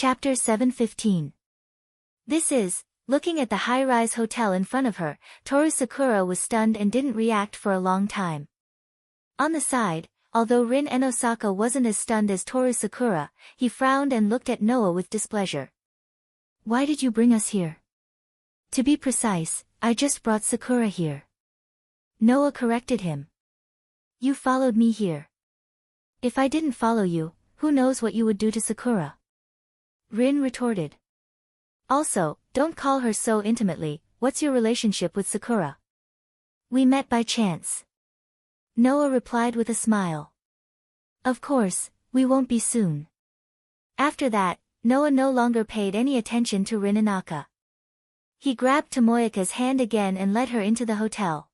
Chapter 7:15. Looking at the high-rise hotel in front of her, Toru Sakura was stunned and didn't react for a long time. On the side, although Rin Enosaka wasn't as stunned as Toru Sakura, he frowned and looked at Noah with displeasure. Why did you bring us here? To be precise, I just brought Sakura here. Noah corrected him. You followed me here. If I didn't follow you, who knows what you would do to Sakura? Rin retorted. Also, don't call her so intimately. What's your relationship with Sakura? We met by chance. Noah replied with a smile. Of course, we won't be soon. After that, Noah no longer paid any attention to Rin Inaka. He grabbed Tomoyaka's hand again and led her into the hotel.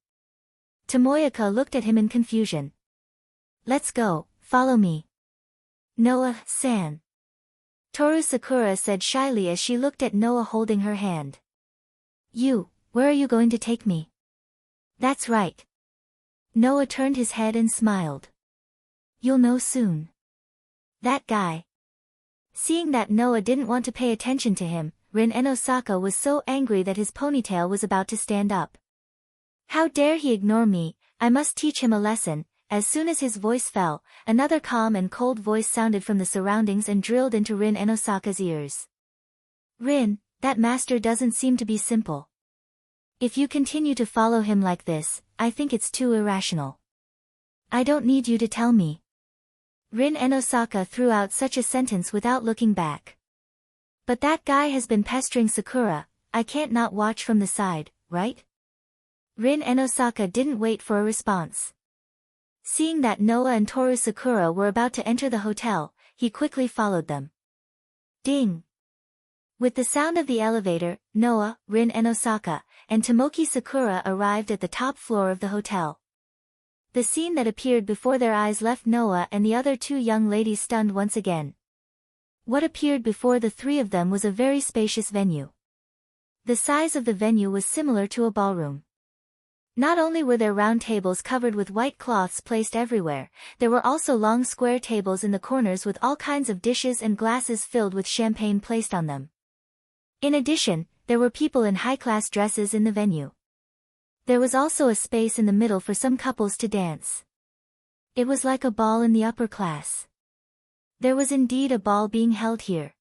Tomoyaka looked at him in confusion. Let's go, follow me. Noah-san. Toru Sakura said shyly as she looked at Noah holding her hand. Where are you going to take me? That's right. Noah turned his head and smiled. You'll know soon. That guy. Seeing that Noah didn't want to pay attention to him, Rin Enosaka was so angry that his ponytail was about to stand up. How dare he ignore me, I must teach him a lesson. As soon as his voice fell, another calm and cold voice sounded from the surroundings and drilled into Rin Enosaka's ears. Rin, that master doesn't seem to be simple. If you continue to follow him like this, I think it's too irrational. I don't need you to tell me. Rin Enosaka threw out such a sentence without looking back. But that guy has been pestering Sakura, I can't not watch from the side, right? Rin Enosaka didn't wait for a response. Seeing that Noah and Toru Sakura were about to enter the hotel, he quickly followed them. Ding! With the sound of the elevator, Noah, Rin Enosaka, and Tomoki Sakura arrived at the top floor of the hotel. The scene that appeared before their eyes left Noah and the other two young ladies stunned once again. What appeared before the three of them was a very spacious venue. The size of the venue was similar to a ballroom. Not only were there round tables covered with white cloths placed everywhere, there were also long square tables in the corners with all kinds of dishes and glasses filled with champagne placed on them. In addition, there were people in high-class dresses in the venue. There was also a space in the middle for some couples to dance. It was like a ball in the upper class. There was indeed a ball being held here.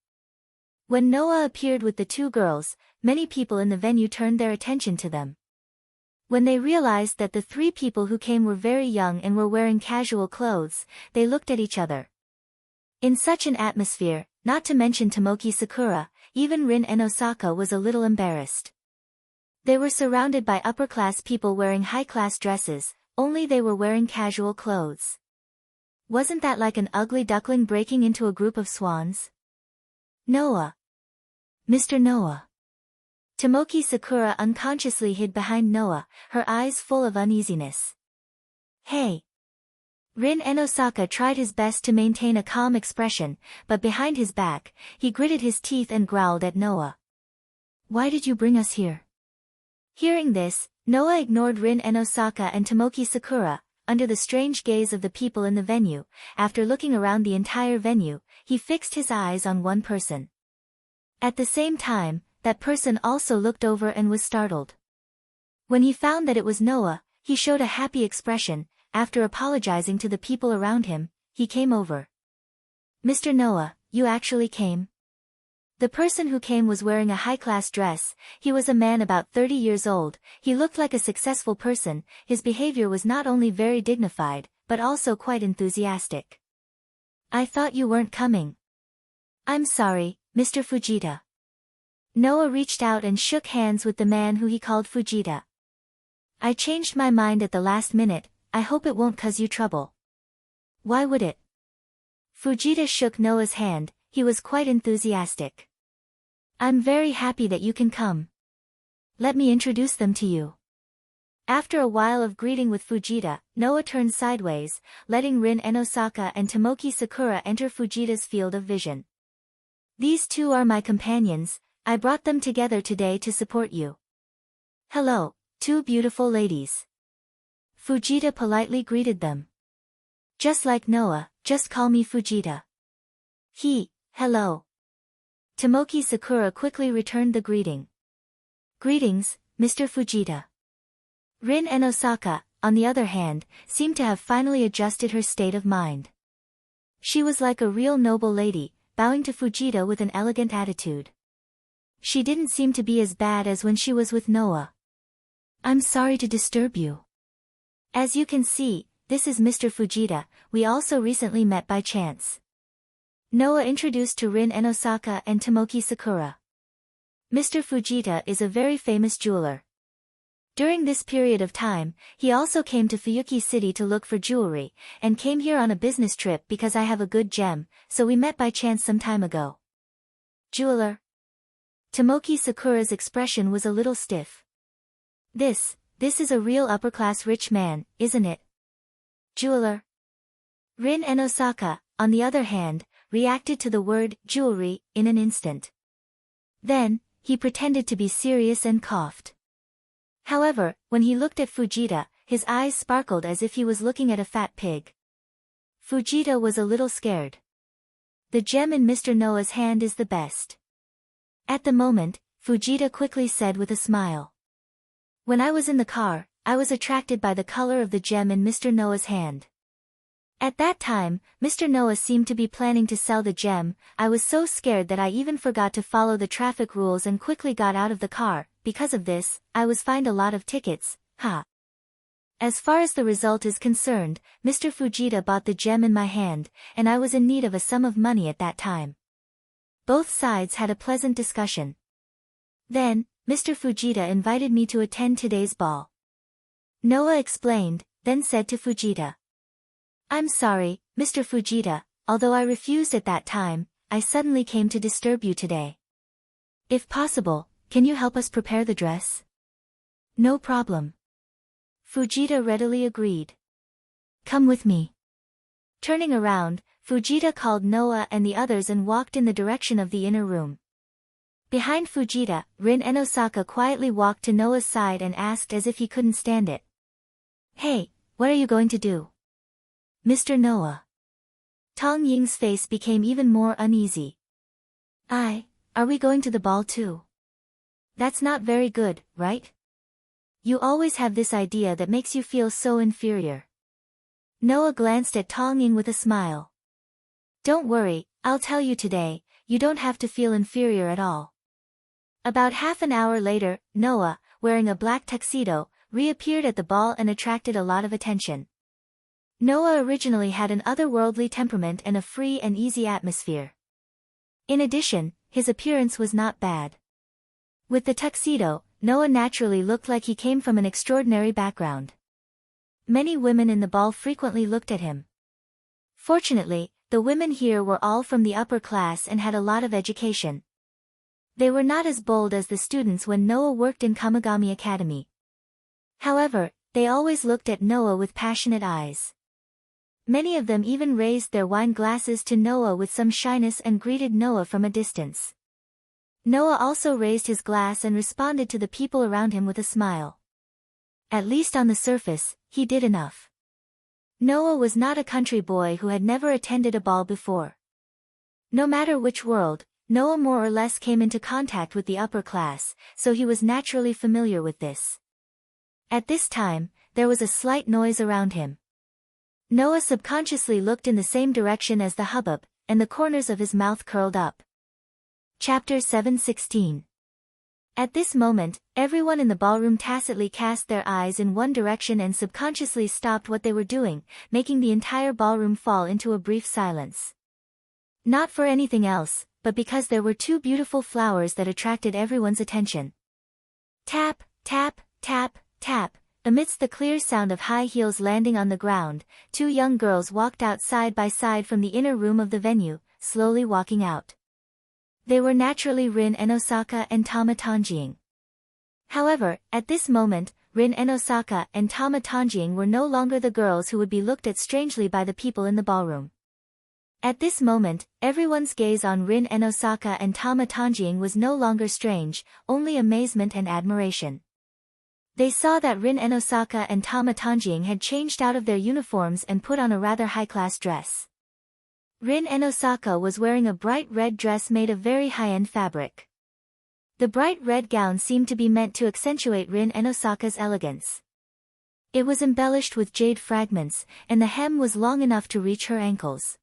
When Noah appeared with the two girls, many people in the venue turned their attention to them. When they realized that the three people who came were very young and were wearing casual clothes, they looked at each other. In such an atmosphere, not to mention Tomoki Sakura, even Rin Enosaka was a little embarrassed. They were surrounded by upper-class people wearing high-class dresses, only they were wearing casual clothes. Wasn't that like an ugly duckling breaking into a group of swans? Noah. Mr. Noah. Tomoki Sakura unconsciously hid behind Noah, her eyes full of uneasiness. Hey! Rin Enosaka tried his best to maintain a calm expression, but behind his back, he gritted his teeth and growled at Noah. Why did you bring us here? Hearing this, Noah ignored Rin Enosaka and Tomoki Sakura. Under the strange gaze of the people in the venue, after looking around the entire venue, he fixed his eyes on one person. At the same time, that person also looked over and was startled. When he found that it was Noah, he showed a happy expression. After apologizing to the people around him, he came over. Mr. Noah, you actually came? The person who came was wearing a high-class dress. He was a man about 30 years old. He looked like a successful person. His behavior was not only very dignified, but also quite enthusiastic. I thought you weren't coming. I'm sorry, Mr. Fujita. Noah reached out and shook hands with the man who he called Fujita. I changed my mind at the last minute. I hope it won't cause you trouble. Why would it? Fujita shook Noah's hand. He was quite enthusiastic. I'm very happy that you can come. Let me introduce them to you. After a while of greeting with Fujita, Noah turned sideways, letting Rin Enosaka and Tomoki Sakura enter Fujita's field of vision. These two are my companions. I brought them together today to support you. Hello, two beautiful ladies. Fujita politely greeted them. Just like Noah, just call me Fujita. Hello. Tomoki Sakura quickly returned the greeting. "Greetings, Mr. Fujita." Rin and Osaka, on the other hand, seemed to have finally adjusted her state of mind. She was like a real noble lady, bowing to Fujita with an elegant attitude. She didn't seem to be as bad as when she was with Noah. "I'm sorry to disturb you. As you can see, this is Mr. Fujita, we also recently met by chance." Noah introduced to Rin and Osaka and Tomoki Sakura. Mr. Fujita is a very famous jeweler. During this period of time, he also came to Fuyuki City to look for jewelry, and came here on a business trip because I have a good gem, so we met by chance some time ago. Jeweler? Tomoki Sakura's expression was a little stiff. This is a real upper-class rich man, isn't it? Jeweler? Rin and Osaka, on the other hand, reacted to the word jewelry in an instant. Then, he pretended to be serious and coughed. However, when he looked at Fujita, his eyes sparkled as if he was looking at a fat pig. Fujita was a little scared. The gem in Mr. Noah's hand is the best. At the moment, Fujita quickly said with a smile. When I was in the car, I was attracted by the color of the gem in Mr. Noah's hand. At that time, Mr. Noah seemed to be planning to sell the gem. I was so scared that I even forgot to follow the traffic rules and quickly got out of the car. Because of this, I was fined a lot of tickets, ha. As far as the result is concerned, Mr. Fujita bought the gem in my hand, and I was in need of a sum of money at that time. Both sides had a pleasant discussion. Then, Mr. Fujita invited me to attend today's ball. Noah explained, then said to Fujita. I'm sorry, Mr. Fujita, although I refused at that time, I suddenly came to disturb you today. If possible, can you help us prepare the dress? No problem. Fujita readily agreed. Come with me. Turning around, Fujita called Noah and the others and walked in the direction of the inner room. Behind Fujita, Rin and Osaka quietly walked to Noah's side and asked as if he couldn't stand it. Hey, what are you going to do? Mr. Noah. Tong Ying's face became even more uneasy. Are we going to the ball too? That's not very good, right? You always have this idea that makes you feel so inferior. Noah glanced at Tong Ying with a smile. Don't worry, I'll tell you today, you don't have to feel inferior at all. About half an hour later, Noah, wearing a black tuxedo, reappeared at the ball and attracted a lot of attention. Noah originally had an otherworldly temperament and a free and easy atmosphere. In addition, his appearance was not bad. With the tuxedo, Noah naturally looked like he came from an extraordinary background. Many women in the ball frequently looked at him. Fortunately, the women here were all from the upper class and had a lot of education. They were not as bold as the students when Noah worked in Kamigami Academy. However, they always looked at Noah with passionate eyes. Many of them even raised their wine glasses to Noah with some shyness and greeted Noah from a distance. Noah also raised his glass and responded to the people around him with a smile. At least on the surface, he did enough. Noah was not a country boy who had never attended a ball before. No matter which world, Noah more or less came into contact with the upper class, so he was naturally familiar with this. At this time, there was a slight noise around him. Noah subconsciously looked in the same direction as the hubbub, and the corners of his mouth curled up. Chapter 7:16. At this moment, everyone in the ballroom tacitly cast their eyes in one direction and subconsciously stopped what they were doing, making the entire ballroom fall into a brief silence. Not for anything else, but because there were two beautiful flowers that attracted everyone's attention. Tap, tap, tap, tap. Amidst the clear sound of high heels landing on the ground, two young girls walked out side by side from the inner room of the venue, slowly walking out. They were naturally Rin and Osaka and Tama Tanjing. However, at this moment, Rin and Osaka and Tama Tanjing were no longer the girls who would be looked at strangely by the people in the ballroom. At this moment, everyone's gaze on Rin and Osaka and Tama Tanjing was no longer strange, only amazement and admiration. They saw that Rin and Osaka and Tama Tanjing had changed out of their uniforms and put on a rather high-class dress. Rin and Osaka was wearing a bright red dress made of very high-end fabric. The bright red gown seemed to be meant to accentuate Rin and Osaka's elegance. It was embellished with jade fragments, and the hem was long enough to reach her ankles.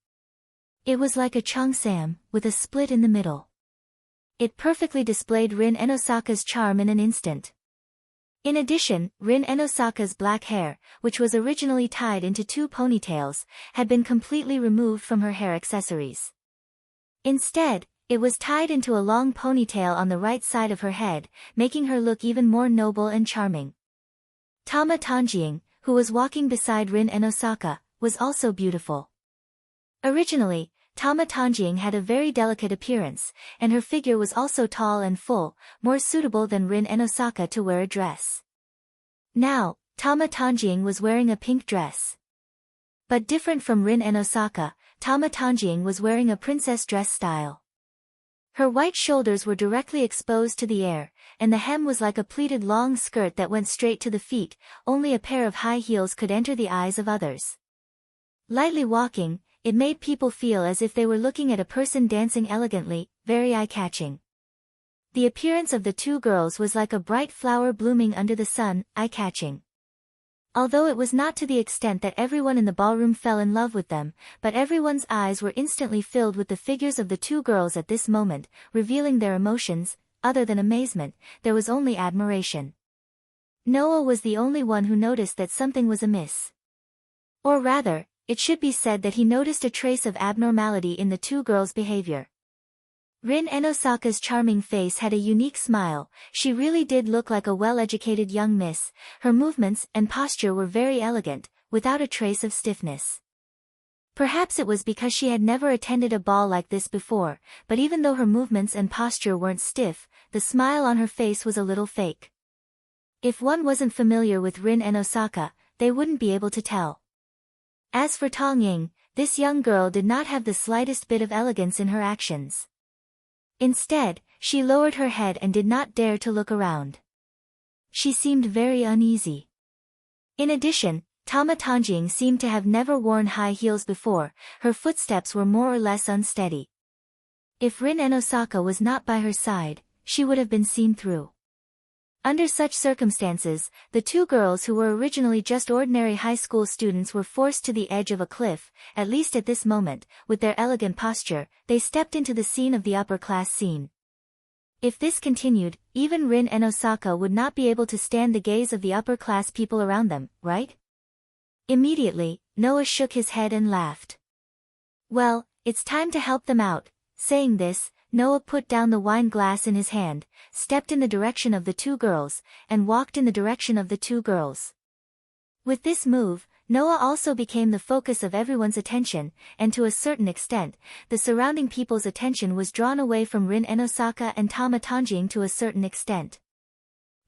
It was like a cheongsam, with a split in the middle. It perfectly displayed Rin and Osaka's charm in an instant. In addition, Rin and Osaka's black hair, which was originally tied into two ponytails, had been completely removed from her hair accessories. Instead, it was tied into a long ponytail on the right side of her head, making her look even more noble and charming. Tama Tanjing, who was walking beside Rin and Osaka, was also beautiful. Originally, Tama Tanjing had a very delicate appearance, and her figure was also tall and full, more suitable than Rin and Osaka to wear a dress. Now, Tama Tanjing was wearing a pink dress. But different from Rin and Osaka, Tama Tanjing was wearing a princess dress style. Her white shoulders were directly exposed to the air, and the hem was like a pleated long skirt that went straight to the feet. Only a pair of high heels could enter the eyes of others. Lightly walking, it made people feel as if they were looking at a person dancing elegantly, very eye-catching. The appearance of the two girls was like a bright flower blooming under the sun, eye-catching. Although it was not to the extent that everyone in the ballroom fell in love with them, but everyone's eyes were instantly filled with the figures of the two girls at this moment, revealing their emotions. Other than amazement, there was only admiration. Noah was the only one who noticed that something was amiss. Or rather, it should be said that he noticed a trace of abnormality in the two girls' behavior. Rin and Osaka's charming face had a unique smile. She really did look like a well-educated young miss. Her movements and posture were very elegant, without a trace of stiffness. Perhaps it was because she had never attended a ball like this before, but even though her movements and posture weren't stiff, the smile on her face was a little fake. If one wasn't familiar with Rin and Osaka, they wouldn't be able to tell. As for Tong Ying, this young girl did not have the slightest bit of elegance in her actions. Instead, she lowered her head and did not dare to look around. She seemed very uneasy. In addition, Tama Tanjing seemed to have never worn high heels before. Her footsteps were more or less unsteady. If Rin and Osaka was not by her side, she would have been seen through. Under such circumstances, the two girls who were originally just ordinary high school students were forced to the edge of a cliff. At least at this moment, with their elegant posture, they stepped into the scene of the upper-class scene. If this continued, even Rin and Osaka would not be able to stand the gaze of the upper-class people around them, right? Immediately, Noah shook his head and laughed. Well, it's time to help them out. Saying this, Noah put down the wine glass in his hand, stepped in the direction of the two girls, and walked in the direction of the two girls. With this move, Noah also became the focus of everyone's attention, and to a certain extent, the surrounding people's attention was drawn away from Rin and Osaka and Tama Tanjing to a certain extent.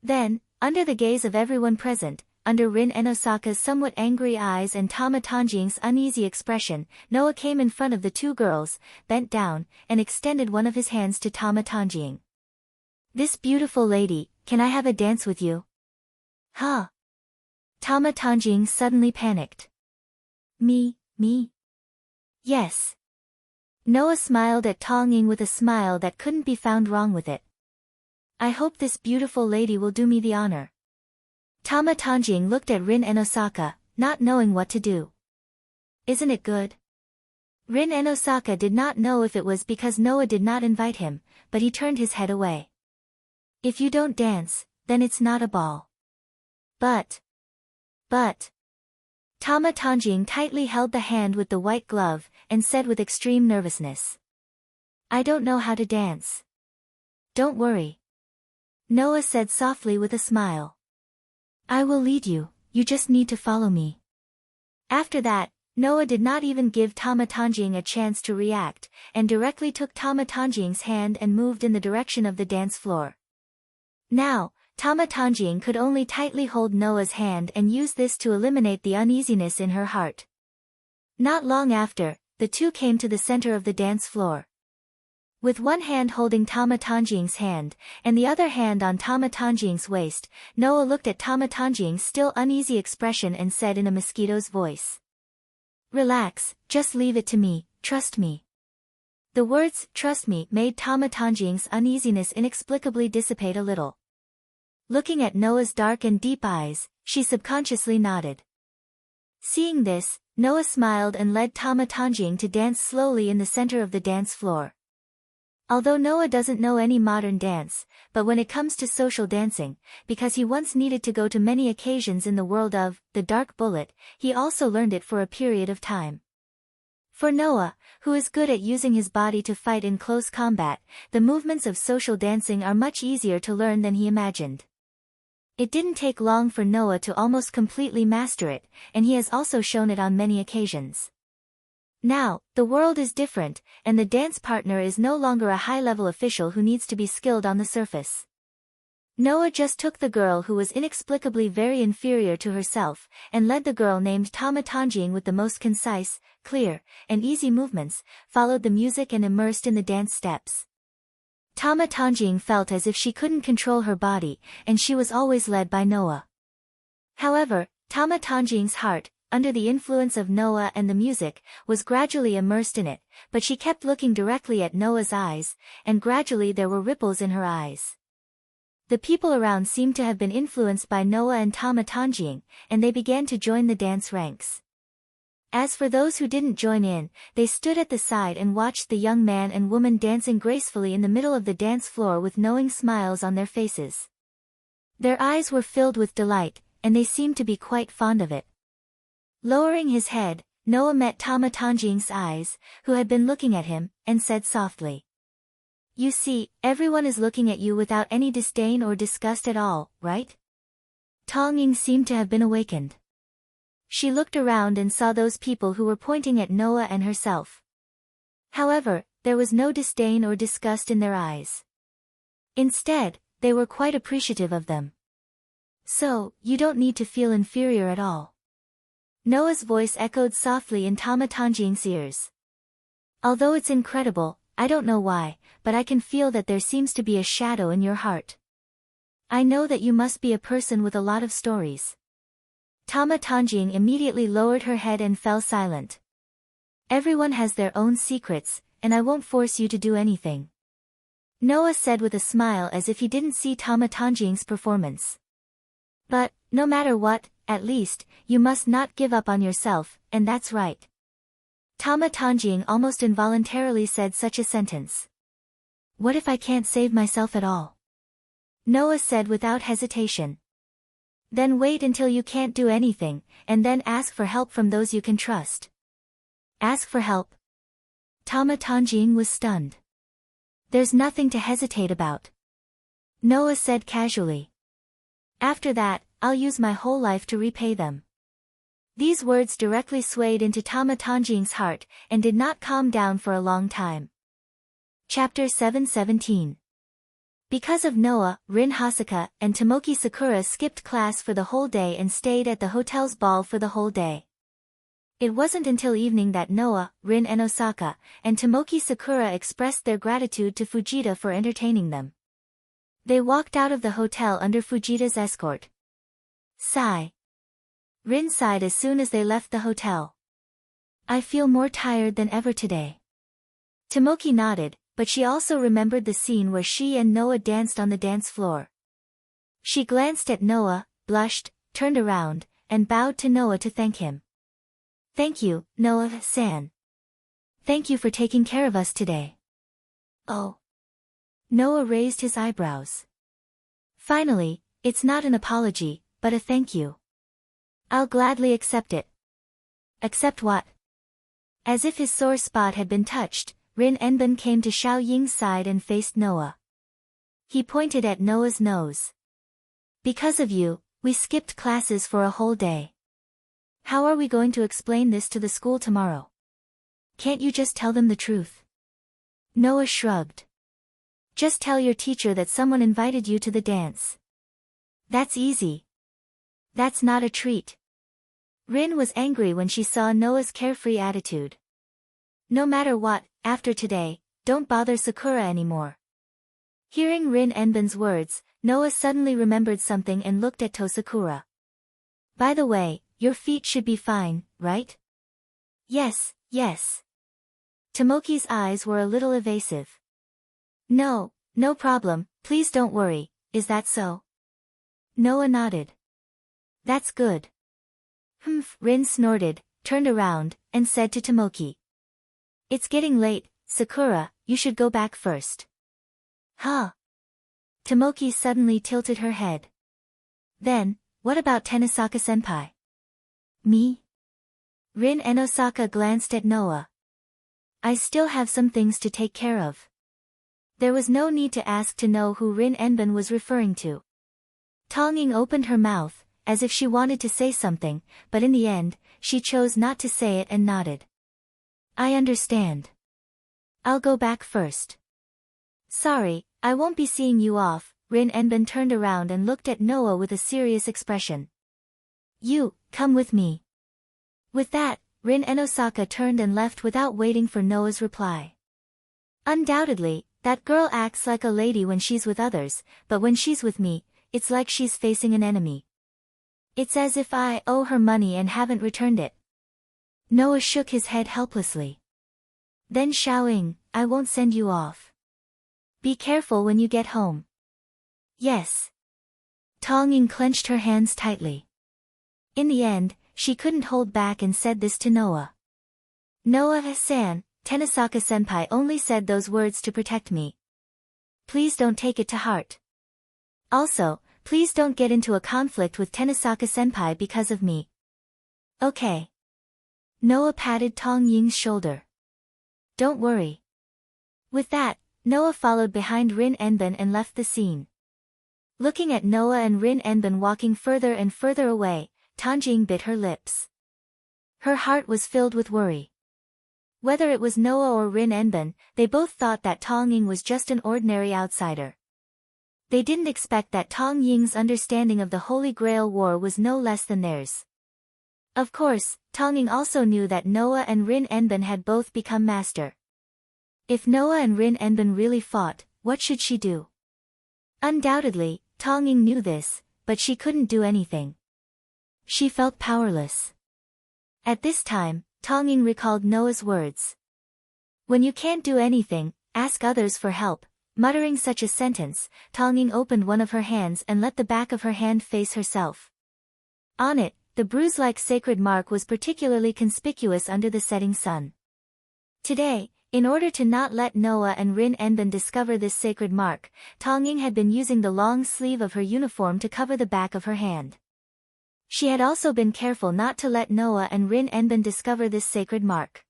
Then, under the gaze of everyone present, under Rin and Osaka's somewhat angry eyes and Tama Tanjing's uneasy expression, Noah came in front of the two girls, bent down, and extended one of his hands to Tama Tanjing. "This beautiful lady, can I have a dance with you?" "Huh?" Tama Tanjing suddenly panicked. Me? Yes." Noah smiled at Tong Ying with a smile that couldn't be found wrong with it. "I hope this beautiful lady will do me the honor." Tama Tanjing looked at Rin and Osaka, not knowing what to do. "Isn't it good?" Rin and Osaka did not know if it was because Noah did not invite him, but he turned his head away. "If you don't dance, then it's not a ball." But. Tama Tanjing tightly held the hand with the white glove, and said with extreme nervousness. "I don't know how to dance." "Don't worry," Noah said softly with a smile. "I will lead you, you just need to follow me." After that, Noah did not even give Tama Tanjing a chance to react, and directly took Tama Tanjing's hand and moved in the direction of the dance floor. Now, Tama Tanjing could only tightly hold Noah's hand and use this to eliminate the uneasiness in her heart. Not long after, the two came to the center of the dance floor. With one hand holding Tama Tanjing's hand, and the other hand on Tama Tanjing's waist, Noah looked at Tama Tanjing's still uneasy expression and said in a mosquito's voice. "Relax, just leave it to me, trust me." The words, "trust me," made Tama Tanjing's uneasiness inexplicably dissipate a little. Looking at Noah's dark and deep eyes, she subconsciously nodded. Seeing this, Noah smiled and led Tama Tanjing to dance slowly in the center of the dance floor. Although Noah doesn't know any modern dance, but when it comes to social dancing, because he once needed to go to many occasions in the world of the Dark Bullet, he also learned it for a period of time. For Noah, who is good at using his body to fight in close combat, the movements of social dancing are much easier to learn than he imagined. It didn't take long for Noah to almost completely master it, and he has also shown it on many occasions. Now, the world is different, and the dance partner is no longer a high-level official who needs to be skilled on the surface. Noah just took the girl who was inexplicably very inferior to herself, and led the girl named Tama Tanjing with the most concise, clear, and easy movements, followed the music and immersed in the dance steps. Tama Tanjing felt as if she couldn't control her body, and she was always led by Noah. However, Tama Tanjing's heart, under the influence of Noah and the music, was gradually immersed in it, but she kept looking directly at Noah's eyes, and gradually there were ripples in her eyes. The people around seemed to have been influenced by Noah and Tama Tanjing, and they began to join the dance ranks. As for those who didn't join in, they stood at the side and watched the young man and woman dancing gracefully in the middle of the dance floor with knowing smiles on their faces. Their eyes were filled with delight, and they seemed to be quite fond of it. Lowering his head, Noah met Tama Tanjing's eyes, who had been looking at him, and said softly, "You see, everyone is looking at you without any disdain or disgust at all, right?" Tong Ying seemed to have been awakened. She looked around and saw those people who were pointing at Noah and herself. However, there was no disdain or disgust in their eyes. Instead, they were quite appreciative of them. "So, you don't need to feel inferior at all." Noah's voice echoed softly in Tama Tanjing's ears. "Although it's incredible, I don't know why, but I can feel that there seems to be a shadow in your heart. I know that you must be a person with a lot of stories." Tama Tanjing immediately lowered her head and fell silent. "Everyone has their own secrets, and I won't force you to do anything," Noah said with a smile as if he didn't see Tama Tanjing's performance. "But, no matter what, at least, you must not give up on yourself, and that's right." Tama Tanjing almost involuntarily said such a sentence. "What if I can't save myself at all?" Noah said without hesitation. "Then wait until you can't do anything, and then ask for help from those you can trust." "Ask for help?" Tama Tanjing was stunned. "There's nothing to hesitate about," Noah said casually. "After that, I'll use my whole life to repay them." These words directly swayed into Tama Tanjing's heart, and did not calm down for a long time. Chapter 717. Because of Noah, Rin Hasaka and Tomoki Sakura skipped class for the whole day and stayed at the hotel's ball for the whole day. It wasn't until evening that Noah, Rin and Osaka, and Tomoki Sakura expressed their gratitude to Fujita for entertaining them. They walked out of the hotel under Fujita's escort. Sigh. Rin sighed as soon as they left the hotel. "I feel more tired than ever today." Tomoki nodded, but she also remembered the scene where she and Noah danced on the dance floor. She glanced at Noah, blushed, turned around, and bowed to Noah to thank him. "Thank you, Noah-san. Thank you for taking care of us today." "Oh." Noah raised his eyebrows. "Finally, it's not an apology, but a thank you." "I'll gladly accept it." "Accept what?" As if his sore spot had been touched, Rin Enbin came to Xiao Ying's side and faced Noah. He pointed at Noah's nose. "Because of you, we skipped classes for a whole day. How are we going to explain this to the school tomorrow? Can't you just tell them the truth?" Noah shrugged. "Just tell your teacher that someone invited you to the dance. That's easy." "That's not a treat." Rin was angry when she saw Noah's carefree attitude. "No matter what, after today, don't bother Sakura anymore." Hearing Rin Enbin's words, Noah suddenly remembered something and looked at Tosakura. "By the way, your feet should be fine, right?" Yes. Tomoki's eyes were a little evasive. No, no problem, please don't worry, is that so? Noah nodded. That's good. Humph, Rin snorted, turned around, and said to Tomoki. It's getting late, Sakura, you should go back first. Huh? Tomoki suddenly tilted her head. Then, what about Tenisaka-senpai? Me? Rin and Osaka glanced at Noah. I still have some things to take care of. There was no need to ask to know who Rin Enben was referring to. Tongying opened her mouth, as if she wanted to say something, but in the end, she chose not to say it and nodded. I understand. I'll go back first. Sorry, I won't be seeing you off. Rin Enben turned around and looked at Noah with a serious expression. You, come with me. With that, Rin and Osaka turned and left without waiting for Noah's reply. Undoubtedly, that girl acts like a lady when she's with others, but when she's with me, it's like she's facing an enemy. It's as if I owe her money and haven't returned it. Noah shook his head helplessly. Then Xiaoying, I won't send you off. Be careful when you get home. Yes. Tongying clenched her hands tightly. In the end, she couldn't hold back and said this to Noah. Noah-san, Tenisaka-senpai only said those words to protect me. Please don't take it to heart. Also, please don't get into a conflict with Tenisaka-senpai because of me. Okay. Noah patted Tongying's shoulder. Don't worry. With that, Noah followed behind Rin Enben and left the scene. Looking at Noah and Rin Enben walking further and further away, Tongying bit her lips. Her heart was filled with worry. Whether it was Noah or Rin Enben, they both thought that Tongying was just an ordinary outsider. They didn't expect that Tongying's understanding of the Holy Grail War was no less than theirs. Of course, Tongying also knew that Noah and Rin Enben had both become master. If Noah and Rin Enben really fought, what should she do? Undoubtedly, Tongying knew this, but she couldn't do anything. She felt powerless. At this time, Tongying recalled Noah's words. When you can't do anything, ask others for help. Muttering such a sentence, Tongying opened one of her hands and let the back of her hand face herself. On it, the bruise-like sacred mark was particularly conspicuous under the setting sun. Today, in order to not let Noah and Rin Enben discover this sacred mark, Tongying had been using the long sleeve of her uniform to cover the back of her hand. She had also been careful not to let Noah and Rin Enben discover this sacred mark.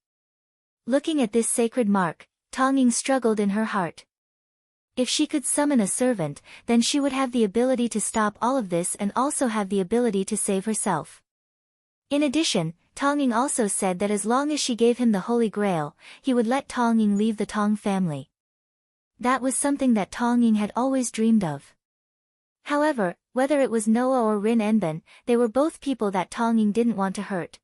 Looking at this sacred mark, Tongying struggled in her heart. If she could summon a servant, then she would have the ability to stop all of this and also have the ability to save herself. In addition, Tongying also said that as long as she gave him the Holy Grail, he would let Tongying leave the Tong family. That was something that Tongying had always dreamed of. However, whether it was Noah or Rin Enben, they were both people that Tongying didn't want to hurt.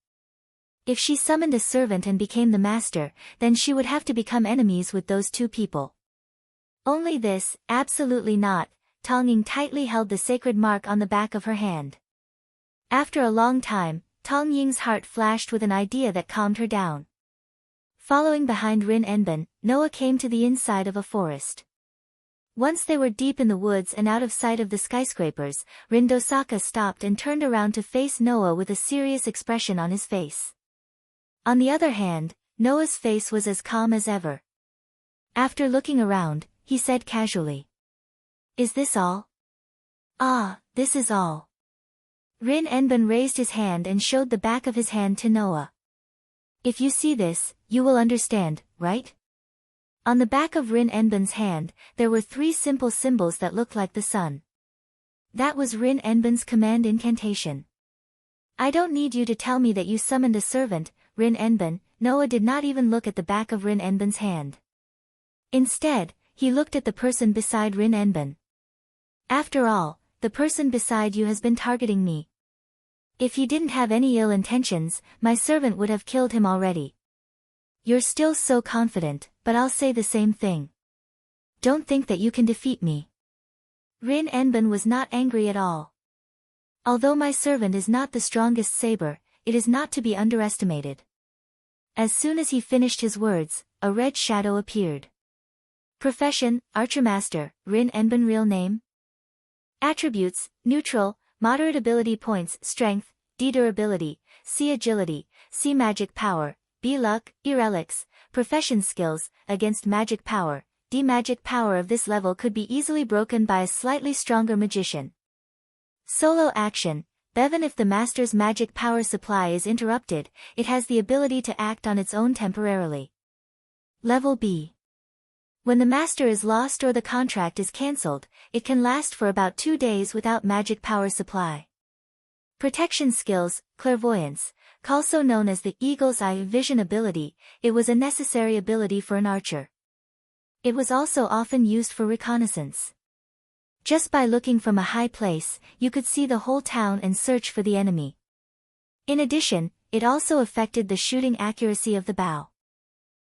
If she summoned a servant and became the master, then she would have to become enemies with those two people. Only this, absolutely not. Tongying tightly held the sacred mark on the back of her hand. After a long time, Tongying's heart flashed with an idea that calmed her down. Following behind Rin Enben, Noah came to the inside of a forest. Once they were deep in the woods and out of sight of the skyscrapers, Rin Dosaka stopped and turned around to face Noah with a serious expression on his face. On the other hand, Noah's face was as calm as ever. After looking around, he said casually. Is this all? Ah, this is all. Rin Enben raised his hand and showed the back of his hand to Noah. If you see this, you will understand, right? On the back of Rin Enben's hand, there were 3 simple symbols that looked like the sun. That was Rin Enben's command incantation. I don't need you to tell me that you summoned a servant, Rin Enben. Noah did not even look at the back of Rin Enben's hand. Instead, he looked at the person beside Rin Enben. After all, the person beside you has been targeting me. If he didn't have any ill intentions, my servant would have killed him already. You're still so confident, but I'll say the same thing. Don't think that you can defeat me. Rin Enben was not angry at all. Although my servant is not the strongest saber, it is not to be underestimated. As soon as he finished his words, a red shadow appeared. Profession, Archermaster, Rin Enbin. Real name? Attributes, neutral, moderate ability points, strength, D durability, C agility, C magic power, B luck, E relics. Profession skills, against magic power, D magic power of this level could be easily broken by a slightly stronger magician. Solo action, even if the master's magic power supply is interrupted, it has the ability to act on its own temporarily. Level B. When the master is lost or the contract is cancelled, it can last for about 2 days without magic power supply. Protection skills, clairvoyance, also known as the eagle's eye vision ability, it was a necessary ability for an archer. It was also often used for reconnaissance. Just by looking from a high place, you could see the whole town and search for the enemy. In addition, it also affected the shooting accuracy of the bow.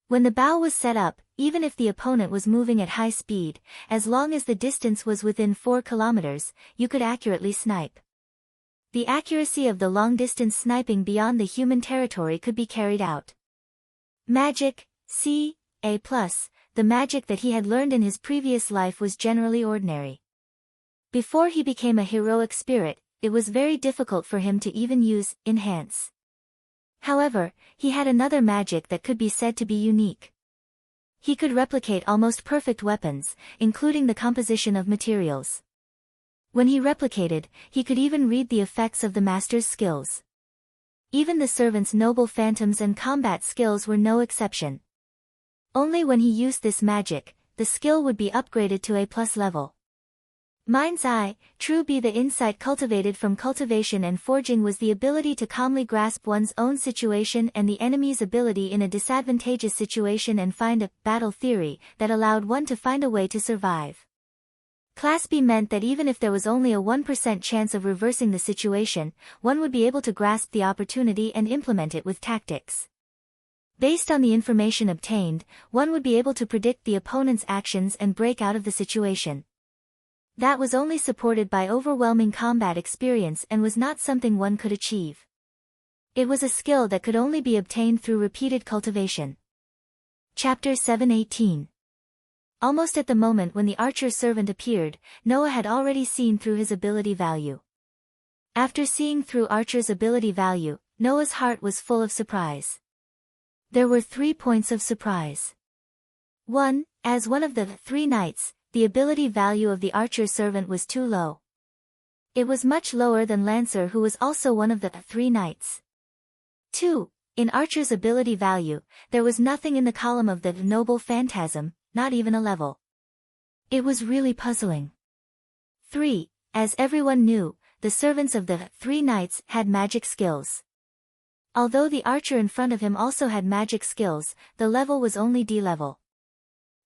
When the bow was set up, even if the opponent was moving at high speed, as long as the distance was within 4 kilometers, you could accurately snipe. The accuracy of the long-distance sniping beyond the human territory could be carried out. Magic, C, A+, the magic that he had learned in his previous life was generally ordinary. Before he became a heroic spirit, it was very difficult for him to even use enhance. However, he had another magic that could be said to be unique. He could replicate almost perfect weapons, including the composition of materials. When he replicated, he could even read the effects of the master's skills. Even the servant's noble phantoms and combat skills were no exception. Only when he used this magic, the skill would be upgraded to A+ level. Mind's eye, true be the insight cultivated from cultivation and forging was the ability to calmly grasp one's own situation and the enemy's ability in a disadvantageous situation and find a battle theory that allowed one to find a way to survive. Class B meant that even if there was only a 1% chance of reversing the situation, one would be able to grasp the opportunity and implement it with tactics. Based on the information obtained, one would be able to predict the opponent's actions and break out of the situation. That was only supported by overwhelming combat experience and was not something one could achieve. It was a skill that could only be obtained through repeated cultivation. Chapter 7:18. Almost at the moment when the archer's servant appeared, Noah had already seen through his ability value. After seeing through Archer's ability value, Noah's heart was full of surprise. There were 3 points of surprise. 1. As one of the 3 knights, the ability value of the archer's servant was too low. It was much lower than Lancer, who was also one of the 3 knights. 2. In Archer's ability value, there was nothing in the column of the noble phantasm, not even a level. It was really puzzling. 3. As everyone knew, the servants of the 3 knights had magic skills. Although the archer in front of him also had magic skills, the level was only D level.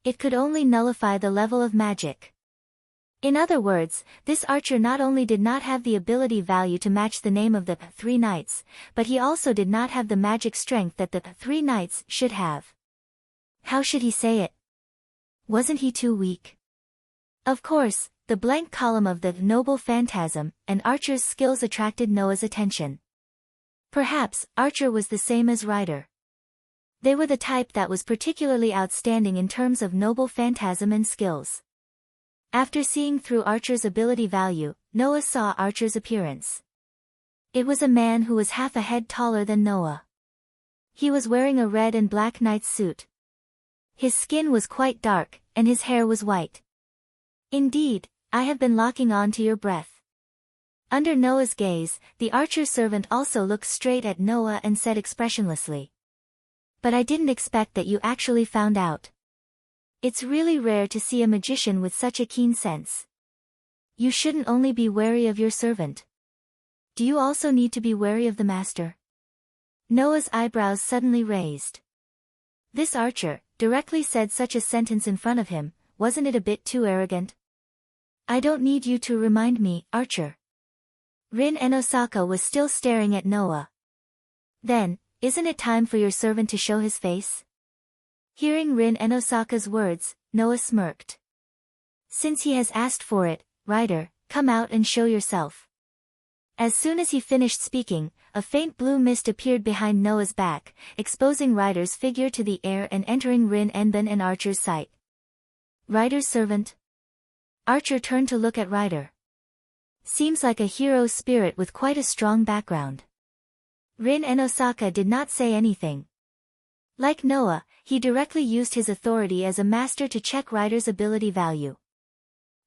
It could only nullify the level of magic. In other words, this archer not only did not have the ability value to match the name of the 3 knights, but he also did not have the magic strength that the 3 knights should have. How should he say it? Wasn't he too weak? Of course, the blank column of the noble phantasm and Archer's skills attracted Noah's attention. Perhaps Archer was the same as Ryder. They were the type that was particularly outstanding in terms of noble phantasm and skills. After seeing through Archer's ability value, Noah saw Archer's appearance. It was a man who was half a head taller than Noah. He was wearing a red and black knight's suit. His skin was quite dark, and his hair was white. Indeed, I have been locking on to your breath. Under Noah's gaze, the archer's servant also looked straight at Noah and said expressionlessly, "But I didn't expect that you actually found out. It's really rare to see a magician with such a keen sense. You shouldn't only be wary of your servant. Do you also need to be wary of the master?" Noah's eyebrows suddenly raised. This archer directly said such a sentence in front of him. Wasn't it a bit too arrogant? "I don't need you to remind me, Archer." Rin Enosaka was still staring at Noah. "Then, isn't it time for your servant to show his face?" Hearing Rin Enosaka's words, Noah smirked. "Since he has asked for it, Ryder, come out and show yourself." As soon as he finished speaking, a faint blue mist appeared behind Noah's back, exposing Ryder's figure to the air and entering Rin Enbin and Archer's sight. Ryder's servant? Archer turned to look at Ryder. Seems like a hero spirit with quite a strong background. Rin and Osaka did not say anything. Like Noah, he directly used his authority as a master to check Ryder's ability value.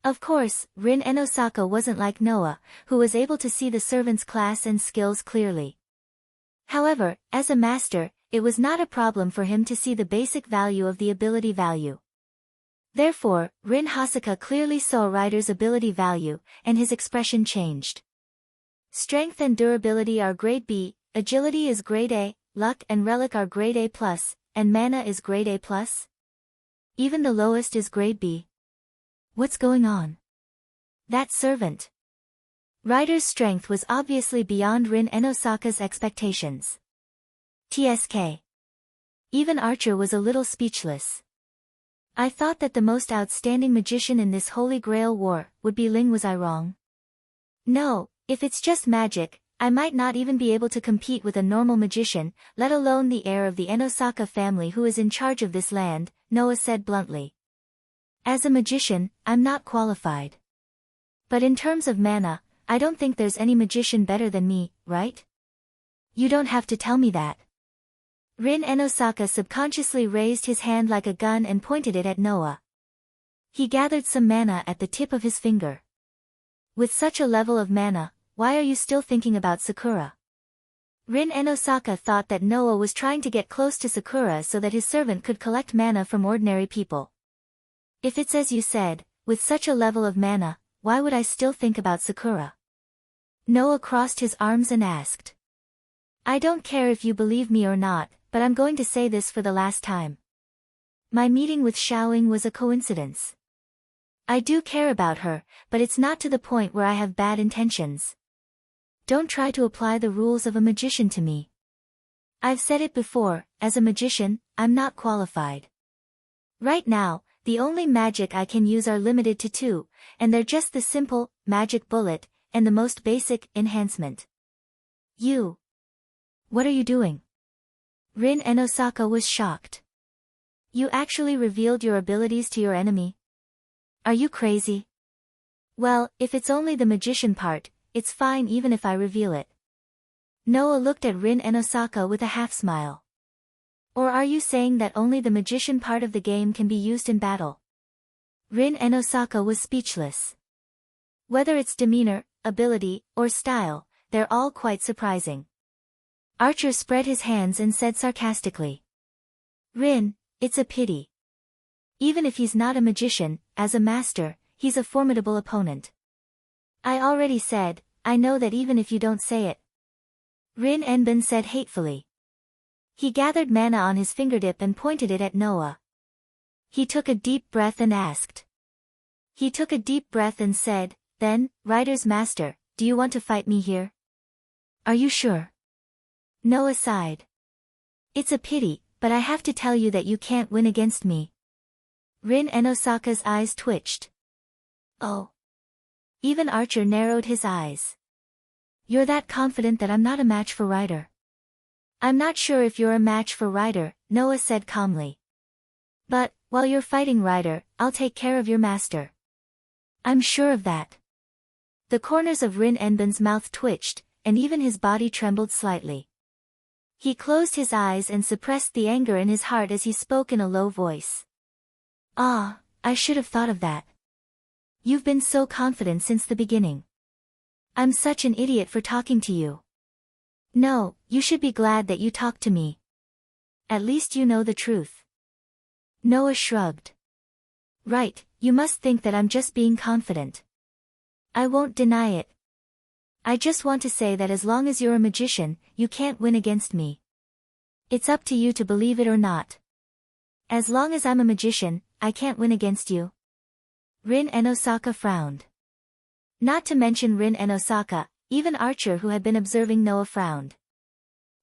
Of course, Rin and Osaka wasn't like Noah, who was able to see the servant's class and skills clearly. However, as a master, it was not a problem for him to see the basic value of the ability value. Therefore, Rin Hosoka clearly saw Ryder's ability value, and his expression changed. Strength and durability are grade B, agility is grade A, luck and relic are grade A+, and mana is grade A+. Even the lowest is grade B. What's going on? That servant. Ryder's strength was obviously beyond Rin and Osaka's expectations. TSK. Even Archer was a little speechless. I thought that the most outstanding magician in this Holy Grail war would be Ling. Was I wrong? No, if it's just magic, I might not even be able to compete with a normal magician, let alone the heir of the Enosaka family who is in charge of this land, Noah said bluntly. As a magician, I'm not qualified. But in terms of mana, I don't think there's any magician better than me, right? You don't have to tell me that. Rin Enosaka subconsciously raised his hand like a gun and pointed it at Noah. He gathered some mana at the tip of his finger. With such a level of mana, why are you still thinking about Sakura? Rin Enosaka thought that Noah was trying to get close to Sakura so that his servant could collect mana from ordinary people. If it's as you said, with such a level of mana, why would I still think about Sakura? Noah crossed his arms and asked. I don't care if you believe me or not, but I'm going to say this for the last time. My meeting with Xiaoying was a coincidence. I do care about her, but it's not to the point where I have bad intentions. Don't try to apply the rules of a magician to me. I've said it before, as a magician, I'm not qualified. Right now, the only magic I can use are limited to 2, and they're just the simple, magic bullet, and the most basic, enhancement. You. What are you doing? Rin Enosaka was shocked. You actually revealed your abilities to your enemy? Are you crazy? Well, if it's only the magician part, it's fine even if I reveal it. Noah looked at Rin Enosaka with a half-smile. Or are you saying that only the magician part of the game can be used in battle? Rin Enosaka was speechless. Whether it's demeanor, ability, or style, they're all quite surprising. Archer spread his hands and said sarcastically. Rin, it's a pity. Even if he's not a magician, as a master, he's a formidable opponent. I already said, I know that even if you don't say it. Rin Enbin said hatefully. He gathered mana on his fingertip and pointed it at Noah. He took a deep breath and asked. He took a deep breath and said, then, Ryder's master, do you want to fight me here? Are you sure? Noah sighed. It's a pity, but I have to tell you that you can't win against me. Rin Enosaka's eyes twitched. Oh. Even Archer narrowed his eyes. You're that confident that I'm not a match for Ryder? I'm not sure if you're a match for Ryder, Noah said calmly. But, while you're fighting Ryder, I'll take care of your master. I'm sure of that. The corners of Rin Enbin's mouth twitched, and even his body trembled slightly. He closed his eyes and suppressed the anger in his heart as he spoke in a low voice. Ah, I should have thought of that. You've been so confident since the beginning. I'm such an idiot for talking to you. No, you should be glad that you talked to me. At least you know the truth. Noah shrugged. Right, you must think that I'm just being confident. I won't deny it. I just want to say that as long as you're a magician, you can't win against me. It's up to you to believe it or not. As long as I'm a magician, I can't win against you. Rin Enosaka frowned. Not to mention Rin Enosaka, even Archer who had been observing Noah frowned.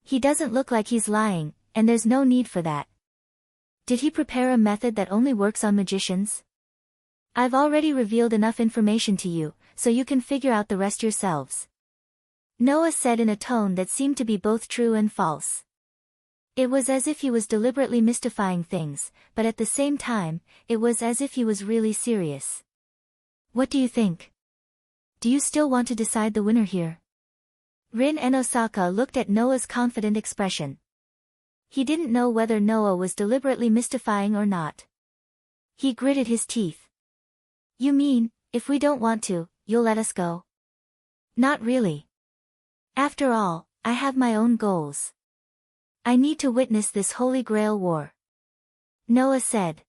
He doesn't look like he's lying, and there's no need for that. Did he prepare a method that only works on magicians? I've already revealed enough information to you, so you can figure out the rest yourselves. Noah said in a tone that seemed to be both true and false. It was as if he was deliberately mystifying things, but at the same time, it was as if he was really serious. What do you think? Do you still want to decide the winner here? Rin and Osaka looked at Noah's confident expression. He didn't know whether Noah was deliberately mystifying or not. He gritted his teeth. You mean, if we don't want to, you'll let us go? Not really. After all, I have my own goals. I need to witness this Holy Grail war. Noah said.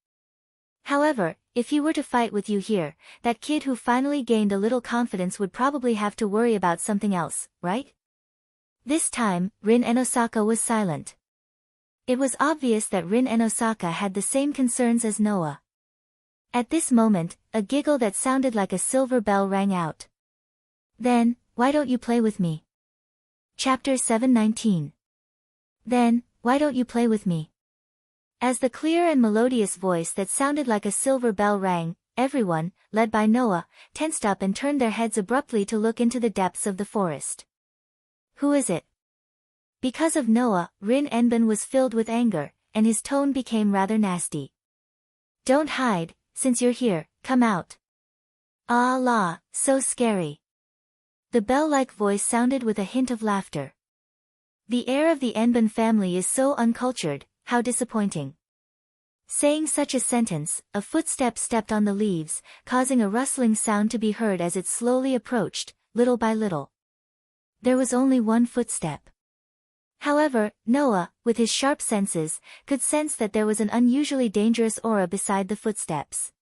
However, if he were to fight with you here, that kid who finally gained a little confidence would probably have to worry about something else, right? This time, Rin and Osaka was silent. It was obvious that Rin and Osaka had the same concerns as Noah. At this moment, a giggle that sounded like a silver bell rang out. Then, why don't you play with me? Chapter 7:19. Then, why don't you play with me? As the clear and melodious voice that sounded like a silver bell rang, everyone, led by Noah, tensed up and turned their heads abruptly to look into the depths of the forest. Who is it? Because of Noah, Rin Enbin was filled with anger, and his tone became rather nasty. Don't hide, since you're here, come out. Ah la, so scary. The bell-like voice sounded with a hint of laughter. The heir of the Enbin family is so uncultured, how disappointing. Saying such a sentence, a footstep stepped on the leaves, causing a rustling sound to be heard as it slowly approached, little by little. There was only one footstep. However, Noah, with his sharp senses, could sense that there was an unusually dangerous aura beside the footsteps.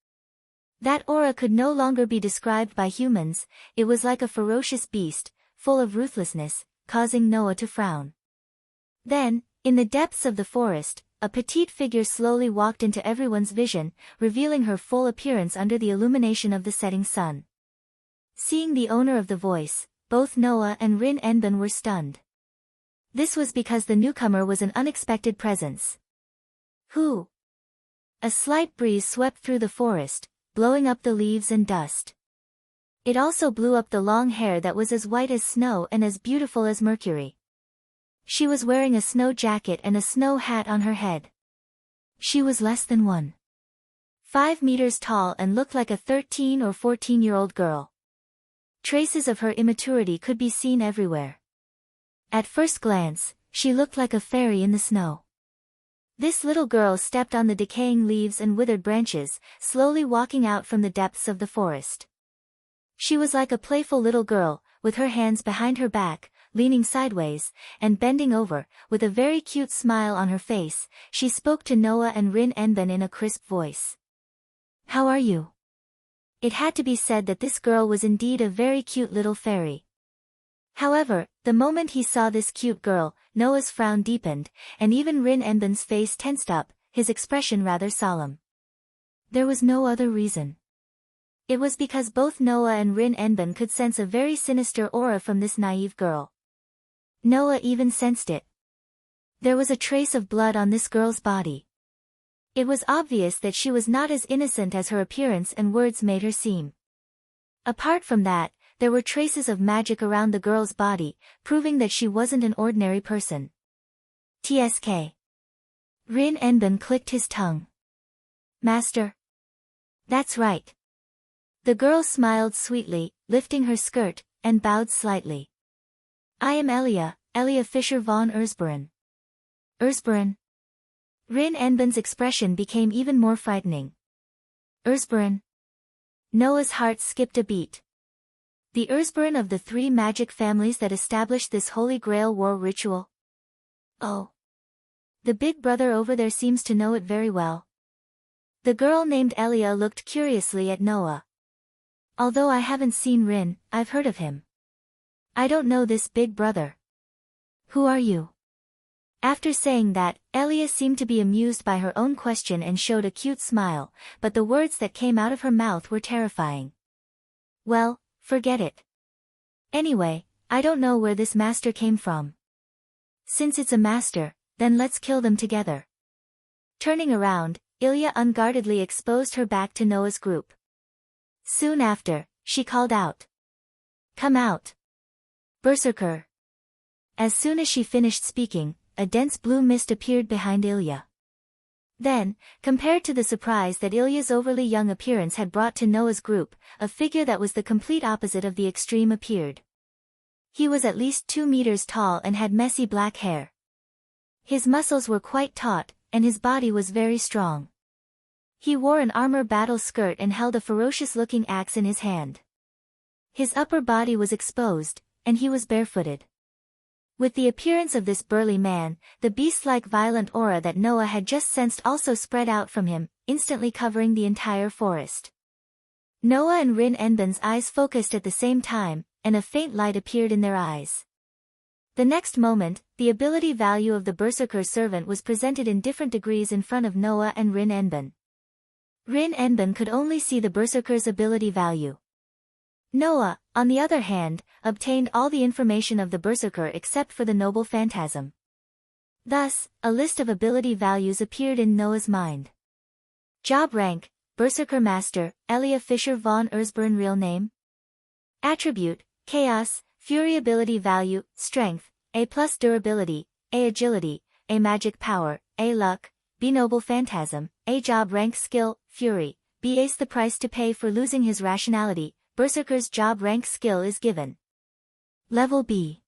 That aura could no longer be described by humans, it was like a ferocious beast, full of ruthlessness, causing Noah to frown. Then, in the depths of the forest, a petite figure slowly walked into everyone's vision, revealing her full appearance under the illumination of the setting sun. Seeing the owner of the voice, both Noah and Rin Enbin were stunned. This was because the newcomer was an unexpected presence. Who? A slight breeze swept through the forest, blowing up the leaves and dust. It also blew up the long hair that was as white as snow and as beautiful as Mercury. She was wearing a snow jacket and a snow hat on her head. She was less than 1.5 meters tall and looked like a 13 or 14-year-old girl. Traces of her immaturity could be seen everywhere. At first glance, she looked like a fairy in the snow. This little girl stepped on the decaying leaves and withered branches, slowly walking out from the depths of the forest. She was like a playful little girl, with her hands behind her back, leaning sideways, and bending over, with a very cute smile on her face. She spoke to Noah and Rin Enbin in a crisp voice. How are you? It had to be said that this girl was indeed a very cute little fairy. However, the moment he saw this cute girl, Noah's frown deepened, and even Rin Enbin's face tensed up, his expression rather solemn. There was no other reason. It was because both Noah and Rin Enbin could sense a very sinister aura from this naive girl. Noah even sensed it. There was a trace of blood on this girl's body. It was obvious that she was not as innocent as her appearance and words made her seem. Apart from that, there were traces of magic around the girl's body, proving that she wasn't an ordinary person. TSK. Rin Enbin clicked his tongue. Master? That's right. The girl smiled sweetly, lifting her skirt, and bowed slightly. I am Elia Fischer von Erzbergen. Erzbergen? Rin Enbin's expression became even more frightening. Erzbergen? Noah's heart skipped a beat. The Erzbergen of the 3 magic families that established this Holy Grail war ritual? Oh. The big brother over there seems to know it very well. The girl named Elia looked curiously at Noah. Although I haven't seen Rin, I've heard of him. I don't know this big brother. Who are you? After saying that, Elia seemed to be amused by her own question and showed a cute smile, but the words that came out of her mouth were terrifying. Well, forget it. Anyway, I don't know where this master came from. Since it's a master, then let's kill them together. Turning around, Ilya unguardedly exposed her back to Noah's group. Soon after, she called out. Come out. Berserker. As soon as she finished speaking, a dense blue mist appeared behind Ilya. Then, compared to the surprise that Ilya's overly young appearance had brought to Noah's group, a figure that was the complete opposite of the extreme appeared. He was at least 2 meters tall and had messy black hair. His muscles were quite taut, and his body was very strong. He wore an armor battle skirt and held a ferocious-looking axe in his hand. His upper body was exposed, and he was barefooted. With the appearance of this burly man, the beast-like violent aura that Noah had just sensed also spread out from him, instantly covering the entire forest. Noah and Rin Enben's eyes focused at the same time, and a faint light appeared in their eyes. The next moment, the ability value of the Berserker servant was presented in different degrees in front of Noah and Rin Enben. Rin Enben could only see the Berserker's ability value. Noah, on the other hand, obtained all the information of the Berserker except for the noble phantasm. Thus, a list of ability values appeared in Noah's mind. Job rank, Berserker Master, Elia Fischer von Erzburn. Real name. Attribute, Chaos, Fury. Ability value, Strength, A+. Durability, A. Agility, A. Magic Power, A. Luck, B. Noble Phantasm, A. Job rank. Skill, Fury, B. Ace. The price to pay for losing his rationality, Berserker's job rank skill is given. Level B.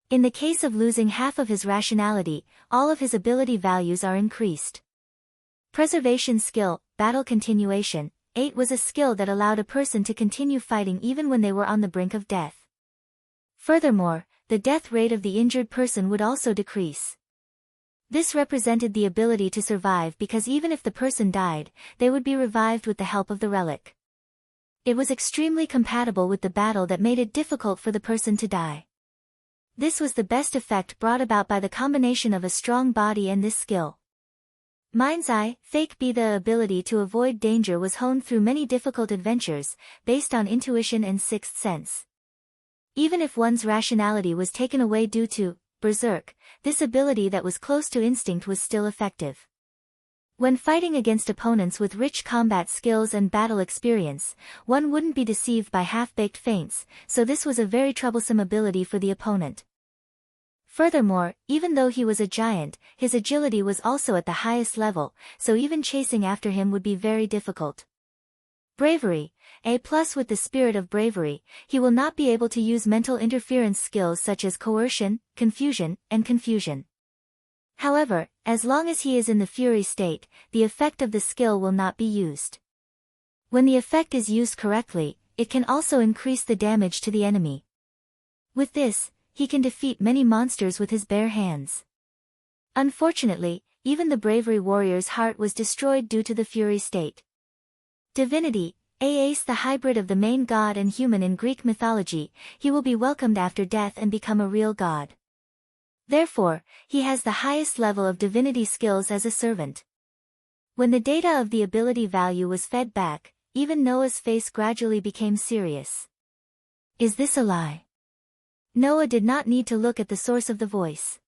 In the case of losing half of his rationality, all of his ability values are increased. Preservation skill, Battle Continuation, 8 was a skill that allowed a person to continue fighting even when they were on the brink of death. Furthermore, the death rate of the injured person would also decrease. This represented the ability to survive because even if the person died, they would be revived with the help of the relic. It was extremely compatible with the battle that made it difficult for the person to die. This was the best effect brought about by the combination of a strong body and this skill. Mind's Eye, Fake B. The ability to avoid danger was honed through many difficult adventures, based on intuition and sixth sense. Even if one's rationality was taken away due to berserk, this ability that was close to instinct was still effective. When fighting against opponents with rich combat skills and battle experience, one wouldn't be deceived by half-baked feints, so this was a very troublesome ability for the opponent. Furthermore, even though he was a giant, his agility was also at the highest level, so even chasing after him would be very difficult. Bravery, A+. With the spirit of bravery, he will not be able to use mental interference skills such as coercion, confusion, and confusion. However, as long as he is in the fury state, the effect of the skill will not be used. When the effect is used correctly, it can also increase the damage to the enemy. With this, he can defeat many monsters with his bare hands. Unfortunately, even the bravery warrior's heart was destroyed due to the fury state. Divinity, Ace. The hybrid of the main god and human in Greek mythology, he will be welcomed after death and become a real god. Therefore, he has the highest level of divinity skills as a servant. When the data of the ability value was fed back, even Noah's face gradually became serious. Is this a lie? Noah did not need to look at the source of the voice.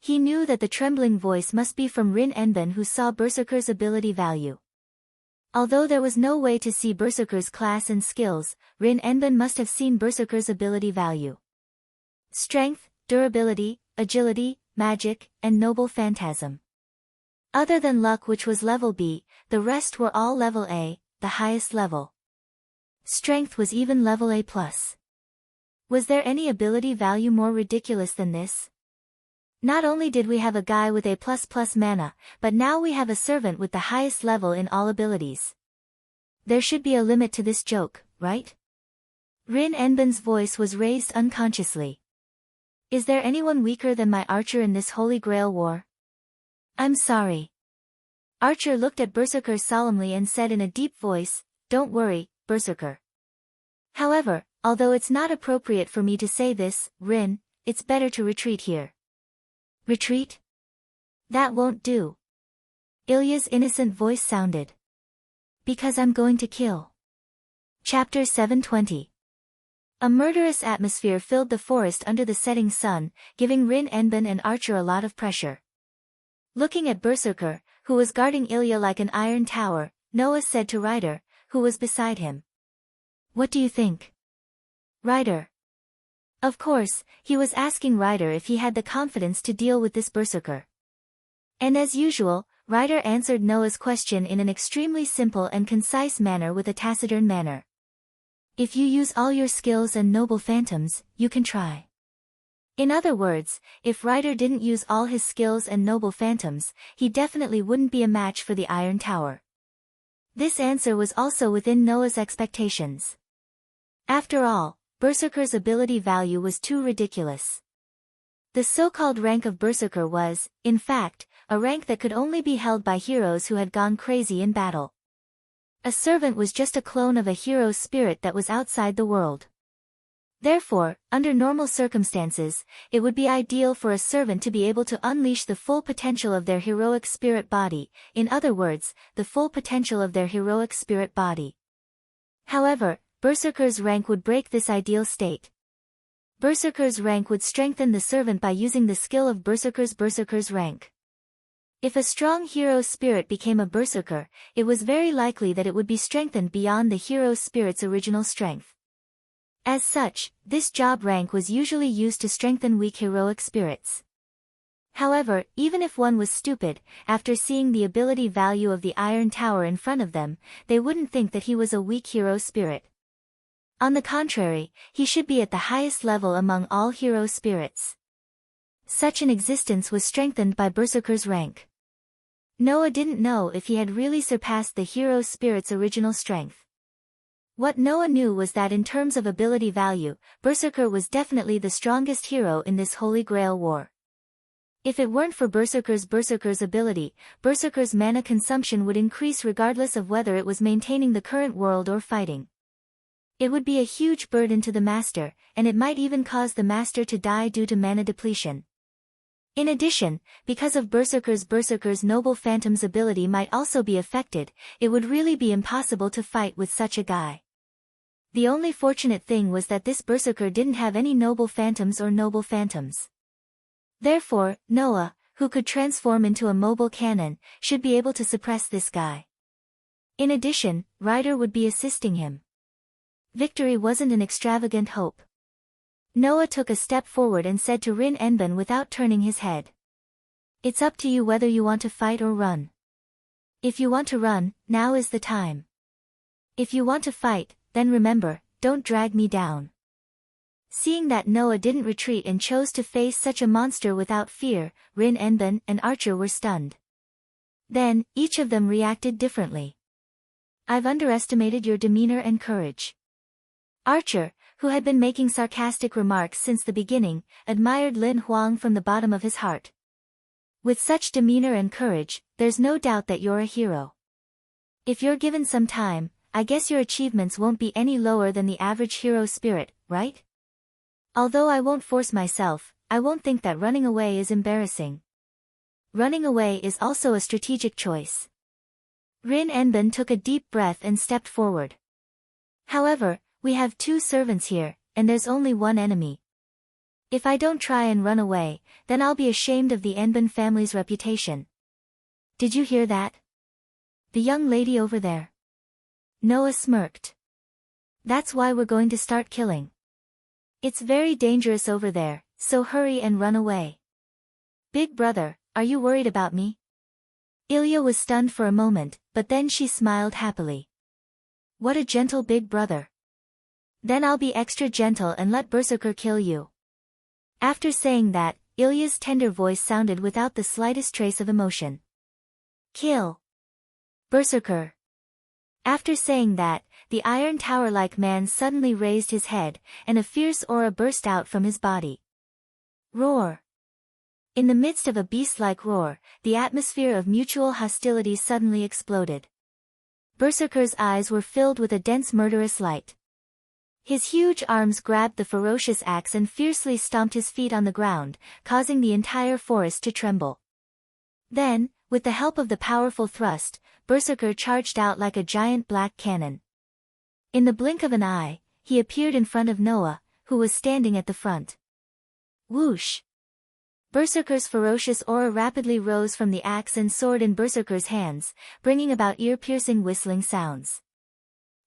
He knew that the trembling voice must be from Rin Enben, who saw Berserker's ability value. Although there was no way to see Berserker's class and skills, Rin Enben must have seen Berserker's ability value. Strength, durability, agility, magic, and noble phantasm. Other than luck, which was level B, the rest were all level A, the highest level. Strength was even level A+. Was there any ability value more ridiculous than this? Not only did we have a guy with A++ mana, but now we have a servant with the highest level in all abilities. There should be a limit to this joke, right? Rin Enben's voice was raised unconsciously. Is there anyone weaker than my Archer in this Holy Grail war? I'm sorry. Archer looked at Berserker solemnly and said in a deep voice, "Don't worry, Berserker. However, although it's not appropriate for me to say this, Rin, it's better to retreat here." Retreat? That won't do. Ilya's innocent voice sounded. Because I'm going to kill. Chapter 720. A murderous atmosphere filled the forest under the setting sun, giving Rin Enben and Archer a lot of pressure. Looking at Berserker, who was guarding Ilya like an iron tower, Noah said to Ryder, who was beside him. What do you think? Ryder. Of course, he was asking Ryder if he had the confidence to deal with this berserker. And as usual, Ryder answered Noah's question in an extremely simple and concise manner with a taciturn manner. If you use all your skills and noble phantoms, you can try. In other words, if Ryder didn't use all his skills and noble phantoms, he definitely wouldn't be a match for the Iron Tower. This answer was also within Noah's expectations. After all, Berserker's ability value was too ridiculous. The so-called rank of Berserker was, in fact, a rank that could only be held by heroes who had gone crazy in battle. A servant was just a clone of a hero's spirit that was outside the world. Therefore, under normal circumstances, it would be ideal for a servant to be able to unleash the full potential of their heroic spirit body, in other words, the full potential of their heroic spirit body. However, Berserker's rank would break this ideal state. Berserker's rank would strengthen the servant by using the skill of Berserker's rank. If a strong hero spirit became a Berserker, it was very likely that it would be strengthened beyond the hero spirit's original strength. As such, this job rank was usually used to strengthen weak heroic spirits. However, even if one was stupid, after seeing the ability value of the Iron Tower in front of them, they wouldn't think that he was a weak hero spirit. On the contrary, he should be at the highest level among all hero spirits. Such an existence was strengthened by Berserker's rank. Noah didn't know if he had really surpassed the hero spirit's original strength. What Noah knew was that in terms of ability value, Berserker was definitely the strongest hero in this Holy Grail war. If it weren't for Berserker's ability, Berserker's mana consumption would increase regardless of whether it was maintaining the current world or fighting. It would be a huge burden to the Master, and it might even cause the Master to die due to mana depletion. In addition, because of Berserker's noble phantom's ability might also be affected, it would really be impossible to fight with such a guy. The only fortunate thing was that this Berserker didn't have any noble phantoms or noble phantoms. Therefore, Noah, who could transform into a mobile cannon, should be able to suppress this guy. In addition, Ryder would be assisting him. Victory wasn't an extravagant hope. Noah took a step forward and said to Rin Enbin without turning his head. It's up to you whether you want to fight or run. If you want to run, now is the time. If you want to fight, then remember, don't drag me down. Seeing that Noah didn't retreat and chose to face such a monster without fear, Rin Enbin and Archer were stunned. Then, each of them reacted differently. I've underestimated your demeanor and courage. Archer, who had been making sarcastic remarks since the beginning, admired Lin Huang from the bottom of his heart. With such demeanor and courage, there's no doubt that you're a hero. If you're given some time, I guess your achievements won't be any lower than the average hero spirit, right? Although I won't force myself, I won't think that running away is embarrassing. Running away is also a strategic choice. Rin Enbin took a deep breath and stepped forward. However, we have 2 servants here, and there's only one enemy. If I don't try and run away, then I'll be ashamed of the Enbin family's reputation. Did you hear that? The young lady over there. Noah smirked. That's why we're going to start killing. It's very dangerous over there, so hurry and run away. Big brother, are you worried about me? Ilya was stunned for a moment, but then she smiled happily. What a gentle big brother. Then I'll be extra gentle and let Berserker kill you. After saying that, Ilya's tender voice sounded without the slightest trace of emotion. Kill. Berserker. After saying that, the Iron Tower-like man suddenly raised his head, and a fierce aura burst out from his body. Roar. In the midst of a beast-like roar, the atmosphere of mutual hostility suddenly exploded. Berserker's eyes were filled with a dense murderous light. His huge arms grabbed the ferocious axe and fiercely stomped his feet on the ground, causing the entire forest to tremble. Then, with the help of the powerful thrust, Berserker charged out like a giant black cannon. In the blink of an eye, he appeared in front of Noah, who was standing at the front. Whoosh! Berserker's ferocious aura rapidly rose from the axe and sword in Berserker's hands, bringing about ear-piercing whistling sounds.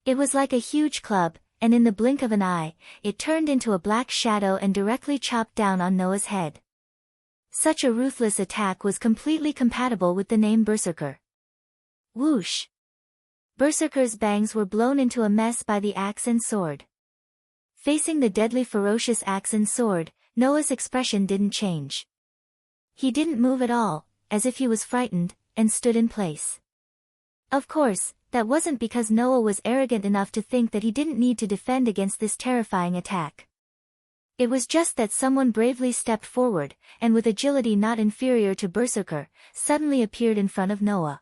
It was like a huge club, and in the blink of an eye, it turned into a black shadow and directly chopped down on Noah's head. Such a ruthless attack was completely compatible with the name Berserker. Whoosh! Berserker's bangs were blown into a mess by the axe and sword. Facing the deadly ferocious axe and sword, Noah's expression didn't change. He didn't move at all, as if he was frightened, and stood in place. Of course, that wasn't because Noah was arrogant enough to think that he didn't need to defend against this terrifying attack. It was just that someone bravely stepped forward, and with agility not inferior to Berserker, suddenly appeared in front of Noah.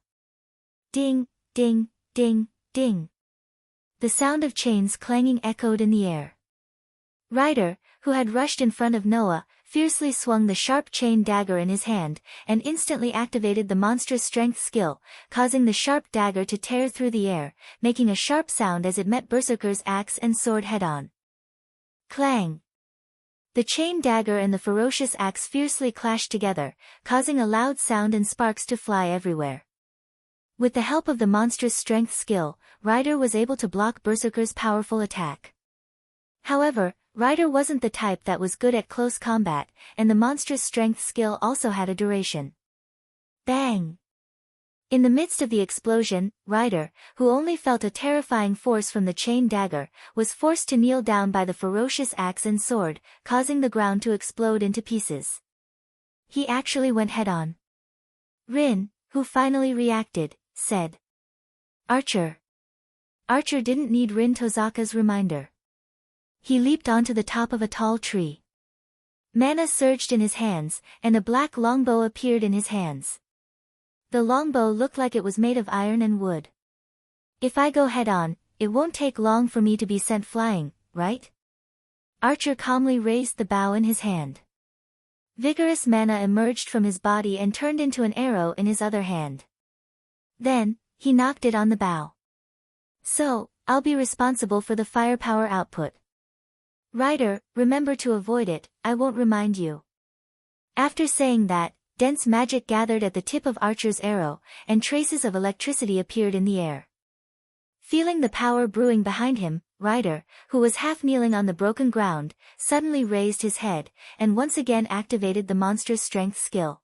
Ding, ding, ding, ding. The sound of chains clanging echoed in the air. Ryder, who had rushed in front of Noah, fiercely swung the sharp chain dagger in his hand, and instantly activated the monstrous strength skill, causing the sharp dagger to tear through the air, making a sharp sound as it met Berserker's axe and sword head-on. Clang! The chain dagger and the ferocious axe fiercely clashed together, causing a loud sound and sparks to fly everywhere. With the help of the monstrous strength skill, Ryder was able to block Berserker's powerful attack. However, Ryder wasn't the type that was good at close combat, and the monstrous strength skill also had a duration. Bang! In the midst of the explosion, Ryder, who only felt a terrifying force from the chain dagger, was forced to kneel down by the ferocious axe and sword, causing the ground to explode into pieces. He actually went head-on. Rin, who finally reacted, said, "Archer." Archer didn't need Rin Tozaka's reminder. He leaped onto the top of a tall tree. Mana surged in his hands, and a black longbow appeared in his hands. The longbow looked like it was made of iron and wood. "If I go head-on, it won't take long for me to be sent flying, right?" Archer calmly raised the bow in his hand. Vigorous mana emerged from his body and turned into an arrow in his other hand. Then, he knocked it on the bow. "So, I'll be responsible for the firepower output. Ryder, remember to avoid it, I won't remind you." After saying that, dense magic gathered at the tip of Archer's arrow, and traces of electricity appeared in the air. Feeling the power brewing behind him, Ryder, who was half kneeling on the broken ground, suddenly raised his head, and once again activated the monster's strength skill.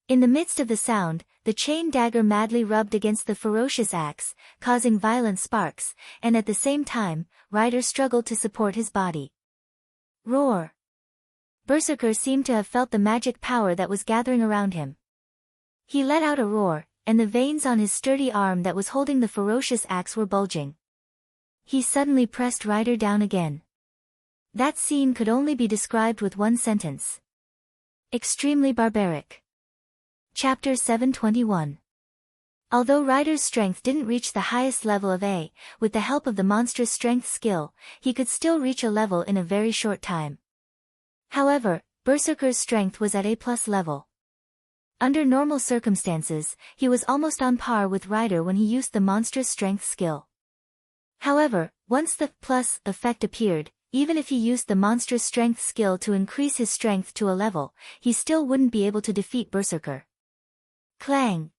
In the midst of the sound, the chain dagger madly rubbed against the ferocious axe, causing violent sparks, and at the same time, Ryder struggled to support his body. Roar! Berserker seemed to have felt the magic power that was gathering around him. He let out a roar, and the veins on his sturdy arm that was holding the ferocious axe were bulging. He suddenly pressed Ryder down again. That scene could only be described with one sentence. Extremely barbaric. Chapter 721. Although Ryder's strength didn't reach the highest level of A, with the help of the monstrous strength skill, he could still reach a level in a very short time. However, Berserker's strength was at A+ level. Under normal circumstances, he was almost on par with Ryder when he used the monstrous strength skill. However, once the plus effect appeared, even if he used the monstrous strength skill to increase his strength to a level, he still wouldn't be able to defeat Berserker. Clang!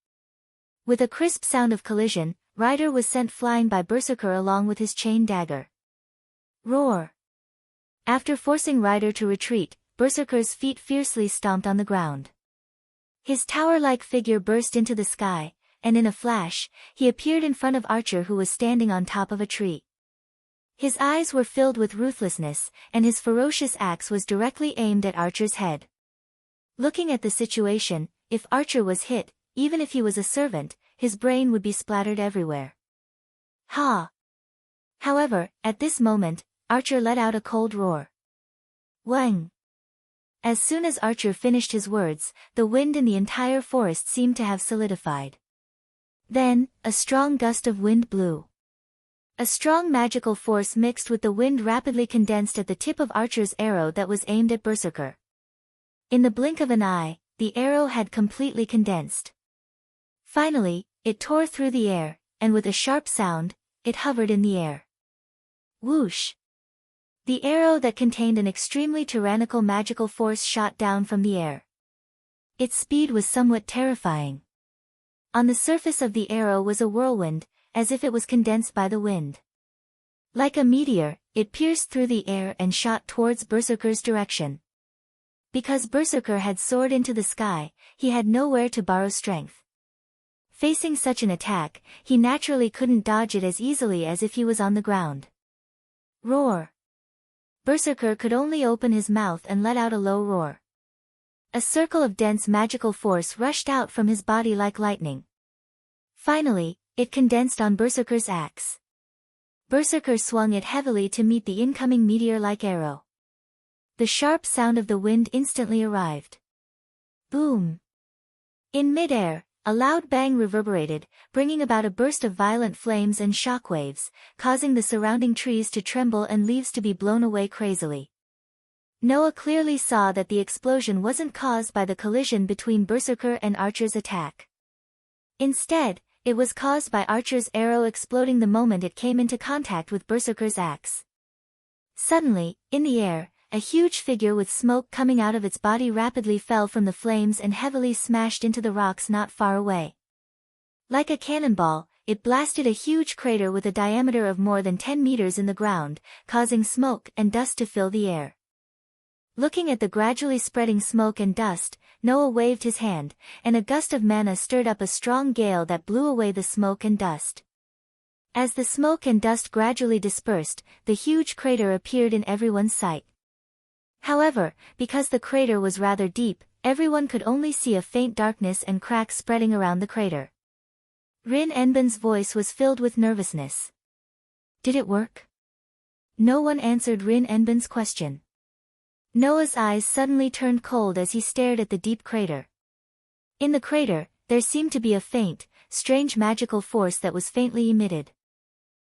With a crisp sound of collision, Ryder was sent flying by Berserker along with his chain dagger. Roar! After forcing Ryder to retreat, Berserker's feet fiercely stomped on the ground. His tower-like figure burst into the sky, and in a flash, he appeared in front of Archer, who was standing on top of a tree. His eyes were filled with ruthlessness, and his ferocious axe was directly aimed at Archer's head. Looking at the situation, if Archer was hit, even if he was a servant, his brain would be splattered everywhere. Ha! However, at this moment, Archer let out a cold roar. Wang! As soon as Archer finished his words, the wind in the entire forest seemed to have solidified. Then, a strong gust of wind blew. A strong magical force mixed with the wind rapidly condensed at the tip of Archer's arrow that was aimed at Berserker. In the blink of an eye, the arrow had completely condensed. Finally, it tore through the air, and with a sharp sound, it hovered in the air. Whoosh! The arrow that contained an extremely tyrannical magical force shot down from the air. Its speed was somewhat terrifying. On the surface of the arrow was a whirlwind, as if it was condensed by the wind. Like a meteor, it pierced through the air and shot towards Berserker's direction. Because Berserker had soared into the sky, he had nowhere to borrow strength. Facing such an attack, he naturally couldn't dodge it as easily as if he was on the ground. Roar! Berserker could only open his mouth and let out a low roar. A circle of dense magical force rushed out from his body like lightning. Finally, it condensed on Berserker's axe. Berserker swung it heavily to meet the incoming meteor-like arrow. The sharp sound of the wind instantly arrived. Boom! In mid-air, a loud bang reverberated, bringing about a burst of violent flames and shockwaves, causing the surrounding trees to tremble and leaves to be blown away crazily. Noah clearly saw that the explosion wasn't caused by the collision between Berserker and Archer's attack. Instead, it was caused by Archer's arrow exploding the moment it came into contact with Berserker's axe. Suddenly, in the air, a huge figure with smoke coming out of its body rapidly fell from the flames and heavily smashed into the rocks not far away. Like a cannonball, it blasted a huge crater with a diameter of more than 10 meters in the ground, causing smoke and dust to fill the air. Looking at the gradually spreading smoke and dust, Noah waved his hand, and a gust of mana stirred up a strong gale that blew away the smoke and dust. As the smoke and dust gradually dispersed, the huge crater appeared in everyone's sight. However, because the crater was rather deep, everyone could only see a faint darkness and cracks spreading around the crater. Rin Enben's voice was filled with nervousness. Did it work? No one answered Rin Enben's question. Noah's eyes suddenly turned cold as he stared at the deep crater. In the crater, there seemed to be a faint, strange magical force that was faintly emitted.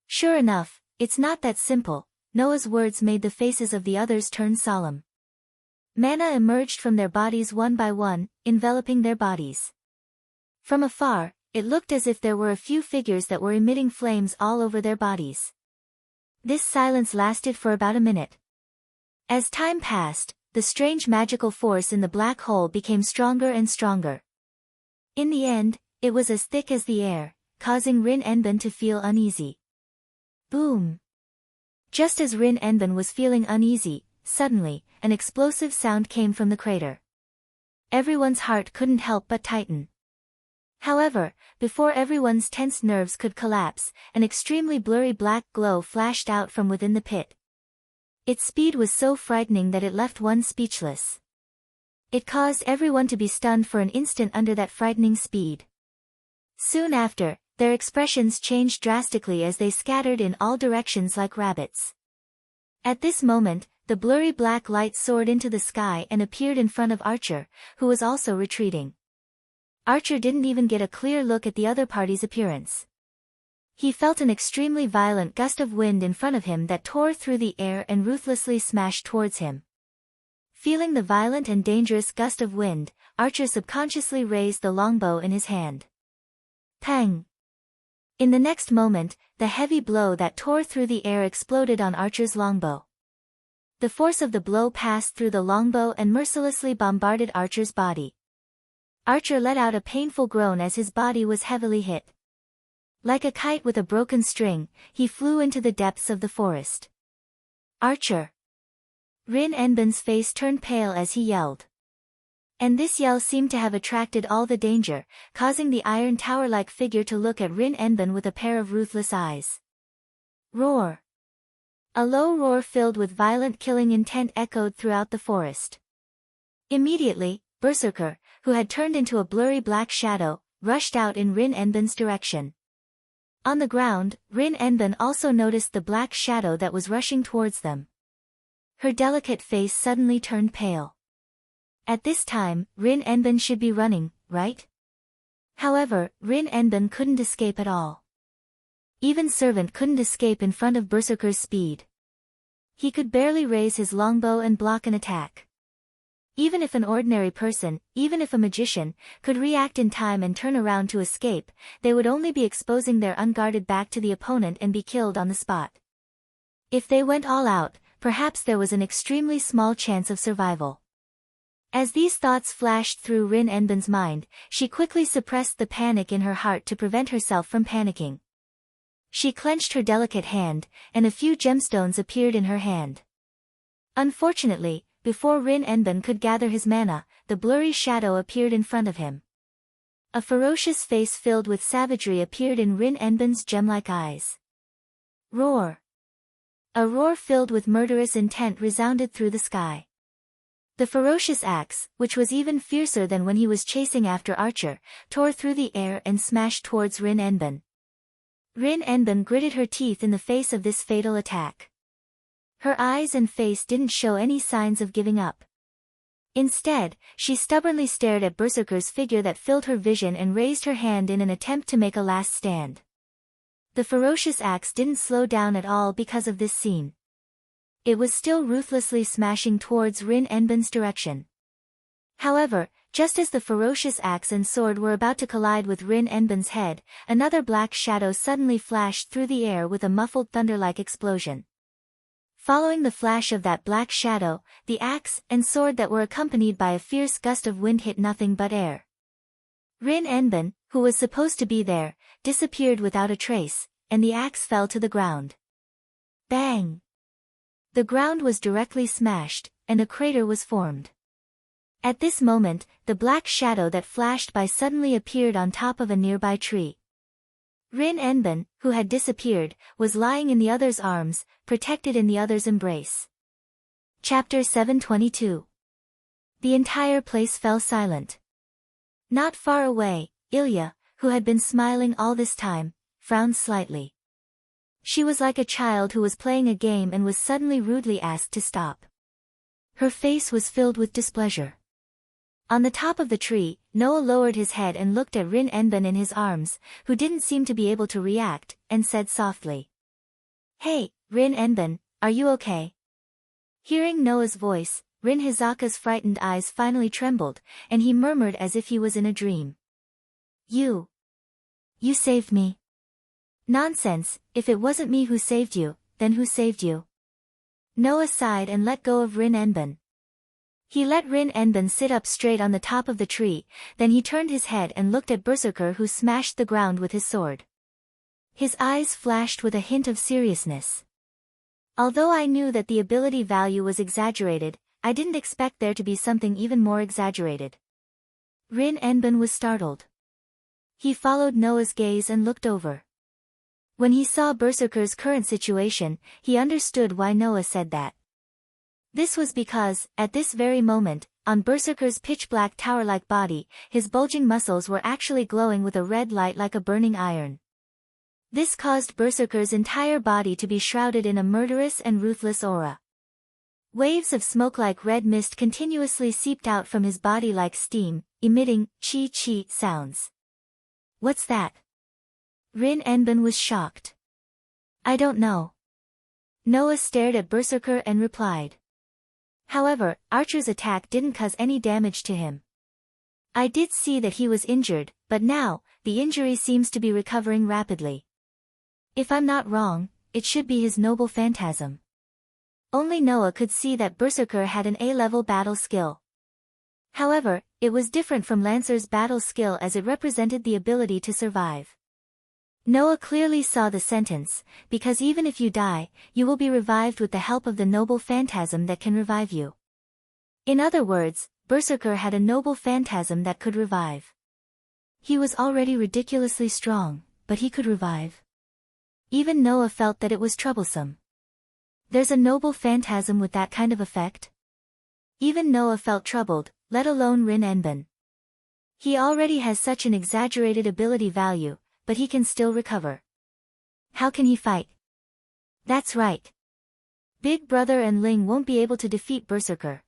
Sure enough, it's not that simple. Noah's words made the faces of the others turn solemn. Mana emerged from their bodies one by one, enveloping their bodies. From afar, it looked as if there were a few figures that were emitting flames all over their bodies. This silence lasted for about a minute. As time passed, the strange magical force in the black hole became stronger and stronger. In the end, it was as thick as the air, causing Rin Enben to feel uneasy. Boom! Just as Rin Enben was feeling uneasy, suddenly, an explosive sound came from the crater. Everyone's heart couldn't help but tighten. However, before everyone's tense nerves could collapse, an extremely blurry black glow flashed out from within the pit. Its speed was so frightening that it left one speechless. It caused everyone to be stunned for an instant under that frightening speed. Soon after, their expressions changed drastically as they scattered in all directions like rabbits. At this moment, the blurry black light soared into the sky and appeared in front of Archer, who was also retreating. Archer didn't even get a clear look at the other party's appearance. He felt an extremely violent gust of wind in front of him that tore through the air and ruthlessly smashed towards him. Feeling the violent and dangerous gust of wind, Archer subconsciously raised the longbow in his hand. Pang! In the next moment, the heavy blow that tore through the air exploded on Archer's longbow. The force of the blow passed through the longbow and mercilessly bombarded Archer's body. Archer let out a painful groan as his body was heavily hit. Like a kite with a broken string, he flew into the depths of the forest. Archer! Rin Enben's face turned pale as he yelled. And this yell seemed to have attracted all the danger, causing the iron tower-like figure to look at Rin Enben with a pair of ruthless eyes. Roar! A low roar filled with violent killing intent echoed throughout the forest. Immediately, Berserker, who had turned into a blurry black shadow, rushed out in Rin Enben's direction. On the ground, Rin Enben also noticed the black shadow that was rushing towards them. Her delicate face suddenly turned pale. At this time, Rin Enben should be running, right? However, Rin Enben couldn't escape at all. Even Servant couldn't escape in front of Berserker's speed. He could barely raise his longbow and block an attack. Even if an ordinary person, even if a magician, could react in time and turn around to escape, they would only be exposing their unguarded back to the opponent and be killed on the spot. If they went all out, perhaps there was an extremely small chance of survival. As these thoughts flashed through Rin Enben's mind, she quickly suppressed the panic in her heart to prevent herself from panicking. She clenched her delicate hand, and a few gemstones appeared in her hand. Unfortunately, before Rin Enbin could gather his mana, the blurry shadow appeared in front of him. A ferocious face filled with savagery appeared in Rin Enbin's gem-like eyes. Roar! A roar filled with murderous intent resounded through the sky. The ferocious axe, which was even fiercer than when he was chasing after Archer, tore through the air and smashed towards Rin Enbin. Rin Enbin gritted her teeth in the face of this fatal attack. Her eyes and face didn't show any signs of giving up. Instead, she stubbornly stared at Berserker's figure that filled her vision and raised her hand in an attempt to make a last stand. The ferocious axe didn't slow down at all because of this scene. It was still ruthlessly smashing towards Rin Enbin's direction. However, just as the ferocious axe and sword were about to collide with Rin Enbin's head, another black shadow suddenly flashed through the air with a muffled thunder-like explosion. Following the flash of that black shadow, the axe and sword that were accompanied by a fierce gust of wind hit nothing but air. Rin Enbin, who was supposed to be there, disappeared without a trace, and the axe fell to the ground. Bang! The ground was directly smashed, and a crater was formed. At this moment, the black shadow that flashed by suddenly appeared on top of a nearby tree. Rin Enbin, who had disappeared, was lying in the other's arms, protected in the other's embrace. Chapter 722. The entire place fell silent. Not far away, Ilya, who had been smiling all this time, frowned slightly. She was like a child who was playing a game and was suddenly rudely asked to stop. Her face was filled with displeasure. On the top of the tree, Noah lowered his head and looked at Rin Enbin in his arms, who didn't seem to be able to react, and said softly. "Hey, Rin Enbin, are you okay?" Hearing Noah's voice, Rin Hizaka's frightened eyes finally trembled, and he murmured as if he was in a dream. You saved me." "Nonsense, if it wasn't me who saved you, then who saved you?" Noah sighed and let go of Rin Enbin. He let Rin Enbin sit up straight on the top of the tree, then he turned his head and looked at Berserker, who smashed the ground with his sword. His eyes flashed with a hint of seriousness. "Although I knew that the ability value was exaggerated, I didn't expect there to be something even more exaggerated." Rin Enbin was startled. He followed Noah's gaze and looked over. When he saw Berserker's current situation, he understood why Noah said that. This was because, at this very moment, on Berserker's pitch-black tower-like body, his bulging muscles were actually glowing with a red light like a burning iron. This caused Berserker's entire body to be shrouded in a murderous and ruthless aura. Waves of smoke like red mist continuously seeped out from his body like steam, emitting chi-chi sounds. "What's that?" Rin Enbin was shocked. "I don't know." Noah stared at Berserker and replied. However, Archer's attack didn't cause any damage to him. "I did see that he was injured, but now, the injury seems to be recovering rapidly. If I'm not wrong, it should be his noble phantasm." Only Noah could see that Berserker had an A-level battle skill. However, it was different from Lancer's battle skill as it represented the ability to survive. Noah clearly saw the sentence, because even if you die, you will be revived with the help of the noble phantasm that can revive you. In other words, Berserker had a noble phantasm that could revive. He was already ridiculously strong, but he could revive. Even Noah felt that it was troublesome. There's a noble phantasm with that kind of effect? Even Noah felt troubled, let alone Rin Enbin. He already has such an exaggerated ability value, but he can still recover. How can he fight? That's right. Big Brother and Ling won't be able to defeat Berserker.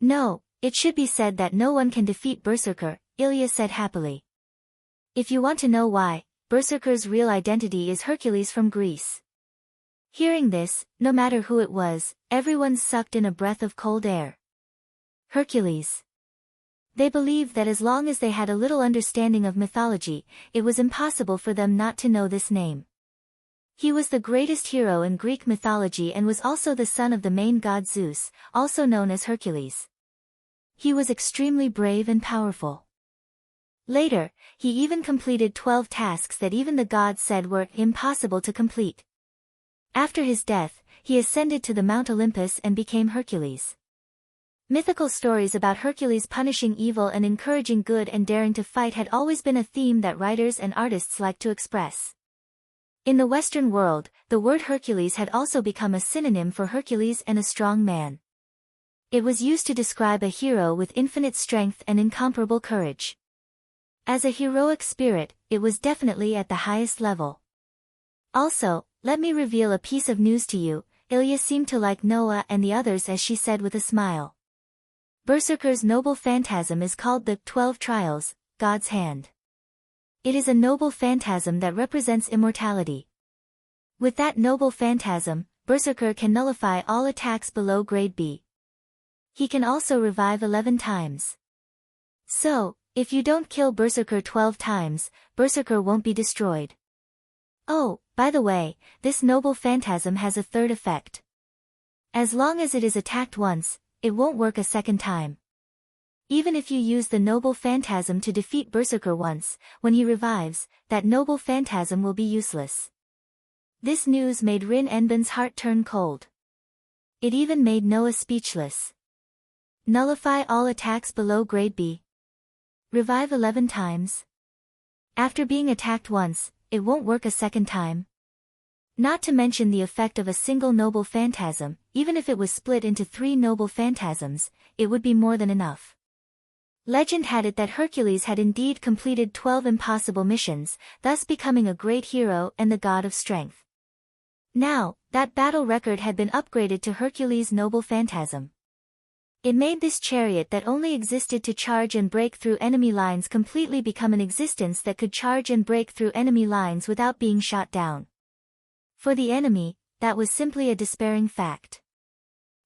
No, it should be said that no one can defeat Berserker, Ilya said happily. If you want to know why, Berserker's real identity is Hercules from Greece. Hearing this, no matter who it was, everyone sucked in a breath of cold air. Hercules. They believed that as long as they had a little understanding of mythology, it was impossible for them not to know this name. He was the greatest hero in Greek mythology and was also the son of the main god Zeus, also known as Hercules. He was extremely brave and powerful. Later, he even completed 12 tasks that even the gods said were impossible to complete. After his death, he ascended to the Mount Olympus and became Hercules. Mythical stories about Hercules punishing evil and encouraging good and daring to fight had always been a theme that writers and artists liked to express. In the Western world, the word Hercules had also become a synonym for Hercules and a strong man. It was used to describe a hero with infinite strength and incomparable courage. As a heroic spirit, it was definitely at the highest level. Also, let me reveal a piece of news to you, Ilya seemed to like Noah and the others as she said with a smile. Berserker's noble phantasm is called the 12 Trials, God's Hand. It is a noble phantasm that represents immortality. With that noble phantasm, Berserker can nullify all attacks below grade B. He can also revive 11 times. So, if you don't kill Berserker 12 times, Berserker won't be destroyed. Oh, by the way, this noble phantasm has a third effect. As long as it is attacked once, it won't work a second time. Even if you use the noble phantasm to defeat Berserker once, when he revives, that noble phantasm will be useless. This news made Rin Enbin's heart turn cold. It even made Noah speechless. Nullify all attacks below grade B. Revive 11 times. After being attacked once, it won't work a second time. Not to mention the effect of a single noble phantasm, even if it was split into 3 noble phantasms, it would be more than enough. Legend had it that Hercules had indeed completed 12 impossible missions, thus becoming a great hero and the god of strength. Now, that battle record had been upgraded to Hercules' noble phantasm. It made this chariot that only existed to charge and break through enemy lines completely become an existence that could charge and break through enemy lines without being shot down. For the enemy, that was simply a despairing fact.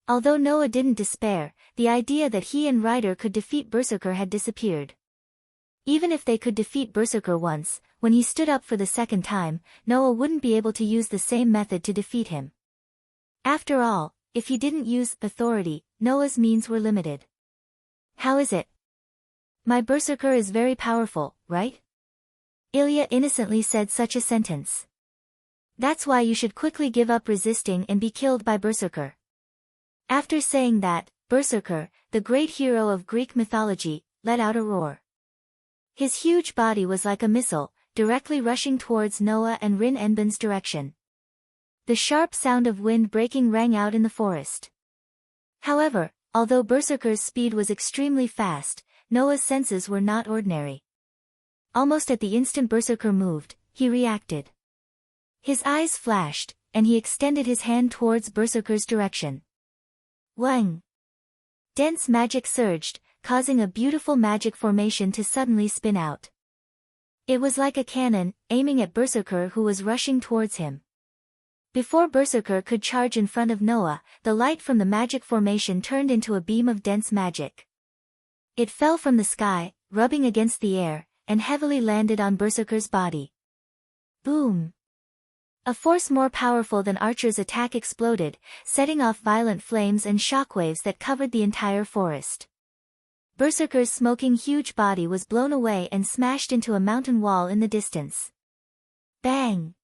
Although Noah didn't despair, the idea that he and Ryder could defeat Berserker had disappeared. Even if they could defeat Berserker once, when he stood up for the second time, Noah wouldn't be able to use the same method to defeat him. After all, if he didn't use authority, Noah's means were limited. How is it? My Berserker is very powerful, right? Ilya innocently said such a sentence. That's why you should quickly give up resisting and be killed by Berserker. After saying that, Berserker, the great hero of Greek mythology, let out a roar. His huge body was like a missile, directly rushing towards Noah and Rin Enbin's direction. The sharp sound of wind breaking rang out in the forest. However, although Berserker's speed was extremely fast, Noah's senses were not ordinary. Almost at the instant Berserker moved, he reacted. His eyes flashed, and he extended his hand towards Berserker's direction. Wang! Dense magic surged, causing a beautiful magic formation to suddenly spin out. It was like a cannon, aiming at Berserker who was rushing towards him. Before Berserker could charge in front of Noah, the light from the magic formation turned into a beam of dense magic. It fell from the sky, rubbing against the air, and heavily landed on Berserker's body. Boom! A force more powerful than Archer's attack exploded, setting off violent flames and shockwaves that covered the entire forest. Berserker's smoking huge body was blown away and smashed into a mountain wall in the distance. Bang!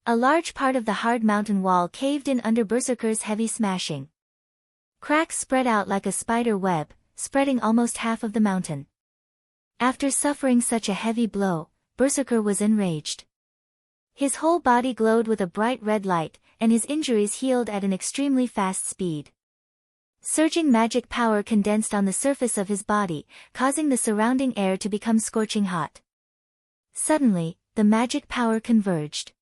A large part of the hard mountain wall caved in under Berserker's heavy smashing. Cracks spread out like a spider web, spreading almost half of the mountain. After suffering such a heavy blow, Berserker was enraged. His whole body glowed with a bright red light, and his injuries healed at an extremely fast speed. Surging magic power condensed on the surface of his body, causing the surrounding air to become scorching hot. Suddenly, the magic power converged.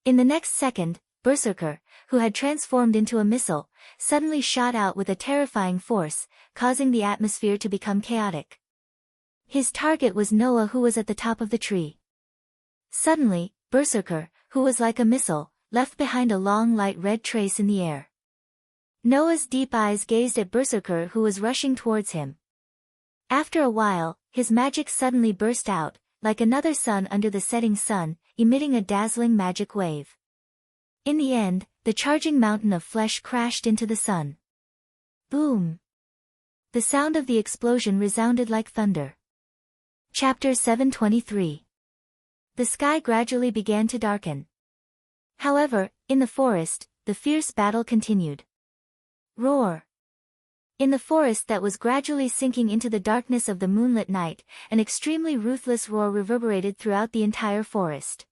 In the next second, Berserker, who had transformed into a missile, suddenly shot out with a terrifying force, causing the atmosphere to become chaotic. His target was Noah, who was at the top of the tree. Suddenly, Berserker, who was like a missile, left behind a long light red trace in the air. Noah's deep eyes gazed at Berserker, who was rushing towards him. After a while, his magic suddenly burst out, like another sun under the setting sun, emitting a dazzling magic wave. In the end, the charging mountain of flesh crashed into the sun. Boom! The sound of the explosion resounded like thunder. Chapter 723. The sky gradually began to darken. However, in the forest, the fierce battle continued. Roar! In the forest that was gradually sinking into the darkness of the moonlit night, an extremely ruthless roar reverberated throughout the entire forest.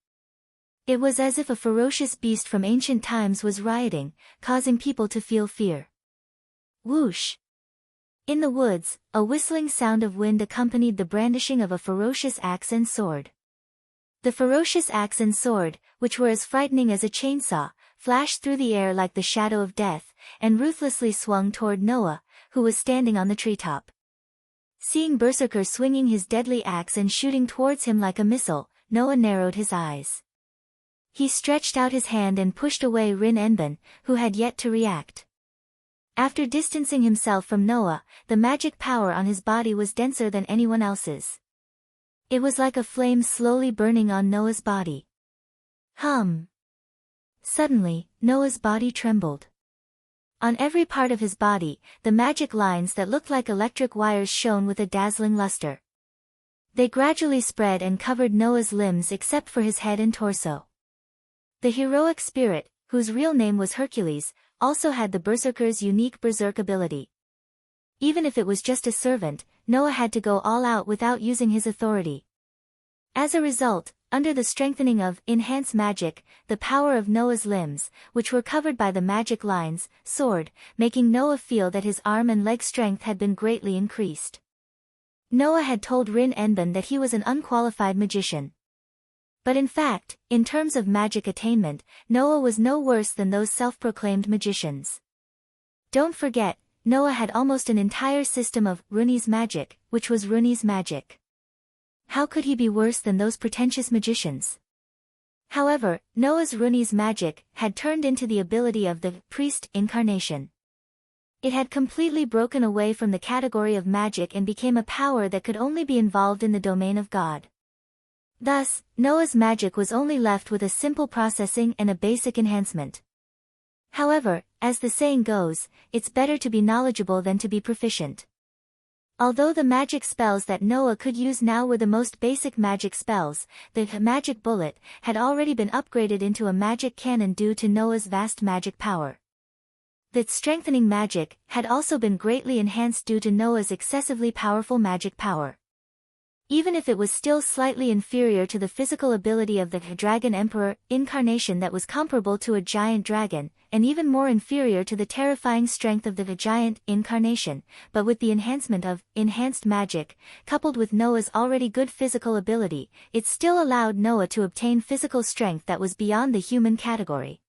It was as if a ferocious beast from ancient times was rioting, causing people to feel fear. Whoosh! In the woods, a whistling sound of wind accompanied the brandishing of a ferocious axe and sword. The ferocious axe and sword, which were as frightening as a chainsaw, flashed through the air like the shadow of death, and ruthlessly swung toward Noah, who was standing on the treetop. Seeing Berserker swinging his deadly axe and shooting towards him like a missile, Noah narrowed his eyes. He stretched out his hand and pushed away Rin Enben, who had yet to react. After distancing himself from Noah, the magic power on his body was denser than anyone else's. It was like a flame slowly burning on Noah's body. Hum! Suddenly, Noah's body trembled. On every part of his body, the magic lines that looked like electric wires shone with a dazzling luster. They gradually spread and covered Noah's limbs except for his head and torso. The heroic spirit, whose real name was Hercules, also had the Berserker's unique berserk ability. Even if it was just a servant, Noah had to go all out without using his authority. As a result, under the strengthening of enhanced magic, the power of Noah's limbs, which were covered by the magic lines, soared, making Noah feel that his arm and leg strength had been greatly increased. Noah had told Rin Enben that he was an unqualified magician. But in fact, in terms of magic attainment, Noah was no worse than those self-proclaimed magicians. Don't forget, Noah had almost an entire system of Runi's magic, which was Runi's magic. How could he be worse than those pretentious magicians? However, Noah's Runi's magic had turned into the ability of the priest incarnation. It had completely broken away from the category of magic and became a power that could only be involved in the domain of God. Thus, Noah's magic was only left with a simple processing and a basic enhancement. However, as the saying goes, it's better to be knowledgeable than to be proficient. Although the magic spells that Noah could use now were the most basic magic spells, the magic bullet had already been upgraded into a magic cannon due to Noah's vast magic power. That strengthening magic had also been greatly enhanced due to Noah's excessively powerful magic power. Even if it was still slightly inferior to the physical ability of the Dragon Emperor incarnation that was comparable to a giant dragon, and even more inferior to the terrifying strength of the giant incarnation, but with the enhancement of enhanced magic, coupled with Noah's already good physical ability, it still allowed Noah to obtain physical strength that was beyond the human category.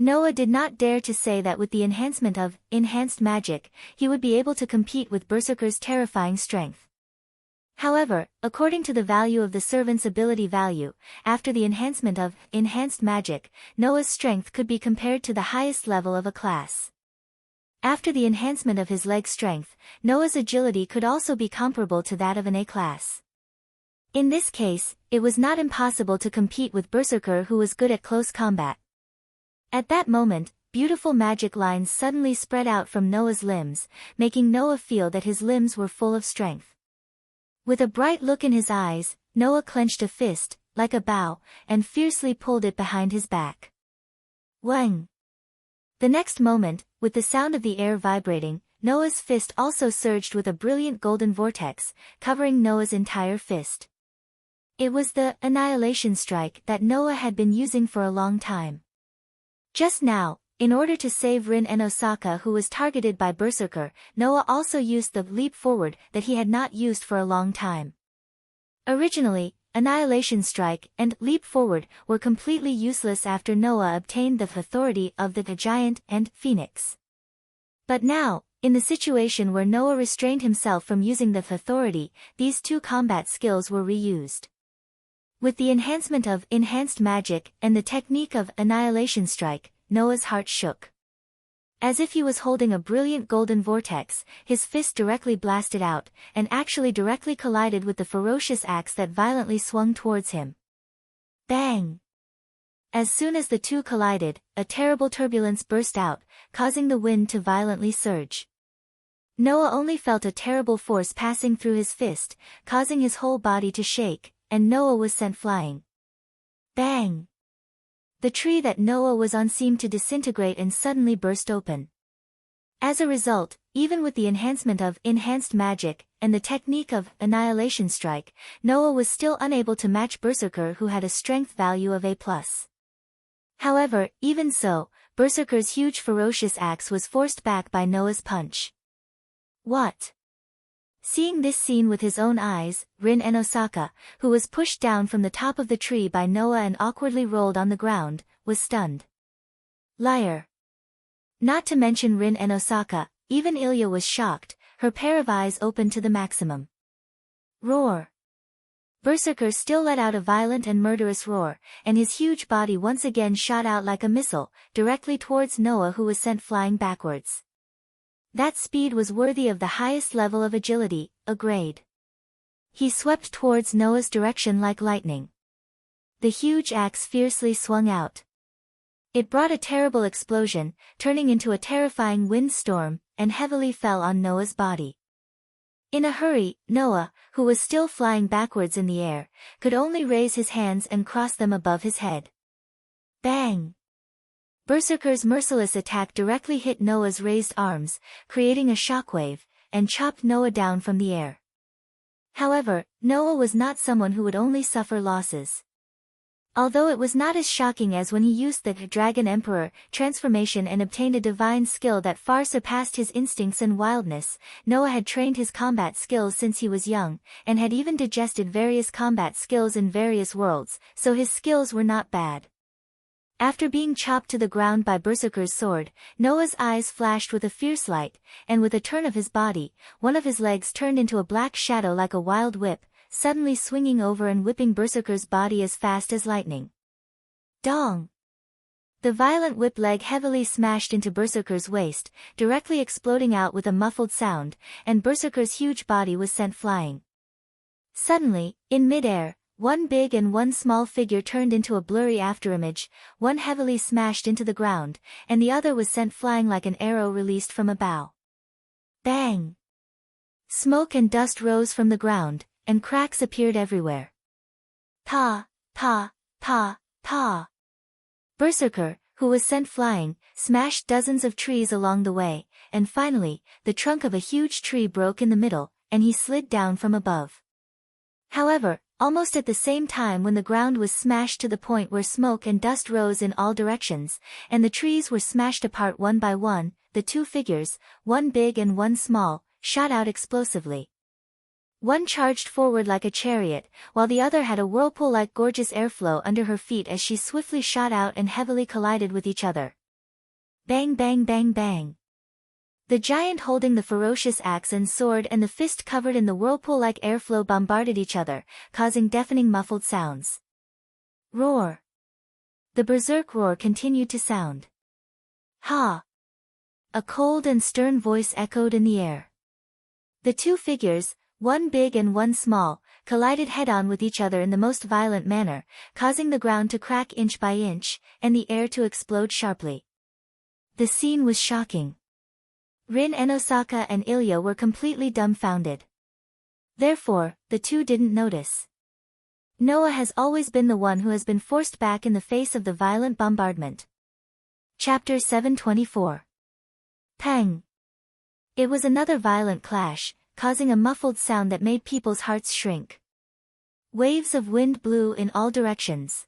Noah did not dare to say that with the enhancement of enhanced magic, he would be able to compete with Berserker's terrifying strength. However, according to the value of the servant's ability value, after the enhancement of enhanced magic, Noah's strength could be compared to the highest level of a class. After the enhancement of his leg strength, Noah's agility could also be comparable to that of an A class. In this case, it was not impossible to compete with Berserker, who was good at close combat. At that moment, beautiful magic lines suddenly spread out from Noah's limbs, making Noah feel that his limbs were full of strength. With a bright look in his eyes, Noah clenched a fist, like a bow, and fiercely pulled it behind his back. Whang! The next moment, with the sound of the air vibrating, Noah's fist also surged with a brilliant golden vortex, covering Noah's entire fist. It was the annihilation strike that Noah had been using for a long time. Just now, in order to save Rin and Osaka, who was targeted by Berserker, Noah also used the leap forward that he had not used for a long time. Originally, Annihilation Strike and Leap Forward were completely useless after Noah obtained the authority of the Giant and Phoenix. But now, in the situation where Noah restrained himself from using the authority, these two combat skills were reused. With the enhancement of enhanced magic and the technique of Annihilation Strike, Noah's heart shook. As if he was holding a brilliant golden vortex, his fist directly blasted out, and actually directly collided with the ferocious axe that violently swung towards him. Bang! As soon as the two collided, a terrible turbulence burst out, causing the wind to violently surge. Noah only felt a terrible force passing through his fist, causing his whole body to shake, and Noah was sent flying. Bang! The tree that Noah was on seemed to disintegrate and suddenly burst open. As a result, even with the enhancement of enhanced magic and the technique of annihilation strike, Noah was still unable to match Berserker, who had a strength value of A+. However, even so, Berserker's huge ferocious axe was forced back by Noah's punch. What? Seeing this scene with his own eyes, Rin and Osaka, who was pushed down from the top of the tree by Noah and awkwardly rolled on the ground, was stunned. Liar. Not to mention Rin and Osaka, even Ilya was shocked, her pair of eyes opened to the maximum. Roar. Berserker still let out a violent and murderous roar, and his huge body once again shot out like a missile, directly towards Noah, who was sent flying backwards. That speed was worthy of the highest level of agility, a grade. He swept towards Noah's direction like lightning. The huge axe fiercely swung out. It brought a terrible explosion, turning into a terrifying windstorm, and heavily fell on Noah's body. In a hurry, Noah, who was still flying backwards in the air, could only raise his hands and cross them above his head. Bang! Berserker's merciless attack directly hit Noah's raised arms, creating a shockwave, and chopped Noah down from the air. However, Noah was not someone who would only suffer losses. Although it was not as shocking as when he used the Dragon Emperor transformation and obtained a divine skill that far surpassed his instincts and wildness, Noah had trained his combat skills since he was young, and had even digested various combat skills in various worlds, so his skills were not bad. After being chopped to the ground by Berserker's sword, Noah's eyes flashed with a fierce light, and with a turn of his body, one of his legs turned into a black shadow like a wild whip, suddenly swinging over and whipping Berserker's body as fast as lightning. Dong! The violent whip leg heavily smashed into Berserker's waist, directly exploding out with a muffled sound, and Berserker's huge body was sent flying. Suddenly, in mid-air, one big and one small figure turned into a blurry afterimage, one heavily smashed into the ground, and the other was sent flying like an arrow released from a bow. Bang! Smoke and dust rose from the ground, and cracks appeared everywhere. Pa, pa, pa, pa. Berserker, who was sent flying, smashed dozens of trees along the way, and finally, the trunk of a huge tree broke in the middle, and he slid down from above. However, almost at the same time when the ground was smashed to the point where smoke and dust rose in all directions, and the trees were smashed apart one by one, the two figures, one big and one small, shot out explosively. One charged forward like a chariot, while the other had a whirlpool-like gorgeous airflow under her feet as she swiftly shot out and heavily collided with each other. Bang bang bang bang. The giant holding the ferocious axe and sword and the fist covered in the whirlpool-like airflow bombarded each other, causing deafening muffled sounds. Roar. The berserk roar continued to sound. Ha! A cold and stern voice echoed in the air. The two figures, one big and one small, collided head-on with each other in the most violent manner, causing the ground to crack inch by inch, and the air to explode sharply. The scene was shocking. Rin and Osaka and Ilya were completely dumbfounded. Therefore, the two didn't notice. Noah has always been the one who has been forced back in the face of the violent bombardment. Chapter 724. Pang! It was another violent clash, causing a muffled sound that made people's hearts shrink. Waves of wind blew in all directions.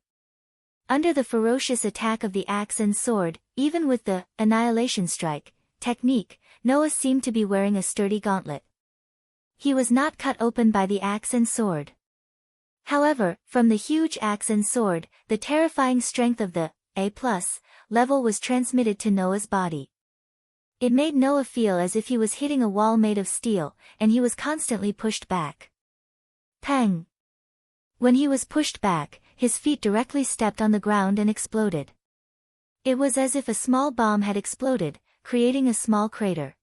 Under the ferocious attack of the axe and sword, even with the annihilation strike technique, Noah seemed to be wearing a sturdy gauntlet. He was not cut open by the axe and sword. However, from the huge axe and sword, the terrifying strength of the A+ level was transmitted to Noah's body. It made Noah feel as if he was hitting a wall made of steel, and he was constantly pushed back. Pang! When he was pushed back, his feet directly stepped on the ground and exploded. It was as if a small bomb had exploded, creating a small crater.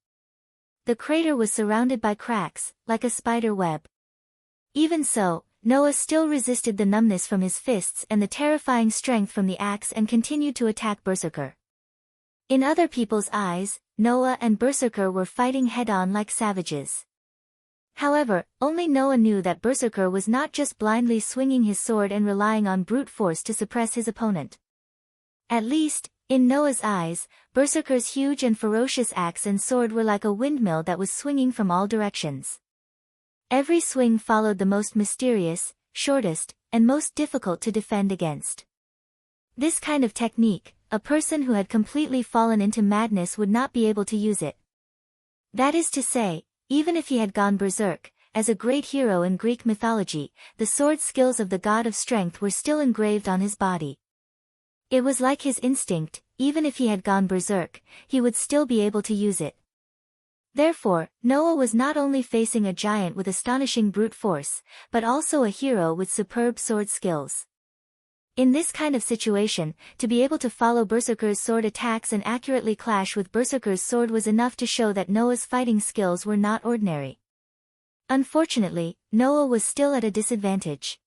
The crater was surrounded by cracks, like a spider web. Even so, Noah still resisted the numbness from his fists and the terrifying strength from the axe and continued to attack Berserker. In other people's eyes, Noah and Berserker were fighting head-on like savages. However, only Noah knew that Berserker was not just blindly swinging his sword and relying on brute force to suppress his opponent. At least, in Noah's eyes, Berserker's huge and ferocious axe and sword were like a windmill that was swinging from all directions. Every swing followed the most mysterious, shortest, and most difficult to defend against. This kind of technique, a person who had completely fallen into madness would not be able to use it. That is to say, even if he had gone berserk, as a great hero in Greek mythology, the sword skills of the god of strength were still engraved on his body. It was like his instinct, even if he had gone berserk, he would still be able to use it. Therefore, Noah was not only facing a giant with astonishing brute force, but also a hero with superb sword skills. In this kind of situation, to be able to follow Berserker's sword attacks and accurately clash with Berserker's sword was enough to show that Noah's fighting skills were not ordinary. Unfortunately, Noah was still at a disadvantage.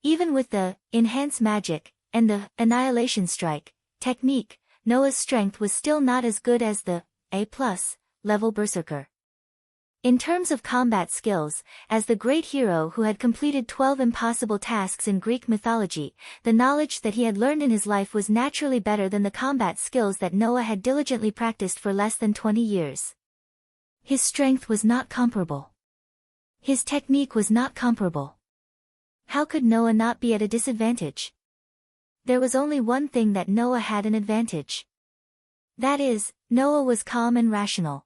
Even with the Enhance Magic and the Annihilation Strike technique, Noah's strength was still not as good as the A+ level Berserker. In terms of combat skills, as the great hero who had completed 12 impossible tasks in Greek mythology, the knowledge that he had learned in his life was naturally better than the combat skills that Noah had diligently practiced for less than 20 years. His strength was not comparable. His technique was not comparable. How could Noah not be at a disadvantage? There was only one thing that Noah had an advantage. That is, Noah was calm and rational.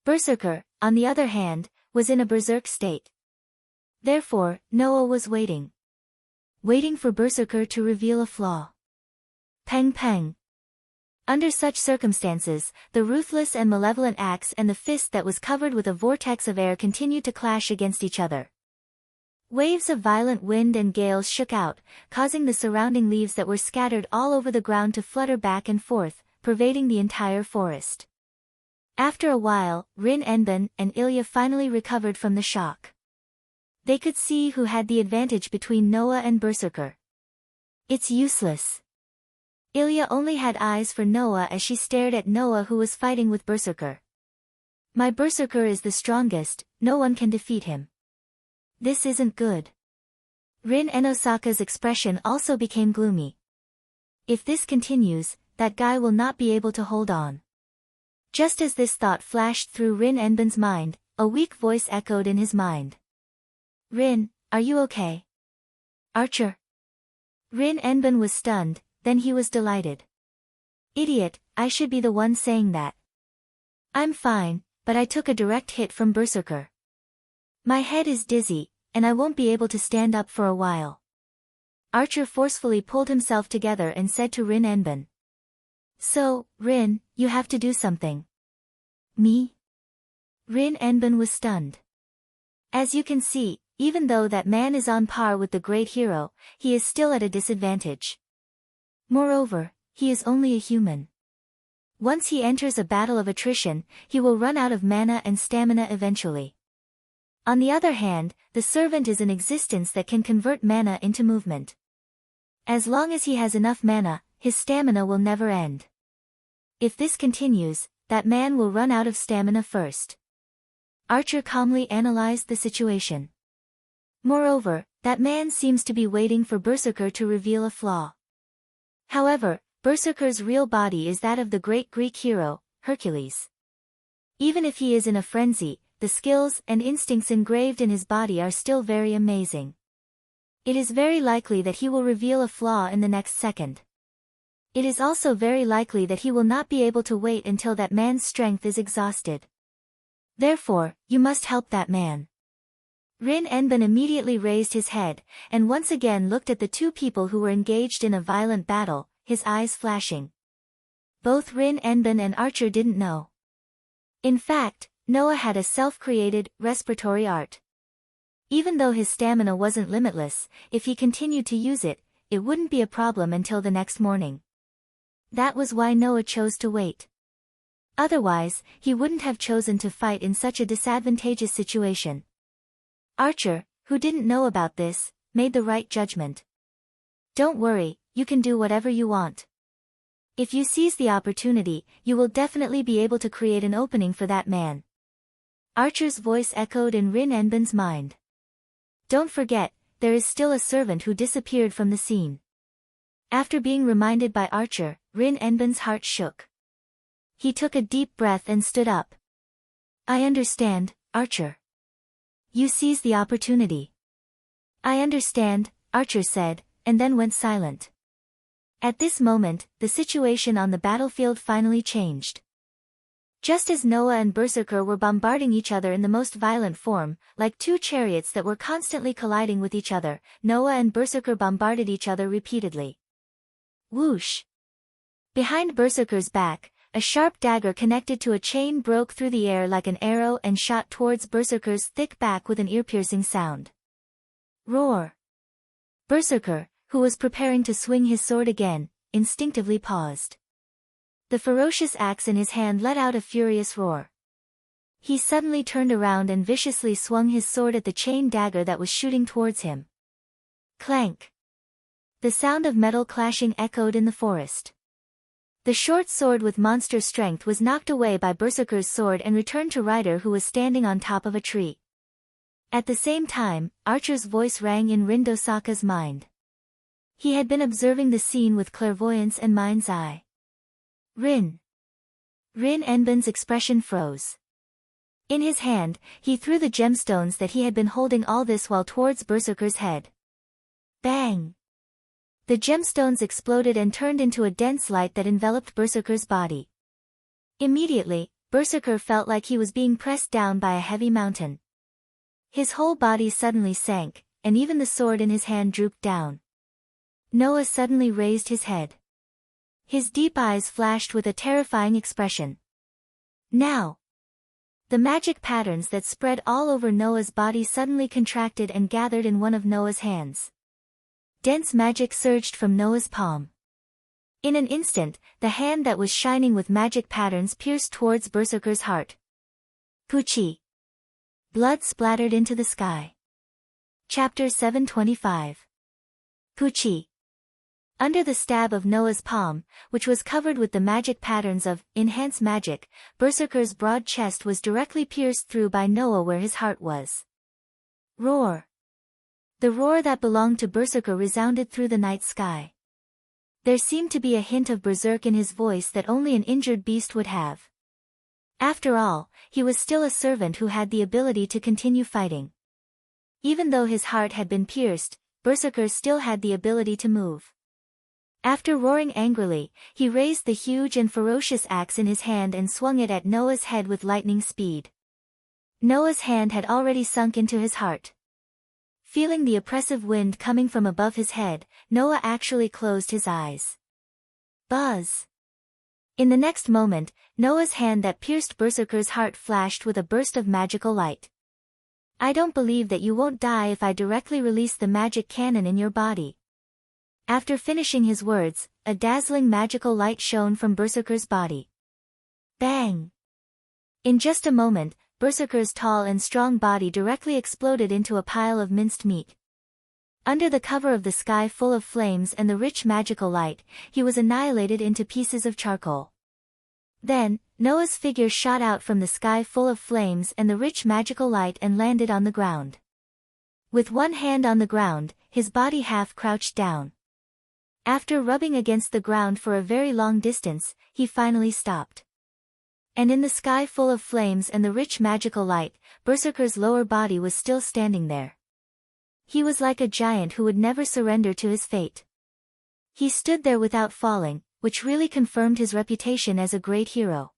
Berserker, on the other hand, was in a berserk state. Therefore, Noah was waiting. Waiting for Berserker to reveal a flaw. Peng peng. Under such circumstances, the ruthless and malevolent axe and the fist that was covered with a vortex of air continued to clash against each other. Waves of violent wind and gales shook out, causing the surrounding leaves that were scattered all over the ground to flutter back and forth, pervading the entire forest. After a while, Rin Enben and Ilya finally recovered from the shock. They could see who had the advantage between Noah and Berserker. It's useless. Ilya only had eyes for Noah as she stared at Noah who was fighting with Berserker. My Berserker is the strongest, no one can defeat him. This isn't good. Rin Enosaka's expression also became gloomy. If this continues, that guy will not be able to hold on. Just as this thought flashed through Rin Enben's mind, a weak voice echoed in his mind. Rin, are you okay? Archer? Rin Enben was stunned, then he was delighted. Idiot, I should be the one saying that. I'm fine, but I took a direct hit from Berserker. My head is dizzy, and I won't be able to stand up for a while. Archer forcefully pulled himself together and said to Rin Enben. So, Rin, you have to do something. Me? Rin Enben was stunned. As you can see, even though that man is on par with the great hero, he is still at a disadvantage. Moreover, he is only a human. Once he enters a battle of attrition, he will run out of mana and stamina eventually. On the other hand, the servant is an existence that can convert mana into movement. As long as he has enough mana, his stamina will never end. If this continues, that man will run out of stamina first. Archer calmly analyzed the situation. Moreover, that man seems to be waiting for Berserker to reveal a flaw. However, Berserker's real body is that of the great Greek hero, Hercules. Even if he is in a frenzy, the skills and instincts engraved in his body are still very amazing. It is very likely that he will reveal a flaw in the next second. It is also very likely that he will not be able to wait until that man's strength is exhausted. Therefore, you must help that man. Rin Enben immediately raised his head, and once again looked at the two people who were engaged in a violent battle, his eyes flashing. Both Rin Enben and Archer didn't know. In fact, Noah had a self-created, respiratory art. Even though his stamina wasn't limitless, if he continued to use it, it wouldn't be a problem until the next morning. That was why Noah chose to wait. Otherwise, he wouldn't have chosen to fight in such a disadvantageous situation. Archer, who didn't know about this, made the right judgment. Don't worry, you can do whatever you want. If you seize the opportunity, you will definitely be able to create an opening for that man. Archer's voice echoed in Rin Enbin's mind. Don't forget, there is still a servant who disappeared from the scene. After being reminded by Archer, Rin Enbin's heart shook. He took a deep breath and stood up. I understand, Archer. You seized the opportunity. I understand, Archer said, and then went silent. At this moment, the situation on the battlefield finally changed. Just as Noah and Berserker were bombarding each other in the most violent form, like two chariots that were constantly colliding with each other, Noah and Berserker bombarded each other repeatedly. Whoosh! Behind Berserker's back, a sharp dagger connected to a chain broke through the air like an arrow and shot towards Berserker's thick back with an ear-piercing sound. Roar! Berserker, who was preparing to swing his sword again, instinctively paused. The ferocious axe in his hand let out a furious roar. He suddenly turned around and viciously swung his sword at the chain dagger that was shooting towards him. Clank! The sound of metal clashing echoed in the forest. The short sword with monster strength was knocked away by Berserker's sword and returned to Rider, who was standing on top of a tree. At the same time, Archer's voice rang in Rindosaka's mind. He had been observing the scene with clairvoyance and mind's eye. Rin Enbin's expression froze. In his hand, he threw the gemstones that he had been holding all this while towards Berserker's head. Bang! The gemstones exploded and turned into a dense light that enveloped Berserker's body. Immediately, Berserker felt like he was being pressed down by a heavy mountain. His whole body suddenly sank, and even the sword in his hand drooped down. Noah suddenly raised his head. His deep eyes flashed with a terrifying expression. Now! The magic patterns that spread all over Noah's body suddenly contracted and gathered in one of Noah's hands. Dense magic surged from Noah's palm. In an instant, the hand that was shining with magic patterns pierced towards Berserker's heart. Puchi! Blood splattered into the sky. Chapter 725. Puchi! Under the stab of Noah's palm, which was covered with the magic patterns of enhanced magic, Berserker's broad chest was directly pierced through by Noah where his heart was. Roar! The roar that belonged to Berserker resounded through the night sky. There seemed to be a hint of berserk in his voice that only an injured beast would have. After all, he was still a servant who had the ability to continue fighting. Even though his heart had been pierced, Berserker still had the ability to move. After roaring angrily, he raised the huge and ferocious axe in his hand and swung it at Noah's head with lightning speed. Noah's hand had already sunk into his heart. Feeling the oppressive wind coming from above his head, Noah actually closed his eyes. Buzz! In the next moment, Noah's hand that pierced Berserker's heart flashed with a burst of magical light. I don't believe that you won't die if I directly release the magic cannon in your body. After finishing his words, a dazzling magical light shone from Berserker's body. Bang! In just a moment, Berserker's tall and strong body directly exploded into a pile of minced meat. Under the cover of the sky full of flames and the rich magical light, he was annihilated into pieces of charcoal. Then, Noah's figure shot out from the sky full of flames and the rich magical light and landed on the ground. With one hand on the ground, his body half crouched down. After rubbing against the ground for a very long distance, he finally stopped. And in the sky full of flames and the rich magical light, Berserker's lower body was still standing there. He was like a giant who would never surrender to his fate. He stood there without falling, which really confirmed his reputation as a great hero.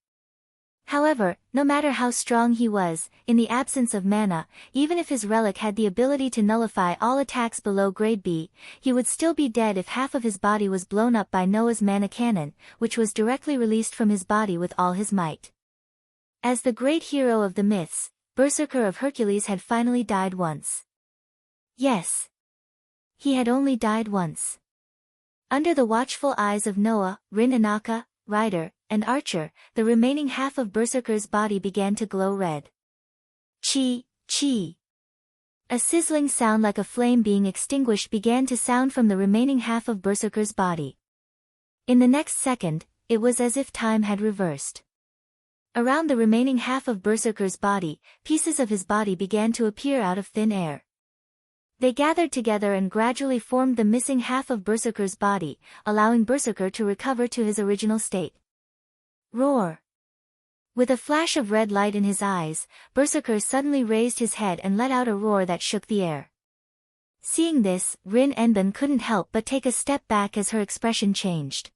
However, no matter how strong he was, in the absence of mana, even if his relic had the ability to nullify all attacks below grade B, he would still be dead if half of his body was blown up by Noah's mana cannon, which was directly released from his body with all his might. As the great hero of the myths, Berserker of Hercules had finally died once. Yes. He had only died once. Under the watchful eyes of Noah, Rin Inaka, Rider, and Archer, the remaining half of Berserker's body began to glow red. Chi, chi. A sizzling sound like a flame being extinguished began to sound from the remaining half of Berserker's body. In the next second, it was as if time had reversed. Around the remaining half of Berserker's body, pieces of his body began to appear out of thin air. They gathered together and gradually formed the missing half of Berserker's body, allowing Berserker to recover to his original state. Roar! With a flash of red light in his eyes, Berserker suddenly raised his head and let out a roar that shook the air. Seeing this, Rin Enben couldn't help but take a step back as her expression changed.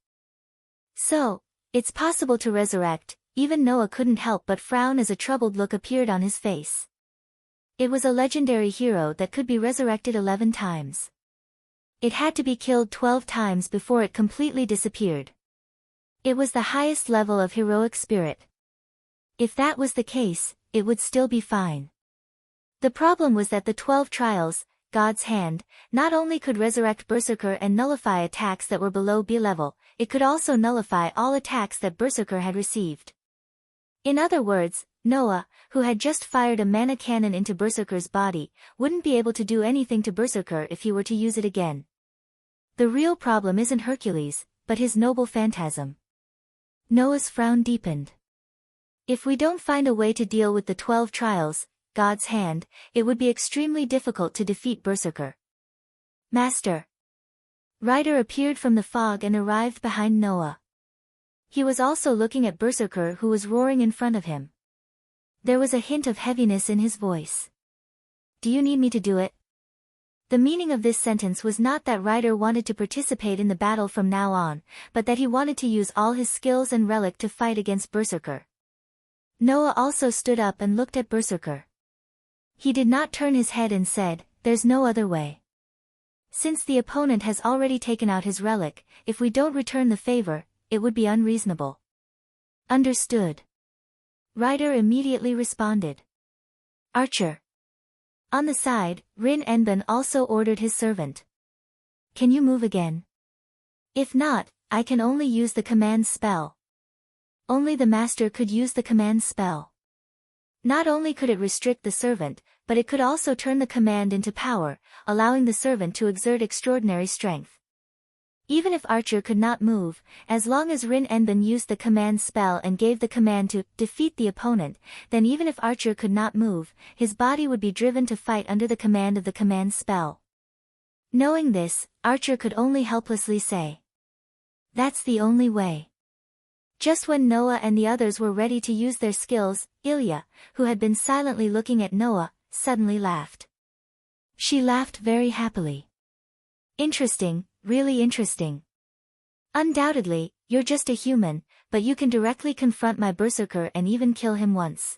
So, it's possible to resurrect. Even Noah couldn't help but frown as a troubled look appeared on his face. It was a legendary hero that could be resurrected 11 times. It had to be killed 12 times before it completely disappeared. It was the highest level of heroic spirit. If that was the case, it would still be fine. The problem was that the 12 trials, God's hand, not only could resurrect Berserker and nullify attacks that were below B level, it could also nullify all attacks that Berserker had received. In other words, Noah, who had just fired a mana cannon into Berserker's body, wouldn't be able to do anything to Berserker if he were to use it again. The real problem isn't Hercules, but his noble phantasm. Noah's frown deepened. If we don't find a way to deal with the 12 trials, God's hand, it would be extremely difficult to defeat Berserker. Master. Rider appeared from the fog and arrived behind Noah. He was also looking at Berserker, who was roaring in front of him. There was a hint of heaviness in his voice. Do you need me to do it? The meaning of this sentence was not that Rider wanted to participate in the battle from now on, but that he wanted to use all his skills and relic to fight against Berserker. Noah also stood up and looked at Berserker. He did not turn his head and said, "There's no other way. Since the opponent has already taken out his relic, if we don't return the favor, it would be unreasonable." Understood. Rider immediately responded. Archer. On the side, Rin Enben also ordered his servant. Can you move again? If not, I can only use the command spell. Only the master could use the command spell. Not only could it restrict the servant, but it could also turn the command into power, allowing the servant to exert extraordinary strength. Even if Archer could not move, as long as Rin Enben used the command spell and gave the command to defeat the opponent, then even if Archer could not move, his body would be driven to fight under the command of the command spell. Knowing this, Archer could only helplessly say, "That's the only way." Just when Noah and the others were ready to use their skills, Ilya, who had been silently looking at Noah, suddenly laughed. She laughed very happily. Interesting, really interesting. Undoubtedly, you're just a human, but you can directly confront my Berserker and even kill him once.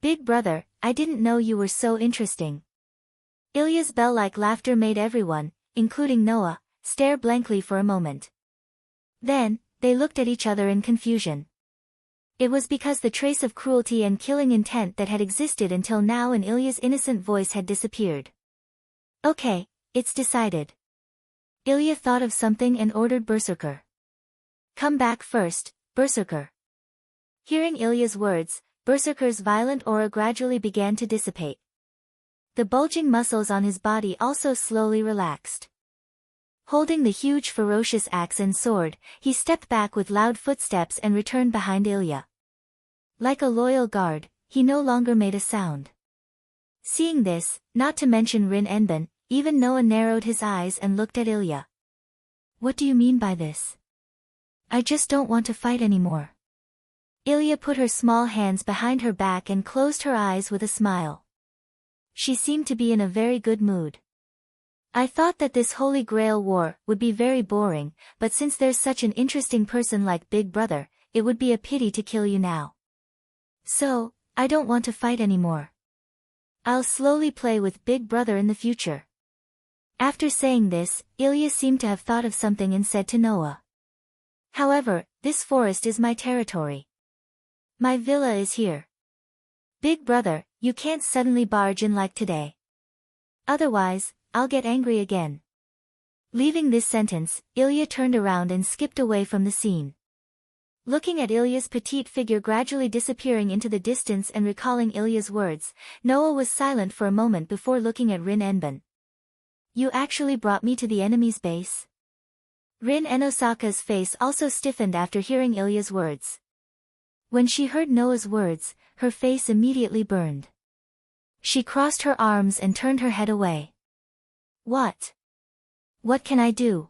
Big brother, I didn't know you were so interesting. Ilya's bell-like laughter made everyone, including Noah, stare blankly for a moment. Then, they looked at each other in confusion. It was because the trace of cruelty and killing intent that had existed until now in Ilya's innocent voice had disappeared. Okay, it's decided. Ilya thought of something and ordered Berserker. Come back first, Berserker. Hearing Ilya's words, Berserker's violent aura gradually began to dissipate. The bulging muscles on his body also slowly relaxed. Holding the huge ferocious axe and sword, he stepped back with loud footsteps and returned behind Ilya. Like a loyal guard, he no longer made a sound. Seeing this, not to mention Rin Enben, even Noah narrowed his eyes and looked at Ilya. What do you mean by this? I just don't want to fight anymore. Ilya put her small hands behind her back and closed her eyes with a smile. She seemed to be in a very good mood. I thought that this Holy Grail war would be very boring, but since there's such an interesting person like Big Brother, it would be a pity to kill you now. So, I don't want to fight anymore. I'll slowly play with Big Brother in the future. After saying this, Ilya seemed to have thought of something and said to Noah. However, this forest is my territory. My villa is here. Big Brother, you can't suddenly barge in like today. Otherwise, I'll get angry again. Leaving this sentence, Ilya turned around and skipped away from the scene. Looking at Ilya's petite figure gradually disappearing into the distance and recalling Ilya's words, Noah was silent for a moment before looking at Rin Enben. You actually brought me to the enemy's base? Rin and Osaka's face also stiffened after hearing Ilya's words. When she heard Noah's words, her face immediately burned. She crossed her arms and turned her head away. What? What can I do?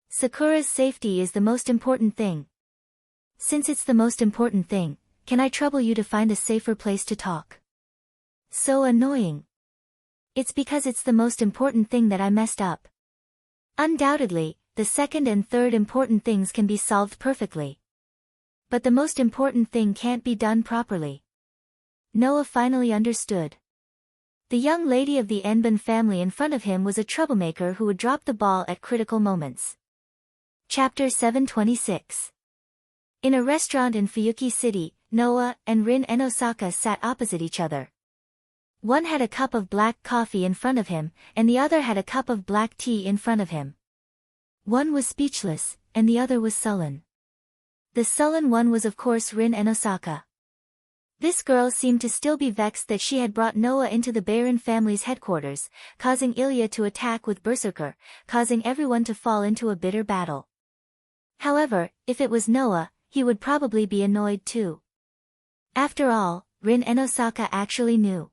Sakura's safety is the most important thing. Since it's the most important thing, can I trouble you to find a safer place to talk? So annoying. It's because it's the most important thing that I messed up. Undoubtedly, the second and third important things can be solved perfectly. But the most important thing can't be done properly. Noah finally understood. The young lady of the Enban family in front of him was a troublemaker who would drop the ball at critical moments. Chapter 726. In a restaurant in Fuyuki City, Noah and Rin and Osaka sat opposite each other. One had a cup of black coffee in front of him, and the other had a cup of black tea in front of him. One was speechless, and the other was sullen. The sullen one was of course Rin and Osaka. This girl seemed to still be vexed that she had brought Noah into the Baron family's headquarters, causing Ilya to attack with Berserker, causing everyone to fall into a bitter battle. However, if it was Noah, he would probably be annoyed too. After all, Rin and Osaka actually knew.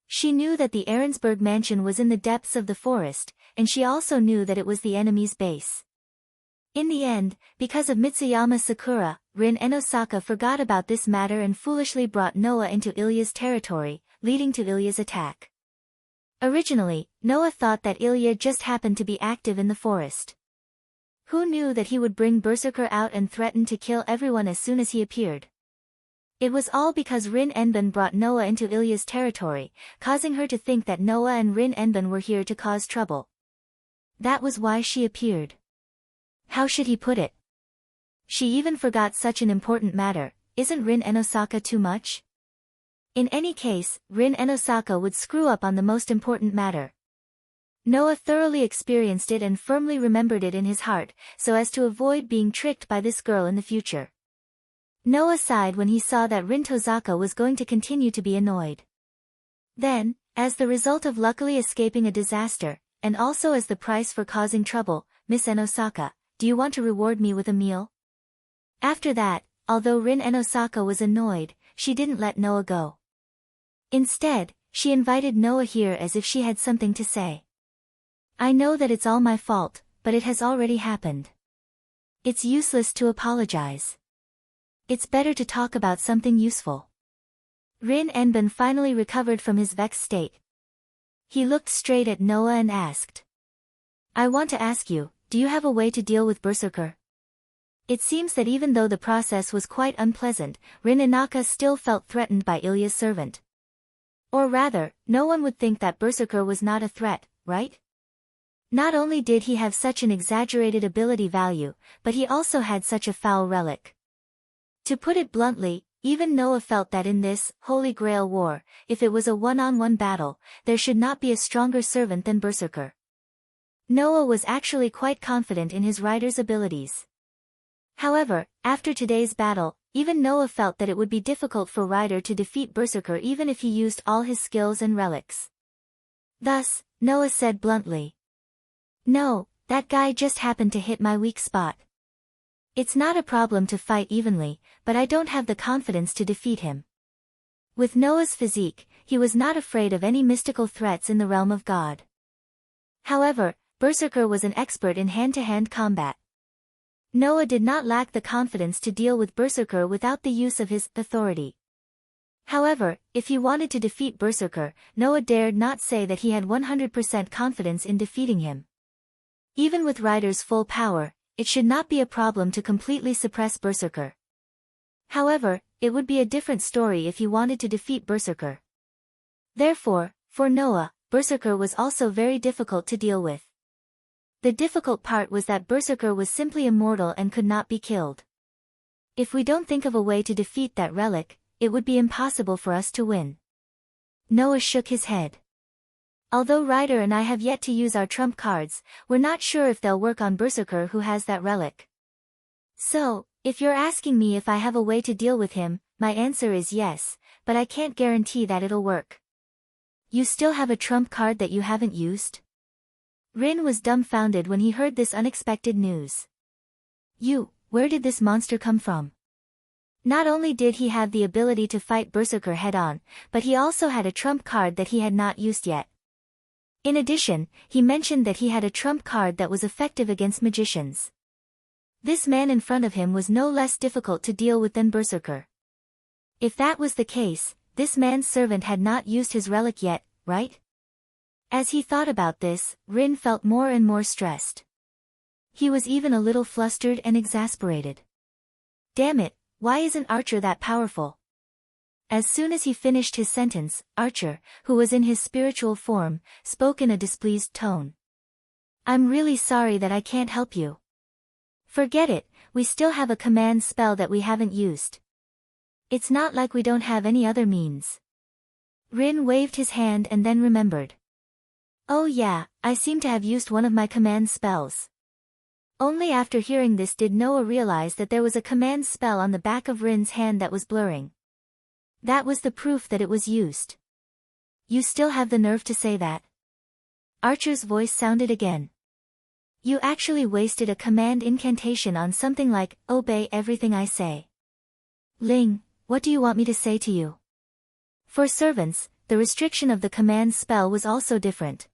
She knew that the Ahrensburg mansion was in the depths of the forest, and she also knew that it was the enemy's base. In the end, because of Mitsuyama Sakura, Rin and Osaka forgot about this matter and foolishly brought Noah into Ilya's territory, leading to Ilya's attack. Originally, Noah thought that Ilya just happened to be active in the forest. Who knew that he would bring Berserker out and threaten to kill everyone as soon as he appeared? It was all because Rin Enban brought Noah into Ilya's territory, causing her to think that Noah and Rin Enban were here to cause trouble. That was why she appeared. How should he put it? She even forgot such an important matter. Isn't Rin and Osaka too much? In any case, Rin and Osaka would screw up on the most important matter. Noah thoroughly experienced it and firmly remembered it in his heart, so as to avoid being tricked by this girl in the future. Noah sighed when he saw that Rin Tozaka was going to continue to be annoyed. Then, as the result of luckily escaping a disaster, and also as the price for causing trouble, Miss N. Osaka, do you want to reward me with a meal? After that, although Rin N. Osaka was annoyed, she didn't let Noah go. Instead, she invited Noah here as if she had something to say. I know that it's all my fault, but it has already happened. It's useless to apologize. It's better to talk about something useful. Rin Enban finally recovered from his vexed state. He looked straight at Noah and asked. I want to ask you, do you have a way to deal with Berserker? It seems that even though the process was quite unpleasant, Rin Inaka still felt threatened by Ilya's servant. Or rather, no one would think that Berserker was not a threat, right? Not only did he have such an exaggerated ability value, but he also had such a foul relic. To put it bluntly, even Noah felt that in this Holy Grail war, if it was a one-on-one battle, there should not be a stronger servant than Berserker. Noah was actually quite confident in his rider's abilities. However, after today's battle, even Noah felt that it would be difficult for Ryder to defeat Berserker even if he used all his skills and relics. Thus, Noah said bluntly. No, that guy just happened to hit my weak spot. It's not a problem to fight evenly, but I don't have the confidence to defeat him. With Noah's physique, he was not afraid of any mystical threats in the realm of God. However, Berserker was an expert in hand-to-hand combat. Noah did not lack the confidence to deal with Berserker without the use of his authority. However, if he wanted to defeat Berserker, Noah dared not say that he had 100% confidence in defeating him. Even with Ryder's full power, it should not be a problem to completely suppress Berserker. However, it would be a different story if he wanted to defeat Berserker. Therefore, for Noah, Berserker was also very difficult to deal with. The difficult part was that Berserker was simply immortal and could not be killed. If we don't think of a way to defeat that relic, it would be impossible for us to win. Noah shook his head. Although Ryder and I have yet to use our trump cards, we're not sure if they'll work on Berserker who has that relic. So, if you're asking me if I have a way to deal with him, my answer is yes, but I can't guarantee that it'll work. You still have a trump card that you haven't used? Rin was dumbfounded when he heard this unexpected news. Where did this monster come from? Not only did he have the ability to fight Berserker head-on, but he also had a trump card that he had not used yet. In addition, he mentioned that he had a trump card that was effective against magicians. This man in front of him was no less difficult to deal with than Berserker. If that was the case, this man's servant had not used his relic yet, right? As he thought about this, Rin felt more and more stressed. He was even a little flustered and exasperated. Damn it, why isn't Archer that powerful? As soon as he finished his sentence, Archer, who was in his spiritual form, spoke in a displeased tone. I'm really sorry that I can't help you. Forget it, we still have a command spell that we haven't used. It's not like we don't have any other means. Rin waved his hand and then remembered. Oh yeah, I seem to have used one of my command spells. Only after hearing this did Noah realize that there was a command spell on the back of Rin's hand that was blurring. That was the proof that it was used. You still have the nerve to say that? Archer's voice sounded again. You actually wasted a command incantation on something like, obey everything I say. Ling, what do you want me to say to you? For servants, the restriction of the command spell was also different.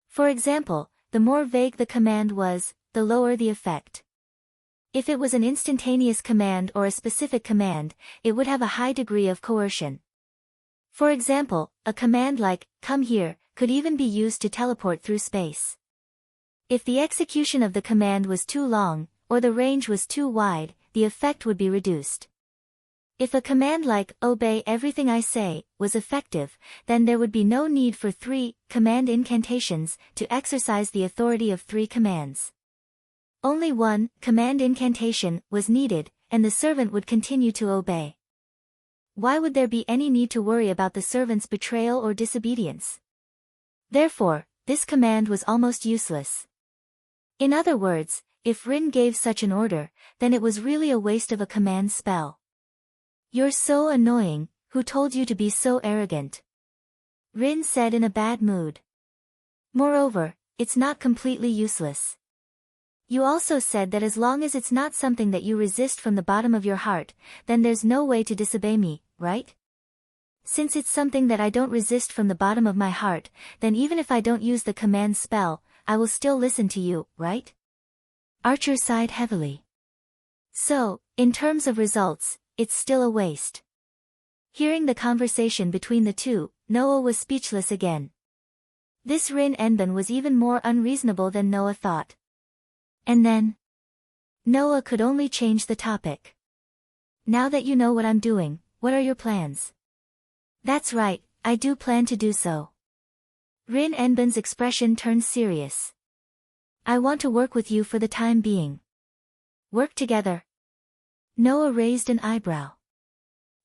For example, the more vague the command was, the lower the effect. If it was an instantaneous command or a specific command, it would have a high degree of coercion. For example, a command like, come here, could even be used to teleport through space. If the execution of the command was too long, or the range was too wide, the effect would be reduced. If a command like, obey everything I say, was effective, then there would be no need for 3 command incantations to exercise the authority of 3 commands. Only 1 command incantation was needed, and the servant would continue to obey. Why would there be any need to worry about the servant's betrayal or disobedience? Therefore, this command was almost useless. In other words, if Rin gave such an order, then it was really a waste of a command spell. You're so annoying, who told you to be so arrogant? Rin said in a bad mood. Moreover, it's not completely useless. You also said that as long as it's not something that you resist from the bottom of your heart, then there's no way to disobey me, right? Since it's something that I don't resist from the bottom of my heart, then even if I don't use the command spell, I will still listen to you, right? Archer sighed heavily. So, in terms of results, it's still a waste. Hearing the conversation between the two, Noah was speechless again. This Rin Enban was even more unreasonable than Noah thought. And then, Noah could only change the topic. Now that you know what I'm doing, what are your plans? That's right, I do plan to do so. Rin Enban's expression turned serious. I want to work with you for the time being. Work together? Noah raised an eyebrow.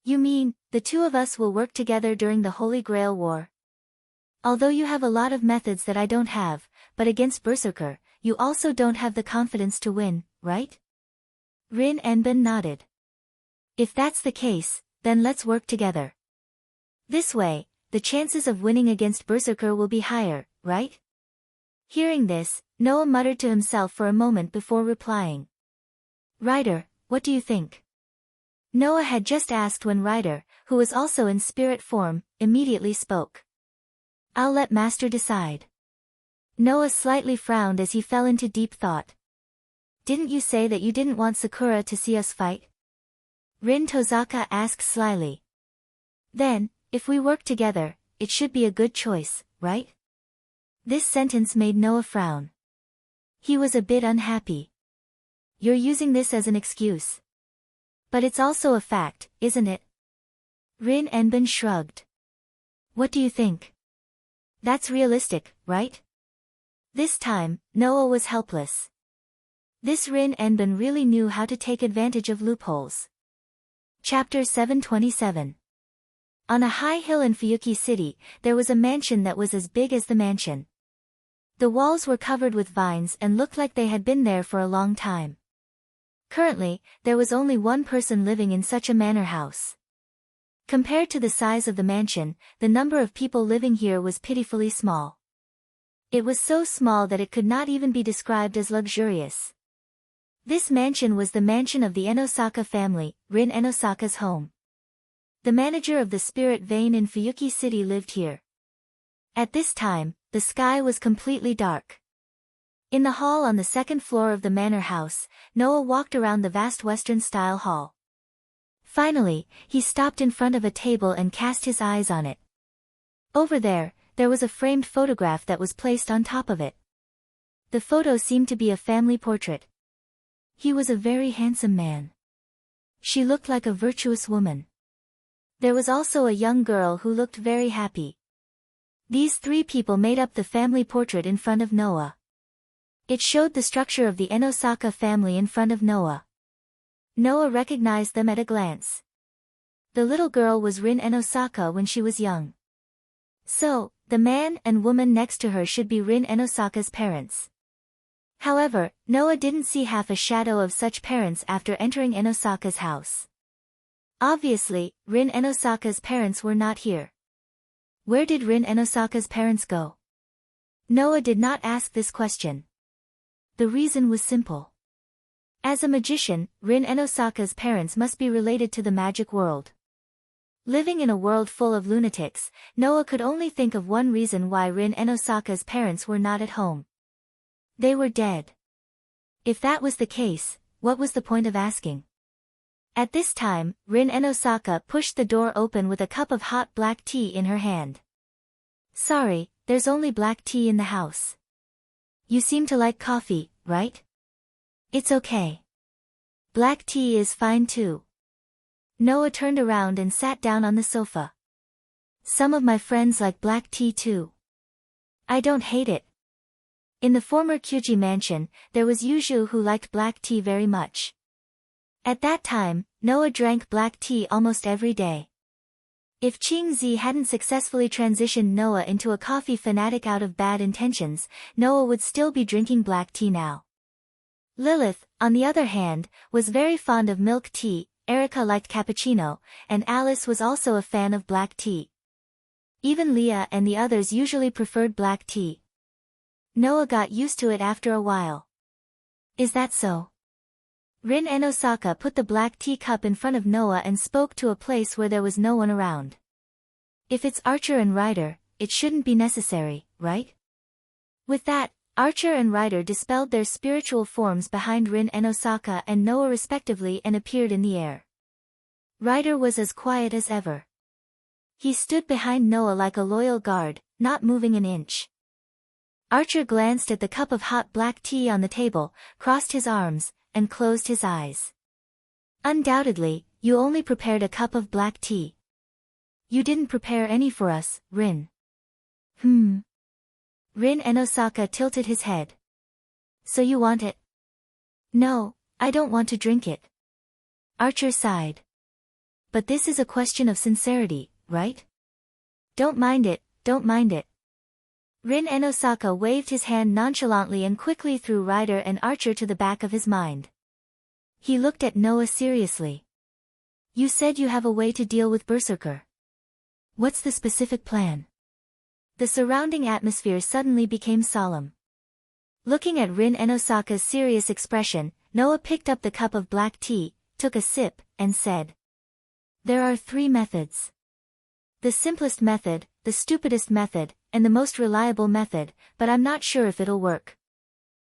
You mean, the two of us will work together during the Holy Grail War? Although you have a lot of methods that I don't have, but against Berserker, you also don't have the confidence to win, right? Rin Enban nodded. If that's the case, then let's work together. This way, the chances of winning against Berserker will be higher, right? Hearing this, Noah muttered to himself for a moment before replying. Ryder, what do you think? Noah had just asked when Ryder, who was also in spirit form, immediately spoke. I'll let Master decide. Noah slightly frowned as he fell into deep thought. Didn't you say that you didn't want Sakura to see us fight? Rin Tozaka asked slyly. Then, if we work together, it should be a good choice, right? This sentence made Noah frown. He was a bit unhappy. You're using this as an excuse. But it's also a fact, isn't it? Rin Enban shrugged. What do you think? That's realistic, right? This time, Noah was helpless. This Rin Enban really knew how to take advantage of loopholes. Chapter 727. On a high hill in Fuyuki City, there was a mansion that was as big as the mansion. The walls were covered with vines and looked like they had been there for a long time. Currently, there was only one person living in such a manor house. Compared to the size of the mansion, the number of people living here was pitifully small. It was so small that it could not even be described as luxurious. This mansion was the mansion of the Enosaka family, Rin Enosaka's home. The manager of the spirit vein in Fuyuki City lived here. At this time, the sky was completely dark. In the hall on the second floor of the manor house, Noah walked around the vast Western-style hall. Finally, he stopped in front of a table and cast his eyes on it. Over there was a framed photograph that was placed on top of it. The photo seemed to be a family portrait. He was a very handsome man. She looked like a virtuous woman. There was also a young girl who looked very happy. These three people made up the family portrait in front of Noah. It showed the structure of the Enosaka family in front of Noah. Noah recognized them at a glance. The little girl was Rin Enosaka when she was young. So, the man and woman next to her should be Rin Enosaka's parents. However, Noah didn't see half a shadow of such parents after entering Enosaka's house. Obviously, Rin Enosaka's parents were not here. Where did Rin Enosaka's parents go? Noah did not ask this question. The reason was simple. As a magician, Rin Enosaka's parents must be related to the magic world. Living in a world full of lunatics, Noah could only think of one reason why Rin Enosaka's parents were not at home. They were dead. If that was the case, what was the point of asking? At this time, Rin Enosaka pushed the door open with a cup of hot black tea in her hand. Sorry, there's only black tea in the house. You seem to like coffee, right? It's okay. Black tea is fine too. Noah turned around and sat down on the sofa. Some of my friends like black tea too. I don't hate it. In the former Kyuji mansion, there was Yuju who liked black tea very much. At that time, Noah drank black tea almost every day. If Ching-zi hadn't successfully transitioned Noah into a coffee fanatic out of bad intentions, Noah would still be drinking black tea now. Lilith, on the other hand, was very fond of milk tea, Erica liked cappuccino, and Alice was also a fan of black tea. Even Leah and the others usually preferred black tea. Noah got used to it after a while. Is that so? Rin Enosaka put the black tea cup in front of Noah and spoke to a place where there was no one around. If it's Archer and Ryder, it shouldn't be necessary, right? With that, Archer and Ryder dispelled their spiritual forms behind Rin Enosaka and Noah respectively and appeared in the air. Ryder was as quiet as ever. He stood behind Noah like a loyal guard, not moving an inch. Archer glanced at the cup of hot black tea on the table, crossed his arms, and closed his eyes. Undoubtedly, you only prepared a cup of black tea. You didn't prepare any for us, Rin. Rin Enosaka tilted his head. So you want it? No, I don't want to drink it. Archer sighed. But this is a question of sincerity, right? Don't mind it, don't mind it. Rin Enosaka waved his hand nonchalantly and quickly threw Ryder and Archer to the back of his mind. He looked at Noah seriously. You said you have a way to deal with Berserker. What's the specific plan? The surrounding atmosphere suddenly became solemn. Looking at Rin Enosaka's serious expression, Noah picked up the cup of black tea, took a sip, and said. There are 3 methods. The simplest method, the stupidest method, and the most reliable method, but I'm not sure if it'll work.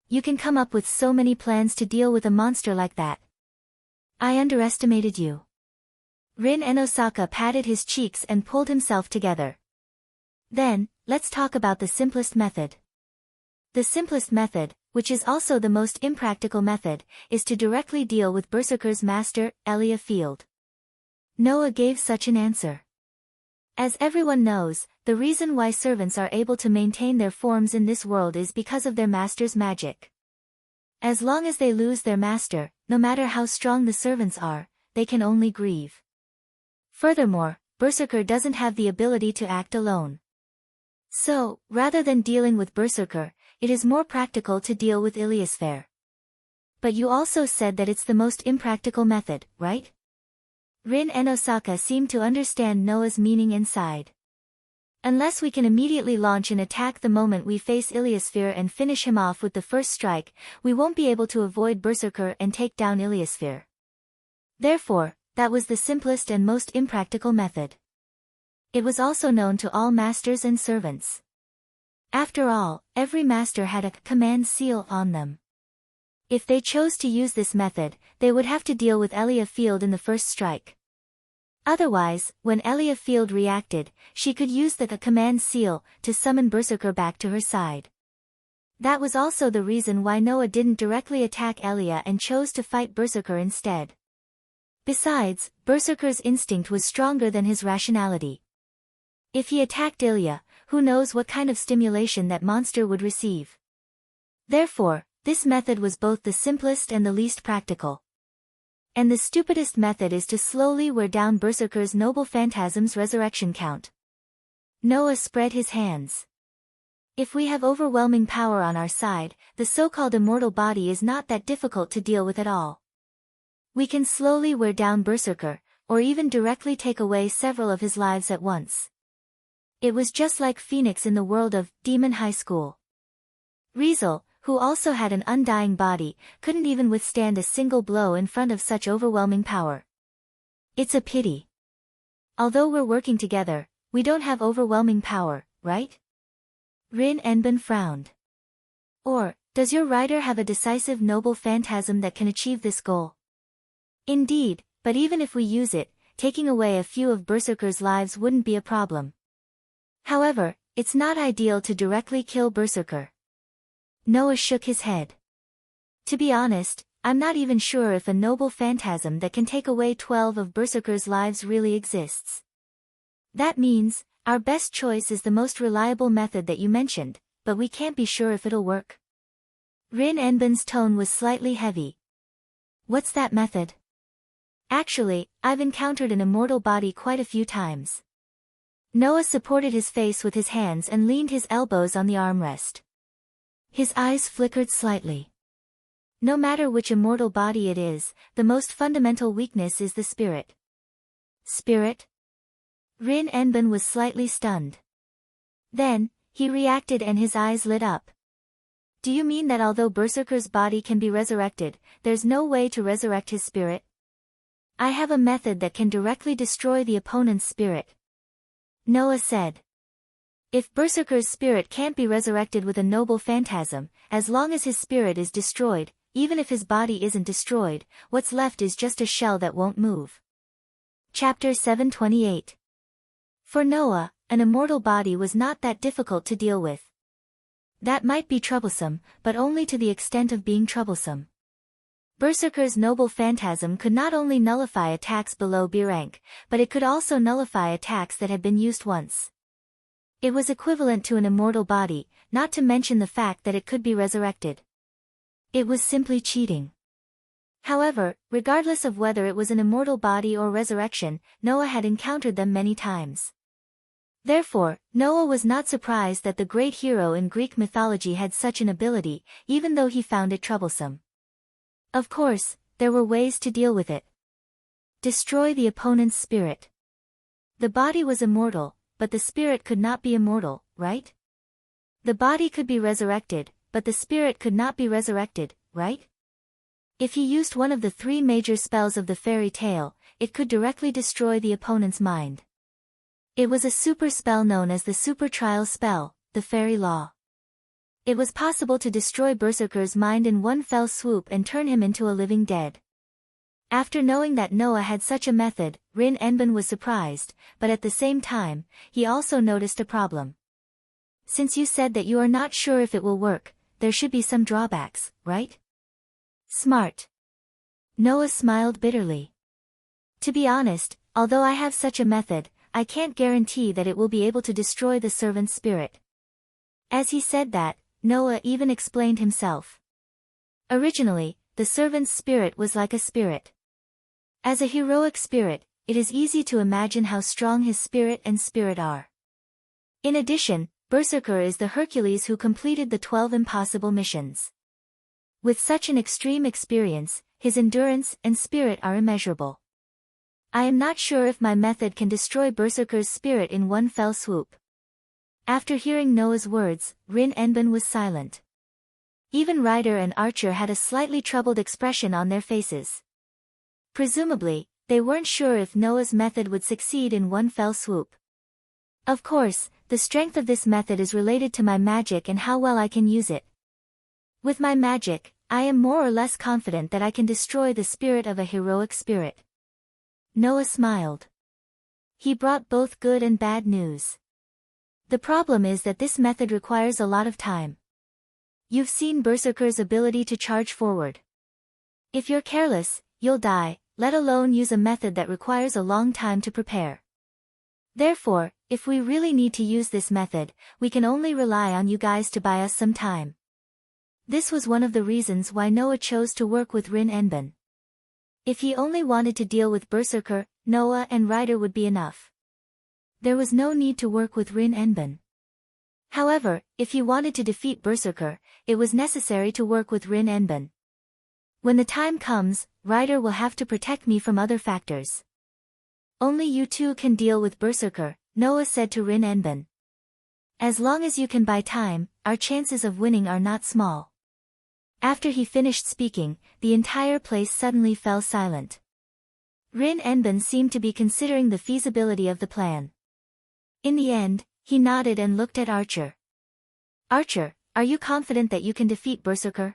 You can come up with so many plans to deal with a monster like that. I underestimated you. Rin Enosaka patted his cheeks and pulled himself together. Then, let's talk about the simplest method. The simplest method, which is also the most impractical method, is to directly deal with Berserker's master, Elia Field. Noah gave such an answer. As everyone knows, the reason why servants are able to maintain their forms in this world is because of their master's magic. As long as they lose their master, no matter how strong the servants are, they can only grieve. Furthermore, Berserker doesn't have the ability to act alone. So, rather than dealing with Berserker, it is more practical to deal with Iliosphère. But you also said that it's the most impractical method, right? Rin Enosaka seemed to understand Noah's meaning and sighed. Unless we can immediately launch an attack the moment we face Iliosphere and finish him off with the first strike, we won't be able to avoid Berserker and take down Iliosphere. Therefore, that was the simplest and most impractical method. It was also known to all masters and servants. After all, every master had a command seal on them. If they chose to use this method, they would have to deal with Elia Field in the first strike. Otherwise, when Elia Field reacted, she could use the command seal to summon Berserker back to her side. That was also the reason why Noah didn't directly attack Elia and chose to fight Berserker instead. Besides, Berserker's instinct was stronger than his rationality. If he attacked Ilya, who knows what kind of stimulation that monster would receive. Therefore, this method was both the simplest and the least practical. And the stupidest method is to slowly wear down Berserker's noble phantasm's resurrection count. Noah spread his hands. If we have overwhelming power on our side, the so-called immortal body is not that difficult to deal with at all. We can slowly wear down Berserker, or even directly take away several of his lives at once. It was just like Phoenix in the world of Demon High School. Riesel, who also had an undying body, couldn't even withstand a single blow in front of such overwhelming power. It's a pity. Although we're working together, we don't have overwhelming power, right? Rin Enbin frowned. Or, does your rider have a decisive noble phantasm that can achieve this goal? Indeed, but even if we use it, taking away a few of Berserker's lives wouldn't be a problem. However, it's not ideal to directly kill Berserker. Noah shook his head. To be honest, I'm not even sure if a noble phantasm that can take away 12 of Berserker's lives really exists. That means, our best choice is the most reliable method that you mentioned, but we can't be sure if it'll work. Rin Enbin's tone was slightly heavy. What's that method? Actually, I've encountered an immortal body quite a few times. Noah supported his face with his hands and leaned his elbows on the armrest. His eyes flickered slightly. No matter which immortal body it is, the most fundamental weakness is the spirit. Spirit? Rin Enbin was slightly stunned. Then, he reacted and his eyes lit up. Do you mean that although Berserker's body can be resurrected, there's no way to resurrect his spirit? I have a method that can directly destroy the opponent's spirit. Noah said. If Berserker's spirit can't be resurrected with a noble phantasm, as long as his spirit is destroyed, even if his body isn't destroyed, what's left is just a shell that won't move. Chapter 728. For Noah, an immortal body was not that difficult to deal with. That might be troublesome, but only to the extent of being troublesome. Berserker's noble phantasm could not only nullify attacks below B rank, but it could also nullify attacks that had been used once. It was equivalent to an immortal body, not to mention the fact that it could be resurrected. It was simply cheating. However, regardless of whether it was an immortal body or resurrection, Noah had encountered them many times. Therefore, Noah was not surprised that the great hero in Greek mythology had such an ability, even though he found it troublesome. Of course, there were ways to deal with it. Destroy the opponent's spirit. The body was immortal, but the spirit could not be immortal, right? The body could be resurrected, but the spirit could not be resurrected, right? If he used one of the 3 major spells of the fairy tale, it could directly destroy the opponent's mind. It was a super spell known as the Super Trial spell, the Fairy Law. It was possible to destroy Berserker's mind in one fell swoop and turn him into a living dead. After knowing that Noah had such a method, Rin Enbin was surprised, but at the same time, he also noticed a problem. Since you said that you are not sure if it will work, there should be some drawbacks, right? Smart. Noah smiled bitterly. To be honest, although I have such a method, I can't guarantee that it will be able to destroy the servant's spirit. As he said that, Noah even explained himself. Originally, the servant's spirit was like a spirit. As a heroic spirit, it is easy to imagine how strong his spirit and spirit are. In addition, Berserker is the Hercules who completed the 12 impossible missions. With such an extreme experience, his endurance and spirit are immeasurable. I am not sure if my method can destroy Berserker's spirit in one fell swoop. After hearing Noah's words, Rin Enbin was silent. Even Ryder and Archer had a slightly troubled expression on their faces. Presumably, they weren't sure if Noah's method would succeed in one fell swoop. Of course, the strength of this method is related to my magic and how well I can use it. With my magic, I am more or less confident that I can destroy the spirit of a heroic spirit. Noah smiled. He brought both good and bad news. The problem is that this method requires a lot of time. You've seen Berserker's ability to charge forward. If you're careless, you'll die, let alone use a method that requires a long time to prepare. Therefore, if we really need to use this method, we can only rely on you guys to buy us some time. This was one of the reasons why Noah chose to work with Rin Enbin. If he only wanted to deal with Berserker, Noah and Ryder would be enough. There was no need to work with Rin Enbin. However, if he wanted to defeat Berserker, it was necessary to work with Rin Enbin. When the time comes, Ryder will have to protect me from other factors. Only you two can deal with Berserker, Noah said to Rin Enbin. As long as you can buy time, our chances of winning are not small. After he finished speaking, the entire place suddenly fell silent. Rin Enbin seemed to be considering the feasibility of the plan. In the end, he nodded and looked at Archer. Archer, are you confident that you can defeat Berserker?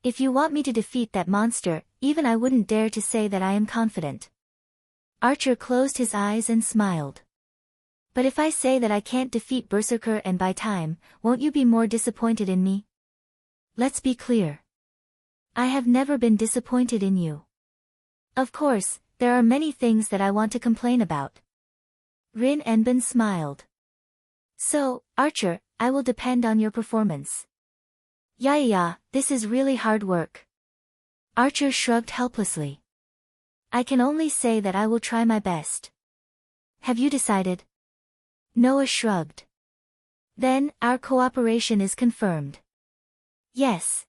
If you want me to defeat that monster, even I wouldn't dare to say that I am confident. Archer closed his eyes and smiled. But if I say that I can't defeat Berserker and buy time, won't you be more disappointed in me? Let's be clear. I have never been disappointed in you. Of course, there are many things that I want to complain about. Rin Enbin smiled. So, Archer, I will depend on your performance. Yeah, this is really hard work. Archer shrugged helplessly. I can only say that I will try my best. Have you decided? Noah shrugged. Then, our cooperation is confirmed. Yes.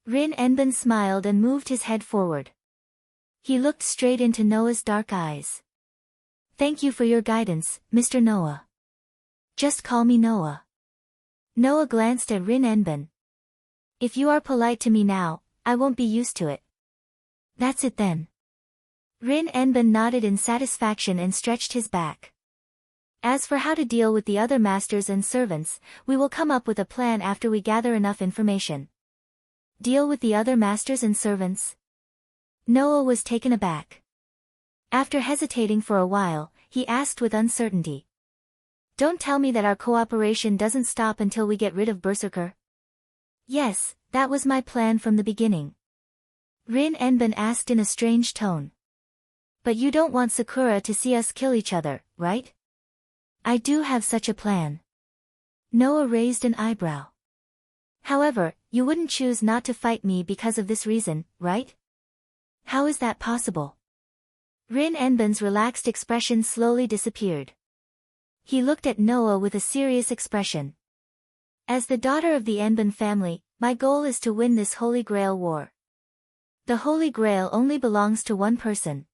Rin Enbin smiled and moved his head forward. He looked straight into Noah's dark eyes. Thank you for your guidance, Mr. Noah. Just call me Noah. Noah glanced at Rin Enbin. If you are polite to me now, I won't be used to it. That's it then. Rin Enbin nodded in satisfaction and stretched his back. As for how to deal with the other masters and servants, we will come up with a plan after we gather enough information. Deal with the other masters and servants? Noah was taken aback. After hesitating for a while, he asked with uncertainty. Don't tell me that our cooperation doesn't stop until we get rid of Berserker. Yes, that was my plan from the beginning. Rin Enbin asked in a strange tone. But you don't want Sakura to see us kill each other, right? I do have such a plan. Noah raised an eyebrow. However, you wouldn't choose not to fight me because of this reason, right? How is that possible? Rin Enbin's relaxed expression slowly disappeared. He looked at Noah with a serious expression. As the daughter of the Enbin family, my goal is to win this Holy Grail war. The Holy Grail only belongs to one person.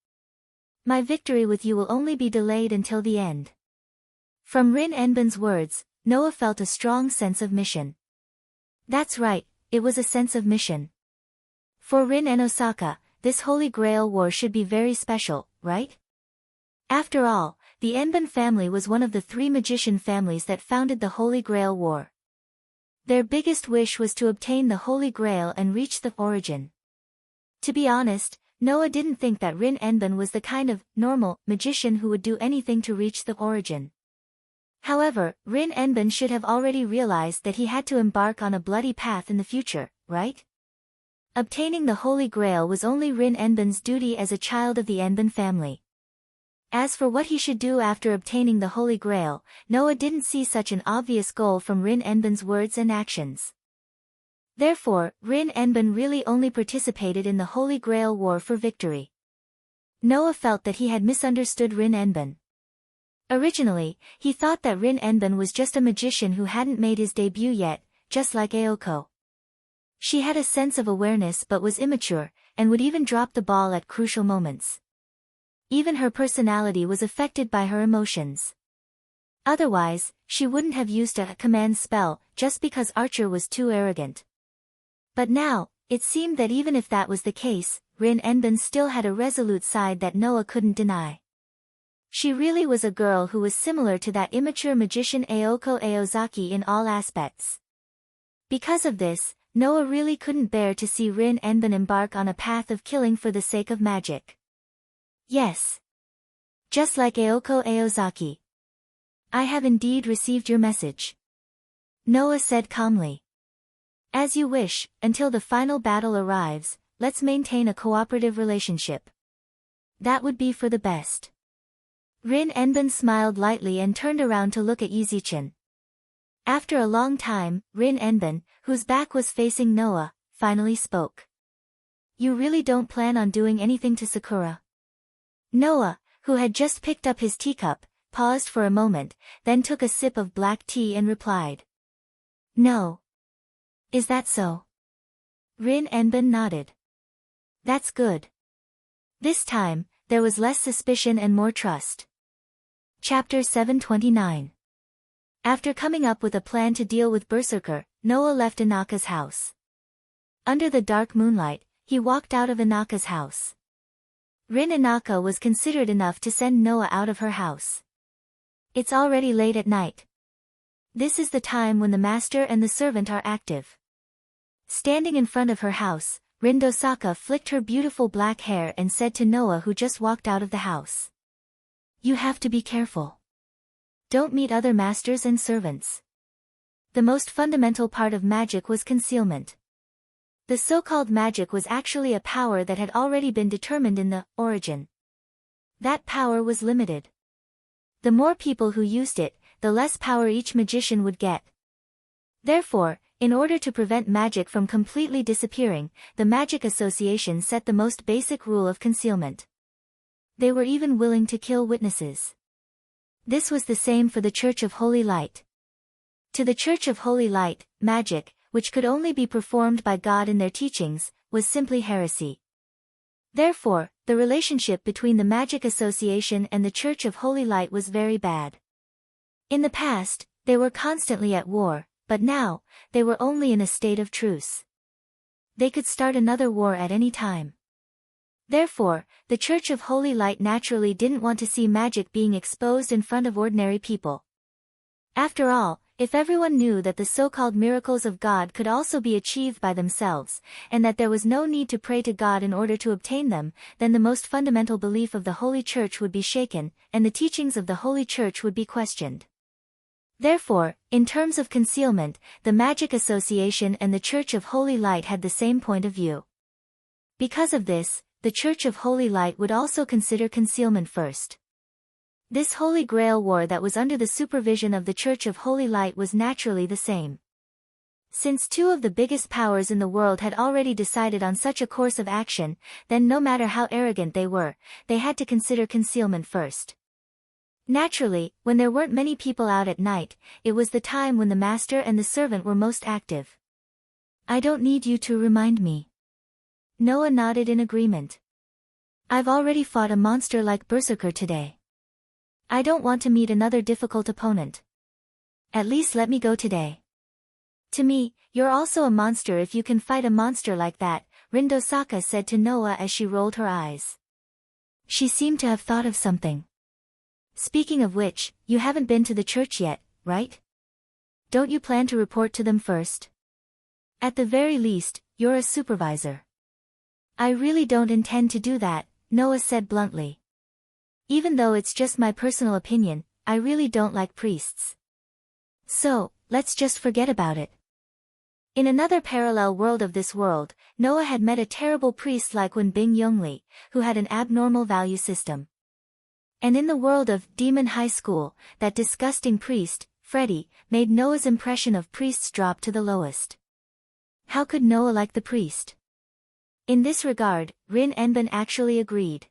My victory with you will only be delayed until the end. From Rin Enbin's words, Noah felt a strong sense of mission. That's right, it was a sense of mission. For Rin and Osaka, this Holy Grail war should be very special, right? After all, the Enbin family was one of the 3 magician families that founded the Holy Grail war. Their biggest wish was to obtain the Holy Grail and reach the origin. To be honest, Noah didn't think that Rin Enbin was the kind of normal magician who would do anything to reach the origin. However, Rin Enbin should have already realized that he had to embark on a bloody path in the future, right? Obtaining the Holy Grail was only Rin Enbin's duty as a child of the Enbin family. As for what he should do after obtaining the Holy Grail, Noah didn't see such an obvious goal from Rin Enbin's words and actions. Therefore, Rin Enbin really only participated in the Holy Grail war for victory. Noah felt that he had misunderstood Rin Enbin. Originally, he thought that Rin Enbin was just a magician who hadn't made his debut yet, just like Aoko. She had a sense of awareness but was immature, and would even drop the ball at crucial moments. Even her personality was affected by her emotions. Otherwise, she wouldn't have used a command spell just because Archer was too arrogant. But now, it seemed that even if that was the case, Rin Enbin still had a resolute side that Noah couldn't deny. She really was a girl who was similar to that immature magician Aoko Aozaki in all aspects. Because of this, Noah really couldn't bear to see Rin Enbin embark on a path of killing for the sake of magic. Yes. Just like Aoko Aozaki. I have indeed received your message. Noah said calmly. As you wish, until the final battle arrives, let's maintain a cooperative relationship. That would be for the best. Rin Enbin smiled lightly and turned around to look at Yuzichin. After a long time, Rin Enbin, whose back was facing Noah, finally spoke. You really don't plan on doing anything to Sakura? Noah, who had just picked up his teacup, paused for a moment, then took a sip of black tea and replied. No. Is that so? Rin Enbin nodded. That's good. This time, there was less suspicion and more trust. Chapter 729. After coming up with a plan to deal with Berserker, Noah left Inaka's house. Under the dark moonlight, he walked out of Inaka's house. Rin Inaka was considerate enough to send Noah out of her house. It's already late at night. This is the time when the master and the servant are active. Standing in front of her house, Rindosaka flicked her beautiful black hair and said to Noah, who just walked out of the house. You have to be careful. Don't meet other masters and servants. The most fundamental part of magic was concealment. The so-called magic was actually a power that had already been determined in the origin. That power was limited. The more people who used it, the less power each magician would get. Therefore, in order to prevent magic from completely disappearing, the Magic Association set the most basic rule of concealment. They were even willing to kill witnesses. This was the same for the Church of Holy Light. To the Church of Holy Light, magic, which could only be performed by God in their teachings, was simply heresy. Therefore, the relationship between the Magic Association and the Church of Holy Light was very bad. In the past, they were constantly at war, but now, they were only in a state of truce. They could start another war at any time. Therefore, the Church of Holy Light naturally didn't want to see magic being exposed in front of ordinary people. After all, if everyone knew that the so-called miracles of God could also be achieved by themselves, and that there was no need to pray to God in order to obtain them, then the most fundamental belief of the Holy Church would be shaken, and the teachings of the Holy Church would be questioned. Therefore, in terms of concealment, the Magic Association and the Church of Holy Light had the same point of view. Because of this, the Church of Holy Light would also consider concealment first. This Holy Grail war that was under the supervision of the Church of Holy Light was naturally the same. Since two of the biggest powers in the world had already decided on such a course of action, then no matter how arrogant they were, they had to consider concealment first. Naturally, when there weren't many people out at night, it was the time when the master and the servant were most active. I don't need you to remind me. Noah nodded in agreement. I've already fought a monster like Berserker today. I don't want to meet another difficult opponent. At least let me go today. To me, you're also a monster if you can fight a monster like that, Rindosaka said to Noah as she rolled her eyes. She seemed to have thought of something. Speaking of which, you haven't been to the church yet, right? Don't you plan to report to them first? At the very least, you're a supervisor. I really don't intend to do that, Noah said bluntly. Even though it's just my personal opinion, I really don't like priests. So, let's just forget about it. In another parallel world of this world, Noah had met a terrible priest like Wen Bing Yongli, who had an abnormal value system. And in the world of Demon High School, that disgusting priest, Freddy, made Noah's impression of priests drop to the lowest. How could Noah like the priest? In this regard, Rin Enbin actually agreed.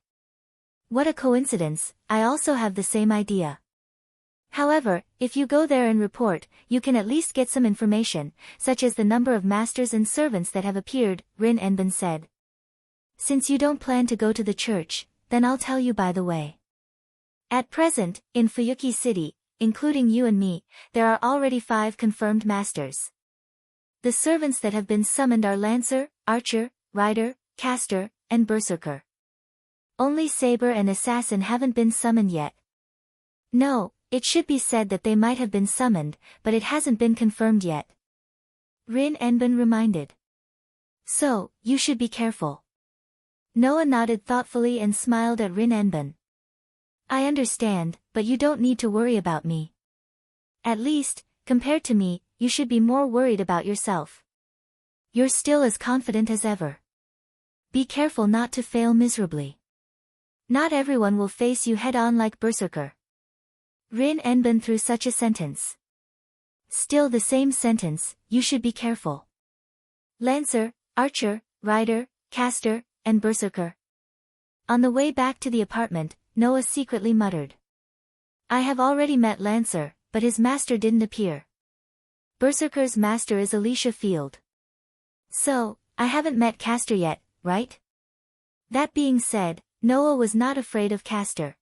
What a coincidence, I also have the same idea. However, if you go there and report, you can at least get some information, such as the number of masters and servants that have appeared, Rin Enbin said. Since you don't plan to go to the church, then I'll tell you by the way. At present, in Fuyuki City, including you and me, there are already 5 confirmed masters. The servants that have been summoned are Lancer, Archer, Rider, Caster, and Berserker. Only Saber and Assassin haven't been summoned yet. No, it should be said that they might have been summoned, but it hasn't been confirmed yet. Rin Enbin reminded. So, you should be careful. Noah nodded thoughtfully and smiled at Rin Enbin. I understand, but you don't need to worry about me. At least, compared to me, you should be more worried about yourself. You're still as confident as ever. Be careful not to fail miserably. Not everyone will face you head-on like Berserker. Rin Enbin threw such a sentence. Still the same sentence, you should be careful. Lancer, Archer, Rider, Caster, and Berserker. On the way back to the apartment, Noah secretly muttered. I have already met Lancer, but his master didn't appear. Berserker's master is Alicia Field. So, I haven't met Caster yet, right? That being said, Noah was not afraid of Caster.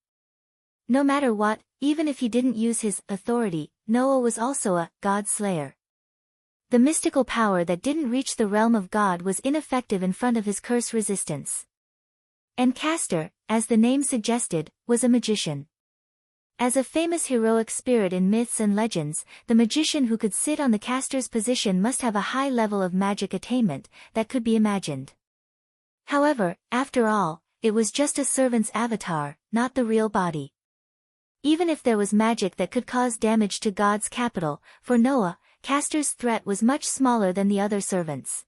No matter what, even if he didn't use his authority, Noah was also a God Slayer. The mystical power that didn't reach the realm of God was ineffective in front of his curse resistance. And Caster, as the name suggested, was a magician. As a famous heroic spirit in myths and legends, the magician who could sit on the caster's position must have a high level of magic attainment that could be imagined. However, after all, it was just a servant's avatar, not the real body. Even if there was magic that could cause damage to God's capital, for Noah, Caster's threat was much smaller than the other servants.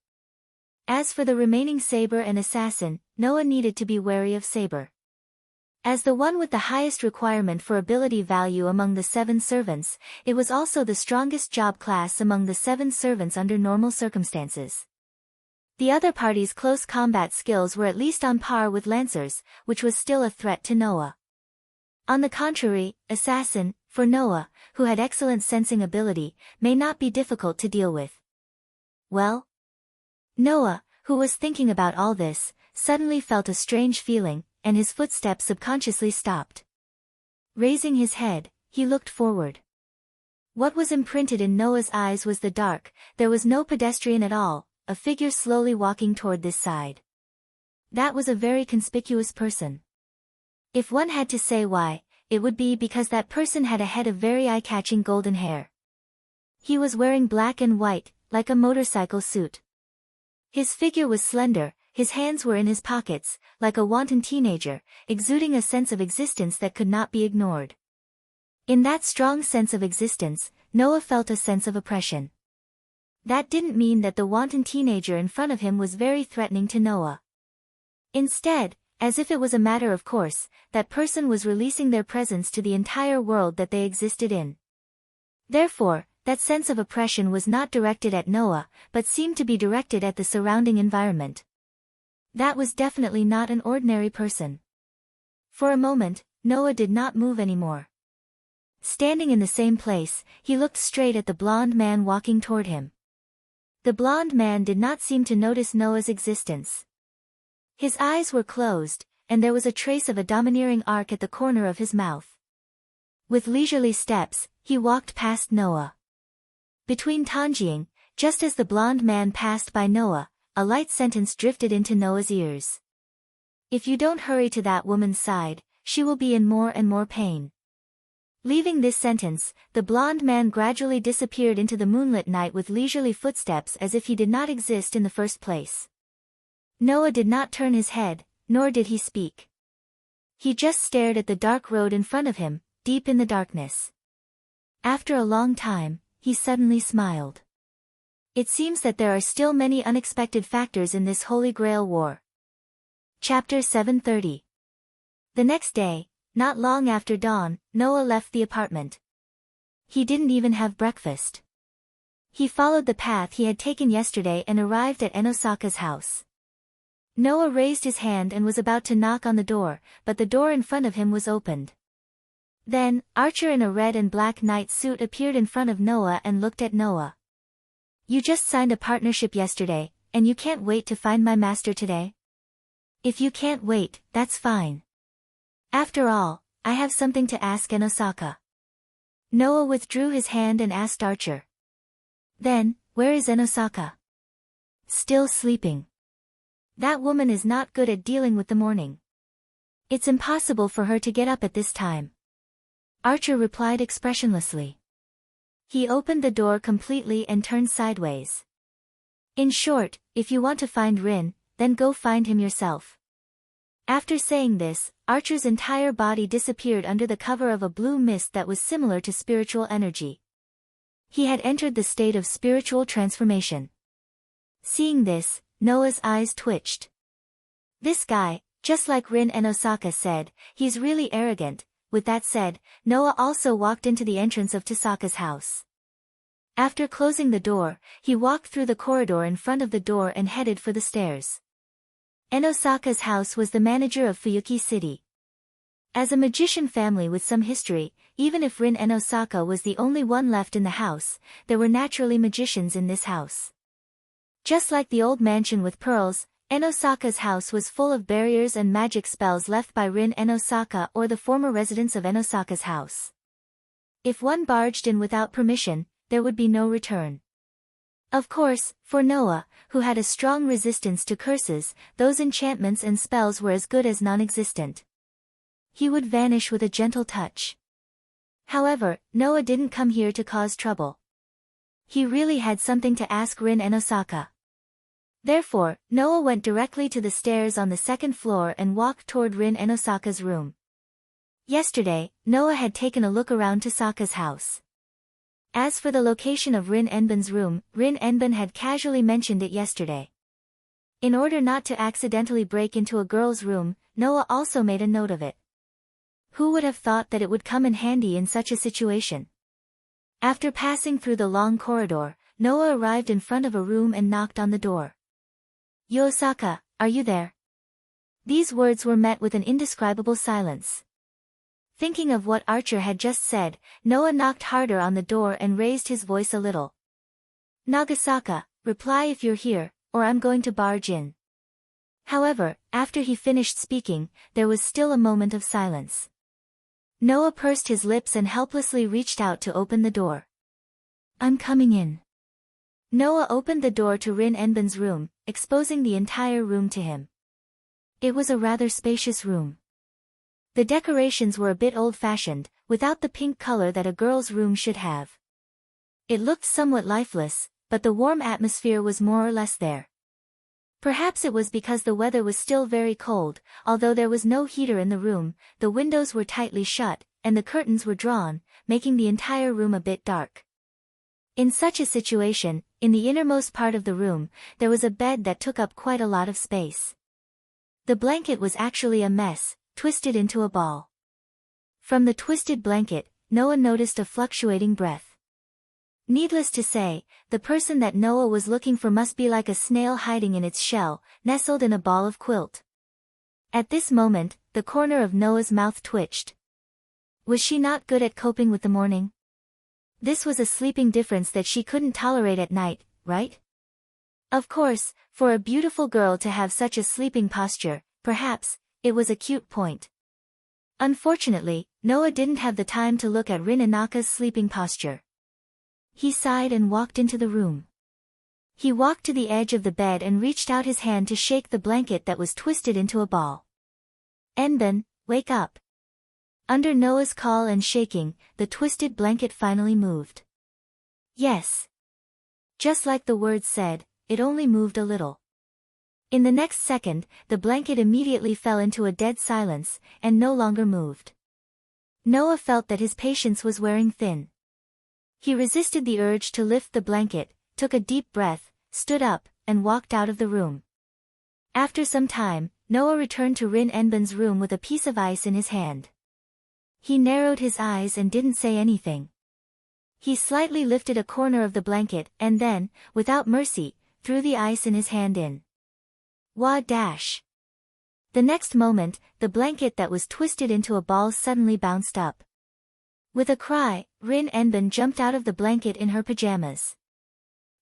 As for the remaining Saber and Assassin, Noah needed to be wary of Saber. As the one with the highest requirement for ability value among the 7 servants, it was also the strongest job class among the 7 servants under normal circumstances. The other party's close combat skills were at least on par with Lancer's, which was still a threat to Noah. On the contrary, Assassin, for Noah, who had excellent sensing ability, may not be difficult to deal with. Well? Noah, who was thinking about all this, suddenly felt a strange feeling, and his footsteps subconsciously stopped. Raising his head, he looked forward. What was imprinted in Noah's eyes was the dark, there was no pedestrian at all, a figure slowly walking toward this side. That was a very conspicuous person. If one had to say why, it would be because that person had a head of very eye-catching golden hair. He was wearing black and white, like a motorcycle suit. His figure was slender, his hands were in his pockets, like a wanton teenager, exuding a sense of existence that could not be ignored. In that strong sense of existence, Noah felt a sense of oppression. That didn't mean that the wanton teenager in front of him was very threatening to Noah. Instead, as if it was a matter of course, that person was releasing their presence to the entire world that they existed in. Therefore, that sense of oppression was not directed at Noah, but seemed to be directed at the surrounding environment. That was definitely not an ordinary person. For a moment, Noah did not move anymore. Standing in the same place, he looked straight at the blonde man walking toward him. The blonde man did not seem to notice Noah's existence. His eyes were closed, and there was a trace of a domineering arc at the corner of his mouth. With leisurely steps, he walked past Noah. Between Tanjing, just as the blonde man passed by Noah, a light sentence drifted into Noah's ears. If you don't hurry to that woman's side, she will be in more and more pain. Leaving this sentence, the blonde man gradually disappeared into the moonlit night with leisurely footsteps as if he did not exist in the first place. Noah did not turn his head, nor did he speak. He just stared at the dark road in front of him, deep in the darkness. After a long time, he suddenly smiled. It seems that there are still many unexpected factors in this Holy Grail war. Chapter 730. The next day, not long after dawn, Noah left the apartment. He didn't even have breakfast. He followed the path he had taken yesterday and arrived at Enosaka's house. Noah raised his hand and was about to knock on the door, but the door in front of him was opened. Then, Archer in a red and black night suit appeared in front of Noah and looked at Noah. You just signed a partnership yesterday, and you can't wait to find my master today? If you can't wait, that's fine. After all, I have something to ask Enosaka. Noah withdrew his hand and asked Archer. Then, where is Enosaka? Still sleeping. That woman is not good at dealing with the morning. It's impossible for her to get up at this time. Archer replied expressionlessly. He opened the door completely and turned sideways. In short, if you want to find Rin, then go find him yourself. After saying this, Archer's entire body disappeared under the cover of a blue mist that was similar to spiritual energy. He had entered the state of spiritual transformation. Seeing this, Noah's eyes twitched. This guy, just like Rin Enosaka said, he's really arrogant. With that said, Noah also walked into the entrance of Tasaka's house. After closing the door, he walked through the corridor in front of the door and headed for the stairs. Enosaka's house was the manager of Fuyuki City. As a magician family with some history, even if Rin Enosaka was the only one left in the house, there were naturally magicians in this house. Just like the old mansion with pearls, Enosaka's house was full of barriers and magic spells left by Rin Enosaka or the former residents of Enosaka's house. If one barged in without permission, there would be no return. Of course, for Noah, who had a strong resistance to curses, those enchantments and spells were as good as non-existent. He would vanish with a gentle touch. However, Noah didn't come here to cause trouble. He really had something to ask Rin Enosaka. Therefore, Noah went directly to the stairs on the second floor and walked toward Rin Enosaka's room. Yesterday, Noah had taken a look around Tasaka's house. As for the location of Rin Enbin's room, Rin Enbin had casually mentioned it yesterday. In order not to accidentally break into a girl's room, Noah also made a note of it. Who would have thought that it would come in handy in such a situation? After passing through the long corridor, Noah arrived in front of a room and knocked on the door. "Yosaka, are you there?" These words were met with an indescribable silence. Thinking of what Archer had just said, Noah knocked harder on the door and raised his voice a little. "Nagasaka, reply if you're here, or I'm going to barge in." However, after he finished speaking, there was still a moment of silence. Noah pursed his lips and helplessly reached out to open the door. "I'm coming in." Noah opened the door to Rin Enbin's room, exposing the entire room to him. It was a rather spacious room. The decorations were a bit old-fashioned, without the pink color that a girl's room should have. It looked somewhat lifeless, but the warm atmosphere was more or less there. Perhaps it was because the weather was still very cold, although there was no heater in the room, the windows were tightly shut, and the curtains were drawn, making the entire room a bit dark. In such a situation, in the innermost part of the room, there was a bed that took up quite a lot of space. The blanket was actually a mess, twisted into a ball. From the twisted blanket, Noah noticed a fluctuating breath. Needless to say, the person that Noah was looking for must be like a snail hiding in its shell, nestled in a ball of quilt. At this moment, the corner of Noah's mouth twitched. Was she not good at coping with the morning? This was a sleeping difference that she couldn't tolerate at night, right? Of course, for a beautiful girl to have such a sleeping posture, perhaps, it was a cute point. Unfortunately, Noah didn't have the time to look at Rin Enaka's sleeping posture. He sighed and walked into the room. He walked to the edge of the bed and reached out his hand to shake the blanket that was twisted into a ball. "Enbin, wake up." Under Noah's call and shaking, the twisted blanket finally moved. Yes. Just like the words said, it only moved a little. In the next second, the blanket immediately fell into a dead silence, and no longer moved. Noah felt that his patience was wearing thin. He resisted the urge to lift the blanket, took a deep breath, stood up, and walked out of the room. After some time, Noah returned to Rin Enbin's room with a piece of ice in his hand. He narrowed his eyes and didn't say anything. He slightly lifted a corner of the blanket and then, without mercy, threw the ice in his hand in. Wah dash! The next moment, the blanket that was twisted into a ball suddenly bounced up. With a cry, Rin Enbin jumped out of the blanket in her pajamas.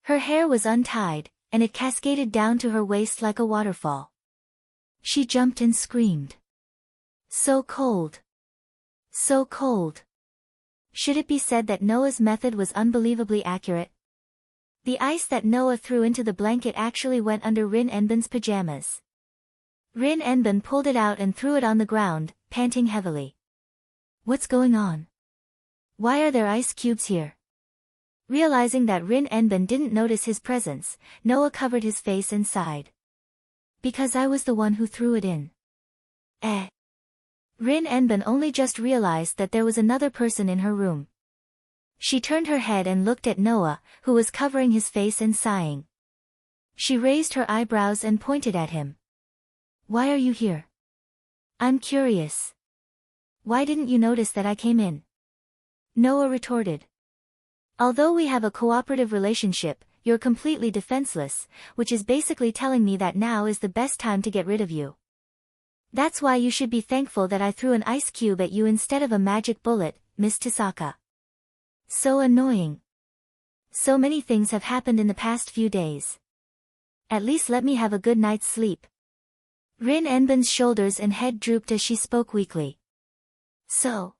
Her hair was untied, and it cascaded down to her waist like a waterfall. She jumped and screamed. "So cold! So cold!" Should it be said that Noah's method was unbelievably accurate? The ice that Noah threw into the blanket actually went under Rin Enben's pajamas. Rin Enben pulled it out and threw it on the ground, panting heavily. What's going on? Why are there ice cubes here? Realizing that Rin Enben didn't notice his presence, Noah covered his face and sighed. Because I was the one who threw it in. Rin Enben only just realized that there was another person in her room. She turned her head and looked at Noah, who was covering his face and sighing. She raised her eyebrows and pointed at him. Why are you here? I'm curious. Why didn't you notice that I came in? Noah retorted. Although we have a cooperative relationship, you're completely defenseless, which is basically telling me that now is the best time to get rid of you. That's why you should be thankful that I threw an ice cube at you instead of a magic bullet, Miss Tasaka. So annoying. So many things have happened in the past few days. At least let me have a good night's sleep. Rin Enben's shoulders and head drooped as she spoke weakly. So,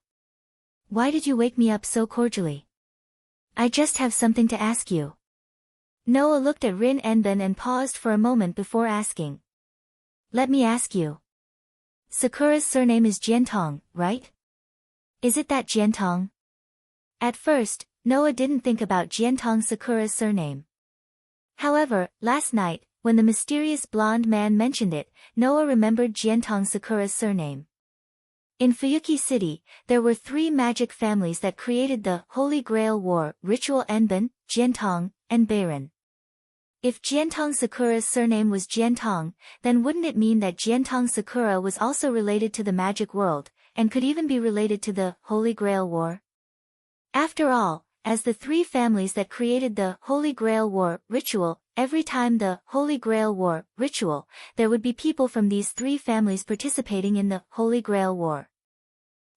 why did you wake me up so cordially? I just have something to ask you. Noah looked at Rin Enben and paused for a moment before asking. Let me ask you. Sakura's surname is Jiantong, right? Is it that Jiantong? At first, Noah didn't think about Jiantong Sakura's surname. However, last night, when the mysterious blonde man mentioned it, Noah remembered Jiantong Sakura's surname. In Fuyuki City, there were 3 magic families that created the Holy Grail War ritual: Enben, Jiantong, and Beiren. If Jiantong Sakura's surname was Jiantong, then wouldn't it mean that Jiantong Sakura was also related to the magic world, and could even be related to the Holy Grail War? After all, as the 3 families that created the Holy Grail War ritual, every time the Holy Grail War ritual, there would be people from these 3 families participating in the Holy Grail War.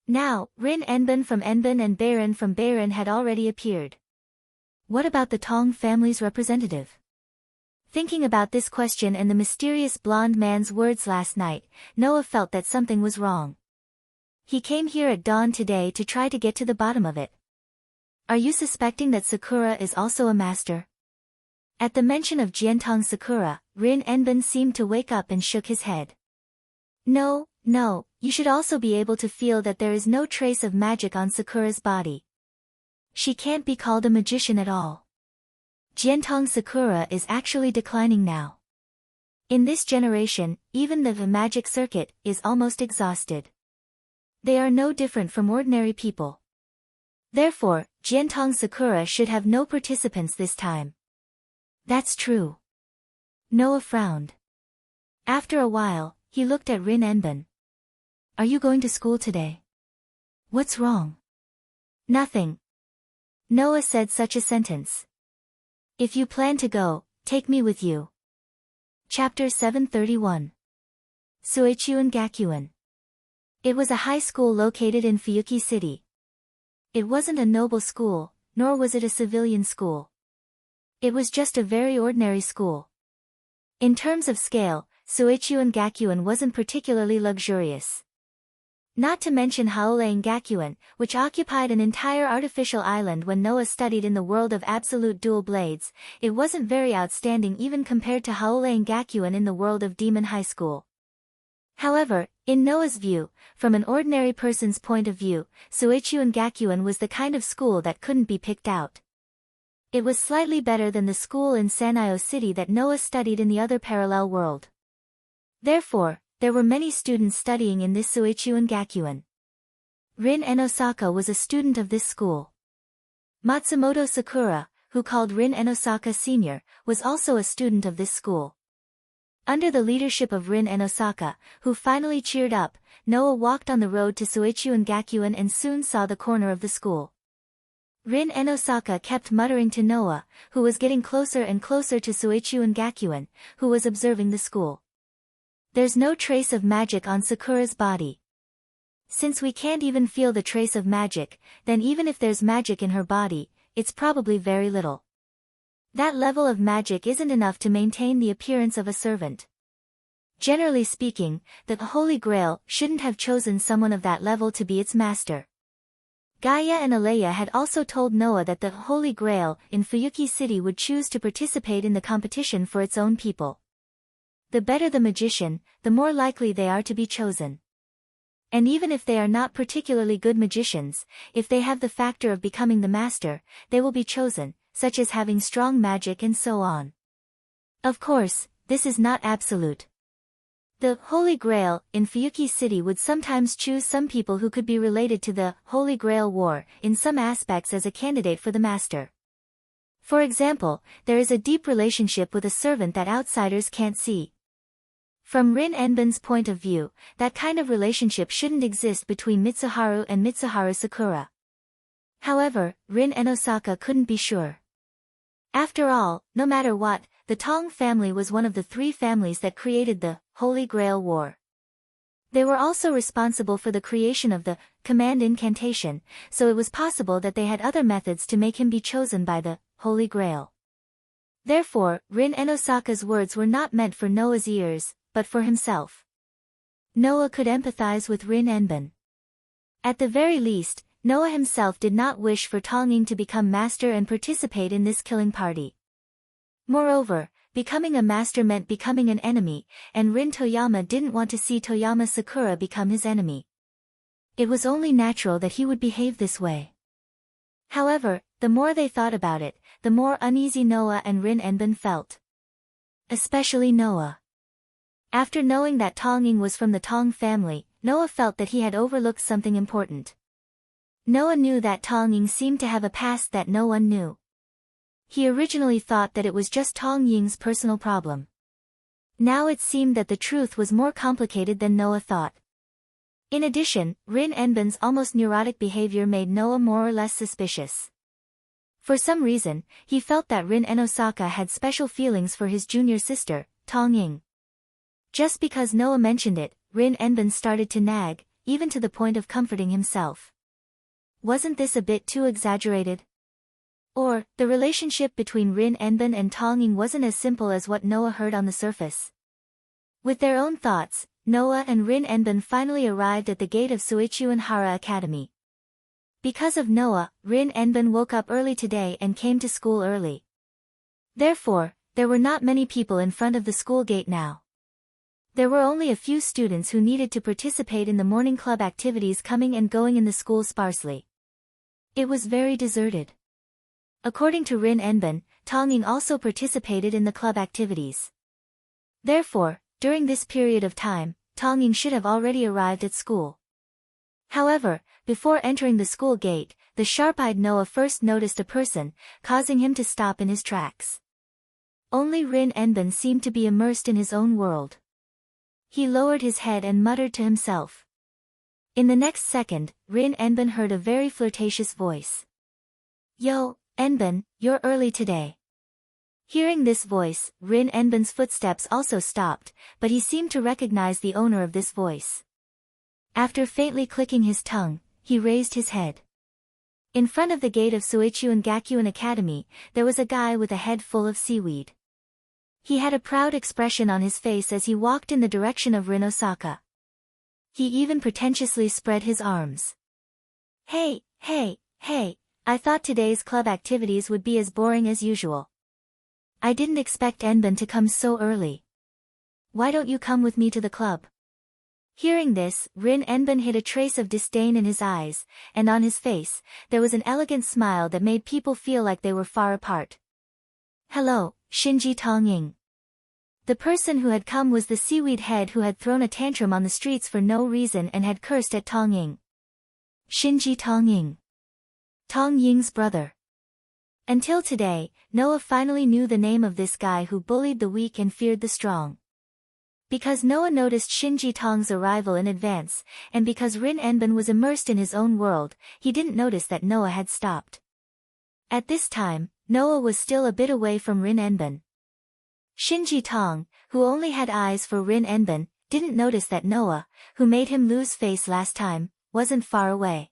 Now, Rin Enben from Enben and Beiren from Beiren had already appeared. What about the Tong family's representative? Thinking about this question and the mysterious blonde man's words last night, Noah felt that something was wrong. He came here at dawn today to try to get to the bottom of it. Are you suspecting that Sakura is also a master? At the mention of Jiantong Sakura, Rin Enben seemed to wake up and shook his head. No, you should also be able to feel that there is no trace of magic on Sakura's body. She can't be called a magician at all. Jiantong Sakura is actually declining now. In this generation, even the magic circuit is almost exhausted. They are no different from ordinary people. Therefore, Jiantong Sakura should have no participants this time. That's true. Noah frowned. After a while, he looked at Rin Enben. Are you going to school today? What's wrong? Nothing. Noah said such a sentence. If you plan to go, take me with you. Chapter 731. Suichuan Gakuin. It was a high school located in Fuyuki City. It wasn't a noble school, nor was it a civilian school. It was just a very ordinary school. In terms of scale, Suichuan Gakuin wasn't particularly luxurious. Not to mention Haolein Gakuin, which occupied an entire artificial island when Noah studied in the world of absolute dual blades, it wasn't very outstanding even compared to Haolein Gakuin in the world of Demon High School. However, in Noah's view, from an ordinary person's point of view, Suichuan Gakuin was the kind of school that couldn't be picked out. It was slightly better than the school in Sanyo City that Noah studied in the other parallel world. Therefore, there were many students studying in this Suichuan Gakuin. Rin Enosaka was a student of this school. Matsumoto Sakura, who called Rin Enosaka Sr., was also a student of this school. Under the leadership of Rin Enosaka, who finally cheered up, Noah walked on the road to Suichuan Gakuin and soon saw the corner of the school. Rin Enosaka kept muttering to Noah, who was getting closer and closer to Suichuan Gakuin, who was observing the school. There's no trace of magic on Sakura's body. Since we can't even feel the trace of magic, then even if there's magic in her body, it's probably very little. That level of magic isn't enough to maintain the appearance of a servant. Generally speaking, the Holy Grail shouldn't have chosen someone of that level to be its master. Gaia and Alea had also told Noah that the Holy Grail in Fuyuki City would choose to participate in the competition for its own people. The better the magician, the more likely they are to be chosen. And even if they are not particularly good magicians, if they have the factor of becoming the master, they will be chosen, such as having strong magic and so on. Of course, this is not absolute. The Holy Grail in Fuyuki City would sometimes choose some people who could be related to the Holy Grail War in some aspects as a candidate for the master. For example, there is a deep relationship with a servant that outsiders can't see. From Rin Enbin's point of view, that kind of relationship shouldn't exist between Mitsuharu and Mitsuharu Sakura. However, Rin and Osaka couldn't be sure. After all, no matter what, the Tong family was one of the three families that created the Holy Grail War. They were also responsible for the creation of the command incantation, so it was possible that they had other methods to make him be chosen by the Holy Grail. Therefore, Rin and Osaka's words were not meant for Noah's ears, but for himself. Noah could empathize with Rin Enbin. At the very least, Noah himself did not wish for Tong Ying to become master and participate in this killing party. Moreover, becoming a master meant becoming an enemy, and Rin Toyama didn't want to see Toyama Sakura become his enemy. It was only natural that he would behave this way. However, the more they thought about it, the more uneasy Noah and Rin Enbin felt. Especially Noah. After knowing that Tong Ying was from the Tong family, Noah felt that he had overlooked something important. Noah knew that Tong Ying seemed to have a past that no one knew. He originally thought that it was just Tong Ying's personal problem. Now it seemed that the truth was more complicated than Noah thought. In addition, Rin Enbin's almost neurotic behavior made Noah more or less suspicious. For some reason, he felt that Rin and Osaka had special feelings for his junior sister, Tong Ying. Just because Noah mentioned it, Rin Enbin started to nag, even to the point of comforting himself. Wasn't this a bit too exaggerated? Or, the relationship between Rin Enbin and Tong Ying wasn't as simple as what Noah heard on the surface. With their own thoughts, Noah and Rin Enbin finally arrived at the gate of Suichuan Hara Academy. Because of Noah, Rin Enbin woke up early today and came to school early. Therefore, there were not many people in front of the school gate now. There were only a few students who needed to participate in the morning club activities coming and going in the school sparsely. It was very deserted. According to Rin Enbin, Tong Ying also participated in the club activities. Therefore, during this period of time, Tong Ying should have already arrived at school. However, before entering the school gate, the sharp-eyed Noah first noticed a person, causing him to stop in his tracks. Only Rin Enbin seemed to be immersed in his own world. He lowered his head and muttered to himself. In the next second, Rin Enbin heard a very flirtatious voice. "Yo, Enbin, you're early today." Hearing this voice, Rin Enbin's footsteps also stopped, but he seemed to recognize the owner of this voice. After faintly clicking his tongue, he raised his head. In front of the gate of Suichuan Gakuin Academy, there was a guy with a head full of seaweed. He had a proud expression on his face as he walked in the direction of Rin Osaka. He even pretentiously spread his arms. Hey, I thought today's club activities would be as boring as usual. I didn't expect Enbin to come so early. Why don't you come with me to the club?" Hearing this, Rin Enbin hid a trace of disdain in his eyes, and on his face, there was an elegant smile that made people feel like they were far apart. "Hello, Shinji Tong Ying." The person who had come was the seaweed head who had thrown a tantrum on the streets for no reason and had cursed at Tong Ying. Shinji Tong Ying. Tong Ying's brother. Until today, Noah finally knew the name of this guy who bullied the weak and feared the strong. Because Noah noticed Shinji Tong's arrival in advance, and because Rin Enbin was immersed in his own world, he didn't notice that Noah had stopped. At this time, Noah was still a bit away from Rin Enbin. Shinji Tong, who only had eyes for Rin Enbin, didn't notice that Noah, who made him lose face last time, wasn't far away.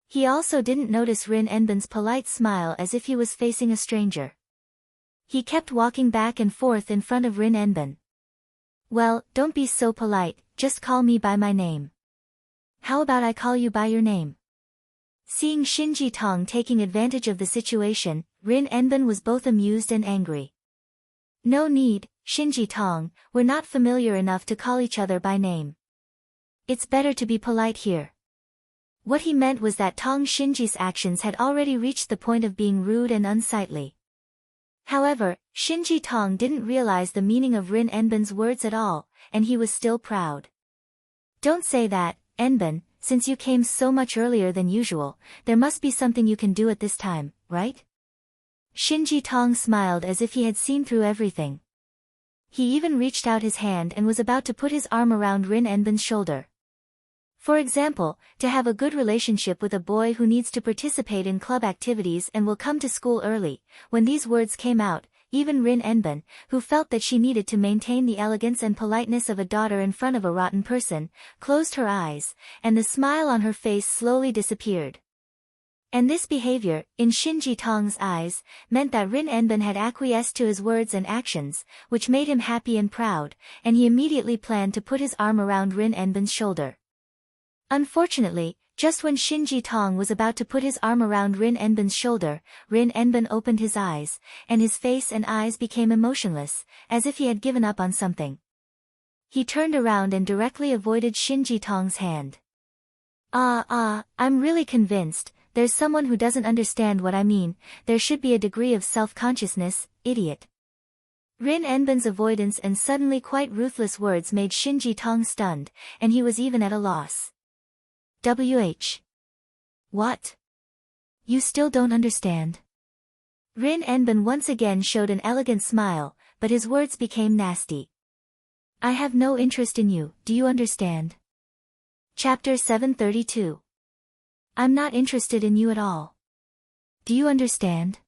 He also didn't notice Rin Enbin's polite smile as if he was facing a stranger. He kept walking back and forth in front of Rin Enbin. "Well, don't be so polite, just call me by my name." "How about I call you by your name?" Seeing Shinji Tong taking advantage of the situation, Rin Enbin was both amused and angry. No need, Shinji Tong, we're not familiar enough to call each other by name. It's better to be polite here. What he meant was that Tong Shinji's actions had already reached the point of being rude and unsightly. However, Shinji Tong didn't realize the meaning of Rin Enbin's words at all, and he was still proud. Don't say that, Enbin, since you came so much earlier than usual, there must be something you can do at this time, right? Shinji Tong smiled as if he had seen through everything. He even reached out his hand and was about to put his arm around Rin Enbin's shoulder. For example, to have a good relationship with a boy who needs to participate in club activities and will come to school early. When these words came out, even Rin Enbin, who felt that she needed to maintain the elegance and politeness of a daughter in front of a rotten person, closed her eyes, and the smile on her face slowly disappeared. And this behavior, in Shinji Tong's eyes, meant that Rin Enbin had acquiesced to his words and actions, which made him happy and proud, and he immediately planned to put his arm around Rin Enbin's shoulder. Unfortunately, just when Shinji Tong was about to put his arm around Rin Enbin's shoulder, Rin Enbin opened his eyes, and his face and eyes became emotionless, as if he had given up on something. He turned around and directly avoided Shinji Tong's hand. I'm really convinced, there's someone who doesn't understand what I mean, there should be a degree of self-consciousness, idiot. Rin Enbin's avoidance and suddenly quite ruthless words made Shinji Tong stunned, and he was even at a loss. What? You still don't understand? Rin Enbin once again showed an elegant smile, but his words became nasty. I have no interest in you, do you understand? Chapter 732. I'm not interested in you at all. Do you understand?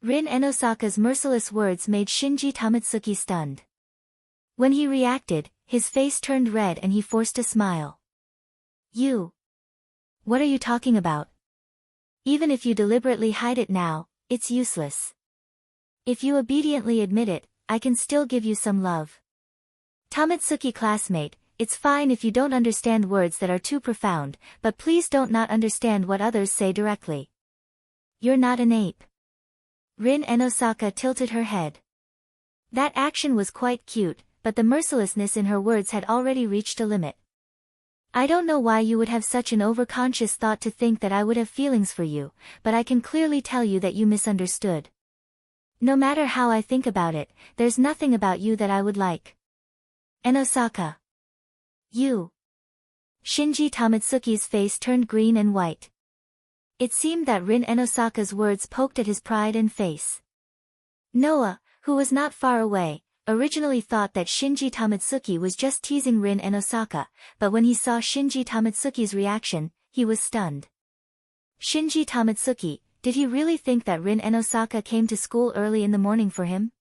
Rin Enosaka's merciless words made Shinji Tamatsuki stunned. When he reacted, his face turned red and he forced a smile. You. What are you talking about? Even if you deliberately hide it now, it's useless. If you obediently admit it, I can still give you some love. Tamatsuki classmate, it's fine if you don't understand words that are too profound, but please don't not understand what others say directly. You're not an ape. Rin Enosaka tilted her head. That action was quite cute, but the mercilessness in her words had already reached a limit. I don't know why you would have such an overconscious thought to think that I would have feelings for you, but I can clearly tell you that you misunderstood. No matter how I think about it, there's nothing about you that I would like. Enosaka. You. Shinji Tamatsuki's face turned green and white. It seemed that Rin Enosaka's words poked at his pride and face. Noah, who was not far away, originally thought that Shinji Tamatsuki was just teasing Rin Enosaka, but when he saw Shinji Tamatsuki's reaction, he was stunned. Shinji Tamatsuki, did he really think that Rin Enosaka came to school early in the morning for him?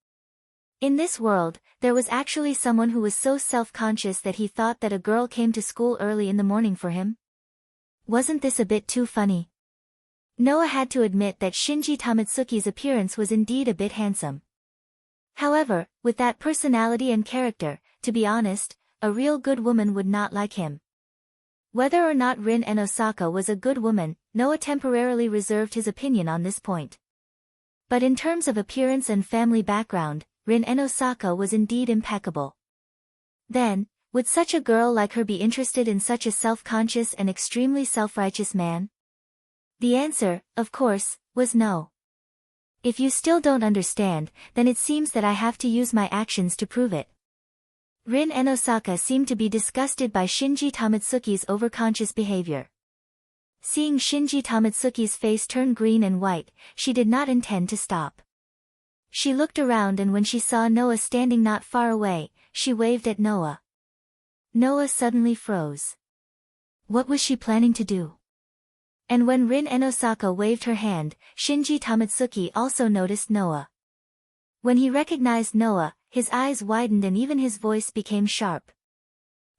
In this world, there was actually someone who was so self-conscious that he thought that a girl came to school early in the morning for him? Wasn't this a bit too funny? Noah had to admit that Shinji Tamatsuki's appearance was indeed a bit handsome. However, with that personality and character, to be honest, a real good woman would not like him. Whether or not Rin Enosaka was a good woman, Noah temporarily reserved his opinion on this point. But in terms of appearance and family background, Rin Enosaka was indeed impeccable. Then, would such a girl like her be interested in such a self-conscious and extremely self-righteous man? The answer, of course, was no. If you still don't understand, then it seems that I have to use my actions to prove it. Rin Enosaka seemed to be disgusted by Shinji Tamatsuki's overconscious behavior. Seeing Shinji Tamatsuki's face turn green and white, she did not intend to stop. She looked around and when she saw Noah standing not far away, she waved at Noah. Noah suddenly froze. What was she planning to do? And when Rin Enosaka waved her hand, Shinji Tamatsuki also noticed Noah. When he recognized Noah, his eyes widened and even his voice became sharp.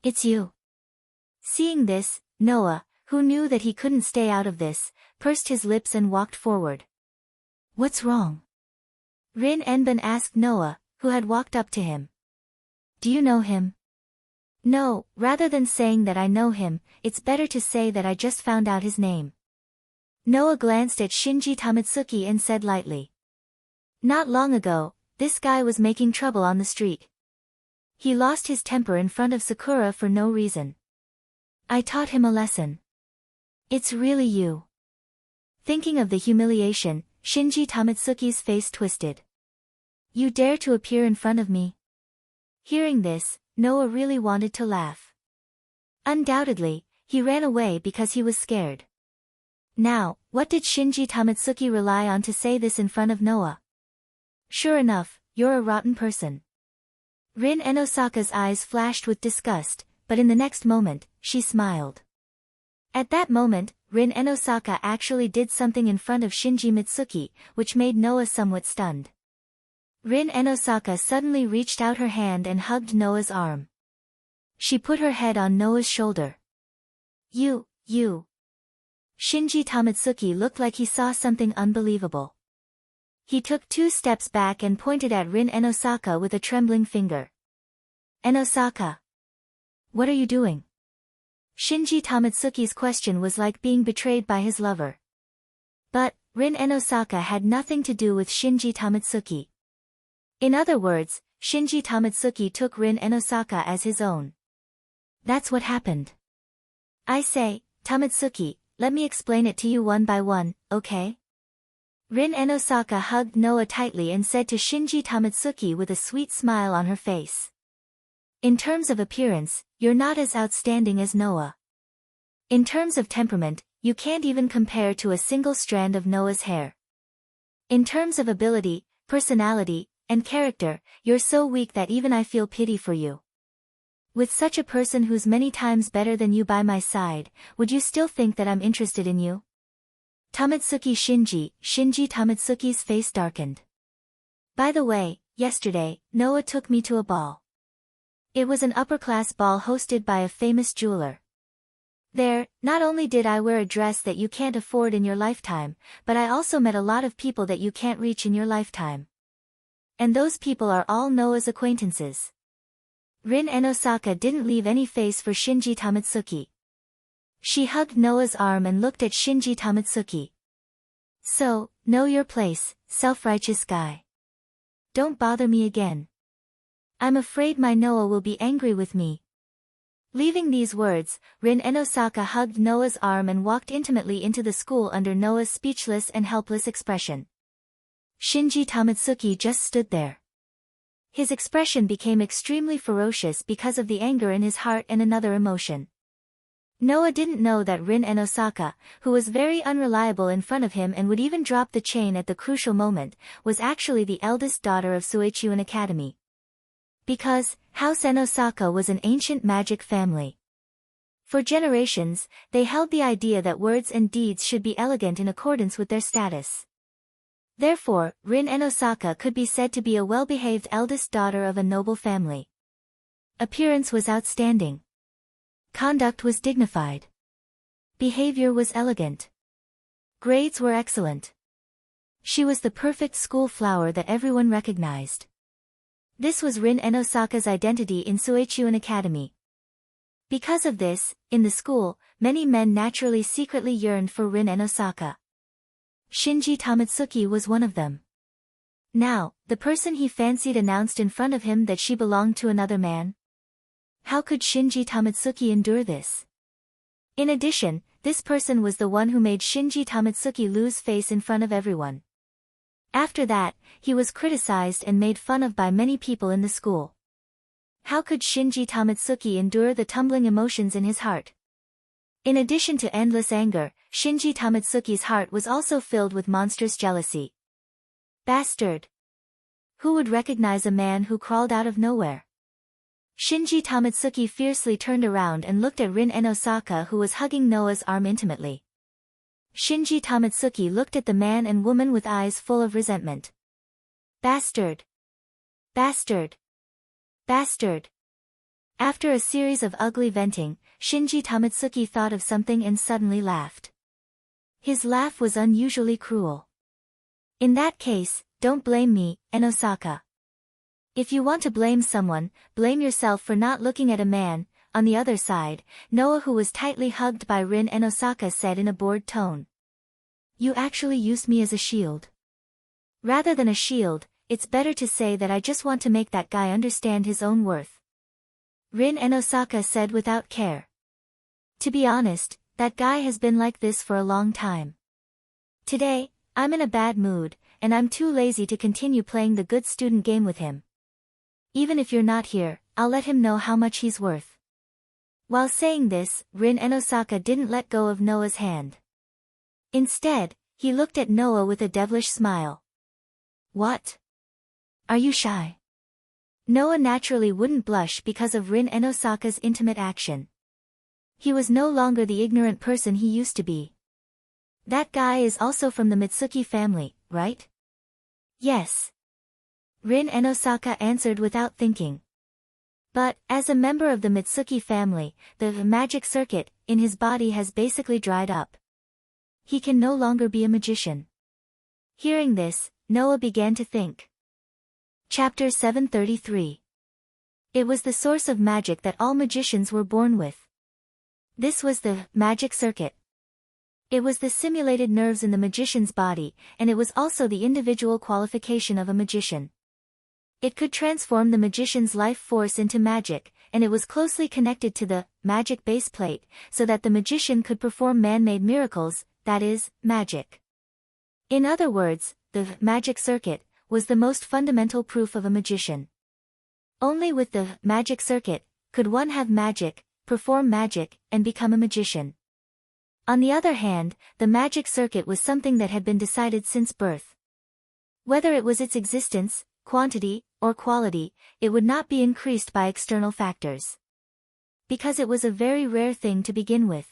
It's you. Seeing this, Noah, who knew that he couldn't stay out of this, pursed his lips and walked forward. What's wrong? Rin Enbin asked Noah, who had walked up to him. Do you know him? No, rather than saying that I know him, it's better to say that I just found out his name. Noah glanced at Shinji Tamatsuki and said lightly. Not long ago, this guy was making trouble on the street. He lost his temper in front of Sakura for no reason. I taught him a lesson. It's really you. Thinking of the humiliation, Shinji Tamatsuki's face twisted. You dare to appear in front of me? Hearing this, Noah really wanted to laugh. Undoubtedly, he ran away because he was scared. Now, what did Shinji Tamatsuki rely on to say this in front of Noah? Sure enough, you're a rotten person. Rin Enosaka's eyes flashed with disgust, but in the next moment, she smiled. At that moment, Rin Enosaka actually did something in front of Shinji Mitsuki, which made Noah somewhat stunned. Rin Enosaka suddenly reached out her hand and hugged Noah's arm. She put her head on Noah's shoulder. You. Shinji Tamatsuki looked like he saw something unbelievable. He took 2 steps back and pointed at Rin Enosaka with a trembling finger. Enosaka. What are you doing? Shinji Tamatsuki's question was like being betrayed by his lover. But, Rin Enosaka had nothing to do with Shinji Tamatsuki. In other words, Shinji Tamatsuki took Rin Enosaka as his own. That's what happened. I say, Tamatsuki, let me explain it to you one by one, okay? Rin Enosaka hugged Noah tightly and said to Shinji Tamatsuki with a sweet smile on her face. In terms of appearance, you're not as outstanding as Noah. In terms of temperament, you can't even compare to a single strand of Noah's hair. In terms of ability, personality, and character, you're so weak that even I feel pity for you. With such a person who's many times better than you by my side, would you still think that I'm interested in you? Tamatsuki Shinji Tamatsuki's face darkened. By the way, yesterday, Noah took me to a ball. It was an upper-class ball hosted by a famous jeweler. There, not only did I wear a dress that you can't afford in your lifetime, but I also met a lot of people that you can't reach in your lifetime. And those people are all Noah's acquaintances. Rin Enosaka didn't leave any face for Shinji Tamatsuki. She hugged Noah's arm and looked at Shinji Tamatsuki. So, know your place, self-righteous guy. Don't bother me again. I'm afraid my Noah will be angry with me. Leaving these words, Rin Enosaka hugged Noah's arm and walked intimately into the school under Noah's speechless and helpless expression. Shinji Tamatsuki just stood there. His expression became extremely ferocious because of the anger in his heart and another emotion. Noah didn't know that Rin Enosaka, who was very unreliable in front of him and would even drop the chain at the crucial moment, was actually the eldest daughter of Suichuin Academy. Because, House Enosaka was an ancient magic family. For generations, they held the idea that words and deeds should be elegant in accordance with their status. Therefore, Rin Enosaka could be said to be a well-behaved eldest daughter of a noble family. Appearance was outstanding. Conduct was dignified. Behavior was elegant. Grades were excellent. She was the perfect school flower that everyone recognized. This was Rin Enosaka's identity in Suichuin Academy. Because of this, in the school, many men naturally secretly yearned for Rin Enosaka. Shinji Tamatsuki was one of them. Now, the person he fancied announced in front of him that she belonged to another man. How could Shinji Tamatsuki endure this? In addition, this person was the one who made Shinji Tamatsuki lose face in front of everyone. After that, he was criticized and made fun of by many people in the school. How could Shinji Tamatsuki endure the tumbling emotions in his heart? In addition to endless anger, Shinji Tamatsuki's heart was also filled with monstrous jealousy. Bastard! Who would recognize a man who crawled out of nowhere? Shinji Tamatsuki fiercely turned around and looked at Rin Enosaka, who was hugging Noah's arm intimately. Shinji Tamatsuki looked at the man and woman with eyes full of resentment. Bastard! Bastard! Bastard! After a series of ugly venting, Shinji Tamatsuki thought of something and suddenly laughed. His laugh was unusually cruel. In that case, don't blame me, Enosaka. If you want to blame someone, blame yourself for not looking at a man. On the other side, Noah, who was tightly hugged by Rin Enosaka, said in a bored tone. You actually used me as a shield. Rather than a shield, it's better to say that I just want to make that guy understand his own worth. Rin and Osaka said without care. To be honest, that guy has been like this for a long time. Today, I'm in a bad mood, and I'm too lazy to continue playing the good student game with him. Even if you're not here, I'll let him know how much he's worth. While saying this, Rin and Osaka didn't let go of Noah's hand. Instead, he looked at Noah with a devilish smile. What? Are you shy? Noah naturally wouldn't blush because of Rin and Osaka's intimate action. He was no longer the ignorant person he used to be. That guy is also from the Mitsuki family, right? Yes. Rin and Osaka answered without thinking. But, as a member of the Mitsuki family, the magic circuit in his body has basically dried up. He can no longer be a magician. Hearing this, Noah began to think. Chapter 733. It was the source of magic that all magicians were born with. This was the magic circuit. It was the simulated nerves in the magician's body, and it was also the individual qualification of a magician. It could transform the magician's life force into magic, and it was closely connected to the magic base plate, so that the magician could perform man-made miracles, that is, magic. In other words, the magic circuit was the most fundamental proof of a magician. Only with the magic circuit could one have magic, perform magic, and become a magician. On the other hand, the magic circuit was something that had been decided since birth. Whether it was its existence, quantity, or quality, it would not be increased by external factors. Because it was a very rare thing to begin with.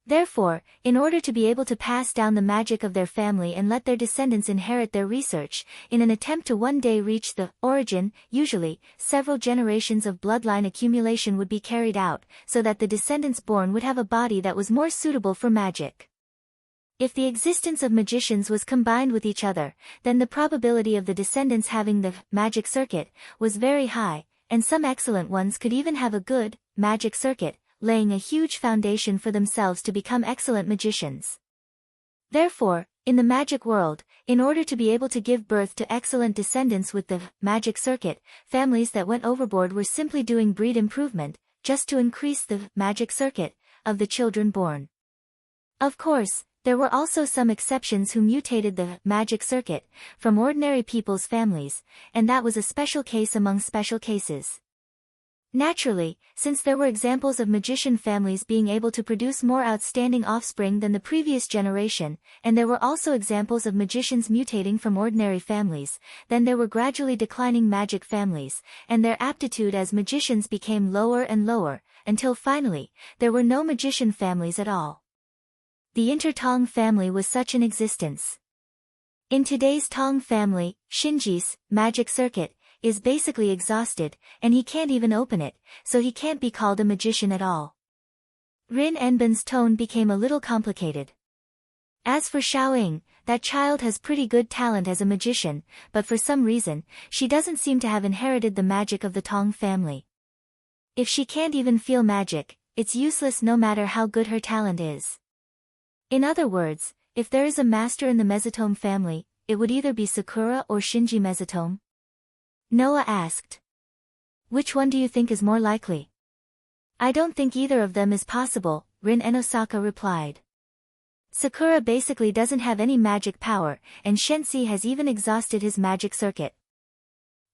Therefore, in order to be able to pass down the magic of their family and let their descendants inherit their research, in an attempt to one day reach the origin, usually, several generations of bloodline accumulation would be carried out, so that the descendants born would have a body that was more suitable for magic. If the existence of magicians was combined with each other, then the probability of the descendants having the magic circuit was very high, and some excellent ones could even have a good magic circuit, laying a huge foundation for themselves to become excellent magicians. Therefore, in the magic world, in order to be able to give birth to excellent descendants with the magic circuit, families that went overboard were simply doing breed improvement, just to increase the magic circuit of the children born. Of course, there were also some exceptions who mutated the magic circuit from ordinary people's families, and that was a special case among special cases. Naturally, since there were examples of magician families being able to produce more outstanding offspring than the previous generation, and there were also examples of magicians mutating from ordinary families, then there were gradually declining magic families, and their aptitude as magicians became lower and lower, until finally, there were no magician families at all. The Inter-Tong family was such an existence. In today's Tong family, Shinji's magic circuit is basically exhausted, and he can't even open it, so he can't be called a magician at all. Rin Enbin's tone became a little complicated. As for Xiaoying, that child has pretty good talent as a magician, but for some reason, she doesn't seem to have inherited the magic of the Tong family. If she can't even feel magic, it's useless no matter how good her talent is. In other words, if there is a master in the Mesotome family, it would either be Sakura or Shinji Mesotome. Noah asked. Which one do you think is more likely? I don't think either of them is possible, Rin and Osaka replied. Sakura basically doesn't have any magic power, and Shensi has even exhausted his magic circuit.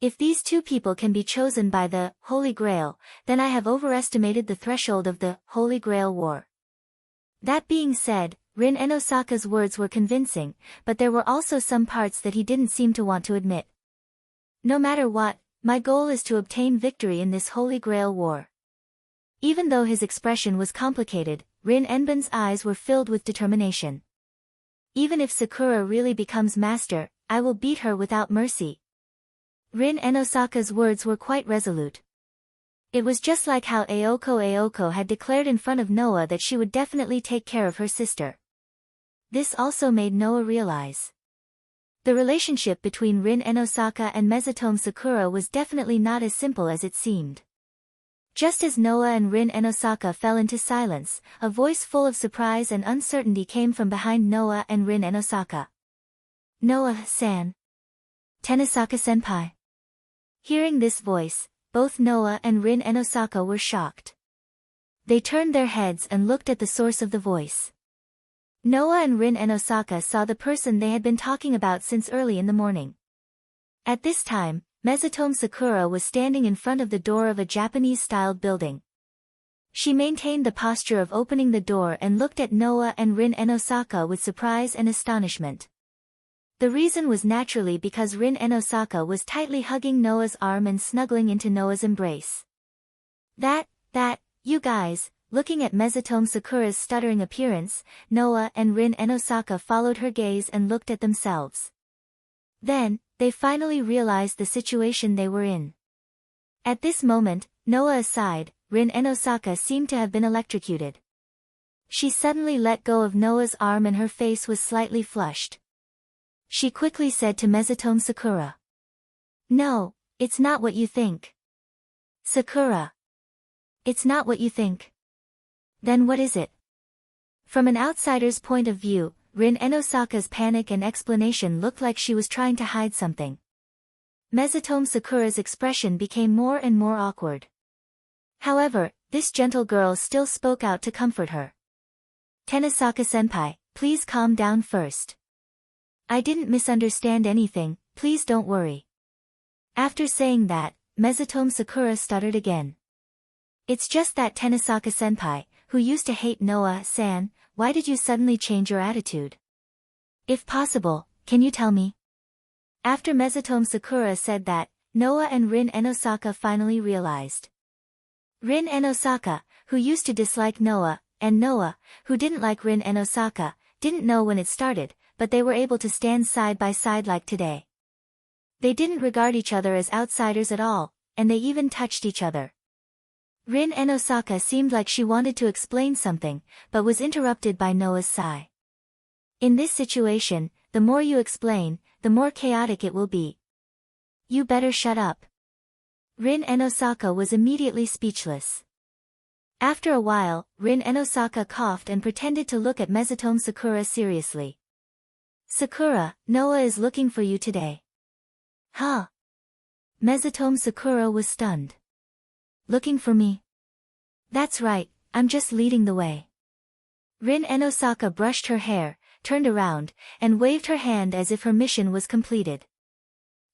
If these two people can be chosen by the Holy Grail, then I have overestimated the threshold of the Holy Grail War. That being said, Rin and Osaka's words were convincing, but there were also some parts that he didn't seem to want to admit. No matter what, my goal is to obtain victory in this Holy Grail War. Even though his expression was complicated, Rin Enbin's eyes were filled with determination. Even if Sakura really becomes master, I will beat her without mercy. Rin and Osaka's words were quite resolute. It was just like how Aoko had declared in front of Noah that she would definitely take care of her sister. This also made Noah realize. The relationship between Rin and Osaka and Mesotome Sakura was definitely not as simple as it seemed. Just as Noah and Rin and Osaka fell into silence, a voice full of surprise and uncertainty came from behind Noah and Rin and Osaka. Noah-san. Tenosaka-senpai. Hearing this voice, both Noah and Rin and Osaka were shocked. They turned their heads and looked at the source of the voice. Noah and Rin and Osaka saw the person they had been talking about since early in the morning. At this time, Mesotome Sakura was standing in front of the door of a Japanese-styled building. She maintained the posture of opening the door and looked at Noah and Rin and Osaka with surprise and astonishment. The reason was naturally because Rin and Osaka was tightly hugging Noah's arm and snuggling into Noah's embrace. You guys, looking at Mesotome Sakura's stuttering appearance, Noah and Rin and Osaka followed her gaze and looked at themselves. Then, they finally realized the situation they were in. At this moment, Noah aside, Rin and Osaka seemed to have been electrocuted. She suddenly let go of Noah's arm and her face was slightly flushed. She quickly said to Mesotome Sakura. "No, it's not what you think. Sakura. It's not what you think. Then what is it?" From an outsider's point of view, Rin and Osaka's panic and explanation looked like she was trying to hide something. Mesotome Sakura's expression became more and more awkward. However, this gentle girl still spoke out to comfort her. "Tenosaka-senpai, please calm down first. I didn't misunderstand anything, please don't worry." After saying that, Mesotome Sakura stuttered again. "It's just that Tenosaka-senpai, who used to hate Noah-san, why did you suddenly change your attitude? If possible, can you tell me?" After Mesotome Sakura said that, Noah and Rin and Osaka finally realized. Rin and Osaka, who used to dislike Noah, and Noah, who didn't like Rin and Osaka, didn't know when it started, but they were able to stand side by side like today. They didn't regard each other as outsiders at all, and they even touched each other. Rin and Osaka seemed like she wanted to explain something, but was interrupted by Noah's sigh. In this situation, the more you explain, the more chaotic it will be. You better shut up. Rin and Osaka was immediately speechless. After a while, Rin and Osaka coughed and pretended to look at Mesotome Sakura seriously. "Sakura, Noah is looking for you today." "Huh?" Mesotome Sakura was stunned. "Looking for me?" "That's right, I'm just leading the way." Rin and Osaka brushed her hair, turned around, and waved her hand as if her mission was completed.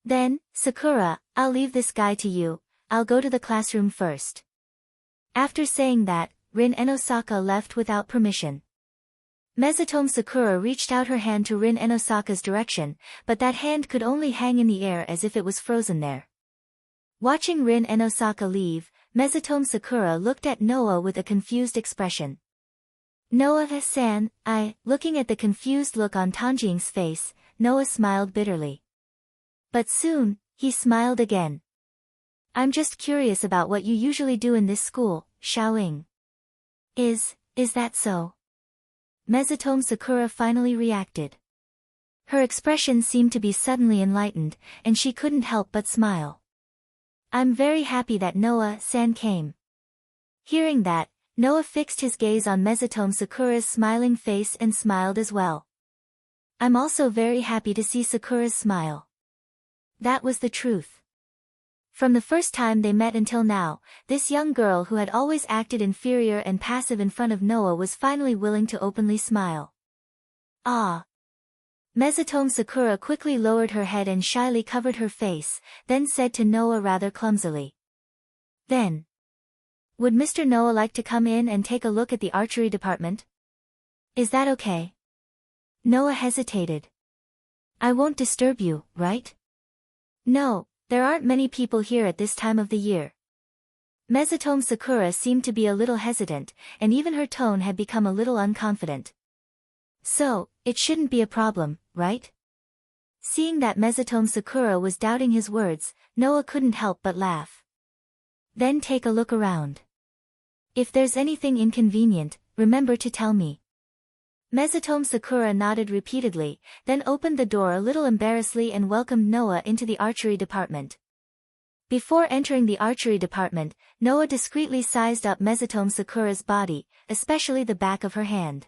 "Then, Sakura, I'll leave this guy to you, I'll go to the classroom first." After saying that, Rin and Osaka left without permission. Mesotome Sakura reached out her hand to Rin and Osaka's direction, but that hand could only hang in the air as if it was frozen there. Watching Rin and Osaka leave, Mesotome Sakura looked at Noah with a confused expression. "Noah-san, looking at the confused look on Tanjing's face, Noah smiled bitterly. But soon, he smiled again. "I'm just curious about what you usually do in this school, Xiaoying." Is that so?" Mesotome Sakura finally reacted. Her expression seemed to be suddenly enlightened, and she couldn't help but smile. "I'm very happy that Noah-san came." Hearing that, Noah fixed his gaze on Mesotome Sakura's smiling face and smiled as well. "I'm also very happy to see Sakura's smile." That was the truth. From the first time they met until now, this young girl who had always acted inferior and passive in front of Noah was finally willing to openly smile. "Ah." Mesotome Sakura quickly lowered her head and shyly covered her face, then said to Noah rather clumsily. "Then, would Mr. Noah like to come in and take a look at the archery department? Is that okay?" Noah hesitated. "I won't disturb you, right?" "No, there aren't many people here at this time of the year." Mesotome Sakura seemed to be a little hesitant, and even her tone had become a little unconfident. "So, it shouldn't be a problem, right?" Seeing that Mesotome Sakura was doubting his words, Noah couldn't help but laugh. "Then take a look around. If there's anything inconvenient, remember to tell me." Mesotome Sakura nodded repeatedly, then opened the door a little embarrassedly and welcomed Noah into the archery department. Before entering the archery department, Noah discreetly sized up Mesotome Sakura's body, especially the back of her hand.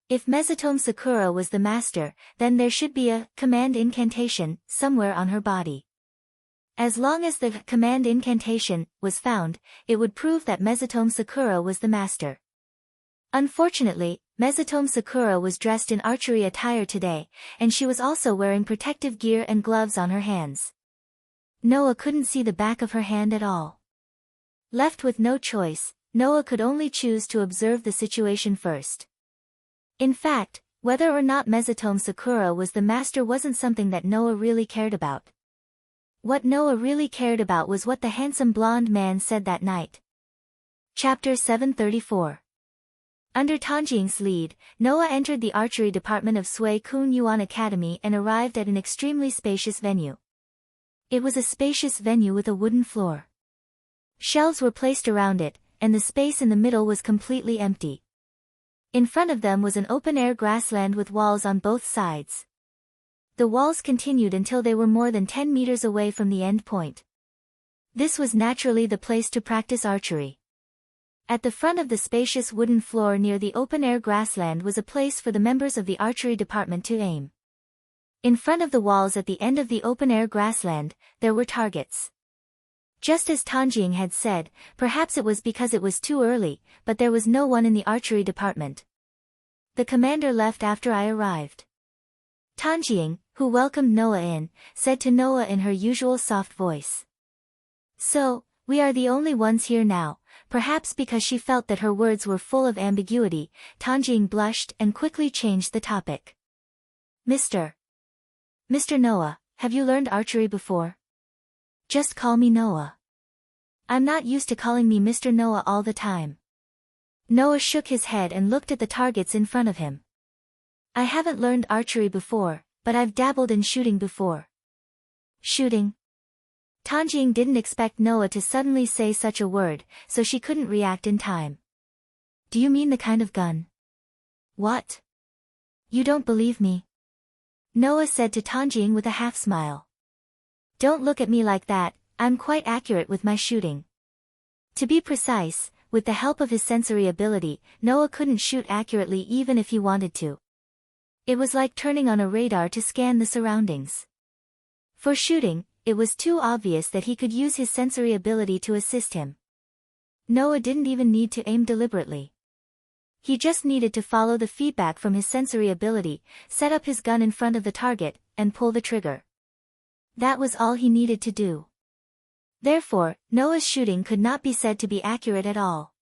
If Mesotome Sakura was the master, then there should be a command incantation somewhere on her body. As long as the command incantation was found, it would prove that Mesotome Sakura was the master. Unfortunately, Mesotome Sakura was dressed in archery attire today, and she was also wearing protective gear and gloves on her hands. Noah couldn't see the back of her hand at all. Left with no choice, Noah could only choose to observe the situation first. In fact, whether or not Mesotome Sakura was the master wasn't something that Noah really cared about. What Noah really cared about was what the handsome blonde man said that night. Chapter 734. Under Tanjing's lead, Noah entered the archery department of Sui Kun Yuan Academy and arrived at an extremely spacious venue. It was a spacious venue with a wooden floor. Shelves were placed around it, and the space in the middle was completely empty. In front of them was an open-air grassland with walls on both sides. The walls continued until they were more than 10 meters away from the end point. This was naturally the place to practice archery. At the front of the spacious wooden floor near the open-air grassland was a place for the members of the archery department to aim. In front of the walls at the end of the open-air grassland, there were targets. Just as Tanjing had said, perhaps it was because it was too early, but there was no one in the archery department. The commander left after I arrived. Tanjing, who welcomed Noah in, said to Noah in her usual soft voice. So, we are the only ones here now. Perhaps because she felt that her words were full of ambiguity, Tanjing blushed and quickly changed the topic. Mr. Noah, have you learned archery before? Just call me Noah. I'm not used to calling me Mr. Noah all the time. Noah shook his head and looked at the targets in front of him. I haven't learned archery before, but I've dabbled in shooting before. Shooting? Tanjing didn't expect Noah to suddenly say such a word, so she couldn't react in time. Do you mean the kind of gun? What? You don't believe me? Noah said to Tanjing with a half-smile. Don't look at me like that, I'm quite accurate with my shooting. To be precise, with the help of his sensory ability, Noah couldn't shoot accurately even if he wanted to. It was like turning on a radar to scan the surroundings. For shooting, it was too obvious that he could use his sensory ability to assist him. Noah didn't even need to aim deliberately. He just needed to follow the feedback from his sensory ability, set up his gun in front of the target, and pull the trigger. That was all he needed to do. Therefore, Noah's shooting could not be said to be accurate at all.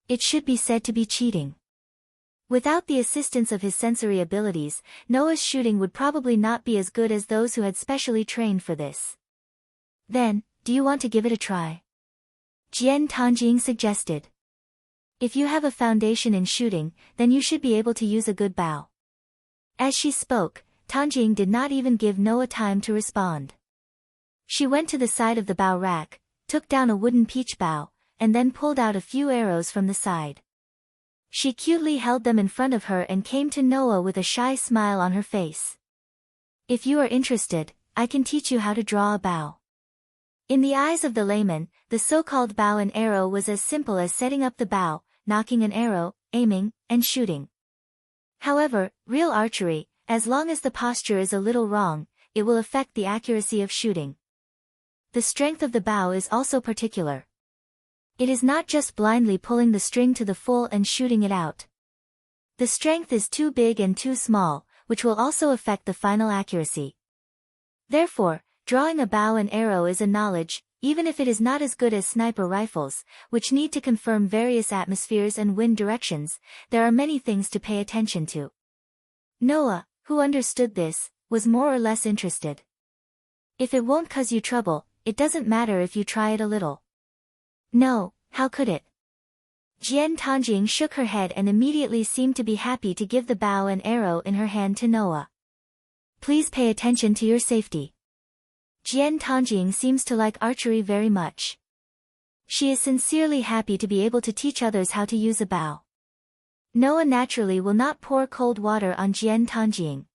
It should be said to be cheating. Without the assistance of his sensory abilities, Noah's shooting would probably not be as good as those who had specially trained for this. Then, do you want to give it a try? Jian Tanjing suggested. If you have a foundation in shooting, then you should be able to use a good bow. As she spoke, Tanjing did not even give Noah time to respond. She went to the side of the bow rack, took down a wooden peach bow, and then pulled out a few arrows from the side. She cutely held them in front of her and came to Noah with a shy smile on her face. If you are interested, I can teach you how to draw a bow. In the eyes of the layman, the so-called bow and arrow was as simple as setting up the bow, knocking an arrow, aiming, and shooting. However, real archery, as long as the posture is a little wrong, it will affect the accuracy of shooting. The strength of the bow is also particular. It is not just blindly pulling the string to the full and shooting it out. The strength is too big and too small, which will also affect the final accuracy. Therefore, drawing a bow and arrow is a knowledge, even if it is not as good as sniper rifles, which need to confirm various atmospheres and wind directions. There are many things to pay attention to. Noah, who understood this, was more or less interested. If it won't cause you trouble, it doesn't matter if you try it a little. No, how could it? Jian Tanjing shook her head and immediately seemed to be happy to give the bow and arrow in her hand to Noah. Please pay attention to your safety. Jian Tanjing seems to like archery very much. She is sincerely happy to be able to teach others how to use a bow. Noah naturally will not pour cold water on Jian Tanjing.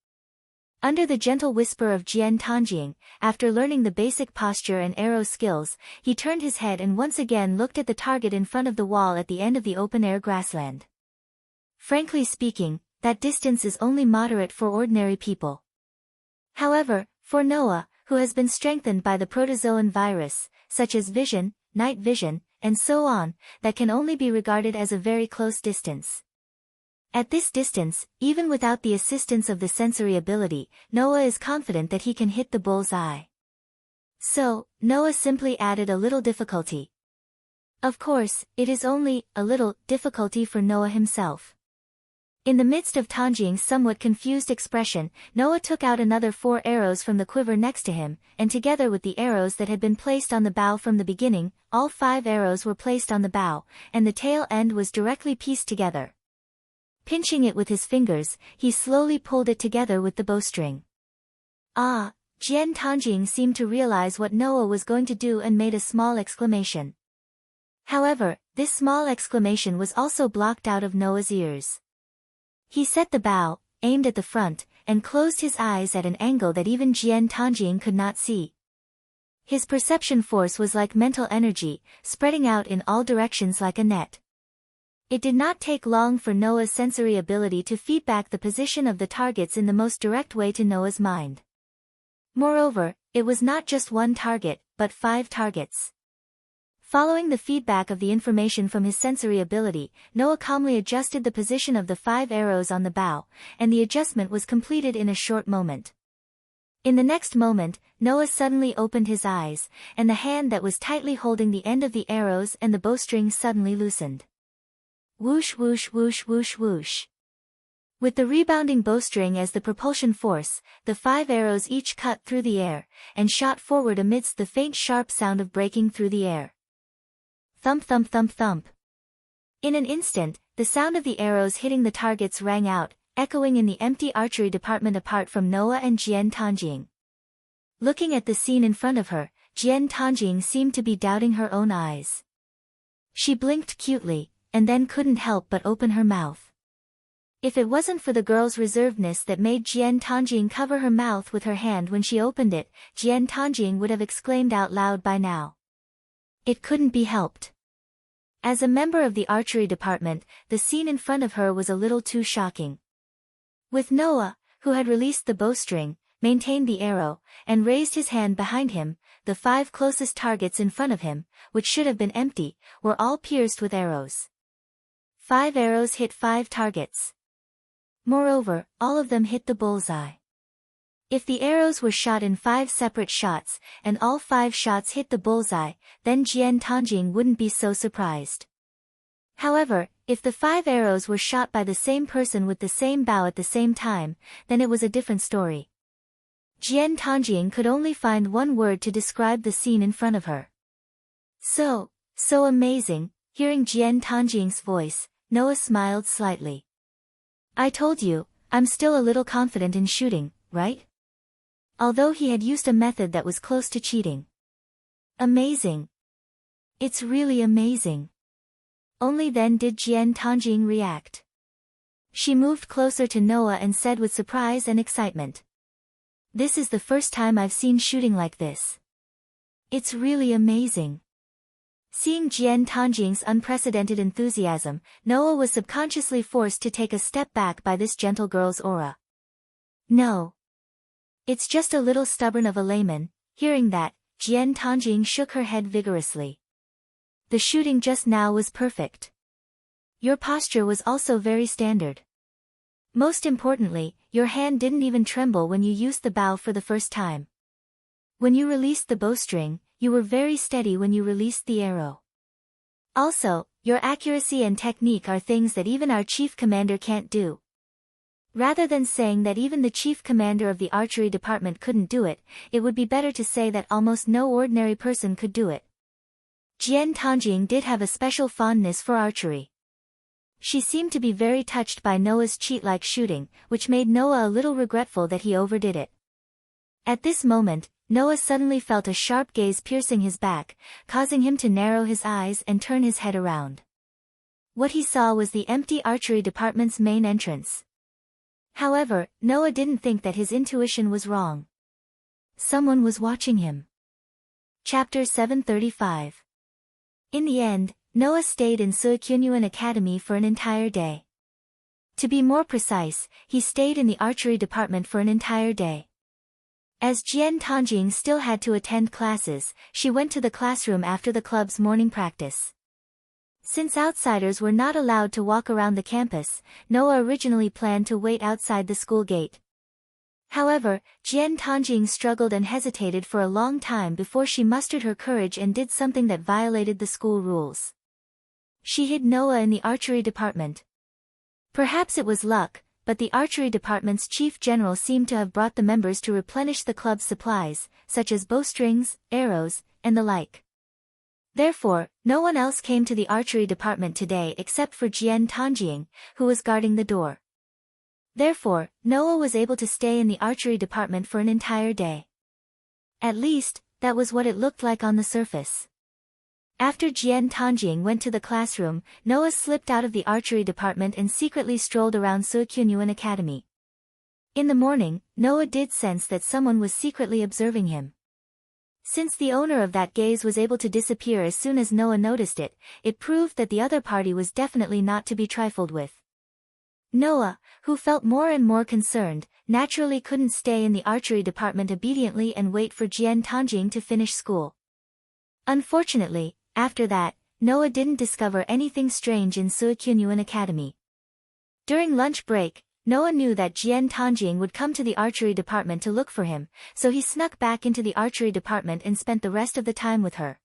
Under the gentle whisper of Jian Tanjing, after learning the basic posture and arrow skills, he turned his head and once again looked at the target in front of the wall at the end of the open-air grassland. Frankly speaking, that distance is only moderate for ordinary people. However, for Noah, who has been strengthened by the protozoan virus, such as vision, night vision, and so on, that can only be regarded as a very close distance. At this distance, even without the assistance of the sensory ability, Noah is confident that he can hit the bull's eye. So, Noah simply added a little difficulty. Of course, it is only a little difficulty for Noah himself. In the midst of Tanjing's somewhat confused expression, Noah took out another 4 arrows from the quiver next to him, and together with the arrows that had been placed on the bow from the beginning, all 5 arrows were placed on the bow, and the tail end was directly pieced together. Pinching it with his fingers, he slowly pulled it together with the bowstring. Ah! Jian Tanjing seemed to realize what Noah was going to do and made a small exclamation. However, this small exclamation was also blocked out of Noah's ears. He set the bow, aimed at the front, and closed his eyes at an angle that even Jian Tanjing could not see. His perception force was like mental energy, spreading out in all directions like a net. It did not take long for Noah's sensory ability to feed back the position of the targets in the most direct way to Noah's mind. Moreover, it was not just 1 target, but 5 targets. Following the feedback of the information from his sensory ability, Noah calmly adjusted the position of the 5 arrows on the bow, and the adjustment was completed in a short moment. In the next moment, Noah suddenly opened his eyes, and the hand that was tightly holding the end of the arrows and the bowstring suddenly loosened. Whoosh whoosh whoosh whoosh whoosh. With the rebounding bowstring as the propulsion force, the 5 arrows each cut through the air, and shot forward amidst the faint sharp sound of breaking through the air. Thump thump thump thump. In an instant, the sound of the arrows hitting the targets rang out, echoing in the empty archery department apart from Noah and Jian Tanjing. Looking at the scene in front of her, Jian Tanjing seemed to be doubting her own eyes. She blinked cutely, and then couldn't help but open her mouth. If it wasn't for the girl's reservedness that made Jian Tanjing cover her mouth with her hand when she opened it, Jian Tanjing would have exclaimed out loud by now. It couldn't be helped. As a member of the archery department, the scene in front of her was a little too shocking. With Noah, who had released the bowstring, maintained the arrow, and raised his hand behind him, the 5 closest targets in front of him, which should have been empty, were all pierced with arrows. 5 arrows hit 5 targets. Moreover, all of them hit the bullseye. If the arrows were shot in 5 separate shots, and all 5 shots hit the bullseye, then Jian Tanjing wouldn't be so surprised. However, if the 5 arrows were shot by the same person with the same bow at the same time, then it was a different story. Jian Tanjing could only find one word to describe the scene in front of her. So amazing. Hearing Jian Tanjing's voice, Noah smiled slightly. I told you, I'm still a little confident in shooting, right? Although he had used a method that was close to cheating. Amazing. It's really amazing. Only then did Jian Tanjing react. She moved closer to Noah and said with surprise and excitement. This is the first time I've seen shooting like this. It's really amazing. Seeing Jian Tanjing's unprecedented enthusiasm, Noah was subconsciously forced to take a step back by this gentle girl's aura. No. It's just a little stubborn of a layman. Hearing that, Jian Tanjing shook her head vigorously. The shooting just now was perfect. Your posture was also very standard. Most importantly, your hand didn't even tremble when you used the bow for the first time. When you released the bowstring, you were very steady when you released the arrow. Also, your accuracy and technique are things that even our chief commander can't do. Rather than saying that even the chief commander of the archery department couldn't do it, it would be better to say that almost no ordinary person could do it. Jian Tanjing did have a special fondness for archery. She seemed to be very touched by Noah's cheat-like shooting, which made Noah a little regretful that he overdid it. At this moment, Noah suddenly felt a sharp gaze piercing his back, causing him to narrow his eyes and turn his head around. What he saw was the empty archery department's main entrance. However, Noah didn't think that his intuition was wrong. Someone was watching him. Chapter 735. In the end, Noah stayed in Suikyunyuan Academy for an entire day. To be more precise, he stayed in the archery department for an entire day. As Jian Tanjing still had to attend classes, she went to the classroom after the club's morning practice. Since outsiders were not allowed to walk around the campus, Noah originally planned to wait outside the school gate. However, Jian Tanjing struggled and hesitated for a long time before she mustered her courage and did something that violated the school rules. She hid Noah in the archery department. Perhaps it was luck, but the archery department's chief general seemed to have brought the members to replenish the club's supplies, such as bowstrings, arrows, and the like. Therefore, no one else came to the archery department today except for Jian Tanjing, who was guarding the door. Therefore, Noah was able to stay in the archery department for an entire day. At least, that was what it looked like on the surface. After Jian Tanjing went to the classroom, Noah slipped out of the archery department and secretly strolled around Suikyunyuan Academy. In the morning, Noah did sense that someone was secretly observing him. Since the owner of that gaze was able to disappear as soon as Noah noticed it, it proved that the other party was definitely not to be trifled with. Noah, who felt more and more concerned, naturally couldn't stay in the archery department obediently and wait for Jian Tanjing to finish school. Unfortunately, after that, Noah didn't discover anything strange in Suikyunyuan Academy. During lunch break, Noah knew that Jian Tanjing would come to the archery department to look for him, so he snuck back into the archery department and spent the rest of the time with her.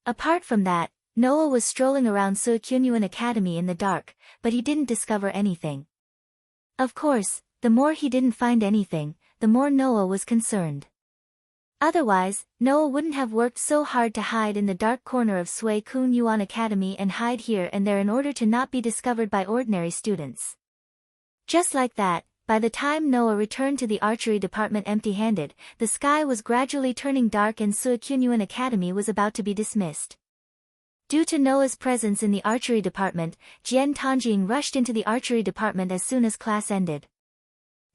Apart from that, Noah was strolling around Suikyunyuan Academy in the dark, but he didn't discover anything. Of course, the more he didn't find anything, the more Noah was concerned. Otherwise, Noah wouldn't have worked so hard to hide in the dark corner of Suikyunyuan Academy and hide here and there in order to not be discovered by ordinary students. Just like that, by the time Noah returned to the archery department empty-handed, the sky was gradually turning dark and Suikyunyuan Academy was about to be dismissed. Due to Noah's presence in the archery department, Jian Tanjing rushed into the archery department as soon as class ended.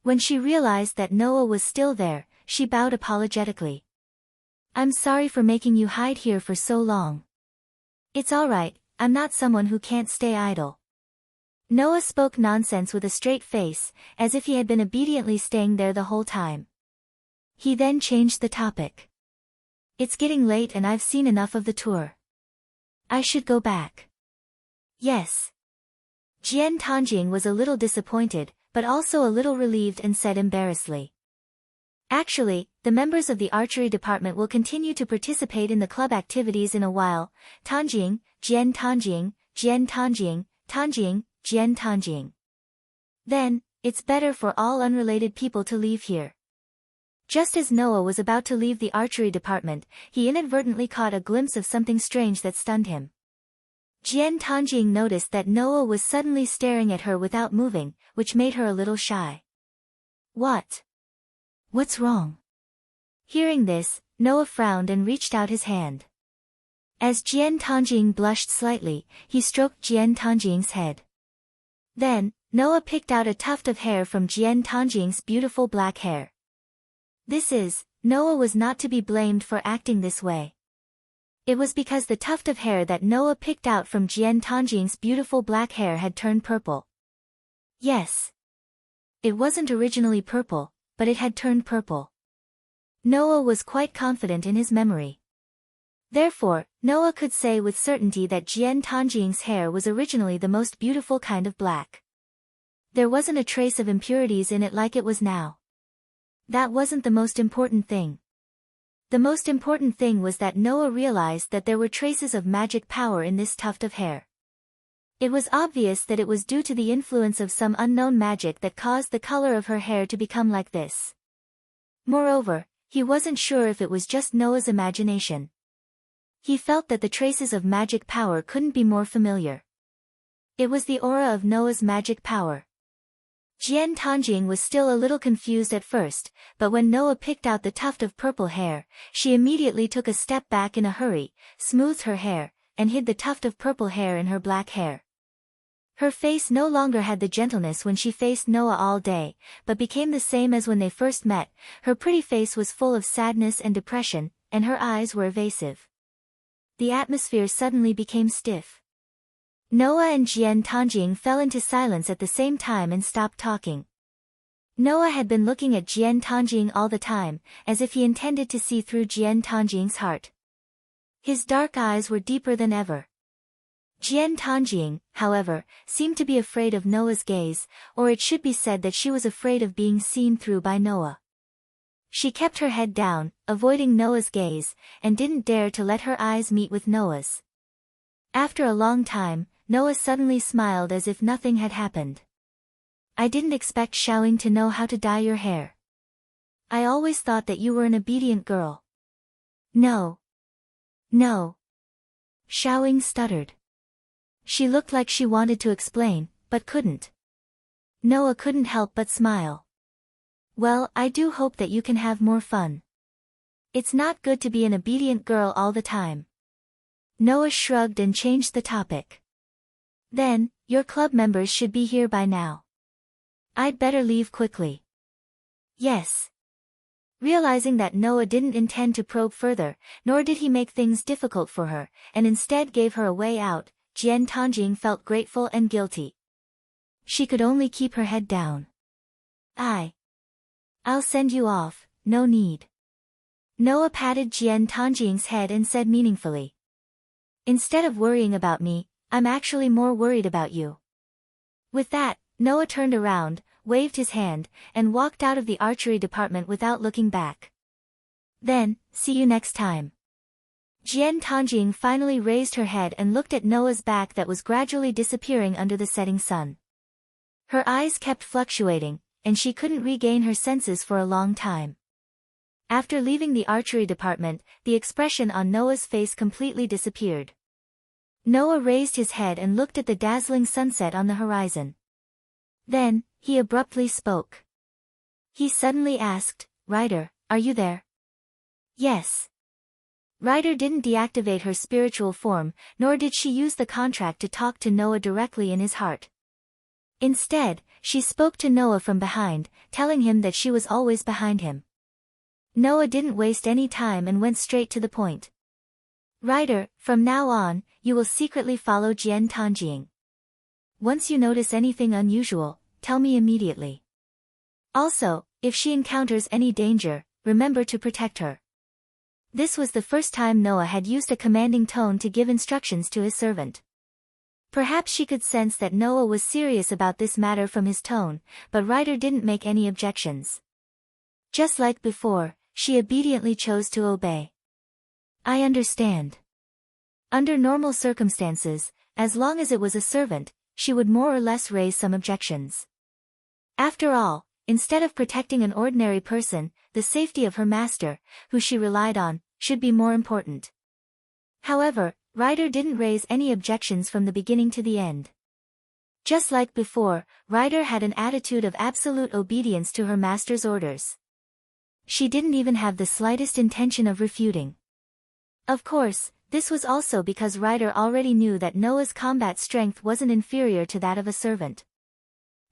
When she realized that Noah was still there, she bowed apologetically. "I'm sorry for making you hide here for so long." "It's alright, I'm not someone who can't stay idle." Noah spoke nonsense with a straight face, as if he had been obediently staying there the whole time. He then changed the topic. "It's getting late and I've seen enough of the tour. I should go back." "Yes." Jian Tanjing was a little disappointed, but also a little relieved and said embarrassedly. "Actually, the members of the archery department will continue to participate in the club activities in a while. Tanjing, Jian Tanjing, Jian Tanjing, Tanjing, Jian Tanjing. Then, it's better for all unrelated people to leave here." Just as Noah was about to leave the archery department, he inadvertently caught a glimpse of something strange that stunned him. Jian Tanjing noticed that Noah was suddenly staring at her without moving, which made her a little shy. "What? What's wrong?" Hearing this, Noah frowned and reached out his hand. As Jian Tanjing blushed slightly, he stroked Jian Tanjing's head. Then, Noah picked out a tuft of hair from Jian Tanjing's beautiful black hair. Noah was not to be blamed for acting this way. It was because the tuft of hair that Noah picked out from Jian Tanjing's beautiful black hair had turned purple. Yes. It wasn't originally purple, but it had turned purple. Noah was quite confident in his memory. Therefore, Noah could say with certainty that Jian Tanjing's hair was originally the most beautiful kind of black. There wasn't a trace of impurities in it like it was now. That wasn't the most important thing. The most important thing was that Noah realized that there were traces of magic power in this tuft of hair. It was obvious that it was due to the influence of some unknown magic that caused the color of her hair to become like this. Moreover, he wasn't sure if it was just Noah's imagination. He felt that the traces of magic power couldn't be more familiar. It was the aura of Noah's magic power. Jian Tanjing was still a little confused at first, but when Noah picked out the tuft of purple hair, she immediately took a step back in a hurry, smoothed her hair, and hid the tuft of purple hair in her black hair. Her face no longer had the gentleness when she faced Noah all day, but became the same as when they first met. Her pretty face was full of sadness and depression, and her eyes were evasive. The atmosphere suddenly became stiff. Noah and Jian Tanjing fell into silence at the same time and stopped talking. Noah had been looking at Jian Tanjing all the time, as if he intended to see through Jian Tanjing's heart. His dark eyes were deeper than ever. Jian Tanjing, however, seemed to be afraid of Noah's gaze, or it should be said that she was afraid of being seen through by Noah. She kept her head down, avoiding Noah's gaze, and didn't dare to let her eyes meet with Noah's. After a long time, Noah suddenly smiled as if nothing had happened. I didn't expect Xiaoying to know how to dye your hair. I always thought that you were an obedient girl. No. Xiaoying stuttered. She looked like she wanted to explain, but couldn't. Noah couldn't help but smile. Well, I do hope that you can have more fun. It's not good to be an obedient girl all the time. Noah shrugged and changed the topic. Then, your club members should be here by now. I'd better leave quickly. Yes. Realizing that Noah didn't intend to probe further, nor did he make things difficult for her, and instead gave her a way out, Jian Tanjing felt grateful and guilty. She could only keep her head down. I'll send you off, no need. Noah patted Jian Tanjing's head and said meaningfully. Instead of worrying about me, I'm actually more worried about you. With that, Noah turned around, waved his hand, and walked out of the archery department without looking back. Then, see you next time. Jian Tanjing finally raised her head and looked at Noah's back that was gradually disappearing under the setting sun. Her eyes kept fluctuating, and she couldn't regain her senses for a long time. After leaving the archery department, the expression on Noah's face completely disappeared. Noah raised his head and looked at the dazzling sunset on the horizon. Then, he abruptly spoke. He suddenly asked, Ryder, are you there? Yes. Ryder didn't deactivate her spiritual form, nor did she use the contract to talk to Noah directly in his heart. Instead, she spoke to Noah from behind, telling him that she was always behind him. Noah didn't waste any time and went straight to the point. Ryder, from now on, you will secretly follow Jian Tanjing. Once you notice anything unusual, tell me immediately. Also, if she encounters any danger, remember to protect her. This was the first time Noah had used a commanding tone to give instructions to his servant. Perhaps she could sense that Noah was serious about this matter from his tone, but Ryder didn't make any objections. Just like before, she obediently chose to obey. I understand. Under normal circumstances, as long as it was a servant, she would more or less raise some objections. After all, instead of protecting an ordinary person, the safety of her master, who she relied on, should be more important. However, Ryder didn't raise any objections from the beginning to the end. Just like before, Ryder had an attitude of absolute obedience to her master's orders. She didn't even have the slightest intention of refuting. Of course, this was also because Ryder already knew that Noah's combat strength wasn't inferior to that of a servant.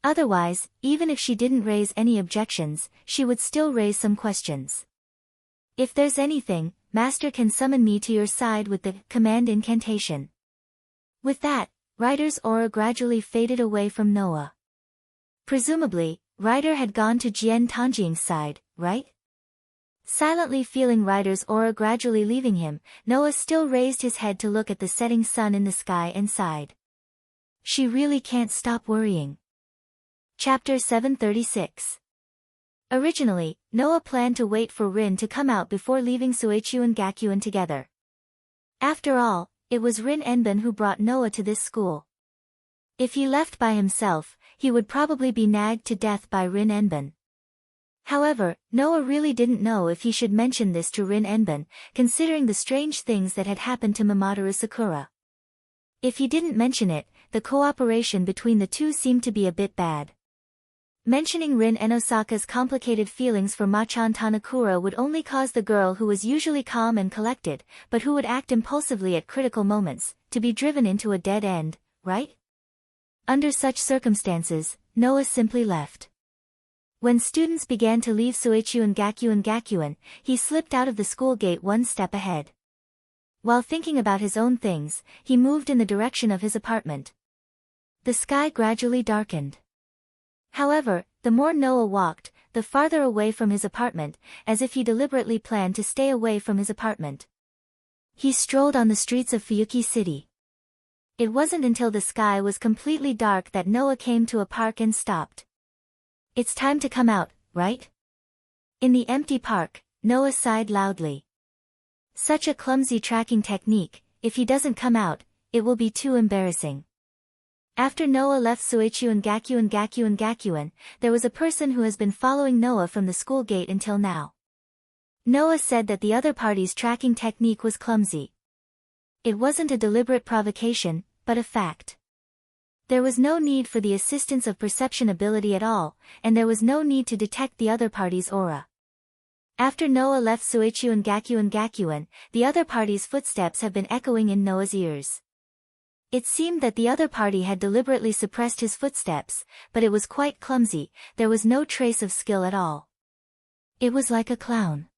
Otherwise, even if she didn't raise any objections, she would still raise some questions. If there's anything, Master can summon me to your side with the command incantation. With that, Ryder's aura gradually faded away from Noah. Presumably, Ryder had gone to Jian Tanjing's side, right? Silently feeling Ryder's aura gradually leaving him, Noah still raised his head to look at the setting sun in the sky and sighed. She really can't stop worrying. Chapter 736. Originally, Noah planned to wait for Rin to come out before leaving Suichu and Gakyuan together. After all, it was Rin Enbin who brought Noah to this school. If he left by himself, he would probably be nagged to death by Rin Enbin. However, Noah really didn't know if he should mention this to Rin Enbin, considering the strange things that had happened to Mamoru Sakura. If he didn't mention it, the cooperation between the two seemed to be a bit bad. Mentioning Rin Enosaka's complicated feelings for Machan Tanakura would only cause the girl who was usually calm and collected, but who would act impulsively at critical moments, to be driven into a dead end, right? Under such circumstances, Noah simply left. When students began to leave Suichun Gakuen, he slipped out of the school gate one step ahead. While thinking about his own things, he moved in the direction of his apartment. The sky gradually darkened. However, the more Noah walked, the farther away from his apartment, as if he deliberately planned to stay away from his apartment. He strolled on the streets of Fuyuki City. It wasn't until the sky was completely dark that Noah came to a park and stopped. It's time to come out, right? In the empty park, Noah sighed loudly. Such a clumsy tracking technique, if he doesn't come out, it will be too embarrassing. After Noah left Suichun Gakuen, there was a person who has been following Noah from the school gate until now. Noah said that the other party's tracking technique was clumsy. It wasn't a deliberate provocation, but a fact. There was no need for the assistance of perception ability at all, and there was no need to detect the other party's aura. After Noah left Suichun Gakuen, the other party's footsteps have been echoing in Noah's ears. It seemed that the other party had deliberately suppressed his footsteps, but it was quite clumsy, there was no trace of skill at all. It was like a clown.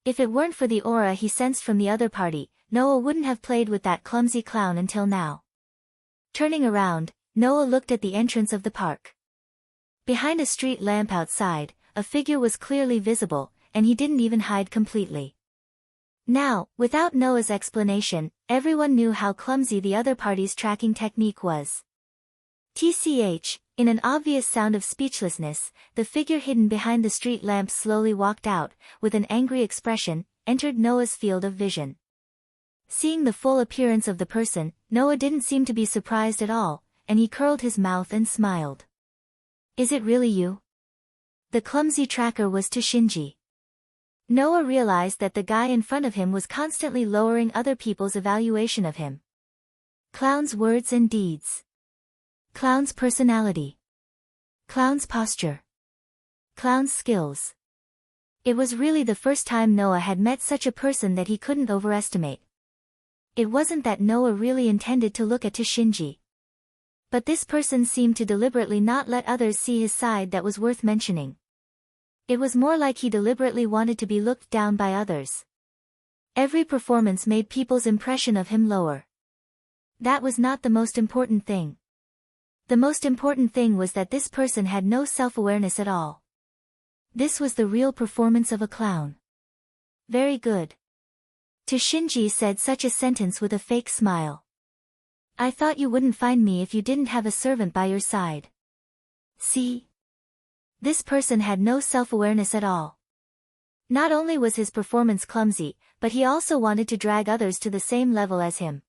If it weren't for the aura he sensed from the other party, Noah wouldn't have played with that clumsy clown until now. Turning around, Noah looked at the entrance of the park. Behind a street lamp outside, a figure was clearly visible, and he didn't even hide completely. Now, without Noah's explanation, everyone knew how clumsy the other party's tracking technique was. TCH, in an obvious sound of speechlessness, the figure hidden behind the street lamp slowly walked out, with an angry expression, entered Noah's field of vision. Seeing the full appearance of the person, Noah didn't seem to be surprised at all, and he curled his mouth and smiled. Is it really you? The clumsy tracker was Toshinji. Noah realized that the guy in front of him was constantly lowering other people's evaluation of him. Clown's words and deeds. Clown's personality. Clown's posture. Clown's skills. It was really the first time Noah had met such a person that he couldn't overestimate. It wasn't that Noah really intended to look at Toshinji. But this person seemed to deliberately not let others see his side that was worth mentioning. It was more like he deliberately wanted to be looked down by others. Every performance made people's impression of him lower. That was not the most important thing. The most important thing was that this person had no self-awareness at all. This was the real performance of a clown. Very good. Toshinji said such a sentence with a fake smile. I thought you wouldn't find me if you didn't have a servant by your side. See? This person had no self-awareness at all. Not only was his performance clumsy, but he also wanted to drag others to the same level as him.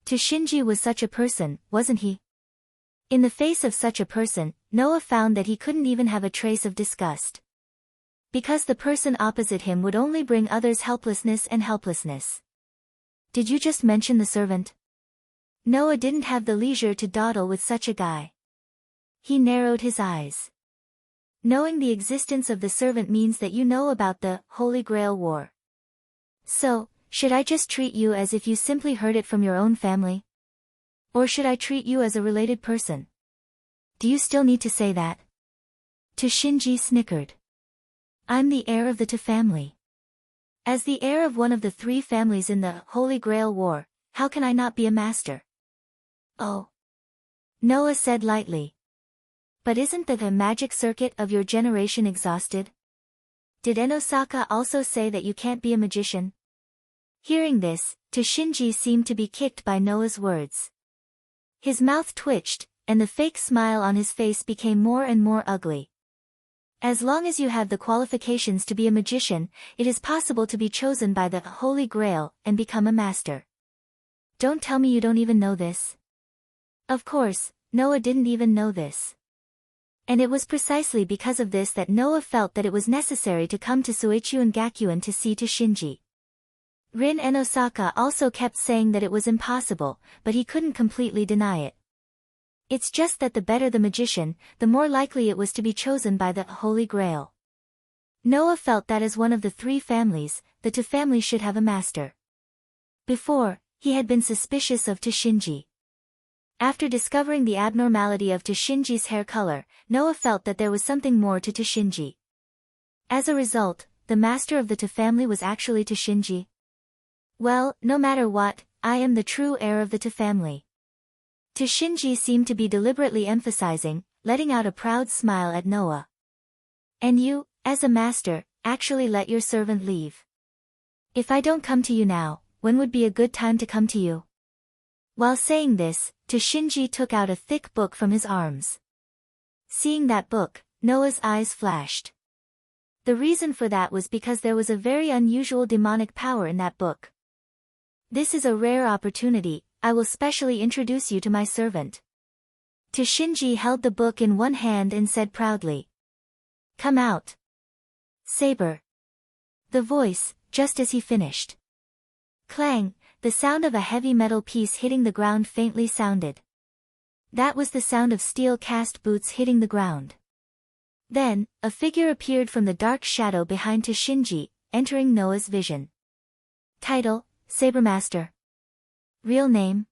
Toshinji was such a person, wasn't he? In the face of such a person, Noah found that he couldn't even have a trace of disgust. Because the person opposite him would only bring others helplessness and helplessness. Did you just mention the servant? Noah didn't have the leisure to dawdle with such a guy. He narrowed his eyes. Knowing the existence of the servant means that you know about the Holy Grail War. So, should I just treat you as if you simply heard it from your own family? Or should I treat you as a related person? Do you still need to say that? Toshinji snickered. I'm the heir of the Ta family. As the heir of one of the three families in the Holy Grail War, how can I not be a master? Oh. Noah said lightly. But isn't the magic circuit of your generation exhausted? Did Enosaka also say that you can't be a magician? Hearing this, Toshinji seemed to be kicked by Noah's words. His mouth twitched, and the fake smile on his face became more and more ugly. As long as you have the qualifications to be a magician, it is possible to be chosen by the Holy Grail and become a master. Don't tell me you don't even know this. Of course, Noah didn't even know this. And it was precisely because of this that Noah felt that it was necessary to come to Suichun Gakuen to see Toshinji. Rin Enosaka also kept saying that it was impossible, but he couldn't completely deny it. It's just that the better the magician, the more likely it was to be chosen by the Holy Grail. Noah felt that as one of the three families, the Ta family should have a master. Before, he had been suspicious of Toshinji. After discovering the abnormality of Toshinji's hair color, Noah felt that there was something more to Toshinji. As a result, the master of the To family was actually Toshinji. Well, no matter what, I am the true heir of the To family. Toshinji seemed to be deliberately emphasizing, letting out a proud smile at Noah. And you, as a master, actually let your servant leave. If I don't come to you now, when would be a good time to come to you? While saying this, Toshinji took out a thick book from his arms. Seeing that book, Noah's eyes flashed. The reason for that was because there was a very unusual demonic power in that book. This is a rare opportunity, I will specially introduce you to my servant. Toshinji held the book in one hand and said proudly. Come out. Saber. The voice, just as he finished. Clang, the sound of a heavy metal piece hitting the ground faintly sounded. That was the sound of steel-cast boots hitting the ground. Then, a figure appeared from the dark shadow behind Toshinji, entering Noah's vision. Title, Sabermaster. Real name.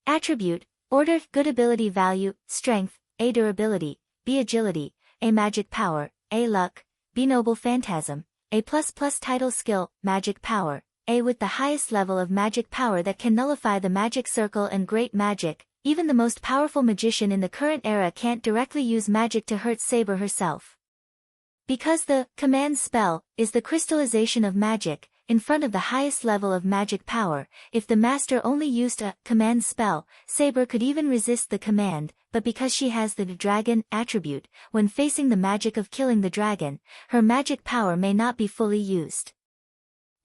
Attribute, Order, Good ability value, Strength, A durability, B agility, A magic power, A luck, B noble phantasm, A++ title skill, Magic power, A with the highest level of magic power that can nullify the magic circle and great magic. Even the most powerful magician in the current era can't directly use magic to hurt Saber herself. Because the command spell is the crystallization of magic, in front of the highest level of magic power, if the master only used a command spell, Saber could even resist the command, but because she has the dragon attribute, when facing the magic of killing the dragon, her magic power may not be fully used.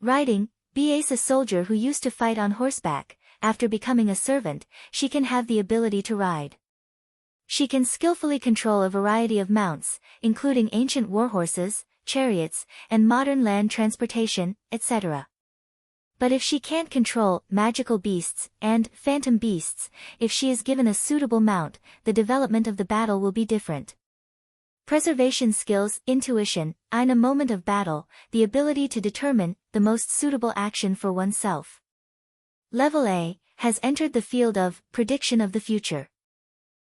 Riding, Ace, a soldier who used to fight on horseback. After becoming a servant, she can have the ability to ride. She can skillfully control a variety of mounts, including ancient warhorses, chariots, and modern land transportation, etc. But if she can't control magical beasts and phantom beasts, if she is given a suitable mount, the development of the battle will be different. Preservation skills, intuition, in a moment of battle, the ability to determine the most suitable action for oneself. Level A, has entered the field of prediction of the future.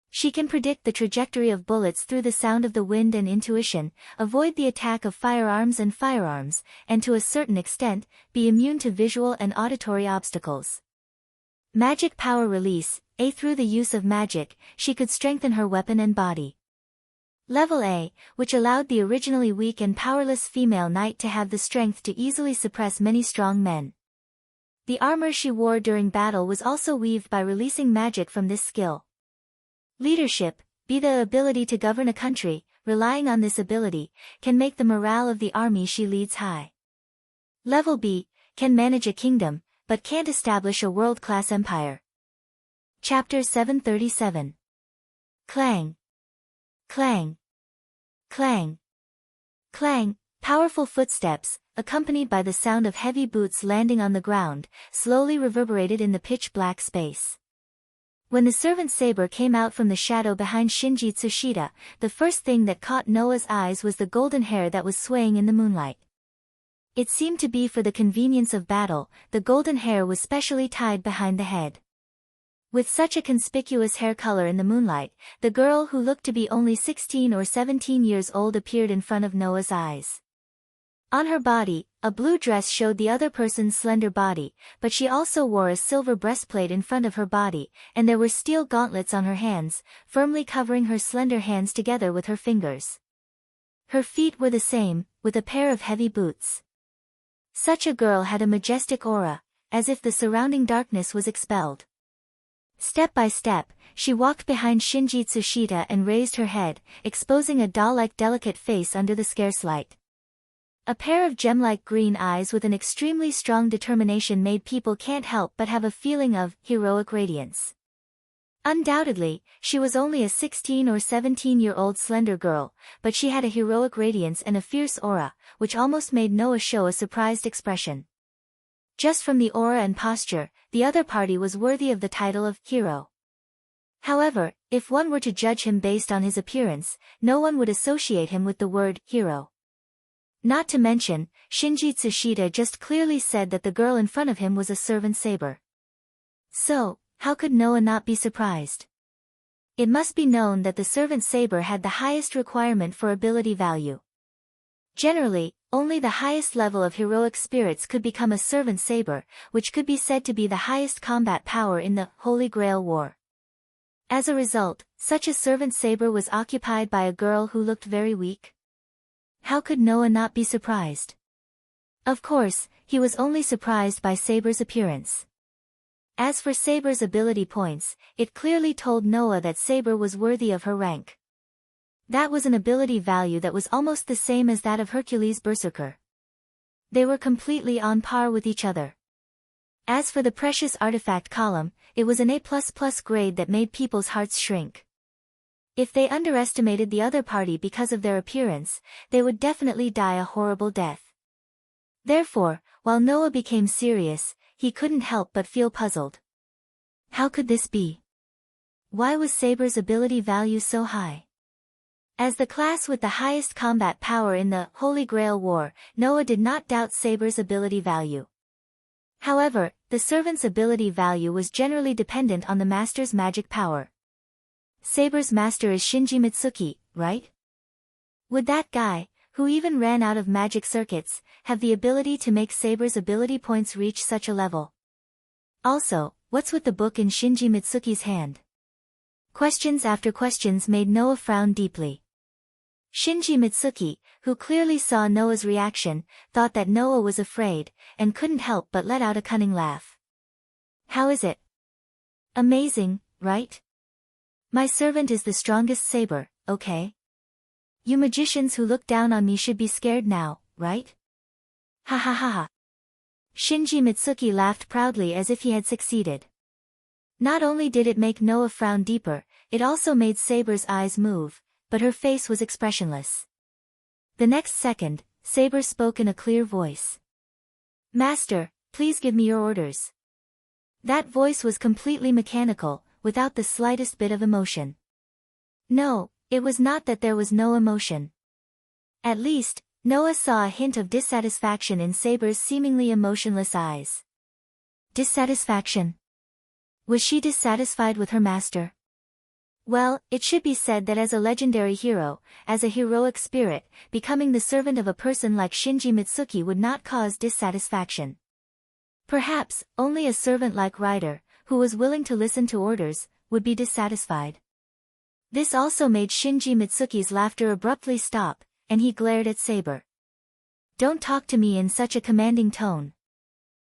She can predict the trajectory of bullets through the sound of the wind and intuition, avoid the attack of firearms, and to a certain extent, be immune to visual and auditory obstacles. Magic power release, A, through the use of magic, she could strengthen her weapon and body. Level A, which allowed the originally weak and powerless female knight to have the strength to easily suppress many strong men. The armor she wore during battle was also weaved by releasing magic from this skill. Leadership, B, the ability to govern a country, relying on this ability, can make the morale of the army she leads high. Level B, can manage a kingdom, but can't establish a world-class empire. Chapter 737. Clang. Clang. Clang. Clang, powerful footsteps, accompanied by the sound of heavy boots landing on the ground, slowly reverberated in the pitch-black space. When the servant Saber came out from the shadow behind Shinji Tsushita, the first thing that caught Noah's eyes was the golden hair that was swaying in the moonlight. It seemed to be for the convenience of battle, the golden hair was specially tied behind the head. With such a conspicuous hair color in the moonlight, the girl who looked to be only 16 or 17 years old appeared in front of Noah's eyes. On her body, a blue dress showed the other person's slender body, but she also wore a silver breastplate in front of her body, and there were steel gauntlets on her hands, firmly covering her slender hands together with her fingers. Her feet were the same, with a pair of heavy boots. Such a girl had a majestic aura, as if the surrounding darkness was expelled. Step by step, she walked behind Shinji Tsushita and raised her head, exposing a doll-like delicate face under the scarce light. A pair of gem-like green eyes with an extremely strong determination made people can't help but have a feeling of heroic radiance. Undoubtedly, she was only a 16 or 17-year-old slender girl, but she had a heroic radiance and a fierce aura, which almost made Noah show a surprised expression. Just from the aura and posture, the other party was worthy of the title of hero. However, if one were to judge him based on his appearance, no one would associate him with the word hero. Not to mention, Shinji Tsushita just clearly said that the girl in front of him was a servant Saber. So, How could Noah not be surprised? It must be known that the servant saber had the highest requirement for ability value. Generally, only the highest level of heroic spirits could become a servant saber, which could be said to be the highest combat power in the Holy Grail War. As a result, such a servant saber was occupied by a girl who looked very weak. How could Noah not be surprised? Of course, he was only surprised by Saber's appearance. As for Saber's ability points, it clearly told Noah that Saber was worthy of her rank. That was an ability value that was almost the same as that of Hercules Berserker. They were completely on par with each other. As for the precious artifact column, it was an A++ grade that made people's hearts shrink. If they underestimated the other party because of their appearance, they would definitely die a horrible death. Therefore, while Noah became serious, he couldn't help but feel puzzled. How could this be? Why was Saber's ability value so high? As the class with the highest combat power in the Holy Grail War, Noah did not doubt Saber's ability value. However, the servant's ability value was generally dependent on the master's magic power. Saber's master is Shinji Mitsuki, right? Would that guy, who even ran out of magic circuits, have the ability to make Saber's ability points reach such a level? Also, what's with the book in Shinji Mitsuki's hand? Questions after questions made Noah frown deeply. Shinji Mitsuki, who clearly saw Noah's reaction, thought that Noah was afraid, and couldn't help but let out a cunning laugh. How is it? Amazing, right? My servant is the strongest saber, okay? You magicians who look down on me should be scared now, right? Ha ha ha ha. Shinji Mitsuki laughed proudly as if he had succeeded. Not only did it make Noah frown deeper, it also made Saber's eyes move, but her face was expressionless. The next second, Saber spoke in a clear voice. Master, please give me your orders. That voice was completely mechanical, without the slightest bit of emotion. No, it was not that there was no emotion. At least, Noah saw a hint of dissatisfaction in Saber's seemingly emotionless eyes. Dissatisfaction? Was she dissatisfied with her master? Well, it should be said that as a legendary hero, as a heroic spirit, becoming the servant of a person like Shinji Mitsuki would not cause dissatisfaction. Perhaps, only a servant like Ryder, who was willing to listen to orders, would be dissatisfied. This also made Shinji Mitsuki's laughter abruptly stop, and he glared at Saber. Don't talk to me in such a commanding tone.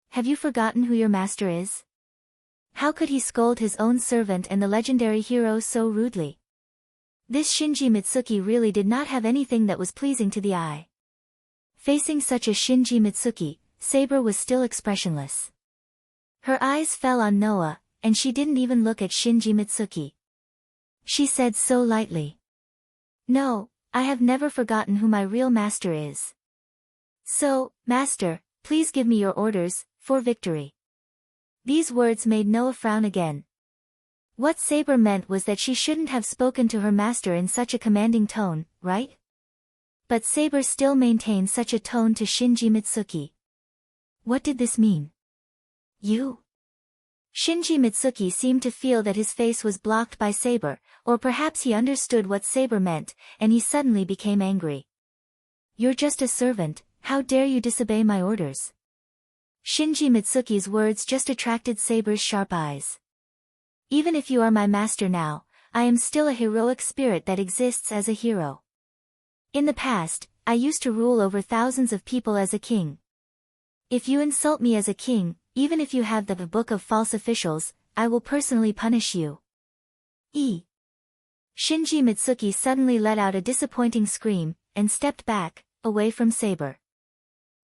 Have you forgotten who your master is? How could he scold his own servant and the legendary hero so rudely? This Shinji Mitsuki really did not have anything that was pleasing to the eye. Facing such a Shinji Mitsuki, Saber was still expressionless. Her eyes fell on Noah, and she didn't even look at Shinji Mitsuki. She said so lightly. No, I have never forgotten who my real master is. So, master, please give me your orders, for victory. These words made Noah frown again. What Saber meant was that she shouldn't have spoken to her master in such a commanding tone, right? But Saber still maintained such a tone to Shinji Mitsuki. What did this mean? You? Shinji Mitsuki seemed to feel that his face was blocked by Saber, or perhaps he understood what Saber meant, and he suddenly became angry. You're just a servant, how dare you disobey my orders? Shinji Mitsuki's words just attracted Saber's sharp eyes. Even if you are my master now, I am still a heroic spirit that exists as a hero. In the past, I used to rule over thousands of people as a king. If you insult me as a king, even if you have the book of false officials, I will personally punish you. Shinji Mitsuki suddenly let out a disappointing scream, and stepped back, away from Saber.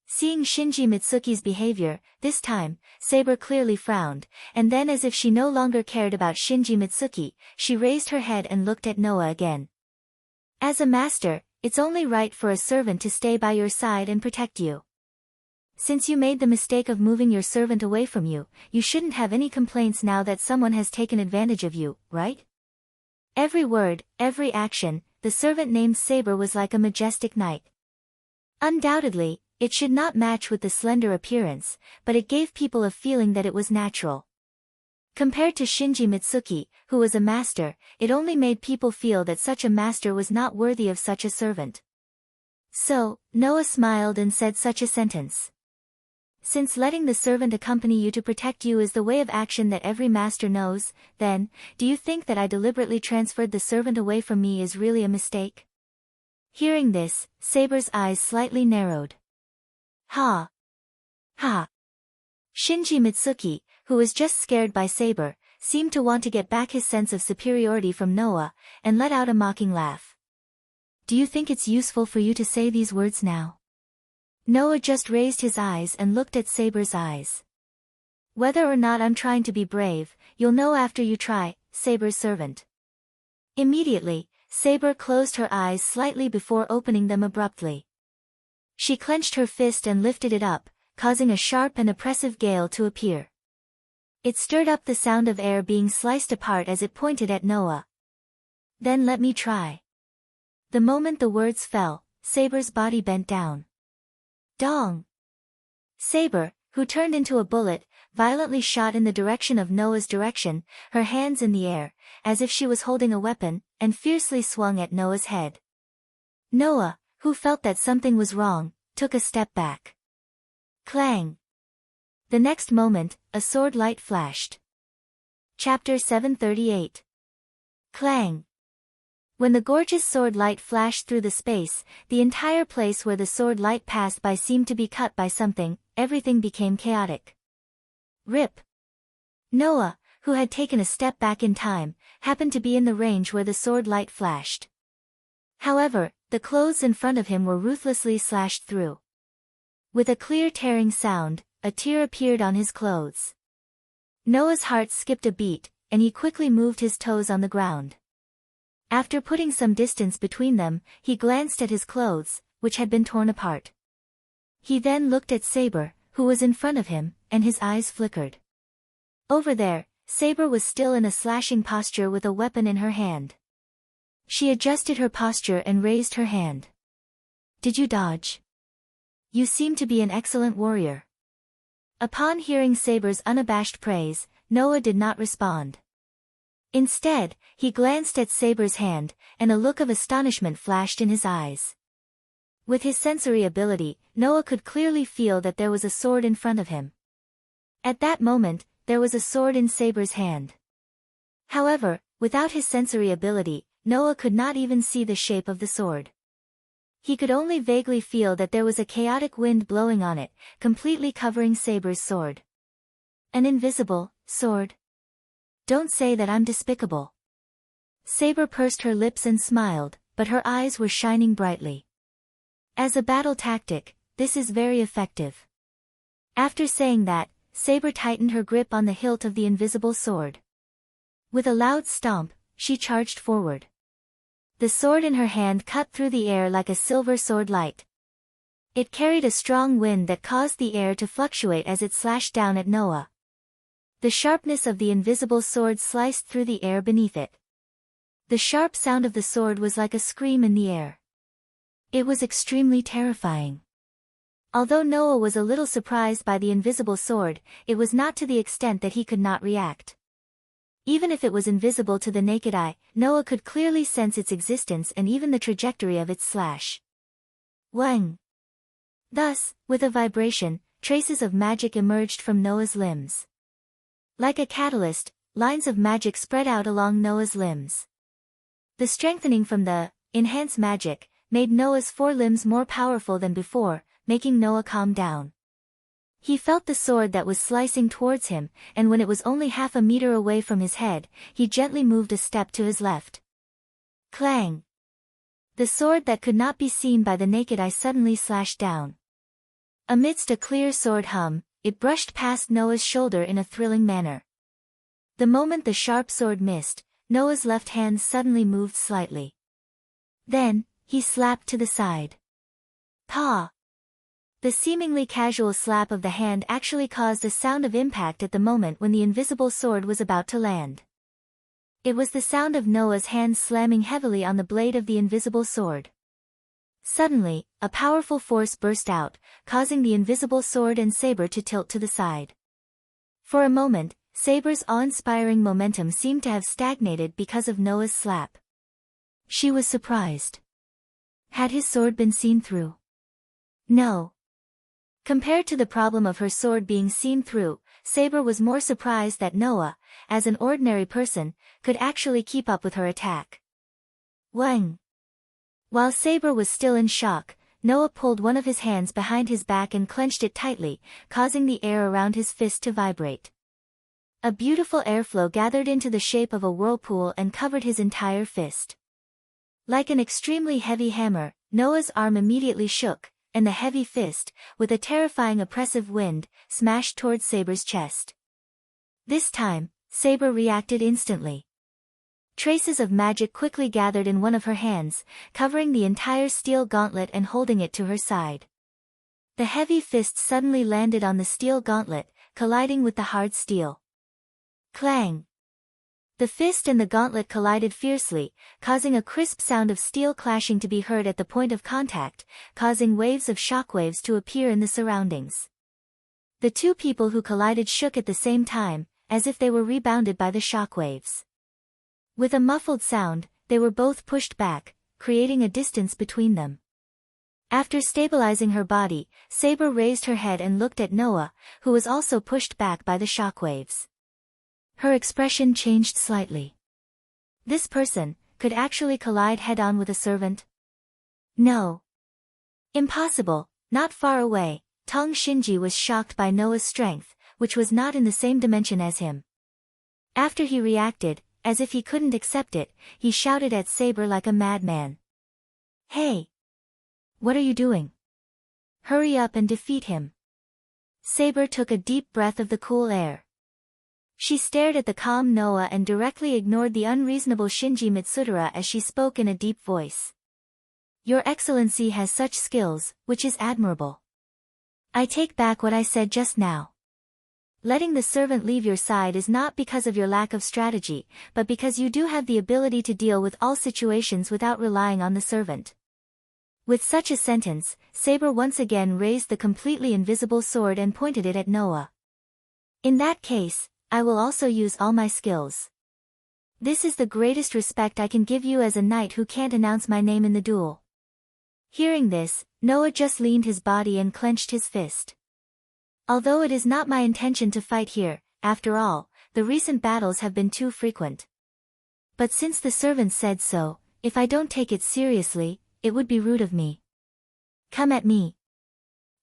Seeing Shinji Mitsuki's behavior, this time, Saber clearly frowned, and then as if she no longer cared about Shinji Mitsuki, she raised her head and looked at Noah again. As a master, it's only right for a servant to stay by your side and protect you. Since you made the mistake of moving your servant away from you, you shouldn't have any complaints now that someone has taken advantage of you, right? Every word, every action, the servant named Saber was like a majestic knight. Undoubtedly, it should not match with the slender appearance, but it gave people a feeling that it was natural. Compared to Shinji Mitsuki, who was a master, it only made people feel that such a master was not worthy of such a servant. So, Noah smiled and said such a sentence. Since letting the servant accompany you to protect you is the way of action that every master knows, then, do you think that I deliberately transferred the servant away from me is really a mistake? Hearing this, Saber's eyes slightly narrowed. Ha! Ha! Shinji Mitsuki, who was just scared by Saber, seemed to want to get back his sense of superiority from Noah, and let out a mocking laugh. Do you think it's useful for you to say these words now? Noah just raised his eyes and looked at Saber's eyes. Whether or not I'm trying to be brave, you'll know after you try, Saber's servant. Immediately, Saber closed her eyes slightly before opening them abruptly. She clenched her fist and lifted it up, causing a sharp and oppressive gale to appear. It stirred up the sound of air being sliced apart as it pointed at Noah. Then let me try. The moment the words fell, Saber's body bent down. Dong! Saber, who turned into a bullet, violently shot in the direction of Noah's direction, her hands in the air, as if she was holding a weapon, and fiercely swung at Noah's head. Noah, who felt that something was wrong, took a step back. Clang! The next moment, a sword light flashed. Chapter 738. Clang! When the gorgeous sword light flashed through the space, the entire place where the sword light passed by seemed to be cut by something, everything became chaotic. Rip! Noah, who had taken a step back in time, happened to be in the range where the sword light flashed. However, the clothes in front of him were ruthlessly slashed through. With a clear tearing sound, a tear appeared on his clothes. Noah's heart skipped a beat, and he quickly moved his toes on the ground. After putting some distance between them, he glanced at his clothes, which had been torn apart. He then looked at Saber, who was in front of him, and his eyes flickered. Over there, Saber was still in a slashing posture with a weapon in her hand. She adjusted her posture and raised her hand. Did you dodge? You seem to be an excellent warrior. Upon hearing Saber's unabashed praise, Noah did not respond. Instead, he glanced at Saber's hand, and a look of astonishment flashed in his eyes. With his sensory ability, Noah could clearly feel that there was a sword in front of him. At that moment, there was a sword in Saber's hand. However, without his sensory ability, Noah could not even see the shape of the sword. He could only vaguely feel that there was a chaotic wind blowing on it, completely covering Saber's sword. An invisible sword? Don't say that I'm despicable. Saber pursed her lips and smiled, but her eyes were shining brightly. As a battle tactic, this is very effective. After saying that, Saber tightened her grip on the hilt of the invisible sword. With a loud stomp, she charged forward. The sword in her hand cut through the air like a silver sword light. It carried a strong wind that caused the air to fluctuate as it slashed down at Noah. The sharpness of the invisible sword sliced through the air beneath it. The sharp sound of the sword was like a scream in the air. It was extremely terrifying. Although Noah was a little surprised by the invisible sword, it was not to the extent that he could not react. Even if it was invisible to the naked eye, Noah could clearly sense its existence and even the trajectory of its slash. Wang! Thus, with a vibration, traces of magic emerged from Noah's limbs. Like a catalyst, lines of magic spread out along Noah's limbs. The strengthening from the enhanced magic made Noah's four limbs more powerful than before, making Noah calm down. He felt the sword that was slicing towards him, and when it was only half a meter away from his head, he gently moved a step to his left. Clang! The sword that could not be seen by the naked eye suddenly slashed down. Amidst a clear sword hum, it brushed past Noah's shoulder in a thrilling manner. The moment the sharp sword missed, Noah's left hand suddenly moved slightly. Then, he slapped to the side. Pa! The seemingly casual slap of the hand actually caused a sound of impact at the moment when the invisible sword was about to land. It was the sound of Noah's hand slamming heavily on the blade of the invisible sword. Suddenly, a powerful force burst out, causing the invisible sword and saber to tilt to the side. For a moment, Saber's awe-inspiring momentum seemed to have stagnated because of Noah's slap. She was surprised. Had his sword been seen through? No. Compared to the problem of her sword being seen through, Saber was more surprised that Noah, as an ordinary person, could actually keep up with her attack. Wang! While Saber was still in shock, Noah pulled one of his hands behind his back and clenched it tightly, causing the air around his fist to vibrate. A beautiful airflow gathered into the shape of a whirlpool and covered his entire fist. Like an extremely heavy hammer, Noah's arm immediately shook, and the heavy fist, with a terrifying oppressive wind, smashed towards Saber's chest. This time, Saber reacted instantly. Traces of magic quickly gathered in one of her hands, covering the entire steel gauntlet and holding it to her side. The heavy fist suddenly landed on the steel gauntlet, colliding with the hard steel. Clang! The fist and the gauntlet collided fiercely, causing a crisp sound of steel clashing to be heard at the point of contact, causing waves of shockwaves to appear in the surroundings. The two people who collided shook at the same time, as if they were rebounded by the shockwaves. With a muffled sound, they were both pushed back, creating a distance between them. After stabilizing her body, Saber raised her head and looked at Noah, who was also pushed back by the shockwaves. Her expression changed slightly. This person could actually collide head-on with a servant? No. Impossible. Not far away, Tong Shinji was shocked by Noah's strength, which was not in the same dimension as him. After he reacted, as if he couldn't accept it, he shouted at Saber like a madman. Hey! What are you doing? Hurry up and defeat him. Saber took a deep breath of the cool air. She stared at the calm Noah and directly ignored the unreasonable Shinji Mitsuda as she spoke in a deep voice. Your Excellency has such skills, which is admirable. I take back what I said just now. Letting the servant leave your side is not because of your lack of strategy, but because you do have the ability to deal with all situations without relying on the servant. With such a sentence, Saber once again raised the completely invisible sword and pointed it at Noah. In that case, I will also use all my skills. This is the greatest respect I can give you as a knight who can't announce my name in the duel. Hearing this, Noah just leaned his body and clenched his fist. Although it is not my intention to fight here, after all, the recent battles have been too frequent. But since the servant said so, if I don't take it seriously, it would be rude of me. Come at me.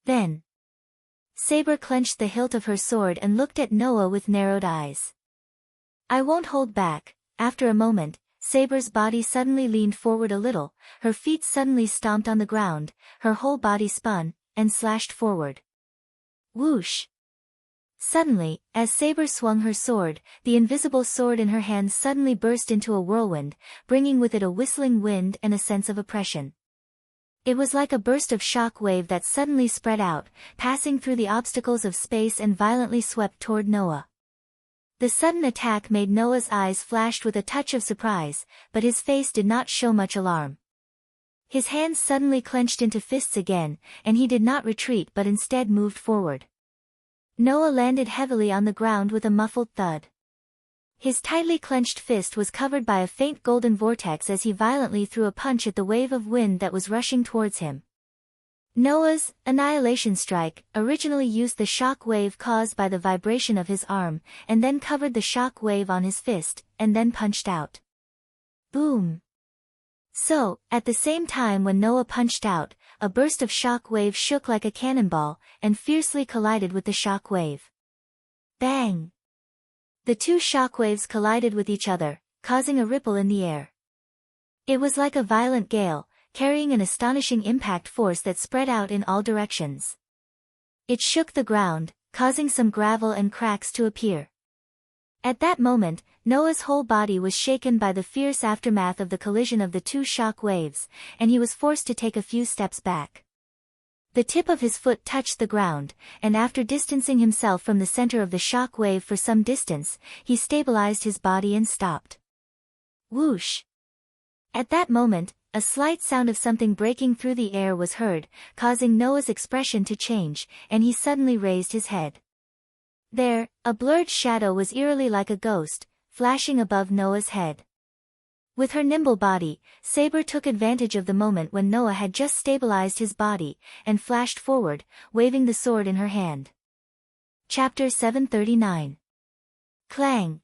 Then. Saber clenched the hilt of her sword and looked at Noah with narrowed eyes. I won't hold back. After a moment, Saber's body suddenly leaned forward a little, her feet suddenly stomped on the ground, her whole body spun, and slashed forward. Whoosh! Suddenly, as Saber swung her sword, the invisible sword in her hand suddenly burst into a whirlwind, bringing with it a whistling wind and a sense of oppression. It was like a burst of shock wave that suddenly spread out, passing through the obstacles of space and violently swept toward Noah. The sudden attack made Noah's eyes flash with a touch of surprise, but his face did not show much alarm. His hands suddenly clenched into fists again, and he did not retreat but instead moved forward. Noah landed heavily on the ground with a muffled thud. His tightly clenched fist was covered by a faint golden vortex as he violently threw a punch at the wave of wind that was rushing towards him. Noah's annihilation strike originally used the shock wave caused by the vibration of his arm, and then covered the shock wave on his fist, and then punched out. Boom! So, at the same time when Noah punched out, a burst of shock wave shook like a cannonball, and fiercely collided with the shock wave. Bang! The two shock waves collided with each other, causing a ripple in the air. It was like a violent gale, carrying an astonishing impact force that spread out in all directions. It shook the ground, causing some gravel and cracks to appear. At that moment, Noah's whole body was shaken by the fierce aftermath of the collision of the two shock waves, and he was forced to take a few steps back. The tip of his foot touched the ground, and after distancing himself from the center of the shock wave for some distance, he stabilized his body and stopped. Whoosh! At that moment, a slight sound of something breaking through the air was heard, causing Noah's expression to change, and he suddenly raised his head. There, a blurred shadow was eerily like a ghost, flashing above Noah's head. With her nimble body, Saber took advantage of the moment when Noah had just stabilized his body, and flashed forward, waving the sword in her hand. Chapter 739. Clang!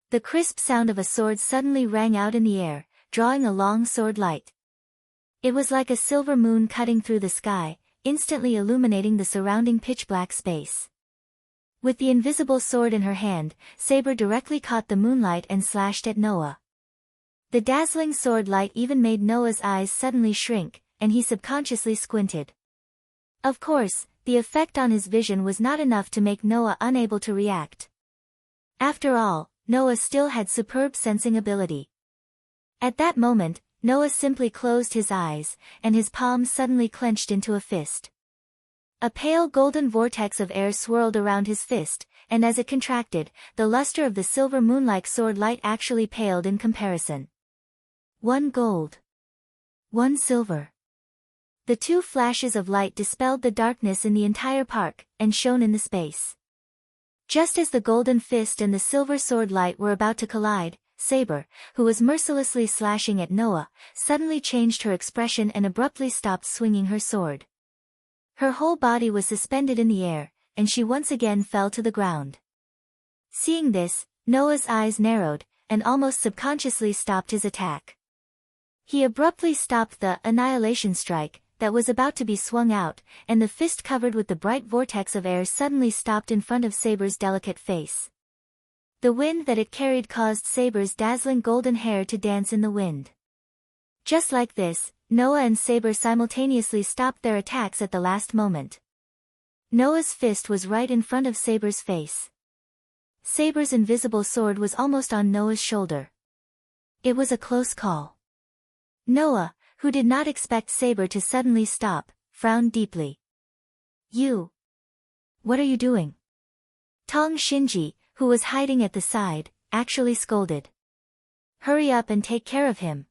The crisp sound of a sword suddenly rang out in the air, drawing a long sword light. It was like a silver moon cutting through the sky, instantly illuminating the surrounding pitch-black space. With the invisible sword in her hand, Saber directly caught the moonlight and slashed at Noah. The dazzling sword light even made Noah's eyes suddenly shrink, and he subconsciously squinted. Of course, the effect on his vision was not enough to make Noah unable to react. After all, Noah still had superb sensing ability. At that moment, Noah simply closed his eyes, and his palms suddenly clenched into a fist. A pale golden vortex of air swirled around his fist, and as it contracted, the luster of the silver moon-like sword light actually paled in comparison. 1 gold. 1 silver. The two flashes of light dispelled the darkness in the entire park, and shone in the space. Just as the golden fist and the silver sword light were about to collide, Saber, who was mercilessly slashing at Noah, suddenly changed her expression and abruptly stopped swinging her sword. Her whole body was suspended in the air, and she once again fell to the ground. Seeing this, Noah's eyes narrowed, and almost subconsciously stopped his attack. He abruptly stopped the annihilation strike that was about to be swung out, and the fist covered with the bright vortex of air suddenly stopped in front of Saber's delicate face. The wind that it carried caused Saber's dazzling golden hair to dance in the wind. Just like this, Noah and Saber simultaneously stopped their attacks at the last moment. Noah's fist was right in front of Saber's face. Saber's invisible sword was almost on Noah's shoulder. It was a close call. Noah, who did not expect Saber to suddenly stop, frowned deeply. "You! What are you doing?" Tong Shinji, who was hiding at the side, actually scolded. "Hurry up and take care of him."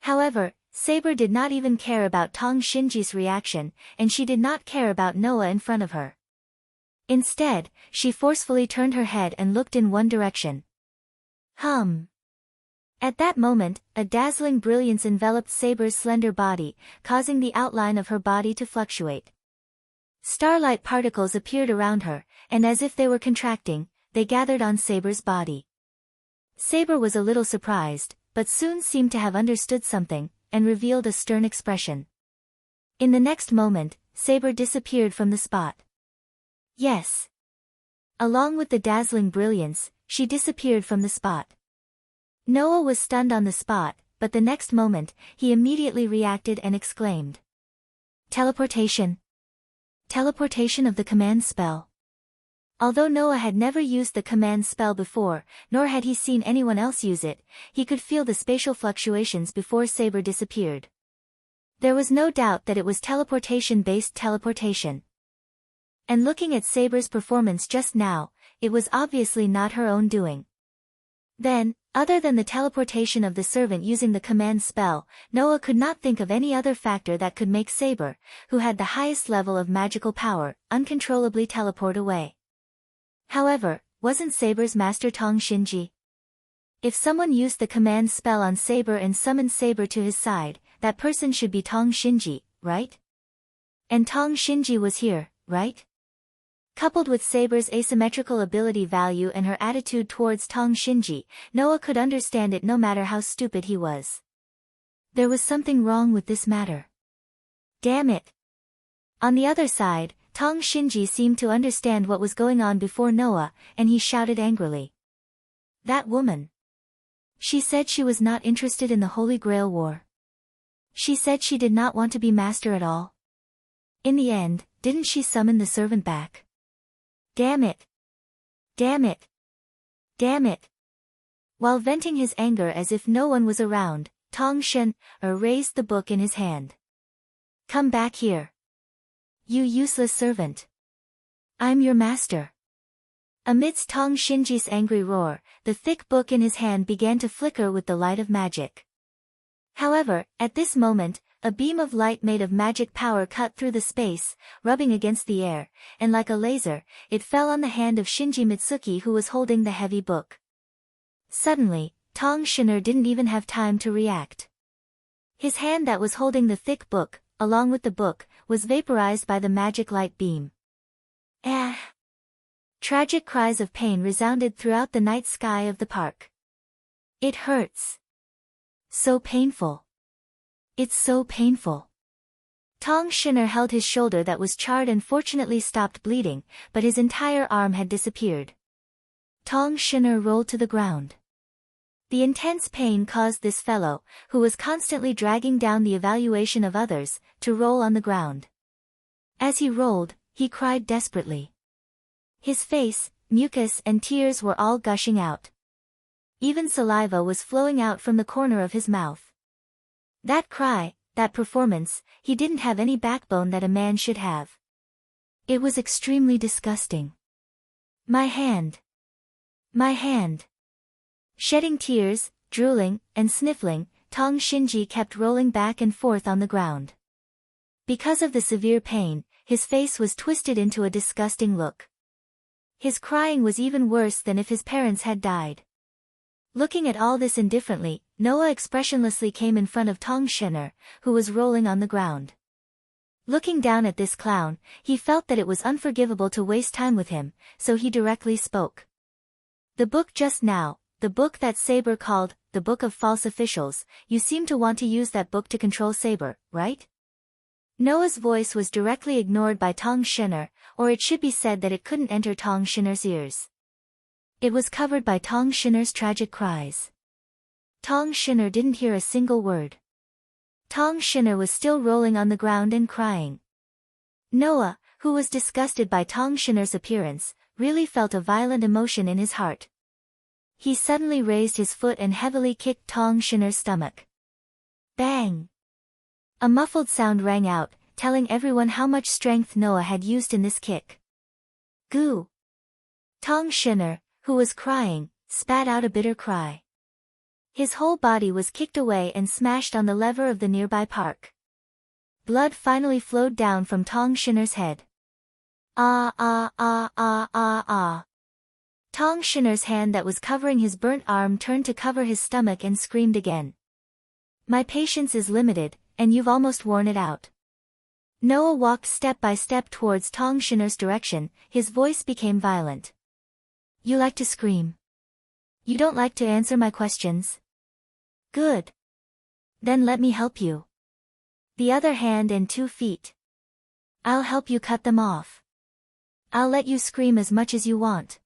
However, Saber did not even care about Tong Shinji's reaction, and she did not care about Noah in front of her. Instead, she forcefully turned her head and looked in one direction. At that moment, a dazzling brilliance enveloped Saber's slender body, causing the outline of her body to fluctuate. Starlight particles appeared around her, and as if they were contracting, they gathered on Saber's body. Saber was a little surprised, but soon seemed to have understood something, and revealed a stern expression. In the next moment, Saber disappeared from the spot. Yes. Along with the dazzling brilliance, she disappeared from the spot. Noah was stunned on the spot, but the next moment, he immediately reacted and exclaimed. "Teleportation! Teleportation of the command spell!" Although Noah had never used the command spell before, nor had he seen anyone else use it, he could feel the spatial fluctuations before Saber disappeared. There was no doubt that it was teleportation-based teleportation. And looking at Saber's performance just now, it was obviously not her own doing. Then, other than the teleportation of the servant using the command spell, Noah could not think of any other factor that could make Saber, who had the highest level of magical power, uncontrollably teleport away. However, wasn't Saber's master Tong Shinji? If someone used the command spell on Saber and summoned Saber to his side, that person should be Tong Shinji, right? And Tong Shinji was here, right? Coupled with Saber's asymmetrical ability value and her attitude towards Tong Shinji, Noah could understand it no matter how stupid he was. There was something wrong with this matter. Damn it! On the other side, Tong Shinji seemed to understand what was going on before Noah, and he shouted angrily. "That woman! She said she was not interested in the Holy Grail War. She said she did not want to be master at all. In the end, didn't she summon the servant back? Damn it! Damn it! Damn it!" While venting his anger as if no one was around, Tong Shen raised the book in his hand. "Come back here. You useless servant. I'm your master." Amidst Tong Shinji's angry roar, the thick book in his hand began to flicker with the light of magic. However, at this moment, A beam of light made of magic power cut through the space, rubbing against the air, and like a laser, it fell on the hand of Shinji Mitsuki, who was holding the heavy book. Suddenly, Tong Shinner didn't even have time to react. His hand that was holding the thick book, along with the book, was vaporized by the magic light beam. Ah! Tragic cries of pain resounded throughout the night sky of the park. It hurts. So painful. It's so painful. Tong Shinner held his shoulder that was charred and fortunately stopped bleeding, but his entire arm had disappeared. Tong Shinner rolled to the ground. The intense pain caused this fellow, who was constantly dragging down the evaluation of others, to roll on the ground. As he rolled, he cried desperately. His face, mucus and tears were all gushing out. Even saliva was flowing out from the corner of his mouth. That cry, that performance, he didn't have any backbone that a man should have. It was extremely disgusting. My hand. My hand. Shedding tears, drooling, and sniffling, Tong Shinji kept rolling back and forth on the ground. Because of the severe pain, his face was twisted into a disgusting look. His crying was even worse than if his parents had died. Looking at all this indifferently, Noah expressionlessly came in front of Tong Shinner, who was rolling on the ground. Looking down at this clown, he felt that it was unforgivable to waste time with him, so he directly spoke. The book just now, the book that Saber called, the Book of False Officials, you seem to want to use that book to control Saber, right? Noah's voice was directly ignored by Tong Shinner, or it should be said that it couldn't enter Tong Shinner's ears. It was covered by Tong Shinner's tragic cries. Tong Shinner didn't hear a single word. Tong Shinner was still rolling on the ground and crying. Noah, who was disgusted by Tong Shinner's appearance, really felt a violent emotion in his heart. He suddenly raised his foot and heavily kicked Tong Shinner's stomach. Bang! A muffled sound rang out, telling everyone how much strength Noah had used in this kick. Goo! Tong Shinner, who was crying, spat out a bitter cry. His whole body was kicked away and smashed on the lever of the nearby park. Blood finally flowed down from Tong Shinner's head. Ah ah ah ah ah ah. Tong Shinner's hand that was covering his burnt arm turned to cover his stomach and screamed again. My patience is limited, and you've almost worn it out. Noah walked step by step towards Tong Shinner's direction, his voice became violent. You like to scream. You don't like to answer my questions? Good. Then let me help you. The other hand and 2 feet. I'll help you cut them off. I'll let you scream as much as you want.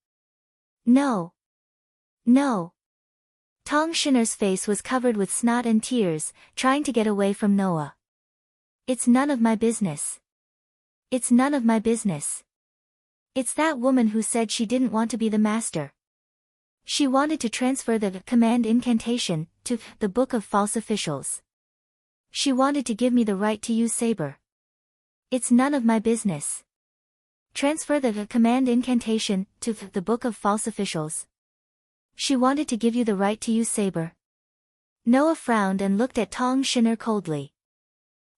No. No. Tong Shinner's face was covered with snot and tears, trying to get away from Noah. It's none of my business. It's none of my business. It's that woman who said she didn't want to be the master. She wanted to transfer the command incantation to the Book of False Officials. She wanted to give me the right to use Saber. It's none of my business. Transfer the command incantation to the Book of False Officials. She wanted to give you the right to use Saber. Noah frowned and looked at Tong Shinner coldly.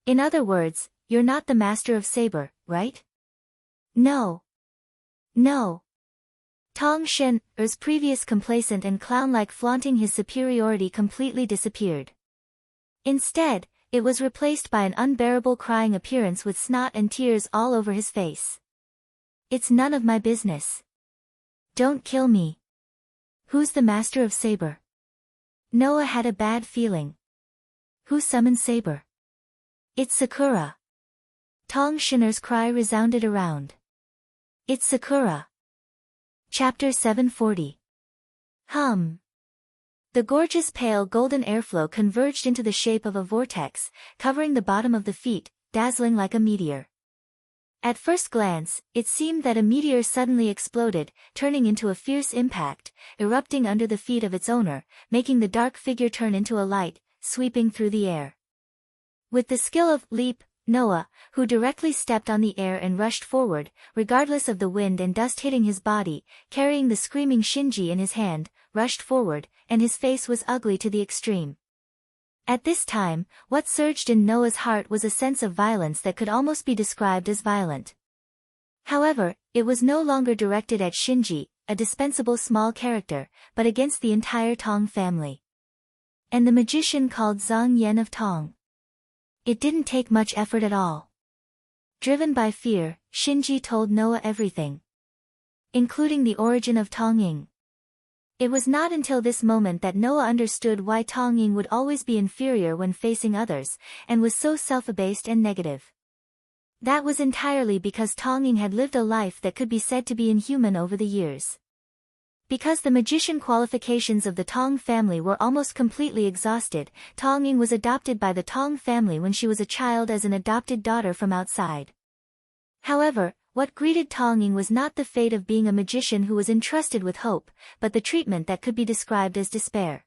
In other words, you're not the master of Saber, right? No. No. Tong Shinner's previous complacent and clown-like flaunting his superiority completely disappeared. Instead, it was replaced by an unbearable crying appearance with snot and tears all over his face. It's none of my business. Don't kill me. Who's the master of Saber? Noah had a bad feeling. Who summoned Saber? It's Sakura. Tong Shinner's cry resounded around. It's Sakura. Chapter 740. The gorgeous pale golden airflow converged into the shape of a vortex, covering the bottom of the feet, dazzling like a meteor. At first glance, it seemed that a meteor suddenly exploded, turning into a fierce impact, erupting under the feet of its owner, making the dark figure turn into a light, sweeping through the air. With the skill of leap, Noah, who directly stepped on the air and rushed forward, regardless of the wind and dust hitting his body, carrying the screaming Shinji in his hand, rushed forward, and his face was ugly to the extreme. At this time, what surged in Noah's heart was a sense of violence that could almost be described as violent. However, it was no longer directed at Shinji, a dispensable small character, but against the entire Tong family. And the magician called Zhang Yan of Tong. It didn't take much effort at all. Driven by fear, Shinji told Noah everything, including the origin of Tong Ying. It was not until this moment that Noah understood why Tong Ying would always be inferior when facing others, and was so self-abased and negative. That was entirely because Tong Ying had lived a life that could be said to be inhuman over the years. Because the magician qualifications of the Tong family were almost completely exhausted, Tong Ying was adopted by the Tong family when she was a child as an adopted daughter from outside. However, what greeted Tong Ying was not the fate of being a magician who was entrusted with hope, but the treatment that could be described as despair.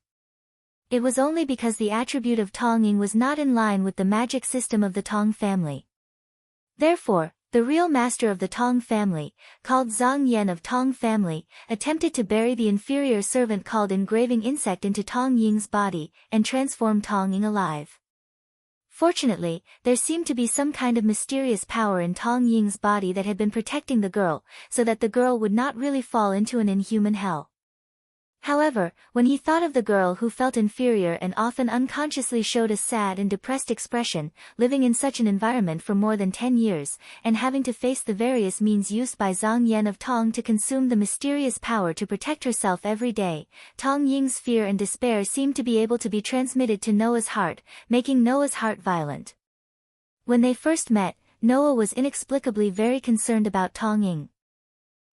It was only because the attribute of Tong Ying was not in line with the magic system of the Tong family. Therefore, the real master of the Tong family, called Zhang Yan of Tong family, attempted to bury the inferior servant called engraving insect into Tong Ying's body, and transform Tong Ying alive. Fortunately, there seemed to be some kind of mysterious power in Tong Ying's body that had been protecting the girl, so that the girl would not really fall into an inhuman hell. However, when he thought of the girl who felt inferior and often unconsciously showed a sad and depressed expression, living in such an environment for more than 10 years, and having to face the various means used by Zhang Yan of Tong to consume the mysterious power to protect herself every day, Tong Ying's fear and despair seemed to be able to be transmitted to Noah's heart, making Noah's heart violent. When they first met, Noah was inexplicably very concerned about Tong Ying.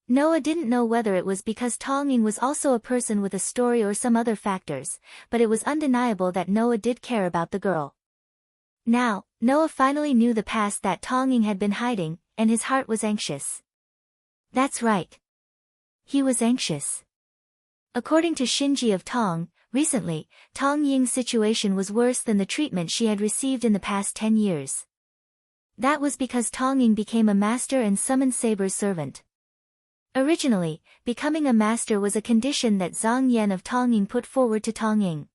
Noah didn't know whether it was because Tong Ying was also a person with a story or some other factors, but it was undeniable that Noah did care about the girl. Now, Noah finally knew the past that Tong Ying had been hiding, and his heart was anxious. That's right. He was anxious. According to Shinji of Tong, recently, Tong Ying's situation was worse than the treatment she had received in the past 10 years. That was because Tong Ying became a master and summoned Saber's servant. Originally, becoming a master was a condition that Zhang Yan of Tong Ying put forward to Tong Ying.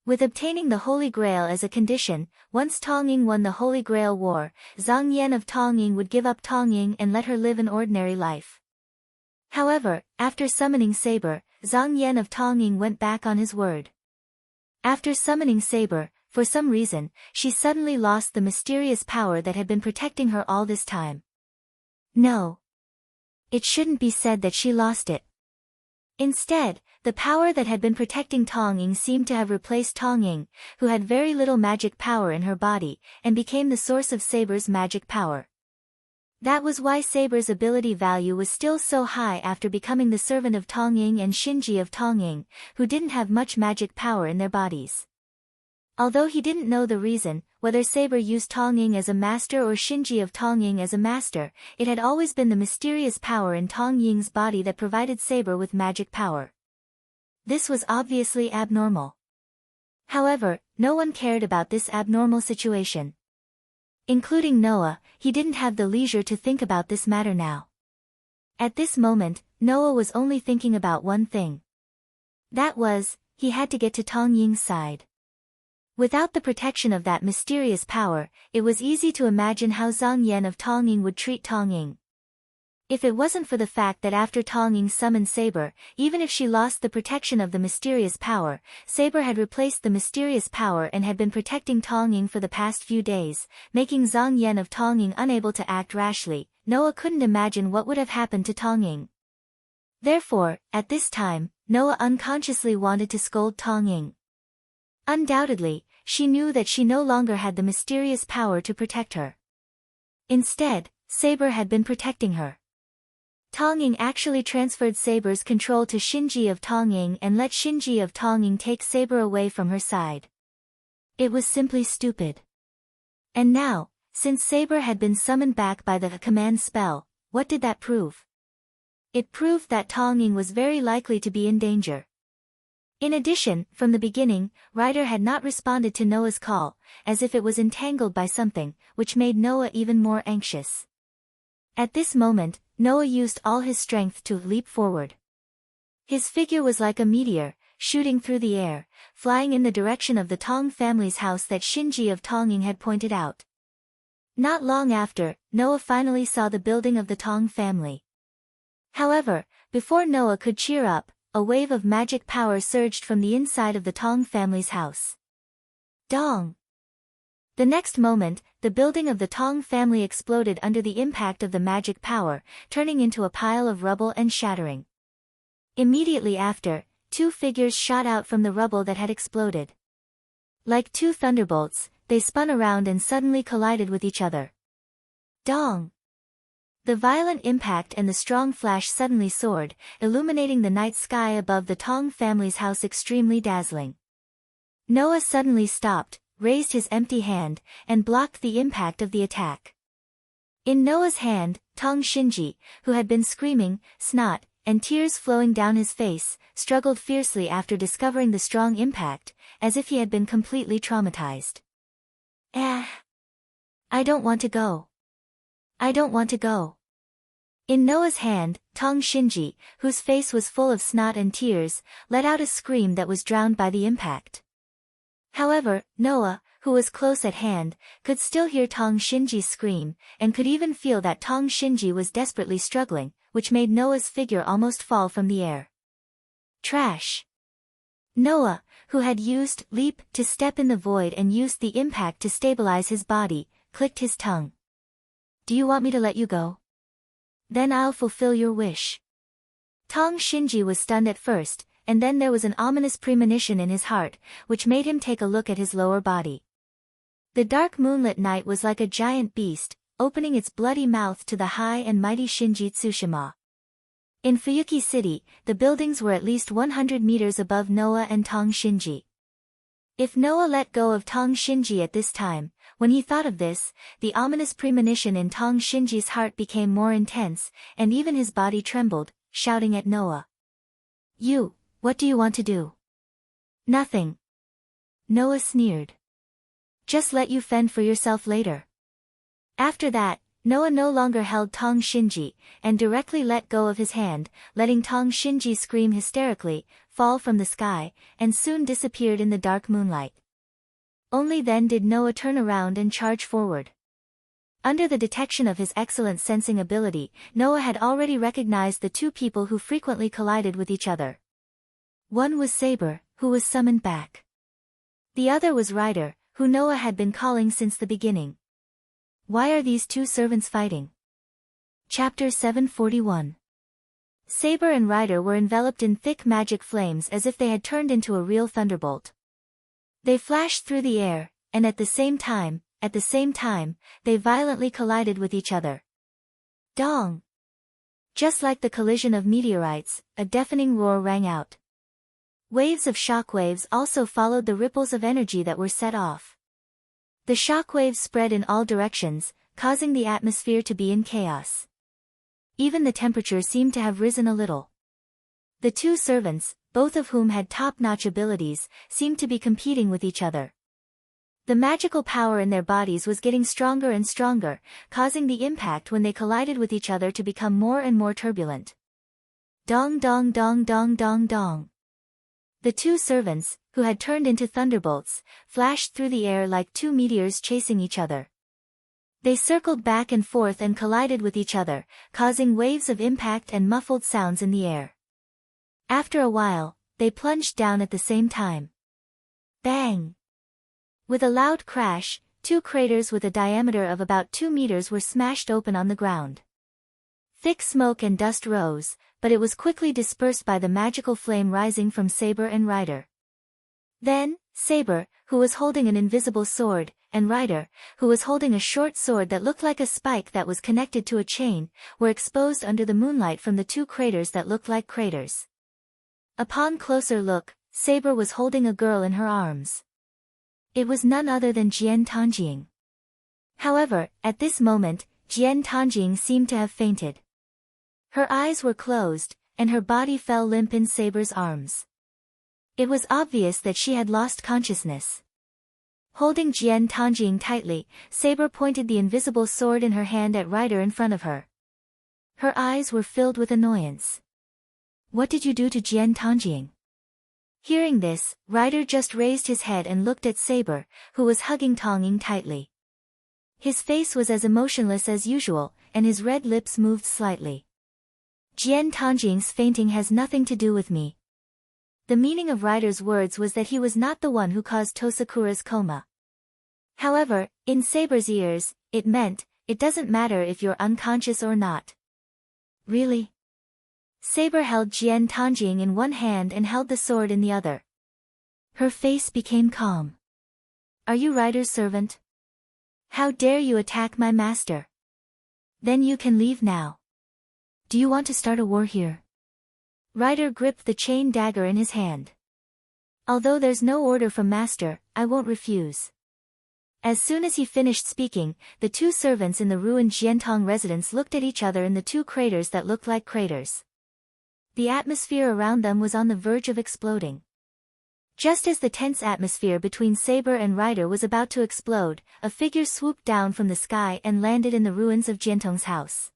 With obtaining the Holy Grail as a condition, once Tong Ying won the Holy Grail War, Zhang Yan of Tong Ying would give up Tong Ying and let her live an ordinary life. However, after summoning Saber, Zhang Yan of Tong Ying went back on his word. After summoning Saber, for some reason, she suddenly lost the mysterious power that had been protecting her all this time. No. It shouldn't be said that she lost it. Instead, the power that had been protecting Tong Ying seemed to have replaced Tong Ying, who had very little magic power in her body, and became the source of Saber's magic power. That was why Saber's ability value was still so high after becoming the servant of Tong Ying and Shinji of Tong Ying, who didn't have much magic power in their bodies. Although he didn't know the reason, whether Saber used Tong Ying as a master or Shinji of Tong Ying as a master, it had always been the mysterious power in Tong Ying's body that provided Saber with magic power. This was obviously abnormal. However, no one cared about this abnormal situation. Including Noah, he didn't have the leisure to think about this matter now. At this moment, Noah was only thinking about one thing. That was, he had to get to Tong Ying's side. Without the protection of that mysterious power, it was easy to imagine how Zhang Yan of Tong Ying would treat Tong Ying. If it wasn't for the fact that after Tong Ying summoned Saber, even if she lost the protection of the mysterious power, Saber had replaced the mysterious power and had been protecting Tong Ying for the past few days, making Zhang Yan of Tong Ying unable to act rashly, Noah couldn't imagine what would have happened to Tong Ying. Therefore, at this time, Noah unconsciously wanted to scold Tong Ying. Undoubtedly, she knew that she no longer had the mysterious power to protect her. Instead, Saber had been protecting her. Tong Ying actually transferred Saber's control to Shinji of Tong Ying and let Shinji of Tong Ying take Saber away from her side. It was simply stupid. And now, since Saber had been summoned back by the command spell, what did that prove? It proved that Tong Ying was very likely to be in danger. In addition, from the beginning, Ryder had not responded to Noah's call, as if it was entangled by something, which made Noah even more anxious. At this moment, Noah used all his strength to leap forward. His figure was like a meteor, shooting through the air, flying in the direction of the Tong family's house that Shinji of Tonging had pointed out. Not long after, Noah finally saw the building of the Tong family. However, before Noah could cheer up, a wave of magic power surged from the inside of the Tong family's house. Dong! The next moment, the building of the Tong family exploded under the impact of the magic power, turning into a pile of rubble and shattering. Immediately after, two figures shot out from the rubble that had exploded. Like two thunderbolts, they spun around and suddenly collided with each other. Dong! The violent impact and the strong flash suddenly soared, illuminating the night sky above the Tong family's house extremely dazzling. Noah suddenly stopped, raised his empty hand, and blocked the impact of the attack. In Noah's hand, Tong Shinji, who had been screaming, snot, and tears flowing down his face, struggled fiercely after discovering the strong impact, as if he had been completely traumatized. I don't want to go. I don't want to go. In Noah's hand, Tong Shinji, whose face was full of snot and tears, let out a scream that was drowned by the impact. However, Noah, who was close at hand, could still hear Tong Shinji's scream, and could even feel that Tong Shinji was desperately struggling, which made Noah's figure almost fall from the air. Trash! Noah, who had used leap to step in the void and used the impact to stabilize his body, clicked his tongue. Do you want me to let you go? Then I'll fulfill your wish. Tong Shinji was stunned at first, and then there was an ominous premonition in his heart, which made him take a look at his lower body. The dark moonlit night was like a giant beast, opening its bloody mouth to the high and mighty Shinji Tsushima. In Fuyuki City, the buildings were at least 100 meters above Noah and Tong Shinji. If Noah let go of Tong Shinji at this time, when he thought of this, the ominous premonition in Tong Shinji's heart became more intense, and even his body trembled, shouting at Noah. What do you want to do? Nothing. Noah sneered. Just let you fend for yourself later. After that, Noah no longer held Tong Shinji, and directly let go of his hand, letting Tong Shinji scream hysterically, fall from the sky, and soon disappeared in the dark moonlight. Only then did Noah turn around and charge forward. Under the detection of his excellent sensing ability, Noah had already recognized the two people who frequently collided with each other. One was Saber, who was summoned back. The other was Ryder, who Noah had been calling since the beginning. Why are these two servants fighting? Chapter 741. Saber and Ryder were enveloped in thick magic flames as if they had turned into a real thunderbolt. They flashed through the air, and at the same time, they violently collided with each other. Dong! Just like the collision of meteorites, a deafening roar rang out. Waves of shockwaves also followed the ripples of energy that were set off. The shockwaves spread in all directions, causing the atmosphere to be in chaos. Even the temperature seemed to have risen a little. The two servants, both of whom had top-notch abilities, seemed to be competing with each other. The magical power in their bodies was getting stronger and stronger, causing the impact when they collided with each other to become more and more turbulent. Dong dong dong dong dong dong. The two servants, who had turned into thunderbolts, flashed through the air like two meteors chasing each other. They circled back and forth and collided with each other, causing waves of impact and muffled sounds in the air. After a while, they plunged down at the same time. Bang! With a loud crash, two craters with a diameter of about 2 meters were smashed open on the ground. Thick smoke and dust rose, but it was quickly dispersed by the magical flame rising from Saber and Ryder. Then, Saber, who was holding an invisible sword, and Ryder, who was holding a short sword that looked like a spike that was connected to a chain, were exposed under the moonlight from the two craters that looked like craters. Upon closer look, Saber was holding a girl in her arms. It was none other than Jian Tanjing. However, at this moment, Jian Tanjing seemed to have fainted. Her eyes were closed, and her body fell limp in Saber's arms. It was obvious that she had lost consciousness. Holding Jian Tanjing tightly, Saber pointed the invisible sword in her hand at Ryder in front of her. Her eyes were filled with annoyance. What did you do to Jian Tanjing? Hearing this, Ryder just raised his head and looked at Saber, who was hugging Tong Ying tightly. His face was as emotionless as usual, and his red lips moved slightly. Jian Tanjing's fainting has nothing to do with me. The meaning of Ryder's words was that he was not the one who caused Tosakura's coma. However, in Saber's ears, it meant, it doesn't matter if you're unconscious or not. Really? Saber held Jian Tanjing in one hand and held the sword in the other. Her face became calm. Are you Ryder's servant? How dare you attack my master? Then you can leave now. Do you want to start a war here? Ryder gripped the chain dagger in his hand. Although there's no order from master, I won't refuse. As soon as he finished speaking, the two servants in the ruined Jiantong residence looked at each other in the two craters that looked like craters. The atmosphere around them was on the verge of exploding. Just as the tense atmosphere between Saber and Ryder was about to explode, a figure swooped down from the sky and landed in the ruins of Jiantong's house.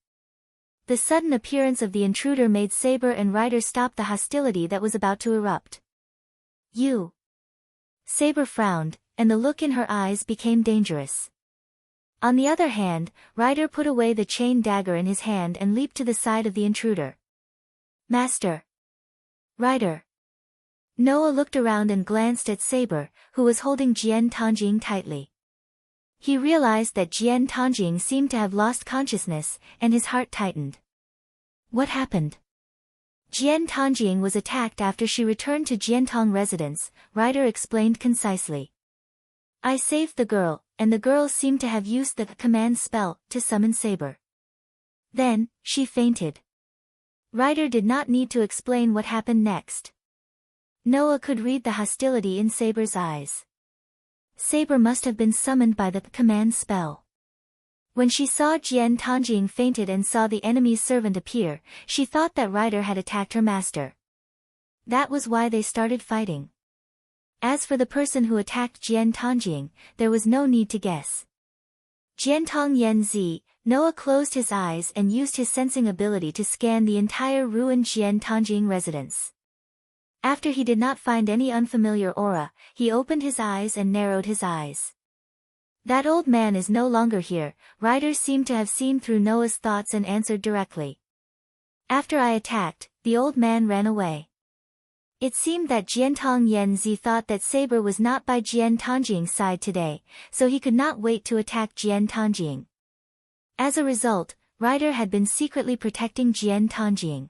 The sudden appearance of the intruder made Saber and Ryder stop the hostility that was about to erupt. You. Saber frowned, and the look in her eyes became dangerous. On the other hand, Ryder put away the chain dagger in his hand and leaped to the side of the intruder. Master. Ryder. Noah looked around and glanced at Saber, who was holding Jian Tanjing tightly. He realized that Jian Tanjing seemed to have lost consciousness, and his heart tightened. What happened? Jian Tanjing was attacked after she returned to Jiantong residence, Ryder explained concisely. I saved the girl, and the girl seemed to have used the command spell to summon Saber. Then, she fainted. Ryder did not need to explain what happened next. Noah could read the hostility in Saber's eyes. Saber must have been summoned by the command spell. When she saw Jian Tanjing fainted and saw the enemy's servant appear, she thought that Ryder had attacked her master. That was why they started fighting. As for the person who attacked Jian Tanjing, there was no need to guess. Jiantong Yen Zi, Noah closed his eyes and used his sensing ability to scan the entire ruined Jian Tanjing residence. After he did not find any unfamiliar aura, he opened his eyes and narrowed his eyes. That old man is no longer here, Ryder seemed to have seen through Noah's thoughts and answered directly. After I attacked, the old man ran away. It seemed that Jiantong Yen Zi thought that Saber was not by Jian Tanjing's side today, so he could not wait to attack Jian Tanjing. As a result, Ryder had been secretly protecting Jian Tanjing.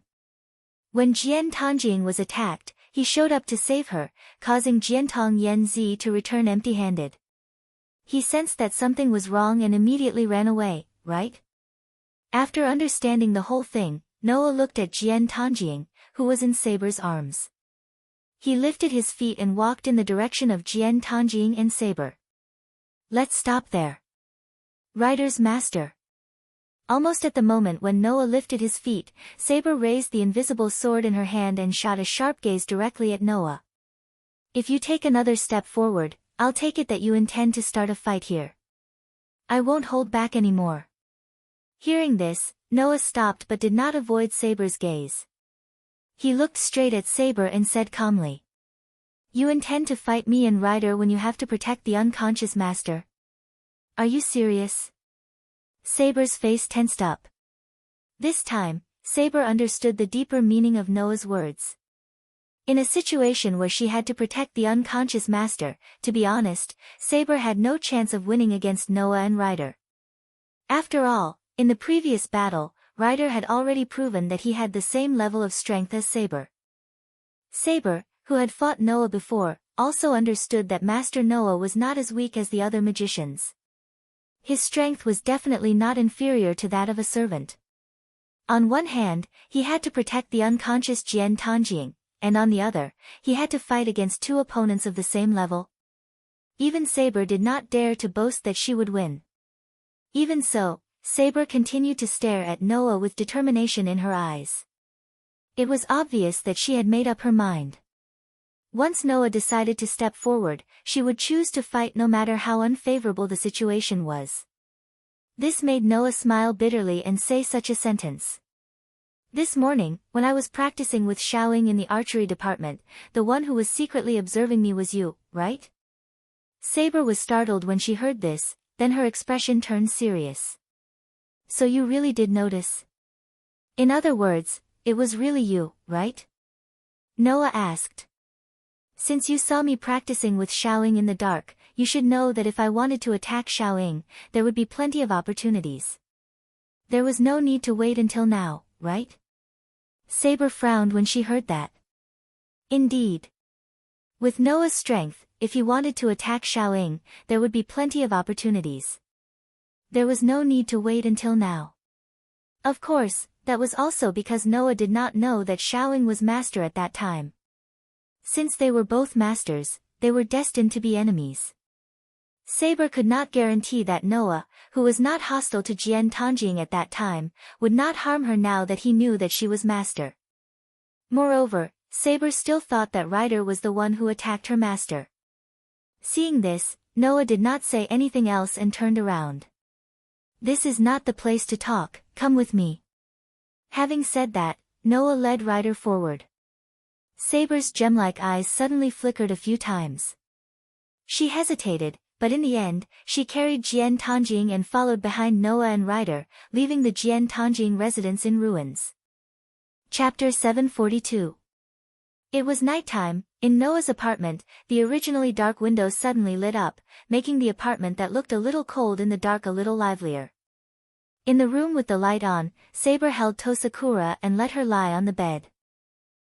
When Jian Tanjing was attacked, he showed up to save her, causing Jiantong Yen Zi to return empty-handed. He sensed that something was wrong and immediately ran away, right? After understanding the whole thing, Noah looked at Jian Tanjing, who was in Saber's arms. He lifted his feet and walked in the direction of Jian Tanjing and Saber. Let's stop there. Ryder's master. Almost at the moment when Noah lifted his feet, Saber raised the invisible sword in her hand and shot a sharp gaze directly at Noah. If you take another step forward, I'll take it that you intend to start a fight here. I won't hold back anymore. Hearing this, Noah stopped but did not avoid Saber's gaze. He looked straight at Saber and said calmly. You intend to fight me and Ryder when you have to protect the unconscious master? Are you serious? Saber's face tensed up. This time, Saber understood the deeper meaning of Noah's words. In a situation where she had to protect the unconscious master, to be honest, Saber had no chance of winning against Noah and Ryder. After all, in the previous battle, Ryder had already proven that he had the same level of strength as Saber. Saber, who had fought Noah before, also understood that Master Noah was not as weak as the other magicians. His strength was definitely not inferior to that of a servant. On one hand, he had to protect the unconscious Jian Tanjing, and on the other, he had to fight against two opponents of the same level. Even Saber did not dare to boast that she would win. Even so, Saber continued to stare at Noah with determination in her eyes. It was obvious that she had made up her mind. Once Noah decided to step forward, she would choose to fight no matter how unfavorable the situation was. This made Noah smile bitterly and say such a sentence. This morning, when I was practicing with Xiaoying in the archery department, the one who was secretly observing me was you, right? Saber was startled when she heard this, then her expression turned serious. So you really did notice? In other words, it was really you, right? Noah asked. Since you saw me practicing with Xiaoying in the dark, you should know that if I wanted to attack Xiaoying, there would be plenty of opportunities. There was no need to wait until now, right? Saber frowned when she heard that. Indeed. With Noah's strength, if he wanted to attack Xiaoying, there would be plenty of opportunities. There was no need to wait until now. Of course, that was also because Noah did not know that Xiaoying was master at that time. Since they were both masters, they were destined to be enemies. Saber could not guarantee that Noah, who was not hostile to Jian Tanjing at that time, would not harm her now that he knew that she was master. Moreover, Saber still thought that Ryder was the one who attacked her master. Seeing this, Noah did not say anything else and turned around. This is not the place to talk, come with me. Having said that, Noah led Ryder forward. Saber's gem-like eyes suddenly flickered a few times. She hesitated, but in the end, she carried Jian Tanjing and followed behind Noah and Ryder, leaving the Jian Tanjing residence in ruins. Chapter 742. It was nighttime. In Noah's apartment, the originally dark windows suddenly lit up, making the apartment that looked a little cold in the dark a little livelier. In the room with the light on, Saber held Tosakura and let her lie on the bed.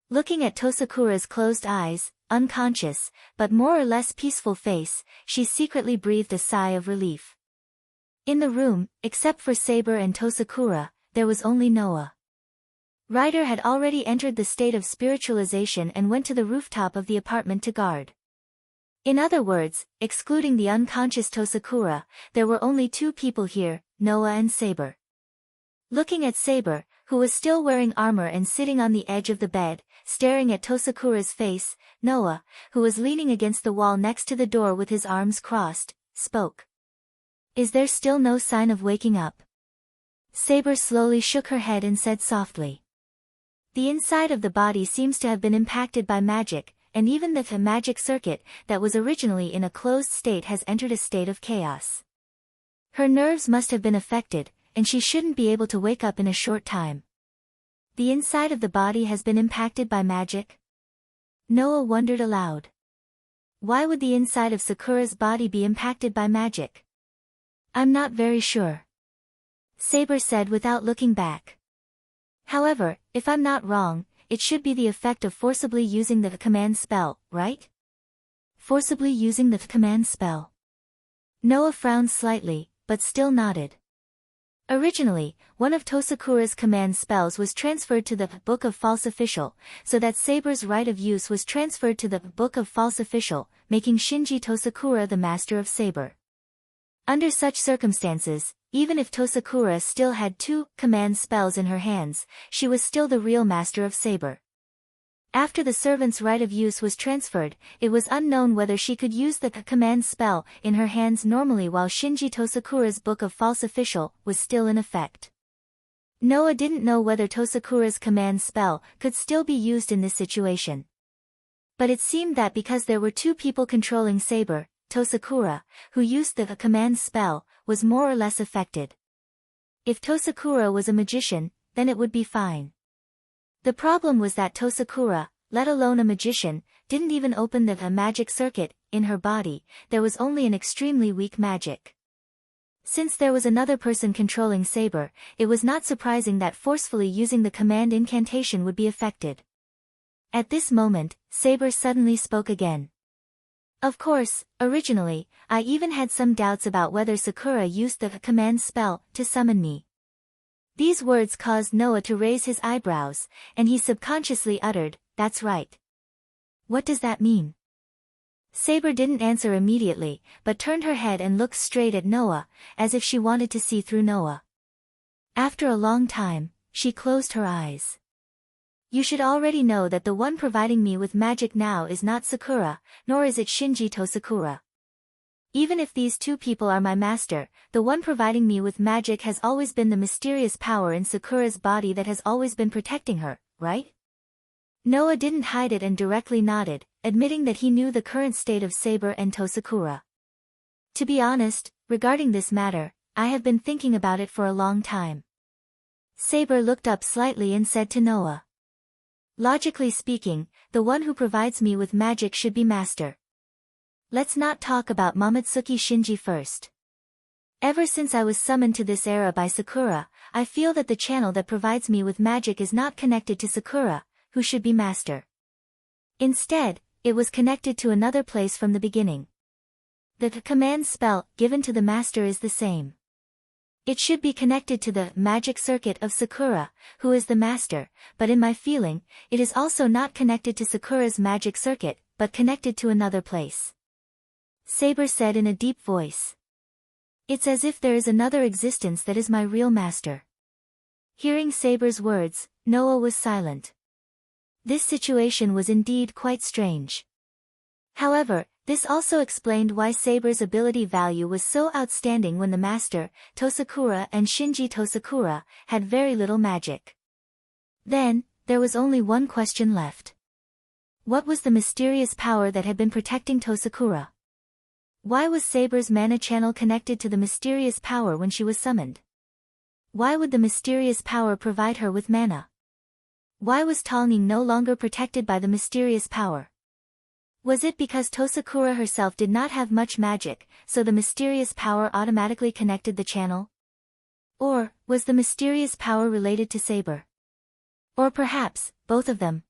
Looking at Tosakura's closed eyes, unconscious, but more or less peaceful face, she secretly breathed a sigh of relief. In the room, except for Saber and Tosakura, there was only Noah. Ryder had already entered the state of spiritualization and went to the rooftop of the apartment to guard. In other words, excluding the unconscious Tosakura, there were only two people here, Noah and Saber. Looking at Saber, who was still wearing armor and sitting on the edge of the bed, staring at Tosakura's face, Noah, who was leaning against the wall next to the door with his arms crossed, spoke. Is there still no sign of waking up? Saber slowly shook her head and said softly. The inside of the body seems to have been impacted by magic, and even the magic circuit that was originally in a closed state has entered a state of chaos. Her nerves must have been affected, and she shouldn't be able to wake up in a short time. The inside of the body has been impacted by magic? Noah wondered aloud. Why would the inside of Sakura's body be impacted by magic? I'm not very sure. Saber said without looking back. However, if I'm not wrong, it should be the effect of forcibly using the command spell, right? Forcibly using the command spell. Noah frowned slightly, but still nodded. Originally, one of Tosakura's command spells was transferred to the Book of False Official, so that Saber's right of use was transferred to the Book of False Official, making Shinji Tosakura the master of Saber. Under such circumstances, even if Tosakura still had two command spells in her hands, she was still the real master of Saber. After the servant's right of use was transferred, it was unknown whether she could use the command spell in her hands normally while Shinji Tosakura's Book of False Official was still in effect. Noah didn't know whether Tosakura's command spell could still be used in this situation. But it seemed that because there were two people controlling Saber, Tosakura, who used the command spell, was more or less affected. If Tosakura was a magician, then it would be fine. The problem was that Tosakura, let alone a magician, didn't even open the magic circuit in her body. There was only an extremely weak magic. Since there was another person controlling Saber, it was not surprising that forcefully using the command incantation would be affected. At this moment, Saber suddenly spoke again. Of course, originally, I even had some doubts about whether Sakura used the command spell to summon me. These words caused Noah to raise his eyebrows, and he subconsciously uttered, "That's right." What does that mean? Saber didn't answer immediately, but turned her head and looked straight at Noah, as if she wanted to see through Noah. After a long time, she closed her eyes. You should already know that the one providing me with magic now is not Sakura, nor is it Shinji Tosakura. Even if these two people are my master, the one providing me with magic has always been the mysterious power in Sakura's body that has always been protecting her, right? Noah didn't hide it and directly nodded, admitting that he knew the current state of Saber and Tosakura. To be honest, regarding this matter, I have been thinking about it for a long time. Saber looked up slightly and said to Noah. Logically speaking, the one who provides me with magic should be master. Let's not talk about Mamatsuki Shinji first. Ever since I was summoned to this era by Sakura, I feel that the channel that provides me with magic is not connected to Sakura, who should be master. Instead, it was connected to another place from the beginning. The command spell given to the master is the same. It should be connected to the magic circuit of Sakura, who is the master, but in my feeling, it is also not connected to Sakura's magic circuit, but connected to another place. Saber said in a deep voice. It's as if there is another existence that is my real master. Hearing Saber's words, Noah was silent. This situation was indeed quite strange. However, this also explained why Saber's ability value was so outstanding when the master, Tosakura and Shinji Tosakura, had very little magic. Then, there was only one question left. What was the mysterious power that had been protecting Tosakura? Why was Saber's mana channel connected to the mysterious power when she was summoned? Why would the mysterious power provide her with mana? Why was Tongning no longer protected by the mysterious power? Was it because Tosakura herself did not have much magic, so the mysterious power automatically connected the channel? Or, was the mysterious power related to Saber? Or perhaps, both of them?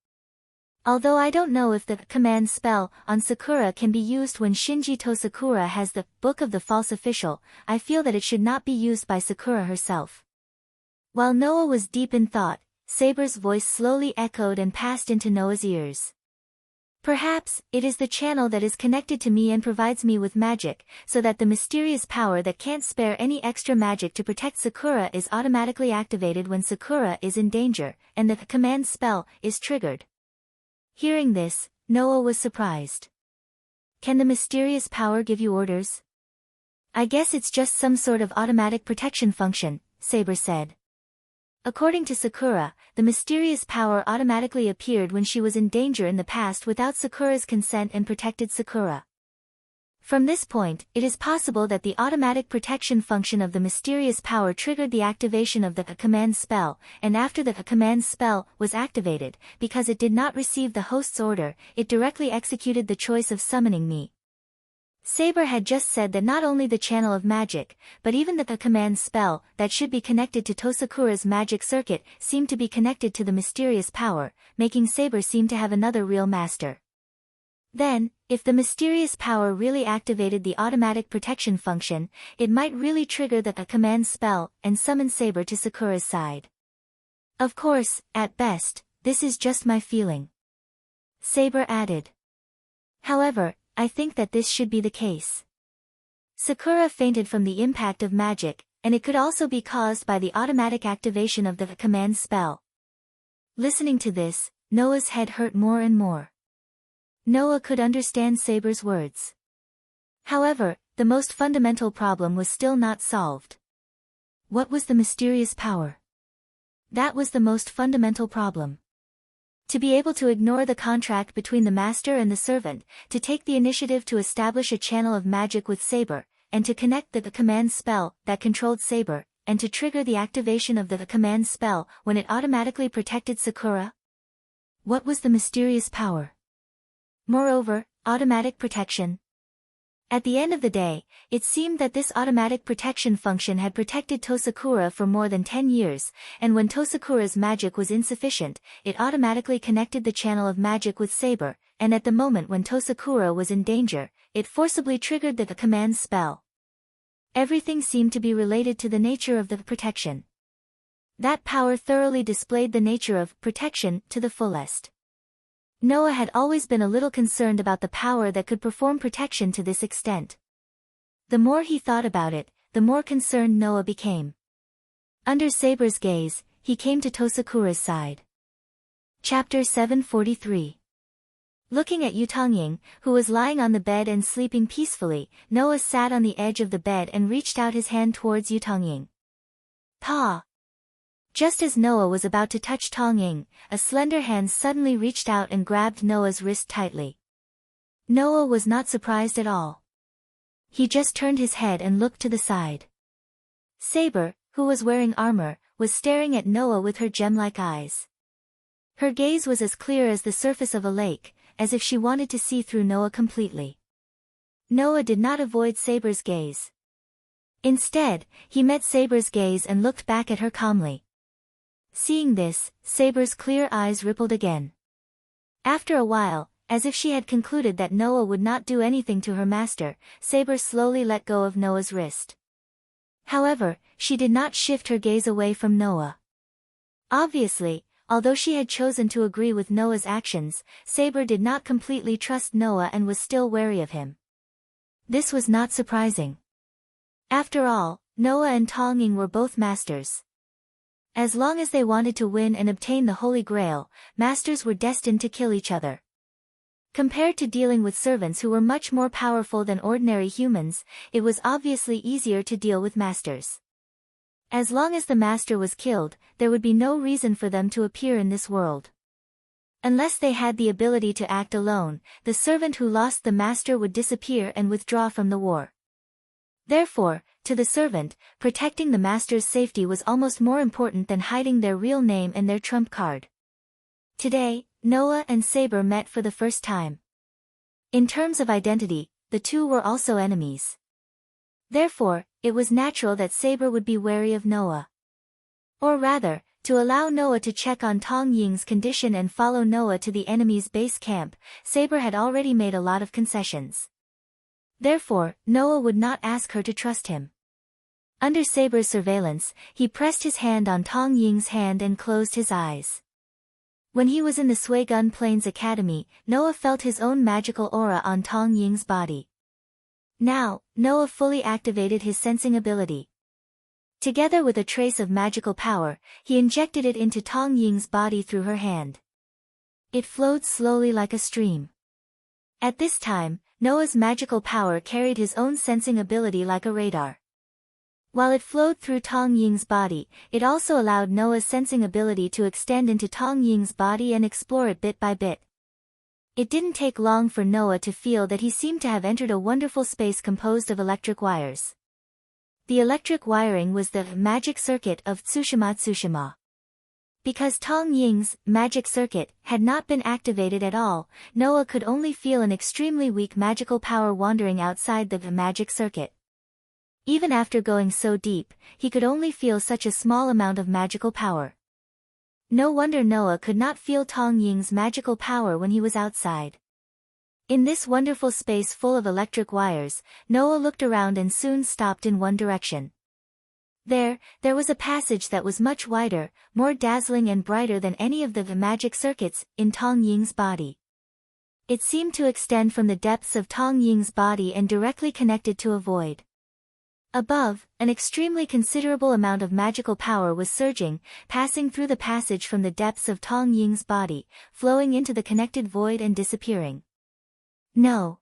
Although I don't know if the command spell on Sakura can be used when Shinji Tosakura has the Book of the False Official, I feel that it should not be used by Sakura herself. While Noah was deep in thought, Saber's voice slowly echoed and passed into Noah's ears. Perhaps, it is the channel that is connected to me and provides me with magic, so that the mysterious power that can't spare any extra magic to protect Sakura is automatically activated when Sakura is in danger, and the command spell is triggered. Hearing this, Noah was surprised. Can the mysterious power give you orders? I guess it's just some sort of automatic protection function, Saber said. According to Sakura, the mysterious power automatically appeared when she was in danger in the past without Sakura's consent and protected Sakura. From this point, it is possible that the automatic protection function of the mysterious power triggered the activation of the command spell, and after the command spell was activated, because it did not receive the host's order, it directly executed the choice of summoning me. Saber had just said that not only the channel of magic, but even the command spell that should be connected to Tosakura's magic circuit seemed to be connected to the mysterious power, making Saber seem to have another real master. Then, if the mysterious power really activated the automatic protection function, it might really trigger the command spell and summon Saber to Sakura's side. Of course, at best, this is just my feeling. Saber added. However, I think that this should be the case. Sakura fainted from the impact of magic, and it could also be caused by the automatic activation of the command spell. Listening to this, Noah's head hurt more and more. Noah could understand Saber's words. However, the most fundamental problem was still not solved. What was the mysterious power? That was the most fundamental problem. To be able to ignore the contract between the master and the servant, to take the initiative to establish a channel of magic with Saber, and to connect the command spell that controlled Saber, and to trigger the activation of the command spell when it automatically protected Sakura? What was the mysterious power? Moreover, automatic protection. At the end of the day, it seemed that this automatic protection function had protected Tosakura for more than 10 years, and when Tosakura's magic was insufficient, it automatically connected the channel of magic with Saber, and at the moment when Tosakura was in danger, it forcibly triggered the command spell. Everything seemed to be related to the nature of the protection. That power thoroughly displayed the nature of protection to the fullest. Noah had always been a little concerned about the power that could perform protection to this extent. The more he thought about it, the more concerned Noah became. Under Saber's gaze, he came to Tosakura's side. Chapter 743. Looking at Yu Tongying, who was lying on the bed and sleeping peacefully, Noah sat on the edge of the bed and reached out his hand towards Yu Tongying. Pa! Just as Noah was about to touch Tongying, a slender hand suddenly reached out and grabbed Noah's wrist tightly. Noah was not surprised at all. He just turned his head and looked to the side. Saber, who was wearing armor, was staring at Noah with her gem-like eyes. Her gaze was as clear as the surface of a lake, as if she wanted to see through Noah completely. Noah did not avoid Saber's gaze. Instead, he met Saber's gaze and looked back at her calmly. Seeing this, Saber's clear eyes rippled again. After a while, as if she had concluded that Noah would not do anything to her master, Saber slowly let go of Noah's wrist. However, she did not shift her gaze away from Noah. Obviously, although she had chosen to agree with Noah's actions, Saber did not completely trust Noah and was still wary of him. This was not surprising. After all, Noah and Tongying were both masters. As long as they wanted to win and obtain the Holy Grail, masters were destined to kill each other. Compared to dealing with servants who were much more powerful than ordinary humans, it was obviously easier to deal with masters. As long as the master was killed, there would be no reason for them to appear in this world. Unless they had the ability to act alone, the servant who lost the master would disappear and withdraw from the war. Therefore, to the servant, protecting the master's safety was almost more important than hiding their real name and their trump card. Today, Noah and Saber met for the first time. In terms of identity, the two were also enemies. Therefore, it was natural that Saber would be wary of Noah. Or rather, to allow Noah to check on Tongying's condition and follow Noah to the enemy's base camp, Saber had already made a lot of concessions. Therefore, Noah would not ask her to trust him. Under Saber's surveillance, he pressed his hand on Tongying's hand and closed his eyes. When he was in the Suigun Plains Academy, Noah felt his own magical aura on Tongying's body. Now, Noah fully activated his sensing ability. Together with a trace of magical power, he injected it into Tongying's body through her hand. It flowed slowly like a stream. At this time, Noah's magical power carried his own sensing ability like a radar. While it flowed through Tongying's body, it also allowed Noah's sensing ability to extend into Tongying's body and explore it bit by bit. It didn't take long for Noah to feel that he seemed to have entered a wonderful space composed of electric wires. The electric wiring was the magic circuit of Tsushima. Because Tongying's magic circuit had not been activated at all, Noah could only feel an extremely weak magical power wandering outside the magic circuit. Even after going so deep, he could only feel such a small amount of magical power. No wonder Noah could not feel Tongying's magical power when he was outside. In this wonderful space full of electric wires, Noah looked around and soon stopped in one direction. There was a passage that was much wider, more dazzling and brighter than any of the magic circuits in Tongying's body. It seemed to extend from the depths of Tongying's body and directly connected to a void. Above, an extremely considerable amount of magical power was surging, passing through the passage from the depths of Tongying's body, flowing into the connected void and disappearing. No.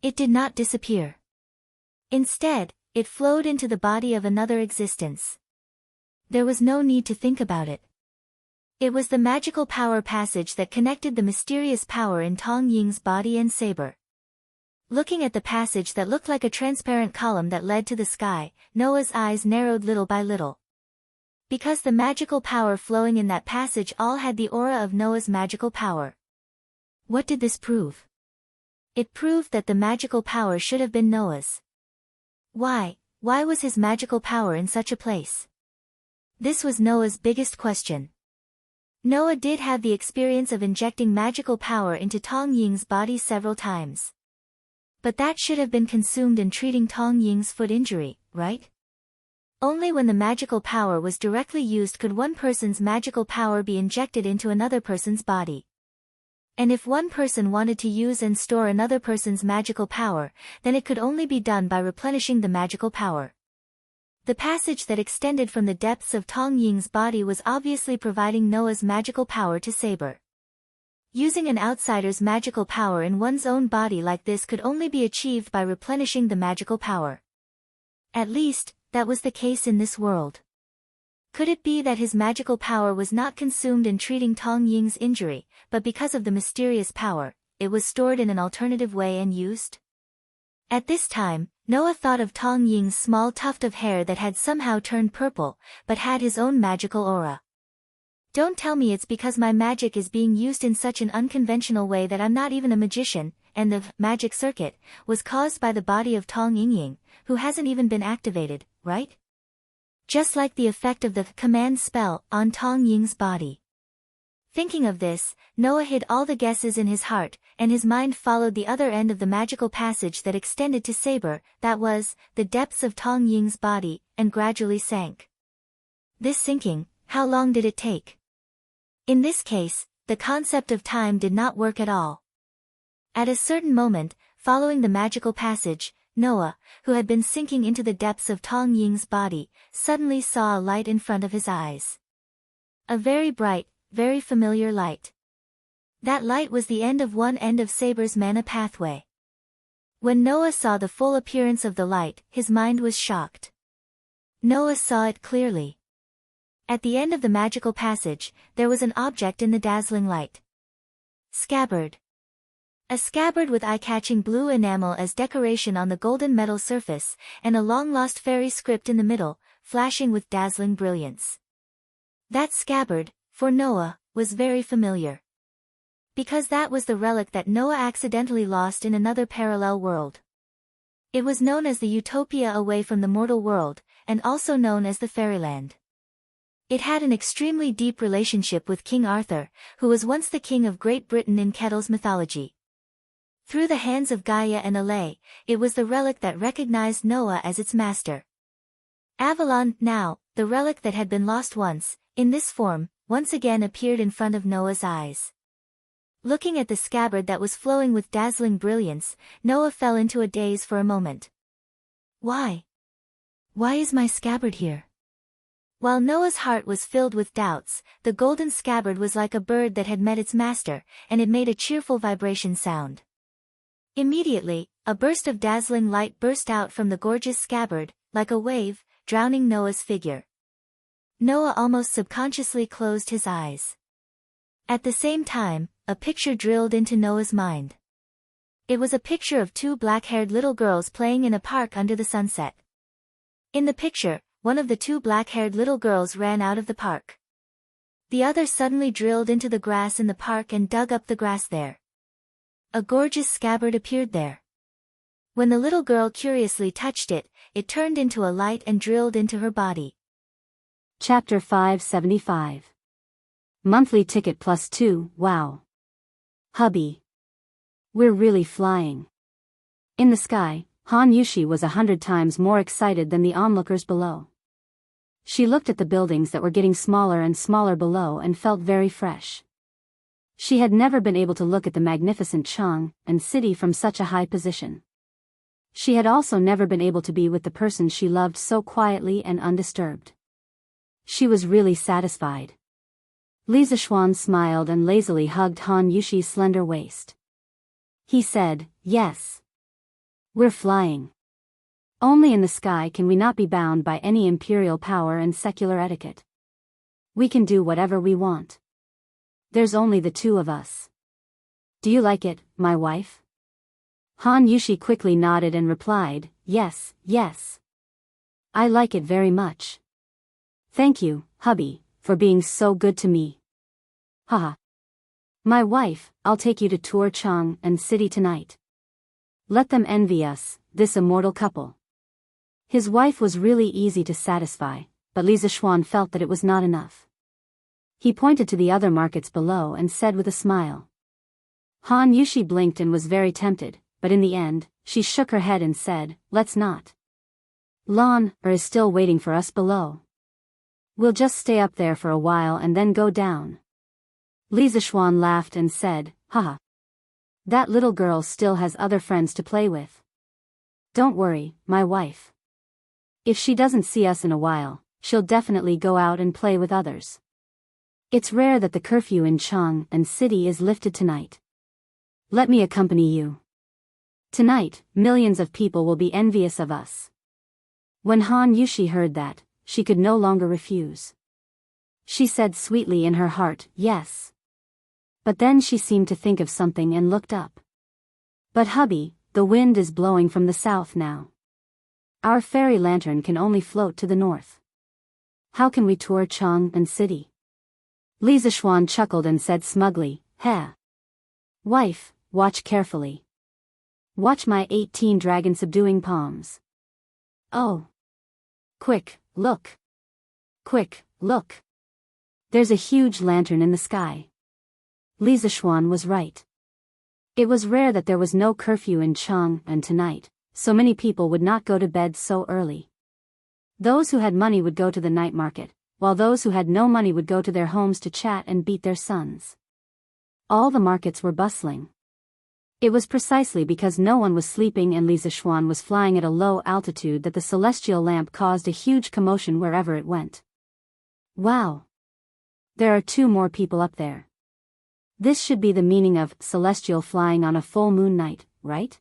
It did not disappear. Instead, it flowed into the body of another existence. There was no need to think about it. It was the magical power passage that connected the mysterious power in Tongying's body and Saber. Looking at the passage that looked like a transparent column that led to the sky, Noah's eyes narrowed little by little. Because the magical power flowing in that passage all had the aura of Noah's magical power. What did this prove? It proved that the magical power should have been Noah's. Why was his magical power in such a place? This was Noah's biggest question. Noah did have the experience of injecting magical power into Tongying's body several times. But that should have been consumed in treating Tongying's foot injury, right? Only when the magical power was directly used could one person's magical power be injected into another person's body. And if one person wanted to use and store another person's magical power, then it could only be done by replenishing the magical power. The passage that extended from the depths of Tongying's body was obviously providing Noah's magical power to Saber. Using an outsider's magical power in one's own body like this could only be achieved by replenishing the magical power. At least, that was the case in this world. Could it be that his magical power was not consumed in treating Tong Ying's injury, but because of the mysterious power, it was stored in an alternative way and used? At this time, Noah thought of Tong Ying's small tuft of hair that had somehow turned purple, but had his own magical aura. Don't tell me it's because my magic is being used in such an unconventional way that I'm not even a magician, and the magic circuit was caused by the body of Tong Ying, who hasn't even been activated, right? Just like the effect of the command spell on Tong Ying's body. Thinking of this, Noah hid all the guesses in his heart, and his mind followed the other end of the magical passage that extended to Saber, that was, the depths of Tong Ying's body, and gradually sank. This sinking, how long did it take? In this case, the concept of time did not work at all. At a certain moment, following the magical passage, Noah, who had been sinking into the depths of Tong Ying's body, suddenly saw a light in front of his eyes. A very bright, very familiar light. That light was the end of one end of Saber's mana pathway. When Noah saw the full appearance of the light, his mind was shocked. Noah saw it clearly. At the end of the magical passage, there was an object in the dazzling light. Scabbard. A scabbard with eye-catching blue enamel as decoration on the golden metal surface, and a long-lost fairy script in the middle, flashing with dazzling brilliance. That scabbard, for Noah, was very familiar. Because that was the relic that Noah accidentally lost in another parallel world. It was known as the Utopia away from the mortal world, and also known as the Fairyland. It had an extremely deep relationship with King Arthur, who was once the king of Great Britain in Kettle's mythology. Through the hands of Gaia and Alay, it was the relic that recognized Noah as its master. Avalon, now, the relic that had been lost once, in this form, once again appeared in front of Noah's eyes. Looking at the scabbard that was flowing with dazzling brilliance, Noah fell into a daze for a moment. Why? Why is my scabbard here? While Noah's heart was filled with doubts, the golden scabbard was like a bird that had met its master, and it made a cheerful vibration sound. Immediately, a burst of dazzling light burst out from the gorgeous scabbard, like a wave, drowning Noah's figure. Noah almost subconsciously closed his eyes. At the same time, a picture drilled into Noah's mind. It was a picture of two black-haired little girls playing in a park under the sunset. In the picture, one of the two black-haired little girls ran out of the park. The other suddenly drilled into the grass in the park and dug up the grass there. A gorgeous scabbard appeared there. When the little girl curiously touched it, it turned into a light and drilled into her body. Chapter 575. Monthly ticket +2, wow. Hubby. We're really flying. In the sky, Han Yushi was 100 times more excited than the onlookers below. She looked at the buildings that were getting smaller and smaller below and felt very fresh. She had never been able to look at the magnificent Chang'an city from such a high position. She had also never been able to be with the person she loved so quietly and undisturbed. She was really satisfied. Li Zishuan smiled and lazily hugged Han Yushi's slender waist. He said, "Yes. We're flying. Only in the sky can we not be bound by any imperial power and secular etiquette. We can do whatever we want. There's only the two of us. Do you like it, my wife?" Han Yushi quickly nodded and replied, "Yes, yes. I like it very much. Thank you, hubby, for being so good to me. Haha. My wife, I'll take you to tour Chang'an City tonight. Let them envy us, this immortal couple." His wife was really easy to satisfy, but Li Zishuan felt that it was not enough. He pointed to the other markets below and said with a smile. Han Yushi blinked and was very tempted, but in the end, she shook her head and said, "Let's not. Lan is still waiting for us below. We'll just stay up there for a while and then go down." Li Zishuan laughed and said, "Haha. That little girl still has other friends to play with. Don't worry, my wife. If she doesn't see us in a while, she'll definitely go out and play with others." It's rare that the curfew in Chang and City is lifted tonight. Let me accompany you. Tonight, millions of people will be envious of us. When Han Yushi heard that, she could no longer refuse. She said sweetly in her heart, yes. But then she seemed to think of something and looked up. But hubby, the wind is blowing from the south now. Our fairy lantern can only float to the north. How can we tour Chang and City? Li Zishuan chuckled and said smugly, "Heh. Wife, watch carefully. Watch my 18 dragon subduing palms. Oh. Quick, look. Quick, look. There's a huge lantern in the sky." Li Zishuan was right. It was rare that there was no curfew in Chang and tonight, so many people would not go to bed so early. Those who had money would go to the night market, while those who had no money would go to their homes to chat and beat their sons. All the markets were bustling. It was precisely because no one was sleeping and Li Zishuan was flying at a low altitude that the celestial lamp caused a huge commotion wherever it went. Wow! There are 2 more people up there. This should be the meaning of celestial flying on a full moon night, right?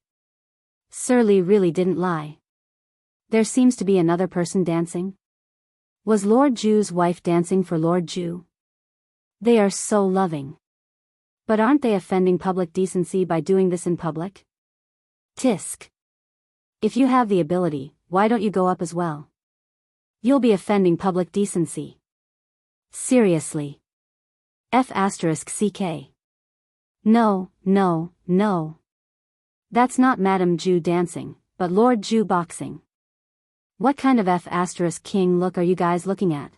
Sir Li really didn't lie. There seems to be another person dancing. Was Lord Ju's wife dancing for Lord Ju? They are so loving. But aren't they offending public decency by doing this in public? Tisk. If you have the ability, why don't you go up as well? You'll be offending public decency. Seriously. F***CK. No, no, no. That's not Madame Ju dancing, but Lord Ju boxing. What kind of F***king look are you guys looking at?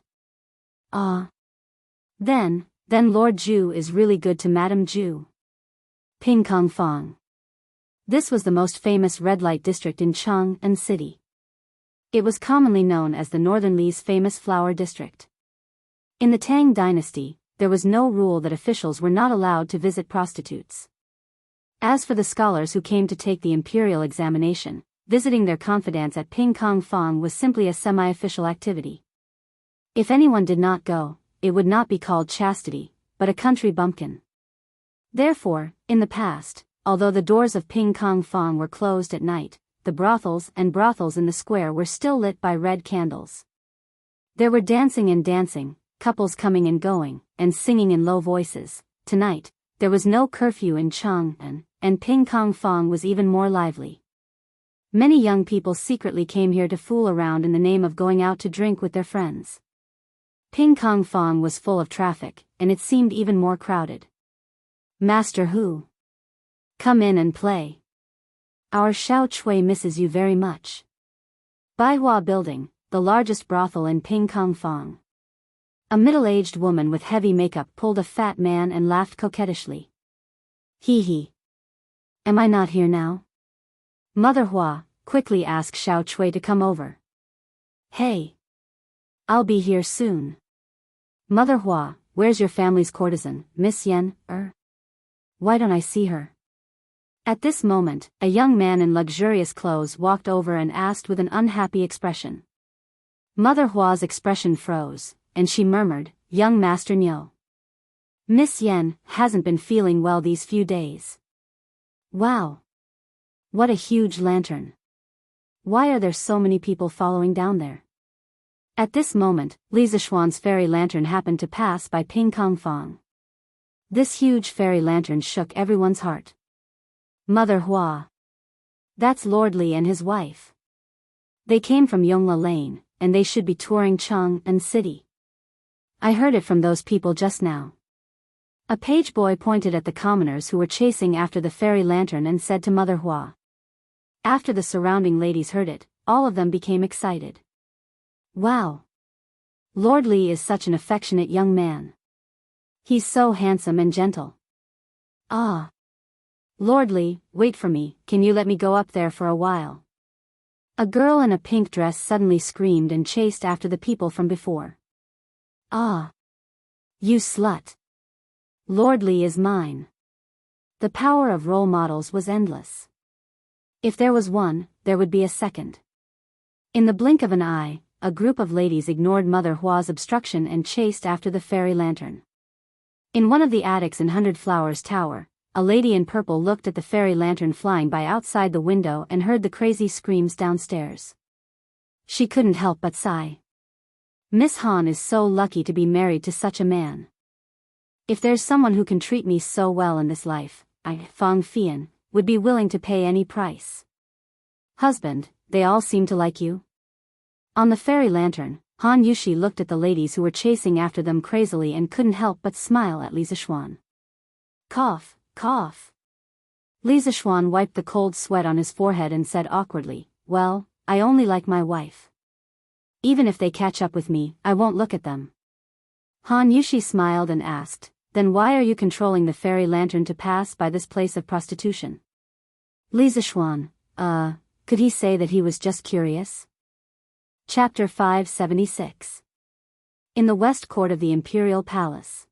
Then Lord Ju is really good to Madame Ju. Ping Kong Fong. This was the most famous red light district in Chang and City. It was commonly known as the Northern Li's famous flower district. In the Tang dynasty, there was no rule that officials were not allowed to visit prostitutes. As for the scholars who came to take the imperial examination, visiting their confidants at Ping Kong Fong was simply a semi-official activity. If anyone did not go, it would not be called chastity, but a country bumpkin. Therefore, in the past, although the doors of Ping Kong Fong were closed at night, the brothels in the square were still lit by red candles. There were dancing and dancing, couples coming and going, and singing in low voices. Tonight, there was no curfew in Chang'an, and Ping Kong Fong was even more lively. Many young people secretly came here to fool around in the name of going out to drink with their friends. Ping Kong Fong was full of traffic, and it seemed even more crowded. Master Hu. Come in and play. Our Xiao Chui misses you very much. Baihua Building, the largest brothel in Ping Kong Fong. A middle-aged woman with heavy makeup pulled a fat man and laughed coquettishly. Hee hee. Am I not here now? Mother Hua, quickly asked Xiao Chui to come over. Hey. I'll be here soon. Mother Hua, where's your family's courtesan, Miss Yen, Why don't I see her? At this moment, a young man in luxurious clothes walked over and asked with an unhappy expression. Mother Hua's expression froze, and she murmured, Young Master Niu. Miss Yen hasn't been feeling well these few days. Wow. What a huge lantern. Why are there so many people following down there? At this moment, Li Zishuan's fairy lantern happened to pass by Ping Kong Fong. This huge fairy lantern shook everyone's heart. Mother Hua. That's Lord Li and his wife. They came from Yongla Lane, and they should be touring Chang and City. I heard it from those people just now. A page boy pointed at the commoners who were chasing after the fairy lantern and said to Mother Hua. After the surrounding ladies heard it, all of them became excited. Wow. Lord Li is such an affectionate young man. He's so handsome and gentle. Ah. Lord Li, wait for me, can you let me go up there for a while? A girl in a pink dress suddenly screamed and chased after the people from before. Ah. You slut. Lord Li is mine. The power of role models was endless. If there was one, there would be a second. In the blink of an eye, a group of ladies ignored Mother Hua's obstruction and chased after the fairy lantern. In one of the attics in Hundred Flowers Tower, a lady in purple looked at the fairy lantern flying by outside the window and heard the crazy screams downstairs. She couldn't help but sigh. Miss Han is so lucky to be married to such a man. If there's someone who can treat me so well in this life, I, Fang Fian, would be willing to pay any price. Husband, they all seem to like you? On the fairy lantern, Han Yushi looked at the ladies who were chasing after them crazily and couldn't help but smile at Li Zixuan. Cough, cough. Li Zixuan wiped the cold sweat on his forehead and said awkwardly, well, I only like my wife. Even if they catch up with me, I won't look at them. Han Yushi smiled and asked, then why are you controlling the fairy lantern to pass by this place of prostitution? Li Zixuan, could he say that he was just curious? Chapter 576. In the West Court of the Imperial Palace.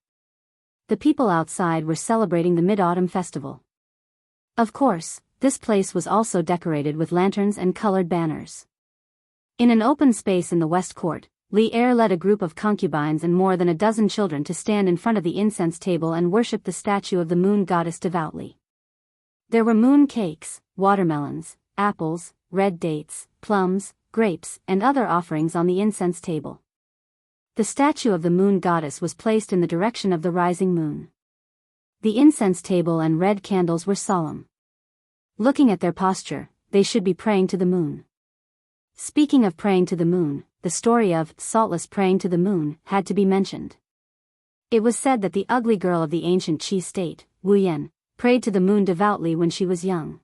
The people outside were celebrating the Mid-Autumn Festival. Of course, this place was also decorated with lanterns and colored banners. In an open space in the West Court, Li Er led a group of concubines and more than a dozen children to stand in front of the incense table and worship the statue of the moon goddess devoutly. There were moon cakes, watermelons, apples, red dates, plums, grapes, and other offerings on the incense table. The statue of the moon goddess was placed in the direction of the rising moon. The incense table and red candles were solemn. Looking at their posture, they should be praying to the moon. Speaking of praying to the moon, the story of Saltless praying to the moon had to be mentioned. It was said that the ugly girl of the ancient Qi state, Wu Yan, prayed to the moon devoutly when she was young.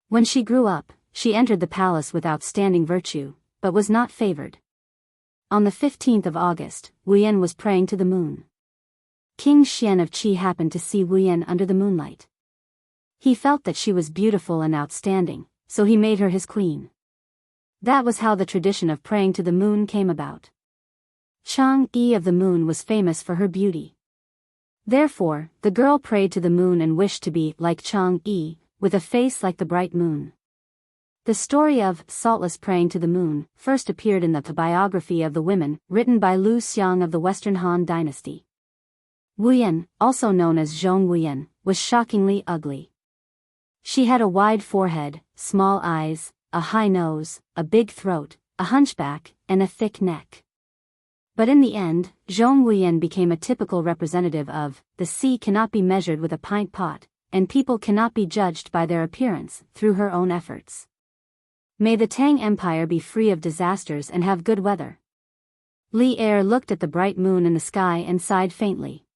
When she grew up, she entered the palace with outstanding virtue, but was not favored. On the 15th of August, Wu Yan was praying to the moon. King Xian of Qi happened to see Wu Yan under the moonlight. He felt that she was beautiful and outstanding, so he made her his queen. That was how the tradition of praying to the moon came about. Chang'e of the moon was famous for her beauty. Therefore, the girl prayed to the moon and wished to be like Chang'e, with a face like the bright moon. The story of Saltless praying to the moon first appeared in the biography of the women, written by Lu Xiang of the Western Han dynasty. Wu Yan, also known as Zhong Wu Yan, was shockingly ugly. She had a wide forehead, small eyes, a high nose, a big throat, a hunchback, and a thick neck. But in the end, Zhong Wu Yan became a typical representative of, the sea cannot be measured with a pint pot, and people cannot be judged by their appearance, through her own efforts. May the Tang Empire be free of disasters and have good weather. Li Er looked at the bright moon in the sky and sighed faintly.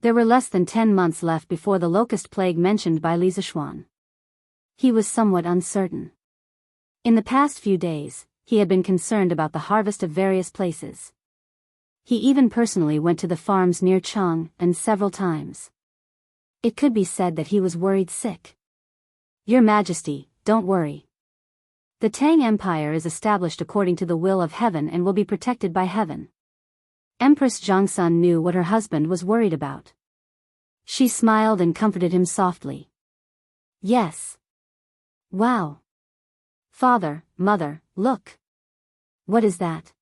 There were less than 10 months left before the locust plague mentioned by Li Zixuan. He was somewhat uncertain. In the past few days, he had been concerned about the harvest of various places. He even personally went to the farms near Chang, and several times. It could be said that he was worried sick. Your Majesty, don't worry. The Tang Empire is established according to the will of heaven and will be protected by heaven. Empress Zhongsun knew what her husband was worried about. She smiled and comforted him softly. Yes. Wow. Father, mother, look. What is that?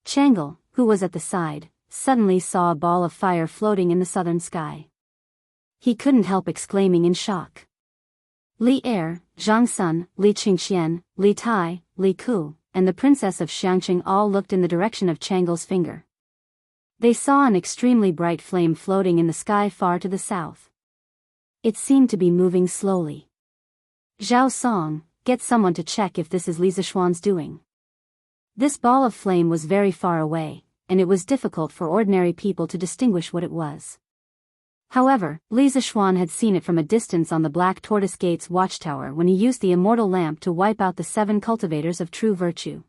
Changle, who was at the side, suddenly saw a ball of fire floating in the southern sky. He couldn't help exclaiming in shock. Li Er, Zhang Sun, Li Qingxian, Li Tai, Li Ku, and the Princess of Xiangqing all looked in the direction of Changle's finger. They saw an extremely bright flame floating in the sky far to the south. It seemed to be moving slowly. Zhao Song, get someone to check if this is Li Zixuan's doing. This ball of flame was very far away, and it was difficult for ordinary people to distinguish what it was. However, Li Zixuan had seen it from a distance on the Black Tortoise Gate's watchtower when he used the immortal lamp to wipe out the 7 cultivators of true virtue.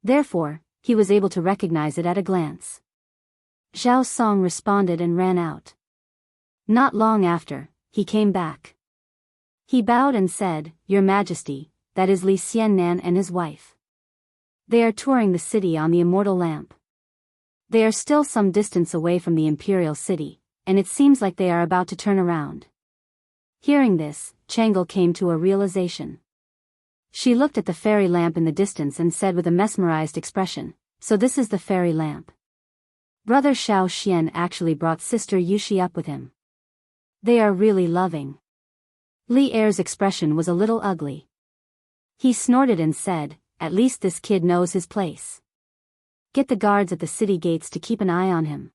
Therefore, he was able to recognize it at a glance. Zhao Song responded and ran out. Not long after, he came back. He bowed and said, Your Majesty, that is Li Xiannan and his wife. They are touring the city on the immortal lamp. They are still some distance away from the imperial city, and it seems like they are about to turn around. Hearing this, Changle came to a realization. She looked at the fairy lamp in the distance and said with a mesmerized expression, So this is the fairy lamp. Brother Xiao Xian actually brought sister Yushi up with him. They are really loving. Li Er's expression was a little ugly. He snorted and said, at least this kid knows his place. Get the guards at the city gates to keep an eye on him.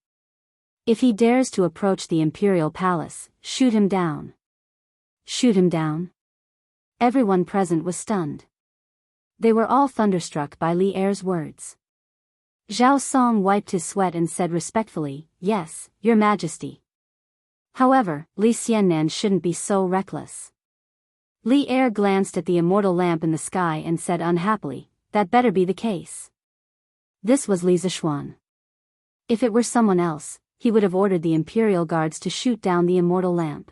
If he dares to approach the imperial palace, shoot him down. Shoot him down? Everyone present was stunned. They were all thunderstruck by Li Er's words. Zhao Song wiped his sweat and said respectfully, yes, your majesty. However, Li Xiannan shouldn't be so reckless. Li Er glanced at the immortal lamp in the sky and said unhappily, that better be the case. This was Li Zishuan. If it were someone else, he would have ordered the imperial guards to shoot down the immortal lamp.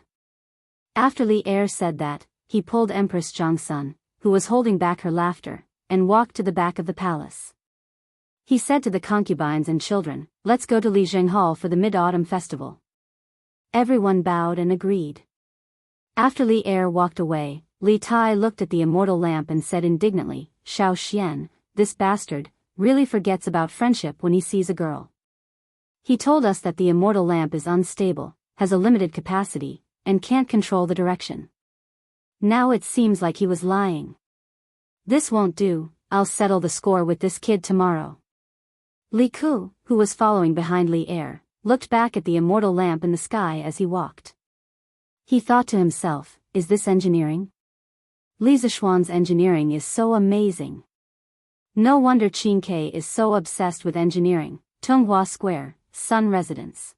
After Li Er said that, he pulled Empress Zhangsun, who was holding back her laughter, and walked to the back of the palace. He said to the concubines and children, let's go to Lijing Hall for the Mid-Autumn Festival. Everyone bowed and agreed. After Li Er walked away, Li Tai looked at the immortal lamp and said indignantly, Xiao Xian, this bastard, really forgets about friendship when he sees a girl. He told us that the immortal lamp is unstable, has a limited capacity, and can't control the direction. Now it seems like he was lying. This won't do, I'll settle the score with this kid tomorrow. Li Ku, who was following behind Li Er, looked back at the immortal lamp in the sky as he walked. He thought to himself, is this engineering? Li Zishuan's engineering is so amazing. No wonder Qin Ke is so obsessed with engineering. Tunghua Square, Sun Residence.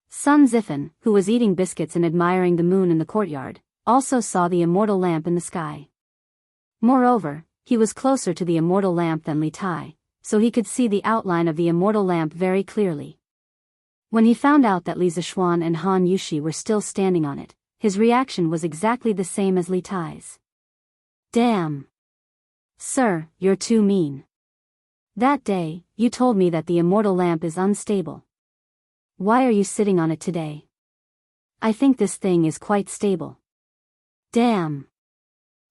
Sun Zifan, who was eating biscuits and admiring the moon in the courtyard, also saw the immortal lamp in the sky. Moreover, he was closer to the immortal lamp than Li Tai, so he could see the outline of the immortal lamp very clearly. When he found out that Li Zishuan and Han Yushi were still standing on it, his reaction was exactly the same as Li Tai's. Damn! Sir, you're too mean. That day, you told me that the immortal lamp is unstable. Why are you sitting on it today? I think this thing is quite stable. Damn!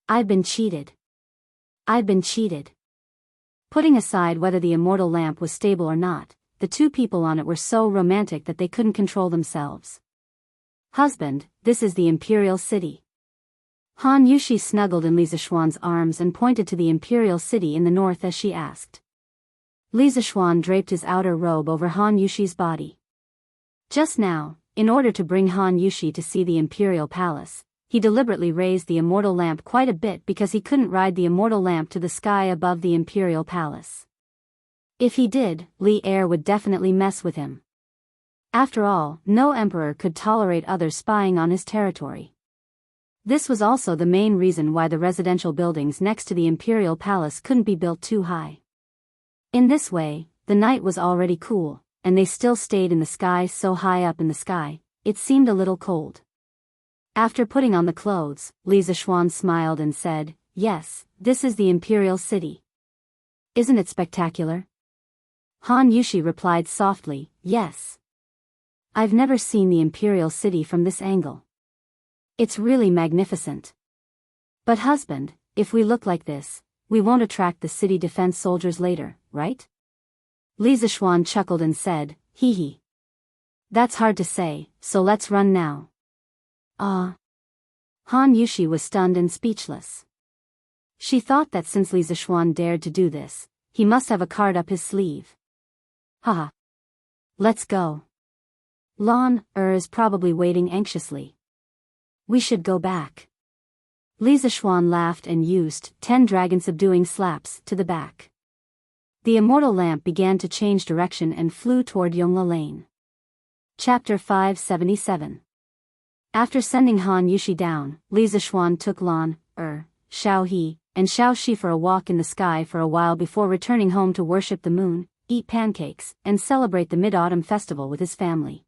I've been cheated. I've been cheated. Putting aside whether the immortal lamp was stable or not, the two people on it were so romantic that they couldn't control themselves. Husband, this is the imperial city. Han Yushi snuggled in Li Zishuan's arms and pointed to the imperial city in the north as she asked. Li Zishuan draped his outer robe over Han Yushi's body. Just now, in order to bring Han Yushi to see the imperial palace, he deliberately raised the immortal lamp quite a bit because he couldn't ride the immortal lamp to the sky above the imperial palace. If he did, Li Er would definitely mess with him. After all, no emperor could tolerate others spying on his territory. This was also the main reason why the residential buildings next to the imperial palace couldn't be built too high. In this way, the night was already cool, and they still stayed in the sky so high up in the sky, it seemed a little cold. After putting on the clothes, Li Zishuan smiled and said, yes, this is the imperial city. Isn't it spectacular? Han Yushi replied softly, yes. I've never seen the imperial city from this angle. It's really magnificent. But husband, if we look like this, we won't attract the city defense soldiers later, right? Li Zishuan chuckled and said, hee hee. That's hard to say, so let's run now. Ah. Han Yushi was stunned and speechless. She thought that since Li Zishuan dared to do this, he must have a card up his sleeve. Haha. Let's go. Lan Er is probably waiting anxiously. We should go back. Li Zishuan laughed and used 10 dragon-subduing slaps to the back. The immortal lamp began to change direction and flew toward Yongla Lane. Chapter 577. After sending Han Yushi down, Li Zishuan took Lan Er, Xiao He, and Xiao Shi for a walk in the sky for a while before returning home to worship the moon, eat pancakes, and celebrate the Mid-Autumn Festival with his family.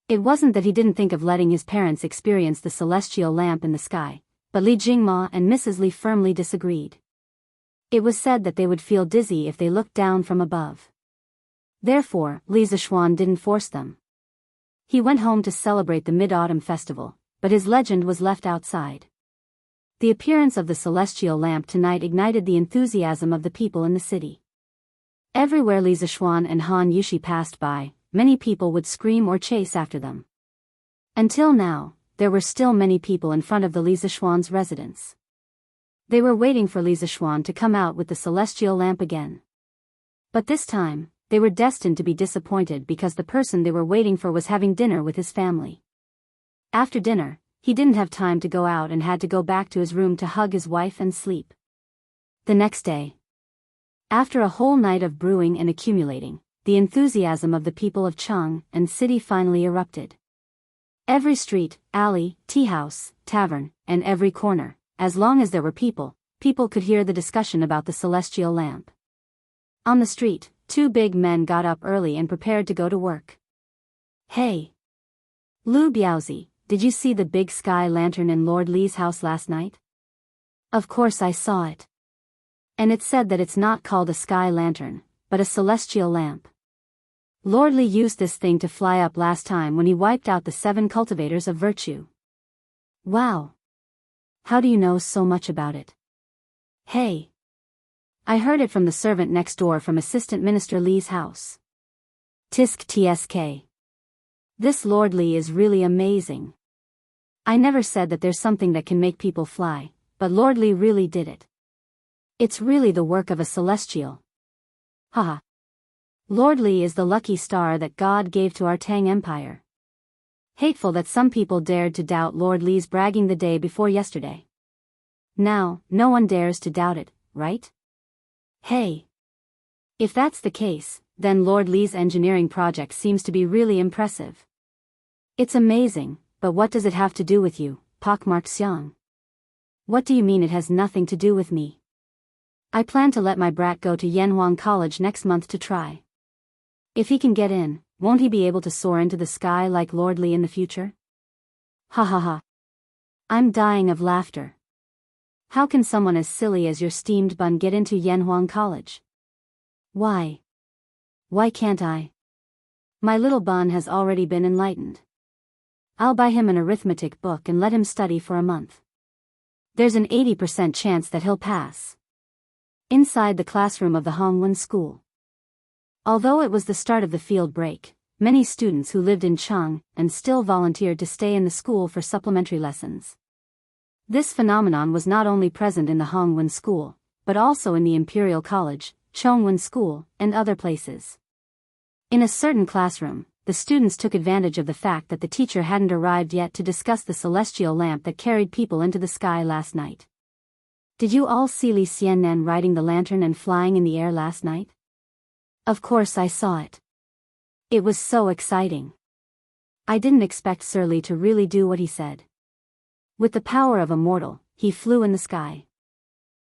It wasn't that he didn't think of letting his parents experience the celestial lamp in the sky, but Li Jingma and Mrs. Li firmly disagreed. It was said that they would feel dizzy if they looked down from above. Therefore, Li Zishuan didn't force them. He went home to celebrate the Mid-Autumn Festival, but his legend was left outside. The appearance of the celestial lamp tonight ignited the enthusiasm of the people in the city. Everywhere Li Zixuan and Han Yushi passed by, many people would scream or chase after them. Until now, there were still many people in front of the Li Zixuan's residence. They were waiting for Li Zixuan to come out with the celestial lamp again. But this time, they were destined to be disappointed because the person they were waiting for was having dinner with his family. After dinner, he didn't have time to go out and had to go back to his room to hug his wife and sleep. The next day, after a whole night of brewing and accumulating, the enthusiasm of the people of Cheng and city finally erupted. Every street, alley, tea house, tavern, and every corner, as long as there were people could hear the discussion about the celestial lamp. On the street, two big men got up early and prepared to go to work. "Hey, Lu Biaozi, did you see the big sky lantern in Lord Li's house last night?" "Of course I saw it. And it said that it's not called a sky lantern, but a celestial lamp. Lord Li used this thing to fly up last time when he wiped out the 7 cultivators of virtue." "Wow. How do you know so much about it?" "Hey, I heard it from the servant next door from Assistant Minister Li's house. Tisk tsk. This Lord Li is really amazing. I never said that there's something that can make people fly, but Lord Li really did it. It's really the work of a celestial. Haha. Lord Li is the lucky star that God gave to our Tang Empire. Hateful that some people dared to doubt Lord Li's bragging the day before yesterday. Now, no one dares to doubt it, right? Hey. If that's the case, then Lord Li's engineering project seems to be really impressive. It's amazing, but what does it have to do with you, pockmarked Xiang? What do you mean it has nothing to do with me? I plan to let my brat go to Yanhuang College next month to try. If he can get in, won't he be able to soar into the sky like Lord Li in the future? Ha ha ha. I'm dying of laughter. How can someone as silly as your steamed bun get into Yanhuang College? Why? Why can't I? My little bun has already been enlightened. I'll buy him an arithmetic book and let him study for a month. There's an 80% chance that he'll pass. Inside the classroom of the Hongwen School. Although it was the start of the field break, many students who lived in Cheng and still volunteered to stay in the school for supplementary lessons. This phenomenon was not only present in the Hongwen School, but also in the Imperial College, Chongwen School, and other places. In a certain classroom, the students took advantage of the fact that the teacher hadn't arrived yet to discuss the celestial lamp that carried people into the sky last night. Did you all see Li Xiannan riding the lantern and flying in the air last night? Of course I saw it. It was so exciting. I didn't expect Sir Li to really do what he said. With the power of a mortal, he flew in the sky.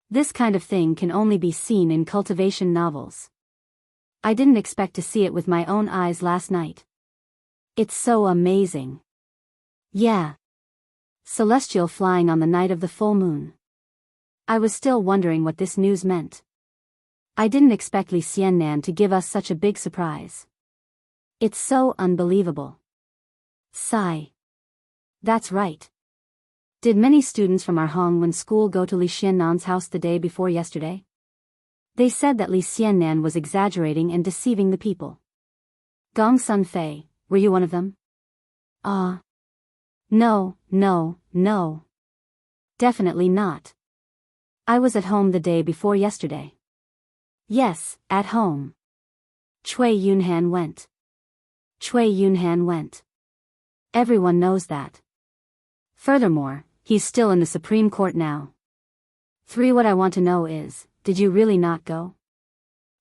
This kind of thing can only be seen in cultivation novels. I didn't expect to see it with my own eyes last night. It's so amazing. Yeah. Celestial flying on the night of the full moon. I was still wondering what this news meant. I didn't expect Li Xiannan to give us such a big surprise. It's so unbelievable. Sigh. That's right. Did many students from our Hongwen school go to Li Xiannan's house the day before yesterday? They said that Li Xiannan was exaggerating and deceiving the people. Gong Sun Fei, were you one of them? No. Definitely not. I was at home the day before yesterday. Yes, at home. Cui Yunhan went. Everyone knows that. Furthermore, he's still in the Supreme Court now. 3. What I want to know is, did you really not go?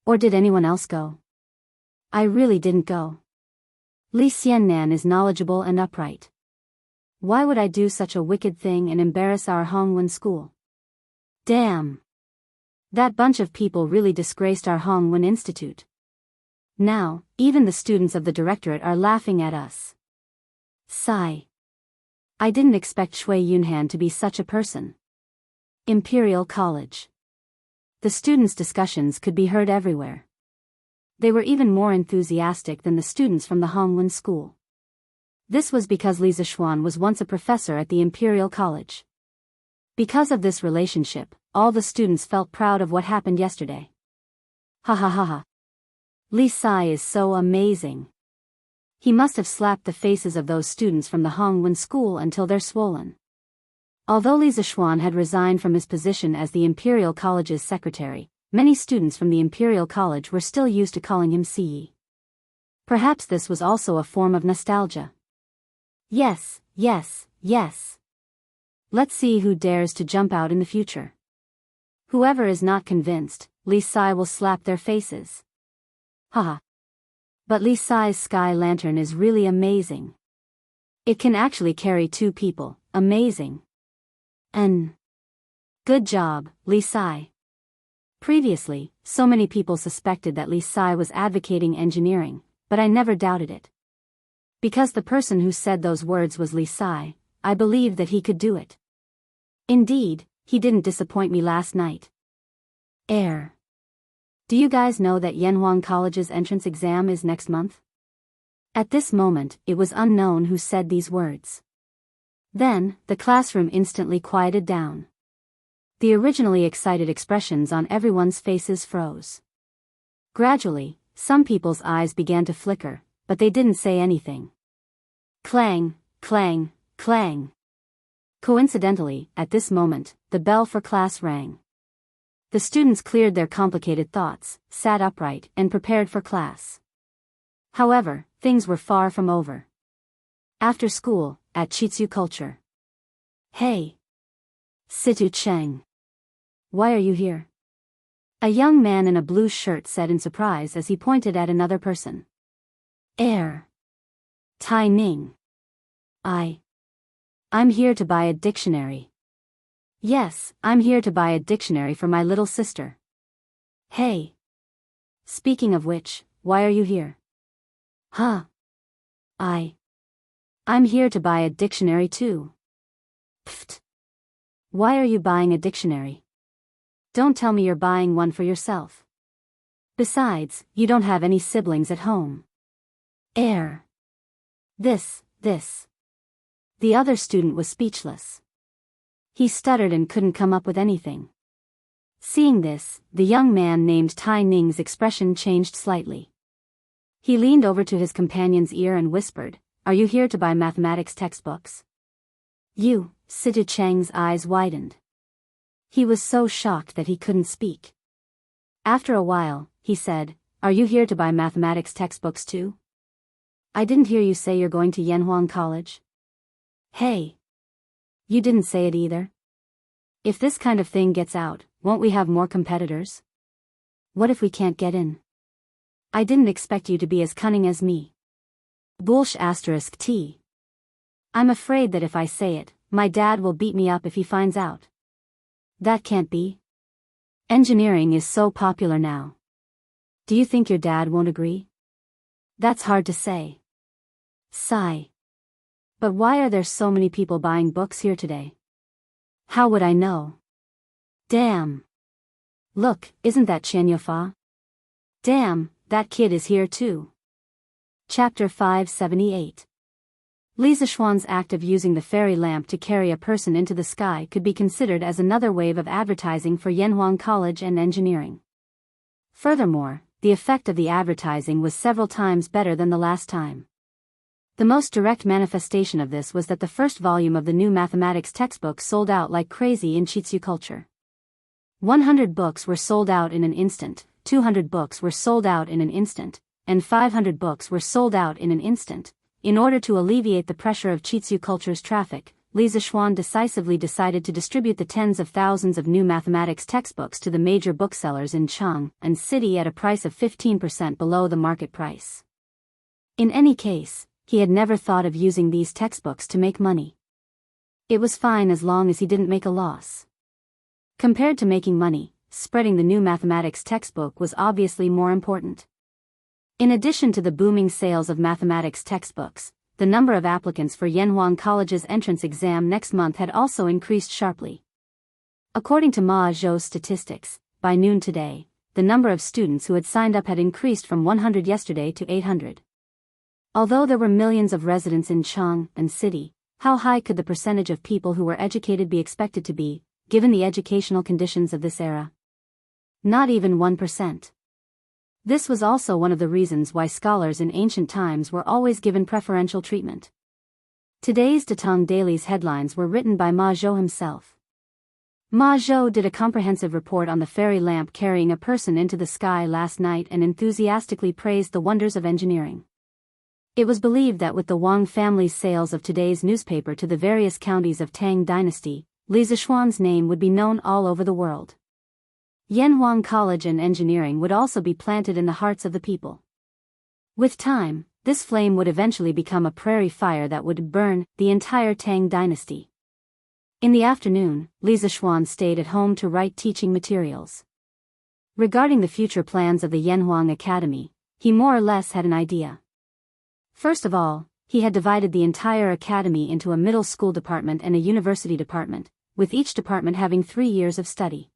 Or did anyone else go? I really didn't go. Li Xiannan is knowledgeable and upright. Why would I do such a wicked thing and embarrass our Hongwen school? Damn. That bunch of people really disgraced our Hongwen Institute. Now, even the students of the directorate are laughing at us. Sigh. I didn't expect Cui Yunhan to be such a person. Imperial College. The students' discussions could be heard everywhere. They were even more enthusiastic than the students from the Hongwen School. This was because Li Zixuan was once a professor at the Imperial College. Because of this relationship, all the students felt proud of what happened yesterday. Ha ha ha ha. Li Sai is so amazing. He must have slapped the faces of those students from the Hongwen school until they're swollen. Although Li Zishuan had resigned from his position as the Imperial College's secretary, many students from the Imperial College were still used to calling him Ci. Perhaps this was also a form of nostalgia. Yes, yes, yes. Let's see who dares to jump out in the future. Whoever is not convinced, Li Sai will slap their faces. Haha. But Li Sai's sky lantern is really amazing. It can actually carry 2 people, amazing. Good job, Li Sai. Previously, so many people suspected that Li Sai was advocating engineering, but I never doubted it. Because the person who said those words was Li Sai, I believed that he could do it. Indeed, he didn't disappoint me last night. Do you guys know that Yanhuang College's entrance exam is next month? At this moment, it was unknown who said these words. Then, the classroom instantly quieted down. The originally excited expressions on everyone's faces froze. Gradually, some people's eyes began to flicker, but they didn't say anything. Clang, clang, clang. Coincidentally, at this moment, the bell for class rang. The students cleared their complicated thoughts, sat upright, and prepared for class. However, things were far from over. After school, at Chitsu Culture. Hey! Situ Cheng. Why are you here? A young man in a blue shirt said in surprise as he pointed at another person. Tai Ning. I'm here to buy a dictionary. Yes, I'm here to buy a dictionary for my little sister. Hey. Speaking of which, why are you here? I'm here to buy a dictionary too. Pfft. Why are you buying a dictionary? Don't tell me you're buying one for yourself. Besides, you don't have any siblings at home. This. The other student was speechless. He stuttered and couldn't come up with anything. Seeing this, the young man named Tai Ning's expression changed slightly. He leaned over to his companion's ear and whispered, "Are you here to buy mathematics textbooks?" Situ Cheng's eyes widened. He was so shocked that he couldn't speak. After a while, he said, "Are you here to buy mathematics textbooks too?" I didn't hear you say you're going to Yanhuang College. Hey. You didn't say it either. If this kind of thing gets out, won't we have more competitors? What if we can't get in? I didn't expect you to be as cunning as me. T. I'm afraid that if I say it, my dad will beat me up if he finds out. That can't be. Engineering is so popular now. Do you think your dad won't agree? That's hard to say. Sigh. But why are there so many people buying books here today? How would I know? Damn. Look, isn't that Chen Yufa? Damn, that kid is here too. Chapter 578. Li Zishuan's act of using the fairy lamp to carry a person into the sky could be considered as another wave of advertising for Yanhuang College and engineering. Furthermore, the effect of the advertising was several times better than the last time. The most direct manifestation of this was that the first volume of the new mathematics textbook sold out like crazy in Chitsu Culture. 100 books were sold out in an instant, 200 books were sold out in an instant, and 500 books were sold out in an instant. In order to alleviate the pressure of Chitsu Culture's traffic, Li Zishuan decisively decided to distribute the tens of thousands of new mathematics textbooks to the major booksellers in Chang and City at a price of 15% below the market price. In any case, he had never thought of using these textbooks to make money. It was fine as long as he didn't make a loss. Compared to making money, spreading the new mathematics textbook was obviously more important. In addition to the booming sales of mathematics textbooks, the number of applicants for Yanhuang College's entrance exam next month had also increased sharply. According to Ma Zhou's statistics, by noon today, the number of students who had signed up had increased from 100 yesterday to 800. Although there were millions of residents in Chang and City, how high could the percentage of people who were educated be expected to be, given the educational conditions of this era? Not even 1%. This was also one of the reasons why scholars in ancient times were always given preferential treatment. Today's Datong Daily's headlines were written by Ma Zhou himself. Ma Zhou did a comprehensive report on the fairy lamp carrying a person into the sky last night and enthusiastically praised the wonders of engineering. It was believed that with the Wang family's sales of today's newspaper to the various counties of Tang dynasty, Li Zishuan's name would be known all over the world. Yanhuang College and engineering would also be planted in the hearts of the people. With time, this flame would eventually become a prairie fire that would burn the entire Tang dynasty. In the afternoon, Li Zishuan stayed at home to write teaching materials. Regarding the future plans of the Yanhuang Academy, he more or less had an idea. First of all, he had divided the entire academy into a middle school department and a university department, with each department having 3 years of study.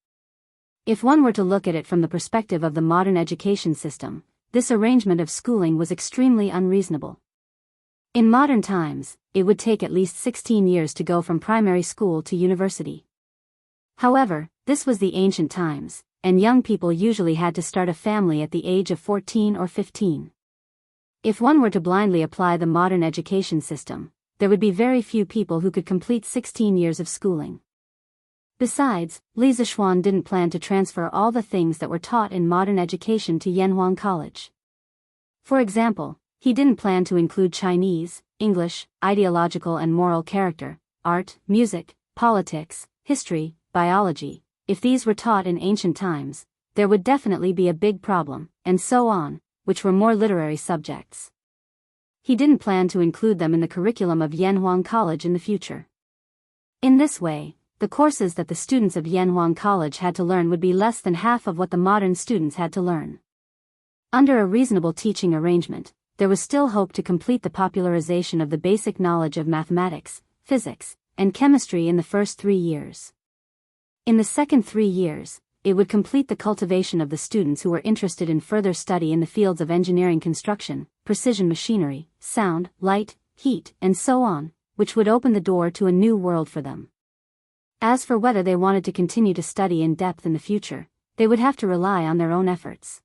If one were to look at it from the perspective of the modern education system, this arrangement of schooling was extremely unreasonable. In modern times, it would take at least 16 years to go from primary school to university. However, this was the ancient times, and young people usually had to start a family at the age of 14 or 15. If one were to blindly apply the modern education system, there would be very few people who could complete 16 years of schooling. Besides, Li Zishuan didn't plan to transfer all the things that were taught in modern education to Yanhuang College. For example, he didn't plan to include Chinese, English, ideological and moral character, art, music, politics, history, biology. If these were taught in ancient times, there would definitely be a big problem, and so on, which were more literary subjects. He didn't plan to include them in the curriculum of Yanhuang College in the future. In this way, the courses that the students of Yanhuang College had to learn would be less than half of what the modern students had to learn. Under a reasonable teaching arrangement, there was still hope to complete the popularization of the basic knowledge of mathematics, physics, and chemistry in the first 3 years. In the second 3 years, it would complete the cultivation of the students who were interested in further study in the fields of engineering construction, precision machinery, sound, light, heat, and so on, which would open the door to a new world for them. As for whether they wanted to continue to study in depth in the future, they would have to rely on their own efforts.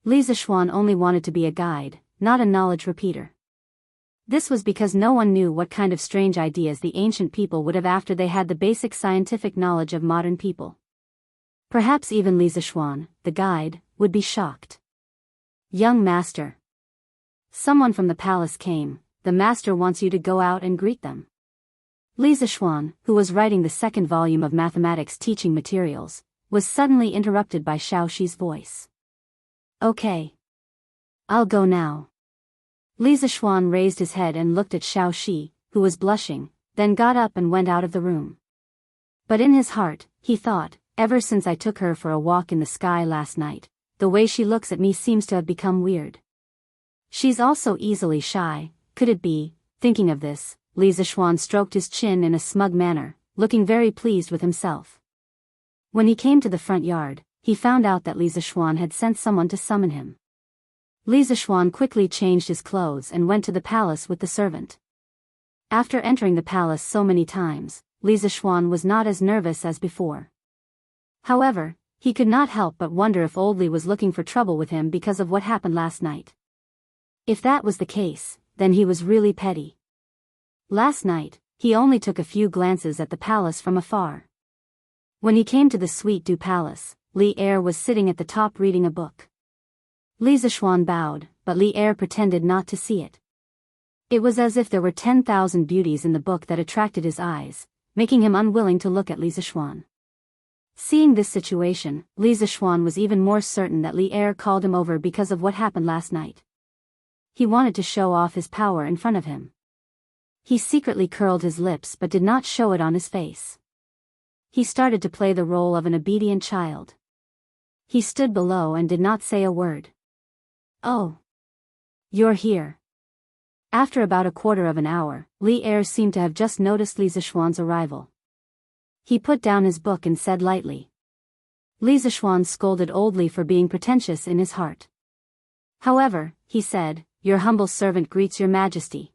Li Zishuan only wanted to be a guide, not a knowledge repeater. This was because no one knew what kind of strange ideas the ancient people would have after they had the basic scientific knowledge of modern people. Perhaps even Li Zishuan, the guide, would be shocked. Young master. Someone from the palace came. The master wants you to go out and greet them. Li Zishuan, who was writing the second volume of mathematics teaching materials, was suddenly interrupted by Xiao Shi's voice. Okay. I'll go now. Li Zishuan raised his head and looked at Xiao Shi, who was blushing, then got up and went out of the room. But in his heart, he thought, ever since I took her for a walk in the sky last night, the way she looks at me seems to have become weird. She's also easily shy. Could it be? Thinking of this, Li Zishuan stroked his chin in a smug manner, looking very pleased with himself. When he came to the front yard, he found out that Li Zishuan had sent someone to summon him. Li Zishuan quickly changed his clothes and went to the palace with the servant. After entering the palace so many times, Li Zishuan was not as nervous as before. However, he could not help but wonder if old Li was looking for trouble with him because of what happened last night. If that was the case, then he was really petty. Last night, he only took a few glances at the palace from afar. When he came to the Suite du Palace, Li Er was sitting at the top reading a book. Li Zishuan bowed, but Li Er pretended not to see it. It was as if there were 10,000 beauties in the book that attracted his eyes, making him unwilling to look at Li Zishuan. Seeing this situation, Li Zishuan was even more certain that Li Er called him over because of what happened last night. He wanted to show off his power in front of him. He secretly curled his lips but did not show it on his face. He started to play the role of an obedient child. He stood below and did not say a word. Oh. You're here. After about a quarter of an hour, Li Er seemed to have just noticed Li Zishuan's arrival. He put down his book and said lightly. Li Zishuan scolded old Li for being pretentious in his heart. However, he said, "Your humble servant greets your majesty.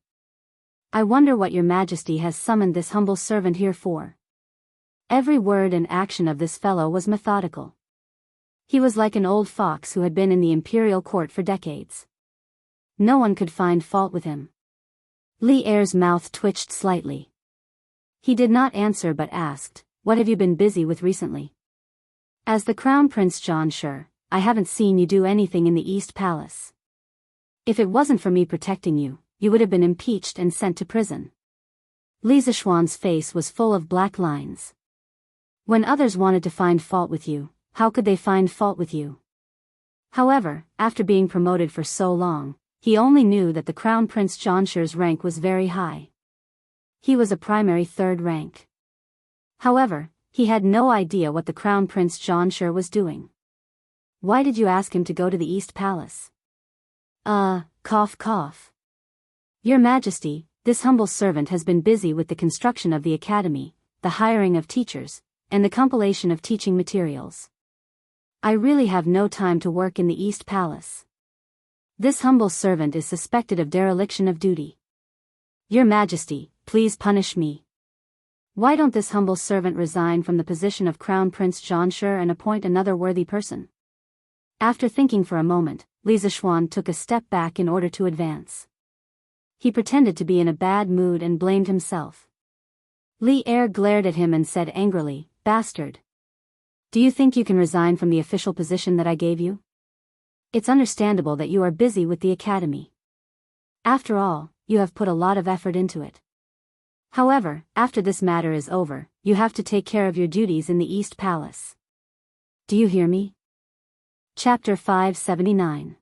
I wonder what your majesty has summoned this humble servant here for." Every word and action of this fellow was methodical. He was like an old fox who had been in the imperial court for decades. No one could find fault with him. Li Er's mouth twitched slightly. He did not answer but asked, "What have you been busy with recently?" "As the Crown Prince John Sure, I haven't seen you do anything in the East Palace. If it wasn't for me protecting you, you would have been impeached and sent to prison." Li Zishuan's face was full of black lines. When others wanted to find fault with you, how could they find fault with you? However, after being promoted for so long, he only knew that the Crown Prince John Sure's rank was very high. He was a primary third rank. However, he had no idea what the Crown Prince John Sure was doing. "Why did you ask him to go to the East Palace?" Cough cough. "Your Majesty, this humble servant has been busy with the construction of the academy, the hiring of teachers, and the compilation of teaching materials. I really have no time to work in the East Palace. This humble servant is suspected of dereliction of duty. Your Majesty, please punish me. Why don't this humble servant resign from the position of Crown Prince John Sure and appoint another worthy person?" After thinking for a moment, Li Zishuan took a step back in order to advance. He pretended to be in a bad mood and blamed himself. Li Er glared at him and said angrily, "Bastard! Do you think you can resign from the official position that I gave you? It's understandable that you are busy with the academy. After all, you have put a lot of effort into it. However, after this matter is over, you have to take care of your duties in the East Palace. Do you hear me?" Chapter 579.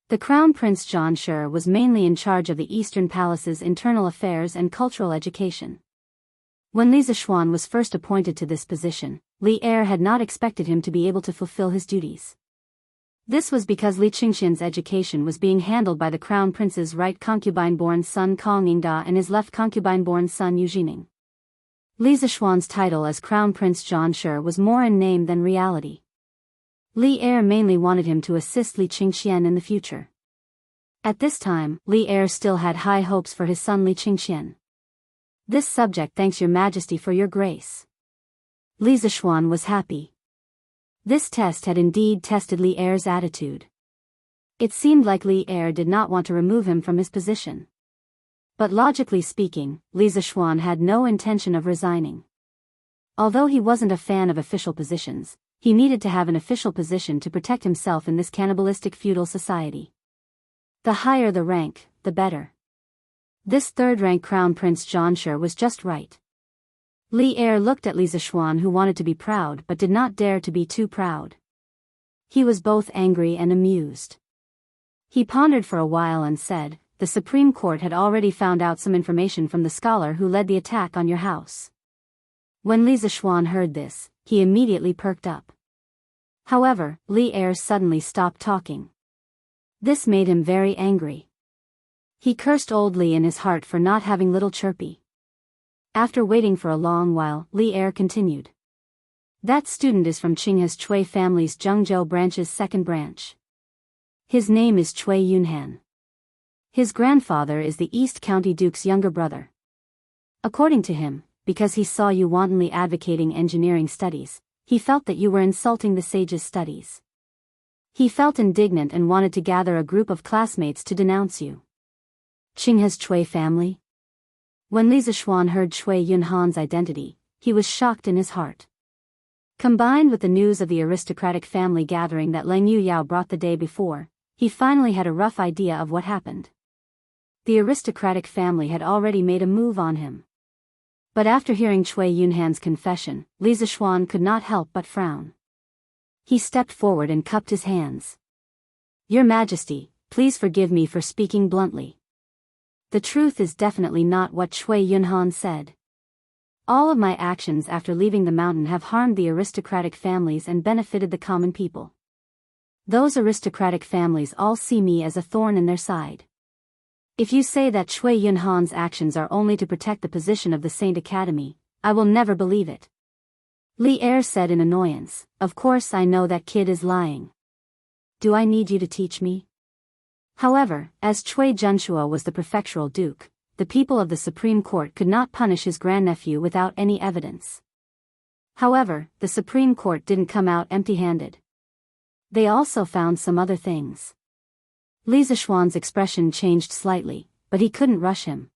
The Crown Prince John Sure was mainly in charge of the Eastern Palace's internal affairs and cultural education. When Li Zishuan was first appointed to this position, Li Er had not expected him to be able to fulfill his duties. This was because Li Qingxian's education was being handled by the Crown Prince's right concubine-born son Kong Yingda and his left concubine-born son Yu Jining. Li Zishuan's title as Crown Prince John Sure was more in name than reality. Li Er mainly wanted him to assist Li Qingxian in the future. At this time, Li Er still had high hopes for his son Li Qingxian. "This subject thanks your Majesty for your grace." Li Zishuan was happy. This test had indeed tested Li Er's attitude. It seemed like Li Er did not want to remove him from his position. But logically speaking, Li Zishuan had no intention of resigning. Although he wasn't a fan of official positions, he needed to have an official position to protect himself in this cannibalistic feudal society. The higher the rank, the better. This third-rank Crown Prince John Sure was just right. Li Er looked at Li Zishuan, who wanted to be proud but did not dare to be too proud. He was both angry and amused. He pondered for a while and said, "The Supreme Court had already found out some information from the scholar who led the attack on your house." When Li Zishuan heard this, he immediately perked up. However, Li Er suddenly stopped talking. This made him very angry. He cursed old Li in his heart for not having little Chirpy. After waiting for a long while, Li Er continued. "That student is from Qinghe's Chui family's Zhengzhou branch's second branch. His name is Chui Yunhan. His grandfather is the East County Duke's younger brother. According to him, because he saw you wantonly advocating engineering studies, he felt that you were insulting the sage's studies. He felt indignant and wanted to gather a group of classmates to denounce you." Qinghe's Chui family? When Li Zishuan heard Chui Yunhan's identity, he was shocked in his heart. Combined with the news of the aristocratic family gathering that Leng Yuyao brought the day before, he finally had a rough idea of what happened. The aristocratic family had already made a move on him. But after hearing Chui Yunhan's confession, Li Zishuan could not help but frown. He stepped forward and cupped his hands. "Your Majesty, please forgive me for speaking bluntly. The truth is definitely not what Chui Yunhan said. All of my actions after leaving the mountain have harmed the aristocratic families and benefited the common people. Those aristocratic families all see me as a thorn in their side. If you say that Chui Yunhan's actions are only to protect the position of the Saint Academy, I will never believe it." Li Er said in annoyance, "Of course I know that kid is lying. Do I need you to teach me?" However, as Chui Zhenshua was the prefectural duke, the people of the Supreme Court could not punish his grandnephew without any evidence. However, the Supreme Court didn't come out empty-handed. They also found some other things. Li Zishuan's expression changed slightly, but he couldn't rush him.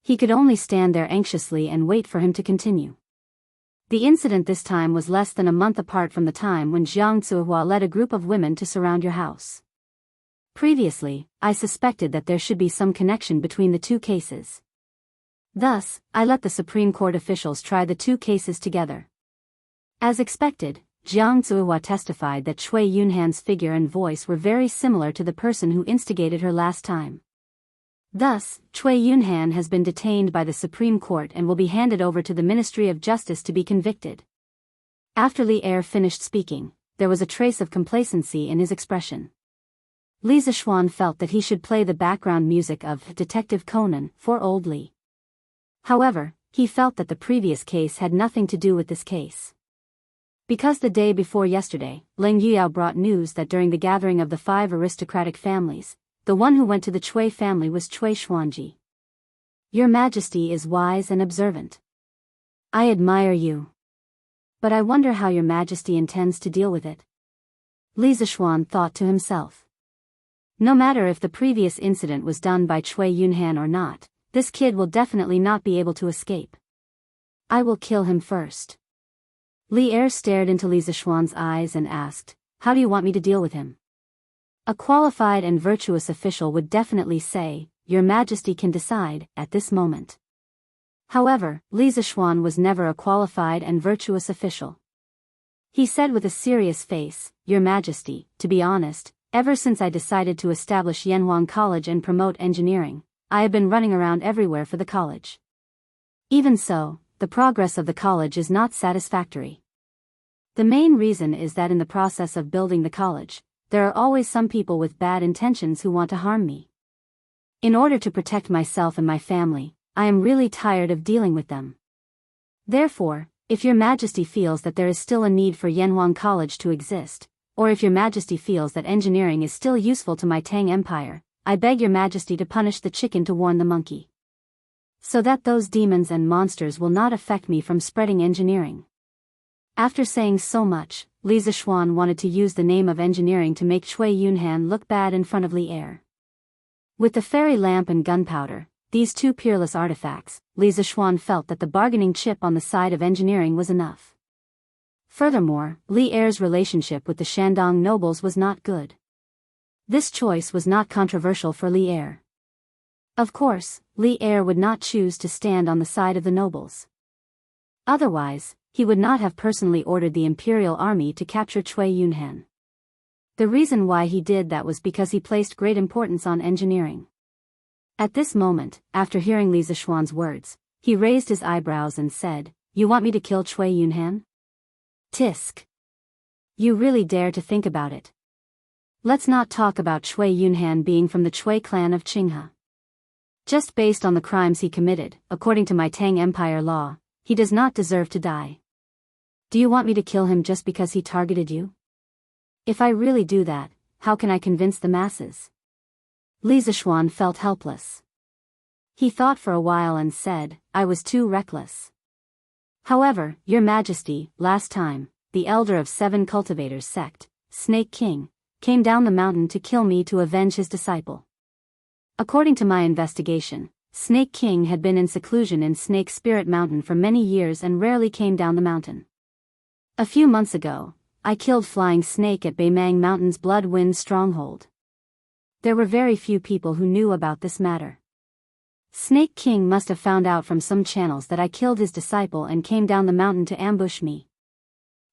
He could only stand there anxiously and wait for him to continue. The incident this time was less than a month apart from the time when Jiang Zuhua led a group of women to surround your house. Previously, I suspected that there should be some connection between the two cases. Thus, I let the Supreme Court officials try the two cases together. As expected, Jiang Zuhua testified that Cui Yunhan's figure and voice were very similar to the person who instigated her last time. Thus, Cui Yunhan has been detained by the Supreme Court and will be handed over to the Ministry of Justice to be convicted. After Li Er finished speaking, there was a trace of complacency in his expression. Li Zishuan felt that he should play the background music of Detective Conan for old Li. However, he felt that the previous case had nothing to do with this case. Because the day before yesterday, Leng Yuyao brought news that during the gathering of the 5 aristocratic families, the one who went to the Cui family was Cui Xuanji. Your Majesty is wise and observant. I admire you. But I wonder how your Majesty intends to deal with it. Li Zishuan thought to himself. No matter if the previous incident was done by Cui Yunhan or not, this kid will definitely not be able to escape. I will kill him first. Li Er stared into Li Zishuan's eyes and asked, how do you want me to deal with him? A qualified and virtuous official would definitely say, Your Majesty can decide, at this moment. However, Li Zishuan was never a qualified and virtuous official. He said with a serious face, Your Majesty, to be honest, ever since I decided to establish Yanhuang College and promote engineering, I have been running around everywhere for the college. Even so, the progress of the college is not satisfactory. The main reason is that in the process of building the college, there are always some people with bad intentions who want to harm me. In order to protect myself and my family, I am really tired of dealing with them. Therefore, if Your Majesty feels that there is still a need for Yanhuang College to exist, or if Your Majesty feels that engineering is still useful to my Tang Empire, I beg Your Majesty to punish the chicken to warn the monkey. So that those demons and monsters will not affect me from spreading engineering. After saying so much, Li Zishuan wanted to use the name of engineering to make Cui Yunhan look bad in front of Li Er. With the fairy lamp and gunpowder, these two peerless artifacts, Li Zishuan felt that the bargaining chip on the side of engineering was enough. Furthermore, Li Er's relationship with the Shandong nobles was not good. This choice was not controversial for Li Er. Of course, Li Er would not choose to stand on the side of the nobles. Otherwise, he would not have personally ordered the imperial army to capture Cui Yunhan. The reason why he did that was because he placed great importance on engineering. At this moment, after hearing Li Zishuan's words, he raised his eyebrows and said, You want me to kill Cui Yunhan? Tisk. You really dare to think about it. Let's not talk about Cui Yunhan being from the Cui clan of Qinghe. Just based on the crimes he committed, according to my Tang Empire law, he does not deserve to die. Do you want me to kill him just because he targeted you? If I really do that, how can I convince the masses? Li Zishuan felt helpless. He thought for a while and said, I was too reckless. However, Your Majesty, last time, the elder of 7 cultivators sect, Snake King, came down the mountain to kill me to avenge his disciple. According to my investigation, Snake King had been in seclusion in Snake Spirit Mountain for many years and rarely came down the mountain. A few months ago, I killed Flying Snake at Beimang Mountain's Blood Wind stronghold. There were very few people who knew about this matter. Snake King must have found out from some channels that I killed his disciple and came down the mountain to ambush me.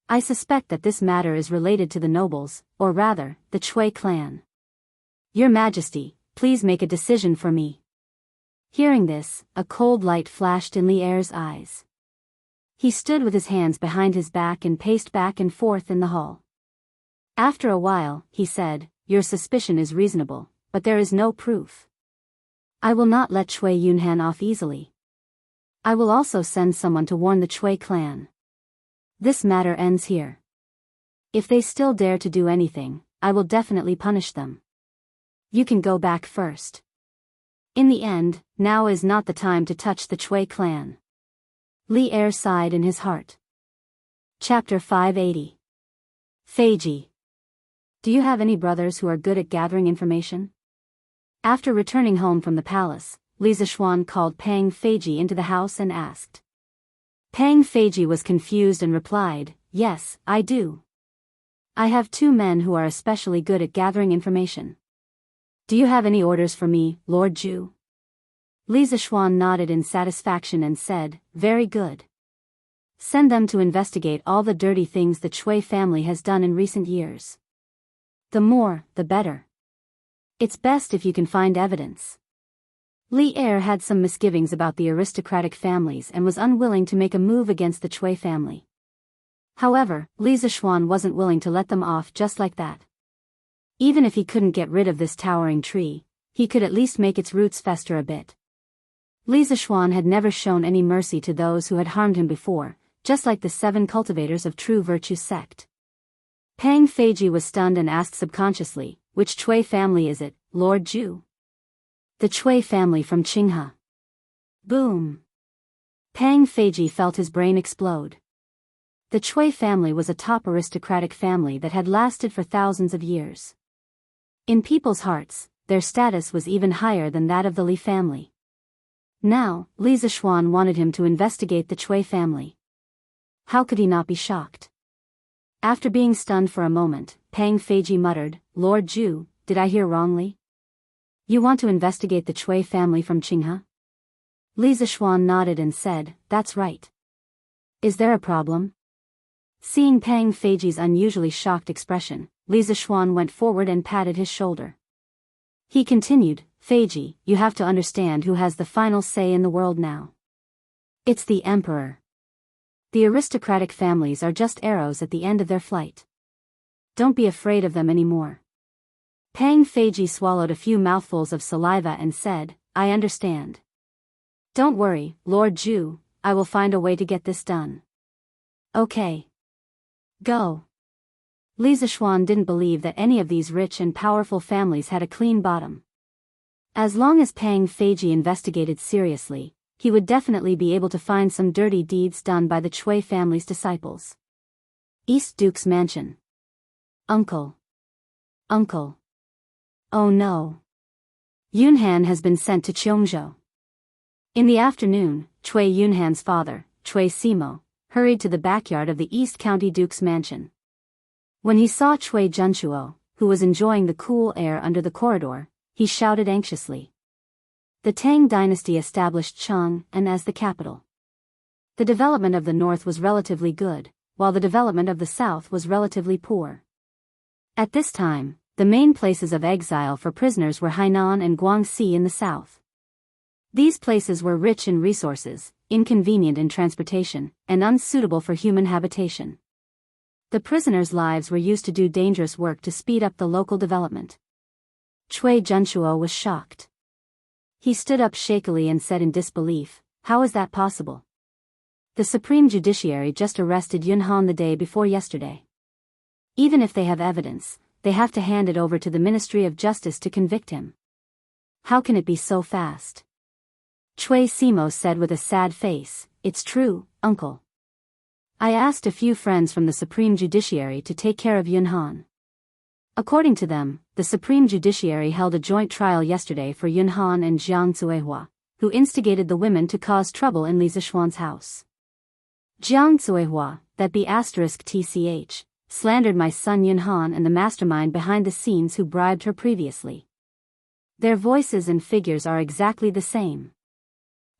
I suspect that this matter is related to the nobles, or rather, the Cui clan. Your Majesty, please make a decision for me. Hearing this, a cold light flashed in Li Er's eyes. He stood with his hands behind his back and paced back and forth in the hall. After a while, he said, Your suspicion is reasonable, but there is no proof. I will not let Cui Yunhan off easily. I will also send someone to warn the Cui clan. This matter ends here. If they still dare to do anything, I will definitely punish them. You can go back first. In the end, now is not the time to touch the Cui clan. Li Er sighed in his heart. Chapter 580. Feiji. Do you have any brothers who are good at gathering information? After returning home from the palace, Li Zishuan called Pang Feiji into the house and asked. Pang Feiji was confused and replied, yes, I do. I have 2 men who are especially good at gathering information. Do you have any orders for me, Lord Zhu? Li Zishuan nodded in satisfaction and said, very good. Send them to investigate all the dirty things the Chui family has done in recent years. The more, the better. It's best if you can find evidence. Li Er had some misgivings about the aristocratic families and was unwilling to make a move against the Chui family. However, Li Zishuan wasn't willing to let them off just like that. Even if he couldn't get rid of this towering tree, he could at least make its roots fester a bit. Li Zishuan had never shown any mercy to those who had harmed him before, just like the 7 cultivators of true virtue sect. Pang Feiji was stunned and asked subconsciously, which Chui family is it, Lord Zhu? The Chui family from Qinghe. Boom. Pang Feiji felt his brain explode. The Chui family was a top aristocratic family that had lasted for thousands of years. In people's hearts, their status was even higher than that of the Li family. Now, Li Zishuan wanted him to investigate the Chui family. How could he not be shocked? After being stunned for a moment, Pang Feiji muttered, Lord Zhu, did I hear wrongly? You want to investigate the Chui family from Qinghe? Li Zishuan nodded and said, that's right. Is there a problem? Seeing Pang Feiji's unusually shocked expression, Li Zishuan went forward and patted his shoulder. He continued, Feiji, you have to understand who has the final say in the world now. It's the emperor. The aristocratic families are just arrows at the end of their flight. Don't be afraid of them anymore. Pang Feiji swallowed a few mouthfuls of saliva and said, I understand. Don't worry, Lord Zhu, I will find a way to get this done. Okay. Go. Li Zishuan didn't believe that any of these rich and powerful families had a clean bottom. As long as Pang Feiji investigated seriously, he would definitely be able to find some dirty deeds done by the Chui family's disciples. East Duke's Mansion. Uncle. Uncle. Oh no. Yunhan has been sent to Cheongzhou. In the afternoon, Chui Yunhan's father, Chui Simo, hurried to the backyard of the East County Duke's mansion. When he saw Chui Junchuo, who was enjoying the cool air under the corridor, he shouted anxiously. The Tang dynasty established Chang'an as the capital. The development of the north was relatively good, while the development of the south was relatively poor. At this time, the main places of exile for prisoners were Hainan and Guangxi in the south. These places were rich in resources, inconvenient in transportation, and unsuitable for human habitation. The prisoners' lives were used to do dangerous work to speed up the local development. Chui Junchuo was shocked. He stood up shakily and said in disbelief, how is that possible? The Supreme Judiciary just arrested Yunhan the day before yesterday. Even if they have evidence, they have to hand it over to the Ministry of Justice to convict him. How can it be so fast? Chui Simo said with a sad face, it's true, uncle. I asked a few friends from the Supreme Judiciary to take care of Yunhan. According to them, the Supreme Judiciary held a joint trial yesterday for Yunhan and Jiang Zuehua, who instigated the women to cause trouble in Li Zishuan's house. Jiang Zuehua, that be *tch, slandered my son Yunhan and the mastermind behind the scenes who bribed her previously. Their voices and figures are exactly the same.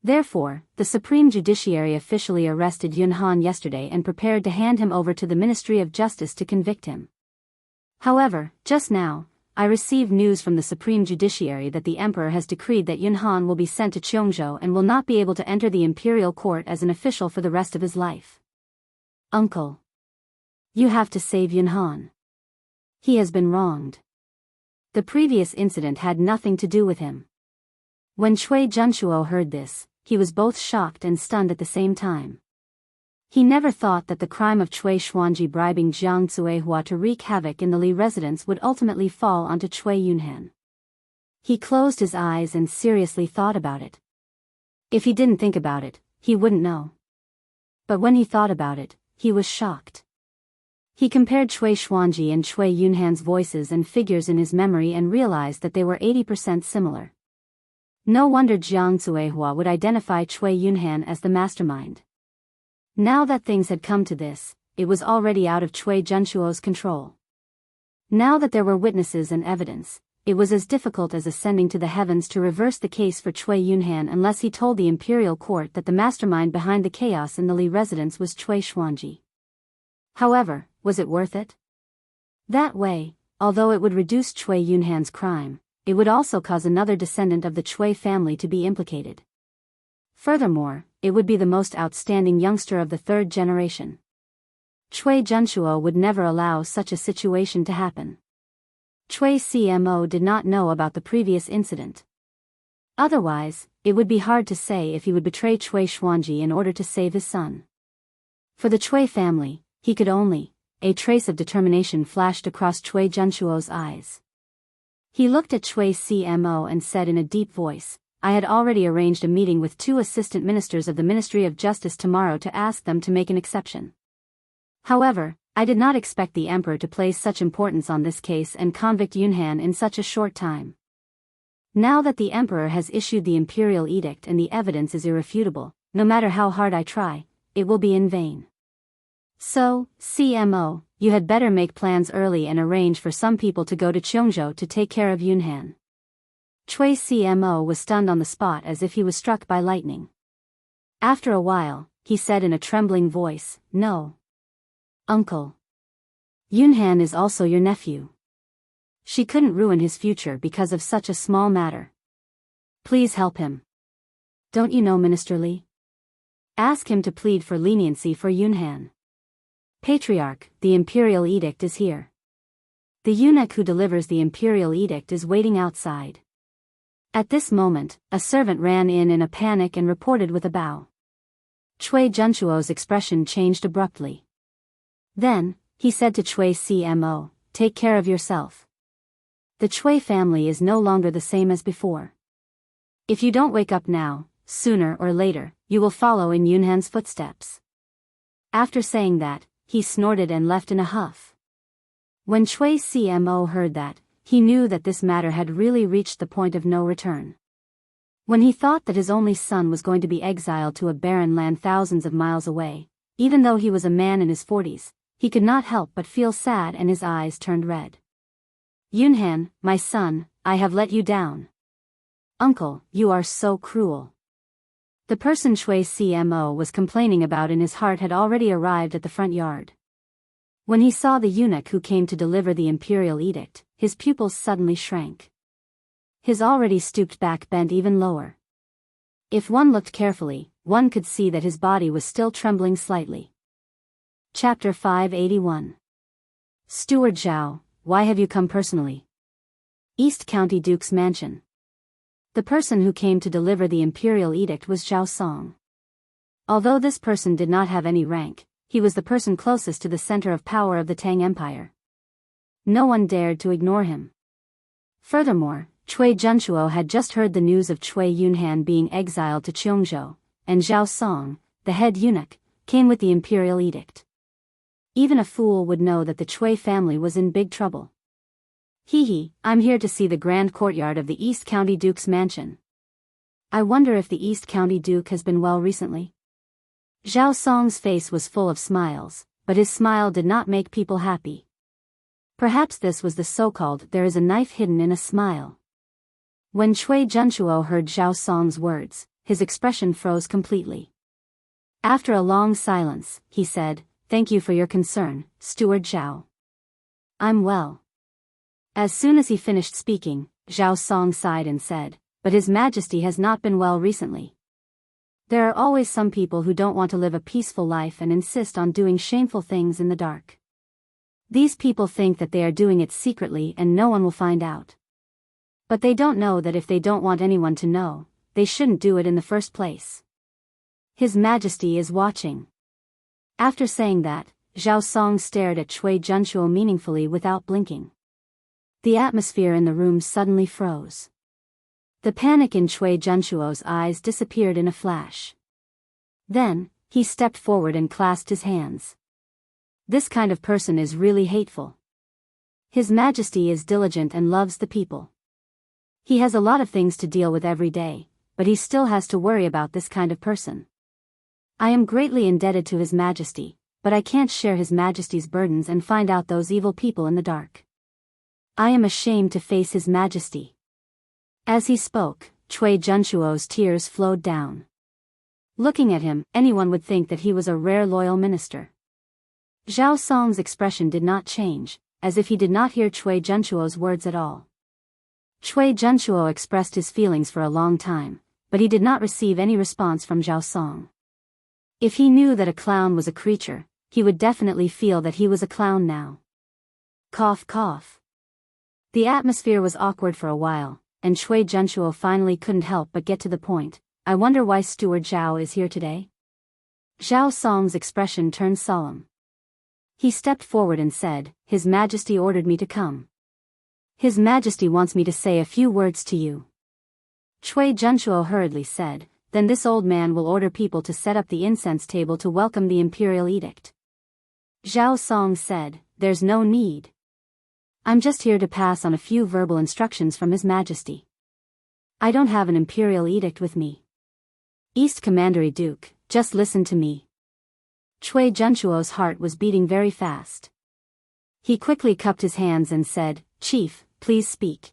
Therefore, the Supreme Judiciary officially arrested Yunhan yesterday and prepared to hand him over to the Ministry of Justice to convict him. However, just now, I received news from the Supreme Judiciary that the Emperor has decreed that Yunhan will be sent to Cheongzhou and will not be able to enter the imperial court as an official for the rest of his life. Uncle. You have to save Yunhan. He has been wronged. The previous incident had nothing to do with him. When Chui Junchuo heard this, he was both shocked and stunned at the same time. He never thought that the crime of Chui Xuanji bribing Jiang Zuehua to wreak havoc in the Li residence would ultimately fall onto Chui Yunhan. He closed his eyes and seriously thought about it. If he didn't think about it, he wouldn't know. But when he thought about it, he was shocked. He compared Cui Xuanji and Cui Yunhan's voices and figures in his memory and realized that they were 80% similar. No wonder Jiang Zuehua would identify Cui Yunhan as the mastermind. Now that things had come to this, it was already out of Cui Junchuo's control. Now that there were witnesses and evidence, it was as difficult as ascending to the heavens to reverse the case for Cui Yunhan unless he told the imperial court that the mastermind behind the chaos in the Li residence was Cui Xuanji. However, was it worth it? That way, although it would reduce Cui Yunhan's crime, it would also cause another descendant of the Cui family to be implicated. Furthermore, it would be the most outstanding youngster of the third generation. Cui Junchuo would never allow such a situation to happen. Cui CMO did not know about the previous incident. Otherwise, it would be hard to say if he would betray Cui Xuanji in order to save his son. For the Cui family, he could only. A trace of determination flashed across Cui Junchuo's eyes. He looked at Cui CMO and said in a deep voice, I had already arranged a meeting with 2 assistant ministers of the Ministry of Justice tomorrow to ask them to make an exception. However, I did not expect the emperor to place such importance on this case and convict Yunhan in such a short time. Now that the emperor has issued the imperial edict and the evidence is irrefutable, no matter how hard I try, it will be in vain. So, CMO, you had better make plans early and arrange for some people to go to Cheongzhou to take care of Yunhan. Cui CMO was stunned on the spot as if he was struck by lightning. After a while, he said in a trembling voice, No. Uncle. Yunhan is also your nephew. She couldn't ruin his future because of such a small matter. Please help him. Don't you know Minister Li? Ask him to plead for leniency for Yunhan. Patriarch, the imperial edict is here. The eunuch who delivers the imperial edict is waiting outside. At this moment, a servant ran in a panic and reported with a bow. Cui Junchuo's expression changed abruptly. Then, he said to Cui CMO, Take care of yourself. The Cui family is no longer the same as before. If you don't wake up now, sooner or later, you will follow in Yunhan's footsteps. After saying that, he snorted and left in a huff. When Cui CMO heard that, he knew that this matter had really reached the point of no return. When he thought that his only son was going to be exiled to a barren land thousands of miles away, even though he was a man in his 40s, he could not help but feel sad and his eyes turned red. Yunhan, my son, I have let you down. Uncle, you are so cruel. The person Cui CMO was complaining about in his heart had already arrived at the front yard. When he saw the eunuch who came to deliver the imperial edict, his pupils suddenly shrank. His already stooped back bent even lower. If one looked carefully, one could see that his body was still trembling slightly. Chapter 581. Steward Zhao, why have you come personally? East County Duke's Mansion. The person who came to deliver the imperial edict was Zhao Song. Although this person did not have any rank, he was the person closest to the center of power of the Tang Empire. No one dared to ignore him. Furthermore, Cui Junchuo had just heard the news of Cui Yunhan being exiled to Cheongzhou, and Zhao Song, the head eunuch, came with the imperial edict. Even a fool would know that the Cui family was in big trouble. I'm here to see the grand courtyard of the East County Duke's mansion. I wonder if the East County Duke has been well recently. Zhao Song's face was full of smiles, but his smile did not make people happy. Perhaps this was the so-called there is a knife hidden in a smile. When Cui Junchuo heard Zhao Song's words, his expression froze completely. After a long silence, he said, Thank you for your concern, Steward Zhao. I'm well. As soon as he finished speaking, Zhao Song sighed and said, But His Majesty has not been well recently. There are always some people who don't want to live a peaceful life and insist on doing shameful things in the dark. These people think that they are doing it secretly and no one will find out. But they don't know that if they don't want anyone to know, they shouldn't do it in the first place. His Majesty is watching. After saying that, Zhao Song stared at Cui Junchuo meaningfully without blinking. The atmosphere in the room suddenly froze. The panic in Cui Junchuo's eyes disappeared in a flash. Then, he stepped forward and clasped his hands. This kind of person is really hateful. His Majesty is diligent and loves the people. He has a lot of things to deal with every day, but he still has to worry about this kind of person. I am greatly indebted to His Majesty, but I can't share His Majesty's burdens and find out those evil people in the dark. I am ashamed to face His Majesty. As he spoke, Cui Junchuo's tears flowed down. Looking at him, anyone would think that he was a rare loyal minister. Zhao Song's expression did not change, as if he did not hear Cui Junchuo's words at all. Cui Junchuo expressed his feelings for a long time, but he did not receive any response from Zhao Song. If he knew that a clown was a creature, he would definitely feel that he was a clown now. Cough cough. The atmosphere was awkward for a while, and Cui Junchuo finally couldn't help but get to the point. I wonder why Steward Zhao is here today? Zhao Song's expression turned solemn. He stepped forward and said, His Majesty ordered me to come. His Majesty wants me to say a few words to you. Cui Junchuo hurriedly said, Then this old man will order people to set up the incense table to welcome the imperial edict. Zhao Song said, There's no need. I'm just here to pass on a few verbal instructions from His Majesty. I don't have an imperial edict with me. East Commandery Duke, just listen to me. Cui Junchuo's heart was beating very fast. He quickly cupped his hands and said, Chief, please speak.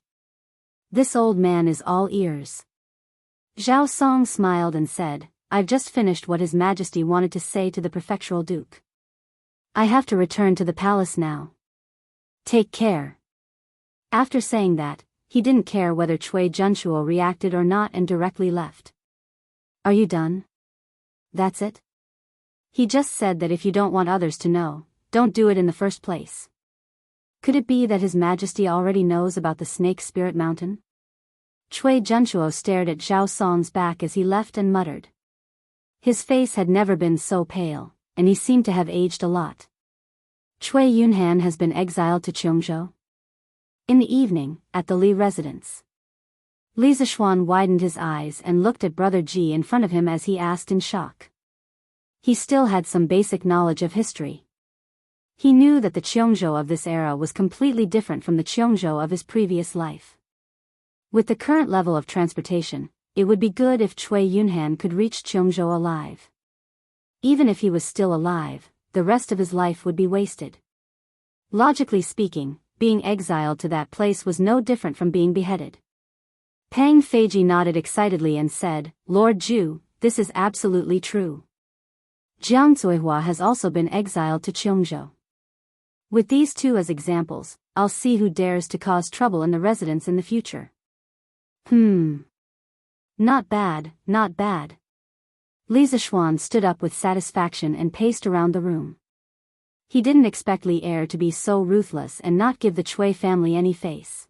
This old man is all ears. Zhao Song smiled and said, I've just finished what His Majesty wanted to say to the prefectural duke. I have to return to the palace now. Take care. After saying that, he didn't care whether Cui Junchuo reacted or not and directly left. Are you done? That's it? He just said that if you don't want others to know, don't do it in the first place. Could it be that His Majesty already knows about the Snake Spirit Mountain? Cui Junchuo stared at Zhao Song's back as he left and muttered. His face had never been so pale, and he seemed to have aged a lot. Cui Yunhan has been exiled to Cheongzhou. In the evening, at the Li residence. Li Zishuan widened his eyes and looked at Brother Ji in front of him as he asked in shock. He still had some basic knowledge of history. He knew that the Cheongzhou of this era was completely different from the Cheongzhou of his previous life. With the current level of transportation, it would be good if Cui Yunhan could reach Cheongzhou alive. Even if he was still alive, the rest of his life would be wasted. Logically speaking, being exiled to that place was no different from being beheaded. Pang Feiji nodded excitedly and said, Lord Zhu, this is absolutely true. Jiang Zuihua has also been exiled to Cheongzhou. With these two as examples, I'll see who dares to cause trouble in the residence in the future. Not bad, not bad. Li Zishuan stood up with satisfaction and paced around the room. He didn't expect Li Er to be so ruthless and not give the Cui family any face.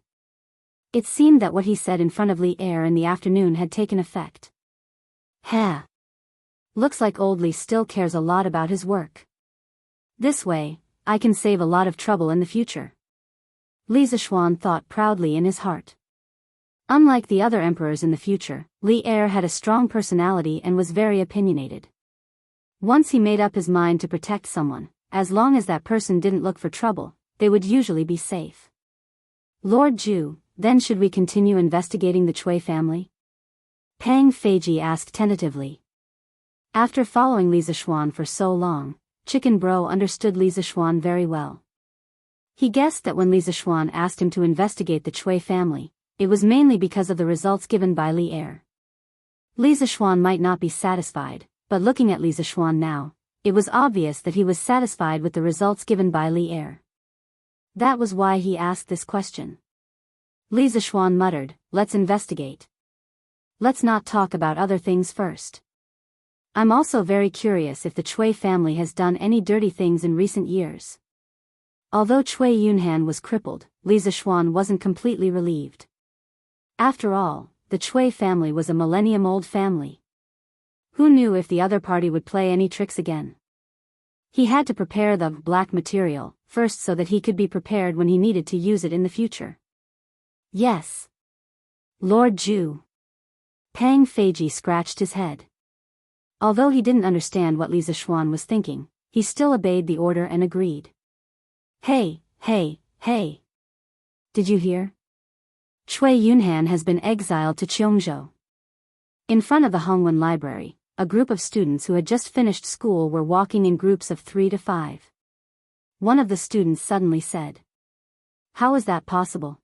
It seemed that what he said in front of Li Er in the afternoon had taken effect. Looks like old Li still cares a lot about his work. This way, I can save a lot of trouble in the future. Li Zishuan thought proudly in his heart. Unlike the other emperors in the future, Li Er had a strong personality and was very opinionated. Once he made up his mind to protect someone, as long as that person didn't look for trouble, they would usually be safe. Lord Zhu, then should we continue investigating the Cui family? Pang Feiji asked tentatively. After following Li Zishuan for so long, Chicken Bro understood Li Zishuan very well. He guessed that when Li Zishuan asked him to investigate the Cui family, it was mainly because of the results given by Li Er. Li Zishuan might not be satisfied, but looking at Li Zishuan now, it was obvious that he was satisfied with the results given by Li Er. That was why he asked this question. Li Zishuan muttered, Let's investigate. Let's not talk about other things first. I'm also very curious if the Cui family has done any dirty things in recent years. Although Cui Yunhan was crippled, Li Zishuan wasn't completely relieved. After all, the Cui family was a millennium-old family. Who knew if the other party would play any tricks again? He had to prepare the black material first so that he could be prepared when he needed to use it in the future. Yes. Lord Zhu. Pang Feiji scratched his head. Although he didn't understand what Li Zishuan was thinking, he still obeyed the order and agreed. Hey, hey, hey. Did you hear? Cui Yunhan has been exiled to Cheongzhou. In front of the Hongwen Library, a group of students who had just finished school were walking in groups of 3 to 5. One of the students suddenly said, "How is that possible?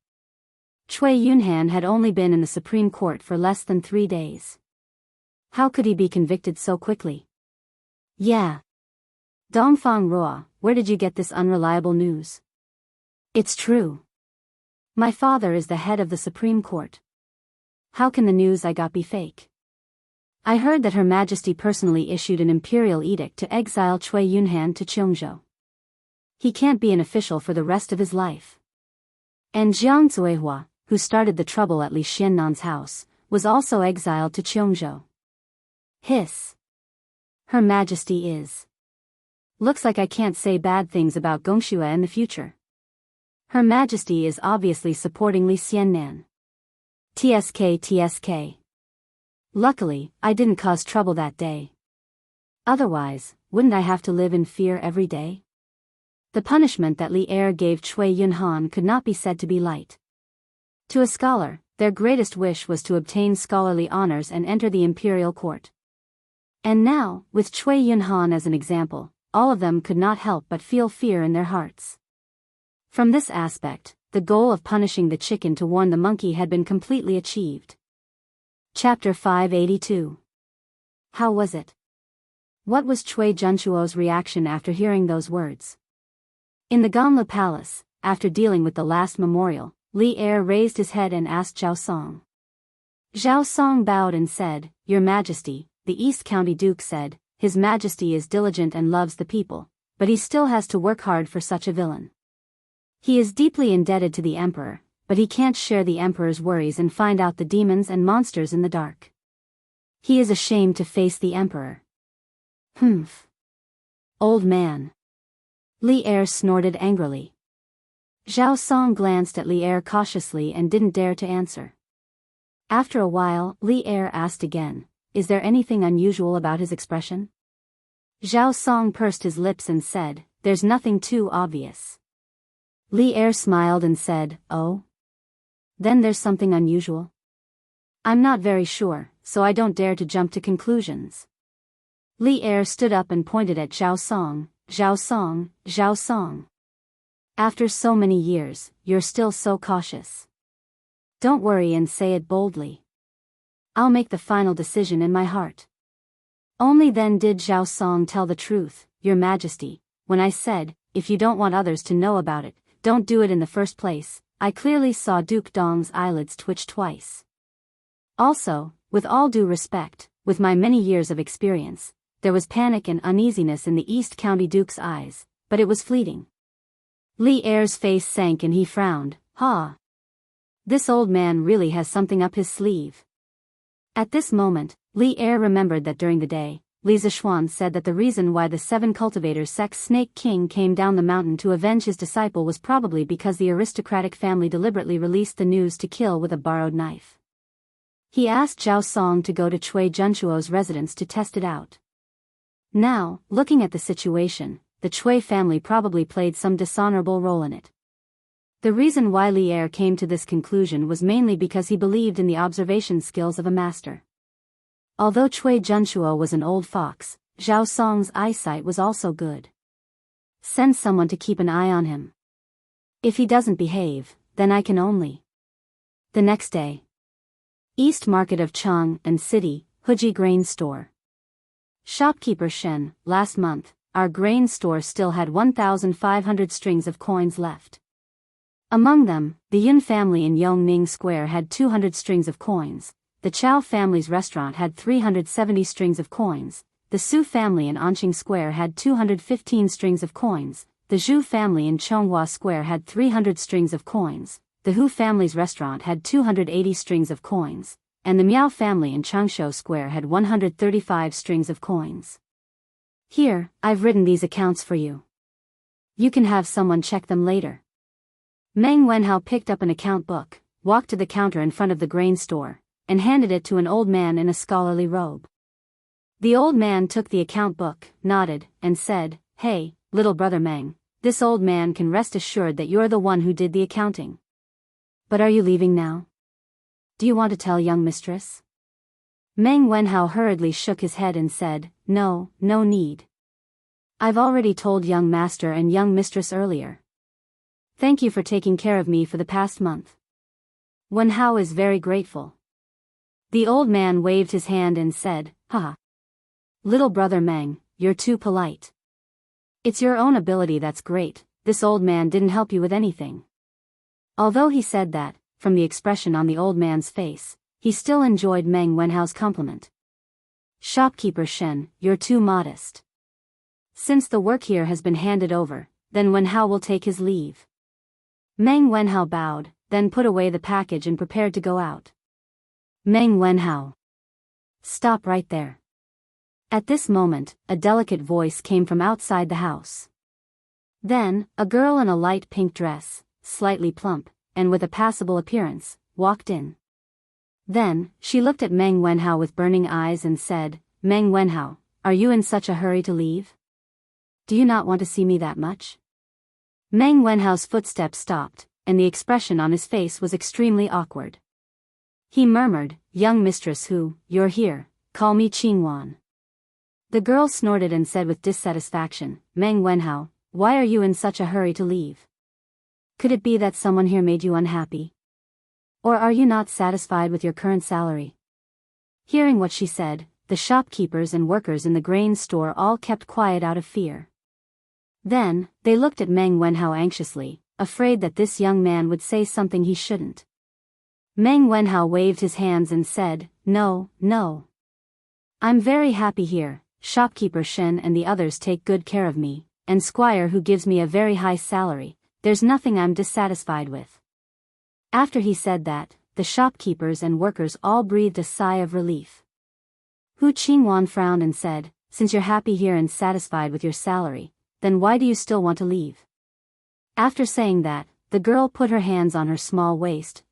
Cui Yunhan had only been in the Supreme Court for less than 3 days. How could he be convicted so quickly?" "Yeah. Dongfang Ruo, where did you get this unreliable news?" "It's true. My father is the head of the Supreme Court. How can the news I got be fake? I heard that Her Majesty personally issued an imperial edict to exile Cui Yunhan to Cheongzhou. He can't be an official for the rest of his life." And Jiang Zuihua, who started the trouble at Li Xiannan's house, was also exiled to Cheongzhou. Hiss. Her Majesty is. Looks like I can't say bad things about Gongxue in the future. Her Majesty is obviously supporting Li Xiannan. TSK. Luckily, I didn't cause trouble that day. Otherwise, wouldn't I have to live in fear every day? The punishment that Li Er gave Cui Yunhan could not be said to be light. To a scholar, their greatest wish was to obtain scholarly honors and enter the imperial court. And now, with Cui Yunhan as an example, all of them could not help but feel fear in their hearts. From this aspect, the goal of punishing the chicken to warn the monkey had been completely achieved. Chapter 582. How was it? What was Cui Junchuo's reaction after hearing those words? In the Ganla Palace, after dealing with the last memorial, Li Er raised his head and asked Zhao Song. Zhao Song bowed and said, "Your Majesty," the East County Duke said, "His Majesty is diligent and loves the people, but he still has to work hard for such a villain. He is deeply indebted to the Emperor, but he can't share the Emperor's worries and find out the demons and monsters in the dark. He is ashamed to face the Emperor." "Humph. Old man." Li Er snorted angrily. Zhao Song glanced at Li Er cautiously and didn't dare to answer. After a while, Li Er asked again, "Is there anything unusual about his expression?" Zhao Song pursed his lips and said, "There's nothing too obvious." Li Er smiled and said, "Oh? Then there's something unusual? I'm not very sure, so I don't dare to jump to conclusions." Li Er stood up and pointed at Zhao Song. "Zhao Song, Zhao Song. After so many years, you're still so cautious. Don't worry and say it boldly. I'll make the final decision in my heart." Only then did Zhao Song tell the truth. "Your Majesty, when I said, if you don't want others to know about it, don't do it in the first place, I clearly saw Duke Dong's eyelids twitch twice. Also, with all due respect, with my many years of experience, there was panic and uneasiness in the East County Duke's eyes, but it was fleeting." Li Er's face sank and he frowned. "Ha! This old man really has something up his sleeve." At this moment, Li Er remembered that during the day, Li Zishuan said that the reason why the 7 cultivators sect's Snake King came down the mountain to avenge his disciple was probably because the aristocratic family deliberately released the news to kill with a borrowed knife. He asked Zhao Song to go to Cui Junchuo's residence to test it out. Now, looking at the situation, the Cui family probably played some dishonorable role in it. The reason why Li Er came to this conclusion was mainly because he believed in the observation skills of a master. Although Cui Junchuo was an old fox, Zhao Song's eyesight was also good. "Send someone to keep an eye on him. If he doesn't behave, then I can only." The next day. East Market of Chang and City, Huji Grain Store. Shopkeeper Shen, last month, our grain store still had 1,500 strings of coins left. Among them, the Yun family in Yongning Square had 200 strings of coins, the Chow family's restaurant had 370 strings of coins, the Su family in Anqing Square had 215 strings of coins, the Zhu family in Chonghua Square had 300 strings of coins, the Hu family's restaurant had 280 strings of coins, and the Miao family in Changshu Square had 135 strings of coins. Here, I've written these accounts for you. You can have someone check them later. Meng Wenhao picked up an account book, walked to the counter in front of the grain store, and handed it to an old man in a scholarly robe. The old man took the account book, nodded, and said, "Hey, little brother Meng, this old man can rest assured that you're the one who did the accounting. But are you leaving now? Do you want to tell young mistress?" Meng Wenhao hurriedly shook his head and said, "No, no need. I've already told young master and young mistress earlier. Thank you for taking care of me for the past month. Wenhao is very grateful." The old man waved his hand and said, "Haha. Little brother Meng, you're too polite. It's your own ability that's great, this old man didn't help you with anything." Although he said that, from the expression on the old man's face, he still enjoyed Meng Wenhao's compliment. "Shopkeeper Shen, you're too modest. Since the work here has been handed over, then Wenhao will take his leave." Meng Wenhao bowed, then put away the package and prepared to go out. Meng Wenhao. Stop right there. At this moment, a delicate voice came from outside the house. Then, a girl in a light pink dress, slightly plump, and with a passable appearance, walked in. Then, she looked at Meng Wenhao with burning eyes and said, "Meng Wenhao, are you in such a hurry to leave? Do you not want to see me that much?" Meng Wenhao's footsteps stopped, and the expression on his face was extremely awkward. He murmured, "Young mistress who, you're here, call me Qingwan." The girl snorted and said with dissatisfaction, "Meng Wenhao, why are you in such a hurry to leave? Could it be that someone here made you unhappy? Or are you not satisfied with your current salary?" Hearing what she said, the shopkeepers and workers in the grain store all kept quiet out of fear. Then, they looked at Meng Wenhao anxiously, afraid that this young man would say something he shouldn't. Meng Wenhao waved his hands and said, "No, no. I'm very happy here. Shopkeeper Shen and the others take good care of me, and Squire who gives me a very high salary, there's nothing I'm dissatisfied with." After he said that, the shopkeepers and workers all breathed a sigh of relief. Hu Qingwan frowned and said, "Since you're happy here and satisfied with your salary, then why do you still want to leave?" After saying that, the girl put her hands on her small waist,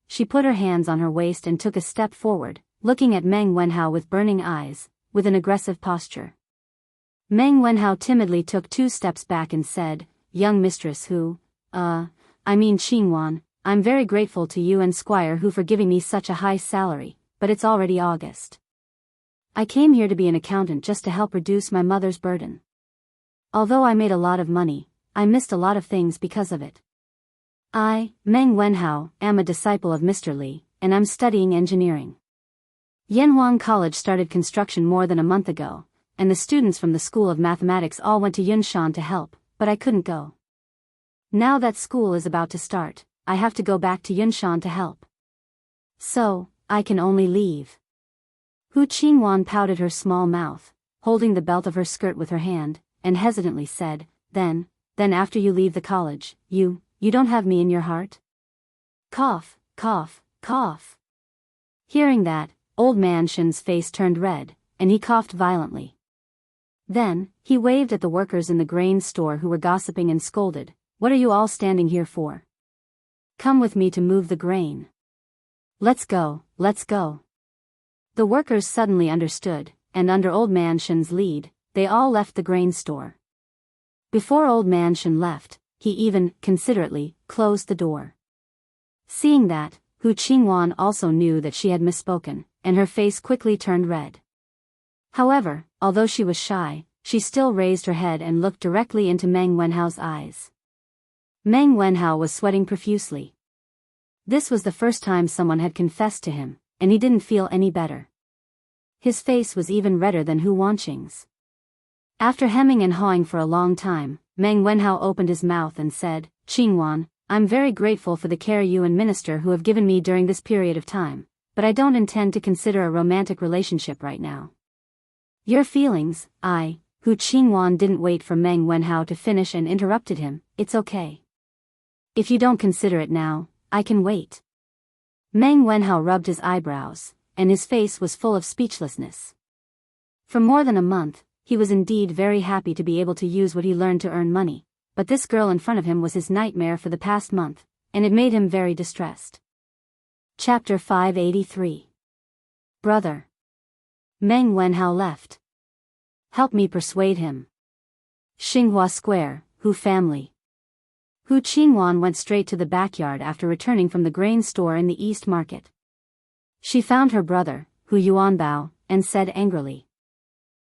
she put her hands on her waist and took a step forward, looking at Meng Wenhao with burning eyes, with an aggressive posture. Meng Wenhao timidly took 2 steps back and said, "Young mistress who, Qingwan, I'm very grateful to you and Squire who for giving me such a high salary, but it's already August. I came here to be an accountant just to help reduce my mother's burden. Although I made a lot of money, I missed a lot of things because of it. I, Meng Wenhao, am a disciple of Mr. Li, and I'm studying engineering. Yanhuang College started construction more than a month ago, and the students from the School of Mathematics all went to Yunshan to help, but I couldn't go. Now that school is about to start, I have to go back to Yunshan to help. So, I can only leave." Hu Qingwan pouted her small mouth, holding the belt of her skirt with her hand, and hesitantly said, Then after you leave the college, you don't have me in your heart?" Cough, cough, cough. Hearing that, Old Man Shen's face turned red, and he coughed violently. Then, he waved at the workers in the grain store who were gossiping and scolded, "What are you all standing here for? Come with me to move the grain. Let's go, let's go." The workers suddenly understood, and under Old Man Shen's lead, they all left the grain store. Before Old Man Shen left, he even, considerately, closed the door. Seeing that, Hu Qingwan also knew that she had misspoken, and her face quickly turned red. However, although she was shy, she still raised her head and looked directly into Meng Wenhao's eyes. Meng Wenhao was sweating profusely. This was the first time someone had confessed to him, and he didn't feel any better. His face was even redder than Hu Wanqing's. After hemming and hawing for a long time, Meng Wenhao opened his mouth and said, "Qingwan, I'm very grateful for the care you and Minister who have given me during this period of time, but I don't intend to consider a romantic relationship right now." "Your feelings, Hu Qingwan didn't wait for Meng Wenhao to finish and interrupted him, "It's okay. If you don't consider it now, I can wait." Meng Wenhao rubbed his eyebrows, and his face was full of speechlessness. For more than a month, he was indeed very happy to be able to use what he learned to earn money, but this girl in front of him was his nightmare for the past month, and it made him very distressed. Chapter 583. Brother. Meng Wenhao left. "Help me persuade him." Xinghua Square, Hu family. Hu Qingwan went straight to the backyard after returning from the grain store in the East Market. She found her brother, Hu Yuanbao, and said angrily.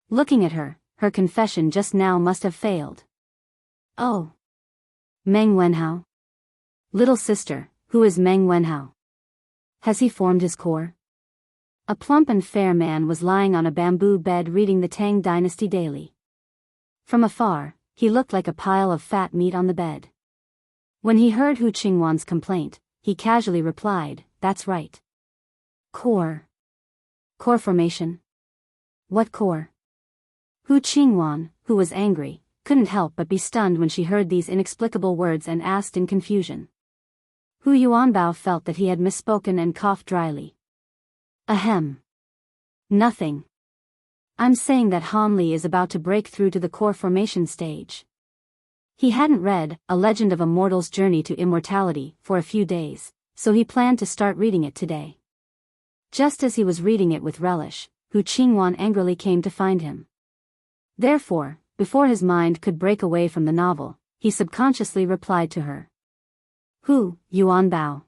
Looking at her, her confession just now must have failed. Oh. Meng Wenhao? Little sister, who is Meng Wenhao? Has he formed his core? A plump and fair man was lying on a bamboo bed reading the Tang Dynasty Daily. From afar, he looked like a pile of fat meat on the bed. When he heard Hu Qingwan's complaint, he casually replied, "That's right. Core. Core formation? What core?" Hu Qingwan, who was angry, couldn't help but be stunned when she heard these inexplicable words and asked in confusion. Hu Yuanbao felt that he had misspoken and coughed dryly. Ahem. Nothing. I'm saying that Han Li is about to break through to the core formation stage. He hadn't read A Legend of a Mortal's Journey to Immortality for a few days, so he planned to start reading it today. Just as he was reading it with relish, Hu Qingwan angrily came to find him. Therefore, before his mind could break away from the novel, he subconsciously replied to her. Hu Yuanbao.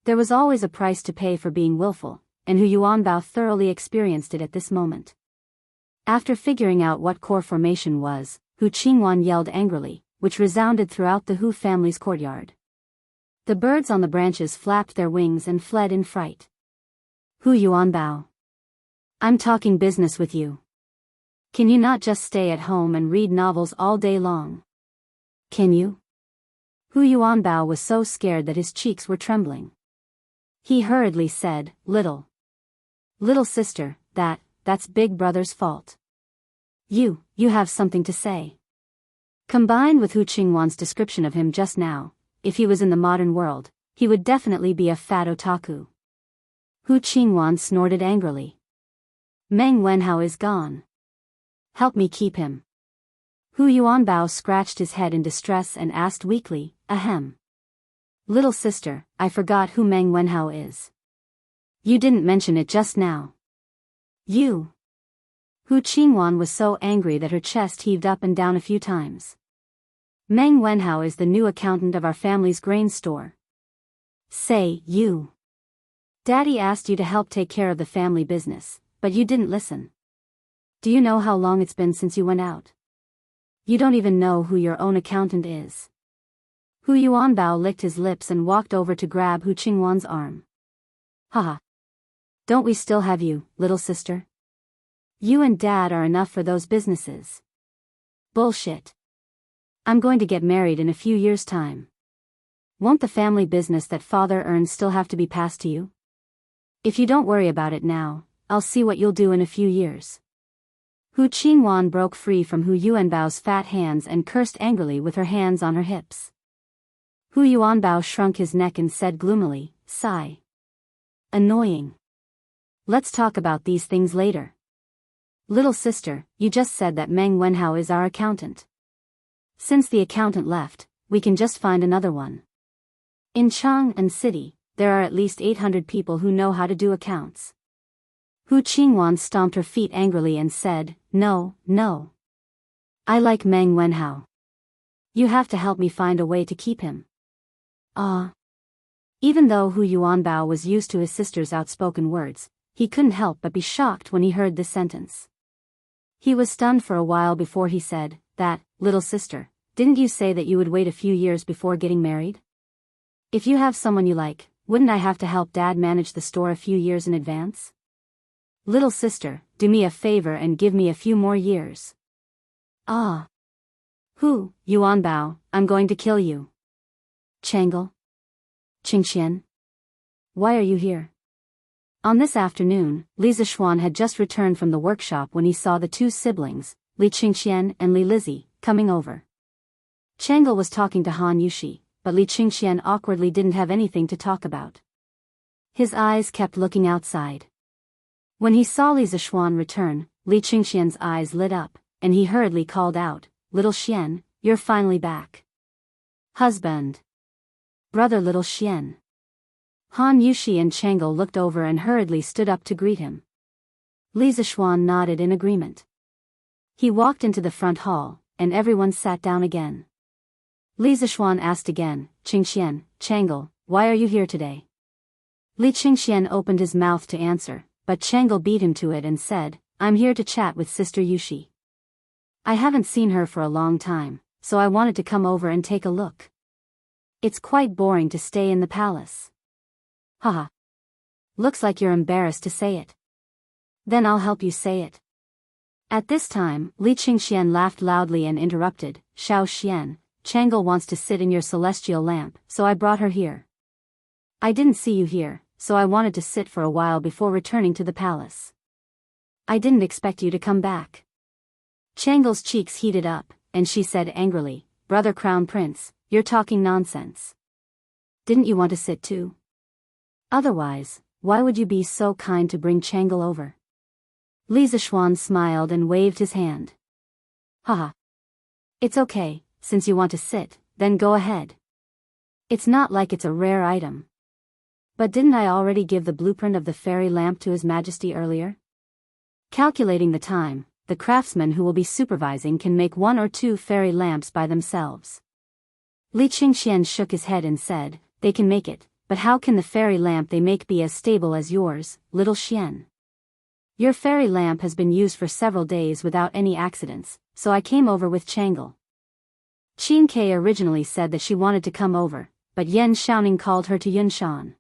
There was always a price to pay for being willful, and Hu Yuanbao thoroughly experienced it at this moment. After figuring out what core formation was, Hu Qingwan yelled angrily, which resounded throughout the Hu family's courtyard. The birds on the branches flapped their wings and fled in fright. Hu Yuanbao. I'm talking business with you. Can you not just stay at home and read novels all day long? Can you? Hu Yuanbao was so scared that his cheeks were trembling. He hurriedly said, Little sister, that's Big Brother's fault. You have something to say. Combined with Hu Qingwan's description of him just now, if he was in the modern world, he would definitely be a fat otaku. Hu Qingwan snorted angrily. Meng Wenhao is gone. Help me keep him. Hu Yuanbao scratched his head in distress and asked weakly, Ahem. Little sister, I forgot who Meng Wenhao is. You didn't mention it just now. You. Hu Qingwan was so angry that her chest heaved up and down a few times. Meng Wenhao is the new accountant of our family's grain store. Say, you. Daddy asked you to help take care of the family business, but you didn't listen. Do you know how long it's been since you went out? You don't even know who your own accountant is. Hu Yuanbao licked his lips and walked over to grab Hu Qingwan's arm. Haha. Don't we still have you, little sister? You and Dad are enough for those businesses. Bullshit. I'm going to get married in a few years' time. Won't the family business that father earns still have to be passed to you? If you don't worry about it now, I'll see what you'll do in a few years. Hu Qingwan broke free from Hu Yuanbao's fat hands and cursed angrily with her hands on her hips. Hu Yuanbao shrunk his neck and said gloomily, Sigh. Annoying. Let's talk about these things later. Little sister, you just said that Meng Wenhao is our accountant. Since the accountant left, we can just find another one. In Chang'an City, there are at least 800 people who know how to do accounts. Hu Qingwan stomped her feet angrily and said, No. I like Meng Wenhao. You have to help me find a way to keep him. Even though Hu Yuanbao was used to his sister's outspoken words, he couldn't help but be shocked when he heard this sentence. He was stunned for a while before he said, That, little sister, didn't you say that you would wait a few years before getting married? If you have someone you like, wouldn't I have to help Dad manage the store a few years in advance? Little sister, do me a favor and give me a few more years. Hu Yuanbao, I'm going to kill you. Changle? Qingxian? Why are you here? On this afternoon, Li Zixuan had just returned from the workshop when he saw the two siblings, Li Qingxian and Li Lizzie, coming over. Changle was talking to Han Yushi, but Li Qingxian awkwardly didn't have anything to talk about. His eyes kept looking outside. When he saw Li Zixuan return, Li Qingxian's eyes lit up, and he hurriedly called out, Little Xian, you're finally back. Husband. Brother Little Xian. Han Yushi and Changle looked over and hurriedly stood up to greet him. Li Zixuan nodded in agreement. He walked into the front hall, and everyone sat down again. Li Zishuan asked again, Qingxian, Changle, why are you here today? Li Qingxian opened his mouth to answer, but Changle beat him to it and said, I'm here to chat with Sister Yushi. I haven't seen her for a long time, so I wanted to come over and take a look. It's quite boring to stay in the palace. Haha. Looks like you're embarrassed to say it. Then I'll help you say it. At this time, Li Qingxian laughed loudly and interrupted, Xiao Xian, Changle wants to sit in your celestial lamp, so I brought her here. I didn't see you here, so I wanted to sit for a while before returning to the palace. I didn't expect you to come back. Changle's cheeks heated up, and she said angrily, Brother Crown Prince, you're talking nonsense. Didn't you want to sit too? Otherwise, why would you be so kind to bring Changle over? Li Zishuan smiled and waved his hand. Haha. It's okay, since you want to sit, then go ahead. It's not like it's a rare item. But didn't I already give the blueprint of the fairy lamp to His Majesty earlier? Calculating the time, the craftsmen who will be supervising can make 1 or 2 fairy lamps by themselves. Li Qingxian shook his head and said, they can make it, but how can the fairy lamp they make be as stable as yours, little Xian? Your fairy lamp has been used for several days without any accidents, so I came over with Changle. Qin Ke originally said that she wanted to come over, but Yan Xiaoning called her to Yunshan.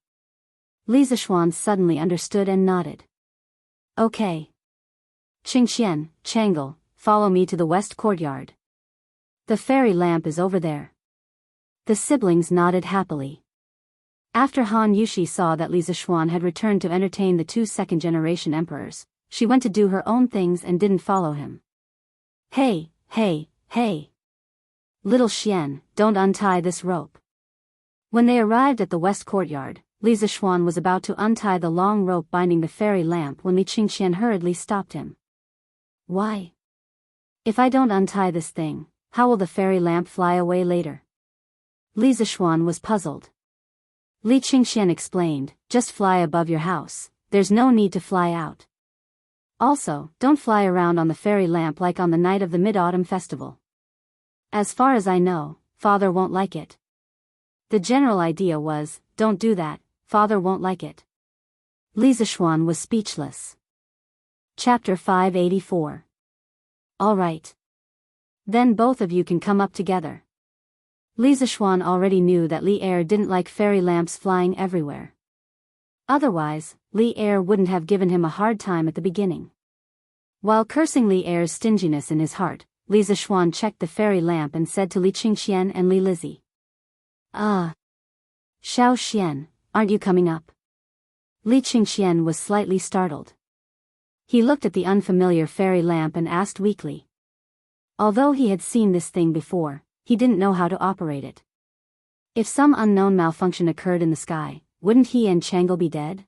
Li Zishuan suddenly understood and nodded. Okay. Qingxian, Changle, follow me to the west courtyard. The fairy lamp is over there. The siblings nodded happily. After Han Yushi saw that Li Zishuan had returned to entertain the 2 second-generation emperors, she went to do her own things and didn't follow him. Hey, hey, hey! Little Xian, don't untie this rope. When they arrived at the west courtyard, Li Zishuan was about to untie the long rope binding the fairy lamp when Li Qingxian hurriedly stopped him. Why? If I don't untie this thing, how will the fairy lamp fly away later? Li Zishuan was puzzled. Li Qingxian explained, just fly above your house, there's no need to fly out. Also, don't fly around on the fairy lamp like on the night of the Mid-Autumn Festival. As far as I know, Father won't like it. The general idea was, don't do that, Father won't like it. Li Zishuan was speechless. Chapter 584. All right. Then both of you can come up together. Li Zishuan already knew that Li Er didn't like fairy lamps flying everywhere. Otherwise, Li Er wouldn't have given him a hard time at the beginning. While cursing Li Er's stinginess in his heart, Li Zishuan checked the fairy lamp and said to Li Qingxian and Li Lizzie. Xiao Xian, aren't you coming up? Li Qingxian was slightly startled. He looked at the unfamiliar fairy lamp and asked weakly. Although he had seen this thing before, he didn't know how to operate it. If some unknown malfunction occurred in the sky, wouldn't he and Changle be dead?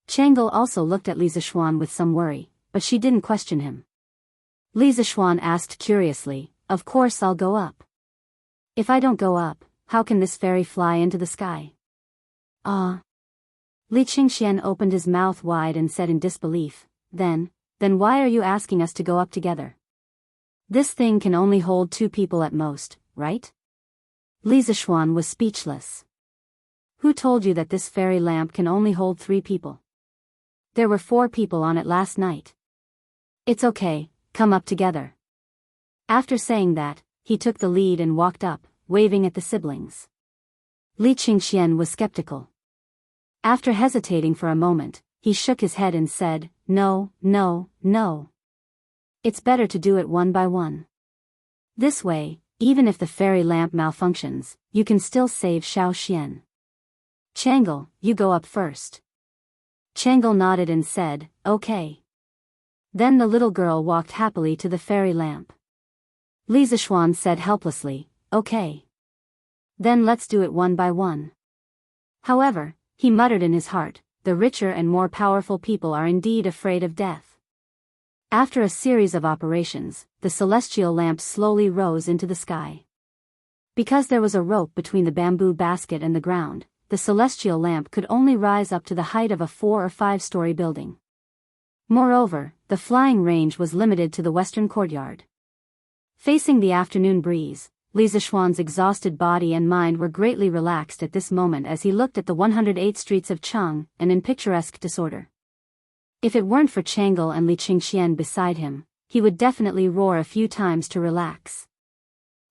Changle also looked at Li Zishuan with some worry, but she didn't question him. Li Zishuan asked curiously, of course I'll go up. If I don't go up, how can this fairy fly into the sky? Li Qingxian opened his mouth wide and said in disbelief, Then why are you asking us to go up together? This thing can only hold 2 people at most, right? Li Zishuan was speechless. Who told you that this fairy lamp can only hold 3 people? There were 4 people on it last night. It's okay, come up together. After saying that, he took the lead and walked up, waving at the siblings. Li Qingxian was skeptical. After hesitating for a moment, he shook his head and said, No, no, no. It's better to do it one by one. This way, even if the fairy lamp malfunctions, you can still save Xiao Xian. Changle, you go up first. Changle nodded and said, Okay. Then the little girl walked happily to the fairy lamp. Li Zishuan said helplessly, Okay. Then let's do it one by one. However, he muttered in his heart, the richer and more powerful people are indeed afraid of death. After a series of operations, the celestial lamp slowly rose into the sky. Because there was a rope between the bamboo basket and the ground, the celestial lamp could only rise up to the height of a 4 or 5-story building. Moreover, the flying range was limited to the western courtyard. Facing the afternoon breeze, Li Zixuan's exhausted body and mind were greatly relaxed at this moment as he looked at the 108 streets of Cheng and in picturesque disorder. If it weren't for Changle and Li Qingxian beside him, he would definitely roar a few times to relax.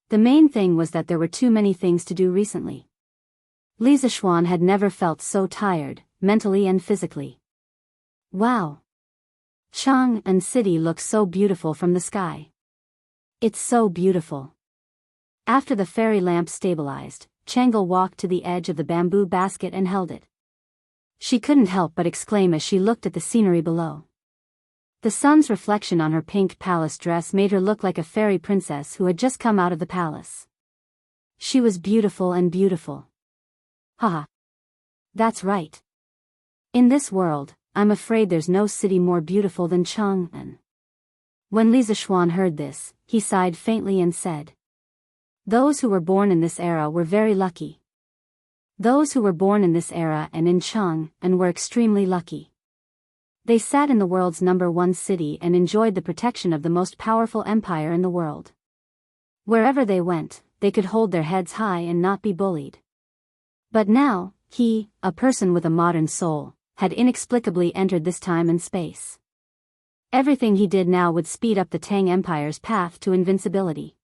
The main thing was that there were too many things to do recently. Li Zixuan had never felt so tired, mentally and physically. Wow! Cheng and city look so beautiful from the sky. It's so beautiful. After the fairy lamp stabilized, Changle walked to the edge of the bamboo basket and held it. She couldn't help but exclaim as she looked at the scenery below. The sun's reflection on her pink palace dress made her look like a fairy princess who had just come out of the palace. She was beautiful and beautiful. Haha. That's right. In this world, I'm afraid there's no city more beautiful than Chang'an. When Li Zixuan heard this, he sighed faintly and said, "Those who were born in this era were very lucky. Those who were born in this era and in Chang'an were extremely lucky. They sat in the world's #1 city and enjoyed the protection of the most powerful empire in the world. Wherever they went, they could hold their heads high and not be bullied. But now, he, a person with a modern soul, had inexplicably entered this time and space. Everything he did now would speed up the Tang Empire's path to invincibility.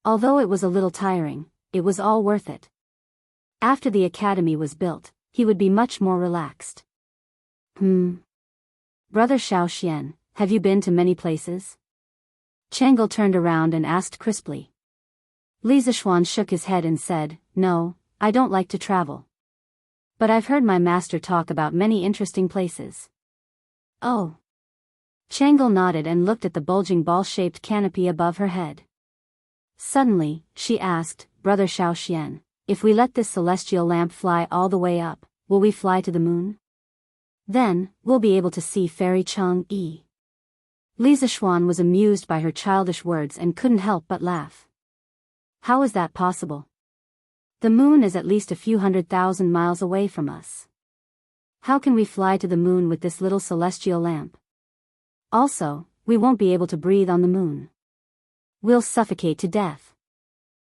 Although it was a little tiring, it was all worth it. After the academy was built, he would be much more relaxed." Brother Xiaoxian, have you been to many places?" Changle turned around and asked crisply. Li Zixuan shook his head and said, "No, I don't like to travel. But I've heard my master talk about many interesting places." "Oh." Changle nodded and looked at the bulging ball-shaped canopy above her head. Suddenly, she asked, "Brother Xiaoxian, if we let this celestial lamp fly all the way up, will we fly to the moon? Then, we'll be able to see Fairy Chang'e." Li Zixuan was amused by her childish words and couldn't help but laugh. "How is that possible? The moon is at least a few 100,000 miles away from us. How can we fly to the moon with this little celestial lamp? Also, we won't be able to breathe on the moon. We'll suffocate to death."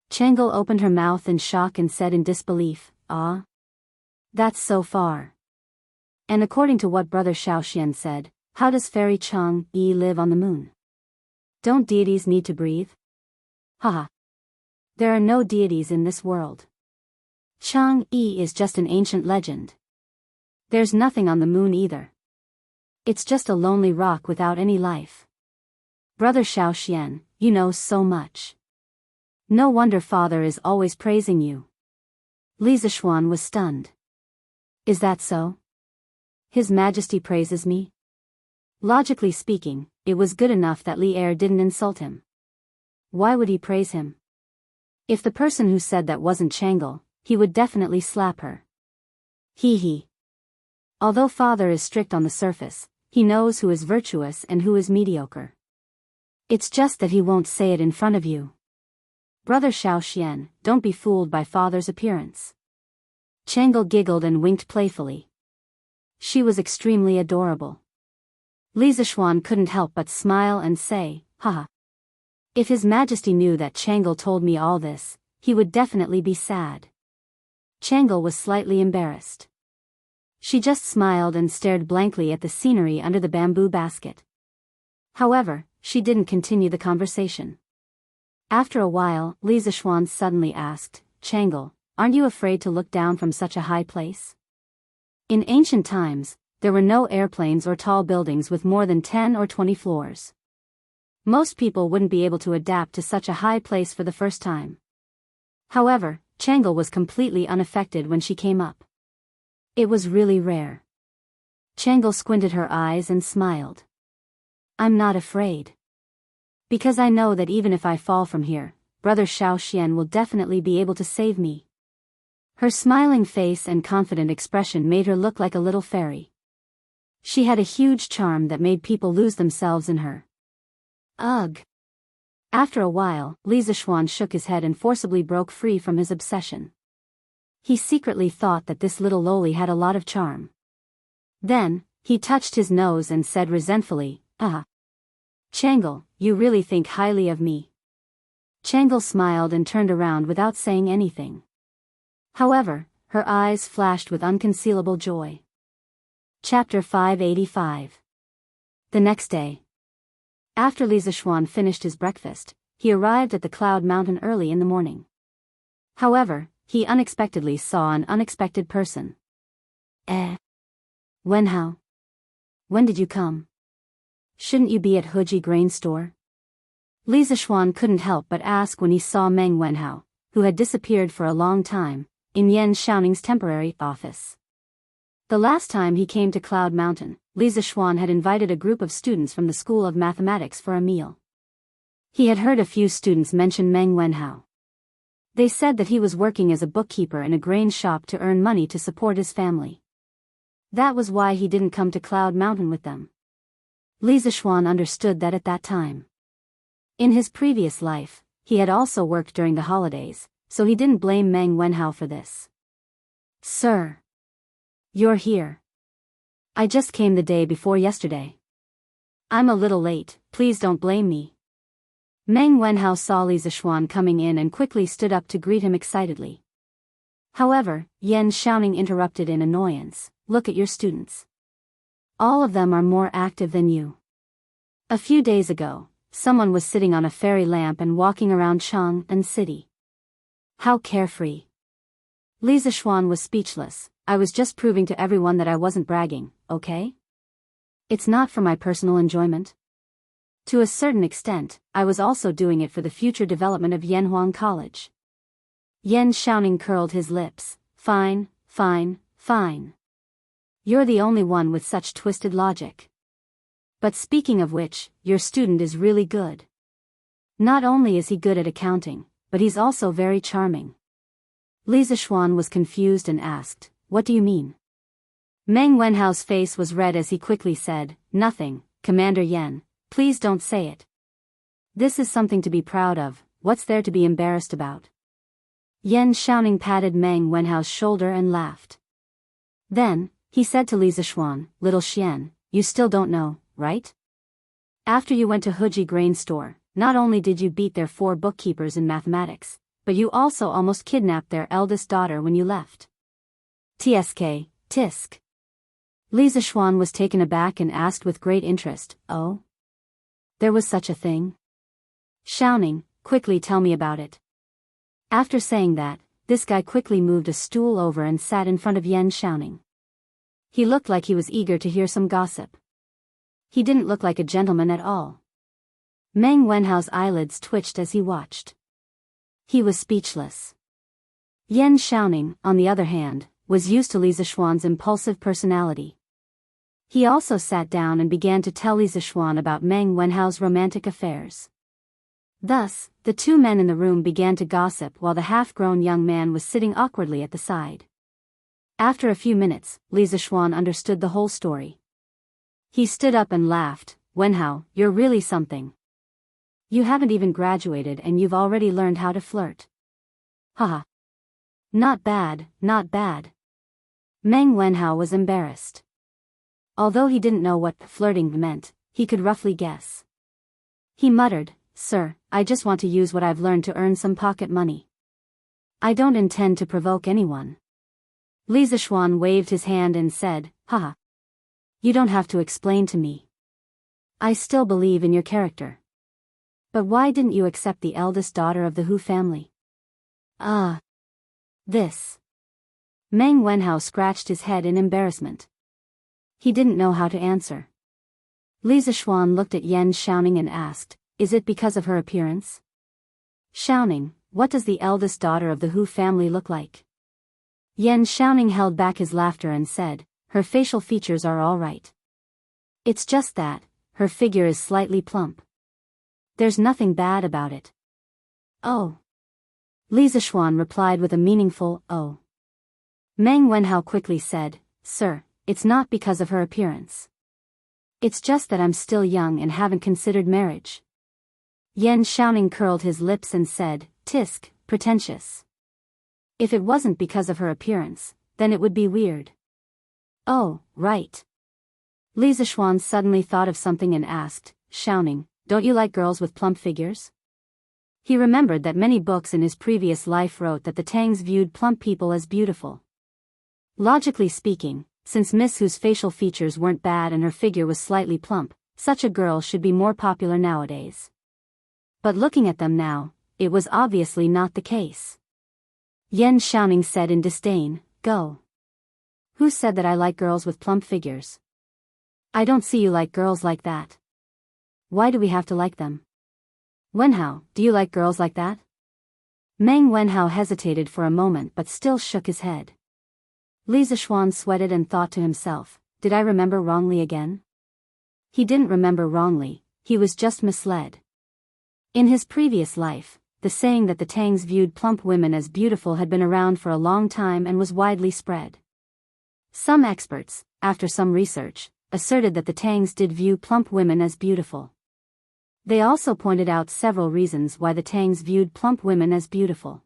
Changle opened her mouth in shock and said in disbelief, "Ah? That's so far. And according to what Brother Xiaoxian said, how does Fairy Chang'e live on the moon? Don't deities need to breathe?" "Haha. There are no deities in this world. Chang'e is just an ancient legend. There's nothing on the moon either. It's just a lonely rock without any life." "Brother Xiaoxian, you know so much. No wonder Father is always praising you." Li Zixuan was stunned. "Is that so? His Majesty praises me?" Logically speaking, it was good enough that Li Er didn't insult him. Why would he praise him? If the person who said that wasn't Changle, he would definitely slap her. Hee. Although Father is strict on the surface, he knows who is virtuous and who is mediocre. It's just that he won't say it in front of you. Brother Xiaoxian, don't be fooled by Father's appearance." Changle giggled and winked playfully. She was extremely adorable. Li Zixuan couldn't help but smile and say, "Haha. If His Majesty knew that Changle told me all this, he would definitely be sad." Changle was slightly embarrassed. She just smiled and stared blankly at the scenery under the bamboo basket. However, she didn't continue the conversation. After a while, Li Zixuan suddenly asked, "Changle, aren't you afraid to look down from such a high place?" In ancient times, there were no airplanes or tall buildings with more than 10 or 20 floors. Most people wouldn't be able to adapt to such a high place for the first time. However, Changle was completely unaffected when she came up. It was really rare. Changle squinted her eyes and smiled. "I'm not afraid. Because I know that even if I fall from here, Brother Xiaoxian will definitely be able to save me." Her smiling face and confident expression made her look like a little fairy. She had a huge charm that made people lose themselves in her. Ugh. After a while, Li Zixuan shook his head and forcibly broke free from his obsession. He secretly thought that this little loli had a lot of charm. Then, he touched his nose and said resentfully, "Ah. Changle, you really think highly of me. Changle smiled and turned around without saying anything. However, her eyes flashed with unconcealable joy. Chapter 585. The next day. After Li Zixuan finished his breakfast, he arrived at the Cloud Mountain early in the morning. However, he unexpectedly saw an unexpected person. Wenhao? When did you come? Shouldn't you be at Huji grain store? Li Zixuan couldn't help but ask when he saw Meng Wenhao, who had disappeared for a long time, in Yan Xiaoning's temporary office. The last time he came to Cloud Mountain, Li Zixuan had invited a group of students from the School of Mathematics for a meal. He had heard a few students mention Meng Wenhao. They said that he was working as a bookkeeper in a grain shop to earn money to support his family. That was why he didn't come to Cloud Mountain with them. Li Zixuan understood that at that time. In his previous life, he had also worked during the holidays, so he didn't blame Meng Wenhao for this. Sir. You're here. I just came the day before yesterday. I'm a little late, please don't blame me. Meng Wenhao saw Li Zixuan coming in and quickly stood up to greet him excitedly. However, Yan Xiaoning interrupted in annoyance. Look at your students. All of them are more active than you. A few days ago, someone was sitting on a fairy lamp and walking around Chang'an City. How carefree. Li Zixuan was speechless. I was just proving to everyone that I wasn't bragging, okay? It's not for my personal enjoyment. To a certain extent, I was also doing it for the future development of Yanhuang College. Yan Xiaoning curled his lips. Fine, fine, fine. You're the only one with such twisted logic. But speaking of which, your student is really good. Not only is he good at accounting, but he's also very charming. Li Zixuan was confused and asked, what do you mean? Meng Wenhao's face was red as he quickly said, nothing, Commander Yan, please don't say it. This is something to be proud of, what's there to be embarrassed about? Yan Xiaoning patted Meng Wenhao's shoulder and laughed. Then, he said to Li Zixuan, Little Xian, you still don't know, right? After you went to Huji grain store, not only did you beat their 4 bookkeepers in mathematics, but you also almost kidnapped their eldest daughter when you left. TSK, Tisk. Li Zixuan was taken aback and asked with great interest, oh? There was such a thing? Xiaoning, quickly tell me about it. After saying that, this guy quickly moved a stool over and sat in front of Yan Xiaoning. He looked like he was eager to hear some gossip. He didn't look like a gentleman at all. Meng Wenhao's eyelids twitched as he watched. He was speechless. Yan Xiaoning, on the other hand, was used to Li Zixuan's impulsive personality. He also sat down and began to tell Li Zixuan about Meng Wenhao's romantic affairs. Thus, the 2 men in the room began to gossip while the half-grown young man was sitting awkwardly at the side. After a few minutes, Li Zixuan understood the whole story. He stood up and laughed, Wenhao, you're really something. You haven't even graduated and you've already learned how to flirt. Haha. Not bad, not bad. Meng Wenhao was embarrassed. Although he didn't know what flirting meant, he could roughly guess. He muttered, Sir, I just want to use what I've learned to earn some pocket money. I don't intend to provoke anyone. Li Zixuan waved his hand and said, Haha. You don't have to explain to me. I still believe in your character. But why didn't you accept the eldest daughter of the Hu family? This. Meng Wenhao scratched his head in embarrassment. He didn't know how to answer. Li Zixuan looked at Yan Xiaoning and asked, Is it because of her appearance? Xiaoning, what does the eldest daughter of the Hu family look like? Yan Xiaoning held back his laughter and said, Her facial features are all right. It's just that, her figure is slightly plump. There's nothing bad about it. Oh. Li Zixuan replied with a meaningful, oh. Meng Wenhao quickly said, Sir, it's not because of her appearance. It's just that I'm still young and haven't considered marriage. Yan Xiaoning curled his lips and said, Tisk, pretentious. If it wasn't because of her appearance, then it would be weird. Oh, right. Li Zixuan suddenly thought of something and asked, Xiaoning, don't you like girls with plump figures? He remembered that many books in his previous life wrote that the Tangs viewed plump people as beautiful. Logically speaking, since Miss Who's facial features weren't bad and her figure was slightly plump, such a girl should be more popular nowadays. But looking at them now, it was obviously not the case. Yan Xiaoning said in disdain, "Go. Who said that I like girls with plump figures? I don't see you like girls like that. Why do we have to like them? Wenhao, do you like girls like that?" Meng Wenhao hesitated for a moment but still shook his head. Li Zixuan sweated and thought to himself, did I remember wrongly again? He didn't remember wrongly, he was just misled. In his previous life, the saying that the Tangs viewed plump women as beautiful had been around for a long time and was widely spread. Some experts, after some research, asserted that the Tangs did view plump women as beautiful. They also pointed out several reasons why the Tangs viewed plump women as beautiful.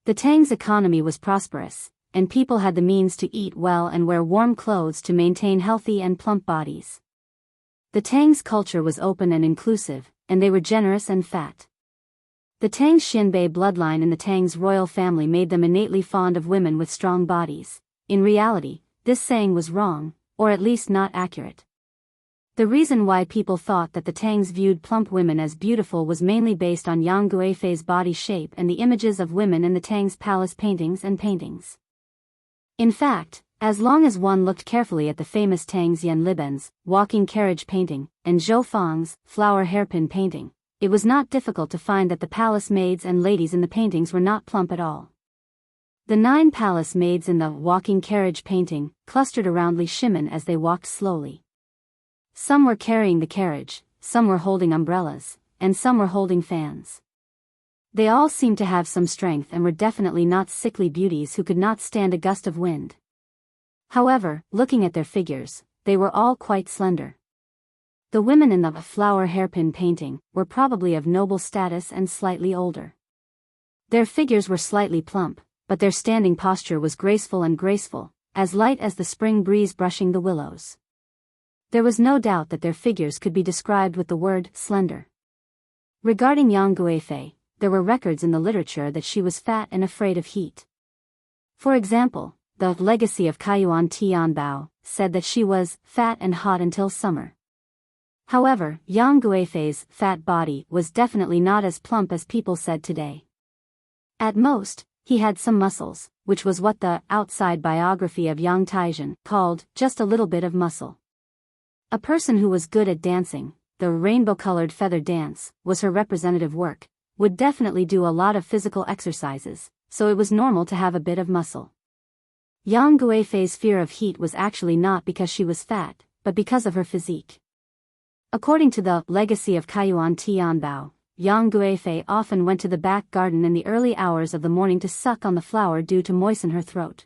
The Tangs' economy was prosperous, and people had the means to eat well and wear warm clothes to maintain healthy and plump bodies. The Tangs' culture was open and inclusive, and they were generous and fat. The Tang Xinbei bloodline in the Tang's royal family made them innately fond of women with strong bodies. In reality, this saying was wrong, or at least not accurate. The reason why people thought that the Tangs viewed plump women as beautiful was mainly based on Yang Guifei's body shape and the images of women in the Tang's palace paintings and paintings. In fact, as long as one looked carefully at the famous Tang's Yan Liben's walking carriage painting and Zhou Fang's flower hairpin painting, it was not difficult to find that the palace maids and ladies in the paintings were not plump at all. The 9 palace maids in the walking carriage painting clustered around Li Shimin as they walked slowly. Some were carrying the carriage, some were holding umbrellas, and some were holding fans. They all seemed to have some strength and were definitely not sickly beauties who could not stand a gust of wind. However, looking at their figures, they were all quite slender. The women in the flower hairpin painting were probably of noble status and slightly older. Their figures were slightly plump, but their standing posture was graceful, as light as the spring breeze brushing the willows. There was no doubt that their figures could be described with the word slender. Regarding Yang Guifei, there were records in the literature that she was fat and afraid of heat. For example, the Legacy of Kaiyuan Tianbao said that she was fat and hot until summer. However, Yang Guifei's fat body was definitely not as plump as people said today. At most, he had some muscles, which was what the outside biography of Yang Taizhen called just a little bit of muscle. A person who was good at dancing, the rainbow-colored feather dance was her representative work, would definitely do a lot of physical exercises, so it was normal to have a bit of muscle. Yang Guifei's fear of heat was actually not because she was fat, but because of her physique. According to the Legacy of Kaiyuan Tianbao, Yang Guifei often went to the back garden in the early hours of the morning to suck on the flower dew to moisten her throat.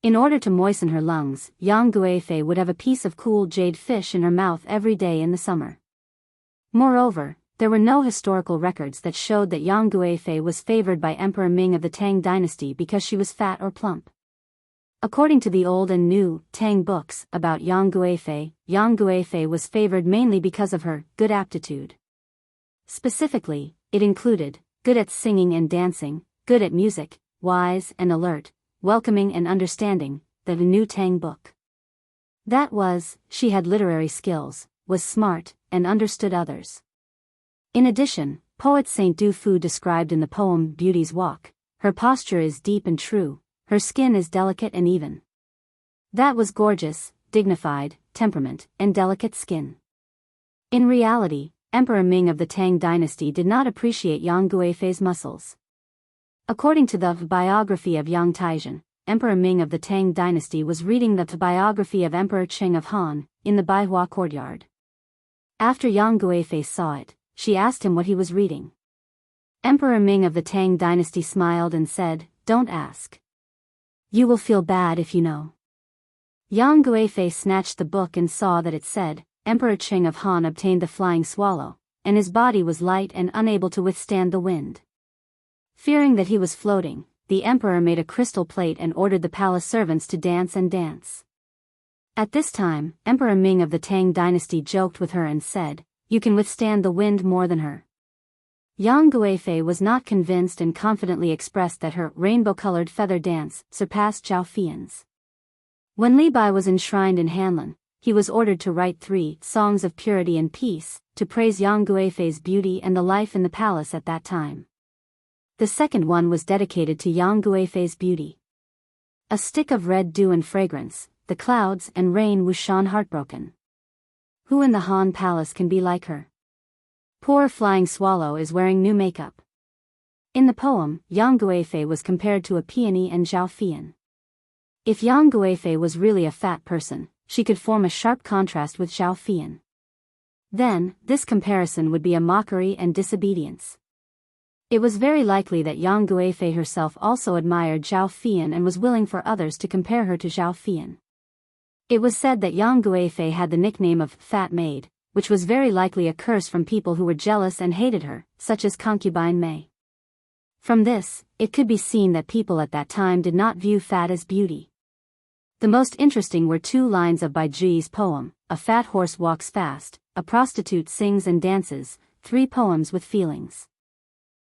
In order to moisten her lungs, Yang Guifei would have a piece of cool jade fish in her mouth every day in the summer. Moreover, there were no historical records that showed that Yang Guifei was favored by Emperor Ming of the Tang dynasty because she was fat or plump. According to the old and new Tang books about Yang Guifei was favored mainly because of her good aptitude. Specifically, it included good at singing and dancing, good at music, wise and alert, welcoming and understanding, the new Tang book. That was, she had literary skills, was smart, and understood others. In addition, poet Saint Du Fu described in the poem Beauty's Walk, her posture is deep and true, her skin is delicate and even. That was gorgeous, dignified, temperament, and delicate skin. In reality, Emperor Ming of the Tang dynasty did not appreciate Yang Guifei's muscles. According to the biography of Yang Taizhen, Emperor Ming of the Tang dynasty was reading the biography of Emperor Qing of Han, in the Baihua courtyard. After Yang Guifei saw it, she asked him what he was reading. Emperor Ming of the Tang dynasty smiled and said, "Don't ask. You will feel bad if you know." Yang Guifei snatched the book and saw that it said, Emperor Qing of Han obtained the flying swallow, and his body was light and unable to withstand the wind. Fearing that he was floating, the emperor made a crystal plate and ordered the palace servants to dance and dance. At this time, Emperor Ming of the Tang dynasty joked with her and said, "You can withstand the wind more than her." Yang Guifei was not convinced and confidently expressed that her rainbow-colored feather dance surpassed Zhao Fian's. When Li Bai was enshrined in Hanlin, he was ordered to write 3 songs of purity and peace, to praise Yang Guifei's beauty and the life in the palace at that time. The second one was dedicated to Yang Guifei's beauty. A stick of red dew and fragrance, the clouds and rain Wushan heartbroken. Who in the Han Palace can be like her? Poor flying swallow is wearing new makeup. In the poem, Yang Guifei was compared to a peony and Zhao Fian. If Yang Guifei was really a fat person, she could form a sharp contrast with Zhao Fian. Then, this comparison would be a mockery and disobedience. It was very likely that Yang Guifei herself also admired Zhao Fian and was willing for others to compare her to Zhao Fian. It was said that Yang Guifei had the nickname of Fat Maid, which was very likely a curse from people who were jealous and hated her, such as concubine Mei. From this, it could be seen that people at that time did not view fat as beauty. The most interesting were 2 lines of Bai Zhi's poem, A Fat Horse Walks Fast, A Prostitute Sings and Dances, 3 poems with feelings.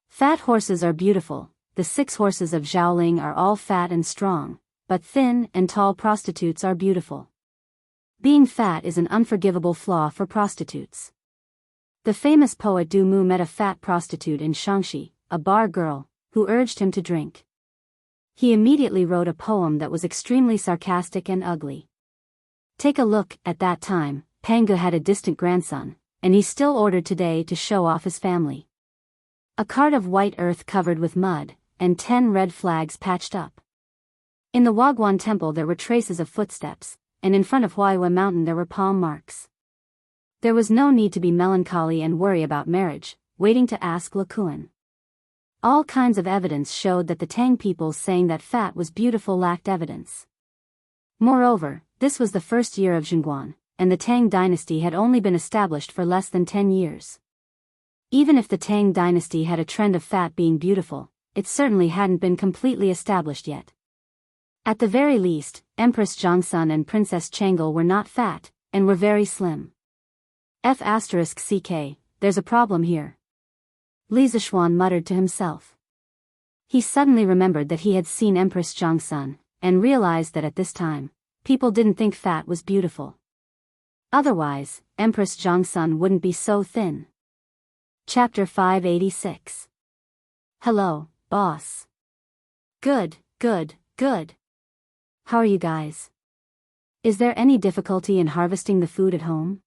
Fat horses are beautiful, the 6 horses of Zhaoling are all fat and strong, but thin and tall prostitutes are beautiful. Being fat is an unforgivable flaw for prostitutes. The famous poet Du Mu met a fat prostitute in Shangxi, a bar girl, who urged him to drink. He immediately wrote a poem that was extremely sarcastic and ugly. Take a look. At that time, Panga had a distant grandson, and he's still ordered today to show off his family. A cart of white earth covered with mud, and 10 red flags patched up. In the Wagwan temple there were traces of footsteps, and in front of Huaihua mountain there were palm marks. There was no need to be melancholy and worry about marriage, waiting to ask Lakuan. All kinds of evidence showed that the Tang people saying that fat was beautiful lacked evidence. Moreover, this was the first year of Zhongguan, and the Tang dynasty had only been established for less than 10 years. Even if the Tang dynasty had a trend of fat being beautiful, it certainly hadn't been completely established yet. At the very least, Empress Zhongsun and Princess Changel were not fat, and were very slim. *CK, there's a problem here. Li Zishuan muttered to himself. He suddenly remembered that he had seen Empress Zhongsun, and realized that at this time, people didn't think fat was beautiful. Otherwise, Empress Zhongsun wouldn't be so thin. Chapter 586. Hello, boss. Good. How are you guys? Is there any difficulty in harvesting the food at home?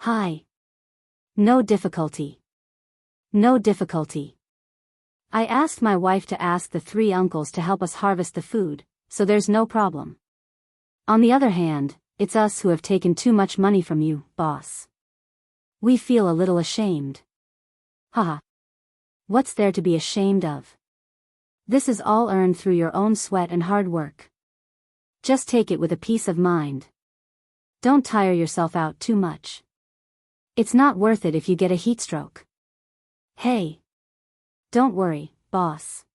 Hi. No difficulty. I asked my wife to ask the 3 uncles to help us harvest the food, so there's no problem. On the other hand, it's us who have taken too much money from you, boss. We feel a little ashamed. Haha. What's there to be ashamed of? This is all earned through your own sweat and hard work. Just take it with a peace of mind. Don't tire yourself out too much. It's not worth it if you get a heat stroke. Hey. Don't worry, boss.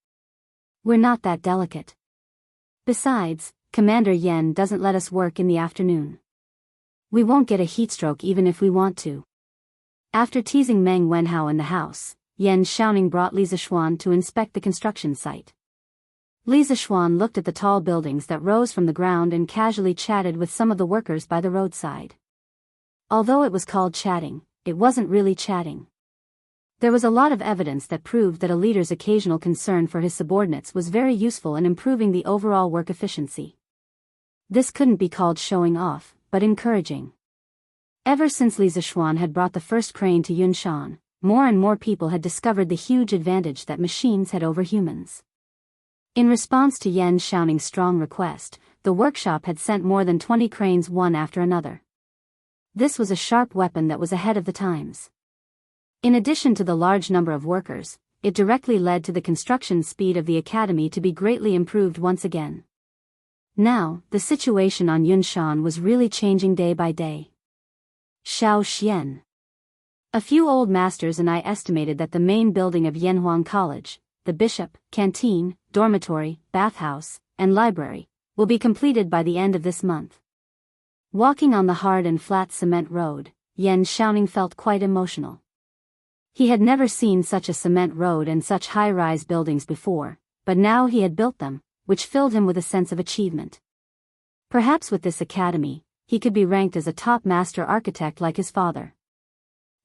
We're not that delicate. Besides, Commander Yen doesn't let us work in the afternoon. We won't get a heat stroke even if we want to. After teasing Meng Wenhao in the house, Yen Xiaoning brought Li Zishuan to inspect the construction site. Li Zishuan looked at the tall buildings that rose from the ground and casually chatted with some of the workers by the roadside. Although it was called chatting, it wasn't really chatting. There was a lot of evidence that proved that a leader's occasional concern for his subordinates was very useful in improving the overall work efficiency. This couldn't be called showing off, but encouraging. Ever since Li Zishuan had brought the first crane to Yunshan, more and more people had discovered the huge advantage that machines had over humans. In response to Yen Xiaoning's strong request, the workshop had sent more than 20 cranes one after another. This was a sharp weapon that was ahead of the times. In addition to the large number of workers, it directly led to the construction speed of the academy to be greatly improved once again. Now, the situation on Yunshan was really changing day by day. Xiao Xian. A few old masters and I estimated that the main building of Yanhuang College, the bishop, canteen, dormitory, bathhouse, and library, will be completed by the end of this month. Walking on the hard and flat cement road, Yen Xiaoning felt quite emotional. He had never seen such a cement road and such high-rise buildings before, but now he had built them, which filled him with a sense of achievement. Perhaps with this academy, he could be ranked as a top master architect like his father.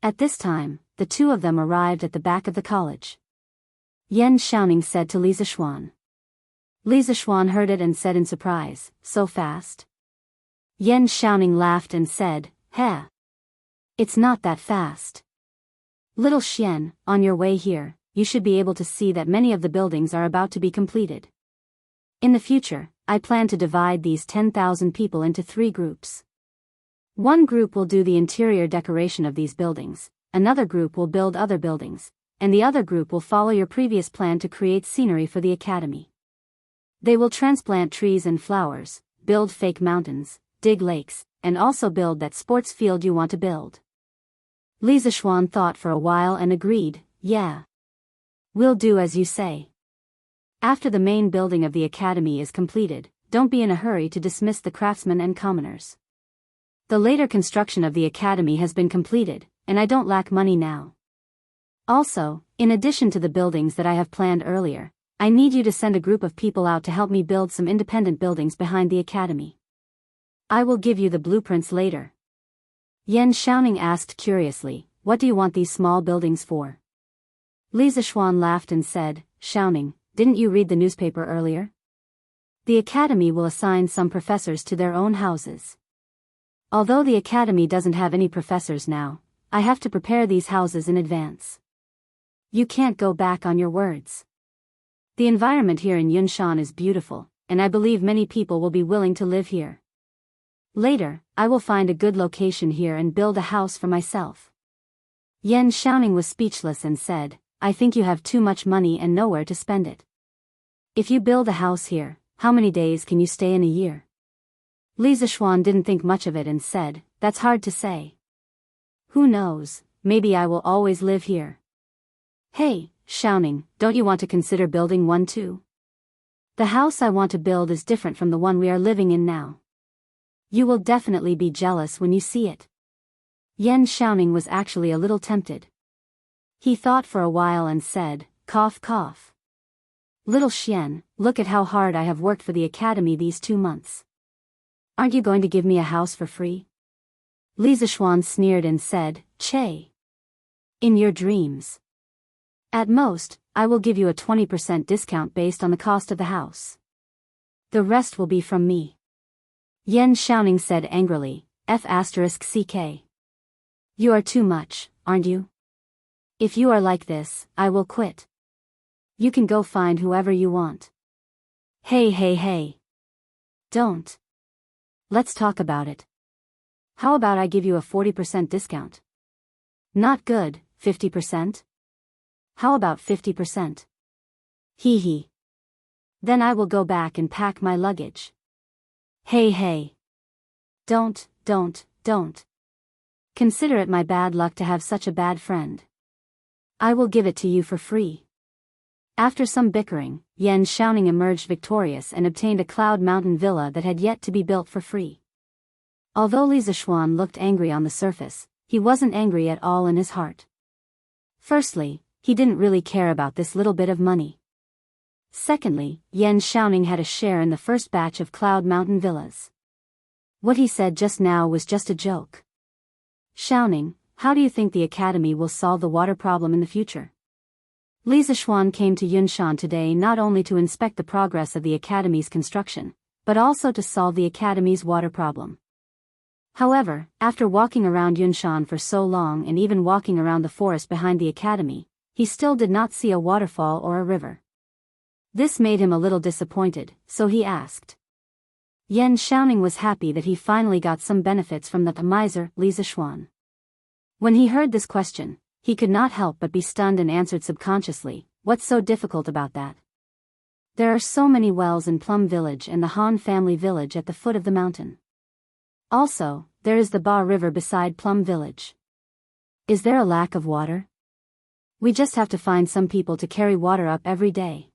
At this time, the two of them arrived at the back of the college. Yan Xiaoning said to Li Zixuan. Li Zixuan heard it and said in surprise, "So fast?" Yan Xiaoning laughed and said, "Heh. It's not that fast. Little Xian, on your way here, you should be able to see that many of the buildings are about to be completed. In the future, I plan to divide these 10,000 people into 3 groups. One group will do the interior decoration of these buildings, another group will build other buildings, and the other group will follow your previous plan to create scenery for the academy. They will transplant trees and flowers, build fake mountains, dig lakes, and also build that sports field you want to build." Li Zixuan thought for a while and agreed, "Yeah. We'll do as you say. After the main building of the academy is completed, don't be in a hurry to dismiss the craftsmen and commoners. The later construction of the academy has been completed, and I don't lack money now. Also, in addition to the buildings that I have planned earlier, I need you to send a group of people out to help me build some independent buildings behind the academy. I will give you the blueprints later." Yan Xiaoning asked curiously, "What do you want these small buildings for?" Li Zixuan laughed and said, "Xiaoning, didn't you read the newspaper earlier? The academy will assign some professors to their own houses. Although the academy doesn't have any professors now, I have to prepare these houses in advance. You can't go back on your words. The environment here in Yunshan is beautiful, and I believe many people will be willing to live here. Later, I will find a good location here and build a house for myself." Yan Xiaoning was speechless and said, "I think you have too much money and nowhere to spend it. If you build a house here, how many days can you stay in a year?" Li Zixuan didn't think much of it and said, "That's hard to say. Who knows, maybe I will always live here." "Hey, Xiaoning, don't you want to consider building one too? The house I want to build is different from the one we are living in now. You will definitely be jealous when you see it." Yan Xiaoning was actually a little tempted. He thought for a while and said, "Cough cough. Little Xian, look at how hard I have worked for the academy these 2 months. Aren't you going to give me a house for free?" Li Zixuan sneered and said, "Che. In your dreams. At most, I will give you a 20% discount based on the cost of the house. The rest will be from me." Yan Xiaoning said angrily, "F***ck. You are too much, aren't you? If you are like this, I will quit. You can go find whoever you want." "Hey hey hey. Don't. Let's talk about it. How about I give you a 40% discount? Not good, 50%? How about 50%? Hee hee. Then I will go back and pack my luggage." "Hey hey. Don't. Consider it my bad luck to have such a bad friend. I will give it to you for free." After some bickering, Yan Xiaoning emerged victorious and obtained a Cloud Mountain villa that had yet to be built for free. Although Li Zixuan looked angry on the surface, he wasn't angry at all in his heart. Firstly, he didn't really care about this little bit of money. Secondly, Yan Xiaoning had a share in the first batch of Cloud Mountain villas. What he said just now was just a joke. "Xiaoning, how do you think the academy will solve the water problem in the future?" Li Zixuan came to Yunshan today not only to inspect the progress of the academy's construction, but also to solve the academy's water problem. However, after walking around Yunshan for so long and even walking around the forest behind the academy, he still did not see a waterfall or a river. This made him a little disappointed, so he asked. Yan Xiaoning was happy that he finally got some benefits from the miser, Li Zixuan. When he heard this question, he could not help but be stunned and answered subconsciously, "What's so difficult about that? There are so many wells in Plum Village and the Han family village at the foot of the mountain. Also, there is the Ba River beside Plum Village. Is there a lack of water? We just have to find some people to carry water up every day."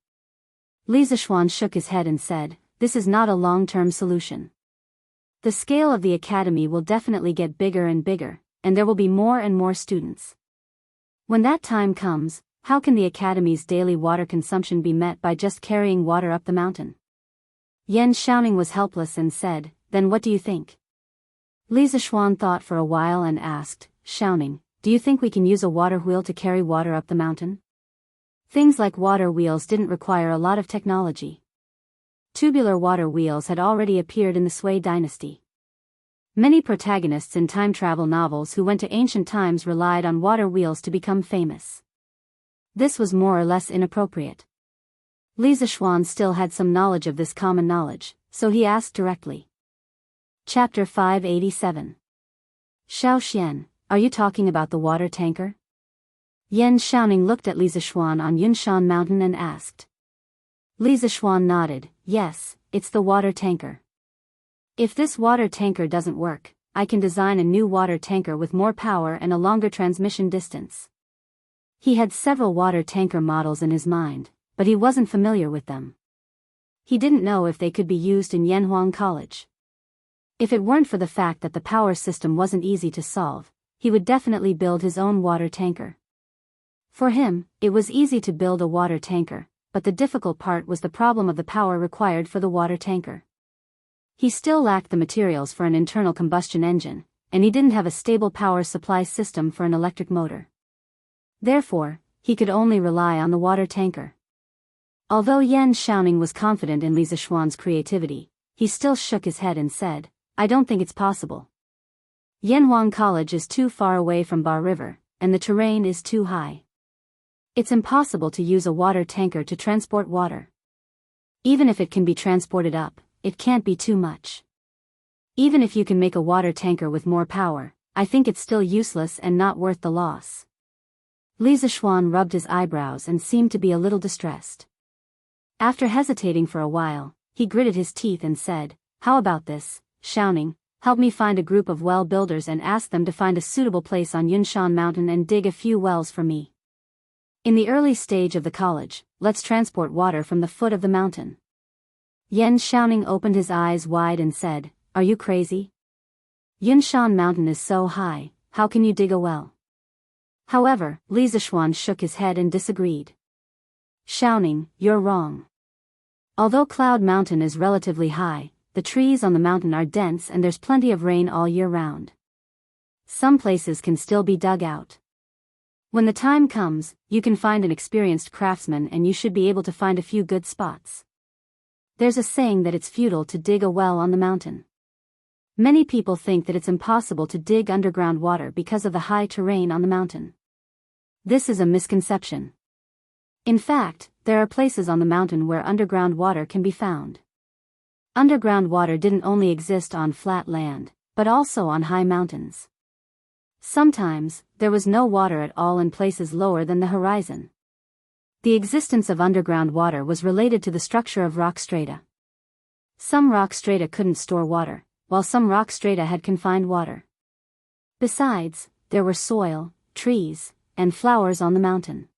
Li Zixuan shook his head and said, "This is not a long-term solution. The scale of the academy will definitely get bigger and bigger, and there will be more and more students. When that time comes, how can the Academy's daily water consumption be met by just carrying water up the mountain? Yan Xiaoning was helpless and said, then what do you think? Li Zishuan thought for a while and asked, Xiaoning, do you think we can use a water wheel to carry water up the mountain? Things like water wheels didn't require a lot of technology. Tubular water wheels had already appeared in the Sui dynasty. Many protagonists in time travel novels who went to ancient times relied on water wheels to become famous. This was more or less inappropriate. Li Zishuan still had some knowledge of this common knowledge, so he asked directly. Chapter 587. Xiao Xian, are you talking about the water tanker? Yan Xiaoning looked at Li Zishuan on Yunshan Mountain and asked. Li Zishuan nodded, yes, it's the water tanker. If this water tanker doesn't work, I can design a new water tanker with more power and a longer transmission distance. He had several water tanker models in his mind, but he wasn't familiar with them. He didn't know if they could be used in Yanhuang College. If it weren't for the fact that the power system wasn't easy to solve, he would definitely build his own water tanker. For him, it was easy to build a water tanker, but the difficult part was the problem of the power required for the water tanker. He still lacked the materials for an internal combustion engine, and he didn't have a stable power supply system for an electric motor. Therefore, he could only rely on the water tanker. Although Yan Xiaoning was confident in Li Zishuan's creativity, he still shook his head and said, I don't think it's possible. Yanhuang College is too far away from Bar River, and the terrain is too high. It's impossible to use a water tanker to transport water. Even if it can be transported up, it can't be too much. Even if you can make a water tanker with more power, I think it's still useless and not worth the loss. Li Zishuan rubbed his eyebrows and seemed to be a little distressed. After hesitating for a while, he gritted his teeth and said, how about this, Xiaoning, help me find a group of well builders and ask them to find a suitable place on Yunshan Mountain and dig a few wells for me. In the early stage of the college, let's transport water from the foot of the mountain. Yan Xiaoning opened his eyes wide and said, are you crazy? Yunshan Mountain is so high, how can you dig a well? However, Li Zishuan shook his head and disagreed. Xiaoning, you're wrong. Although Cloud Mountain is relatively high, the trees on the mountain are dense and there's plenty of rain all year round. Some places can still be dug out. When the time comes, you can find an experienced craftsman and you should be able to find a few good spots. There's a saying that it's futile to dig a well on the mountain. Many people think that it's impossible to dig underground water because of the high terrain on the mountain. This is a misconception. In fact, there are places on the mountain where underground water can be found. Underground water didn't only exist on flat land, but also on high mountains. Sometimes, there was no water at all in places lower than the horizon. The existence of underground water was related to the structure of rock strata. Some rock strata couldn't store water, while some rock strata had confined water. Besides, there were soil, trees, and flowers on the mountain.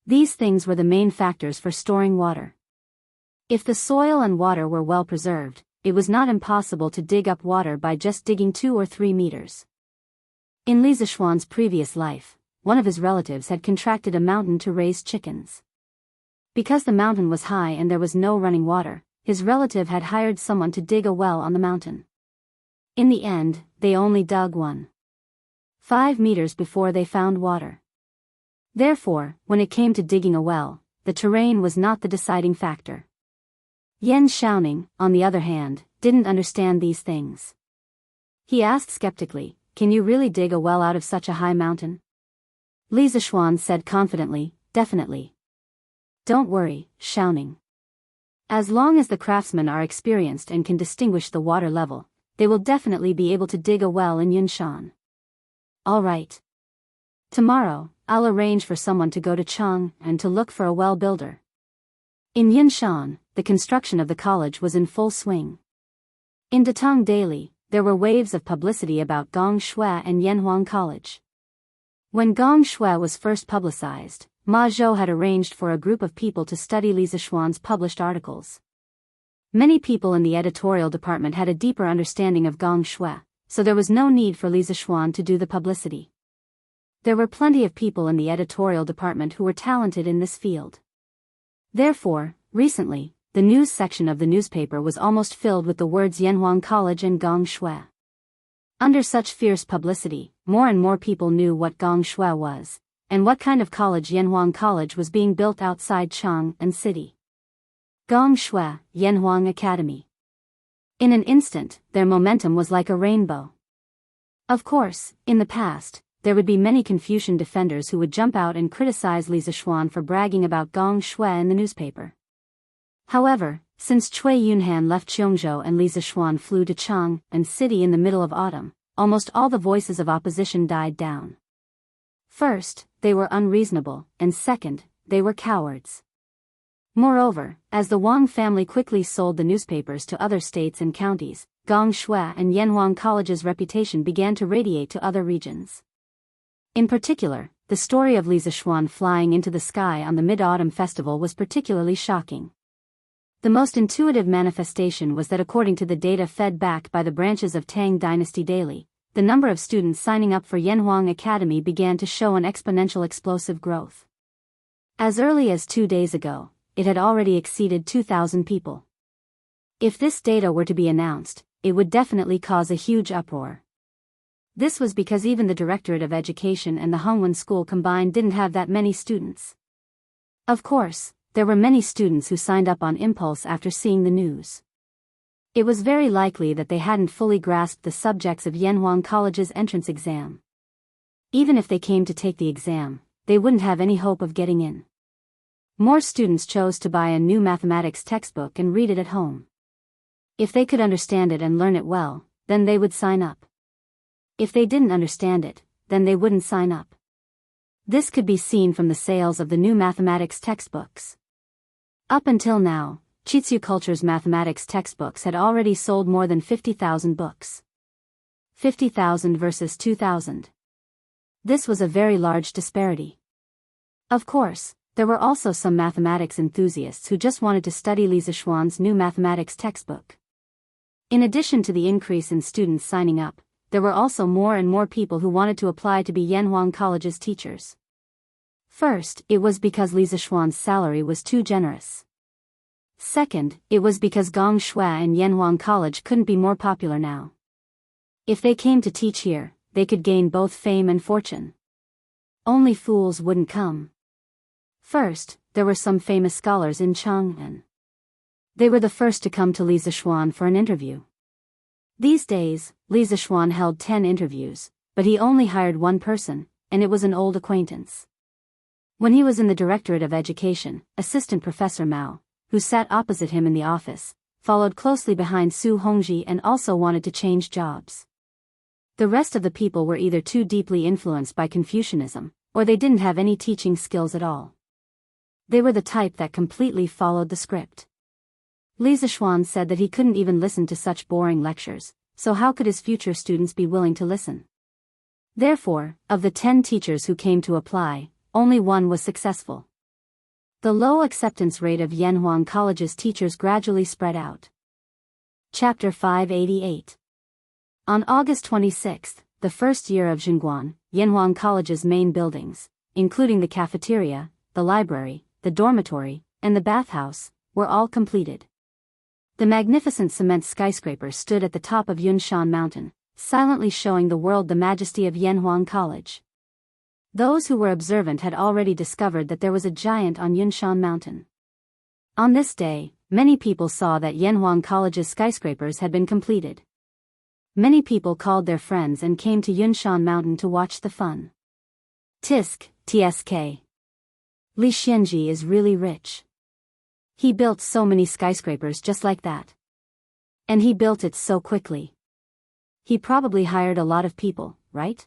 These things were the main factors for storing water. If the soil and water were well preserved, it was not impossible to dig up water by just digging 2 or 3 meters. In Li Zishuan's previous life, one of his relatives had contracted a mountain to raise chickens. Because the mountain was high and there was no running water, his relative had hired someone to dig a well on the mountain. In the end, they only dug 1.5 meters before they found water. Therefore, when it came to digging a well, the terrain was not the deciding factor. Yan Xiaoning, on the other hand, didn't understand these things. He asked skeptically, can you really dig a well out of such a high mountain? Li Zishuan said confidently, definitely. Don't worry, Xiaoning. As long as the craftsmen are experienced and can distinguish the water level, they will definitely be able to dig a well in Yunshan. All right. Tomorrow, I'll arrange for someone to go to Chang and to look for a well builder. In Yunshan, the construction of the college was in full swing. In Datong Daily, there were waves of publicity about Gong Shui and Yanhuang College. When Gong Shui was first publicized, Ma Zhou had arranged for a group of people to study Li Zishuan's published articles. Many people in the editorial department had a deeper understanding of Gong Shui, so there was no need for Li Zishuan to do the publicity. There were plenty of people in the editorial department who were talented in this field. Therefore, recently, the news section of the newspaper was almost filled with the words Yanhuang College and Gong Shui. Under such fierce publicity, more and more people knew what Gong Shui was, and what kind of college Yanhuang College was being built outside Chang'an City. Gong Shui, Yanhuang Academy. In an instant, their momentum was like a rainbow. Of course, in the past, there would be many Confucian defenders who would jump out and criticize Li Zishuan for bragging about Gong Shui in the newspaper. However, since Cui Yunhan left Cheongzhou and Li Zishuan flew to Chang'an City in the middle of autumn, almost all the voices of opposition died down. First, they were unreasonable, and second, they were cowards. Moreover, as the Wang family quickly sold the newspapers to other states and counties, Gong Shui and Yanhuang College's reputation began to radiate to other regions. In particular, the story of Li Zishuan flying into the sky on the Mid-Autumn Festival was particularly shocking. The most intuitive manifestation was that according to the data fed back by the branches of Tang Dynasty Daily, the number of students signing up for Yanhuang Academy began to show an exponential explosive growth. As early as 2 days ago, it had already exceeded 2,000 people. If this data were to be announced, it would definitely cause a huge uproar. This was because even the Directorate of Education and the Hongwen School combined didn't have that many students. Of course, there were many students who signed up on impulse after seeing the news. It was very likely that they hadn't fully grasped the subjects of Yanhuang College's entrance exam. Even if they came to take the exam, they wouldn't have any hope of getting in. More students chose to buy a new mathematics textbook and read it at home. If they could understand it and learn it well, then they would sign up. If they didn't understand it, then they wouldn't sign up. This could be seen from the sales of the new mathematics textbooks. Up until now, Chitsu Culture's mathematics textbooks had already sold more than 50,000 books. 50,000 versus 2,000. This was a very large disparity. Of course, there were also some mathematics enthusiasts who just wanted to study Li Zishuan's new mathematics textbook. In addition to the increase in students signing up, there were also more and more people who wanted to apply to be Yanhuang College's teachers. First, it was because Li Zishuan's salary was too generous. Second, it was because Gong Shui and Yanhuang College couldn't be more popular now. If they came to teach here, they could gain both fame and fortune. Only fools wouldn't come. First, there were some famous scholars in Chang'an. They were the first to come to Li Zishuan for an interview. These days, Li Zishuan held 10 interviews, but he only hired one person, and it was an old acquaintance. When he was in the Directorate of Education, Assistant Professor Mao, who sat opposite him in the office, followed closely behind Su Hongji and also wanted to change jobs. The rest of the people were either too deeply influenced by Confucianism, or they didn't have any teaching skills at all. They were the type that completely followed the script. Li Zishuan said that he couldn't even listen to such boring lectures, so how could his future students be willing to listen? Therefore, of the 10 teachers who came to apply, only one was successful. The low acceptance rate of Yanhuang College's teachers gradually spread out. Chapter 588. On August 26, the first year of Xinguan, Yanhuang College's main buildings, including the cafeteria, the library, the dormitory, and the bathhouse, were all completed. The magnificent cement skyscraper stood at the top of Yunshan Mountain, silently showing the world the majesty of Yanhuang College. Those who were observant had already discovered that there was a giant on Yunshan Mountain. On this day, many people saw that Yanhuang College's skyscrapers had been completed. Many people called their friends and came to Yunshan Mountain to watch the fun. TSK. Li Xianji is really rich. He built so many skyscrapers just like that. And he built it so quickly. He probably hired a lot of people, right?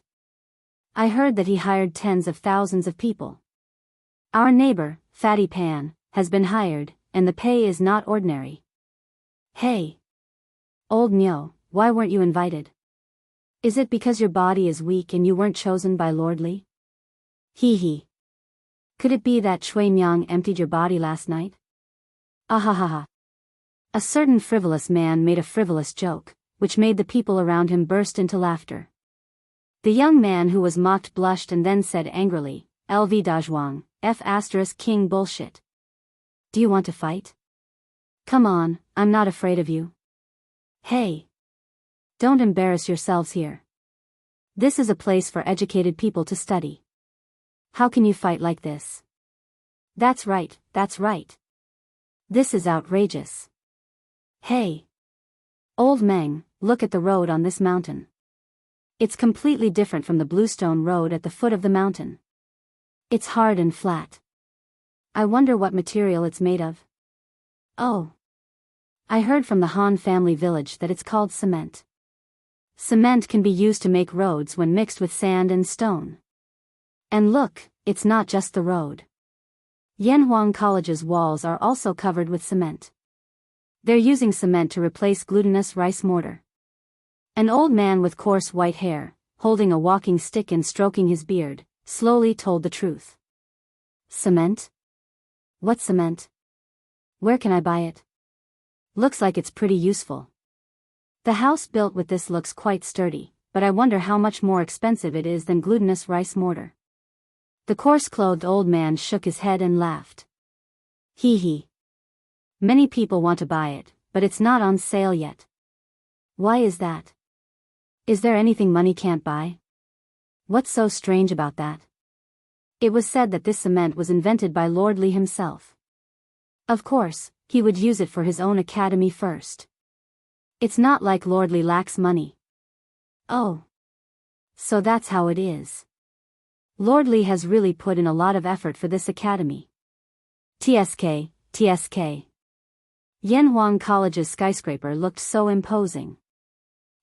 I heard that he hired tens of thousands of people. Our neighbor, Fatty Pan, has been hired, and the pay is not ordinary. Hey! Old Nyo, why weren't you invited? Is it because your body is weak and you weren't chosen by Lord Li? Hee hee. Could it be that Chui Nyang emptied your body last night? Ahahaha. A certain frivolous man made a frivolous joke, which made the people around him burst into laughter. The young man who was mocked blushed and then said angrily, LV Dajwang, King bullshit. Do you want to fight? Come on, I'm not afraid of you. Hey. Don't embarrass yourselves here. This is a place for educated people to study. How can you fight like this? That's right, that's right. This is outrageous. Hey. Old Meng, look at the road on this mountain. It's completely different from the bluestone road at the foot of the mountain. It's hard and flat. I wonder what material it's made of. Oh. I heard from the Han family village that it's called cement. Cement can be used to make roads when mixed with sand and stone. And look, it's not just the road. Yanhuang College's walls are also covered with cement. They're using cement to replace glutinous rice mortar. An old man with coarse white hair, holding a walking stick and stroking his beard, slowly told the truth. Cement? What cement? Where can I buy it? Looks like it's pretty useful. The house built with this looks quite sturdy, but I wonder how much more expensive it is than glutinous rice mortar. The coarse-clothed old man shook his head and laughed. Hee hee. Many people want to buy it, but it's not on sale yet. Why is that? Is there anything money can't buy? What's so strange about that? It was said that this cement was invented by Lord Li himself. Of course, he would use it for his own academy first. It's not like Lord Li lacks money. Oh. So that's how it is. Lord Li has really put in a lot of effort for this academy. TSK. Yanhuang College's skyscraper looked so imposing.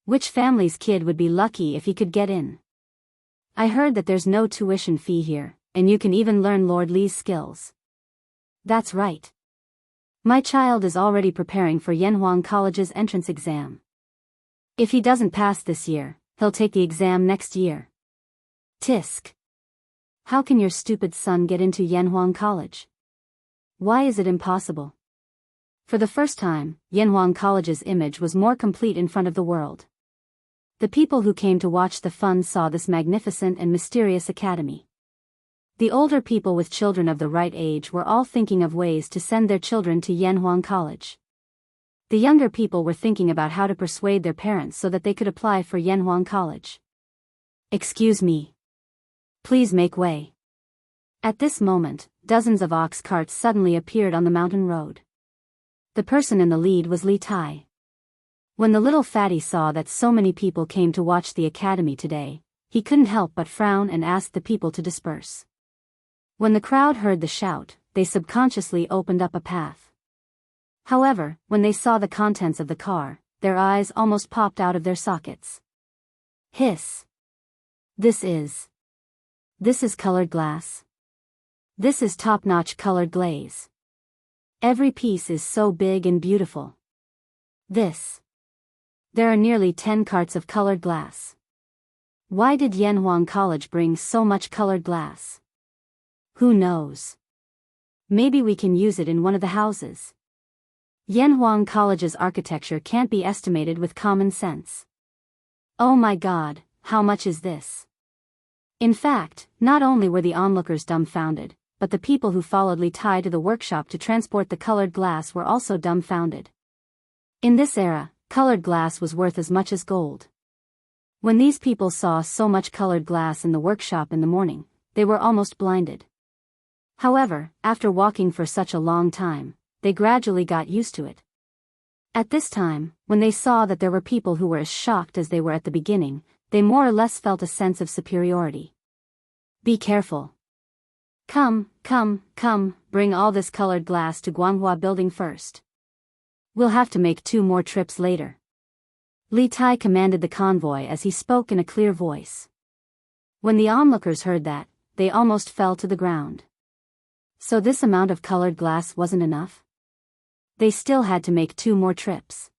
Which family's kid would be lucky if he could get in? I heard that there's no tuition fee here, and you can even learn Lord Li's skills. That's right. My child is already preparing for Yanhuang College's entrance exam. If he doesn't pass this year, he'll take the exam next year. Tisk. How can your stupid son get into Yanhuang College? Why is it impossible? For the first time, Yanhuang College's image was more complete in front of the world. The people who came to watch the fun saw this magnificent and mysterious academy. The older people with children of the right age were all thinking of ways to send their children to Yanhuang College. The younger people were thinking about how to persuade their parents so that they could apply for Yanhuang College. Excuse me. Please make way. At this moment, dozens of ox carts suddenly appeared on the mountain road. The person in the lead was Li Tai. When the little fatty saw that so many people came to watch the academy today, he couldn't help but frown and asked the people to disperse. When the crowd heard the shout, they subconsciously opened up a path. However, when they saw the contents of the car, their eyes almost popped out of their sockets. Hiss. This is colored glass. This is top-notch colored glaze. Every piece is so big and beautiful. There are nearly 10 carts of colored glass. Why did Yanhuang College bring so much colored glass? Who knows? Maybe we can use it in one of the houses. Yanhuang College's architecture can't be estimated with common sense. Oh my God, how much is this? In fact, not only were the onlookers dumbfounded, but the people who followed Li Tai to the workshop to transport the colored glass were also dumbfounded. In this era, colored glass was worth as much as gold. When these people saw so much colored glass in the workshop in the morning, they were almost blinded. However, after walking for such a long time, they gradually got used to it. At this time, when they saw that there were people who were as shocked as they were at the beginning, they more or less felt a sense of superiority. Be careful. Come, bring all this colored glass to Guanghua building first. We'll have to make 2 more trips later. Li Tai commanded the convoy as he spoke in a clear voice. When the onlookers heard that, they almost fell to the ground. So this amount of colored glass wasn't enough? They still had to make 2 more trips.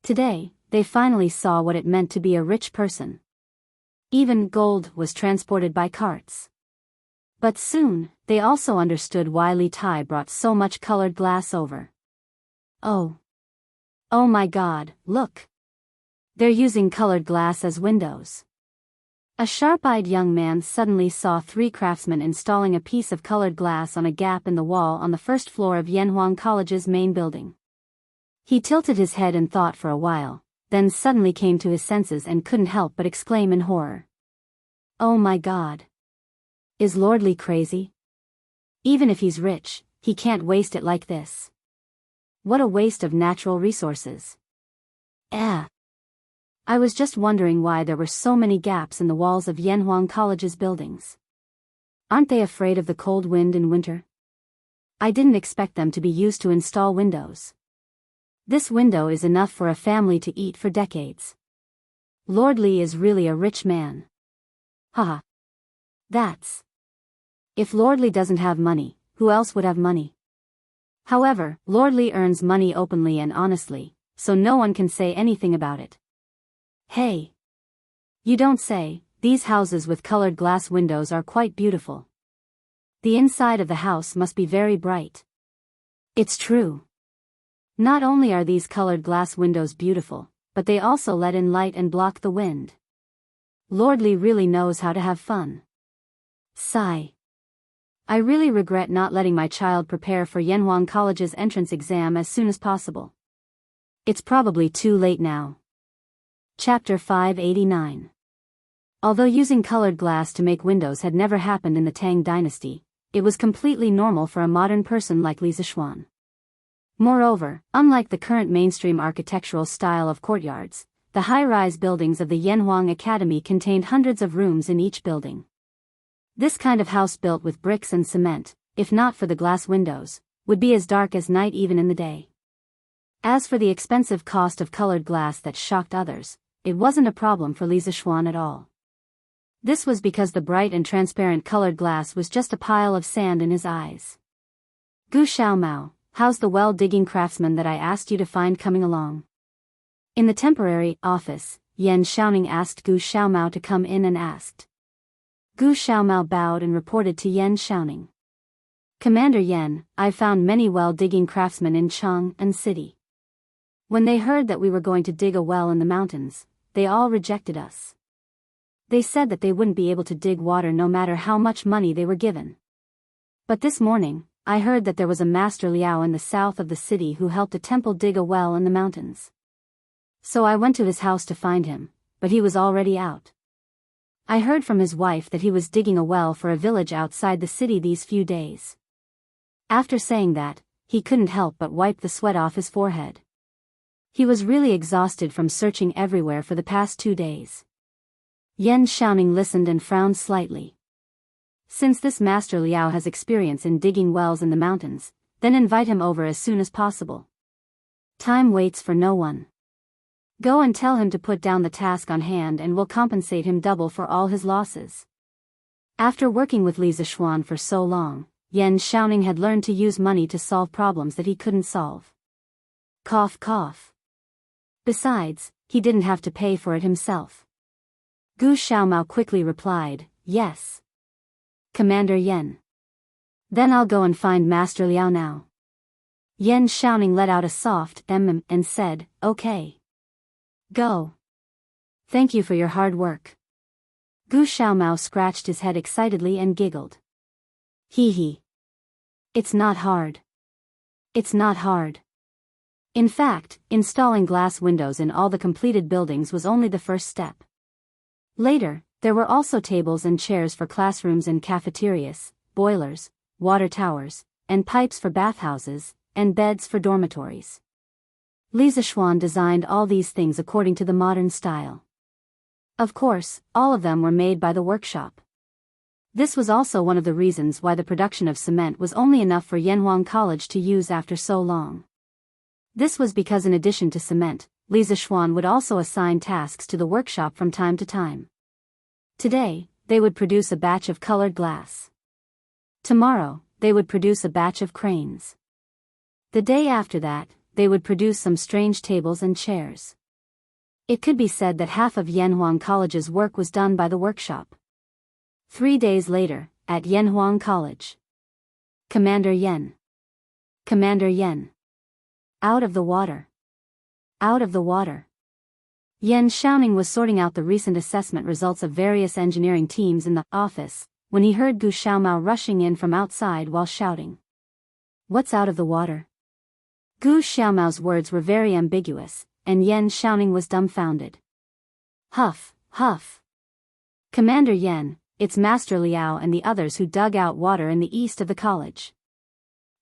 Today, they finally saw what it meant to be a rich person. Even gold was transported by carts. But soon, they also understood why Li Tai brought so much colored glass over. Oh my God, look! They're using colored glass as windows. A sharp-eyed young man suddenly saw 3 craftsmen installing a piece of colored glass on a gap in the wall on the first floor of Yanhuang College's main building. He tilted his head and thought for a while, then suddenly came to his senses and couldn't help but exclaim in horror. "Oh my God! Is Lord Li crazy? Even if he's rich, he can't waste it like this. What a waste of natural resources." I was just wondering why there were so many gaps in the walls of Yanhuang College's buildings. Aren't they afraid of the cold wind in winter? I didn't expect them to be used to install windows. This window is enough for a family to eat for decades. Lord Li is really a rich man. Haha. That's. If Lord Li doesn't have money, who else would have money? However, Lord Li earns money openly and honestly, so no one can say anything about it. Hey! You don't say. These houses with colored glass windows are quite beautiful. The inside of the house must be very bright. It's true. Not only are these colored glass windows beautiful, but they also let in light and block the wind. Lord Li really knows how to have fun. Sigh. I really regret not letting my child prepare for Yanhuang College's entrance exam as soon as possible. It's probably too late now. Chapter 589. Although using colored glass to make windows had never happened in the Tang dynasty, it was completely normal for a modern person like Li Zishuan. Moreover, unlike the current mainstream architectural style of courtyards, the high-rise buildings of the Yanhuang Academy contained hundreds of rooms in each building. This kind of house built with bricks and cement, if not for the glass windows, would be as dark as night even in the day. As for the expensive cost of colored glass that shocked others, it wasn't a problem for Li Zishuan at all. This was because the bright and transparent colored glass was just a pile of sand in his eyes. "Gu Xiaomao, how's the well-digging craftsman that I asked you to find coming along?" In the temporary office, Yan Xiaoning asked Gu Xiaomao to come in and asked. Gu Xiaomao bowed and reported to Yan Xiaoning. "Commander Yan, I've found many well-digging craftsmen in Chang'an City. When they heard that we were going to dig a well in the mountains, they all rejected us. They said that they wouldn't be able to dig water no matter how much money they were given. But this morning, I heard that there was a Master Liao in the south of the city who helped a temple dig a well in the mountains. So I went to his house to find him, but he was already out. I heard from his wife that he was digging a well for a village outside the city these few days." After saying that, he couldn't help but wipe the sweat off his forehead. He was really exhausted from searching everywhere for the past 2 days. Yan Xiaoning listened and frowned slightly. Since this Master Liao has experience in digging wells in the mountains, then invite him over as soon as possible. Time waits for no one. Go and tell him to put down the task on hand and we'll compensate him double for all his losses. After working with Li Zishuan for so long, Yan Xiaoning had learned to use money to solve problems that he couldn't solve. Cough cough. Besides, he didn't have to pay for it himself. Gu Xiaomao quickly replied, "Yes. Commander Yan. Then I'll go and find Master Liao now." Yan Xiaoning let out a soft and said, "Okay. Go. Thank you for your hard work." Gu Xiaomao scratched his head excitedly and giggled. Hee hee. It's not hard. It's not hard. In fact, installing glass windows in all the completed buildings was only the first step. Later, there were also tables and chairs for classrooms and cafeterias, boilers, water towers, and pipes for bathhouses, and beds for dormitories. Li Zishuan designed all these things according to the modern style. Of course, all of them were made by the workshop. This was also one of the reasons why the production of cement was only enough for Yanhuang College to use after so long. This was because in addition to cement, Li Zishuan would also assign tasks to the workshop from time to time. Today, they would produce a batch of colored glass. Tomorrow, they would produce a batch of cranes. The day after that, they would produce some strange tables and chairs. It could be said that half of Yanhuang College's work was done by the workshop. 3 days later, at Yanhuang College. Commander Yan. Commander Yan. Out of the water. Out of the water. Yan Xiaoning was sorting out the recent assessment results of various engineering teams in the office, when he heard Gu Xiaomao rushing in from outside while shouting. "What's out of the water?" Gu Xiaomao's words were very ambiguous, and Yan Xiaoning was dumbfounded. "Huff, huff. Commander Yan, it's Master Liao and the others who dug out water in the east of the college."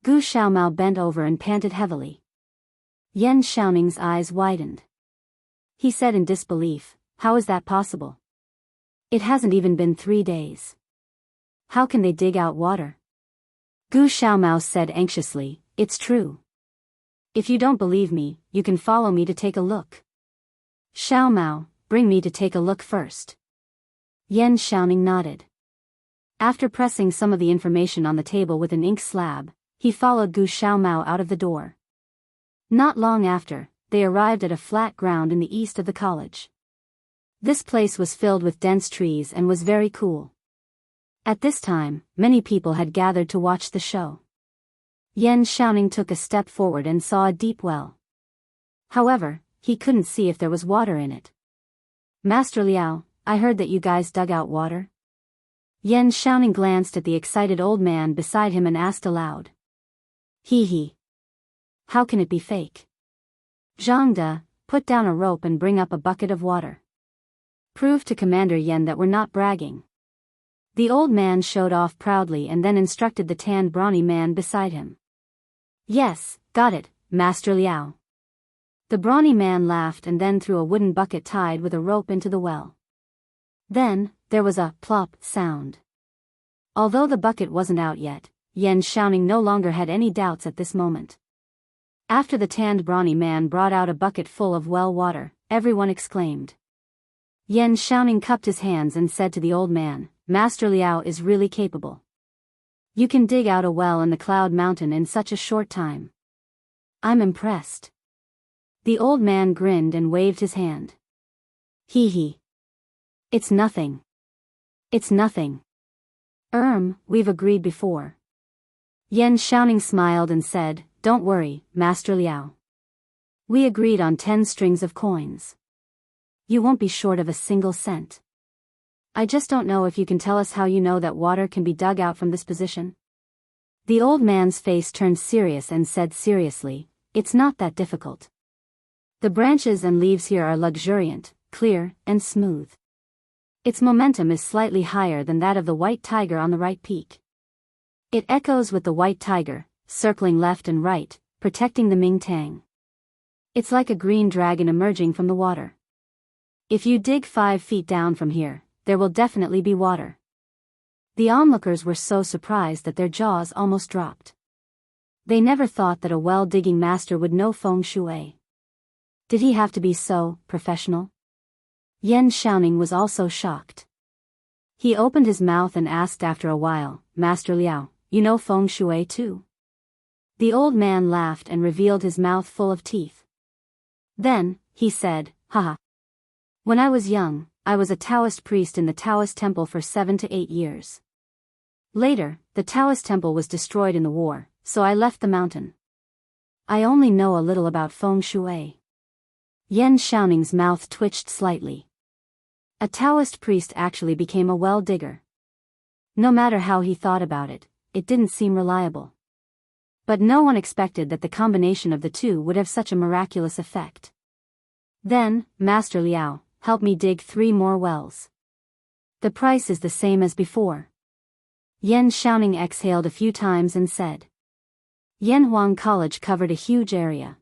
Gu Xiaomao bent over and panted heavily. Yan Xiaoning's eyes widened. He said in disbelief, "How is that possible? It hasn't even been 3 days. How can they dig out water?" Gu Xiaomao said anxiously, "It's true. If you don't believe me, you can follow me to take a look." "Xiaomao, bring me to take a look first." Yan Xiaoning nodded. After pressing some of the information on the table with an ink slab, he followed Gu Xiaomao out of the door. Not long after, they arrived at a flat ground in the east of the college. This place was filled with dense trees and was very cool. At this time, many people had gathered to watch the show. Yan Xiaoning took a step forward and saw a deep well. However, he couldn't see if there was water in it. "Master Liao, I heard that you guys dug out water." Yan Xiaoning glanced at the excited old man beside him and asked aloud. He. How can it be fake?" "Zhang De, put down a rope and bring up a bucket of water. Prove to Commander Yan that we're not bragging." The old man showed off proudly and then instructed the tanned brawny man beside him. "Yes, got it, Master Liao." The brawny man laughed and then threw a wooden bucket tied with a rope into the well. Then, there was a plop sound. Although the bucket wasn't out yet, Yan Xiaoning no longer had any doubts at this moment. After the tanned brawny man brought out a bucket full of well water, everyone exclaimed. Yan Xiaoning cupped his hands and said to the old man, "Master Liao is really capable. You can dig out a well in the Cloud Mountain in such a short time. I'm impressed." The old man grinned and waved his hand. He. It's nothing. It's nothing. We've agreed before." Yan Xiaoning smiled and said, "Don't worry, Master Liao. We agreed on 10 strings of coins. You won't be short of a single cent. I just don't know if you can tell us how you know that water can be dug out from this position." The old man's face turned serious and said seriously, "It's not that difficult. The branches and leaves here are luxuriant, clear, and smooth. Its momentum is slightly higher than that of the white tiger on the right peak. It echoes with the white tiger, circling left and right, protecting the Ming Tang. It's like a green dragon emerging from the water. If you dig 5 feet down from here, there will definitely be water." The onlookers were so surprised that their jaws almost dropped. They never thought that a well-digging master would know feng shui. Did he have to be so professional? Yan Xiaoning was also shocked. He opened his mouth and asked after a while, "Master Liao, you know feng shui too?" The old man laughed and revealed his mouth full of teeth. Then, he said, "Haha. When I was young, I was a Taoist priest in the Taoist temple for 7 to 8 years. Later, the Taoist temple was destroyed in the war, so I left the mountain. I only know a little about feng shui." Yan Xiaoning's mouth twitched slightly. A Taoist priest actually became a well digger. No matter how he thought about it, it didn't seem reliable. But no one expected that the combination of the two would have such a miraculous effect. "Then, Master Liao, help me dig 3 more wells. The price is the same as before." Yan Xiaoning exhaled a few times and said. Yanhuang College covered a huge area.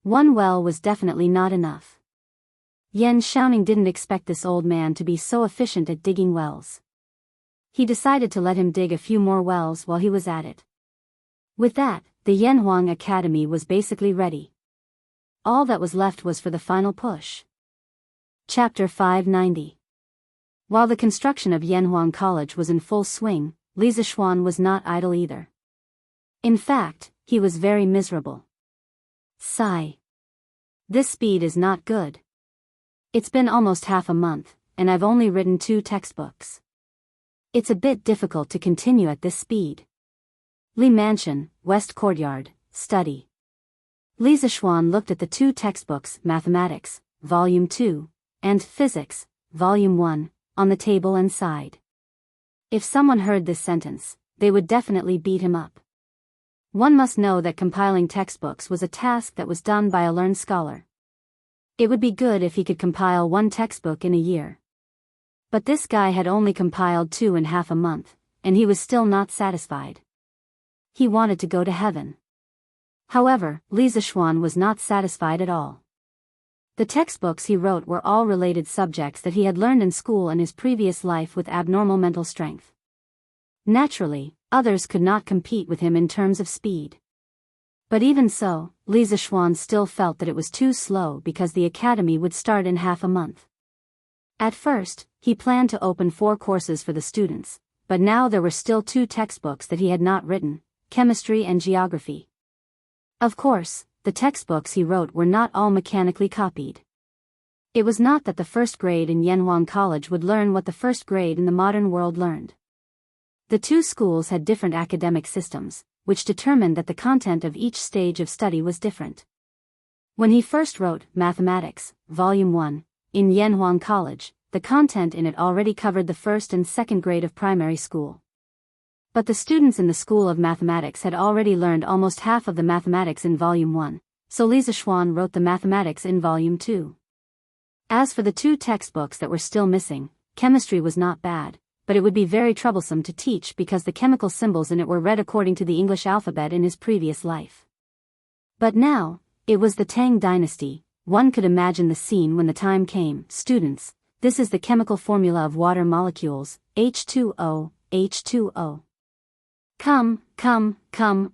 1 well was definitely not enough. Yan Xiaoning didn't expect this old man to be so efficient at digging wells. He decided to let him dig a few more wells while he was at it. With that, the Yanhuang Academy was basically ready. All that was left was for the final push. Chapter 590. While the construction of Yanhuang College was in full swing, Li Zishuan was not idle either. In fact, he was very miserable. Sigh. This speed is not good. It's been almost half a month, and I've only written 2 textbooks. It's a bit difficult to continue at this speed. Li Mansion, West Courtyard, study. Li Zishuan looked at the 2 textbooks, mathematics, Volume 2, and Physics, Volume 1, on the table and side. If someone heard this sentence, they would definitely beat him up. One must know that compiling textbooks was a task that was done by a learned scholar. It would be good if he could compile one textbook in a year. But this guy had only compiled 2 in half a month, and he was still not satisfied. He wanted to go to heaven. However, Li Zixuan was not satisfied at all. The textbooks he wrote were all related subjects that he had learned in school in his previous life with abnormal mental strength. Naturally, others could not compete with him in terms of speed. But even so, Li Zixuan still felt that it was too slow because the academy would start in half a month. At first, he planned to open 4 courses for the students, but now there were still 2 textbooks that he had not written, chemistry and geography. Of course, the textbooks he wrote were not all mechanically copied. It was not that the first grade in Yanhuang College would learn what the first grade in the modern world learned. The 2 schools had different academic systems, which determined that the content of each stage of study was different. When he first wrote Mathematics, Volume 1, in Yanhuang College, the content in it already covered the first and second grade of primary school. But the students in the School of Mathematics had already learned almost half of the mathematics in Volume 1, so Li Zixuan wrote the mathematics in Volume 2. As for the 2 textbooks that were still missing, chemistry was not bad, but it would be very troublesome to teach because the chemical symbols in it were read according to the English alphabet in his previous life. But now, it was the Tang dynasty. One could imagine the scene when the time came. Students, this is the chemical formula of water molecules, H2O, H2O. Come,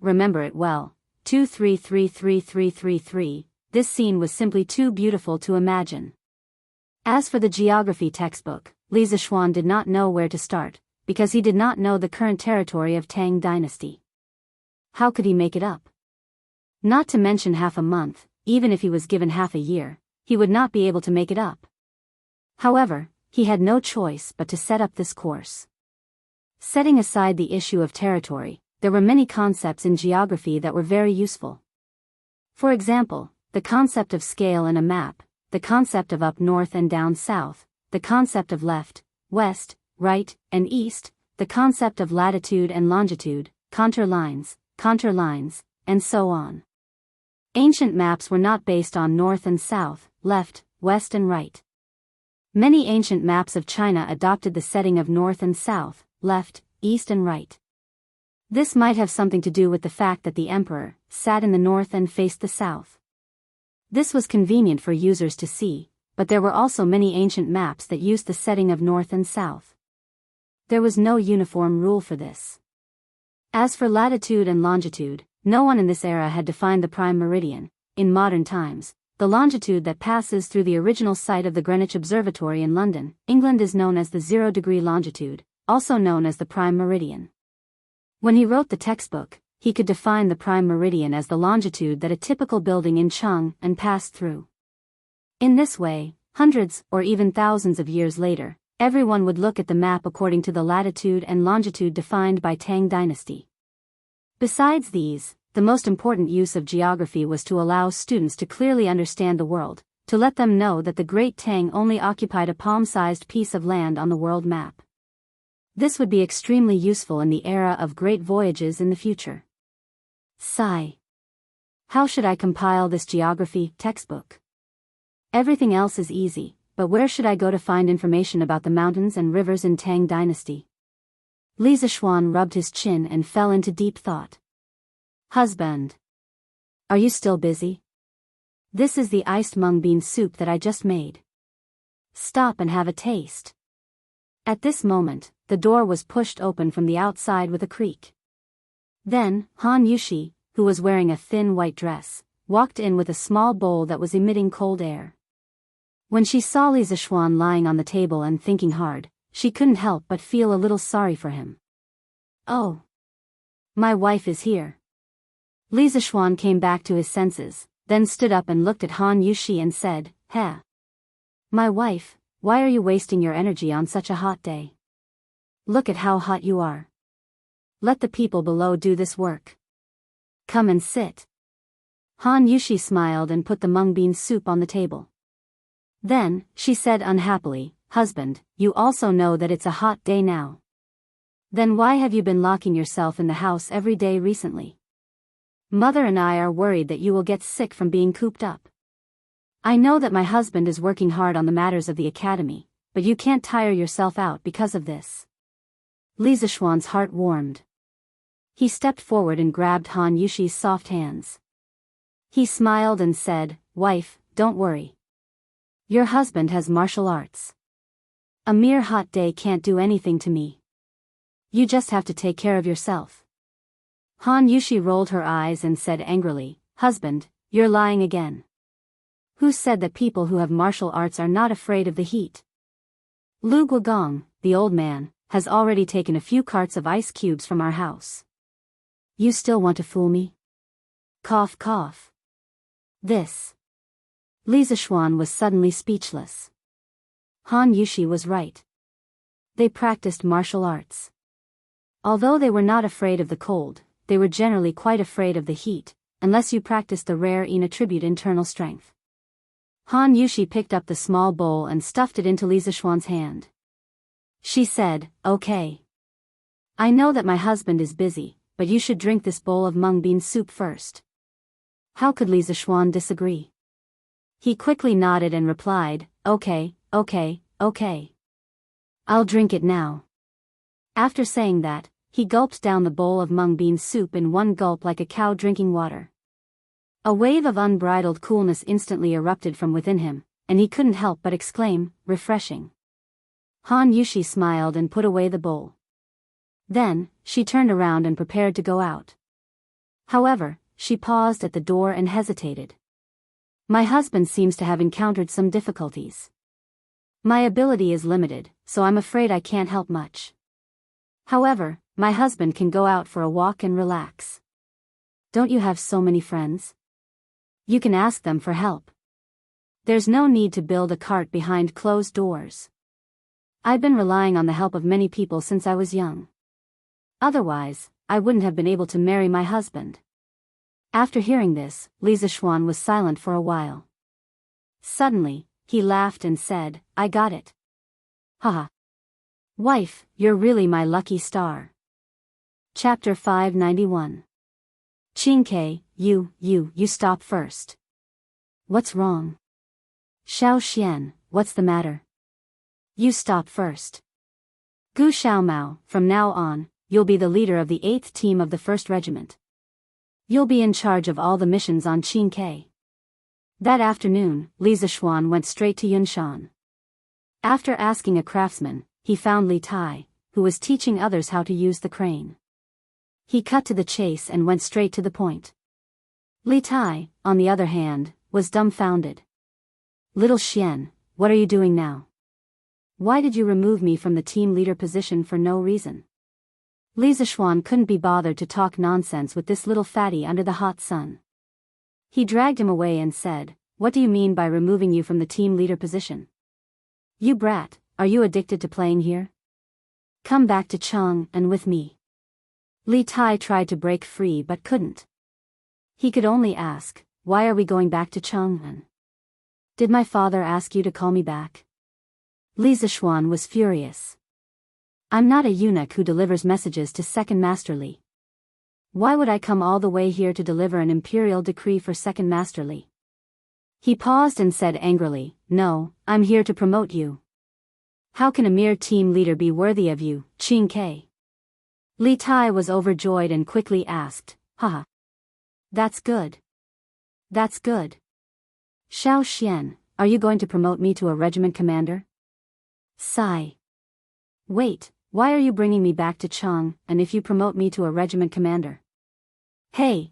remember it well. 23333333. This scene was simply too beautiful to imagine. As for the geography textbook, Li Zixuan did not know where to start, because he did not know the current territory of Tang dynasty. How could he make it up? Not to mention half a month, even if he was given half a year, he would not be able to make it up. However, he had no choice but to set up this course. Setting aside the issue of territory, there were many concepts in geography that were very useful. For example, the concept of scale in a map, the concept of up north and down south, the concept of left, west, right, and east, the concept of latitude and longitude, contour lines, and so on. Ancient maps were not based on north and south, left, west and right. Many ancient maps of China adopted the setting of north and south, left, east and right. This might have something to do with the fact that the emperor sat in the north and faced the south. This was convenient for users to see, but there were also many ancient maps that used the setting of north and south. There was no uniform rule for this. As for latitude and longitude, no one in this era had defined the prime meridian. In modern times, the longitude that passes through the original site of the Greenwich Observatory in London, England is known as the 0-degree longitude, also known as the prime meridian. When he wrote the textbook, he could define the prime meridian as the longitude that a typical building in Chang'an passed through. In this way, hundreds or even thousands of years later, everyone would look at the map according to the latitude and longitude defined by Tang dynasty. Besides these, the most important use of geography was to allow students to clearly understand the world, to let them know that the Great Tang only occupied a palm-sized piece of land on the world map. This would be extremely useful in the era of great voyages in the future. Sigh. How should I compile this geography textbook? Everything else is easy, but where should I go to find information about the mountains and rivers in Tang dynasty? Li Zixuan rubbed his chin and fell into deep thought. Husband. Are you still busy? This is the iced mung bean soup that I just made. Stop and have a taste. At this moment, the door was pushed open from the outside with a creak. Then, Han Yushi, who was wearing a thin white dress, walked in with a small bowl that was emitting cold air. When she saw Li Zixuan lying on the table and thinking hard, she couldn't help but feel a little sorry for him. Oh. My wife is here. Li Zixuan came back to his senses, then stood up and looked at Han Yushi and said, "Heh. My wife, why are you wasting your energy on such a hot day? Look at how hot you are. Let the people below do this work. Come and sit." Han Yushi smiled and put the mung bean soup on the table. Then, she said unhappily, husband, you also know that it's a hot day now. Then why have you been locking yourself in the house every day recently? Mother and I are worried that you will get sick from being cooped up. I know that my husband is working hard on the matters of the academy, but you can't tire yourself out because of this. Li Zishuan's heart warmed. He stepped forward and grabbed Han Yushi's soft hands. He smiled and said, wife, don't worry. Your husband has martial arts. A mere hot day can't do anything to me. You just have to take care of yourself. Han Yushi rolled her eyes and said angrily, husband, you're lying again. Who said that people who have martial arts are not afraid of the heat? Lu Guogong, the old man, has already taken a few carts of ice cubes from our house. You still want to fool me? Cough cough. This. Li Zishuan was suddenly speechless. Han Yushi was right. They practiced martial arts. Although they were not afraid of the cold, they were generally quite afraid of the heat, unless you practiced the rare Yin attribute internal strength. Han Yushi picked up the small bowl and stuffed it into Li Zishuan's hand. She said, okay. I know that my husband is busy, but you should drink this bowl of mung bean soup first. How could Li Zishuan disagree? He quickly nodded and replied, okay. I'll drink it now. After saying that, he gulped down the bowl of mung bean soup in one gulp like a cow drinking water. A wave of unbridled coolness instantly erupted from within him, and he couldn't help but exclaim, refreshing. Han Yushi smiled and put away the bowl. Then, she turned around and prepared to go out. However, she paused at the door and hesitated. My husband seems to have encountered some difficulties. My ability is limited, so I'm afraid I can't help much. However, my husband can go out for a walk and relax. Don't you have so many friends? You can ask them for help. There's no need to build a cart behind closed doors. I've been relying on the help of many people since I was young. Otherwise, I wouldn't have been able to marry my husband. After hearing this, Li Zishuan was silent for a while. Suddenly, he laughed and said, I got it. Haha. Wife, you're really my lucky star. Chapter 591. Qingke, you stop first. What's wrong? Xiao Xian, what's the matter? You stop first. Gu Xiaomao, from now on, you'll be the leader of the 8th team of the 1st Regiment. You'll be in charge of all the missions on Qingke. That afternoon, Li Zishuan went straight to Yunshan. After asking a craftsman, he found Li Tai, who was teaching others how to use the crane. He cut to the chase and went straight to the point. Li Tai, on the other hand, was dumbfounded. Little Xian, what are you doing now? Why did you remove me from the team leader position for no reason? Li Zishuan couldn't be bothered to talk nonsense with this little fatty under the hot sun. He dragged him away and said, what do you mean by removing you from the team leader position? You brat, are you addicted to playing here? Come back to Cheng and with me. Li Tai tried to break free but couldn't. He could only ask, why are we going back to Cheng? Did my father ask you to call me back? Li Zishuan was furious. I'm not a eunuch who delivers messages to Second Master Li. Why would I come all the way here to deliver an imperial decree for Second Master Li? He paused and said angrily, no, I'm here to promote you. How can a mere team leader be worthy of you, Qingke? Li Tai was overjoyed and quickly asked, haha. That's good. That's good. Xiao Xian, are you going to promote me to a regiment commander? Sigh. Wait, why are you bringing me back to Cheng, and if you promote me to a regiment commander? Hey.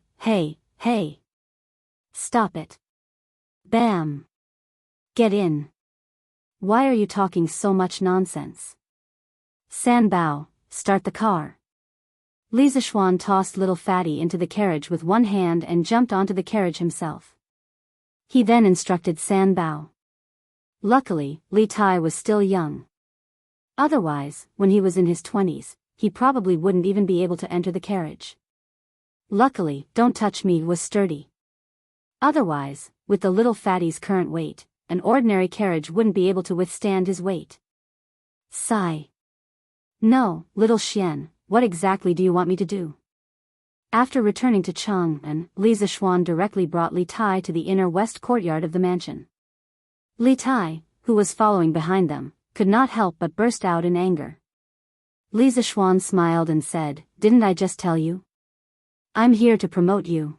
Stop it. Bam. Get in. Why are you talking so much nonsense? San Bao, start the car. Li Zishuan tossed little fatty into the carriage with one hand and jumped onto the carriage himself. He then instructed San Bao. Luckily, Li Tai was still young. Otherwise, when he was in his 20s, he probably wouldn't even be able to enter the carriage. Luckily, Don't Touch Me was sturdy. Otherwise, with the little fatty's current weight, an ordinary carriage wouldn't be able to withstand his weight. Sigh. No, little Xian, what exactly do you want me to do? After returning to Chang'an, Li Zixuan directly brought Li Tai to the inner west courtyard of the mansion. Li Tai, who was following behind them, could not help but burst out in anger. Li Zixuan smiled and said, "Didn't I just tell you? I'm here to promote you.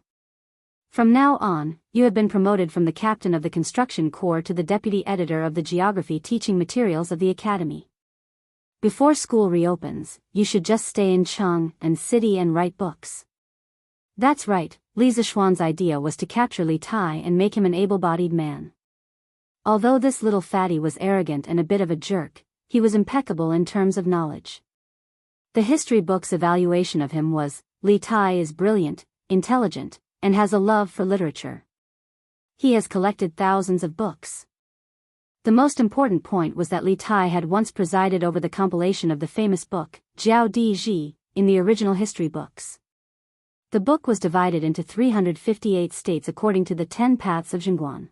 From now on, you have been promoted from the captain of the construction corps to the deputy editor of the geography teaching materials of the academy. Before school reopens, you should just stay in Chang'an City and write books." That's right, Li Zixuan's idea was to capture Li Tai and make him an able-bodied man. Although this little fatty was arrogant and a bit of a jerk, he was impeccable in terms of knowledge. The history book's evaluation of him was, Li Tai is brilliant, intelligent, and has a love for literature. He has collected thousands of books. The most important point was that Li Tai had once presided over the compilation of the famous book, Jiao Di Ji, in the original history books. The book was divided into 358 states according to the 10 paths of Zhongguan.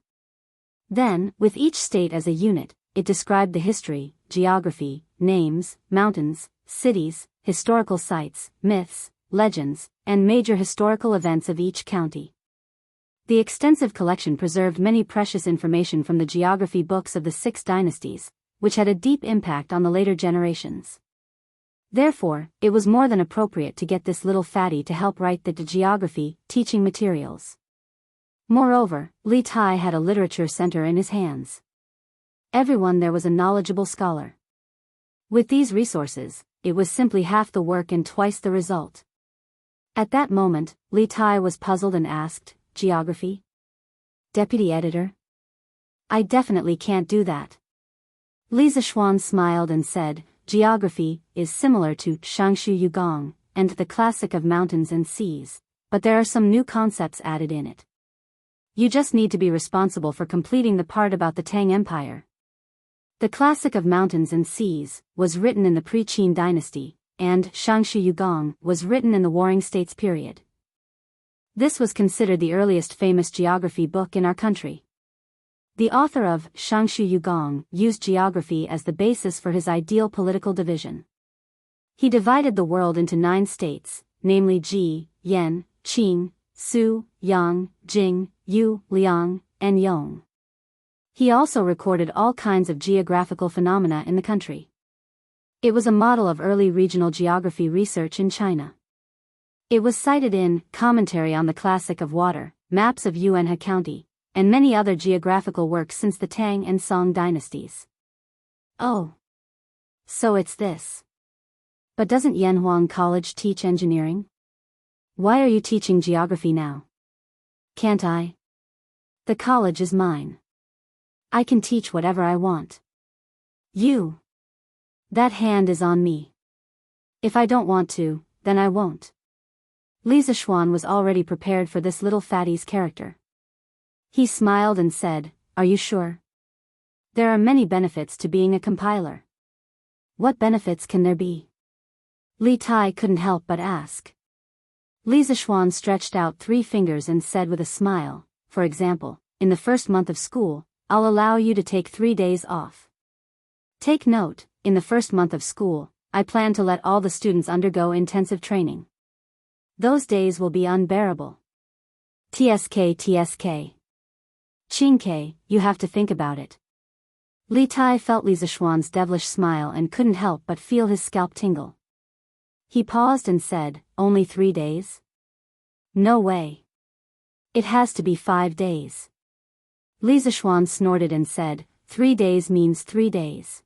Then, with each state as a unit, it described the history, geography, names, mountains, cities, historical sites, myths, legends, and major historical events of each county. The extensive collection preserved many precious information from the geography books of the 6 dynasties, which had a deep impact on the later generations. Therefore, it was more than appropriate to get this little fatty to help write the geography teaching materials. Moreover, Li Tai had a literature center in his hands. Everyone there was a knowledgeable scholar. With these resources, it was simply half the work and twice the result. At that moment, Li Tai was puzzled and asked, "Geography? Deputy editor? I definitely can't do that." Li Zixuan smiled and said, "Geography is similar to Shangshu Yugong and the classic of mountains and seas, but there are some new concepts added in it. You just need to be responsible for completing the part about the Tang Empire." The classic of mountains and seas was written in the pre-Qin dynasty, and Shangshu Yugong was written in the Warring States period. This was considered the earliest famous geography book in our country. The author of Shangshu Yugong used geography as the basis for his ideal political division. He divided the world into 9 states, namely Ji, Yan, Qing, Su, Yang, Jing, Yu, Liang, and Yong. He also recorded all kinds of geographical phenomena in the country. It was a model of early regional geography research in China. It was cited in Commentary on the Classic of Water, Maps of Yuanhe County, and many other geographical works since the Tang and Song dynasties. Oh. So it's this. But doesn't Yanhuang College teach engineering? Why are you teaching geography now? Can't I? The college is mine. I can teach whatever I want. You. That hand is on me. If I don't want to, then I won't. Li Zixuan was already prepared for this little fatty's character. He smiled and said, "Are you sure? There are many benefits to being a compiler." "What benefits can there be?" Li Tai couldn't help but ask. Li Zixuan stretched out 3 fingers and said with a smile, "For example, in the first month of school, I'll allow you to take 3 days off. Take note, in the first month of school, I plan to let all the students undergo intensive training. Those days will be unbearable. TSK. Qingke, you have to think about it." Li Tai felt Li Zixuan's devilish smile and couldn't help but feel his scalp tingle. He paused and said, "Only 3 days? No way. It has to be 5 days." Li Zixuan snorted and said, 3 days means 3 days.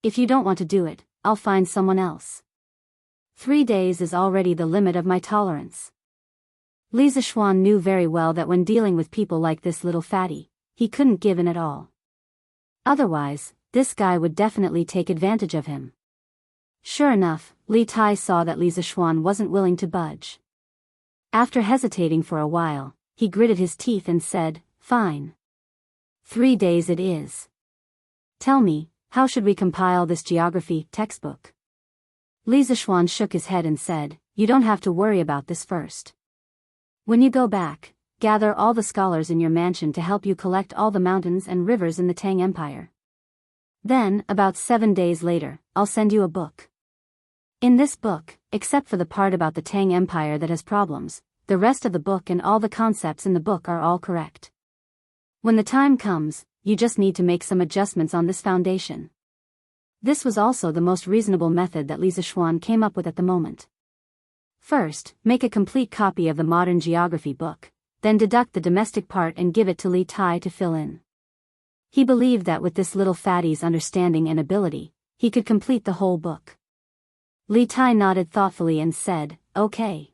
If you don't want to do it, I'll find someone else. 3 days is already the limit of my tolerance. Li Zixuan knew very well that when dealing with people like this little fatty, he couldn't give in at all. Otherwise, this guy would definitely take advantage of him. Sure enough, Li Tai saw that Li Zixuan wasn't willing to budge. After hesitating for a while, he gritted his teeth and said, "Fine. 3 days it is. Tell me, how should we compile this geography textbook?" Li Zixuan shook his head and said, "You don't have to worry about this first. When you go back, gather all the scholars in your mansion to help you collect all the mountains and rivers in the Tang Empire. Then, about 7 days later, I'll send you a book. In this book, except for the part about the Tang Empire that has problems, the rest of the book and all the concepts in the book are all correct. When the time comes, you just need to make some adjustments on this foundation. This was also the most reasonable method that Li Zixuan came up with at the moment. First, make a complete copy of the modern geography book, then deduct the domestic part and give it to Li Tai to fill in. He believed that with this little fatty's understanding and ability, he could complete the whole book. Li Tai nodded thoughtfully and said, "Okay.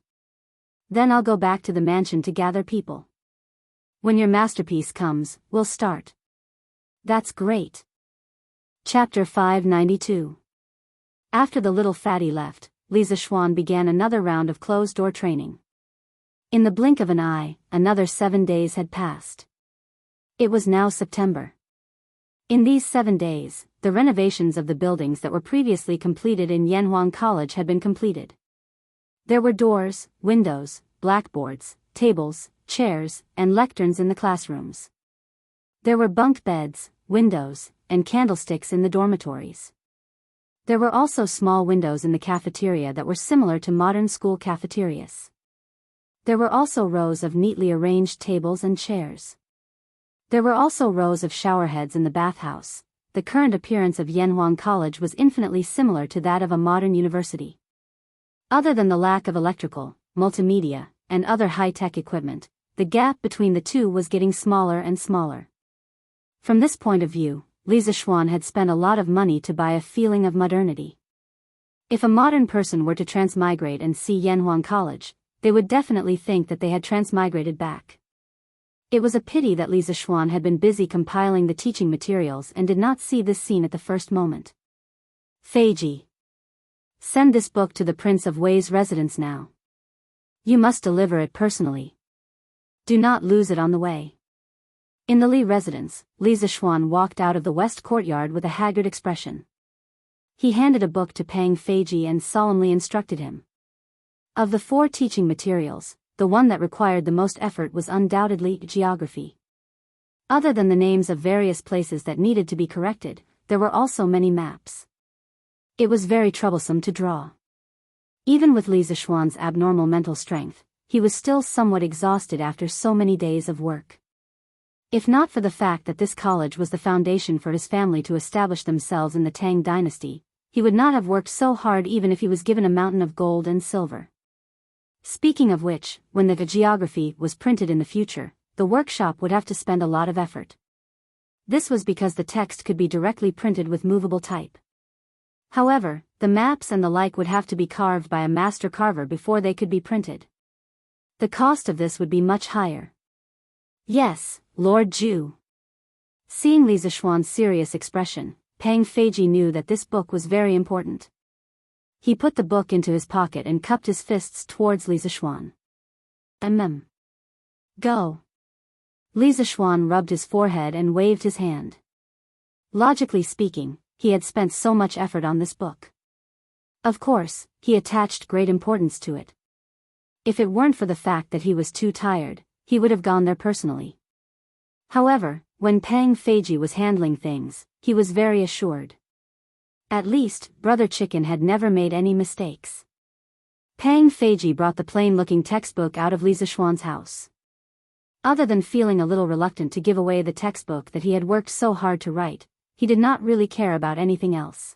Then I'll go back to the mansion to gather people. When your masterpiece comes, we'll start." "That's great." Chapter 592. After the little fatty left, Li Zixuan began another round of closed-door training. In the blink of an eye, another 7 days had passed. It was now September. In these 7 days, the renovations of the buildings that were previously completed in Yanhuang College had been completed. There were doors, windows, blackboards, tables, chairs, and lecterns in the classrooms. There were bunk beds, windows, and candlesticks in the dormitories. There were also small windows in the cafeteria that were similar to modern school cafeterias. There were also rows of neatly arranged tables and chairs. There were also rows of showerheads in the bathhouse. The current appearance of Yanhuang College was infinitely similar to that of a modern university. Other than the lack of electrical, multimedia, and other high-tech equipment, the gap between the two was getting smaller and smaller. From this point of view, Li Zixuan had spent a lot of money to buy a feeling of modernity. If a modern person were to transmigrate and see Yanhuang College, they would definitely think that they had transmigrated back. It was a pity that Li Zixuan had been busy compiling the teaching materials and did not see this scene at the first moment. "Feiji, send this book to the Prince of Wei's residence now. You must deliver it personally. Do not lose it on the way." In the Li residence, Li Zixuan walked out of the west courtyard with a haggard expression. He handed a book to Pang Feiji and solemnly instructed him. Of the 4 teaching materials, the one that required the most effort was undoubtedly geography. Other than the names of various places that needed to be corrected, there were also many maps. It was very troublesome to draw. Even with Li Zixuan's abnormal mental strength, he was still somewhat exhausted after so many days of work. If not for the fact that this college was the foundation for his family to establish themselves in the Tang dynasty, he would not have worked so hard even if he was given a mountain of gold and silver. Speaking of which, when the geography was printed in the future, the workshop would have to spend a lot of effort. This was because the text could be directly printed with movable type. However, the maps and the like would have to be carved by a master carver before they could be printed. The cost of this would be much higher. "Yes, Lord Ju." Seeing Li Zixuan's serious expression, Pang Feiji knew that this book was very important. He put the book into his pocket and cupped his fists towards Li Zixuan. Go." Li Zixuan rubbed his forehead and waved his hand. Logically speaking, he had spent so much effort on this book. Of course, he attached great importance to it. If it weren't for the fact that he was too tired, he would have gone there personally. However, when Pang Feiji was handling things, he was very assured. At least, Brother Chicken had never made any mistakes. Pang Feiji brought the plain-looking textbook out of Li Zixuan's house. Other than feeling a little reluctant to give away the textbook that he had worked so hard to write, he did not really care about anything else.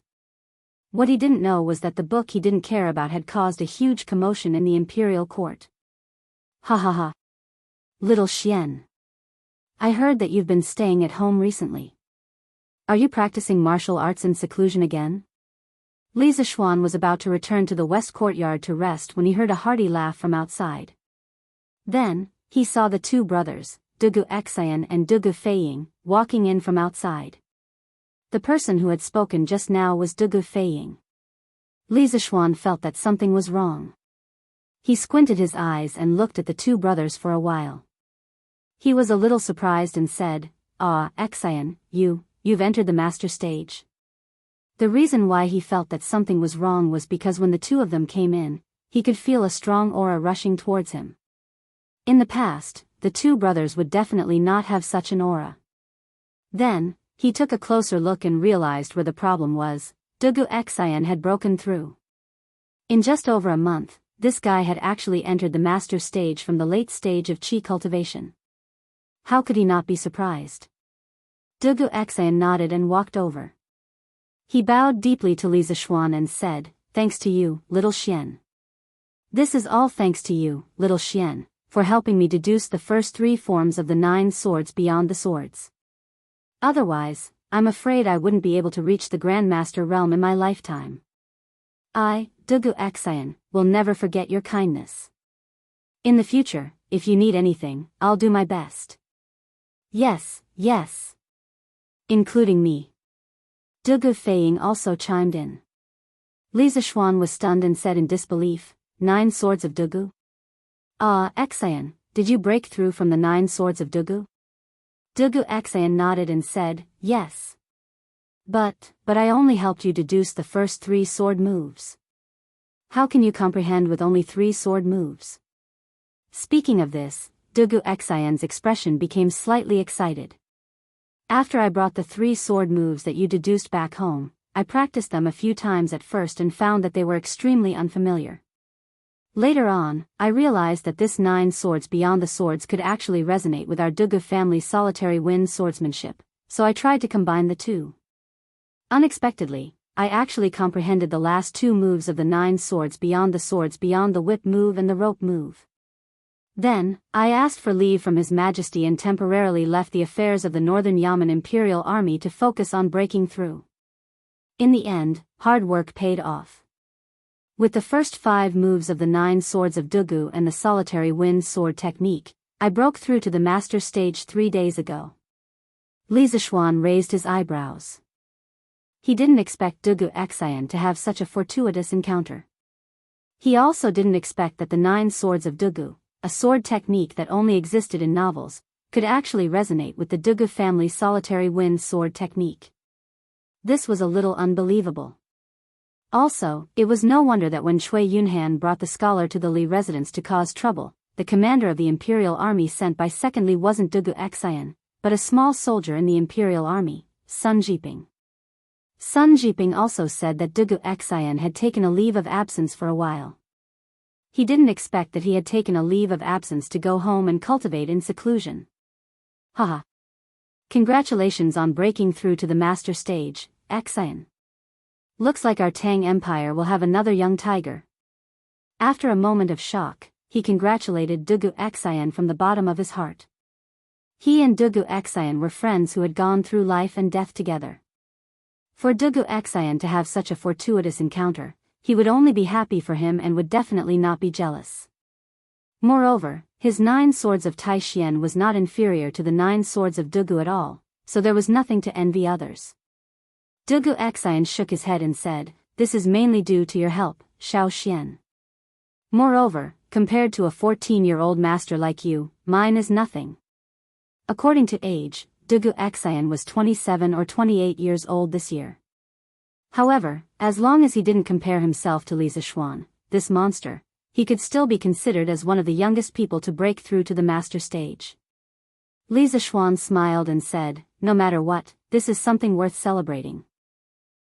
What he didn't know was that the book he didn't care about had caused a huge commotion in the imperial court. "Ha ha ha. Little Xian. I heard that you've been staying at home recently. Are you practicing martial arts in seclusion again?" Li Zixuan was about to return to the west courtyard to rest when he heard a hearty laugh from outside. Then, he saw the 2 brothers, Dugu Xian and Dugu Feiying, walking in from outside. The person who had spoken just now was Dugu Feiying. Li Zixuan felt that something was wrong. He squinted his eyes and looked at the 2 brothers for a while. He was a little surprised and said, "Ah, Xian, you've entered the master stage." The reason why he felt that something was wrong was because when the 2 of them came in, he could feel a strong aura rushing towards him. In the past, the two brothers would definitely not have such an aura. Then, he took a closer look and realized where the problem was. Dugu Xian had broken through. In just over a month, this guy had actually entered the master stage from the late stage of qi cultivation. How could he not be surprised? Dugu Xian nodded and walked over. He bowed deeply to Li Zishuan and said, "Thanks to you, little Xian. This is all thanks to you, little Xian, for helping me deduce the first 3 forms of the 9 swords beyond the swords. Otherwise, I'm afraid I wouldn't be able to reach the Grandmaster realm in my lifetime. I, Dugu Xian, will never forget your kindness. In the future, if you need anything, I'll do my best." "Yes, yes. Including me." Dugu Feiying also chimed in. Li Zishuan was stunned and said in disbelief, 9 swords of Dugu? Xian, did you break through from the 9 swords of Dugu? Dugu Xian nodded and said, "Yes. But I only helped you deduce the first 3 sword moves. How can you comprehend with only 3 sword moves?" Speaking of this, Dugu Xian's expression became slightly excited. "After I brought the 3 sword moves that you deduced back home, I practiced them a few times at first and found that they were extremely unfamiliar. Later on, I realized that this 9 swords beyond the swords could actually resonate with our Dugu family's solitary wind swordsmanship, so I tried to combine the 2. Unexpectedly, I actually comprehended the last 2 moves of the 9 swords beyond the whip move and the rope move. Then, I asked for leave from His Majesty and temporarily left the affairs of the Northern Yamen Imperial Army to focus on breaking through. In the end, hard work paid off. With the first 5 moves of the 9 swords of Dugu and the solitary wind sword technique, I broke through to the master stage 3 days ago." Li Zishuan raised his eyebrows. He didn't expect Dugu Xian to have such a fortuitous encounter. He also didn't expect that the 9 swords of Dugu, a sword technique that only existed in novels, could actually resonate with the Dugu family's solitary wind sword technique. This was a little unbelievable. Also, it was no wonder that when Cui Yunhan brought the scholar to the Li residence to cause trouble, the commander of the Imperial Army sent by Second Li wasn't Dugu Xian, but a small soldier in the Imperial Army, Sun Jiping. Sun Jiping also said that Dugu Xian had taken a leave of absence for a while. He didn't expect that he had taken a leave of absence to go home and cultivate in seclusion. Haha. Congratulations on breaking through to the master stage, Xian. Looks like our Tang Empire will have another young tiger. After a moment of shock, he congratulated Dugu Xian from the bottom of his heart. He and Dugu Xian were friends who had gone through life and death together. For Dugu Xian to have such a fortuitous encounter, he would only be happy for him and would definitely not be jealous. Moreover, his 9 swords of Tai Xian was not inferior to the 9 swords of Dugu at all, so there was nothing to envy others. Dugu Xian shook his head and said, "This is mainly due to your help, Xiao Xian. Moreover, compared to a 14-year-old master like you, mine is nothing." According to age, Dugu Xian was 27 or 28 years old this year. However, as long as he didn't compare himself to Li Zishuan, this monster, he could still be considered as one of the youngest people to break through to the master stage. Li Zishuan smiled and said, "No matter what, this is something worth celebrating.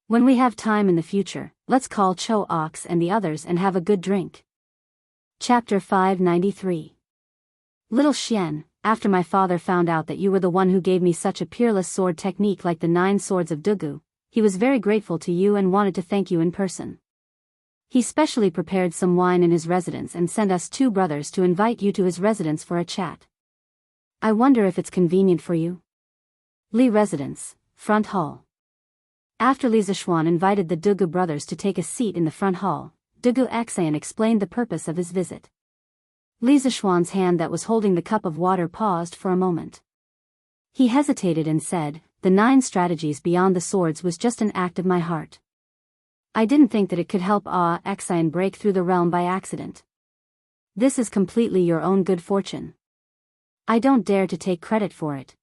When we have time in the future, let's call Cho Ox and the others and have a good drink." Chapter 593. Little Xian, after my father found out that you were the one who gave me such a peerless sword technique like the 9 swords of Dugu, he was very grateful to you and wanted to thank you in person. He specially prepared some wine in his residence and sent us 2 brothers to invite you to his residence for a chat. I wonder if it's convenient for you? Li Residence, Front Hall. After Li Zishuan invited the Dugu brothers to take a seat in the front hall, Dugu Xian explained the purpose of his visit. Li Zishuan's hand that was holding the cup of water paused for a moment. He hesitated and said, "The 9 strategies beyond the swords was just an act of my heart. I didn't think that it could help Xian break through the realm by accident. This is completely your own good fortune. I don't dare to take credit for it.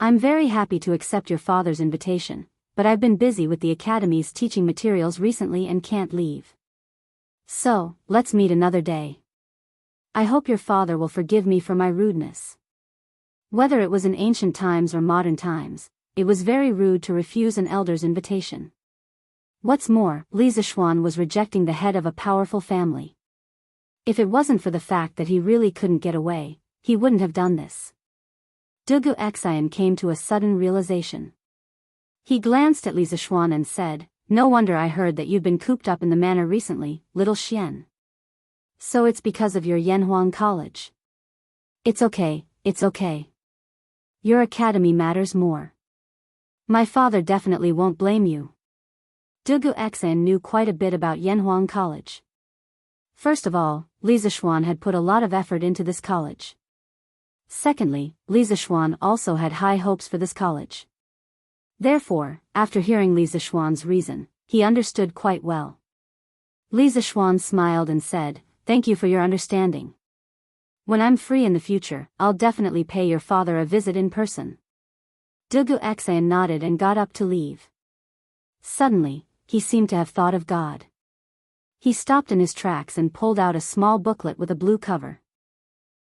I'm very happy to accept your father's invitation, but I've been busy with the Academy's teaching materials recently and can't leave. So, let's meet another day. I hope your father will forgive me for my rudeness. Whether it was in ancient times or modern times, it was very rude to refuse an elder's invitation. What's more, Li Zixuan was rejecting the head of a powerful family. If it wasn't for the fact that he really couldn't get away, he wouldn't have done this. Dugu Xian came to a sudden realization. He glanced at Li Zixuan and said, "No wonder I heard that you've been cooped up in the manor recently, little Xian. So it's because of your Yanhuang College." It's okay. Your academy matters more. My father definitely won't blame you." Dugu Xian knew quite a bit about Yanhuang College. First of all, Li Zixuan had put a lot of effort into this college. Secondly, Li Zixuan also had high hopes for this college. Therefore, after hearing Li Zixuan's reason, he understood quite well. Li Zixuan smiled and said, "Thank you for your understanding. When I'm free in the future, I'll definitely pay your father a visit in person." Dugu Xian nodded and got up to leave. Suddenly, he seemed to have thought of God. He stopped in his tracks and pulled out a small booklet with a blue cover.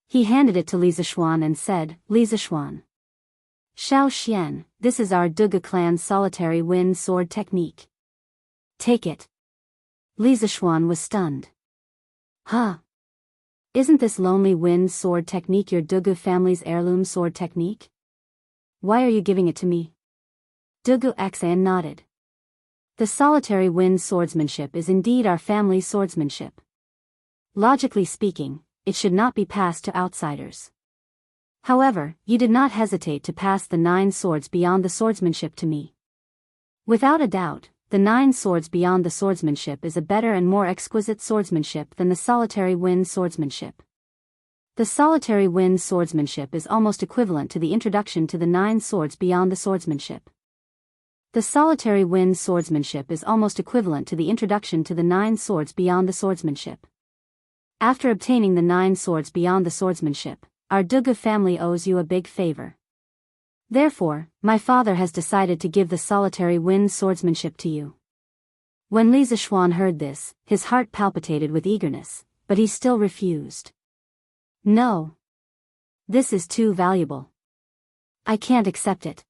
He handed it to Li Zixuan and said, "Li Zixuan. Xiao Xian, this is our Dugu clan's solitary wind sword technique. Take it." Li Zixuan was stunned. "Huh? Isn't this lonely wind sword technique your Dugu family's heirloom sword technique? Why are you giving it to me?" Dugu Xian nodded. "The solitary wind swordsmanship is indeed our family's swordsmanship. Logically speaking, it should not be passed to outsiders. However, you did not hesitate to pass the 9 swords beyond the swordsmanship to me. Without a doubt, the 9 swords beyond the swordsmanship is a better and more exquisite swordsmanship than the solitary wind swordsmanship. The solitary wind swordsmanship is almost equivalent to the introduction to the 9 swords beyond the swordsmanship. The solitary wind swordsmanship is almost equivalent to the introduction to the 9 swords beyond the swordsmanship. After obtaining the 9 swords beyond the swordsmanship, our Dugu family owes you a big favor. Therefore, my father has decided to give the solitary wind swordsmanship to you." When Li Zixuan heard this, his heart palpitated with eagerness, but he still refused. "No. This is too valuable. I can't accept it."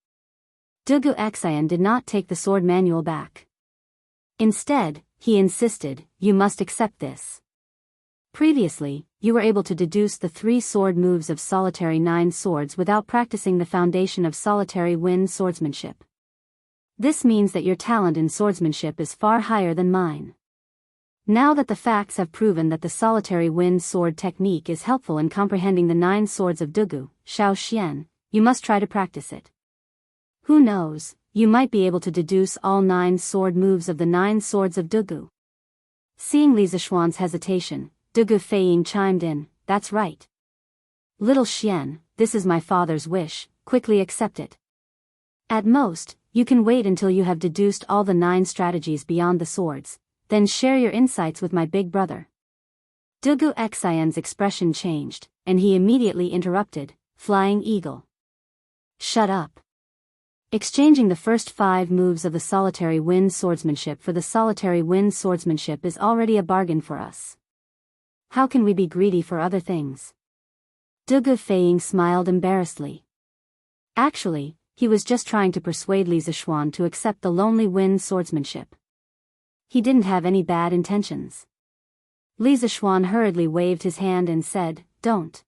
Dugu Xian did not take the sword manual back. Instead, he insisted, "You must accept this. Previously, you were able to deduce the 3 sword moves of solitary 9 swords without practicing the foundation of solitary wind swordsmanship. This means that your talent in swordsmanship is far higher than mine. Now that the facts have proven that the solitary wind sword technique is helpful in comprehending the 9 swords of Dugu, Xiao Xian, you must try to practice it. Who knows, you might be able to deduce all 9 sword moves of the 9 swords of Dugu." Seeing Li Zixuan's hesitation, Dugu Feiying chimed in, "That's right. Little Xian, this is my father's wish, quickly accept it. At most, you can wait until you have deduced all the 9 strategies beyond the swords, then share your insights with my big brother." Dugu Xian's expression changed, and he immediately interrupted, "Flying Eagle. Shut up. Exchanging the first 5 moves of the solitary wind swordsmanship for the solitary wind swordsmanship is already a bargain for us. How can we be greedy for other things?" Dugu Feiying smiled embarrassedly. Actually, he was just trying to persuade Li Zixuan to accept the lonely wind swordsmanship. He didn't have any bad intentions. Li Zixuan hurriedly waved his hand and said, "Don't.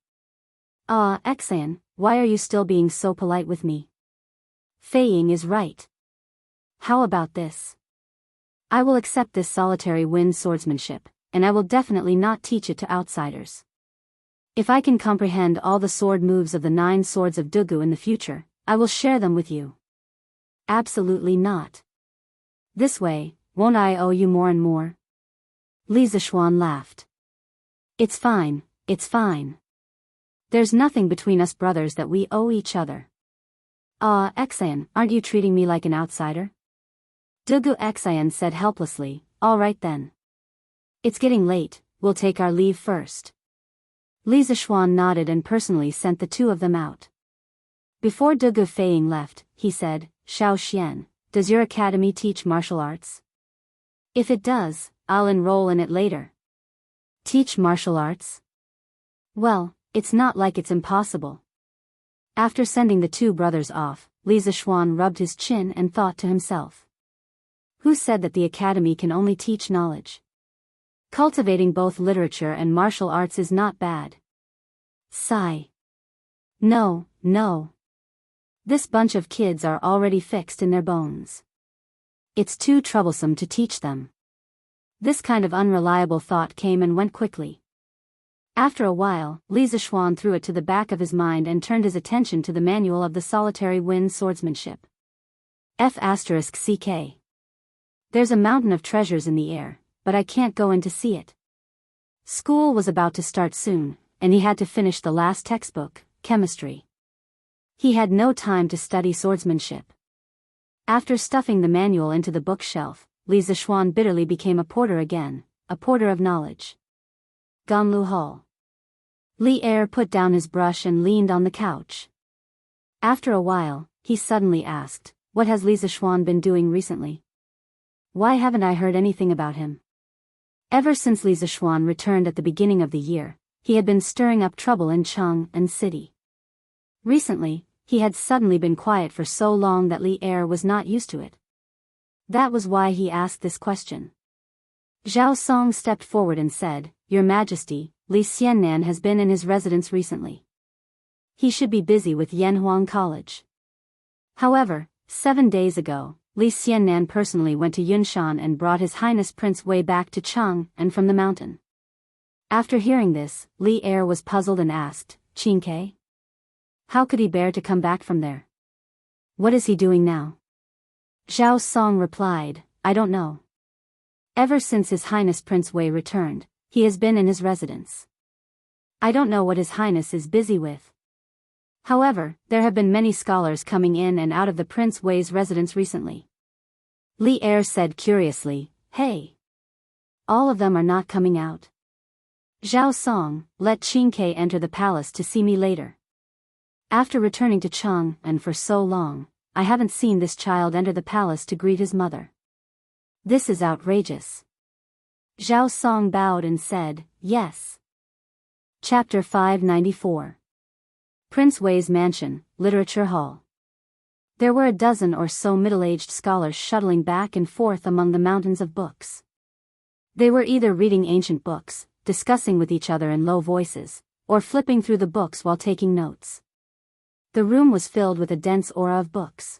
Xian, why are you still being so polite with me? Feiying is right. How about this? I will accept this solitary wind swordsmanship, and I will definitely not teach it to outsiders. If I can comprehend all the sword moves of the 9 swords of Dugu in the future, I will share them with you." "Absolutely not. This way, won't I owe you more and more?" Li Zixuan laughed. It's fine. There's nothing between us brothers that we owe each other." Xian, aren't you treating me like an outsider?" Dugu Xian said helplessly, "All right then. It's getting late, we'll take our leave first." Li Zixuan nodded and personally sent the 2 of them out. Before Dugu Feiying left, he said, "Xiao Xian, does your academy teach martial arts? If it does, I'll enroll in it later." "Teach martial arts?" Well, it's not like it's impossible. After sending the two brothers off, Li Zixuan rubbed his chin and thought to himself. Who said that the academy can only teach knowledge? Cultivating both literature and martial arts is not bad. Sigh. No. This bunch of kids are already fixed in their bones. It's too troublesome to teach them. This kind of unreliable thought came and went quickly. After a while, Li Zixuan threw it to the back of his mind and turned his attention to the manual of the solitary wind swordsmanship. F***CK. There's a mountain of treasures in the air, but I can't go in to see it. School was about to start soon, and he had to finish the last textbook, chemistry. He had no time to study swordsmanship. After stuffing the manual into the bookshelf, Li Zixuan bitterly became a porter again, a porter of knowledge. Ganlu Hall. Li Er put down his brush and leaned on the couch. After a while, he suddenly asked, what has Li Zixuan been doing recently? Why haven't I heard anything about him? Ever since Li Zixuan returned at the beginning of the year, he had been stirring up trouble in Chang'an City. Recently, he had suddenly been quiet for so long that Li Er was not used to it. That was why he asked this question. Zhao Song stepped forward and said, Your Majesty, Li Xiannan has been in his residence recently. He should be busy with Yanhuang College. However, 7 days ago, Li Xiannan personally went to Yunshan and brought His Highness Prince Wei back to Chang'an from the mountain. After hearing this, Li Er was puzzled and asked, Qingke? How could he bear to come back from there? What is he doing now? Zhao Song replied, I don't know. Ever since His Highness Prince Wei returned, he has been in his residence. I don't know what His Highness is busy with. However, there have been many scholars coming in and out of the Prince Wei's residence recently. Li Er said curiously, Hey! All of them are not coming out. Zhao Song, let Qingke enter the palace to see me later. After returning to Chang'an for so long, I haven't seen this child enter the palace to greet his mother. This is outrageous. Zhao Song bowed and said, Yes. Chapter 594. Prince Wei's Mansion, Literature Hall. There were a dozen or so middle-aged scholars shuttling back and forth among the mountains of books. They were either reading ancient books, discussing with each other in low voices, or flipping through the books while taking notes. The room was filled with a dense aura of books.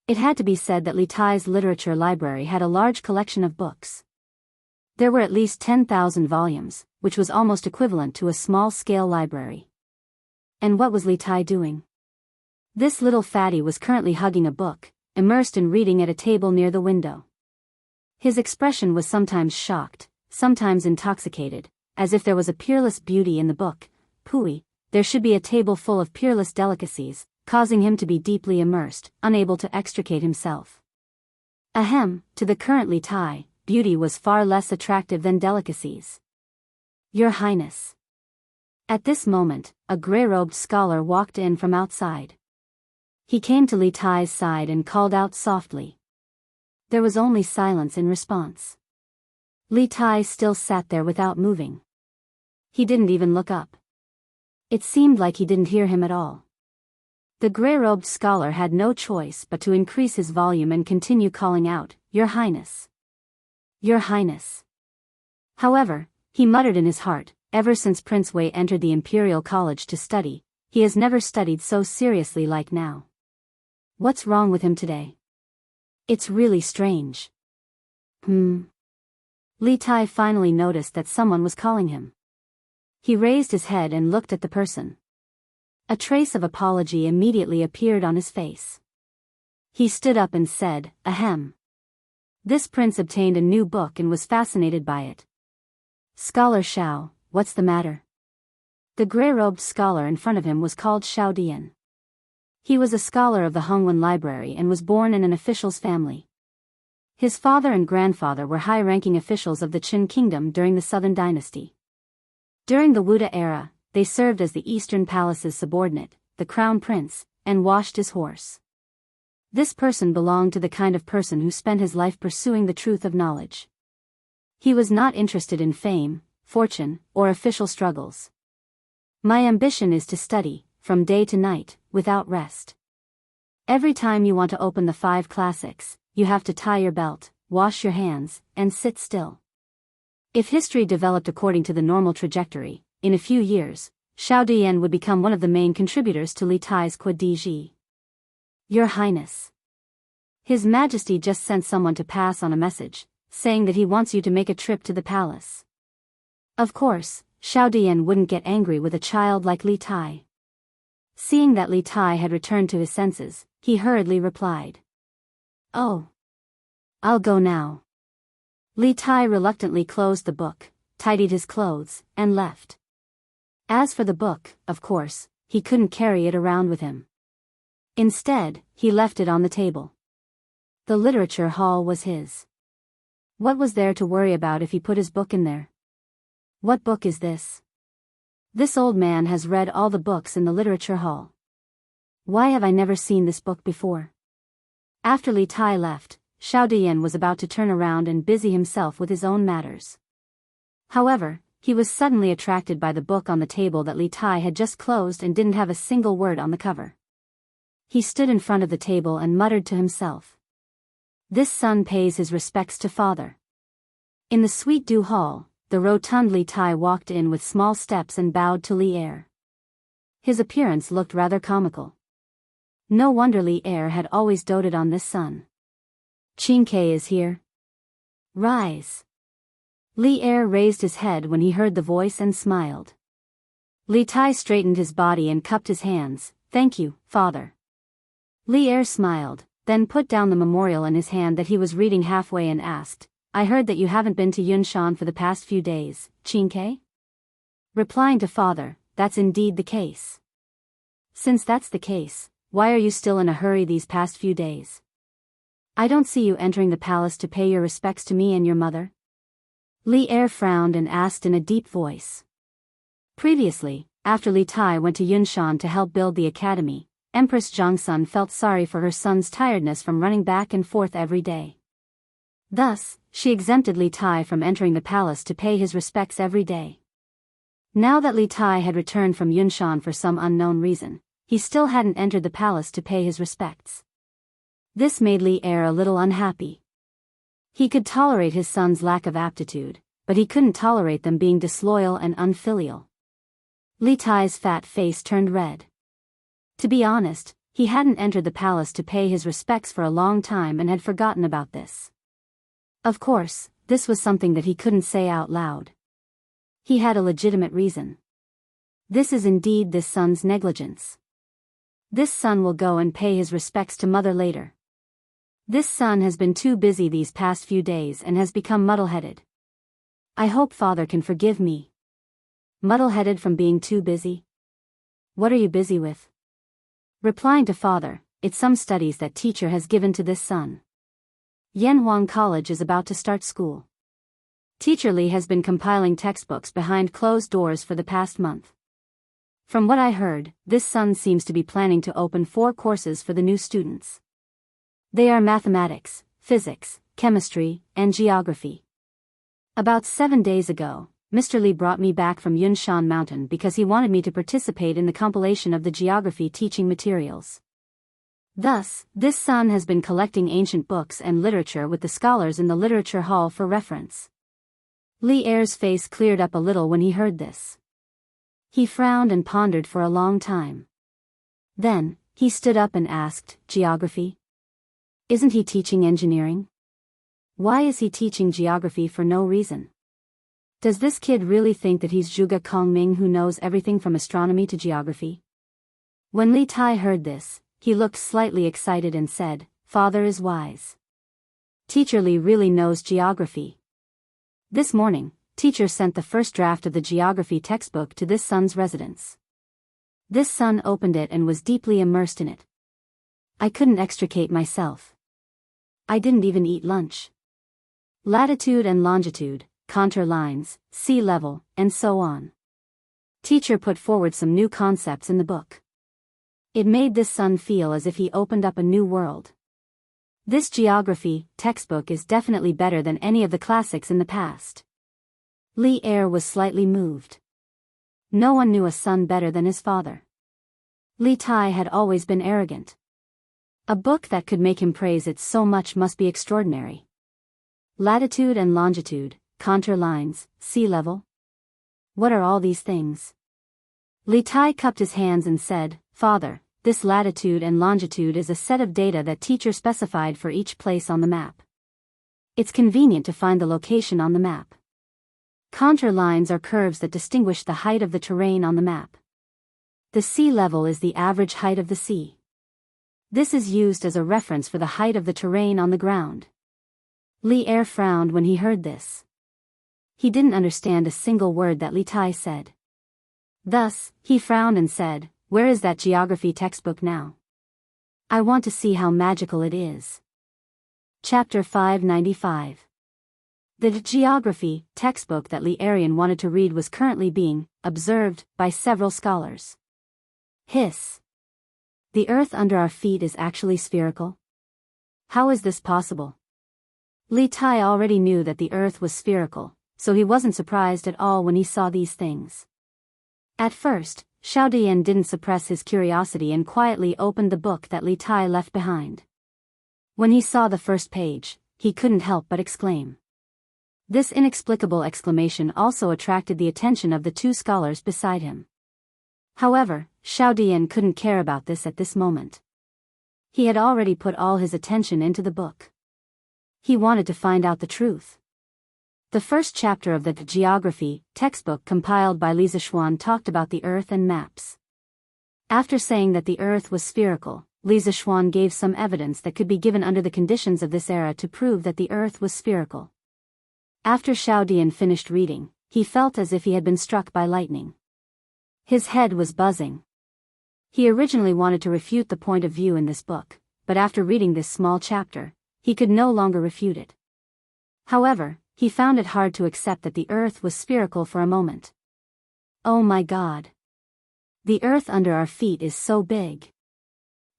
It had to be said that Li Tai's literature library had a large collection of books. There were at least 10,000 volumes, which was almost equivalent to a small-scale library. And what was Li Tai doing? This little fatty was currently hugging a book, immersed in reading at a table near the window. His expression was sometimes shocked, sometimes intoxicated, as if there was a peerless beauty in the book. Pui, there should be a table full of peerless delicacies, causing him to be deeply immersed, unable to extricate himself. Ahem, to the current Li Tai, beauty was far less attractive than delicacies. Your Highness. At this moment, a grey-robed scholar walked in from outside. He came to Li Tai's side and called out softly. There was only silence in response. Li Tai still sat there without moving. He didn't even look up. It seemed like he didn't hear him at all. The grey-robed scholar had no choice but to increase his volume and continue calling out, Your Highness. Your Highness. However, he muttered in his heart, ever since Prince Wei entered the Imperial College to study, he has never studied so seriously like now. What's wrong with him today? It's really strange. Li Tai finally noticed that someone was calling him. He raised his head and looked at the person. A trace of apology immediately appeared on his face. He stood up and said, Ahem. This prince obtained a new book and was fascinated by it. Scholar Xiao, what's the matter? The grey-robed scholar in front of him was called Xiao Dian. He was a scholar of the Hongwen Library and was born in an official's family. His father and grandfather were high-ranking officials of the Qin Kingdom during the Southern Dynasty. During the Wuda era, they served as the Eastern Palace's subordinate, the Crown Prince, and washed his horse. This person belonged to the kind of person who spent his life pursuing the truth of knowledge. He was not interested in fame, fortune, or official struggles. My ambition is to study, from day to night, without rest. Every time you want to open the 5 classics, you have to tie your belt, wash your hands, and sit still. If history developed according to the normal trajectory, in a few years, Xiao Dian would become one of the main contributors to Li Tai's Kuo. Your Highness. His Majesty just sent someone to pass on a message, saying that he wants you to make a trip to the palace. Of course, Xiao Dian wouldn't get angry with a child like Li Tai. Seeing that Li Tai had returned to his senses, he hurriedly replied. Oh. I'll go now. Li Tai reluctantly closed the book, tidied his clothes, and left. As for the book, of course, he couldn't carry it around with him. Instead, he left it on the table. The literature hall was his. What was there to worry about if he put his book in there? What book is this? This old man has read all the books in the literature hall. Why have I never seen this book before? After Li Tai left, Xiao Dian was about to turn around and busy himself with his own matters. However, he was suddenly attracted by the book on the table that Li Tai had just closed and didn't have a single word on the cover. He stood in front of the table and muttered to himself. This son pays his respects to father. In the Sweet Dew Hall, the rotund Li Tai walked in with small steps and bowed to Li Er. His appearance looked rather comical. No wonder Li Er had always doted on this son. Qin Ke is here. Rise. Li Er raised his head when he heard the voice and smiled. Li Tai straightened his body and cupped his hands. Thank you, father. Li Er smiled, then put down the memorial in his hand that he was reading halfway and asked, I heard that you haven't been to Yunshan for the past few days, Qin Ke? Replying to father, that's indeed the case. Since that's the case, why are you still in a hurry these past few days? I don't see you entering the palace to pay your respects to me and your mother. Li Er frowned and asked in a deep voice. Previously, after Li Tai went to Yunshan to help build the academy, Empress Zhongsun felt sorry for her son's tiredness from running back and forth every day. Thus, she exempted Li Tai from entering the palace to pay his respects every day. Now that Li Tai had returned from Yunshan for some unknown reason, he still hadn't entered the palace to pay his respects. This made Li Er a little unhappy. He could tolerate his son's lack of aptitude, but he couldn't tolerate them being disloyal and unfilial. Li Tai's fat face turned red. To be honest, he hadn't entered the palace to pay his respects for a long time and had forgotten about this. Of course, this was something that he couldn't say out loud. He had a legitimate reason. This is indeed this son's negligence. This son will go and pay his respects to mother later. This son has been too busy these past few days and has become muddle-headed. I hope father can forgive me. Muddle-headed from being too busy? What are you busy with? Replying to father, it's some studies that teacher has given to this son. Yanhuang College is about to start school. Teacher Li has been compiling textbooks behind closed doors for the past month. From what I heard, this son seems to be planning to open 4 courses for the new students. They are mathematics, physics, chemistry, and geography. About 7 days ago, Mr. Li brought me back from Yunshan Mountain because he wanted me to participate in the compilation of the geography teaching materials. Thus, this son has been collecting ancient books and literature with the scholars in the literature hall for reference. Li Er's face cleared up a little when he heard this. He frowned and pondered for a long time. Then, he stood up and asked, Geography? Isn't he teaching engineering? Why is he teaching geography for no reason? Does this kid really think that he's Zhuge Kongming who knows everything from astronomy to geography? When Li Tai heard this, he looked slightly excited and said, Father is wise. Teacher Li really knows geography. This morning, teacher sent the first draft of the geography textbook to this son's residence. This son opened it and was deeply immersed in it. I couldn't extricate myself. I didn't even eat lunch. Latitude and longitude, contour lines, sea level, and so on. Teacher put forward some new concepts in the book. It made this son feel as if he opened up a new world. This geography textbook is definitely better than any of the classics in the past. Li Er was slightly moved. No one knew a son better than his father. Li Tai had always been arrogant. A book that could make him praise it so much must be extraordinary. Latitude and longitude, contour lines, sea level. What are all these things? Li Tai cupped his hands and said, "Father, this latitude and longitude is a set of data that teacher specified for each place on the map. It's convenient to find the location on the map. Contour lines are curves that distinguish the height of the terrain on the map. The sea level is the average height of the sea. This is used as a reference for the height of the terrain on the ground." Li Er frowned when he heard this. He didn't understand a single word that Li Tai said. Thus, he frowned and said, "Where is that geography textbook now? I want to see how magical it is." Chapter 595. The geography textbook that Li Arian wanted to read was currently being observed by several scholars. Hiss. The earth under our feet is actually spherical? How is this possible? Li Tai already knew that the earth was spherical, so he wasn't surprised at all when he saw these things. At first, Xiao Dian didn't suppress his curiosity and quietly opened the book that Li Tai left behind. When he saw the first page, he couldn't help but exclaim. This inexplicable exclamation also attracted the attention of the two scholars beside him. However, Xiao Dian couldn't care about this at this moment. He had already put all his attention into the book. He wanted to find out the truth. The first chapter of the geography textbook compiled by Li Zixuan talked about the earth and maps. After saying that the earth was spherical, Li Zixuan gave some evidence that could be given under the conditions of this era to prove that the earth was spherical. After Xiao Dian finished reading, he felt as if he had been struck by lightning. His head was buzzing. He originally wanted to refute the point of view in this book, but after reading this small chapter, he could no longer refute it. However, he found it hard to accept that the earth was spherical for a moment. Oh my God! The earth under our feet is so big.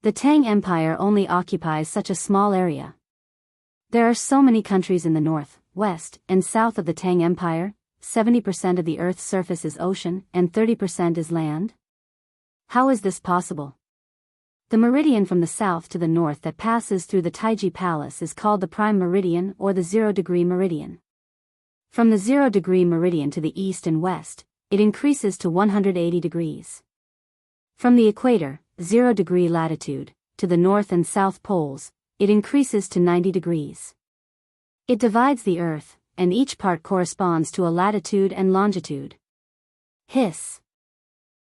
The Tang Empire only occupies such a small area. There are so many countries in the north, west, and south of the Tang Empire. 70% of the Earth's surface is ocean, and 30% is land? How is this possible? The meridian from the south to the north that passes through the Taiji Palace is called the prime meridian or the 0-degree meridian. From the 0-degree meridian to the east and west, it increases to 180 degrees. From the equator, 0-degree latitude, to the north and south poles, it increases to 90 degrees. It divides the Earth, and each part corresponds to a latitude and longitude. Hiss.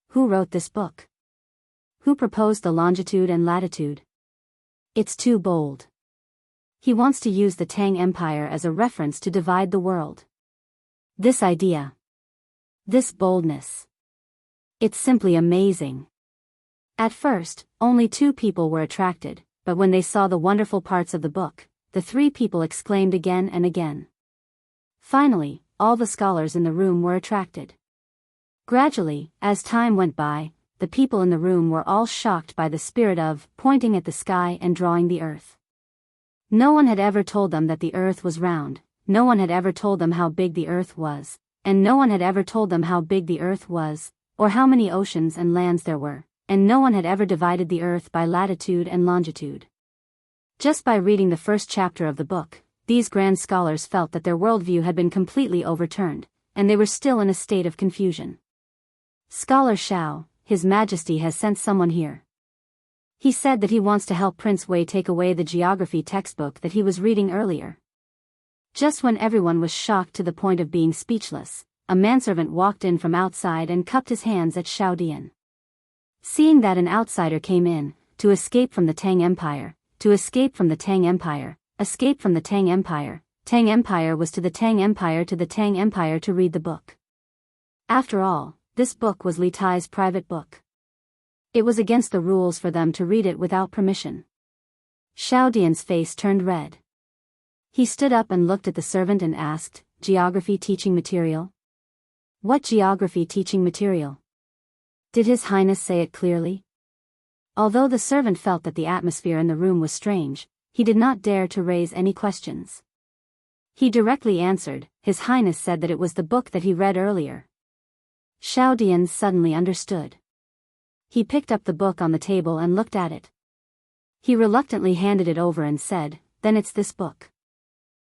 Who wrote this book? Who proposed the longitude and latitude? It's too bold. He wants to use the Tang Empire as a reference to divide the world. This idea. This boldness. It's simply amazing. At first, only 2 people were attracted, but when they saw the wonderful parts of the book, the 3 people exclaimed again and again. Finally, all the scholars in the room were attracted. Gradually, as time went by, the people in the room were all shocked by the spirit of pointing at the sky and drawing the earth. No one had ever told them that the earth was round, no one had ever told them how big the earth was, and no one had ever told them how big the earth was, or how many oceans and lands there were, and no one had ever divided the earth by latitude and longitude. Just by reading the first chapter of the book, these grand scholars felt that their worldview had been completely overturned, and they were still in a state of confusion. Scholar Xiao, His Majesty has sent someone here. He said that he wants to help Prince Wei take away the geography textbook that he was reading earlier. Just when everyone was shocked to the point of being speechless, a manservant walked in from outside and cupped his hands at Xiao Dian. Seeing that an outsider came in, to escape from the Tang Empire, to escape from the Tang Empire, escape from the Tang Empire was to the Tang Empire to the Tang Empire to read the book. After all, this book was Li Tai's private book. It was against the rules for them to read it without permission. Xiao Dian's face turned red. He stood up and looked at the servant and asked, "Geography teaching material?" "What geography teaching material?" Did His Highness say it clearly? Although the servant felt that the atmosphere in the room was strange, he did not dare to raise any questions. He directly answered, "His Highness said that it was the book that he read earlier." Xiao Dian suddenly understood. He picked up the book on the table and looked at it. He reluctantly handed it over and said, "Then it's this book.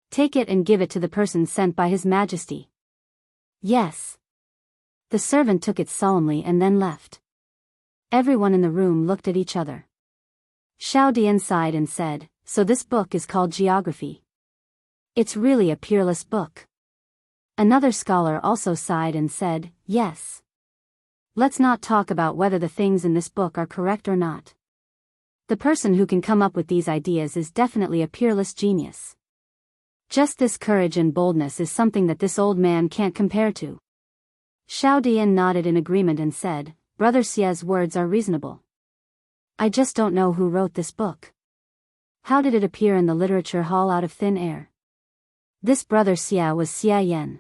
Take it and give it to the person sent by His Majesty." "Yes." The servant took it solemnly and then left. Everyone in the room looked at each other. Xiao Dian sighed and said, "So this book is called Geography. It's really a peerless book." Another scholar also sighed and said, "Yes. Let's not talk about whether the things in this book are correct or not. The person who can come up with these ideas is definitely a peerless genius. Just this courage and boldness is something that this old man can't compare to." Xiao Dian nodded in agreement and said, "Brother Xia's words are reasonable. I just don't know who wrote this book. How did it appear in the literature hall out of thin air?" This brother Xia was Xia Yan.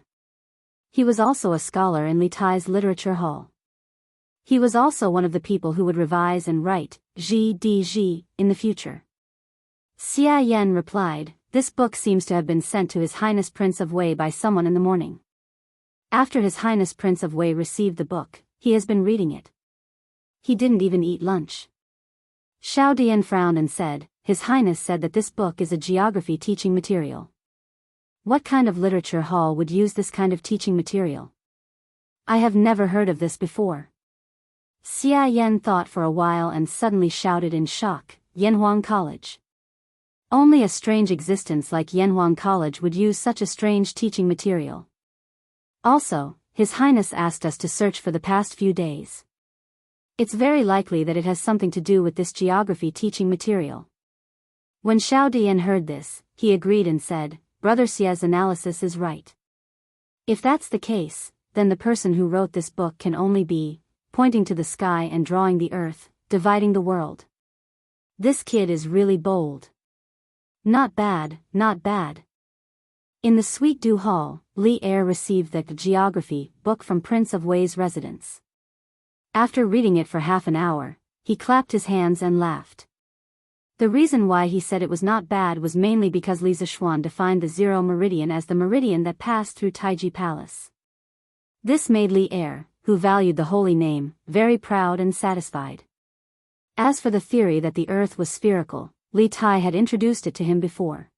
He was also a scholar in Li Tai's literature hall. He was also one of the people who would revise and write Ji in the future. Xia Yan replied, "This book seems to have been sent to His Highness Prince of Wei by someone in the morning. After His Highness Prince of Wei received the book, he has been reading it. He didn't even eat lunch." Xiao Dian frowned and said, "His Highness said that this book is a geography teaching material. What kind of literature hall would use this kind of teaching material? I have never heard of this before." Xia Yan thought for a while and suddenly shouted in shock, "Yanhuang College. Only a strange existence like Yanhuang College would use such a strange teaching material. Also, His Highness asked us to search for the past few days. It's very likely that it has something to do with this geography teaching material." When Xiao Dian heard this, he agreed and said, "Brother Xia's analysis is right. If that's the case, then the person who wrote this book can only be, pointing to the sky and drawing the earth, dividing the world. This kid is really bold. Not bad, not bad." In the Sweet Dew Hall, Li Er received the geography book from Prince of Wei's residence. After reading it for half an hour, he clapped his hands and laughed. The reason why he said it was not bad was mainly because Li Zishuan defined the zero meridian as the meridian that passed through Taiji Palace. This made Li Er, who valued the holy name, very proud and satisfied. As for the theory that the earth was spherical, Li Tai had introduced it to him before.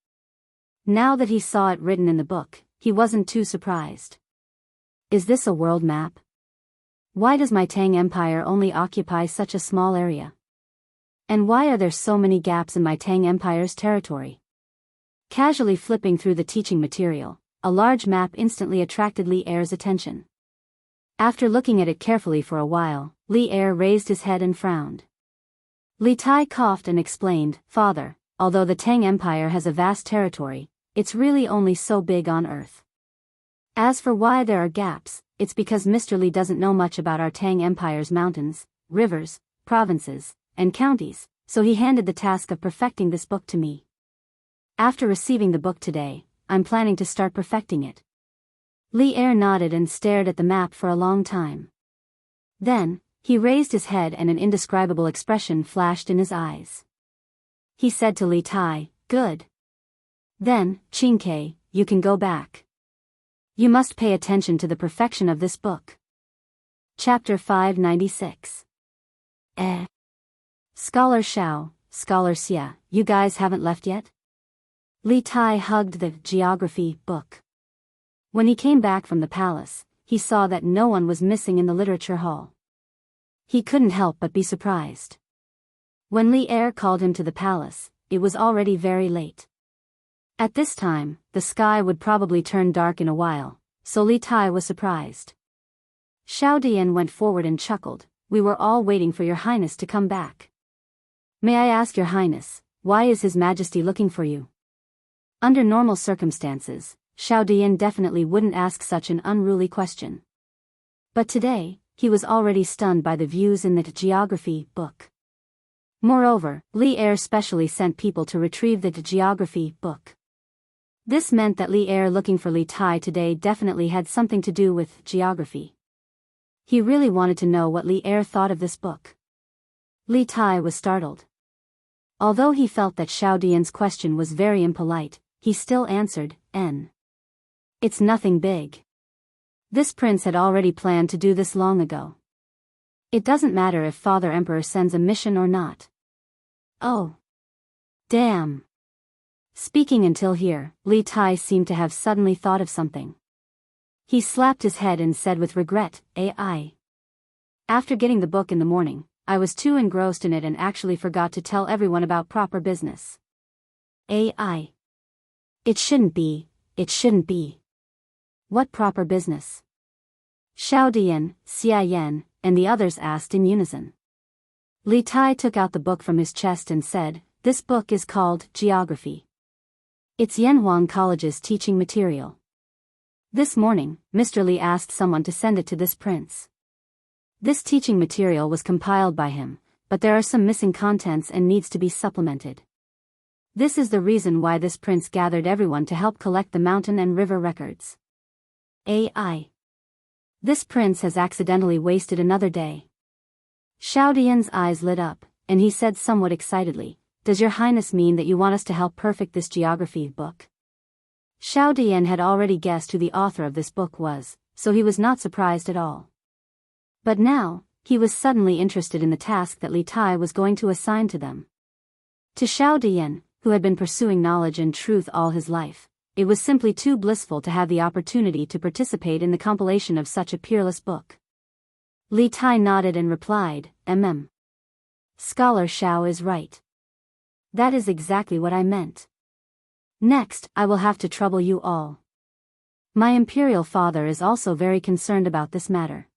Now that he saw it written in the book, he wasn't too surprised. "Is this a world map? Why does my Tang Empire only occupy such a small area? And why are there so many gaps in my Tang Empire's territory?" Casually flipping through the teaching material, a large map instantly attracted Li Er's attention. After looking at it carefully for a while, Li Er raised his head and frowned. Li Tai coughed and explained, "Father, although the Tang Empire has a vast territory, it's really only so big on Earth. As for why there are gaps, it's because Mr. Li doesn't know much about our Tang Empire's mountains, rivers, provinces, and counties, so he handed the task of perfecting this book to me. After receiving the book today, I'm planning to start perfecting it." Li Er nodded and stared at the map for a long time. Then, he raised his head and an indescribable expression flashed in his eyes. He said to Li Tai, "Good. Then, Qingke, you can go back. You must pay attention to the perfection of this book." Chapter 596. Scholar Xiao, Scholar Xia, you guys haven't left yet? Li Tai hugged the geography book. When he came back from the palace, he saw that no one was missing in the literature hall. He couldn't help but be surprised. When Li Er called him to the palace, it was already very late. At this time, the sky would probably turn dark in a while, so Li Tai was surprised. Xiao Dian went forward and chuckled, "We were all waiting for your highness to come back. May I ask your highness, why is His Majesty looking for you?" Under normal circumstances, Xiao Dian definitely wouldn't ask such an unruly question. But today, he was already stunned by the views in the geography book. Moreover, Li Er specially sent people to retrieve the geography book. This meant that Li Er looking for Li Tai today definitely had something to do with geography. He really wanted to know what Li Er thought of this book. Li Tai was startled. Although he felt that Xiao Dian's question was very impolite, he still answered, "N. It's nothing big. This prince had already planned to do this long ago. It doesn't matter if Father Emperor sends a mission or not. Oh. Damn. Speaking until here, Li Tai seemed to have suddenly thought of something. He slapped his head and said with regret, "AI. After getting the book in the morning, I was too engrossed in it and actually forgot to tell everyone about proper business. AI. It shouldn't be. What proper business?" Xiao Dian, Xia Yan, and the others asked in unison. Li Tai took out the book from his chest and said, "This book is called Geography. It's Yanhuang College's teaching material. This morning, Mr. Li asked someone to send it to this prince. This teaching material was compiled by him, but there are some missing contents and needs to be supplemented. This is the reason why this prince gathered everyone to help collect the mountain and river records. AI. This prince has accidentally wasted another day." Xiao Dian's eyes lit up, and he said somewhat excitedly, "Does your highness mean that you want us to help perfect this geography book?" Xiao Dian had already guessed who the author of this book was, so he was not surprised at all. But now, he was suddenly interested in the task that Li Tai was going to assign to them. To Xiao Dian, who had been pursuing knowledge and truth all his life, it was simply too blissful to have the opportunity to participate in the compilation of such a peerless book. Li Tai nodded and replied, Scholar Xiao is right. That is exactly what I meant. Next, I will have to trouble you all. My imperial father is also very concerned about this matter.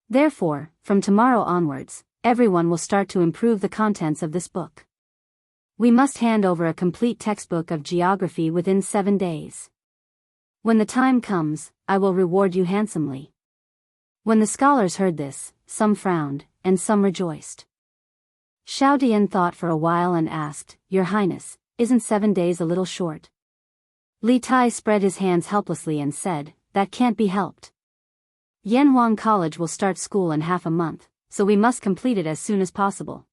Therefore, from tomorrow onwards, everyone will start to improve the contents of this book. We must hand over a complete textbook of geography within 7 days. When the time comes, I will reward you handsomely." When the scholars heard this, some frowned, and some rejoiced. Xiao Dian thought for a while and asked, "Your Highness, isn't 7 days a little short?" Li Tai spread his hands helplessly and said, "That can't be helped. Yanhuang College will start school in half a month, so we must complete it as soon as possible.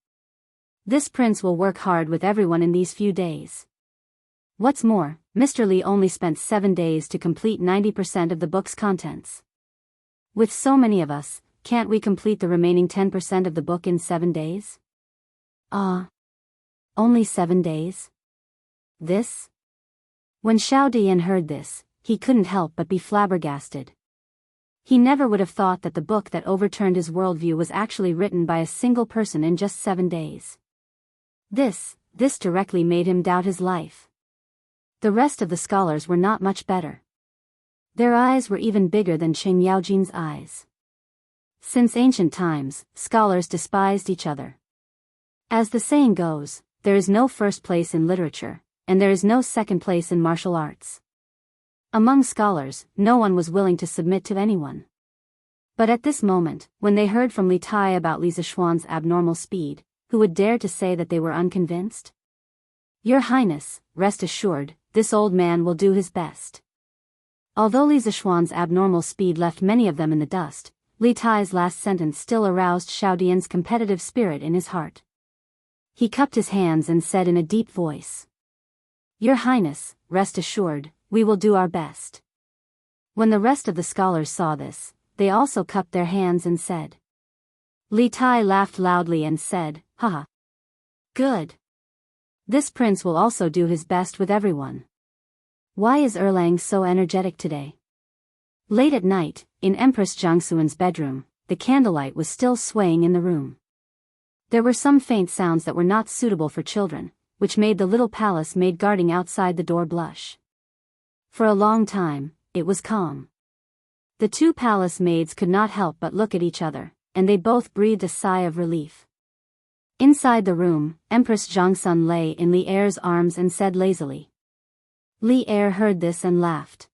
This prince will work hard with everyone in these few days. What's more, Mr. Li only spent 7 days to complete 90% of the book's contents. With so many of us, can't we complete the remaining 10% of the book in 7 days? Only 7 days? This?" When Xiao Dian heard this, he couldn't help but be flabbergasted. He never would have thought that the book that overturned his worldview was actually written by a single person in just 7 days. This directly made him doubt his life. The rest of the scholars were not much better. Their eyes were even bigger than Qing Yaojin's eyes. Since ancient times, scholars despised each other. As the saying goes, there is no first place in literature, and there is no second place in martial arts. Among scholars, no one was willing to submit to anyone. But at this moment, when they heard from Li Tai about Li Zishuan's abnormal speed, who would dare to say that they were unconvinced? "Your Highness, rest assured, this old man will do his best." Although Li Zishuan's abnormal speed left many of them in the dust, Li Tai's last sentence still aroused Xiao Dian's competitive spirit in his heart. He cupped his hands and said in a deep voice, "Your Highness, rest assured, we will do our best." When the rest of the scholars saw this, they also cupped their hands and said. Li Tai laughed loudly and said, "Haha. Good. This prince will also do his best with everyone. Why is Erlang so energetic today?" Late at night, in Empress Jiangxuan's bedroom, the candlelight was still swaying in the room. There were some faint sounds that were not suitable for children, which made the little palace maid guarding outside the door blush. For a long time, it was calm. The two palace maids could not help but look at each other, and they both breathed a sigh of relief. Inside the room, Empress Jiangxun lay in Li Er's arms and said lazily. Li Er heard this and laughed.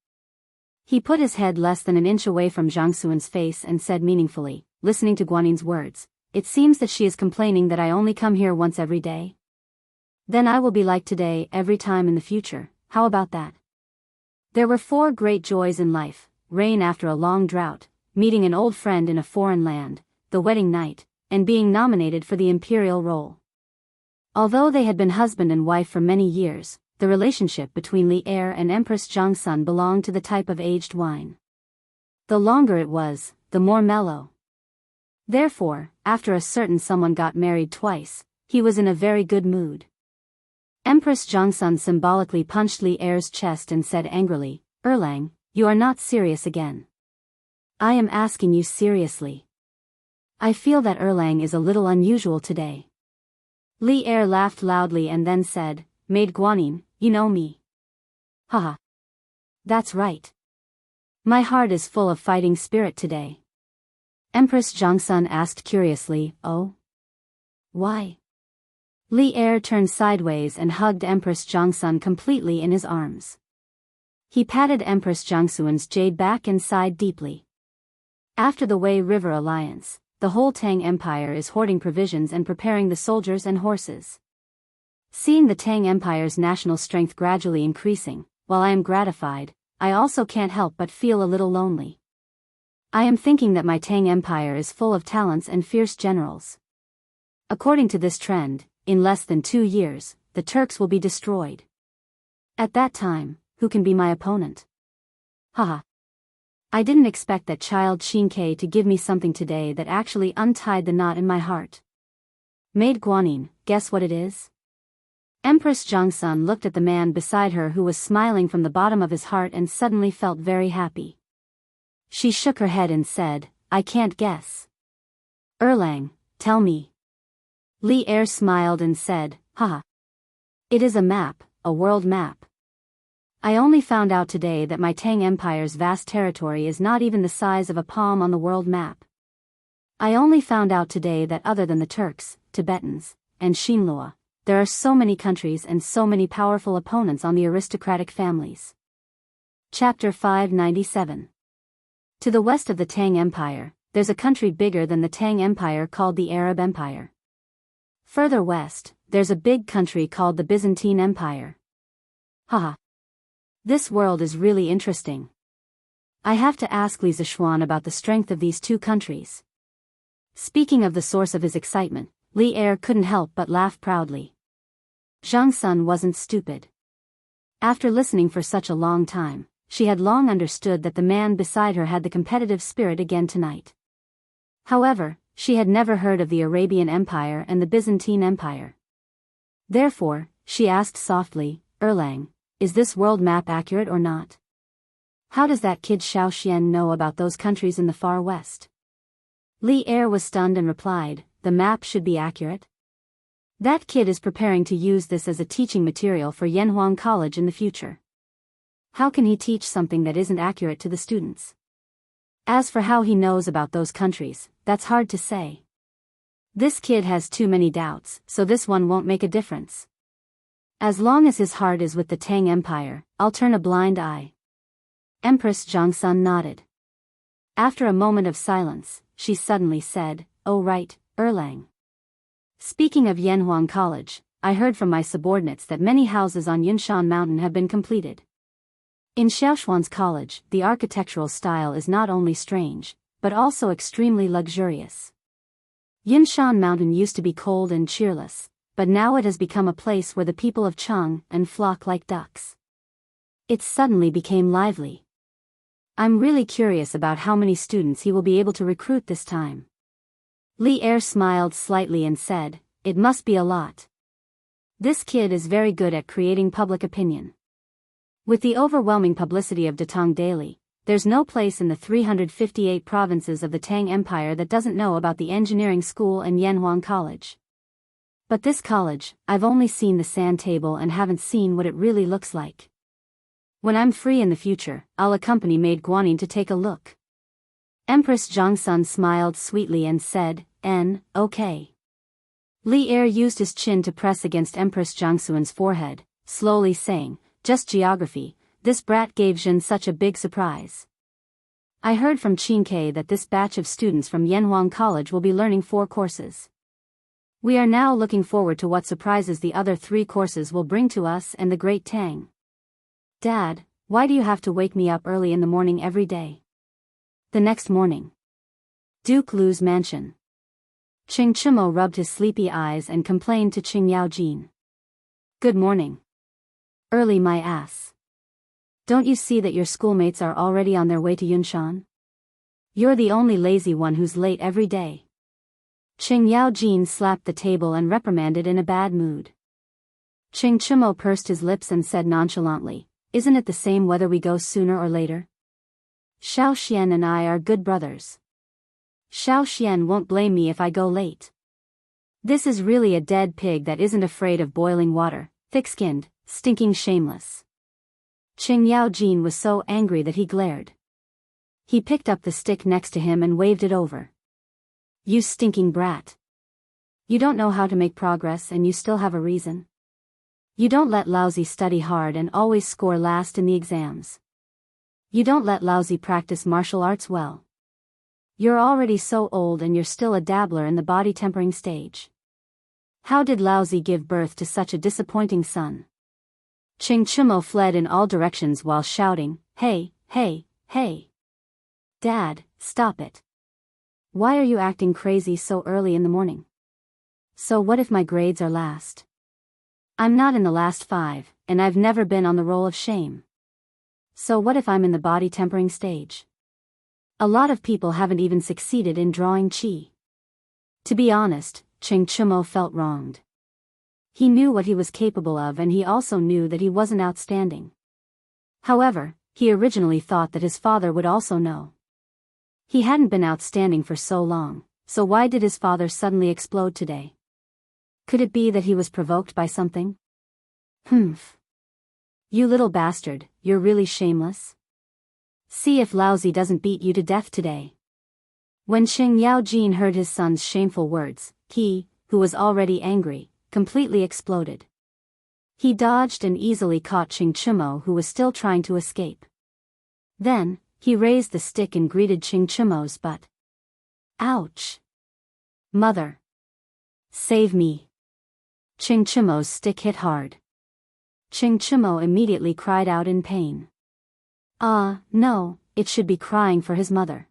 He put his head less than an inch away from Jiangxuan's face and said meaningfully, listening to Guanin's words, "It seems that she is complaining that I only come here once every day. Then I will be like today every time in the future, how about that?" There were 4 great joys in life: rain after a long drought, meeting an old friend in a foreign land, the wedding night, and being nominated for the imperial role. Although they had been husband and wife for many years, the relationship between Li Er and Empress Jiangxun belonged to the type of aged wine. The longer it was, the more mellow. Therefore, after a certain someone got married twice, he was in a very good mood. Empress Jongsun symbolically punched Li Er's chest and said angrily, "Erlang, you are not serious again. I am asking you seriously. I feel that Erlang is a little unusual today." Li Er laughed loudly and then said, "Maid Guanyin, you know me." "Haha. That's right. My heart is full of fighting spirit today." Empress Jongsun asked curiously, "Oh? Why?" Li Er turned sideways and hugged Empress Jongsun completely in his arms. He patted Empress Jongsun's jade back and sighed deeply. After the Wei River Alliance, the whole Tang Empire is hoarding provisions and preparing the soldiers and horses. Seeing the Tang Empire's national strength gradually increasing, while I am gratified, I also can't help but feel a little lonely. I am thinking that my Tang Empire is full of talents and fierce generals. According to this trend, in less than 2 years, the Turks will be destroyed. At that time, who can be my opponent? Haha. I didn't expect that child Qin to give me something today that actually untied the knot in my heart. Maid Guanyin, guess what it is? Empress Jongsun looked at the man beside her who was smiling from the bottom of his heart and suddenly felt very happy. She shook her head and said, "I can't guess." "Erlang, tell me." Li Er smiled and said, "Haha. It is a map, a world map. I only found out today that my Tang Empire's vast territory is not even the size of a palm on the world map. I only found out today that other than the Turks, Tibetans, and Xinlua, there are so many countries and so many powerful opponents on the aristocratic families." Chapter 597. To the west of the Tang Empire, there's a country bigger than the Tang Empire called the Arab Empire. Further west, there's a big country called the Byzantine Empire. Haha. This world is really interesting. I have to ask Li Zishuan about the strength of these two countries. Speaking of the source of his excitement, Li Er couldn't help but laugh proudly. Zhangsun wasn't stupid. After listening for such a long time, she had long understood that the man beside her had the competitive spirit again tonight. However, she had never heard of the Arabian Empire and the Byzantine Empire. Therefore, she asked softly, "Erlang, is this world map accurate or not? How does that kid Xiao Xian know about those countries in the far west?" Li Er was stunned and replied, "The map should be accurate. That kid is preparing to use this as a teaching material for Yanhuang College in the future. How can he teach something that isn't accurate to the students? As for how he knows about those countries, that's hard to say. This kid has too many doubts, so this one won't make a difference. As long as his heart is with the Tang Empire, I'll turn a blind eye." Empress Jongsun nodded. After a moment of silence, she suddenly said, "Oh right, Erlang. Speaking of Yanhuang College, I heard from my subordinates that many houses on Yunshan Mountain have been completed. In Xiaoshuan's college, the architectural style is not only strange, but also extremely luxurious. Yunshan Mountain used to be cold and cheerless, but now it has become a place where the people of Cheng and flock like ducks. It suddenly became lively. I'm really curious about how many students he will be able to recruit this time." Li Er smiled slightly and said, "It must be a lot. This kid is very good at creating public opinion. With the overwhelming publicity of Datong Daily, there's no place in the 358 provinces of the Tang Empire that doesn't know about the engineering school and Yanhuang College. But this college, I've only seen the sand table and haven't seen what it really looks like. When I'm free in the future, I'll accompany Maid Guanyin to take a look." Empress Jongsun smiled sweetly and said, "Okay." Li Er used his chin to press against Empress Jongsun's forehead, slowly saying, "Just geography, this brat gave Jin such a big surprise. I heard from Qin that this batch of students from Yanhuang College will be learning 4 courses. We are now looking forward to what surprises the other 3 courses will bring to us and the Great Tang. Dad, why do you have to wake me up early in the morning every day?" The next morning. Duke Lu's mansion. Qing Chimo rubbed his sleepy eyes and complained to Qing Yaojin. "Good morning. Early my ass. Don't you see that your schoolmates are already on their way to Yunshan? You're the only lazy one who's late every day. Qing Yaojin slapped the table and reprimanded in a bad mood. Qing Chumo pursed his lips and said nonchalantly, "Isn't it the same whether we go sooner or later? Xiao Xian and I are good brothers. Xiao Xian won't blame me if I go late. This is really a dead pig that isn't afraid of boiling water, thick-skinned, stinking shameless." Qing Yaojin was so angry that he glared. He picked up the stick next to him and waved it over. "You stinking brat. You don't know how to make progress and you still have a reason. You don't let Lousy study hard and always score last in the exams. You don't let Lousy practice martial arts well. You're already so old and you're still a dabbler in the body tempering stage. How did Lousy give birth to such a disappointing son?" Qing Chumo fled in all directions while shouting, "Hey, hey, hey! Dad, stop it. Why are you acting crazy so early in the morning? So what if my grades are last? I'm not in the last 5, and I've never been on the roll of shame. So what if I'm in the body tempering stage? A lot of people haven't even succeeded in drawing qi." To be honest, Qing Chumo felt wronged. He knew what he was capable of and he also knew that he wasn't outstanding. However, he originally thought that his father would also know. He hadn't been outstanding for so long, so why did his father suddenly explode today? Could it be that he was provoked by something? Humph. You little bastard, you're really shameless. See if Lousy doesn't beat you to death today. When Qing Yaojin heard his son's shameful words, he, who was already angry, completely exploded. He dodged and easily caught Qing Chumo, who was still trying to escape. Then, he raised the stick and greeted Qing Chumo's butt. "Ouch! Mother! Save me!" Qing Chumo's stick hit hard. Qing Chumo immediately cried out in pain. No, it should be crying for his mother.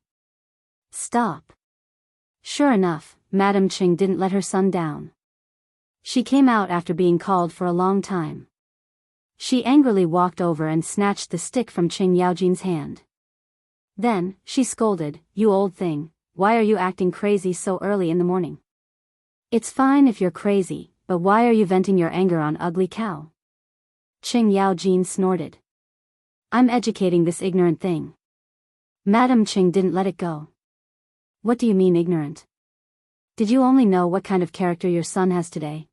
Stop. Sure enough, Madame Qing didn't let her son down. She came out after being called for a long time. She angrily walked over and snatched the stick from Qing Yaojin's hand. Then, she scolded, "You old thing, why are you acting crazy so early in the morning? It's fine if you're crazy, but why are you venting your anger on ugly cow?" Qing Yaojin snorted. "I'm educating this ignorant thing." Madame Qing didn't let it go. "What do you mean ignorant? Did you only know what kind of character your son has today?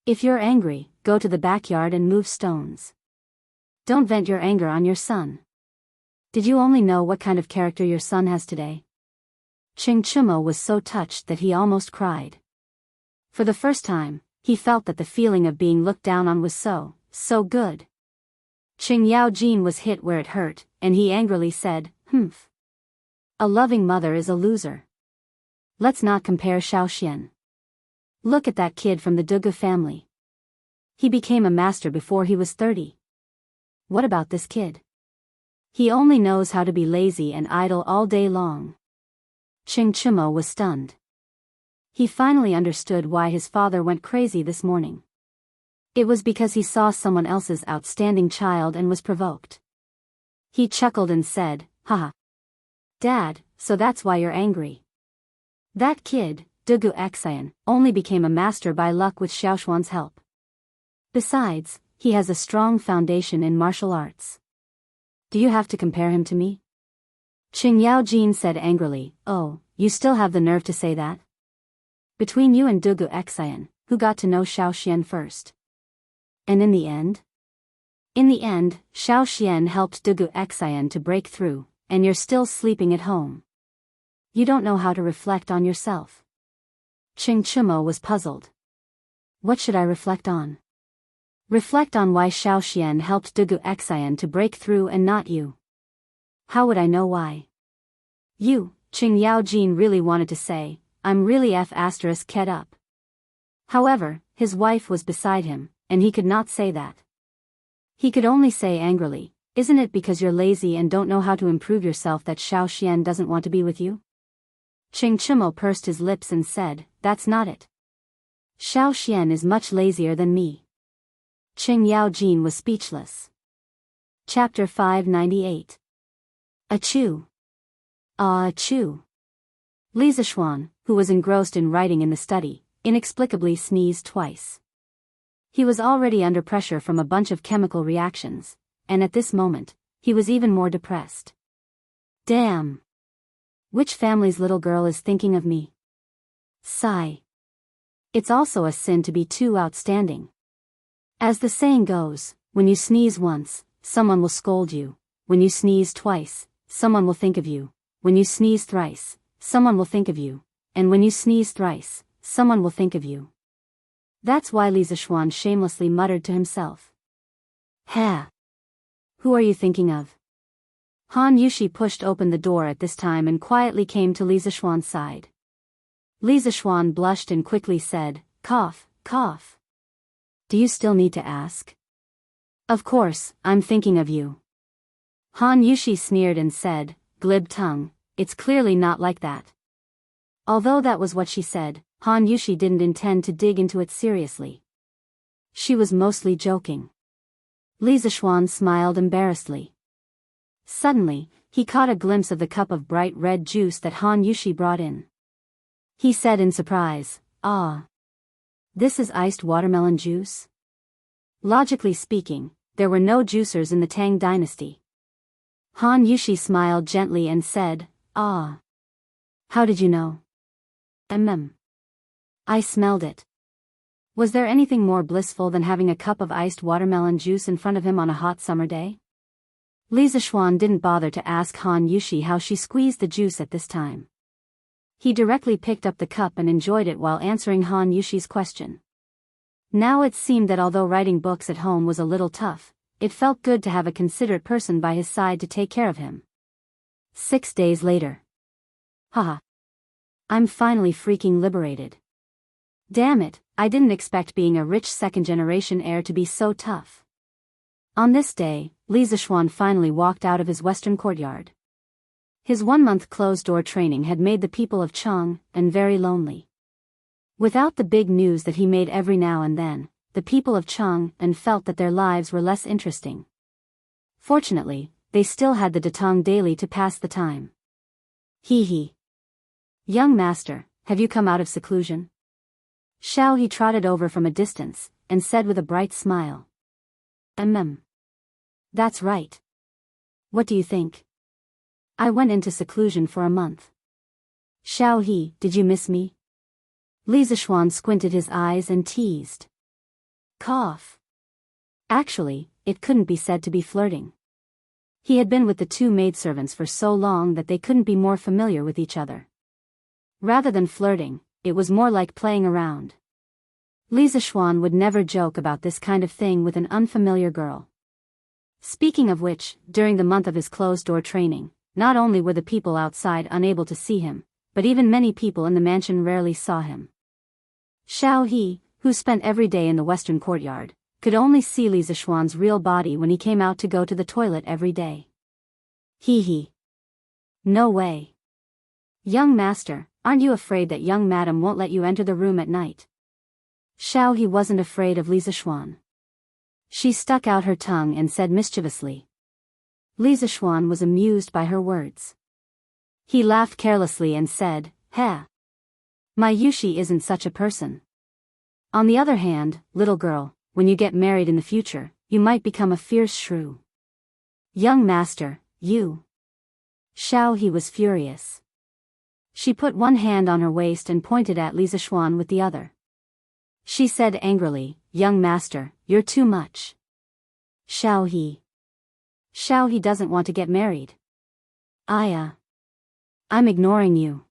If you're angry, go to the backyard and move stones. Don't vent your anger on your son. Did you only know what kind of character your son has today?" Qing Chumo was so touched that he almost cried. For the first time, he felt that the feeling of being looked down on was so good. Qing Yaojin was hit where it hurt, and he angrily said, "Humph. A loving mother is a loser. Let's not compare Xiao Xian. Look at that kid from the Dugu family. He became a master before he was 30. What about this kid? He only knows how to be lazy and idle all day long." Qing Chumo was stunned. He finally understood why his father went crazy this morning. It was because he saw someone else's outstanding child and was provoked. He chuckled and said, "Haha. Dad, so that's why you're angry. That kid, Dugu Xian, only became a master by luck with Xiaoshuan's help. Besides, he has a strong foundation in martial arts. Do you have to compare him to me?" Qing Yaojin said angrily, "Oh, you still have the nerve to say that? Between you and Dugu Xian, who got to know Xiao Xian first? And in the end? In the end, Xiao Xian helped Dugu Xian to break through, and you're still sleeping at home. You don't know how to reflect on yourself." Qing Chumo was puzzled. What should I reflect on? Reflect on why Xiao Xian helped Dugu Xian to break through and not you. How would I know why? You, Qing Yaojin really wanted to say, "I'm really F***ed up." However, his wife was beside him, and he could not say that. He could only say angrily, "Isn't it because you're lazy and don't know how to improve yourself that Xiao Xian doesn't want to be with you?" Qing Chumo pursed his lips and said, "That's not it. Xiao Xian is much lazier than me." Qing Yaojin was speechless. Chapter 598. Achoo. Ah, achoo. Li Zishuan, who was engrossed in writing in the study, inexplicably sneezed twice. He was already under pressure from a bunch of chemical reactions, and at this moment, he was even more depressed. Damn. Which family's little girl is thinking of me? Sigh. It's also a sin to be too outstanding. As the saying goes, when you sneeze once, someone will scold you. When you sneeze twice, someone will think of you. When you sneeze thrice, someone will think of you. And when you sneeze thrice, someone will think of you. That's why Li Zishuan shamelessly muttered to himself. Ha! Who are you thinking of? Han Yushi pushed open the door at this time and quietly came to Li Zishuan's side. Li Zishuan blushed and quickly said, cough, cough. Do you still need to ask? Of course, I'm thinking of you. Han Yushi sneered and said, glib tongue, it's clearly not like that. Although that was what she said, Han Yushi didn't intend to dig into it seriously. She was mostly joking. Li Zishuan smiled embarrassedly. Suddenly, he caught a glimpse of the cup of bright red juice that Han Yushi brought in. He said in surprise, ah. This is iced watermelon juice? Logically speaking, there were no juicers in the Tang dynasty. Han Yushi smiled gently and said, ah. How did you know? I smelled it. Was there anything more blissful than having a cup of iced watermelon juice in front of him on a hot summer day? Li Zishuan didn't bother to ask Han Yushi how she squeezed the juice at this time. He directly picked up the cup and enjoyed it while answering Han Yushi's question. Now it seemed that although writing books at home was a little tough, it felt good to have a considerate person by his side to take care of him. 6 days later. Haha. I'm finally freaking liberated. Damn it, I didn't expect being a rich second-generation heir to be so tough. On this day, Li Zishuan finally walked out of his western courtyard. His 1-month closed-door training had made the people of Chang'an very lonely. Without the big news that he made every now and then, the people of Chang'an felt that their lives were less interesting. Fortunately, they still had the Datong daily to pass the time. Hee hee. Young master, have you come out of seclusion? Xiao He trotted over from a distance, and said with a bright smile. That's right. What do you think? I went into seclusion for a month. Xiao He, did you miss me? Li Zishuan squinted his eyes and teased. Cough. Actually, it couldn't be said to be flirting. He had been with the 2 maidservants for so long that they couldn't be more familiar with each other. Rather than flirting, it was more like playing around. Li Zishuan would never joke about this kind of thing with an unfamiliar girl. Speaking of which, during the month of his closed-door training, not only were the people outside unable to see him, but even many people in the mansion rarely saw him. Xiao He, who spent every day in the western courtyard, could only see Li Zishuan's real body when he came out to go to the toilet every day. Hee hee. No way. Young master, aren't you afraid that young madam won't let you enter the room at night? Xiao He wasn't afraid of Li Zishuan. She stuck out her tongue and said mischievously. Li Zishuan was amused by her words. He laughed carelessly and said, "Ha! My Yushi isn't such a person. On the other hand, little girl, when you get married in the future, you might become a fierce shrew." Young master, you. Xiao He was furious. She put one hand on her waist and pointed at Li Zishuan with the other. She said angrily, "Young master, you're too much." Xiao He. Xiao He doesn't want to get married. I'm ignoring you.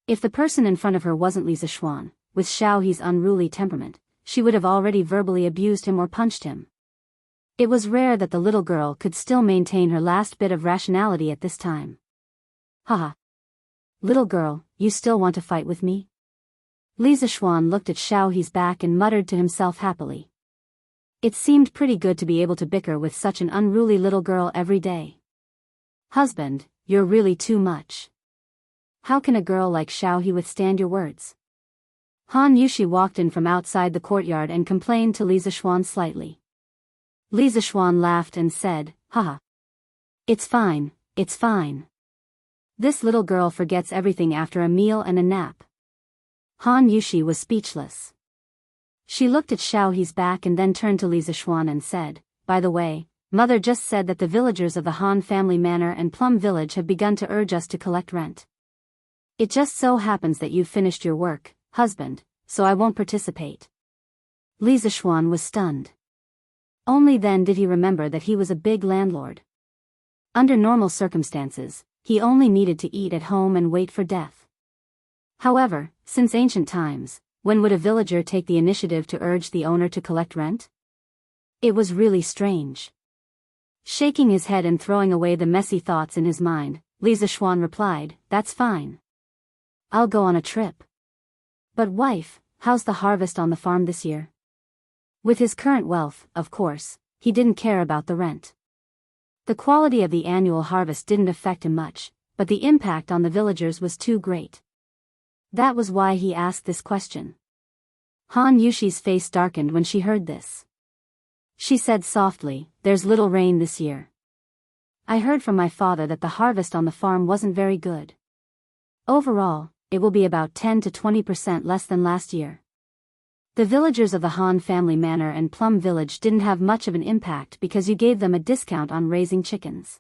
If the person in front of her wasn't Li Zishuan, with Xiao He's unruly temperament, she would have already verbally abused him or punched him. It was rare that the little girl could still maintain her last bit of rationality at this time. Haha. Little girl, you still want to fight with me? Li Zishuan looked at Xiao He's back and muttered to himself happily. It seemed pretty good to be able to bicker with such an unruly little girl every day. Husband, you're really too much. How can a girl like Xiao He withstand your words? Han Yushi walked in from outside the courtyard and complained to Li Zishuan slightly. Li Zishuan laughed and said, "Haha. It's fine, it's fine. This little girl forgets everything after a meal and a nap. Han Yushi was speechless. She looked at Xiao He's back and then turned to Li Zishuan and said, "By the way, Mother just said that the villagers of the Han family manor and Plum Village have begun to urge us to collect rent. It just so happens that you've finished your work, husband, so I won't participate." Li Zishuan was stunned. Only then did he remember that he was a big landlord. Under normal circumstances, he only needed to eat at home and wait for death. However, since ancient times, when would a villager take the initiative to urge the owner to collect rent? It was really strange. Shaking his head and throwing away the messy thoughts in his mind, Li Zishuan replied, "That's fine. I'll go on a trip. But wife, how's the harvest on the farm this year?" With his current wealth, of course, he didn't care about the rent. The quality of the annual harvest didn't affect him much, but the impact on the villagers was too great. That was why he asked this question. Han Yushi's face darkened when she heard this. She said softly, "There's little rain this year. I heard from my father that the harvest on the farm wasn't very good. Overall, it will be about 10 to 20% less than last year." The villagers of the Han family manor and Plum Village didn't have much of an impact because you gave them a discount on raising chickens.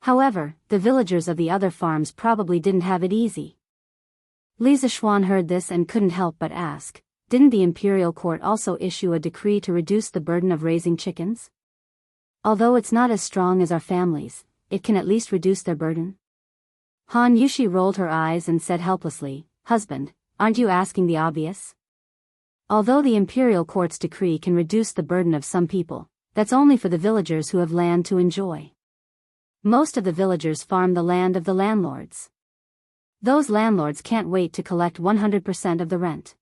However, the villagers of the other farms probably didn't have it easy. Li Zishuan heard this and couldn't help but ask, "Didn't the imperial court also issue a decree to reduce the burden of raising chickens? Although it's not as strong as our families, it can at least reduce their burden." Han Yushi rolled her eyes and said helplessly, "Husband, aren't you asking the obvious? Although the imperial court's decree can reduce the burden of some people, that's only for the villagers who have land to enjoy. Most of the villagers farm the land of the landlords. Those landlords can't wait to collect 100% of the rent.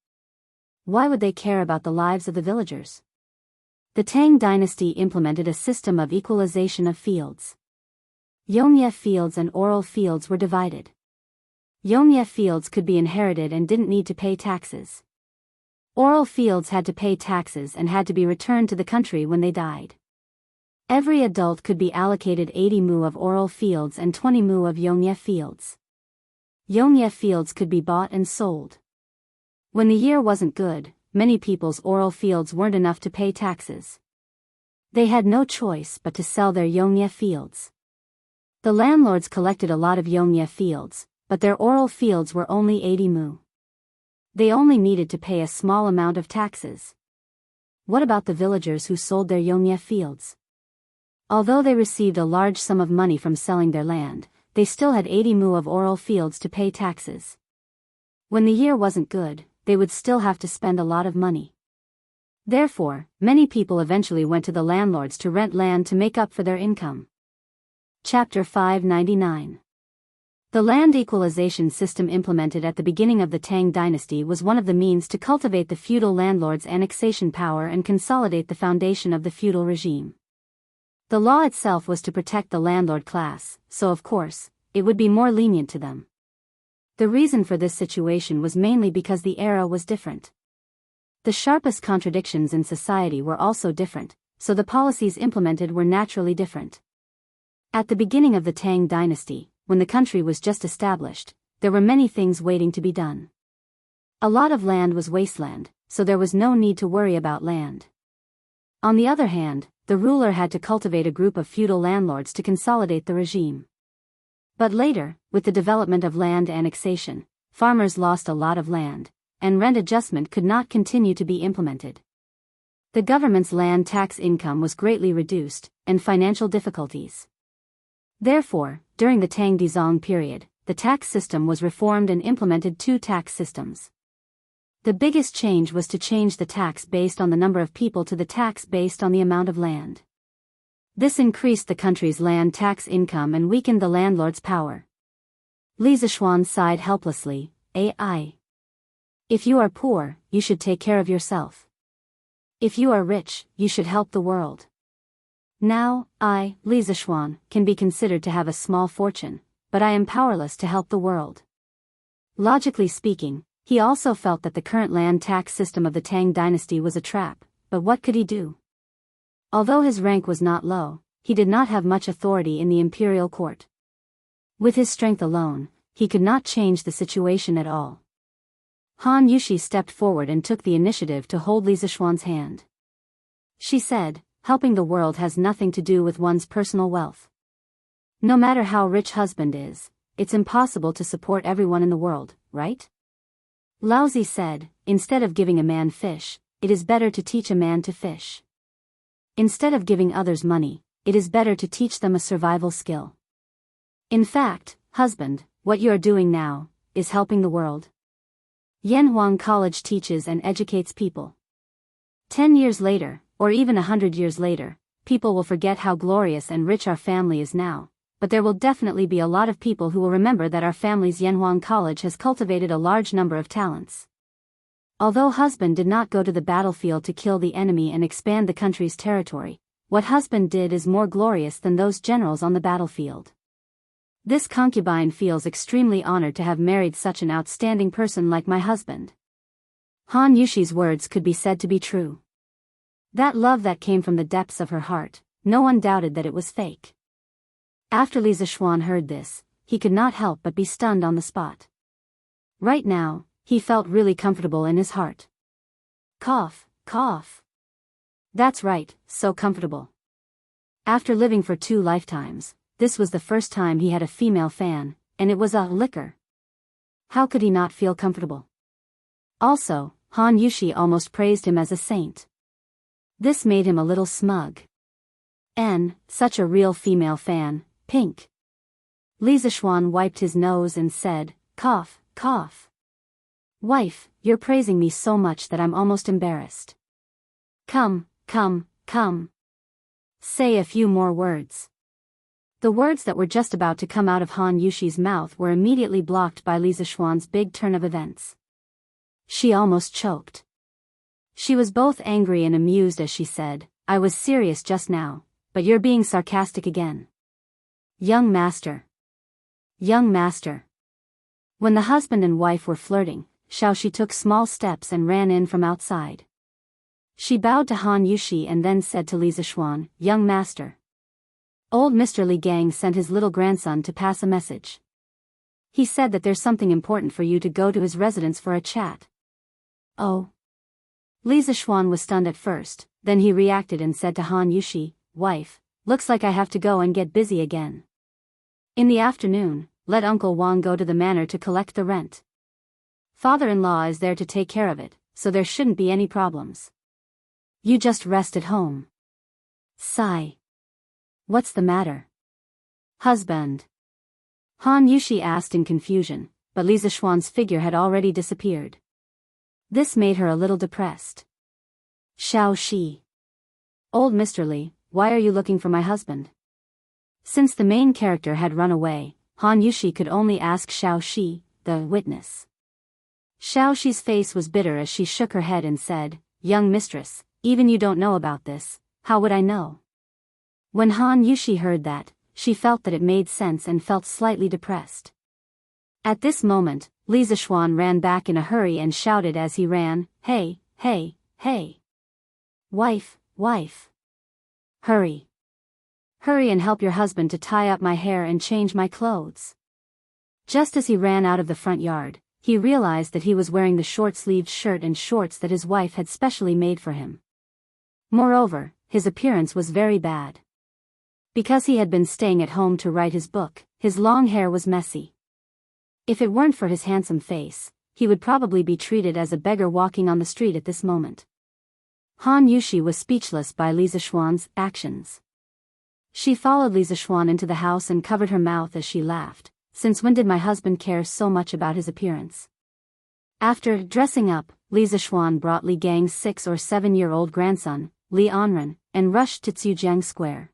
Why would they care about the lives of the villagers?" The Tang dynasty implemented a system of equalization of fields. Yongye fields and oral fields were divided. Yongye fields could be inherited and didn't need to pay taxes. Oral fields had to pay taxes and had to be returned to the country when they died. Every adult could be allocated 80 mu of oral fields and 20 mu of Yongye fields. Yongye fields could be bought and sold. When the year wasn't good, many people's oral fields weren't enough to pay taxes. They had no choice but to sell their Yongye fields. The landlords collected a lot of Yongye fields, but their oral fields were only 80 mu. They only needed to pay a small amount of taxes. What about the villagers who sold their Yongye fields? Although they received a large sum of money from selling their land, they still had 80 mu of oral fields to pay taxes. When the year wasn't good, they would still have to spend a lot of money. Therefore, many people eventually went to the landlords to rent land to make up for their income. Chapter 599. The land equalization system implemented at the beginning of the Tang dynasty was one of the means to cultivate the feudal landlord's annexation power and consolidate the foundation of the feudal regime. The law itself was to protect the landlord class, so of course, it would be more lenient to them. The reason for this situation was mainly because the era was different. The sharpest contradictions in society were also different, so the policies implemented were naturally different. At the beginning of the Tang dynasty, when the country was just established, there were many things waiting to be done. A lot of land was wasteland, so there was no need to worry about land. On the other hand, the ruler had to cultivate a group of feudal landlords to consolidate the regime. But later, with the development of land annexation, farmers lost a lot of land, and rent adjustment could not continue to be implemented. The government's land tax income was greatly reduced, and financial difficulties. Therefore, during the Tang Dizong period, the tax system was reformed and implemented two tax systems. The biggest change was to change the tax based on the number of people to the tax based on the amount of land. This increased the country's land tax income and weakened the landlord's power. Li Zishuan sighed helplessly, "Ai. If you are poor, you should take care of yourself. If you are rich, you should help the world." Now, I, Li Zishuan, can be considered to have a small fortune, but I am powerless to help the world. Logically speaking, he also felt that the current land tax system of the Tang dynasty was a trap, but what could he do? Although his rank was not low, he did not have much authority in the imperial court. With his strength alone, he could not change the situation at all. Han Yushi stepped forward and took the initiative to hold Li Zixuan's hand. She said, helping the world has nothing to do with one's personal wealth. No matter how rich husband is, it's impossible to support everyone in the world, right? Laozi said, instead of giving a man fish, it is better to teach a man to fish. Instead of giving others money, it is better to teach them a survival skill. In fact, husband, what you are doing now, is helping the world. Yanhuang College teaches and educates people. 10 years later, or even 100 years later, people will forget how glorious and rich our family is now, but there will definitely be a lot of people who will remember that our family's Yanhuang College has cultivated a large number of talents. Although husband did not go to the battlefield to kill the enemy and expand the country's territory, what husband did is more glorious than those generals on the battlefield. This concubine feels extremely honored to have married such an outstanding person like my husband. Han Yushi's words could be said to be true. That love that came from the depths of her heart, no one doubted that it was fake. After Li Zixuan heard this, he could not help but be stunned on the spot. Right now, he felt really comfortable in his heart. Cough, cough. That's right, so comfortable. After living for 2 lifetimes, this was the first time he had a female fan, and it was a liquor. How could he not feel comfortable? Also, Han Yushi almost praised him as a saint. This made him a little smug. Such a real female fan, pink. Li Zixuan wiped his nose and said, cough, cough. Wife, you're praising me so much that I'm almost embarrassed. Come, come, come. Say a few more words. The words that were just about to come out of Han Yushi's mouth were immediately blocked by Li Zixuan's big turn of events. She almost choked. She was both angry and amused as she said, I was serious just now, but you're being sarcastic again. Young master. Young master. When the husband and wife were flirting, Xiaoxi took small steps and ran in from outside. She bowed to Han Yushi and then said to Li Zixuan, Young master. Old Mr. Li Gang sent his little grandson to pass a message. He said that there's something important for you to go to his residence for a chat. Oh. Li Zixuan was stunned at first, then he reacted and said to Han Yushi, Wife, looks like I have to go and get busy again. In the afternoon, let Uncle Wang go to the manor to collect the rent. Father-in-law is there to take care of it, so there shouldn't be any problems. You just rest at home. Sigh. What's the matter? Husband. Han Yushi asked in confusion, but Li Zixuan's figure had already disappeared. This made her a little depressed. Xiaoxi. Old Mr. Li, why are you looking for my husband? Since the main character had run away, Han Yushi could only ask Xiaoxi, the witness. Xiaoxi's face was bitter as she shook her head and said, Young mistress, even you don't know about this, how would I know? When Han Yushi heard that, she felt that it made sense and felt slightly depressed. At this moment, Li Zixuan ran back in a hurry and shouted as he ran, Hey, hey, hey. Wife, wife. Hurry. Hurry and help your husband to tie up my hair and change my clothes. Just as he ran out of the front yard, he realized that he was wearing the short-sleeved shirt and shorts that his wife had specially made for him. Moreover, his appearance was very bad. Because he had been staying at home to write his book, his long hair was messy. If it weren't for his handsome face, he would probably be treated as a beggar walking on the street at this moment. Han Yushi was speechless by Li Zixuan's actions. She followed Li Zixuan into the house and covered her mouth as she laughed. Since when did my husband care so much about his appearance? After dressing up, Li Zixuan brought Li Gang's 6 or 7-year-old grandson, Li Anren, and rushed to Tsiujiang Square.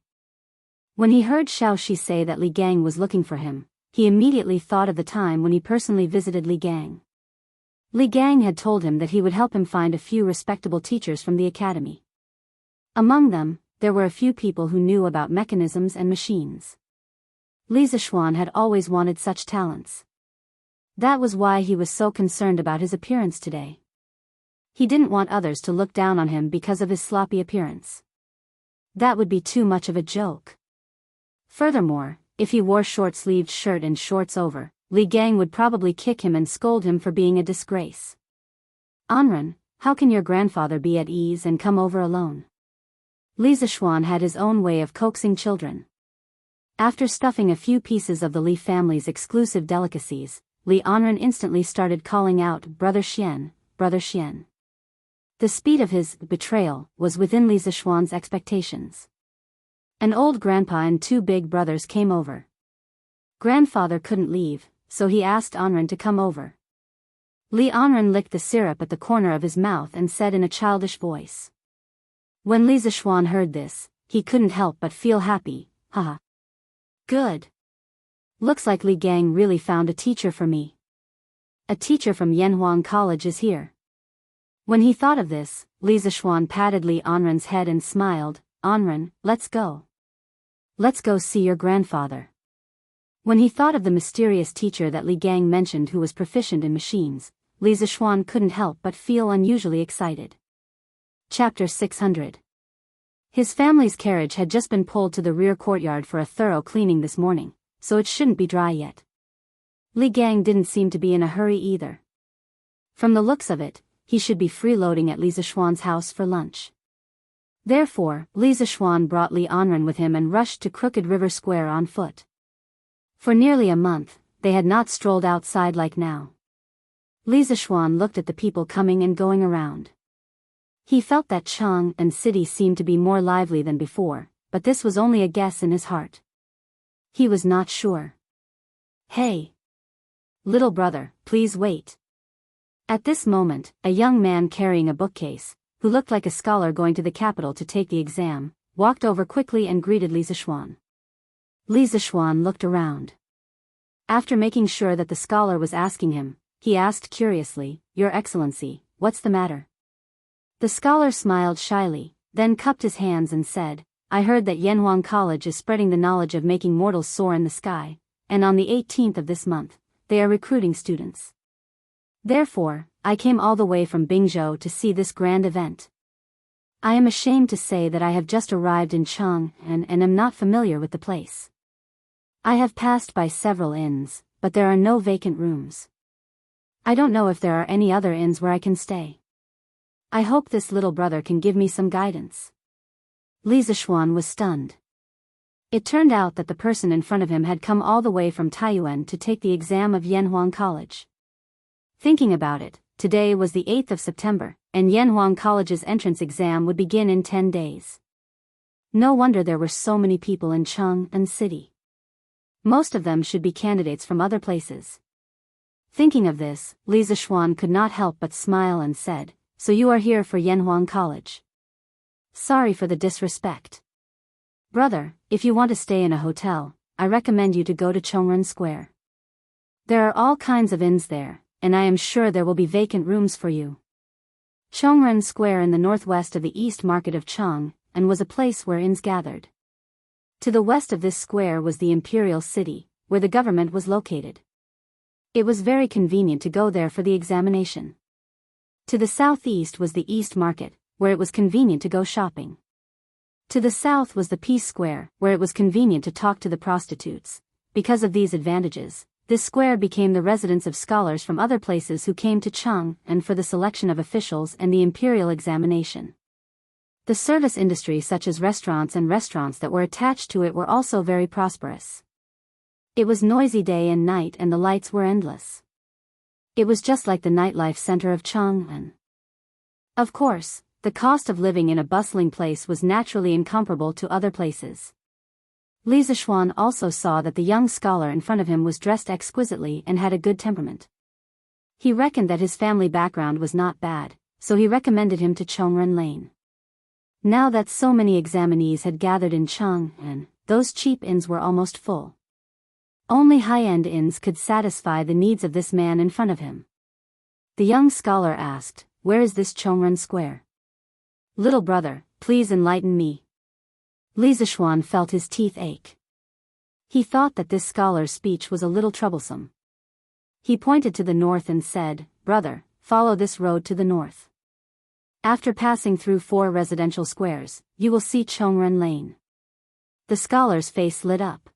When he heard Xiaoxi say that Li Gang was looking for him, he immediately thought of the time when he personally visited Li Gang. Li Gang had told him that he would help him find a few respectable teachers from the academy. Among them, there were a few people who knew about mechanisms and machines. Li Zixuan had always wanted such talents. That was why he was so concerned about his appearance today. He didn't want others to look down on him because of his sloppy appearance. That would be too much of a joke. Furthermore, if he wore short-sleeved shirt and shorts over, Li Gang would probably kick him and scold him for being a disgrace. Anren, how can your grandfather be at ease and come over alone? Li Zishuan had his own way of coaxing children. After stuffing a few pieces of the Li family's exclusive delicacies, Li Anren instantly started calling out, "Brother Xian, Brother Xian." The speed of his betrayal was within Li Zishuan's expectations. An old grandpa and two big brothers came over. Grandfather couldn't leave, so he asked Anren to come over. Li Anren licked the syrup at the corner of his mouth and said in a childish voice. When Li Zishuan heard this, he couldn't help but feel happy. Haha. Good. Looks like Li Gang really found a teacher for me. A teacher from Yanhuang College is here. When he thought of this, Li Zishuan patted Li Anren's head and smiled. Anren, let's go. Let's go see your grandfather. When he thought of the mysterious teacher that Li Gang mentioned who was proficient in machines, Li Zishuan couldn't help but feel unusually excited. Chapter 600. His family's carriage had just been pulled to the rear courtyard for a thorough cleaning this morning, so it shouldn't be dry yet. Li Gang didn't seem to be in a hurry either. From the looks of it, he should be freeloading at Li Zishuan's house for lunch. Therefore, Li Zishuan brought Li Anren with him and rushed to Crooked River Square on foot. For nearly a month, they had not strolled outside like now. Li Zishuan looked at the people coming and going around. He felt that Chang and city seemed to be more lively than before, but this was only a guess in his heart. He was not sure. Hey! Little brother, please wait. At this moment, a young man carrying a bookcase, who looked like a scholar going to the capital to take the exam, walked over quickly and greeted Li Zishuan. Li Zishuan looked around. After making sure that the scholar was asking him, he asked curiously, "Your Excellency, what's the matter?" The scholar smiled shyly, then cupped his hands and said, "I heard that Yanhuang College is spreading the knowledge of making mortals soar in the sky, and on the 18th of this month, they are recruiting students. Therefore, I came all the way from Bingzhou to see this grand event. I am ashamed to say that I have just arrived in Chang and am not familiar with the place. I have passed by several inns, but there are no vacant rooms. I don't know if there are any other inns where I can stay. I hope this little brother can give me some guidance." Li Zishuan was stunned. It turned out that the person in front of him had come all the way from Taiyuan to take the exam of Yanhuang College. Thinking about it, today was the 8th of September, and Yanhuang College's entrance exam would begin in 10 days. No wonder there were so many people in Chang'an City. Most of them should be candidates from other places. Thinking of this, Li Zishuan could not help but smile and said, "So you are here for Yanhuang College. Sorry for the disrespect. Brother, if you want to stay in a hotel, I recommend you to go to Chongren Square. There are all kinds of inns there, and I am sure there will be vacant rooms for you." Chongren Square in the northwest of the East Market of Chang, and was a place where inns gathered. To the west of this square was the Imperial City, where the government was located. It was very convenient to go there for the examination. To the southeast was the East Market, where it was convenient to go shopping. To the south was the Peace Square, where it was convenient to talk to the prostitutes. Because of these advantages, this square became the residence of scholars from other places who came to Chang and for the selection of officials and the imperial examination. The service industry such as restaurants and restaurants that were attached to it were also very prosperous. It was noisy day and night and the lights were endless. It was just like the nightlife center of Chang'an. Of course, the cost of living in a bustling place was naturally incomparable to other places. Li Zishuan also saw that the young scholar in front of him was dressed exquisitely and had a good temperament. He reckoned that his family background was not bad, so he recommended him to Chongren Lane. Now that so many examinees had gathered in Chang'an, those cheap inns were almost full. Only high-end inns could satisfy the needs of this man in front of him. The young scholar asked, "Where is this Chongren Square?" "Little brother, please enlighten me." Li Zishuan felt his teeth ache. He thought that this scholar's speech was a little troublesome. He pointed to the north and said, "Brother, follow this road to the north. After passing through 4 residential squares, you will see Chongren Lane." The scholar's face lit up.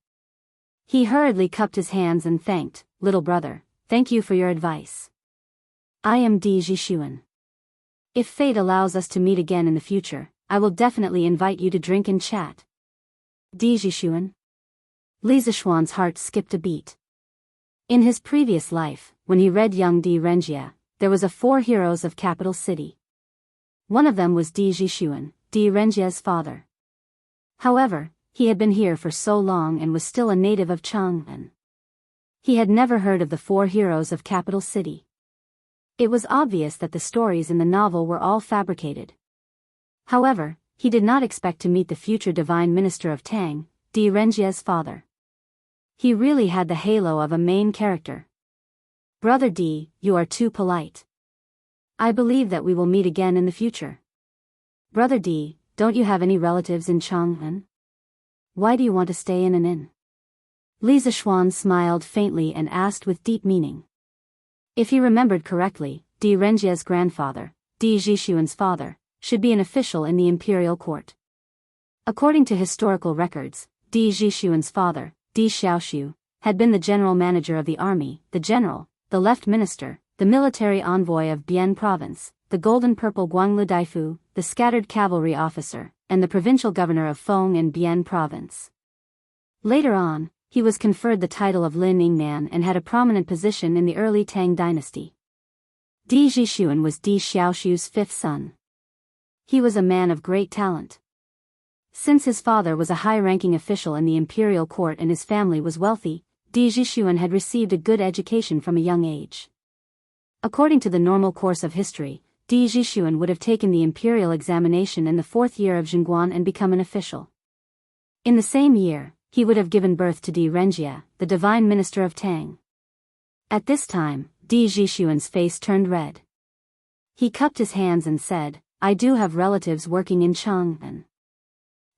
He hurriedly cupped his hands and thanked, "Little brother, thank you for your advice. I am Di Jishuan. If fate allows us to meet again in the future, I will definitely invite you to drink and chat." Di Jishuan? Li Zishuan's heart skipped a beat. In his previous life, when he read Young Di Renjia, there was a 4 heroes of capital city. One of them was Di Jishuan, Di Renjia's father. However, he had been here for so long and was still a native of Chang'an. He had never heard of the 4 heroes of capital city. It was obvious that the stories in the novel were all fabricated. However, he did not expect to meet the future divine minister of Tang, Di Renjia's father. He really had the halo of a main character. "Brother Di, you are too polite. I believe that we will meet again in the future. Brother Di, don't you have any relatives in Chang'an? Why do you want to stay in an inn?" Li Zishuan smiled faintly and asked with deep meaning. If he remembered correctly, Di Renjia's grandfather, Di Jishuan's father, should be an official in the imperial court. According to historical records, Di Jishuan's father, Di Xiaoshu, had been the general manager of the army, the general, the left minister, the military envoy of Bian province, the golden-purple Guanglu Daifu, the scattered cavalry officer, and the provincial governor of Feng and Bian province. Later on, he was conferred the title of Lin Yingnan and had a prominent position in the early Tang dynasty. Di Jishuan was Di Xiaoshu's 5th son. He was a man of great talent. Since his father was a high-ranking official in the imperial court and his family was wealthy, Di Jishuan had received a good education from a young age. According to the normal course of history, Di Jishuan would have taken the imperial examination in the 4th year of Zhongguan and become an official. In the same year, he would have given birth to Di Renjia, the divine minister of Tang. At this time, Di Jishuan's face turned red. He cupped his hands and said, "I do have relatives working in Chang'an.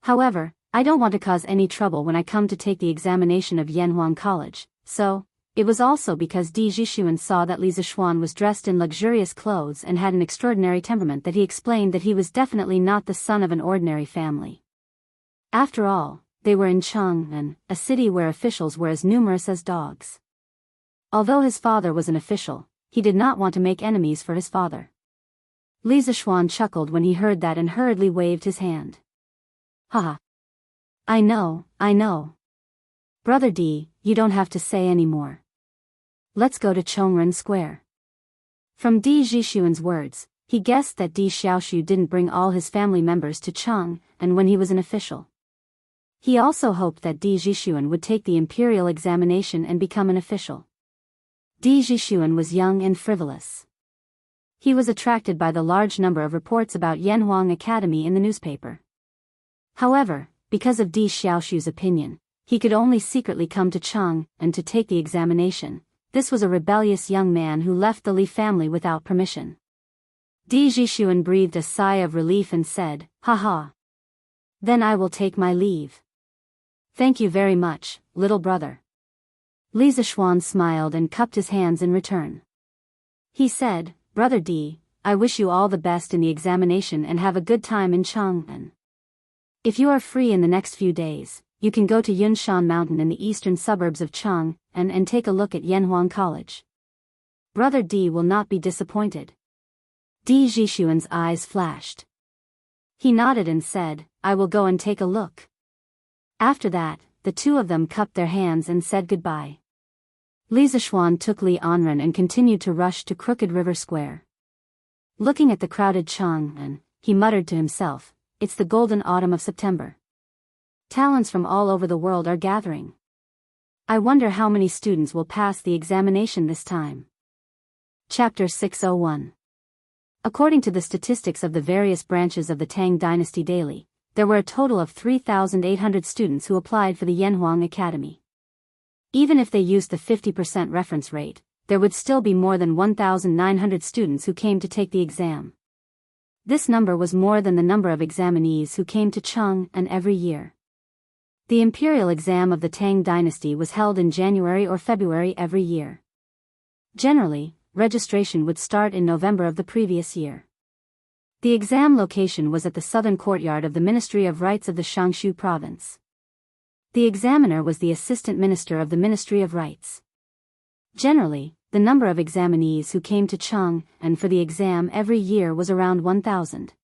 However, I don't want to cause any trouble when I come to take the examination of Yanhuang College," so, it was also because Di Jishuan saw that Li Zishuan was dressed in luxurious clothes and had an extraordinary temperament that he explained that he was definitely not the son of an ordinary family. After all, they were in Chang'an, a city where officials were as numerous as dogs. Although his father was an official, he did not want to make enemies for his father. Li Zishuan chuckled when he heard that and hurriedly waved his hand. "Haha. I know. Brother Di, you don't have to say any more. Let's go to Chongren Square." From Di Jishuan's words, he guessed that Di Xiaoshu didn't bring all his family members to Chang, and when he was an official. He also hoped that Di Jishuan would take the imperial examination and become an official. Di Jishuan was young and frivolous. He was attracted by the large number of reports about Yanhuang Academy in the newspaper. However, because of Di Xiaoshu's opinion, he could only secretly come to Chang and to take the examination. This was a rebellious young man who left the Li family without permission. Di Jishuan breathed a sigh of relief and said, "Haha. Then I will take my leave. Thank you very much, little brother." Li Zishuan smiled and cupped his hands in return. He said, "Brother Di, I wish you all the best in the examination and have a good time in Chang'an. If you are free in the next few days, you can go to Yunshan Mountain in the eastern suburbs of Chang'an and take a look at Yanhuang College. Brother Di will not be disappointed." Di Jishuan's eyes flashed. He nodded and said, "I will go and take a look." After that, the two of them cupped their hands and said goodbye. Li Zishuan took Li Anren and continued to rush to Crooked River Square. Looking at the crowded Chang'an, he muttered to himself, "It's the golden autumn of September. Talents from all over the world are gathering. I wonder how many students will pass the examination this time." Chapter 601. According to the statistics of the various branches of the Tang Dynasty Daily, there were a total of 3,800 students who applied for the Yanhuang Academy. Even if they used the 50% reference rate, there would still be more than 1,900 students who came to take the exam. This number was more than the number of examinees who came to Chang'an every year. The imperial exam of the Tang Dynasty was held in January or February every year. Generally, registration would start in November of the previous year. The exam location was at the southern courtyard of the Ministry of Rites of the Shangshu province. The examiner was the assistant minister of the Ministry of Rights. Generally, the number of examinees who came to Chang'an for the exam every year was around 1,000.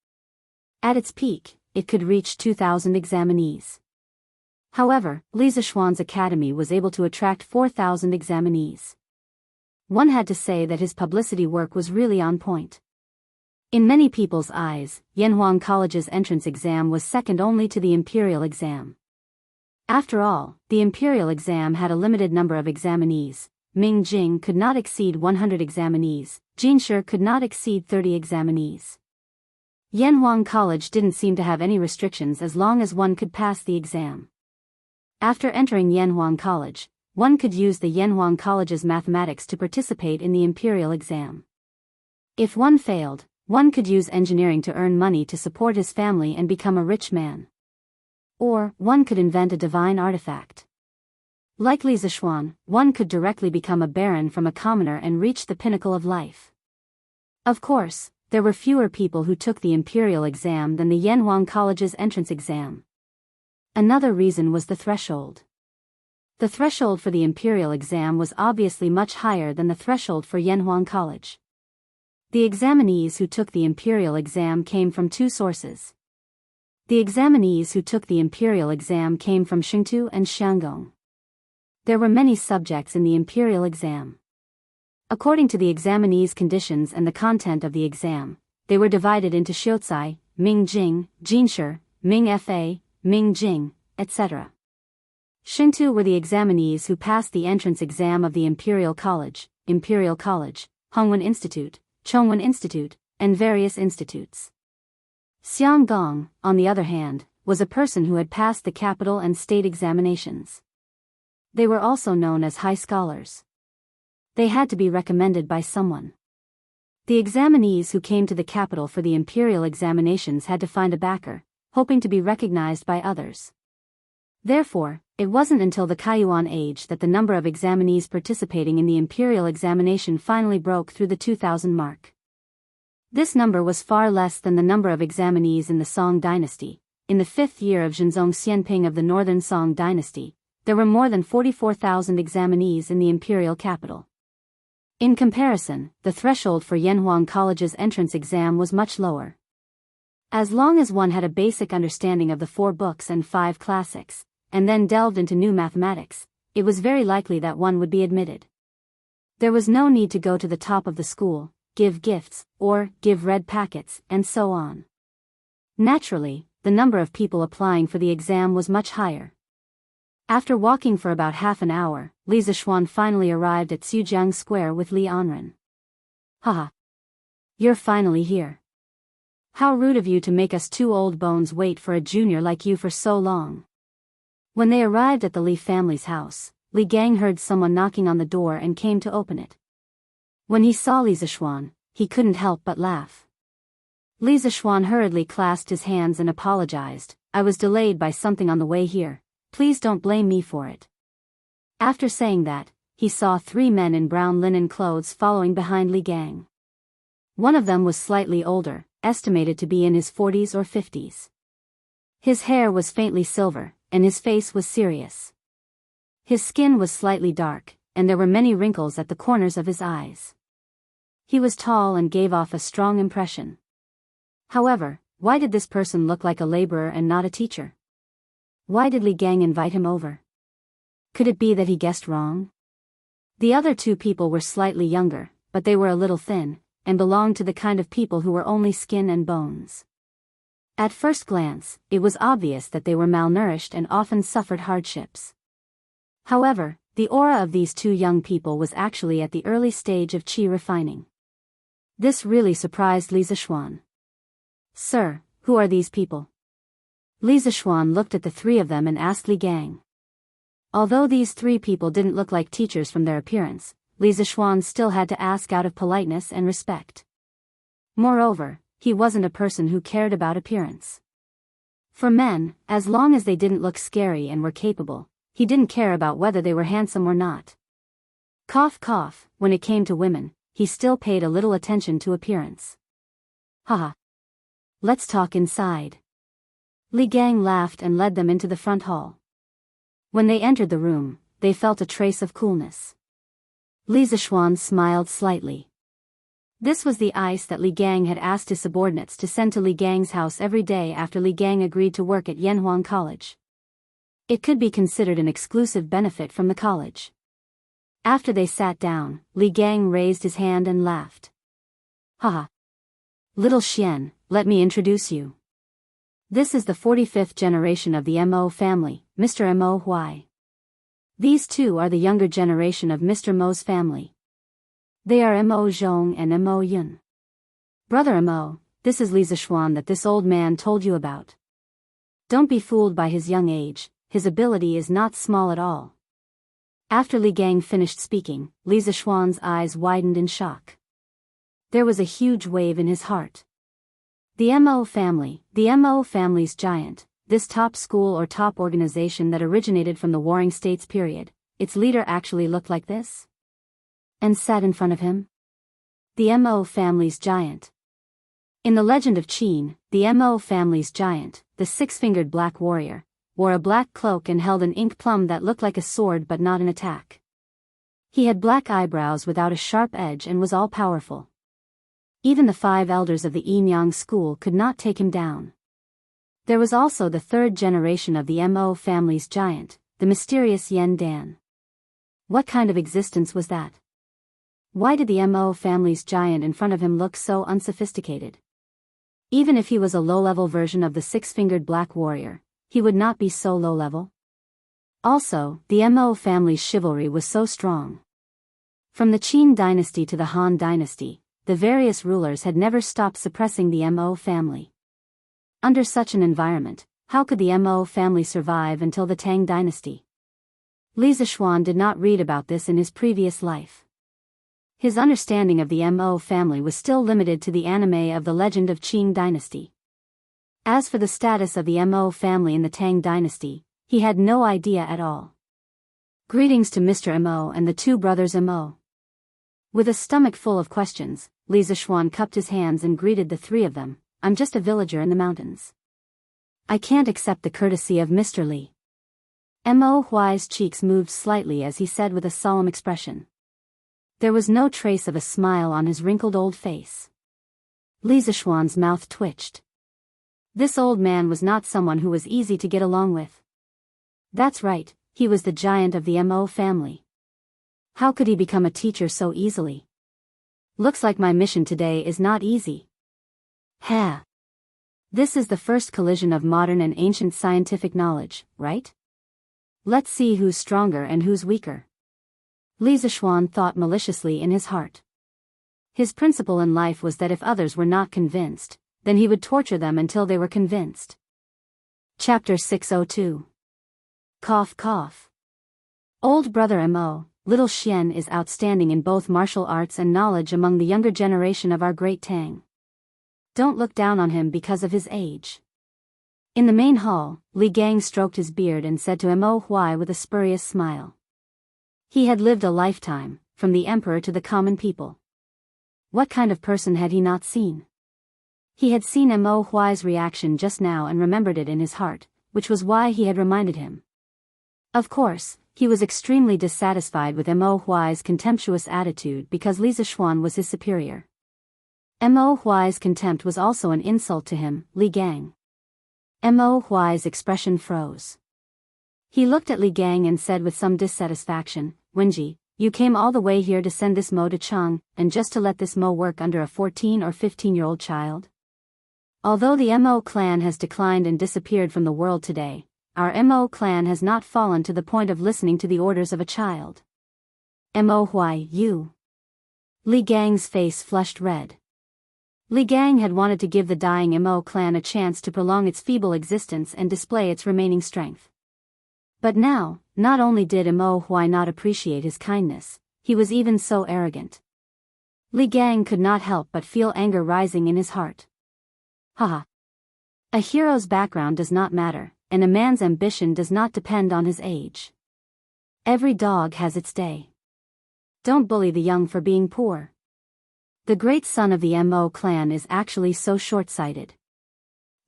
At its peak, it could reach 2,000 examinees. However, Li Zishuan's academy was able to attract 4,000 examinees. One had to say that his publicity work was really on point. In many people's eyes, Yanhuang College's entrance exam was second only to the imperial exam. After all, the imperial exam had a limited number of examinees. Ming Jing could not exceed 100 examinees, Jinshi could not exceed 30 examinees. Yanhuang College didn't seem to have any restrictions as long as one could pass the exam. After entering Yanhuang College, one could use the Yanhuang College's mathematics to participate in the imperial exam. If one failed, one could use engineering to earn money to support his family and become a rich man. Or, one could invent a divine artifact. Like Li Zishuan, one could directly become a baron from a commoner and reach the pinnacle of life. Of course, there were fewer people who took the imperial exam than the Yanhuang College's entrance exam. Another reason was the threshold. The threshold for the imperial exam was obviously much higher than the threshold for Yanhuang College. The examinees who took the imperial exam came from two sources. The examinees who took the imperial exam came from Xingtu and Xiangong. There were many subjects in the imperial exam. According to the examinees' conditions and the content of the exam, they were divided into Xiuzai, Ming Jing, Jinshi, Ming Fa, Ming Jing, etc. Xingtu were the examinees who passed the entrance exam of the Imperial College, Hongwen Institute, Chongwen Institute, and various institutes. Xianggong, on the other hand, was a person who had passed the capital and state examinations. They were also known as high scholars. They had to be recommended by someone. The examinees who came to the capital for the imperial examinations had to find a backer, hoping to be recognized by others. Therefore, it wasn't until the Kaiyuan age that the number of examinees participating in the imperial examination finally broke through the 2,000 mark. This number was far less than the number of examinees in the Song dynasty. In the 5th year of Zhenzong Xianping of the northern Song dynasty, there were more than 44,000 examinees in the imperial capital. In comparison, the threshold for Yanhuang College's entrance exam was much lower. As long as one had a basic understanding of the 4 books and 5 classics, and then delved into new mathematics, it was very likely that one would be admitted. There was no need to go to the top of the school, give gifts, or give red packets, and so on. Naturally, the number of people applying for the exam was much higher. After walking for about half an hour, Li Zishuan finally arrived at Xujiang Square with Li Anren. Haha. You're finally here. How rude of you to make us 2 old bones wait for a junior like you for so long. When they arrived at the Li family's house, Li Gang heard someone knocking on the door and came to open it. When he saw Li Zishuan, he couldn't help but laugh. Li Zishuan hurriedly clasped his hands and apologized. I was delayed by something on the way here. Please don't blame me for it. After saying that, he saw 3 men in brown linen clothes following behind Li Gang. One of them was slightly older, estimated to be in his 40s or 50s. His hair was faintly silver, and his face was serious. His skin was slightly dark, and there were many wrinkles at the corners of his eyes. He was tall and gave off a strong impression. However, why did this person look like a laborer and not a teacher? Why did Li Gang invite him over? Could it be that he guessed wrong? The other 2 people were slightly younger, but they were a little thin, and belonged to the kind of people who were only skin and bones. At first glance, it was obvious that they were malnourished and often suffered hardships. However, the aura of these 2 young people was actually at the early stage of qi refining. This really surprised Li Zishuan. Sir, who are these people? Li Zishuan looked at the 3 of them and asked Li Gang. Although these 3 people didn't look like teachers from their appearance, Li Zishuan still had to ask out of politeness and respect. Moreover, he wasn't a person who cared about appearance. For men, as long as they didn't look scary and were capable, he didn't care about whether they were handsome or not. Cough cough, when it came to women, he still paid a little attention to appearance. Haha. Let's talk inside. Li Gang laughed and led them into the front hall. When they entered the room, they felt a trace of coolness. Li Zishuan smiled slightly. This was the ice that Li Gang had asked his subordinates to send to Li Gang's house every day after Li Gang agreed to work at Yanhuang College. It could be considered an exclusive benefit from the college. After they sat down, Li Gang raised his hand and laughed. Haha. Little Xian, let me introduce you. This is the 45th generation of the Mo family, Mr. Mo Huai. These two are the younger generation of Mr. Mo's family. They are Mo Zhong and Mo Yun. Brother Mo, this is Li Zishuan that this old man told you about. Don't be fooled by his young age, his ability is not small at all. After Li Gang finished speaking, Li Zishuan's eyes widened in shock. There was a huge wave in his heart. The Mo family's giant, this top school or top organization that originated from the Warring States period, its leader actually looked like this? And sat in front of him? The Mo family's giant. In the legend of Qin, the Mo family's giant, the six-fingered black warrior, wore a black cloak and held an ink plum that looked like a sword but not an attack. He had black eyebrows without a sharp edge and was all-powerful. Even the 5 elders of the Yinyang school could not take him down. There was also the 3rd generation of the Mo family's giant, the mysterious Yen Dan. What kind of existence was that? Why did the Mo family's giant in front of him look so unsophisticated? Even if he was a low-level version of the six-fingered black warrior, he would not be so low-level. Also, the Mo family's chivalry was so strong. From the Qin dynasty to the Han dynasty, the various rulers had never stopped suppressing the Mo family. Under such an environment, how could the Mo family survive until the Tang dynasty? Li Zishuan did not read about this in his previous life. His understanding of the Mo family was still limited to the anime of the legend of Qing dynasty. As for the status of the Mo family in the Tang dynasty, he had no idea at all. Greetings to Mr. Mo and the 2 brothers Mo. With a stomach full of questions, Li Zishuan cupped his hands and greeted the 3 of them. I'm just a villager in the mountains. I can't accept the courtesy of Mr. Li. Mo Huai's cheeks moved slightly as he said with a solemn expression. There was no trace of a smile on his wrinkled old face. Li Zishuan's mouth twitched. This old man was not someone who was easy to get along with. That's right, he was the giant of the Mo family. How could he become a teacher so easily? Looks like my mission today is not easy. Ha! This is the first collision of modern and ancient scientific knowledge, right? Let's see who's stronger and who's weaker. Li Zishuan thought maliciously in his heart. His principle in life was that if others were not convinced, then he would torture them until they were convinced. Chapter 602. Cough cough. Old brother Mo, little Xian is outstanding in both martial arts and knowledge among the younger generation of our great Tang. Don't look down on him because of his age. In the main hall, Li Gang stroked his beard and said to Mo Huai with a spurious smile. He had lived a lifetime, from the emperor to the common people. What kind of person had he not seen? He had seen Mo Huai's reaction just now and remembered it in his heart, which was why he had reminded him. Of course, he was extremely dissatisfied with Mo Huai's contemptuous attitude because Li Zishuan was his superior. Mo Huai's contempt was also an insult to him, Li Gang. Mo Huai's expression froze. He looked at Li Gang and said with some dissatisfaction, Wenji, you came all the way here to send this Mo to Chang, and just to let this Mo work under a 14 or 15-year-old child? Although the Mo clan has declined and disappeared from the world today, our Mo clan has not fallen to the point of listening to the orders of a child. Mo Huai, you. Li Gang's face flushed red. Li Gang had wanted to give the dying Mo clan a chance to prolong its feeble existence and display its remaining strength. But now, not only did Mo Huai not appreciate his kindness, he was even so arrogant. Li Gang could not help but feel anger rising in his heart. Haha. A hero's background does not matter, and a man's ambition does not depend on his age. Every dog has its day. Don't bully the young for being poor. The great son of the Mo clan is actually so short-sighted.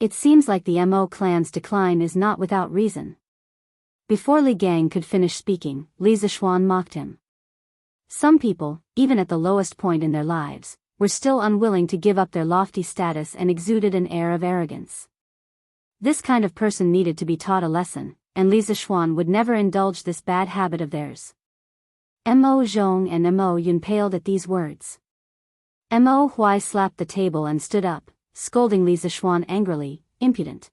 It seems like the Mo clan's decline is not without reason. Before Li Gang could finish speaking, Li Zixuan mocked him. Some people, even at the lowest point in their lives, were still unwilling to give up their lofty status and exuded an air of arrogance. This kind of person needed to be taught a lesson, and Li Zixuan would never indulge this bad habit of theirs. Mo Zhong and Mo Yun paled at these words. Mo Huai slapped the table and stood up, scolding Li Zixuan angrily, "Impudent!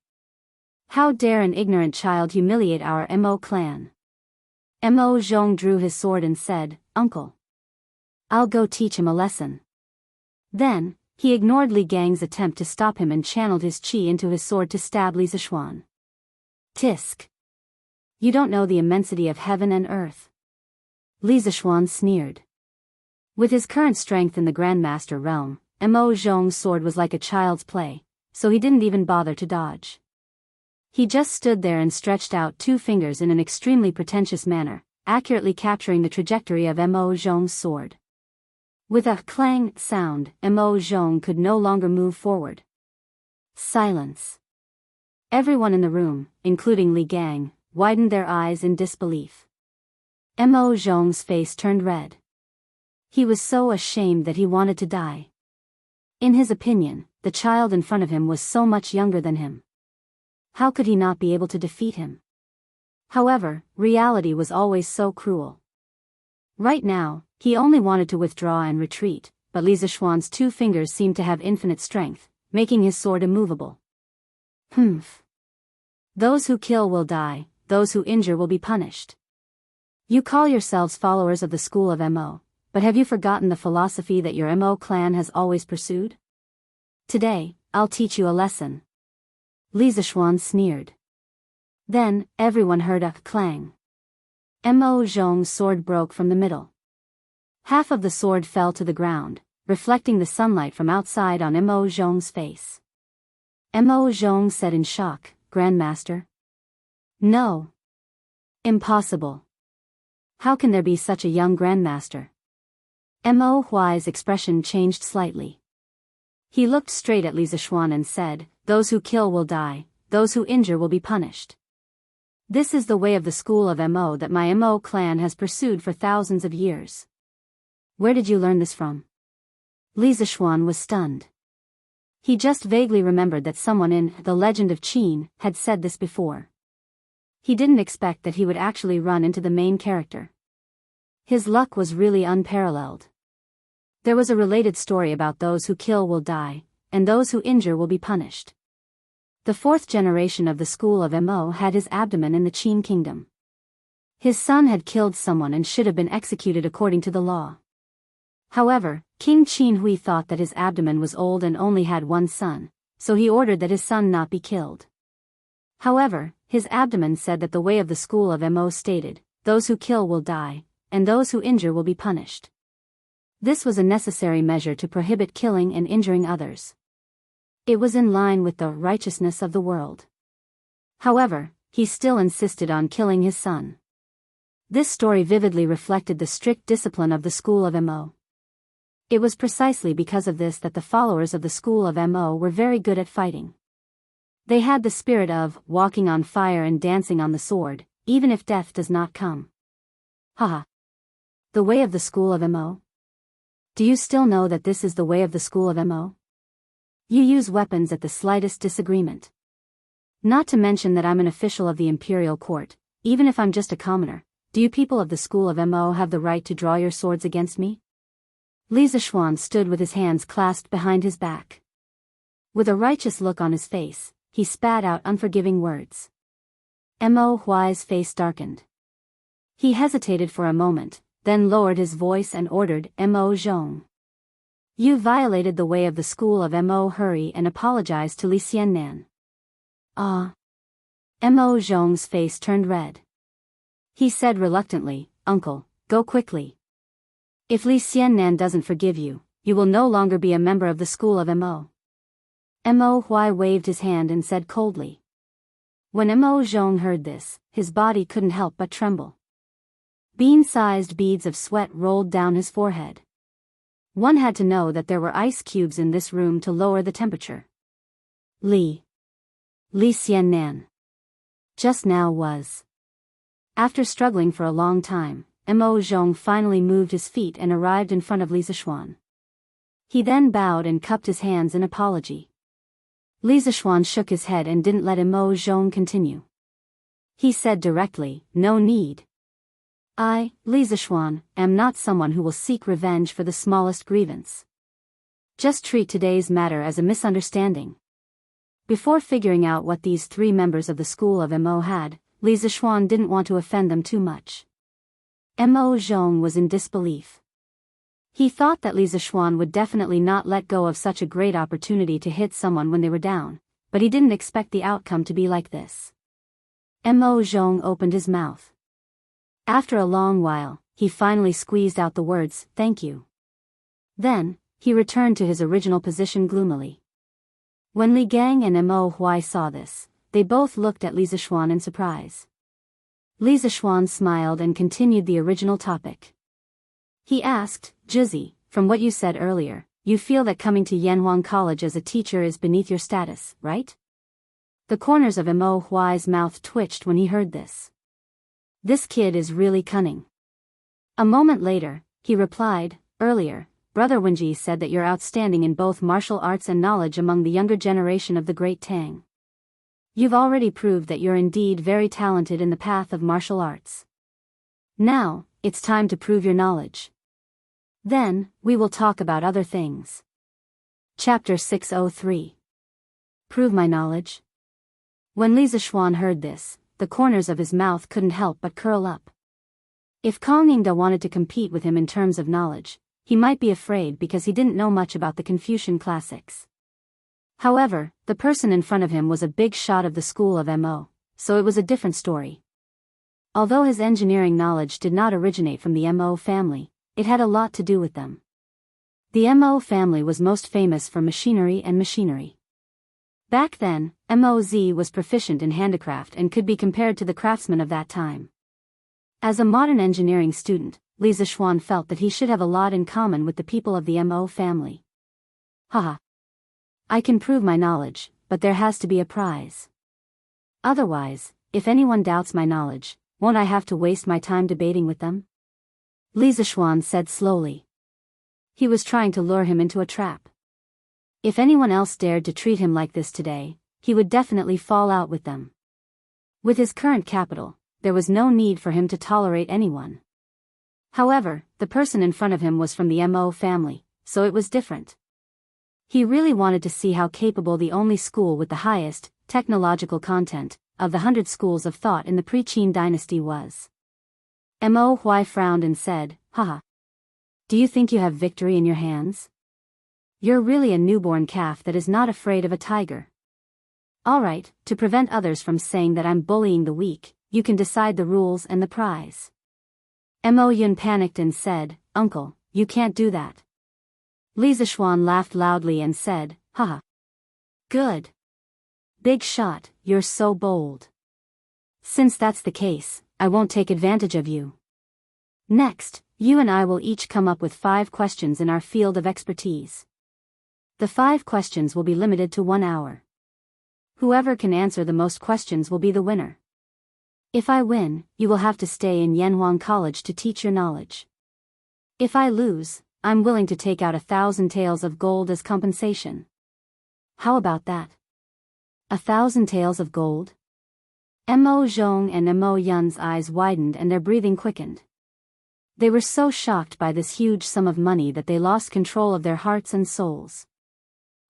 How dare an ignorant child humiliate our Mo clan?" Mo Zhong drew his sword and said, "Uncle, I'll go teach him a lesson." Then, he ignored Li Gang's attempt to stop him and channeled his qi into his sword to stab Li Zixuan. "Tisk! You don't know the immensity of heaven and earth." Li Zixuan sneered. With his current strength in the Grandmaster realm, Mo Zhong's sword was like a child's play, so he didn't even bother to dodge. He just stood there and stretched out 2 fingers in an extremely pretentious manner, accurately capturing the trajectory of Mo Zhong's sword. With a clang sound, Mo Zhong could no longer move forward. Silence. Everyone in the room, including Li Gang, widened their eyes in disbelief. Mo Zhong's face turned red. He was so ashamed that he wanted to die. In his opinion, the child in front of him was so much younger than him. How could he not be able to defeat him? However, reality was always so cruel. Right now, he only wanted to withdraw and retreat, but Li Zixuan's 2 fingers seemed to have infinite strength, making his sword immovable. Humph. Those who kill will die, those who injure will be punished. You call yourselves followers of the school of Mo, but have you forgotten the philosophy that your Mo clan has always pursued? Today, I'll teach you a lesson. Li Zixuan sneered. Then, everyone heard a clang. Mo Zhong's sword broke from the middle. Half of the sword fell to the ground, reflecting the sunlight from outside on Mo Zhong's face. Mo Zhong said in shock, "Grandmaster? No. Impossible. How can there be such a young Grandmaster?" Mo Huai's expression changed slightly. He looked straight at Li Zixuan and said, "Those who kill will die, those who injure will be punished. This is the way of the school of Mo that my Mo clan has pursued for thousands of years." "Where did you learn this from?" Li Zixuan was stunned. He just vaguely remembered that someone in The Legend of Qin had said this before. He didn't expect that he would actually run into the main character. His luck was really unparalleled. There was a related story about those who kill will die, and those who injure will be punished. The 4th generation of the school of Mo had his abdomen in the Qin kingdom. His son had killed someone and should have been executed according to the law. However, King Qin Hui thought that his abdomen was old and only had one son, so he ordered that his son not be killed. However, his abdomen said that the way of the school of Mo stated, "Those who kill will die, and those who injure will be punished." This was a necessary measure to prohibit killing and injuring others. It was in line with the righteousness of the world. However, he still insisted on killing his son. This story vividly reflected the strict discipline of the school of Mo. It was precisely because of this that the followers of the school of Mo were very good at fighting. They had the spirit of walking on fire and dancing on the sword, even if death does not come. Haha. The way of the school of Mo? Do you still know that this is the way of the school of Mo? You use weapons at the slightest disagreement. Not to mention that I'm an official of the imperial court, even if I'm just a commoner. Do you people of the school of Mo have the right to draw your swords against me? Li Zixuan stood with his hands clasped behind his back. With a righteous look on his face, he spat out unforgiving words. Mo Huai's face darkened. He hesitated for a moment, then lowered his voice and ordered, "Mo Zhong. You violated the way of the school of Mo. Hurry and apologize to Li Xiannan." "Ah." Mo Zhong's face turned red. He said reluctantly, "Uncle, go quickly. If Li Xiannan doesn't forgive you, you will no longer be a member of the school of Mo." Mo Huai waved his hand and said coldly. When Mo Zhong heard this, his body couldn't help but tremble. Bean-sized beads of sweat rolled down his forehead. One had to know that there were ice cubes in this room to lower the temperature. Li Xiannan. Just now was After struggling for a long time, Mo Zhong finally moved his feet and arrived in front of Li Zixuan. He then bowed and cupped his hands in apology. Li Zixuan shook his head and didn't let Mo Zhong continue. He said directly, "No need. I, Li Zixuan, am not someone who will seek revenge for the smallest grievance. Just treat today's matter as a misunderstanding." Before figuring out what these three members of the school of Mo had, Li Zixuan didn't want to offend them too much. Mo Zhong was in disbelief. He thought that Li Zixuan would definitely not let go of such a great opportunity to hit someone when they were down, but he didn't expect the outcome to be like this. Mo Zhong opened his mouth. After a long while, he finally squeezed out the words, "Thank you." Then, he returned to his original position gloomily. When Li Gang and Mo Huai saw this, they both looked at Li Zixuan in surprise. Li Zixuan smiled and continued the original topic. He asked, "Jizi, from what you said earlier, you feel that coming to Yanhuang College as a teacher is beneath your status, right?" The corners of Mo Huai's mouth twitched when he heard this. This kid is really cunning. A moment later, he replied, "Earlier, Brother Wenji said that you're outstanding in both martial arts and knowledge among the younger generation of the Great Tang. You've already proved that you're indeed very talented in the path of martial arts. Now, it's time to prove your knowledge. Then, we will talk about other things." Chapter 603. Prove my knowledge? When Li Zixuan heard this, the corners of his mouth couldn't help but curl up. If Kong Yingda wanted to compete with him in terms of knowledge, he might be afraid because he didn't know much about the Confucian classics. However, the person in front of him was a big shot of the school of Mo, so it was a different story. Although his engineering knowledge did not originate from the Mo family, it had a lot to do with them. The Mo family was most famous for machinery and machinery. Back then, Moz was proficient in handicraft and could be compared to the craftsmen of that time. As a modern engineering student, Li Zixuan felt that he should have a lot in common with the people of the Mo family. Haha. I can prove my knowledge, but there has to be a prize. Otherwise, if anyone doubts my knowledge, won't I have to waste my time debating with them? Li Zixuan said slowly. He was trying to lure him into a trap. If anyone else dared to treat him like this today, he would definitely fall out with them. With his current capital, there was no need for him to tolerate anyone. However, the person in front of him was from the Mo family, so it was different. He really wanted to see how capable the only school with the highest technological content of the 100 schools of thought in the pre-Qin dynasty was. Mo Huai frowned and said, "Haha. Do you think you have victory in your hands? You're really a newborn calf that is not afraid of a tiger. Alright, to prevent others from saying that I'm bullying the weak, you can decide the rules and the prize." Mo Yun panicked and said, "Uncle, you can't do that." Li Zixuan laughed loudly and said, "Haha. Good. Big shot, you're so bold. Since that's the case, I won't take advantage of you. Next, you and I will each come up with 5 questions in our field of expertise. The 5 questions will be limited to 1 hour. Whoever can answer the most questions will be the winner. If I win, you will have to stay in Yanhuang College to teach your knowledge. If I lose, I'm willing to take out 1,000 taels of gold as compensation. How about that? 1,000 taels of gold? Mo Zhong and Mo Yun's eyes widened and their breathing quickened. They were so shocked by this huge sum of money that they lost control of their hearts and souls.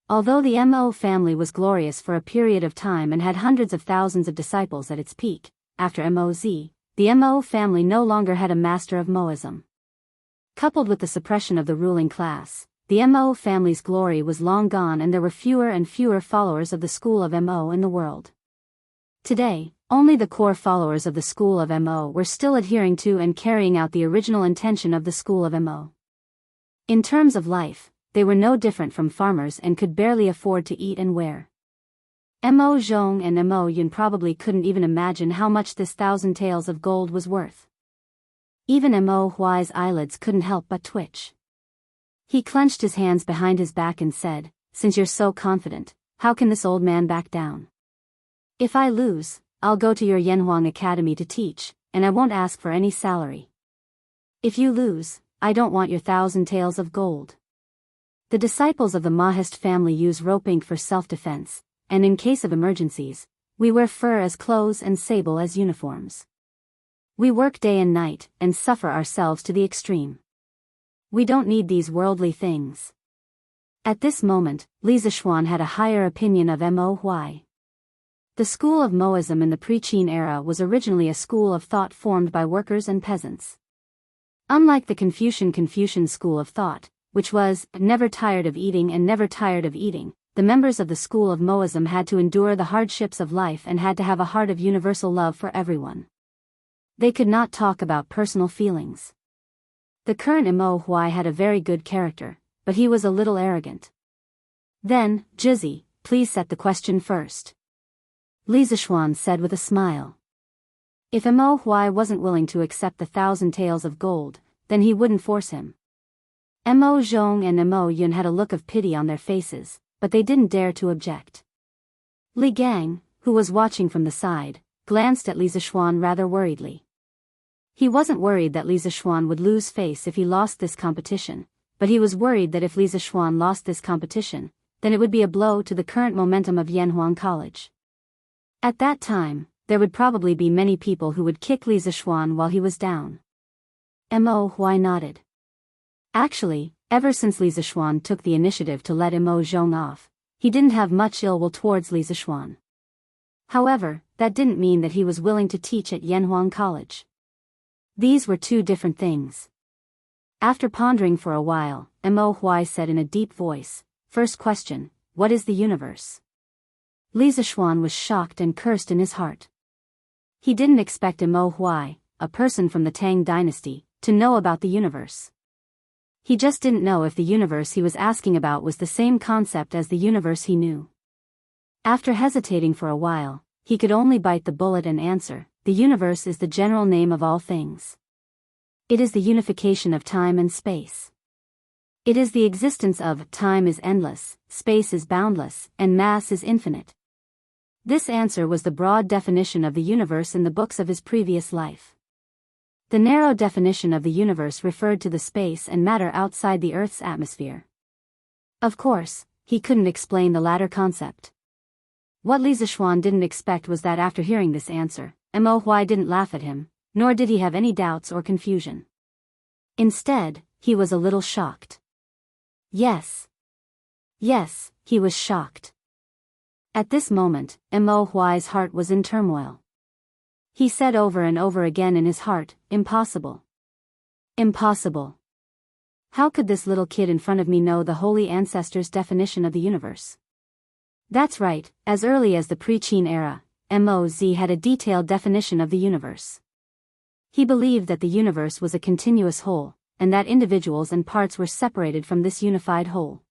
Although the Mo family was glorious for a period of time and had hundreds of thousands of disciples at its peak, after Moz, the Mo family no longer had a master of Moism. Coupled with the suppression of the ruling class, the Mo family's glory was long gone and there were fewer and fewer followers of the school of Mo in the world. Today, only the core followers of the school of Mo were still adhering to and carrying out the original intention of the school of Mo. In terms of life, they were no different from farmers and could barely afford to eat and wear. Mo Zhong and Mo Yun probably couldn't even imagine how much this 1,000 taels of gold was worth. Even Mo Huai's eyelids couldn't help but twitch. He clenched his hands behind his back and said, "Since you're so confident, how can this old man back down? If I lose, I'll go to your Yanhuang Academy to teach, and I won't ask for any salary. If you lose, I don't want your 1,000 taels of gold. The disciples of the Mahist family use rope ink for self-defense, and in case of emergencies, we wear fur as clothes and sable as uniforms. We work day and night, and suffer ourselves to the extreme. We don't need these worldly things. At this moment, Li Zishuan had a higher opinion of Mo Huai. The school of Moism in the pre-Qin era was originally a school of thought formed by workers and peasants. Unlike the Confucian school of thought, which was never tired of eating and never tired of eating, the members of the school of Moism had to endure the hardships of life and had to have a heart of universal love for everyone. They could not talk about personal feelings. The current Mo Huai had a very good character, but he was a little arrogant. Then, Jizi, please set the question first. Li Zishuan said with a smile. If Mo Huai wasn't willing to accept the 1,000 taels of gold, then he wouldn't force him. Mo Zhong and Mo Yun had a look of pity on their faces, but they didn't dare to object. Li Gang, who was watching from the side, glanced at Li Zishuan rather worriedly. He wasn't worried that Li Zishuan would lose face if he lost this competition, but he was worried that if Li Zishuan lost this competition, then it would be a blow to the current momentum of Yanhuang College. At that time, there would probably be many people who would kick Li Zishuan while he was down. Mo Huai nodded. Actually, ever since Li Zishuan took the initiative to let Mo Zhong off, he didn't have much ill will towards Li Zishuan. However, that didn't mean that he was willing to teach at Yanhuang College. These were two different things. After pondering for a while, Mo Huai said in a deep voice, "First question, what is the universe?" Li Zishuan was shocked and cursed in his heart. He didn't expect Mo Huai, a person from the Tang dynasty, to know about the universe. He just didn't know if the universe he was asking about was the same concept as the universe he knew. After hesitating for a while, he could only bite the bullet and answer, "The universe is the general name of all things. It is the unification of time and space. It is the existence of time is endless, space is boundless, and mass is infinite." This answer was the broad definition of the universe in the books of his previous life. The narrow definition of the universe referred to the space and matter outside the Earth's atmosphere. Of course, he couldn't explain the latter concept. What Li Zishuan didn't expect was that after hearing this answer, Mo Huai didn't laugh at him, nor did he have any doubts or confusion. Instead, he was a little shocked. Yes, he was shocked. At this moment, Mo Huai's heart was in turmoil. He said over and over again in his heart, "Impossible. Impossible. How could this little kid in front of me know the holy ancestors' definition of the universe?" That's right, as early as the pre-Qin era, Moz had a detailed definition of the universe. He believed that the universe was a continuous whole, and that individuals and parts were separated from this unified whole.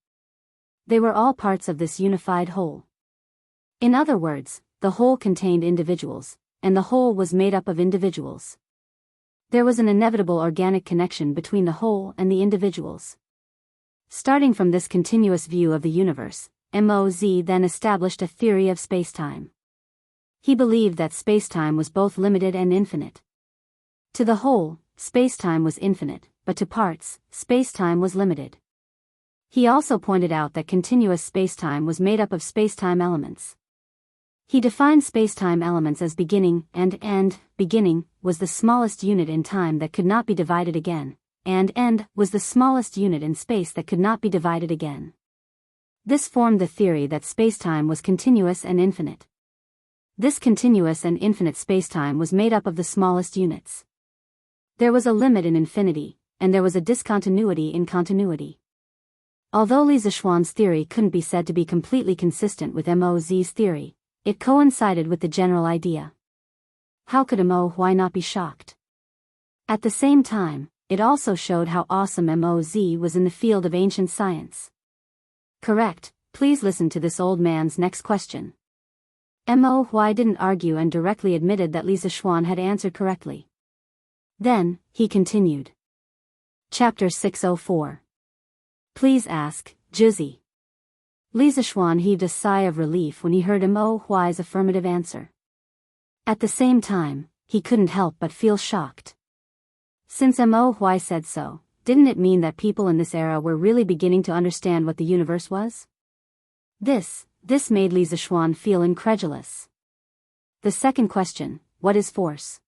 They were all parts of this unified whole. In other words, the whole contained individuals, and the whole was made up of individuals. There was an inevitable organic connection between the whole and the individuals. Starting from this continuous view of the universe, Moz then established a theory of spacetime. He believed that spacetime was both limited and infinite. To the whole, spacetime was infinite, but to parts, spacetime was limited. He also pointed out that continuous spacetime was made up of spacetime elements. He defined spacetime elements as beginning and end. Beginning was the smallest unit in time that could not be divided again, and end was the smallest unit in space that could not be divided again. This formed the theory that spacetime was continuous and infinite. This continuous and infinite spacetime was made up of the smallest units. There was a limit in infinity, and there was a discontinuity in continuity. Although Li Zishuan's theory couldn't be said to be completely consistent with Moz's theory, it coincided with the general idea. How could Mo Huai not be shocked? At the same time, it also showed how awesome Moz was in the field of ancient science. Correct, please listen to this old man's next question. Mo Huai didn't argue and directly admitted that Li Zishuan had answered correctly. Then, he continued. Chapter 604. Please ask, Jizi. Li Zishuan heaved a sigh of relief when he heard Mo Huai's affirmative answer. At the same time, he couldn't help but feel shocked. Since Mo Huai said so, didn't it mean that people in this era were really beginning to understand what the universe was? This made Li Zixuan feel incredulous. The second question, what is force?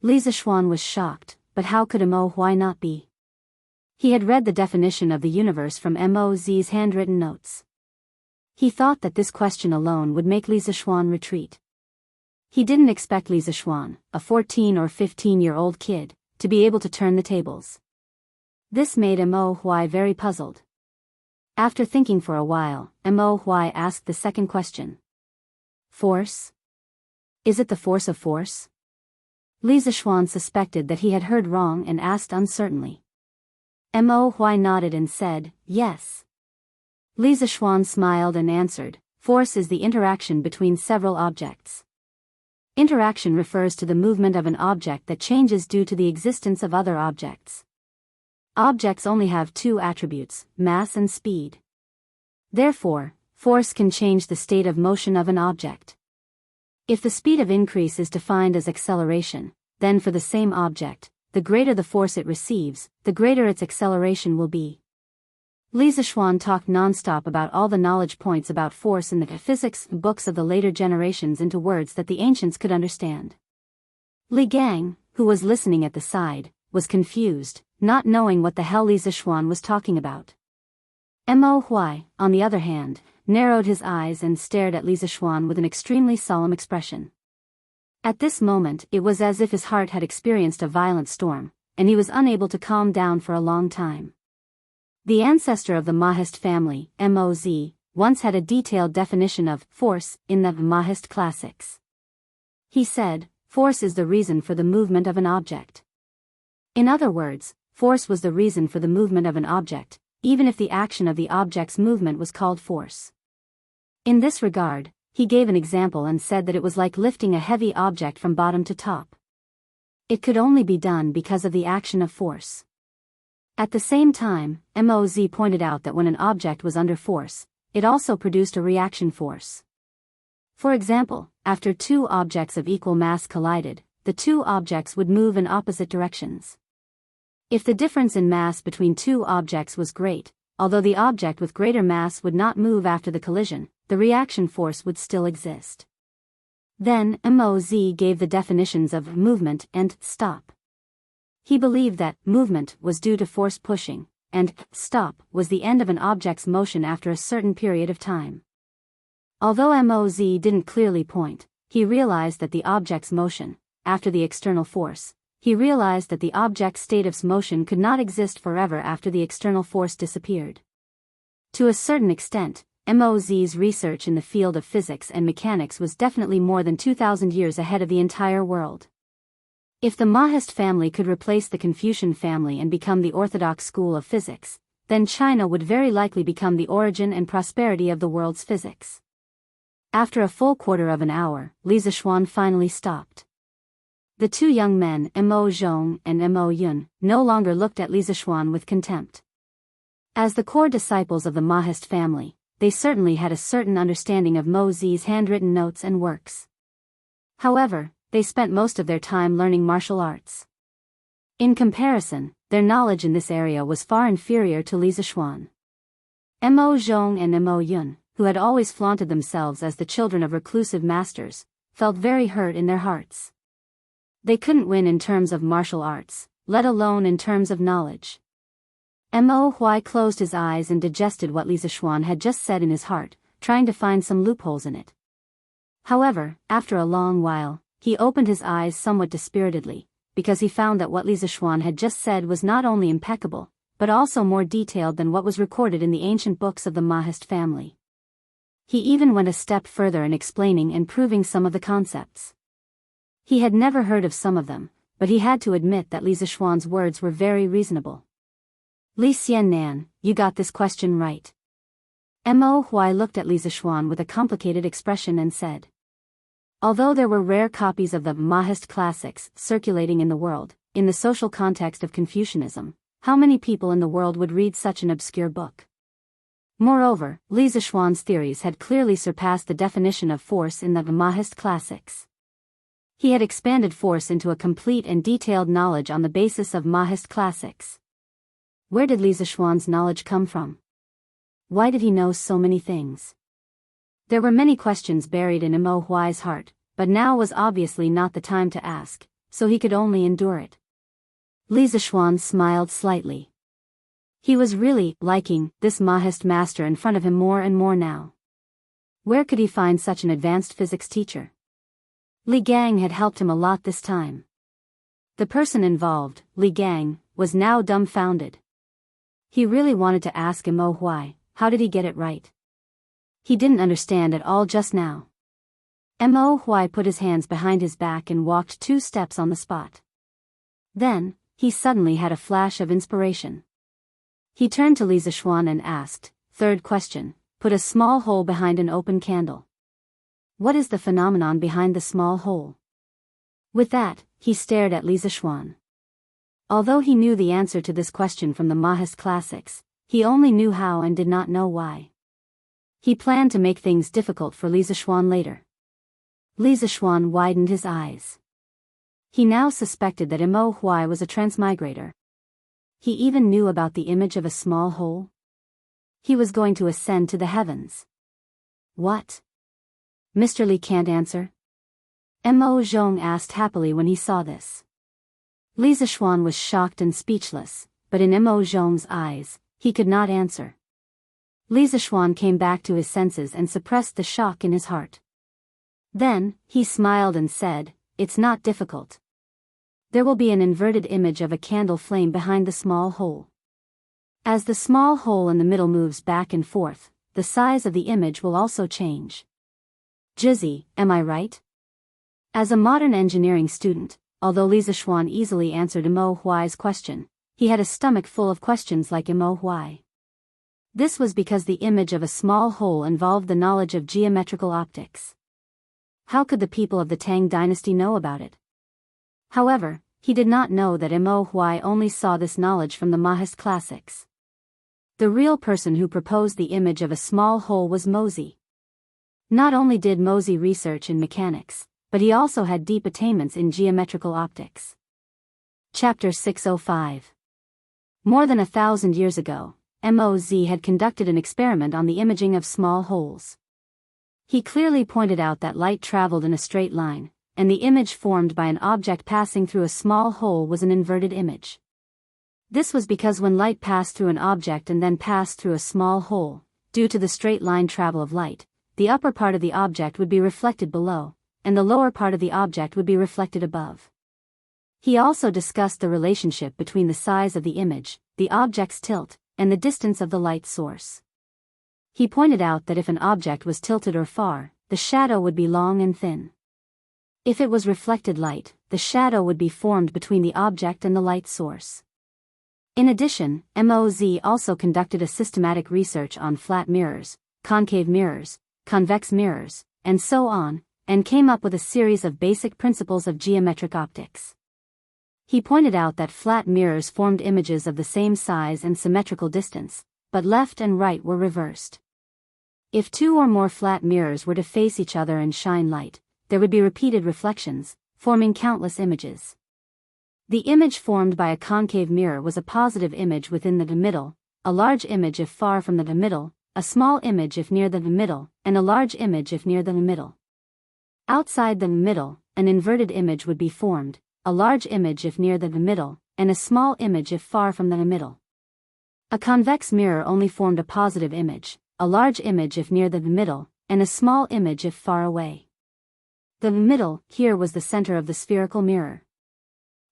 Li Zixuan was shocked, but how could Mo Huai not be? He had read the definition of the universe from Mo's handwritten notes. He thought that this question alone would make Li Zixuan retreat. He didn't expect Li Zixuan, a 14 or 15-year-old kid, to be able to turn the tables. This made Mo Huai very puzzled. After thinking for a while, Mo Huai asked the second question. Force? Is it the force of force? Li Zixuan suspected that he had heard wrong and asked uncertainly. Mo Huai nodded and said, yes. Li Zixuan smiled and answered, force is the interaction between several objects. Interaction refers to the movement of an object that changes due to the existence of other objects. Objects only have two attributes, mass and speed. Therefore, force can change the state of motion of an object. If the speed of increase is defined as acceleration, then for the same object, the greater the force it receives, the greater its acceleration will be. Li Zixuan talked non-stop about all the knowledge points about force in the physics books of the later generations into words that the ancients could understand. Li Gang, who was listening at the side, was confused, not knowing what the hell Li Zixuan was talking about. Mo Huai, on the other hand, narrowed his eyes and stared at Li Zixuan with an extremely solemn expression. At this moment it was as if his heart had experienced a violent storm, and he was unable to calm down for a long time. The ancestor of the Mahist family, Moz, once had a detailed definition of force in the Mahist classics. He said, force is the reason for the movement of an object. In other words, force was the reason for the movement of an object, even if the action of the object's movement was called force. In this regard, he gave an example and said that it was like lifting a heavy object from bottom to top. It could only be done because of the action of force. At the same time, Moz pointed out that when an object was under force, it also produced a reaction force. For example, after two objects of equal mass collided, the two objects would move in opposite directions. If the difference in mass between two objects was great, although the object with greater mass would not move after the collision, the reaction force would still exist. Then, Moz gave the definitions of movement and stop. He believed that movement was due to force pushing, and stop was the end of an object's motion after a certain period of time. Although Moz didn't clearly point, he realized that the object's motion, after the external force, he realized that the object's state of motion could not exist forever after the external force disappeared. To a certain extent, Moz's research in the field of physics and mechanics was definitely more than 2,000 years ahead of the entire world. If the Mahist family could replace the Confucian family and become the orthodox school of physics, then China would very likely become the origin and prosperity of the world's physics. After a full quarter of an hour, Li Zixuan finally stopped. The two young men, Mo Zhong and Mo Yun, no longer looked at Li Zixuan with contempt. As the core disciples of the Mahist family, they certainly had a certain understanding of Mo's handwritten notes and works. However, they spent most of their time learning martial arts. In comparison, their knowledge in this area was far inferior to Li Zixuan. Mo Zhong and Mo Yun, who had always flaunted themselves as the children of reclusive masters, felt very hurt in their hearts. They couldn't win in terms of martial arts, let alone in terms of knowledge. Mo Huai closed his eyes and digested what Li Zixuan had just said in his heart, trying to find some loopholes in it. However, after a long while, he opened his eyes somewhat dispiritedly, because he found that what Li Zixuan had just said was not only impeccable, but also more detailed than what was recorded in the ancient books of the Mahist family. He even went a step further in explaining and proving some of the concepts. He had never heard of some of them, but he had to admit that Li Zixuan's words were very reasonable. Li Xiannan, you got this question right. Mo Huai looked at Li Zixuan with a complicated expression and said, although there were rare copies of the Mahist classics circulating in the world, in the social context of Confucianism, how many people in the world would read such an obscure book? Moreover, Li Zixuan's theories had clearly surpassed the definition of force in the Mahist classics. He had expanded force into a complete and detailed knowledge on the basis of Mahist classics. Where did Li Zishuan's knowledge come from? Why did he know so many things? There were many questions buried in Mo Huai's heart, but now was obviously not the time to ask, so he could only endure it. Li Zishuan smiled slightly. He was really liking this Mahist master in front of him more and more now. Where could he find such an advanced physics teacher? Li Gang had helped him a lot this time. The person involved, Li Gang, was now dumbfounded. He really wanted to ask Mo Huai, how did he get it right? He didn't understand at all just now. Mo Huai put his hands behind his back and walked 2 steps on the spot. Then, he suddenly had a flash of inspiration. He turned to Li Zishuan and asked, "Third question, put a small hole behind an open candle. What is the phenomenon behind the small hole?" With that, he stared at Li Zishuan. Although he knew the answer to this question from the Mahist classics, he only knew how and did not know why. He planned to make things difficult for Li Zishuan later. Li Zishuan widened his eyes. He now suspected that Mo Huai was a transmigrator. He even knew about the image of a small hole. He was going to ascend to the heavens. What? Mr. Li can't answer? Mo Zhong asked happily when he saw this. Li Zishuan was shocked and speechless, but in Mo Zhong's eyes, he could not answer. Li Zishuan came back to his senses and suppressed the shock in his heart. Then, he smiled and said, "It's not difficult. There will be an inverted image of a candle flame behind the small hole. As the small hole in the middle moves back and forth, the size of the image will also change." Jizzy, am I right? As a modern engineering student, although Li Zishuan easily answered Mo Huai's question, he had a stomach full of questions like Mo Huai. This was because the image of a small hole involved the knowledge of geometrical optics. How could the people of the Tang dynasty know about it? However, he did not know that Mo Huai only saw this knowledge from the Mahist classics. The real person who proposed the image of a small hole was Mozi. Not only did Mozi research in mechanics, but he also had deep attainments in geometrical optics. Chapter 605. More than 1,000 years ago, Mozi had conducted an experiment on the imaging of small holes. He clearly pointed out that light traveled in a straight line, and the image formed by an object passing through a small hole was an inverted image. This was because when light passed through an object and then passed through a small hole, due to the straight line travel of light, the upper part of the object would be reflected below, and the lower part of the object would be reflected above. He also discussed the relationship between the size of the image, the object's tilt, and the distance of the light source. He pointed out that if an object was tilted or far, the shadow would be long and thin. If it was reflected light, the shadow would be formed between the object and the light source. In addition, Moz also conducted a systematic research on flat mirrors, concave mirrors, convex mirrors, and so on, and came up with a series of basic principles of geometric optics. He pointed out that flat mirrors formed images of the same size and symmetrical distance, but left and right were reversed. If 2 or more flat mirrors were to face each other and shine light, there would be repeated reflections, forming countless images. The image formed by a concave mirror was a positive image within the middle, a large image if far from the middle, a small image if near the middle, and a large image if near the middle. Outside the middle, an inverted image would be formed, a large image if near the middle, and a small image if far from the middle. A convex mirror only formed a positive image, a large image if near the middle, and a small image if far away. The middle, here was the center of the spherical mirror.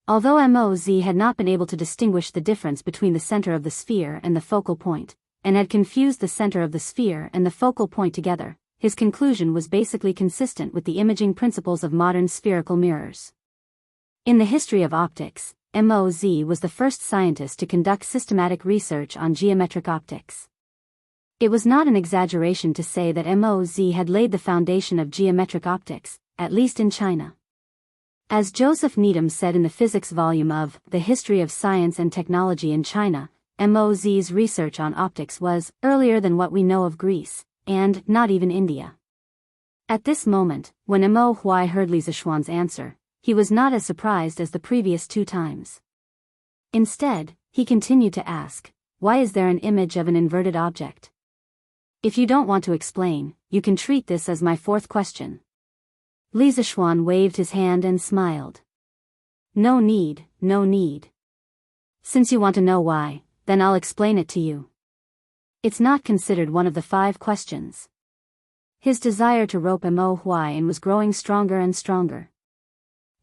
Although Moz had not been able to distinguish the difference between the center of the sphere and the focal point, and had confused the center of the sphere and the focal point together, his conclusion was basically consistent with the imaging principles of modern spherical mirrors. In the history of optics, Moz was the first scientist to conduct systematic research on geometric optics. It was not an exaggeration to say that Moz had laid the foundation of geometric optics, at least in China. As Joseph Needham said in the physics volume of The History of Science and Technology in China, Moz's research on optics was earlier than what we know of Greece, and not even India. At this moment, when Mo Huai heard Li Zishuan's answer, he was not as surprised as the previous 2 times. Instead, he continued to ask, why is there an image of an inverted object? If you don't want to explain, you can treat this as my 4th question. Li Zishuan waved his hand and smiled. No need, no need. Since you want to know why, then I'll explain it to you. It's not considered one of the 5 questions. His desire to rope Mo Huai in was growing stronger and stronger.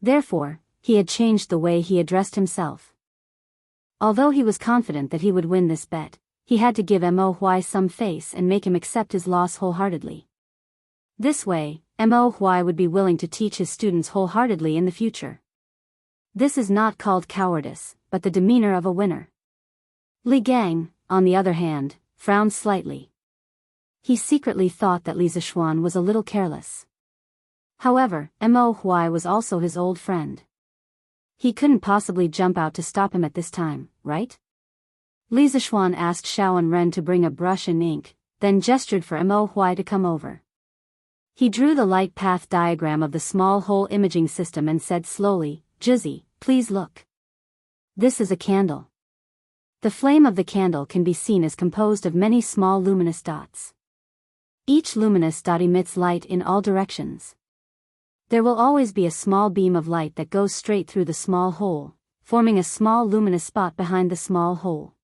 Therefore, he had changed the way he addressed himself. Although he was confident that he would win this bet, he had to give Mo Huai some face and make him accept his loss wholeheartedly. This way, Mo Huai would be willing to teach his students wholeheartedly in the future. This is not called cowardice, but the demeanor of a winner. Li Gang, on the other hand, frowned slightly. He secretly thought that Li Zishuan was a little careless. However, Mo Huai was also his old friend. He couldn't possibly jump out to stop him at this time, right? Li Zishuan asked Xiao Ren to bring a brush and ink, then gestured for Mo Huai to come over. He drew the light path diagram of the small hole imaging system and said slowly, Jizzy, please look. This is a candle. The flame of the candle can be seen as composed of many small luminous dots. Each luminous dot emits light in all directions. There will always be a small beam of light that goes straight through the small hole, forming a small luminous spot behind the small hole.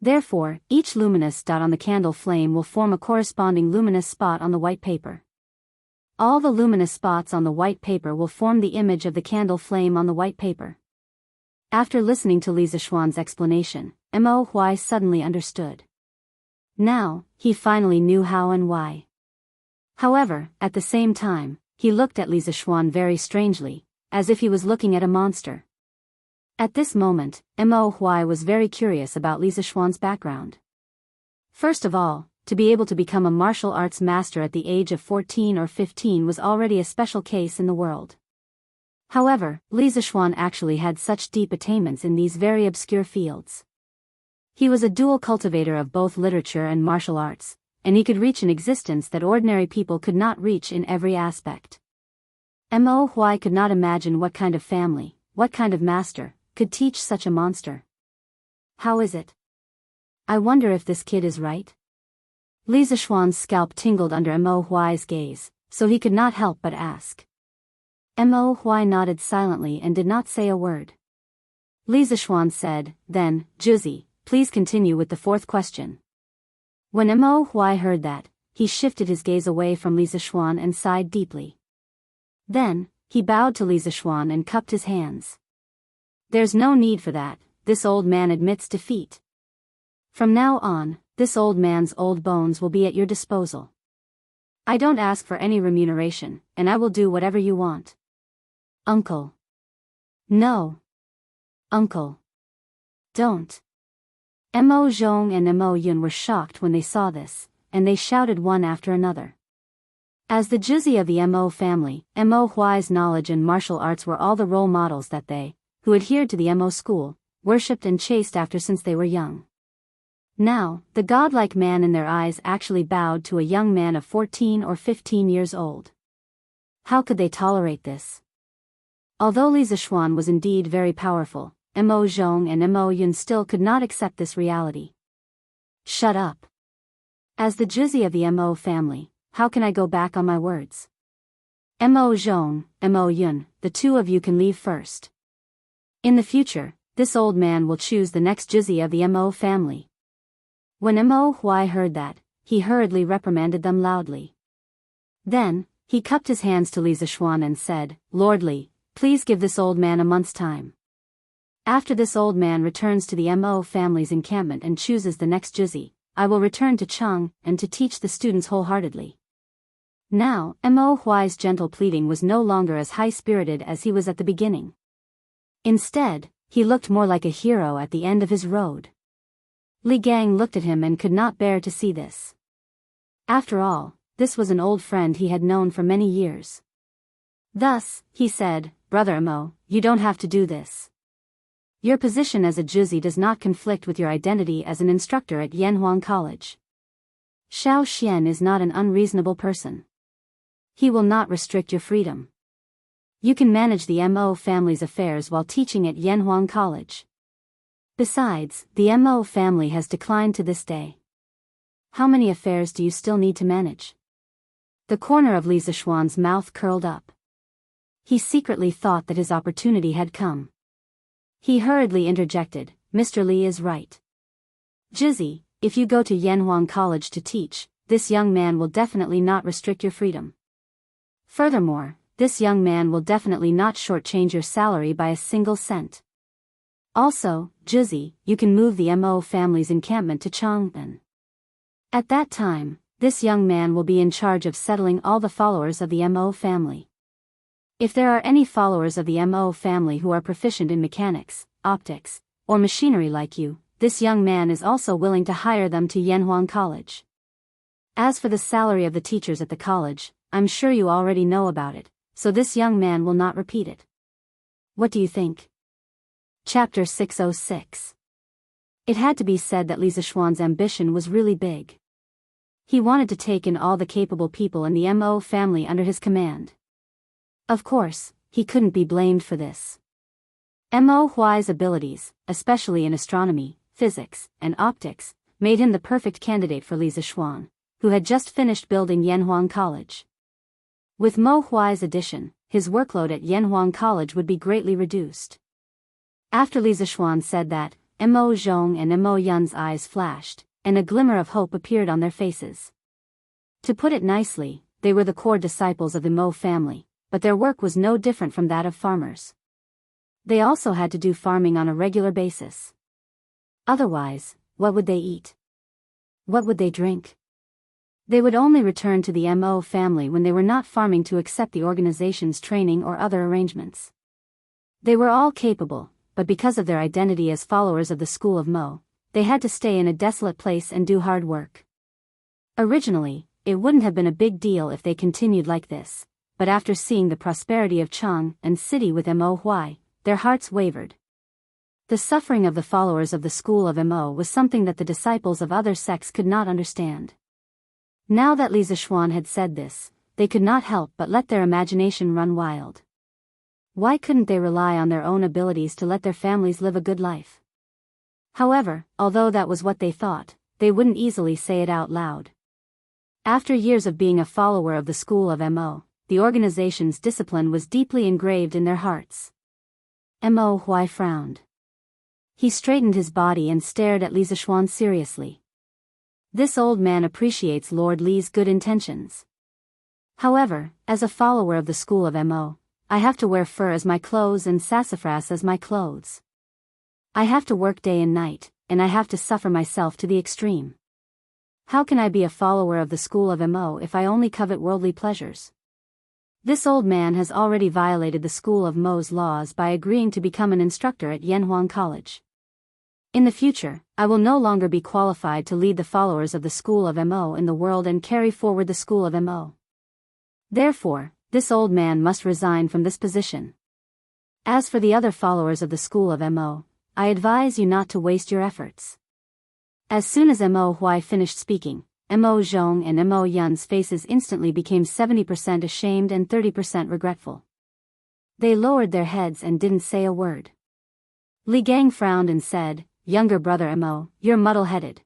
Therefore, each luminous dot on the candle flame will form a corresponding luminous spot on the white paper. All the luminous spots on the white paper will form the image of the candle flame on the white paper. After listening to Li Zishuan's explanation, Mo Huai suddenly understood. Now, he finally knew how and why. However, at the same time, he looked at Li Zishuan very strangely, as if he was looking at a monster. At this moment, Mo Huai was very curious about Li Zishuan's background. First of all, to be able to become a martial arts master at the age of 14 or 15 was already a special case in the world. However, Li Zishuan actually had such deep attainments in these very obscure fields. He was a dual cultivator of both literature and martial arts, and he could reach an existence that ordinary people could not reach in every aspect. Mo Huai could not imagine what kind of family, what kind of master, could teach such a monster. How is it? I wonder if this kid is right? Li Zishuan's scalp tingled under Mo Huai's gaze, so he could not help but ask. Mo Huai nodded silently and did not say a word. Li Zishuan said, then, Juzi, please continue with the 4th question. When Mo Huai heard that, he shifted his gaze away from Li Zishuan and sighed deeply. Then, he bowed to Li Zishuan and cupped his hands. There's no need for that, this old man admits defeat. From now on, this old man's old bones will be at your disposal. I don't ask for any remuneration, and I will do whatever you want. Uncle. No. Uncle. Don't. Mo Zhong and Mo Yun were shocked when they saw this, and they shouted one after another. As the Juzi of the Mo family, Mo Huai's knowledge and martial arts were all the role models that they, who adhered to the Mo school, worshipped and chased after since they were young. Now, the godlike man in their eyes actually bowed to a young man of 14 or 15 years old. How could they tolerate this? Although Li Zishuan was indeed very powerful, Mo Zhong and Mo Yun still could not accept this reality. Shut up. As the Juzi of the Mo family, how can I go back on my words? Mo Zhong, Mo Yun, the 2 of you can leave first. In the future, this old man will choose the next Juzi of the Mo family. When Mo Huai heard that, he hurriedly reprimanded them loudly. Then, he cupped his hands to Li Zishuan and said, Lord Li, please give this old man a month's time. After this old man returns to the Mo family's encampment and chooses the next Juzi, I will return to Cheng and to teach the students wholeheartedly. Now, Mo Huai's gentle pleading was no longer as high-spirited as he was at the beginning. Instead, he looked more like a hero at the end of his road. Li Gang looked at him and could not bear to see this. After all, this was an old friend he had known for many years. Thus, he said, Brother Mo, you don't have to do this. Your position as a Juzi does not conflict with your identity as an instructor at Yanhuang College. Xiao Xian is not an unreasonable person. He will not restrict your freedom. You can manage the Mo family's affairs while teaching at Yanhuang College. Besides, the Mo family has declined to this day. How many affairs do you still need to manage? The corner of Li Zishuan's mouth curled up. He secretly thought that his opportunity had come. He hurriedly interjected, Mr. Li is right. Jizzy, if you go to Yanhuang College to teach, this young man will definitely not restrict your freedom. Furthermore, this young man will definitely not shortchange your salary by a single cent. Also, Jizzy, you can move the Mo family's encampment to Chang'an. At that time, this young man will be in charge of settling all the followers of the Mo family. If there are any followers of the Mo family who are proficient in mechanics, optics, or machinery like you, this young man is also willing to hire them to Yanhuang College. As for the salary of the teachers at the college, I'm sure you already know about it, so this young man will not repeat it. What do you think? Chapter 606. It had to be said that Li Zishuan's ambition was really big. He wanted to take in all the capable people in the Mo family under his command. Of course, he couldn't be blamed for this. Mo Huai's abilities, especially in astronomy, physics, and optics, made him the perfect candidate for Li Zishuan, who had just finished building Yanhuang College. With Mo Huai's addition, his workload at Yanhuang College would be greatly reduced. After Li Zishuan said that, Mo Zhong and Mo Yun's eyes flashed, and a glimmer of hope appeared on their faces. To put it nicely, they were the core disciples of the Mo family, but their work was no different from that of farmers. They also had to do farming on a regular basis. Otherwise, what would they eat? What would they drink? They would only return to the Mo family when they were not farming to accept the organization's training or other arrangements. They were all capable, but because of their identity as followers of the school of Mo, they had to stay in a desolate place and do hard work. Originally, it wouldn't have been a big deal if they continued like this, but after seeing the prosperity of Chang and city with Mo Huai, their hearts wavered. The suffering of the followers of the school of Mo was something that the disciples of other sects could not understand. Now that Li Zishuan had said this, they could not help but let their imagination run wild. Why couldn't they rely on their own abilities to let their families live a good life? However, although that was what they thought, they wouldn't easily say it out loud. After years of being a follower of the school of Mo, the organization's discipline was deeply engraved in their hearts. Mo Huai frowned. He straightened his body and stared at Li Zishuan seriously. This old man appreciates Lord Li's good intentions. However, as a follower of the school of Mo, I have to wear fur as my clothes and sassafras as my clothes. I have to work day and night, and I have to suffer myself to the extreme. How can I be a follower of the school of Mo if I only covet worldly pleasures? This old man has already violated the school of Mo's laws by agreeing to become an instructor at Yanhuang College. In the future, I will no longer be qualified to lead the followers of the school of Mo in the world and carry forward the school of Mo. Therefore, this old man must resign from this position. As for the other followers of the school of Mo, I advise you not to waste your efforts. As soon as Mo Huai finished speaking, Mo Zhong and Mo Yun's faces instantly became 70% ashamed and 30% regretful. They lowered their heads and didn't say a word. Li Gang frowned and said, "Younger brother Mo, you're muddle-headed.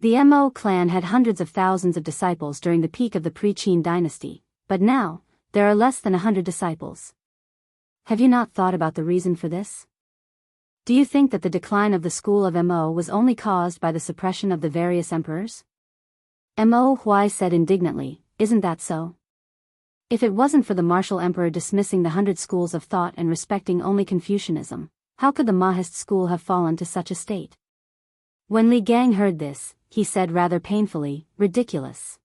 The Mo clan had hundreds of thousands of disciples during the peak of the pre-Qin dynasty, but now, there are less than 100 disciples. Have you not thought about the reason for this? Do you think that the decline of the school of Mo was only caused by the suppression of the various emperors?" Mo Huai said indignantly, "Isn't that so? If it wasn't for the martial emperor dismissing the 100 schools of thought and respecting only Confucianism, how could the Mahist school have fallen to such a state?" When Li Gang heard this, he said rather painfully, "Ridiculous.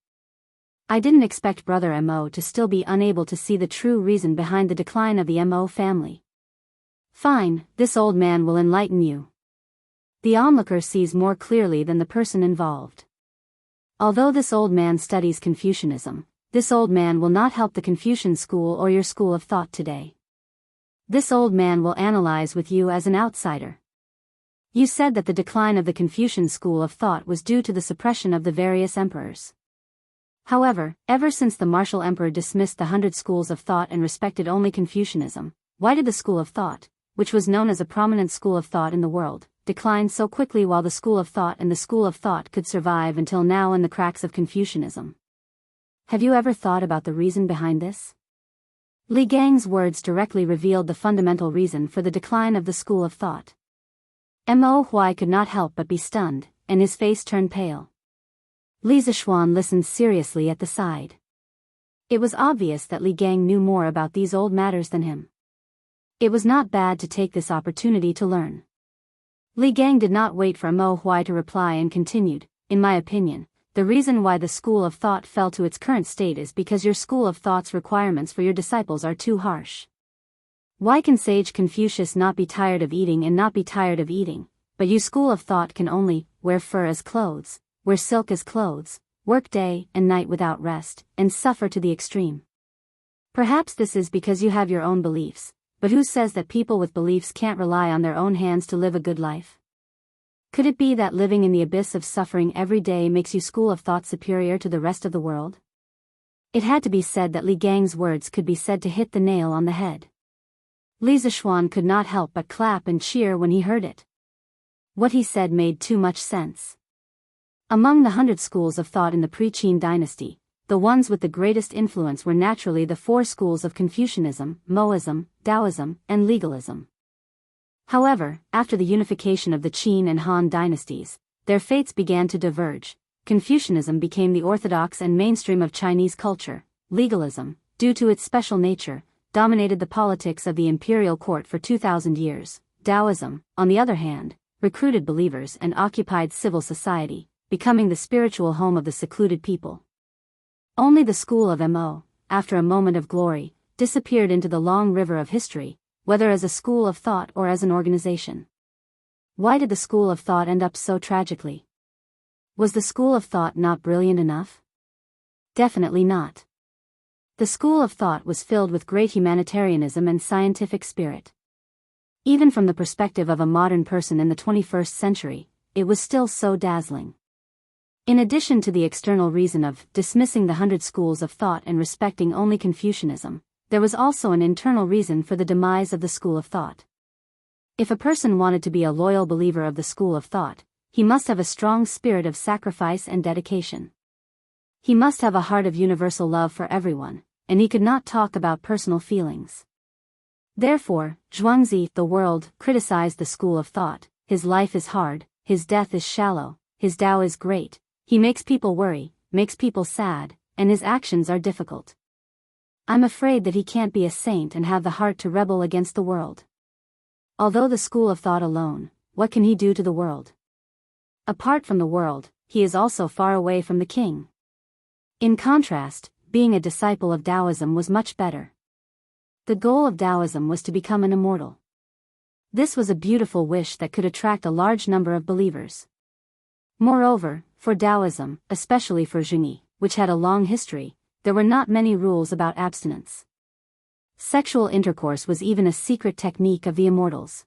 I didn't expect brother Mo to still be unable to see the true reason behind the decline of the Mo family. Fine, this old man will enlighten you. The onlooker sees more clearly than the person involved. Although this old man studies Confucianism, this old man will not help the Confucian school or your school of thought today. This old man will analyze with you as an outsider. You said that the decline of the Confucian school of thought was due to the suppression of the various emperors. However, ever since the martial emperor dismissed the 100 schools of thought and respected only Confucianism, why did the school of thought, which was known as a prominent school of thought in the world, decline so quickly while the school of thought and the school of thought could survive until now in the cracks of Confucianism? Have you ever thought about the reason behind this? Li Gang's words directly revealed the fundamental reason for the decline of the school of thought. Mo Huai could not help but be stunned, and his face turned pale. Li Zishuan listened seriously at the side. It was obvious that Li Gang knew more about these old matters than him. It was not bad to take this opportunity to learn. Li Gang did not wait for Mo Huai to reply and continued, in my opinion, the reason why the school of thought fell to its current state is because your school of thought's requirements for your disciples are too harsh. Why can sage Confucius not be tired of eating and not be tired of eating, but you school of thought can only wear fur as clothes, wear silk as clothes, work day and night without rest, and suffer to the extreme? Perhaps this is because you have your own beliefs, but who says that people with beliefs can't rely on their own hands to live a good life? Could it be that living in the abyss of suffering every day makes you school of thought superior to the rest of the world? It had to be said that Li Gang's words could be said to hit the nail on the head. Li Zishuan could not help but clap and cheer when he heard it. What he said made too much sense. Among the 100 schools of thought in the pre-Qin dynasty, the ones with the greatest influence were naturally the 4 schools of Confucianism, Moism, Taoism, and legalism. However, after the unification of the Qin and Han dynasties, their fates began to diverge. Confucianism became the orthodox and mainstream of Chinese culture. Legalism, due to its special nature, dominated the politics of the imperial court for 2,000 years. Taoism, on the other hand, recruited believers and occupied civil society, becoming the spiritual home of the secluded people. Only the school of Mo, after a moment of glory, disappeared into the long river of history, whether as a school of thought or as an organization. Why did the school of thought end up so tragically? Was the school of thought not brilliant enough? Definitely not. The school of thought was filled with great humanitarianism and scientific spirit. Even from the perspective of a modern person in the 21st century, it was still so dazzling. In addition to the external reason of dismissing the 100 schools of thought and respecting only Confucianism, there was also an internal reason for the demise of the school of thought. If a person wanted to be a loyal believer of the school of thought, he must have a strong spirit of sacrifice and dedication. He must have a heart of universal love for everyone, and he could not talk about personal feelings. Therefore, Zhuangzi, the world, criticized the school of thought. His life is hard, his death is shallow, his Tao is great, he makes people worry, makes people sad, and his actions are difficult. I'm afraid that he can't be a saint and have the heart to rebel against the world. Although the school of thought alone, what can he do to the world? Apart from the world, he is also far away from the king. In contrast, being a disciple of Taoism was much better. The goal of Taoism was to become an immortal. This was a beautiful wish that could attract a large number of believers. Moreover, for Taoism, especially for Zhengyi, which had a long history, there were not many rules about abstinence. Sexual intercourse was even a secret technique of the immortals.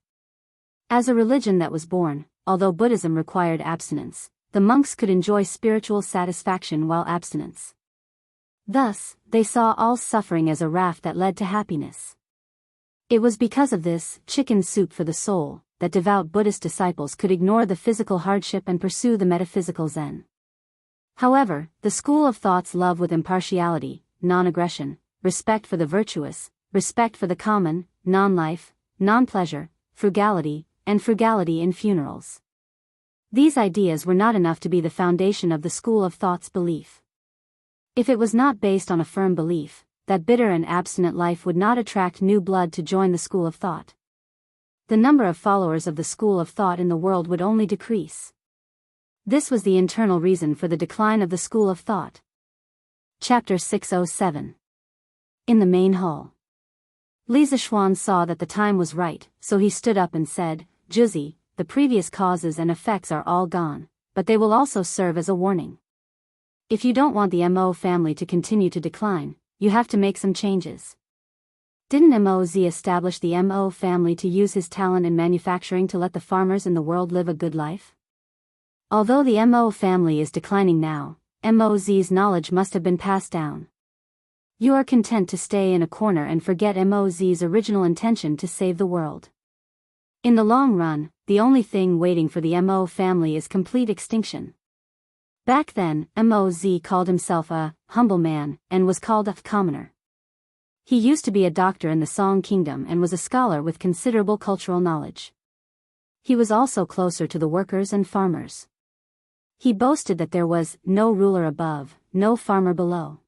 As a religion that was born, although Buddhism required abstinence, the monks could enjoy spiritual satisfaction while abstinence. Thus, they saw all suffering as a raft that led to happiness. It was because of this chicken soup for the soul that devout Buddhist disciples could ignore the physical hardship and pursue the metaphysical Zen. However, the school of thought's love with impartiality, non-aggression, respect for the virtuous, respect for the common, non-life, non-pleasure, frugality, and frugality in funerals. These ideas were not enough to be the foundation of the school of thought's belief. If it was not based on a firm belief, that bitter and abstinent life would not attract new blood to join the school of thought. The number of followers of the school of thought in the world would only decrease. This was the internal reason for the decline of the school of thought. Chapter 607. In the main hall. Li Zishuan saw that the time was right, so he stood up and said, Juzi, the previous causes and effects are all gone, but they will also serve as a warning. If you don't want the Mo family to continue to decline, you have to make some changes. Didn't Mo Zi establish the Mo family to use his talent in manufacturing to let the farmers in the world live a good life? Although the Mo family is declining now, Moz's knowledge must have been passed down. You are content to stay in a corner and forget Moz's original intention to save the world. In the long run, the only thing waiting for the Mo family is complete extinction. Back then, Moz called himself a humble man and was called a commoner. He used to be a doctor in the Song Kingdom and was a scholar with considerable cultural knowledge. He was also closer to the workers and farmers. He boasted that there was no ruler above, no farmer below.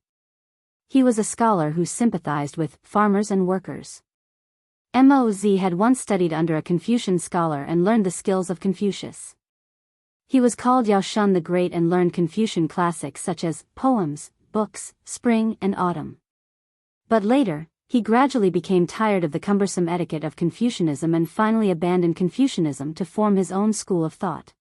He was a scholar who sympathized with farmers and workers. Moz had once studied under a Confucian scholar and learned the skills of Confucius. He was called Yao Shun the Great and learned Confucian classics such as poems, books, spring and autumn. But later, he gradually became tired of the cumbersome etiquette of Confucianism and finally abandoned Confucianism to form his own school of thought.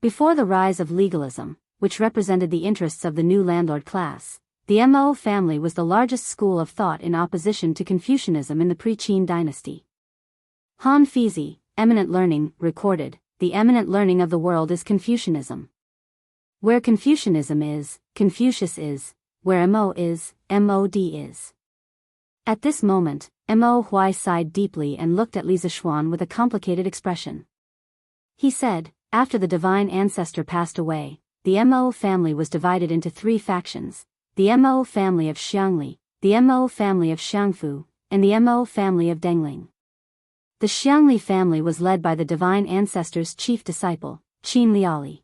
Before the rise of legalism, which represented the interests of the new landlord class, the Mo family was the largest school of thought in opposition to Confucianism in the pre-Qin dynasty. Han Fizi, Eminent Learning, recorded, "The eminent learning of the world is Confucianism. Where Confucianism is, Confucius is, where Mo is, Mod is." At this moment, Mo Hui sighed deeply and looked at Li Zishuan with a complicated expression. He said, after the divine ancestor passed away, the Mo family was divided into 3 factions. The Mo family of Xiangli, the Mo family of Xiangfu, and the Mo family of Dengling. The Xiangli family was led by the divine ancestor's chief disciple, Qin Liali.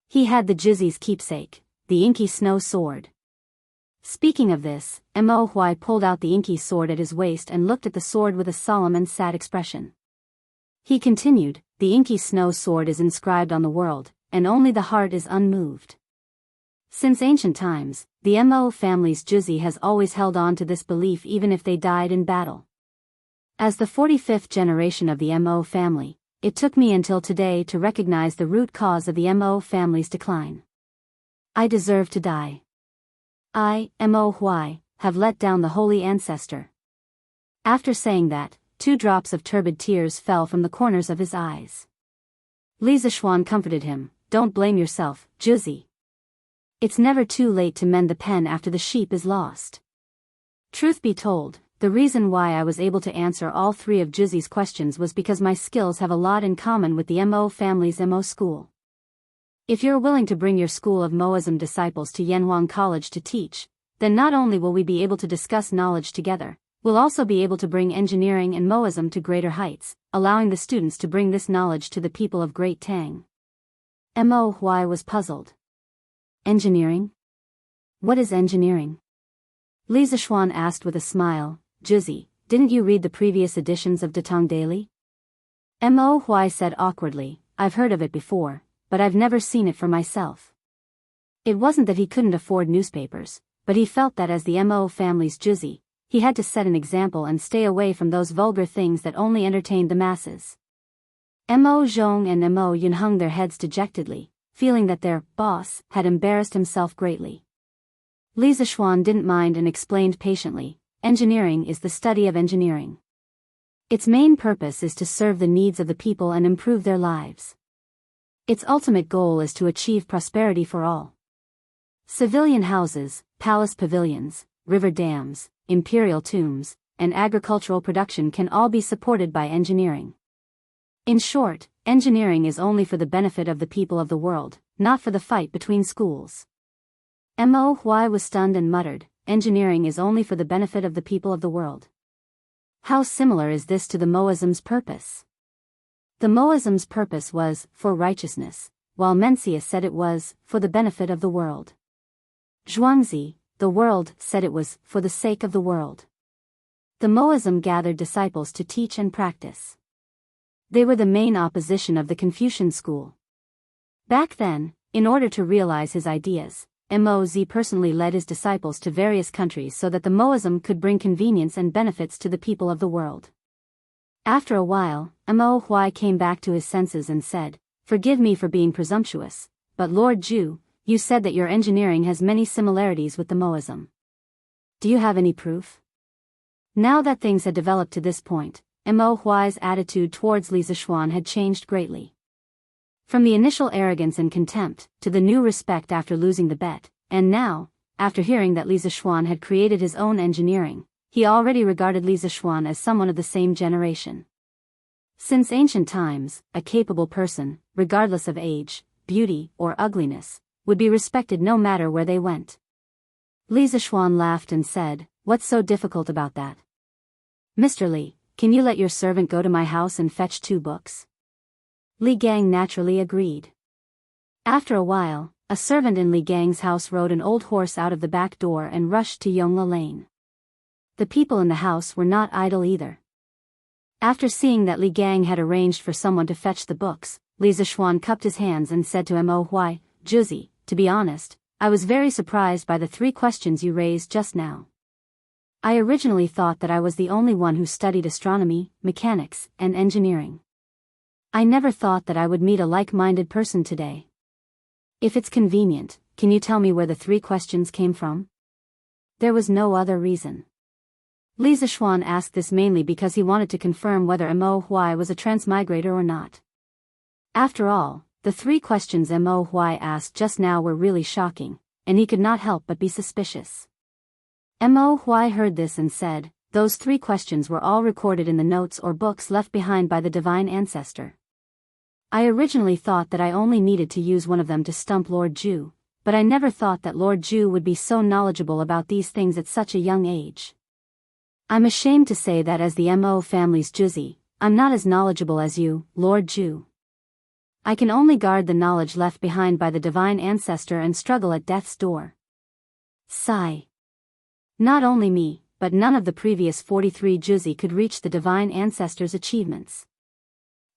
He had the Jizi's keepsake, the inky snow sword. Speaking of this, Mo Hui pulled out the inky sword at his waist and looked at the sword with a solemn and sad expression. He continued, "The inky snow sword is inscribed on the world, and only the heart is unmoved." Since ancient times, the Mo family's Jizi has always held on to this belief even if they died in battle. As the 45th generation of the Mo family, it took me until today to recognize the root cause of the Mo family's decline. I deserve to die. I, Mo Hui, have let down the holy ancestor. After saying that, 2 drops of turbid tears fell from the corners of his eyes. Li Zishuan comforted him, "Don't blame yourself, Jizi. It's never too late to mend the pen after the sheep is lost." Truth be told, the reason why I was able to answer all 3 of Jizi's questions was because my skills have a lot in common with the Mo family's Mo school. If you're willing to bring your school of Moism disciples to Yanhuang College to teach, then not only will we be able to discuss knowledge together, we'll also be able to bring engineering and Moism to greater heights, allowing the students to bring this knowledge to the people of Great Tang. Mo Hui was puzzled. Engineering? What is engineering? Li Zishuan asked with a smile. "Jizi, didn't you read the previous editions of Datong Daily?" Mo Hui said awkwardly, "I've heard of it before, but I've never seen it for myself." It wasn't that he couldn't afford newspapers, but he felt that as the Mo family's Jizi, he had to set an example and stay away from those vulgar things that only entertained the masses. Mo Zhong and Mo Yun hung their heads dejectedly, feeling that their boss had embarrassed himself greatly. Li Zishuan didn't mind and explained patiently, "Engineering is the study of engineering. Its main purpose is to serve the needs of the people and improve their lives. Its ultimate goal is to achieve prosperity for all. Civilian houses, palace pavilions, river dams, imperial tombs, and agricultural production can all be supported by engineering. In short, engineering is only for the benefit of the people of the world, not for the fight between schools." Mo Hui was stunned and muttered, "Engineering is only for the benefit of the people of the world. How similar is this to the Moism's purpose?" The Moism's purpose was for righteousness, while Mencius said it was for the benefit of the world. Zhuangzi, the world, said it was for the sake of the world. The Moism gathered disciples to teach and practice. They were the main opposition of the Confucian school. Back then, in order to realize his ideas, Moz personally led his disciples to various countries so that the Moism could bring convenience and benefits to the people of the world. After a while, Mo Hui came back to his senses and said, "Forgive me for being presumptuous, but Lord Zhu, you said that your engineering has many similarities with the Moism. Do you have any proof?" Now that things had developed to this point, Mo Hui's attitude towards Li Zishuan had changed greatly. From the initial arrogance and contempt, to the new respect after losing the bet, and now, after hearing that Li Zixuan had created his own engineering, he already regarded Li Zixuan as someone of the same generation. Since ancient times, a capable person, regardless of age, beauty, or ugliness, would be respected no matter where they went. Li Zixuan laughed and said, "What's so difficult about that? Mr. Li, can you let your servant go to my house and fetch 2 books?" Li Gang naturally agreed. After a while, a servant in Li Gang's house rode an old horse out of the back door and rushed to Yongla Lane. The people in the house were not idle either. After seeing that Li Gang had arranged for someone to fetch the books, Li Zixuan cupped his hands and said to Mo Huai, "Juzi, to be honest, I was very surprised by the 3 questions you raised just now. I originally thought that I was the only one who studied astronomy, mechanics, and engineering. I never thought that I would meet a like-minded person today. If it's convenient, can you tell me where the 3 questions came from?" There was no other reason. Li Zixuan asked this mainly because he wanted to confirm whether Mo Huai was a transmigrator or not. After all, the 3 questions Mo Huai asked just now were really shocking, and he could not help but be suspicious. Mo Huai heard this and said, "Those 3 questions were all recorded in the notes or books left behind by the divine ancestor. I originally thought that I only needed to use one of them to stump Lord Zhu, but I never thought that Lord Zhu would be so knowledgeable about these things at such a young age. I'm ashamed to say that as the Mo family's Juzi, I'm not as knowledgeable as you, Lord Zhu. I can only guard the knowledge left behind by the divine ancestor and struggle at death's door." Sigh. Not only me, but none of the previous 43 Juzi could reach the divine ancestor's achievements.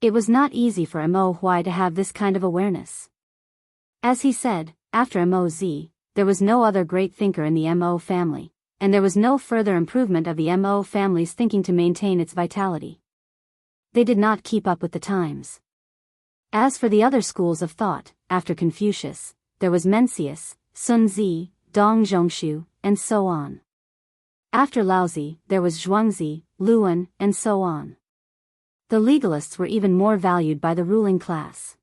It was not easy for Mo Huai to have this kind of awareness. As he said, after Mo Zi, there was no other great thinker in the Mo family, and there was no further improvement of the Mo family's thinking to maintain its vitality. They did not keep up with the times. As for the other schools of thought, after Confucius, there was Mencius, Sun Zi, Dong Zhongshu, and so on. After Laozi, there was Zhuangzi, Luan, and so on. The legalists were even more valued by the ruling class.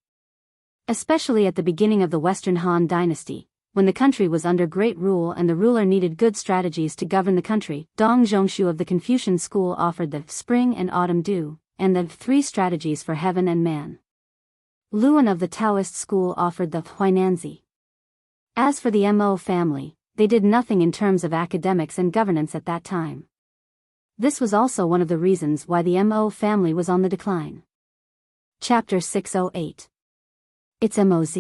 Especially at the beginning of the Western Han dynasty, when the country was under great rule and the ruler needed good strategies to govern the country, Dong Zhongshu of the Confucian school offered the spring and autumn dew, and the 3 strategies for heaven and man. Luan of the Taoist school offered the Huainanzi. As for the Mo family, they did nothing in terms of academics and governance at that time. This was also one of the reasons why the Mo family was on the decline. Chapter 608. It's Moz.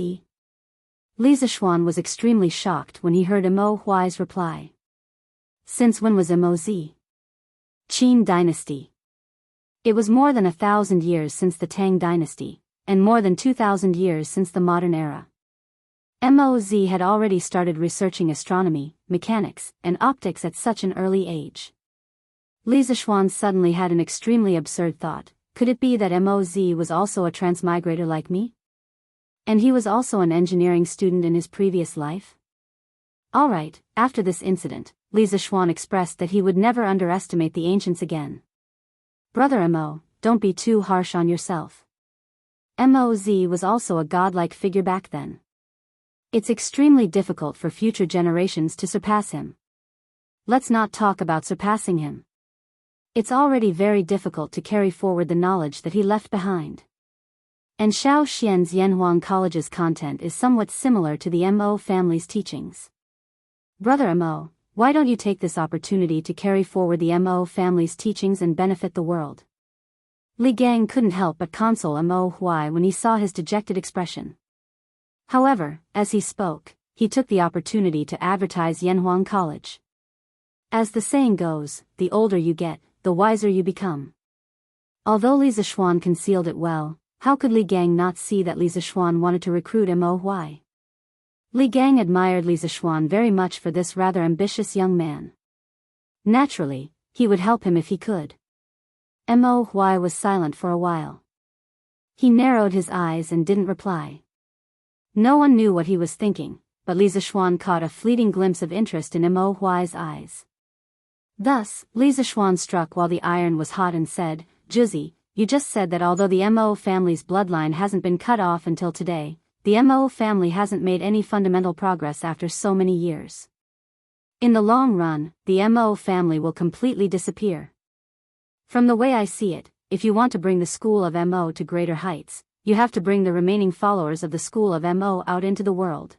Li Zixuan was extremely shocked when he heard Mo Huai's reply. Since when was Moz? Qin dynasty. It was more than 1,000 years since the Tang dynasty, and more than 2,000 years since the modern era. Moz had already started researching astronomy, mechanics, and optics at such an early age. Li Zixuan suddenly had an extremely absurd thought. Could it be that Moz was also a transmigrator like me? And he was also an engineering student in his previous life? Alright, after this incident, Li Zixuan expressed that he would never underestimate the ancients again. Brother Mo, don't be too harsh on yourself. Moz was also a godlike figure back then. It's extremely difficult for future generations to surpass him. Let's not talk about surpassing him. It's already very difficult to carry forward the knowledge that he left behind. And Shaoxian's Yanhuang College's content is somewhat similar to the Mo family's teachings. Brother Mo, why don't you take this opportunity to carry forward the Mo family's teachings and benefit the world? Li Gang couldn't help but console Mo Huai when he saw his dejected expression. However, as he spoke, he took the opportunity to advertise Yanhuang College. As the saying goes, the older you get, the wiser you become. Although Li Zixuan concealed it well, how could Li Gang not see that Li Zixuan wanted to recruit Mo Huai? Li Gang admired Li Zixuan very much for this rather ambitious young man. Naturally, he would help him if he could. Mo Huai was silent for a while. He narrowed his eyes and didn't reply. No one knew what he was thinking, but Li Zixuan caught a fleeting glimpse of interest in Mo Huai's eyes. Thus, Li Zixuan struck while the iron was hot and said, "Juzi, you just said that although the Mo family's bloodline hasn't been cut off until today, the Mo family hasn't made any fundamental progress after so many years. In the long run, the Mo family will completely disappear. From the way I see it, if you want to bring the school of Mo to greater heights, you have to bring the remaining followers of the school of Mo out into the world.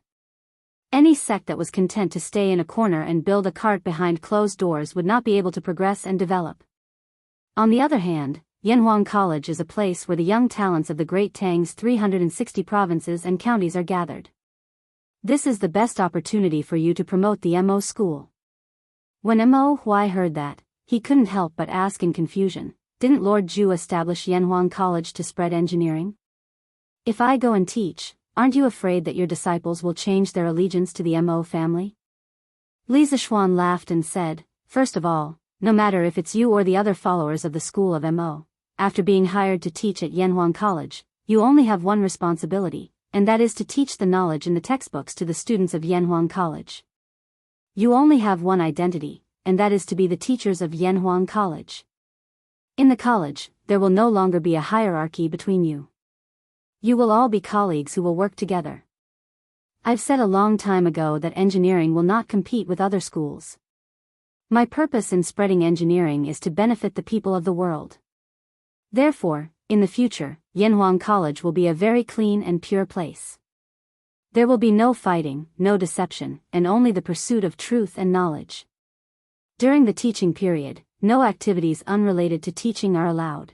Any sect that was content to stay in a corner and build a cart behind closed doors would not be able to progress and develop. On the other hand, Yanhuang College is a place where the young talents of the Great Tang's 360 provinces and counties are gathered. This is the best opportunity for you to promote the Mo school. When Mo Huai heard that, he couldn't help but ask in confusion, didn't Lord Zhu establish Yanhuang College to spread engineering? If I go and teach, aren't you afraid that your disciples will change their allegiance to the Mo family? Li Zishuan laughed and said, first of all, no matter if it's you or the other followers of the school of Mo, after being hired to teach at Yanhuang College, you only have one responsibility, and that is to teach the knowledge in the textbooks to the students of Yanhuang College. You only have one identity, and that is to be the teachers of Yanhuang College. In the college, there will no longer be a hierarchy between you. You will all be colleagues who will work together. I've said a long time ago that engineering will not compete with other schools. My purpose in spreading engineering is to benefit the people of the world. Therefore, in the future, Yanhuang College will be a very clean and pure place. There will be no fighting, no deception, and only the pursuit of truth and knowledge. During the teaching period, no activities unrelated to teaching are allowed.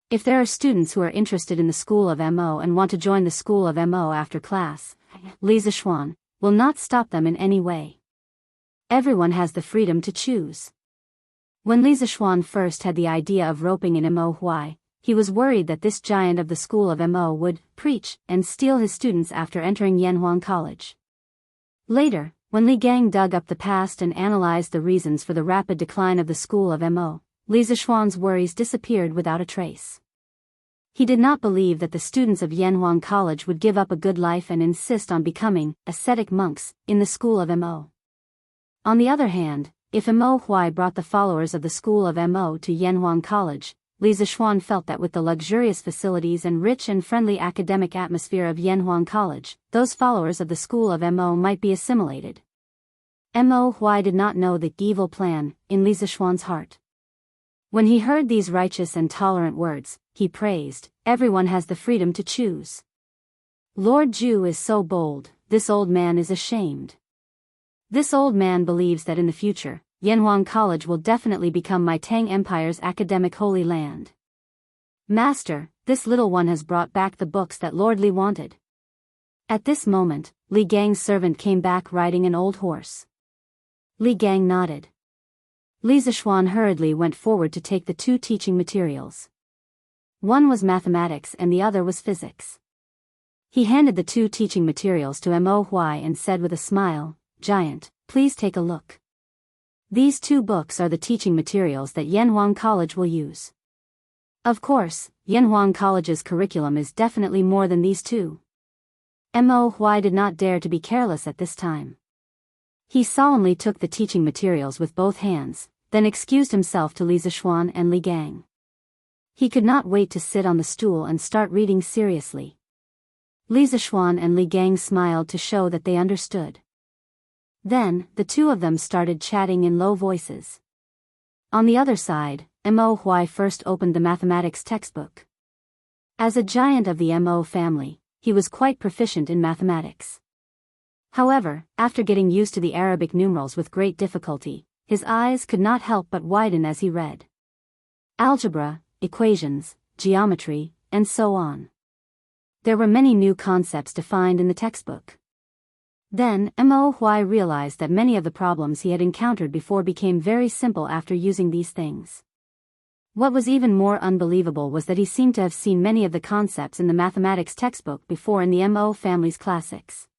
If there are students who are interested in the school of Mo and want to join the school of Mo after class, Li Zishuan will not stop them in any way. Everyone has the freedom to choose. When Li Zishuan first had the idea of roping in Mo Huai, he was worried that this giant of the school of Mo would preach and steal his students after entering Yanhuang College. Later, when Li Gang dug up the past and analyzed the reasons for the rapid decline of the school of Mo, Li Zishuan's worries disappeared without a trace. He did not believe that the students of Yanhuang College would give up a good life and insist on becoming ascetic monks in the school of Mo. On the other hand, if Mo Huai brought the followers of the school of Mo to Yanhuang College, Li Zishuan felt that with the luxurious facilities and rich and friendly academic atmosphere of Yanhuang College, those followers of the school of Mo might be assimilated. Mo Huai did not know the evil plan in Li Zishuan's heart. When he heard these righteous and tolerant words, he praised, everyone has the freedom to choose. Lord Zhu is so bold, this old man is ashamed. This old man believes that in the future, Yanhuang College will definitely become my Tang Empire's academic holy land. Master, this little one has brought back the books that Lord Li wanted. At this moment, Li Gang's servant came back riding an old horse. Li Gang nodded. Li Zishuan hurriedly went forward to take the two teaching materials. One was mathematics and the other was physics. He handed the two teaching materials to Mo Huai and said with a smile, Giant, please take a look. These two books are the teaching materials that Yanhuang College will use. Of course, Yanhuang College's curriculum is definitely more than these two. Mo Huai did not dare to be careless at this time. He solemnly took the teaching materials with both hands, then excused himself to Li Zishuan and Li Gang. He could not wait to sit on the stool and start reading seriously. Li Zishuan and Li Gang smiled to show that they understood. Then, the two of them started chatting in low voices. On the other side, Mo Huai first opened the mathematics textbook. As a giant of the Mo family, he was quite proficient in mathematics. However, after getting used to the Arabic numerals with great difficulty, his eyes could not help but widen as he read. Algebra, equations, geometry, and so on. There were many new concepts defined in the textbook. Then, Mo Huai realized that many of the problems he had encountered before became very simple after using these things. What was even more unbelievable was that he seemed to have seen many of the concepts in the mathematics textbook before in the Mo family's classics.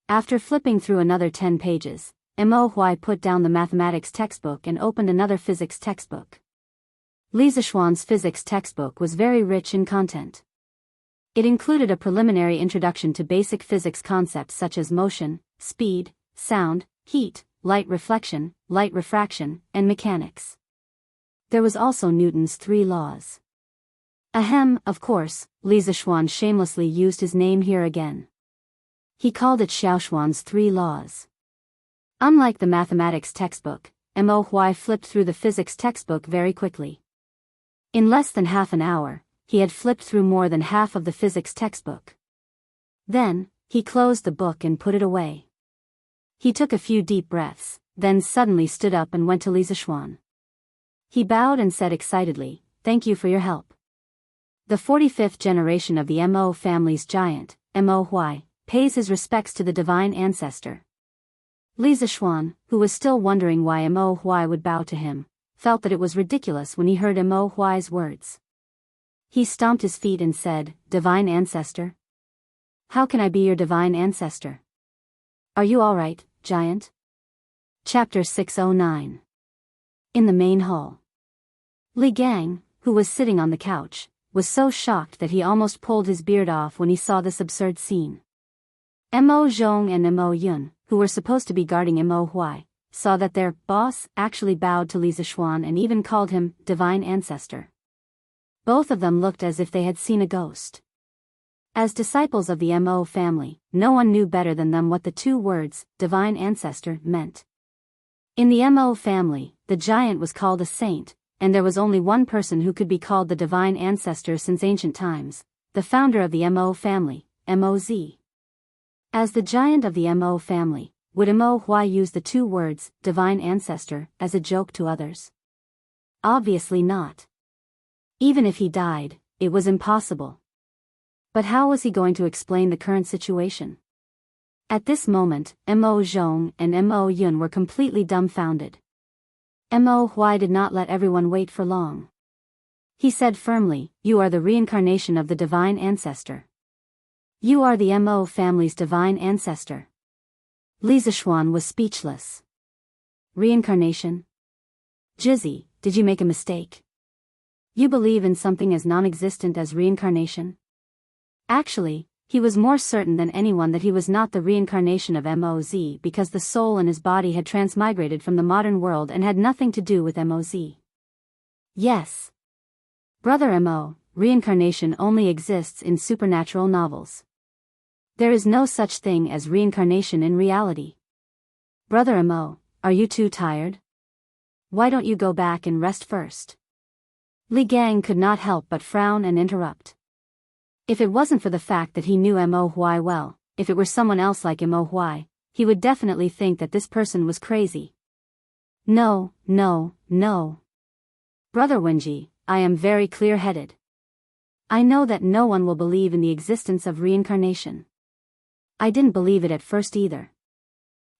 After flipping through another 10 pages, Mo Huai put down the mathematics textbook and opened another physics textbook. Li Zishuan's physics textbook was very rich in content. It included a preliminary introduction to basic physics concepts such as motion, speed, sound, heat, light reflection, light refraction, and mechanics. There was also Newton's 3 laws. Ahem, of course, Li Zishuan shamelessly used his name here again. He called it Xiaoshuan's 3 laws. Unlike the mathematics textbook, Mo Huai flipped through the physics textbook very quickly. In less than half an hour, he had flipped through more than half of the physics textbook. Then, he closed the book and put it away. He took a few deep breaths, then suddenly stood up and went to Li Zishuan. He bowed and said excitedly, "Thank you for your help." The 45th generation of the Mo family's giant, Mo Huai, pays his respects to the divine ancestor. Li Zishuan, who was still wondering why Mo Huai would bow to him, felt that it was ridiculous when he heard Mo Huai's words. He stomped his feet and said, "Divine ancestor? How can I be your divine ancestor? Are you all right, giant?" Chapter 609. In the main hall. Li Gang, who was sitting on the couch, was so shocked that he almost pulled his beard off when he saw this absurd scene. Mo Zhong and Mo Yun, who were supposed to be guarding Mo Huai, saw that their boss actually bowed to Li Zishuan and even called him divine ancestor. Both of them looked as if they had seen a ghost. As disciples of the Mo family, no one knew better than them what the 2 words, divine ancestor, meant. In the Mo family, the giant was called a saint, and there was only one person who could be called the divine ancestor since ancient times, the founder of the Mo family, Moz. As the giant of the Mo family, would Mo Huai use the 2 words, divine ancestor, as a joke to others? Obviously not. Even if he died, it was impossible. But how was he going to explain the current situation? At this moment, Mo Zhong and Mo Yun were completely dumbfounded. Mo Huai did not let everyone wait for long. He said firmly, "You are the reincarnation of the divine ancestor. You are the Mo family's divine ancestor." Li Zishuan was speechless. Reincarnation? Jizzy, did you make a mistake? You believe in something as non-existent as reincarnation? Actually, he was more certain than anyone that he was not the reincarnation of Moz because the soul in his body had transmigrated from the modern world and had nothing to do with Moz. Yes. Brother Mo, reincarnation only exists in supernatural novels. There is no such thing as reincarnation in reality. Brother Mo, are you too tired? Why don't you go back and rest first? Li Gang could not help but frown and interrupt. If it wasn't for the fact that he knew Mo Huai well, if it were someone else like Mo Huai, he would definitely think that this person was crazy. No. Brother Wenji, I am very clear-headed. I know that no one will believe in the existence of reincarnation. I didn't believe it at first either.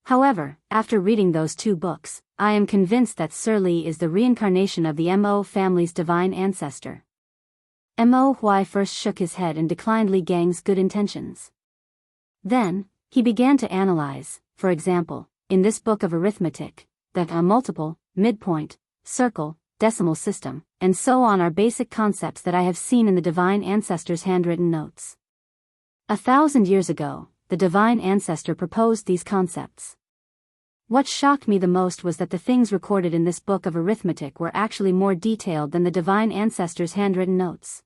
However, after reading those 2 books, I am convinced that Sir Li is the reincarnation of the Mo family's divine ancestor. Mo Huai first shook his head and declined Li Gang's good intentions. Then, he began to analyze, for example, in this book of arithmetic, that a multiple, midpoint, circle, decimal system, and so on are basic concepts that I have seen in the divine ancestor's handwritten notes. 1,000 years ago, the divine ancestor proposed these concepts. What shocked me the most was that the things recorded in this book of arithmetic were actually more detailed than the divine ancestor's handwritten notes.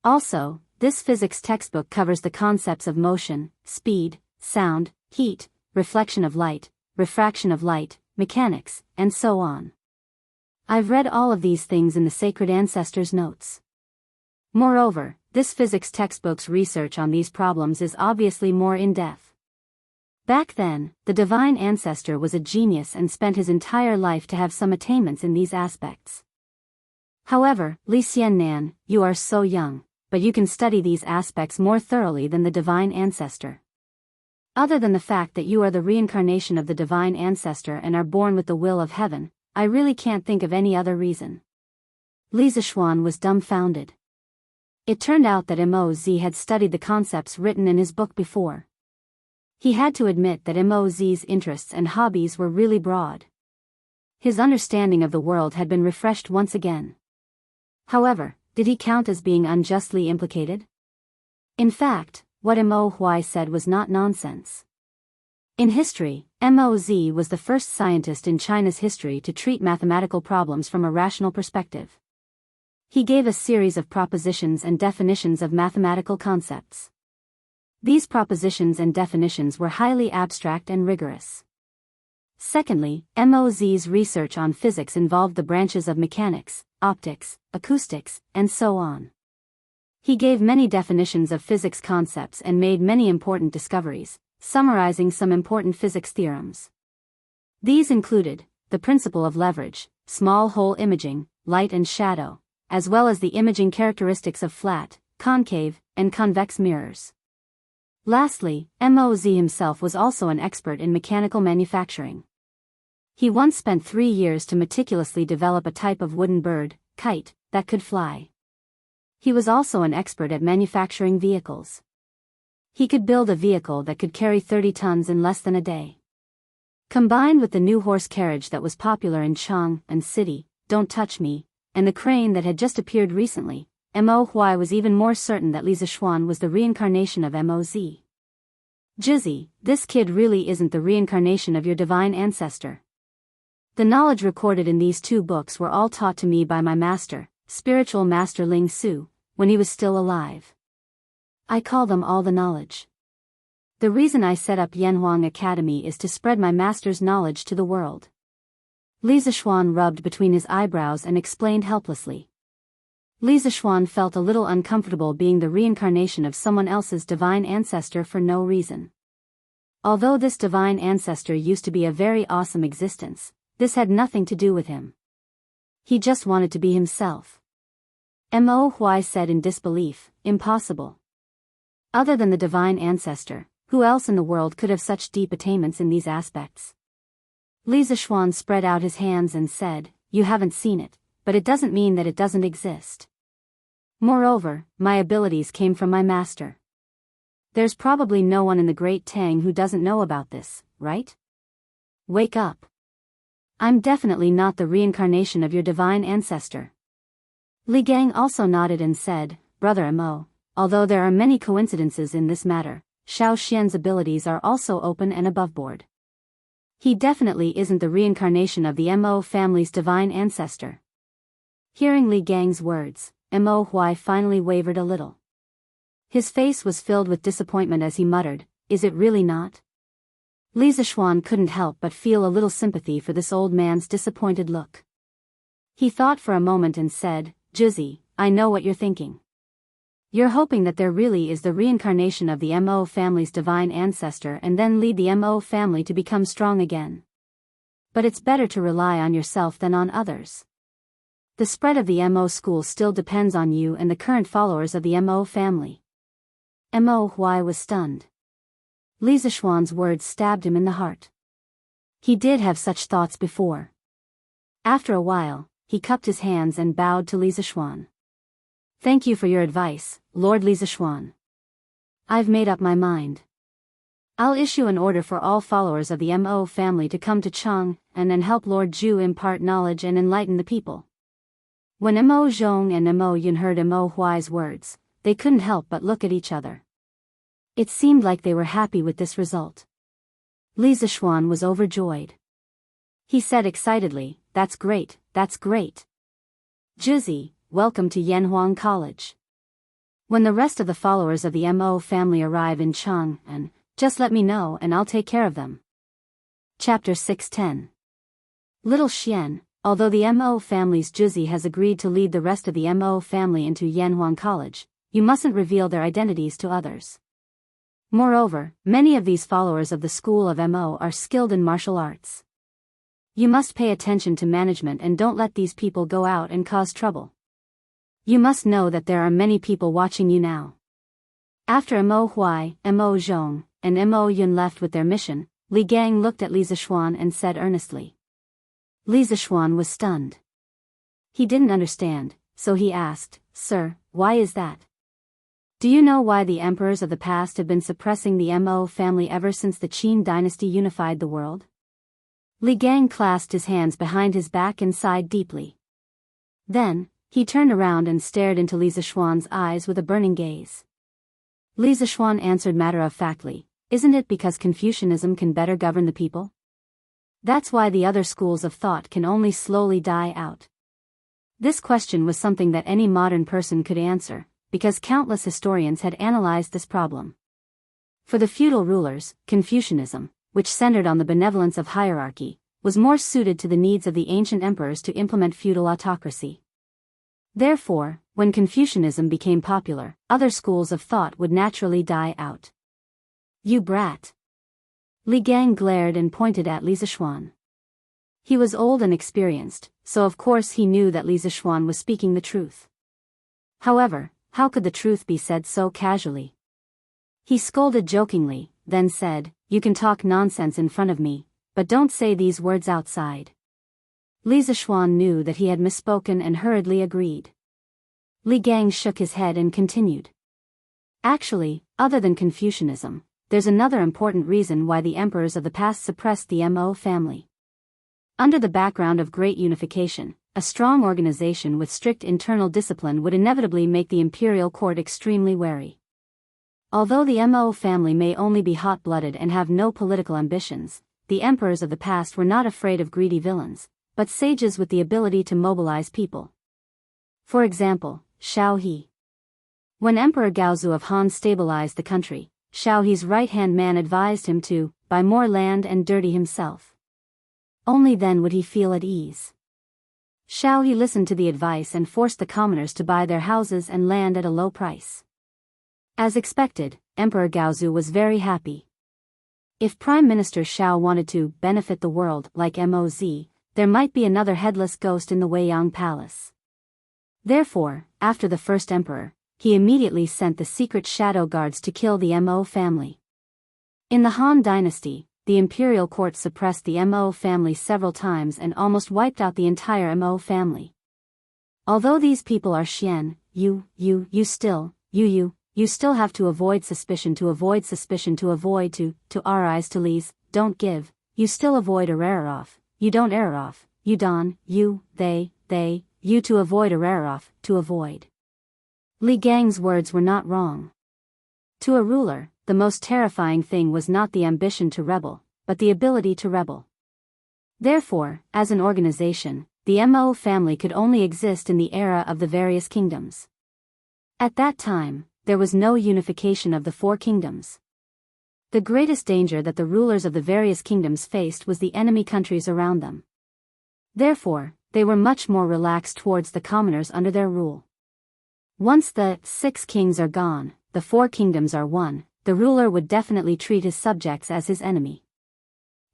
Also, this physics textbook covers the concepts of motion, speed, sound, heat, reflection of light, refraction of light, mechanics, and so on. I've read all of these things in the sacred ancestors' notes. Moreover, this physics textbook's research on these problems is obviously more in-depth. Back then, the divine ancestor was a genius and spent his entire life to have some attainments in these aspects. However, Li Xiannan, you are so young, but you can study these aspects more thoroughly than the divine ancestor. Other than the fact that you are the reincarnation of the divine ancestor and are born with the will of heaven, I really can't think of any other reason. Li Zishuan was dumbfounded. It turned out that Moz had studied the concepts written in his book before. He had to admit that Moz's interests and hobbies were really broad. His understanding of the world had been refreshed once again. However, did he count as being unjustly implicated? In fact, what Mo Huai said was not nonsense. In history, Moz was the first scientist in China's history to treat mathematical problems from a rational perspective. He gave a series of propositions and definitions of mathematical concepts. These propositions and definitions were highly abstract and rigorous. Secondly, Moz's research on physics involved the branches of mechanics, optics, acoustics, and so on. He gave many definitions of physics concepts and made many important discoveries, summarizing some important physics theorems. These included the principle of leverage, small hole imaging, light and shadow, as well as the imaging characteristics of flat, concave, and convex mirrors. Lastly, Moz himself was also an expert in mechanical manufacturing. He once spent 3 years to meticulously develop a type of wooden bird, kite, that could fly. He was also an expert at manufacturing vehicles. He could build a vehicle that could carry 30 tons in less than a day. Combined with the new horse carriage that was popular in Chang and City, Don't Touch Me, and the crane that had just appeared recently, Mo Hui was even more certain that Li Zixuan was the reincarnation of Moz. Jizzy, this kid really isn't the reincarnation of your divine ancestor. The knowledge recorded in these 2 books were all taught to me by my master, spiritual master Ling Su, when he was still alive. I call them all the knowledge. The reason I set up Yanhuang Academy is to spread my master's knowledge to the world. Li Zixuan rubbed between his eyebrows and explained helplessly. Li Zixuan felt a little uncomfortable being the reincarnation of someone else's divine ancestor for no reason. Although this divine ancestor used to be a very awesome existence, this had nothing to do with him. He just wanted to be himself. Mo Hui said in disbelief, impossible. Other than the divine ancestor, who else in the world could have such deep attainments in these aspects? Li Zixuan spread out his hands and said, you haven't seen it, but it doesn't mean that it doesn't exist. Moreover, my abilities came from my master. There's probably no one in the Great Tang who doesn't know about this, right? Wake up. I'm definitely not the reincarnation of your divine ancestor. Li Gang also nodded and said, Brother Mo, although there are many coincidences in this matter, Xiao Xian's abilities are also open and aboveboard. He definitely isn't the reincarnation of the Mo family's divine ancestor. Hearing Li Gang's words, Mo Hui finally wavered a little. His face was filled with disappointment as he muttered, is it really not? Li Zixuan couldn't help but feel a little sympathy for this old man's disappointed look. He thought for a moment and said, Jizzy, I know what you're thinking. You're hoping that there really is the reincarnation of the Mo family's divine ancestor and then lead the Mo family to become strong again. But it's better to rely on yourself than on others. The spread of the Mo school still depends on you and the current followers of the Mo family. Mo Hui was stunned. Li Zixuan's words stabbed him in the heart. He did have such thoughts before. After a while, he cupped his hands and bowed to Li Zixuan. Thank you for your advice, Lord Li Zixuan. I've made up my mind. I'll issue an order for all followers of the Mo family to come to Chang and help Lord Zhu impart knowledge and enlighten the people. When Mo Zhong and Mo Yun heard Mo Hui's words, they couldn't help but look at each other. It seemed like they were happy with this result. Li Zixuan was overjoyed. He said excitedly, that's great, that's great. Jizzy, welcome to Yanhuang College. When the rest of the followers of the Mo family arrive in Chang, and just let me know and I'll take care of them. Chapter 610. Little Xian, although the Mo family's Jizzy has agreed to lead the rest of the Mo family into Yanhuang College, you mustn't reveal their identities to others. Moreover, many of these followers of the school of Mo are skilled in martial arts. You must pay attention to management and don't let these people go out and cause trouble. You must know that there are many people watching you now. After Mo Hui, Mo Zhong, and Mo Yun left with their mission, Li Gang looked at Li Zixuan and said earnestly. Li Zixuan was stunned. He didn't understand, so he asked, Sir, why is that? Do you know why the emperors of the past have been suppressing the Mo family ever since the Qin dynasty unified the world? Li Gang clasped his hands behind his back and sighed deeply. Then, he turned around and stared into Li Zixuan's eyes with a burning gaze. Li Zixuan answered matter-of-factly, isn't it because Confucianism can better govern the people? That's why the other schools of thought can only slowly die out. This question was something that any modern person could answer, because countless historians had analyzed this problem. For the feudal rulers, Confucianism, which centered on the benevolence of hierarchy, was more suited to the needs of the ancient emperors to implement feudal autocracy. Therefore, when Confucianism became popular, other schools of thought would naturally die out. "You brat!" Li Gang glared and pointed at Li Zishuan. He was old and experienced, so of course he knew that Li Zishuan was speaking the truth. However, how could the truth be said so casually? He scolded jokingly, then said, "You can talk nonsense in front of me, but don't say these words outside." Li Zishuan knew that he had misspoken and hurriedly agreed. Li Gang shook his head and continued. "Actually, other than Confucianism, there's another important reason why the emperors of the past suppressed the Mo family. Under the background of great unification, a strong organization with strict internal discipline would inevitably make the imperial court extremely wary. Although the Mo family may only be hot-blooded and have no political ambitions, the emperors of the past were not afraid of greedy villains, but sages with the ability to mobilize people. For example, Shao He. When Emperor Gaozu of Han stabilized the country, Shao He's right-hand man advised him to buy more land and dirty himself. Only then would he feel at ease. Shao He listened to the advice and forced the commoners to buy their houses and land at a low price. As expected, Emperor Gaozu was very happy. If Prime Minister Shao wanted to benefit the world like Moz, there might be another headless ghost in the Weiyang Palace. Therefore, after the first emperor, he immediately sent the secret shadow guards to kill the Mo family. In the Han dynasty, the imperial court suppressed the Mo family several times and almost wiped out the entire Mo family. Although these people are Xian, you still have to avoid suspicion to our eyes to Li's, don't give, you still avoid Araroff, you don't Araroff, you don, you, they, you to avoid Araroff, to avoid. Li Gang's words were not wrong. To a ruler, the most terrifying thing was not the ambition to rebel, but the ability to rebel. Therefore, as an organization, the Mo family could only exist in the era of the various kingdoms. At that time, there was no unification of the four kingdoms. The greatest danger that the rulers of the various kingdoms faced was the enemy countries around them. Therefore, they were much more relaxed towards the commoners under their rule. Once the 6 kings are gone, the 4 kingdoms are won, the ruler would definitely treat his subjects as his enemy.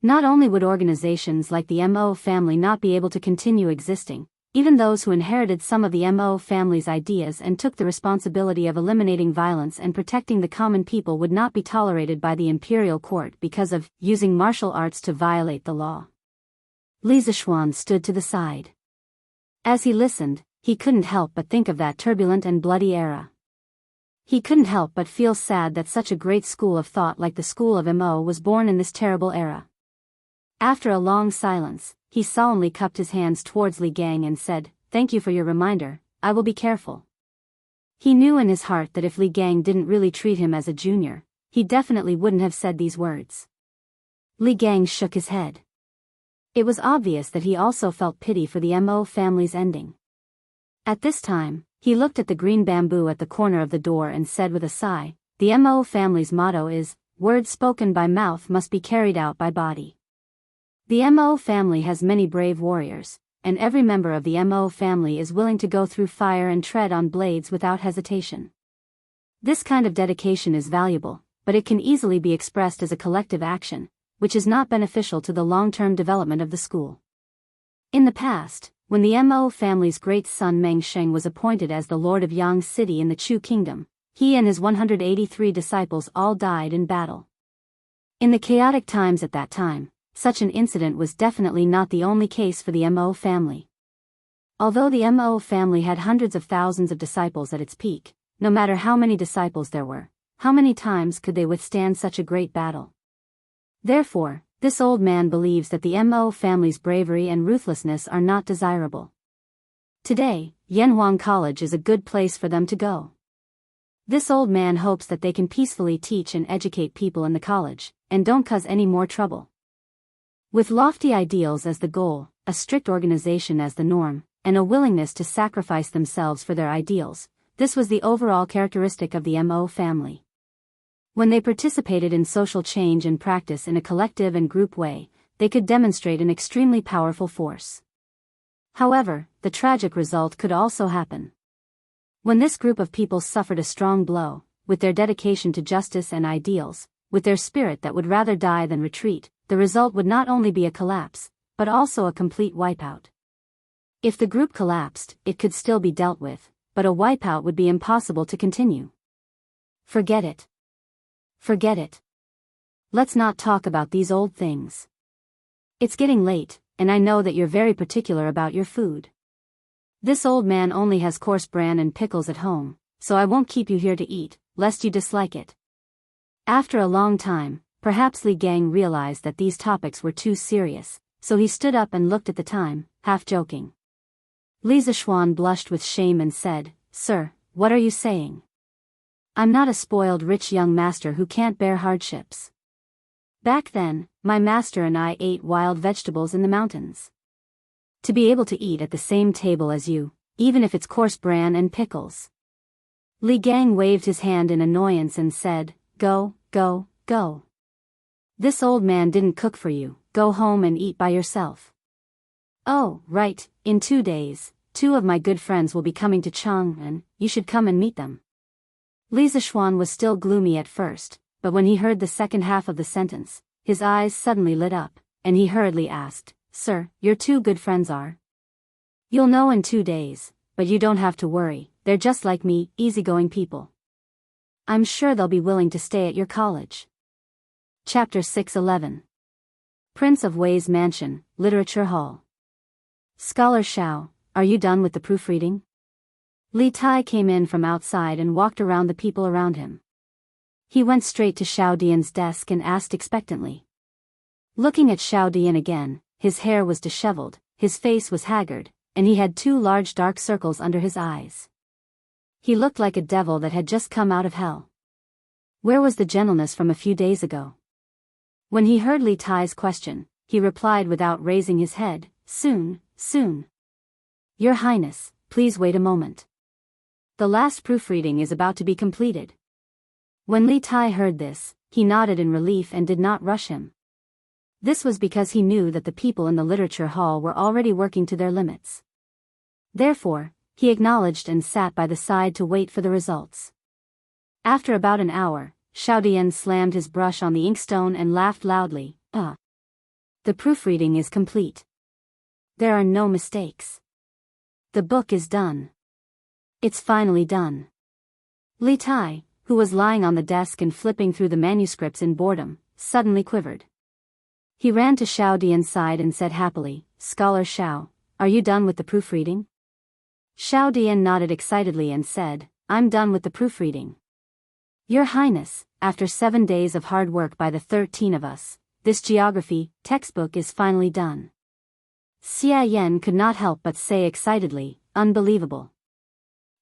Not only would organizations like the Mo family not be able to continue existing, even those who inherited some of the Mo family's ideas and took the responsibility of eliminating violence and protecting the common people would not be tolerated by the imperial court because of using martial arts to violate the law. Li Zishuan stood to the side. As he listened, he couldn't help but think of that turbulent and bloody era. He couldn't help but feel sad that such a great school of thought like the school of Mo was born in this terrible era. After a long silence, he solemnly cupped his hands towards Li Gang and said, "Thank you for your reminder, I will be careful." He knew in his heart that if Li Gang didn't really treat him as a junior, he definitely wouldn't have said these words. Li Gang shook his head. It was obvious that he also felt pity for the Mo family's ending. At this time, he looked at the green bamboo at the corner of the door and said with a sigh, "The Mo family's motto is, words spoken by mouth must be carried out by body." The Mo family has many brave warriors, and every member of the Mo family is willing to go through fire and tread on blades without hesitation. This kind of dedication is valuable, but it can easily be expressed as a collective action, which is not beneficial to the long-term development of the school. In the past, when the Mo family's great son Meng Sheng was appointed as the Lord of Yang City in the Chu Kingdom, he and his 183 disciples all died in battle. In the chaotic times at that time, such an incident was definitely not the only case for the Mo family. Although the Mo family had hundreds of thousands of disciples at its peak, no matter how many disciples there were, how many times could they withstand such a great battle? Therefore, this old man believes that the Mo family's bravery and ruthlessness are not desirable. Today, Yanhuang College is a good place for them to go. This old man hopes that they can peacefully teach and educate people in the college, and don't cause any more trouble. With lofty ideals as the goal, a strict organization as the norm, and a willingness to sacrifice themselves for their ideals. This was the overall characteristic of the Mo family. When they participated in social change and practice in a collective and group way, they could demonstrate an extremely powerful force. However, the tragic result could also happen. When this group of people suffered a strong blow, with their dedication to justice and ideals, with their spirit that would rather die than retreat, the result would not only be a collapse, but also a complete wipeout. If the group collapsed, it could still be dealt with, but a wipeout would be impossible to continue. Forget it. Forget it. Let's not talk about these old things. It's getting late, and I know that you're very particular about your food. This old man only has coarse bran and pickles at home, so I won't keep you here to eat, lest you dislike it. After a long time, perhaps Li Gang realized that these topics were too serious, so he stood up and looked at the time, half joking. Li Zishuan blushed with shame and said, "Sir, what are you saying? I'm not a spoiled rich young master who can't bear hardships. Back then, my master and I ate wild vegetables in the mountains. To be able to eat at the same table as you, even if it's coarse bran and pickles." Li Gang waved his hand in annoyance and said, "Go, go, go. This old man didn't cook for you, go home and eat by yourself." "Oh, right, in 2 days, 2 of my good friends will be coming to Chang'an, you should come and meet them." Li Zishuan was still gloomy at first, but when he heard the second half of the sentence, his eyes suddenly lit up, and he hurriedly asked, "Sir, your 2 good friends are?" "You'll know in 2 days, but you don't have to worry, they're just like me, easygoing people. I'm sure they'll be willing to stay at your college." Chapter 611. Prince of Wei's Mansion, Literature Hall. "Scholar Xiao, are you done with the proofreading?" Li Tai came in from outside and walked around the people around him. He went straight to Xiao Dian's desk and asked expectantly. Looking at Xiao Dian again, his hair was disheveled, his face was haggard, and he had 2 large dark circles under his eyes. He looked like a devil that had just come out of hell. Where was the gentleness from a few days ago? When he heard Li Tai's question, he replied without raising his head, "Soon, soon. Your Highness, please wait a moment. The last proofreading is about to be completed." When Li Tai heard this, he nodded in relief and did not rush him. This was because he knew that the people in the literature hall were already working to their limits. Therefore, he acknowledged and sat by the side to wait for the results. After about an hour, Xiao Dian slammed his brush on the inkstone and laughed loudly, The proofreading is complete. There are no mistakes. The book is done. It's finally done." Li Tai, who was lying on the desk and flipping through the manuscripts in boredom, suddenly quivered. He ran to Xiao Dian's side and said happily, "Scholar Xiao, are you done with the proofreading?" Xiao Dian nodded excitedly and said, "I'm done with the proofreading. Your Highness, after 7 days of hard work by the 13 of us, this geography textbook is finally done." Xia Yan could not help but say excitedly, "Unbelievable.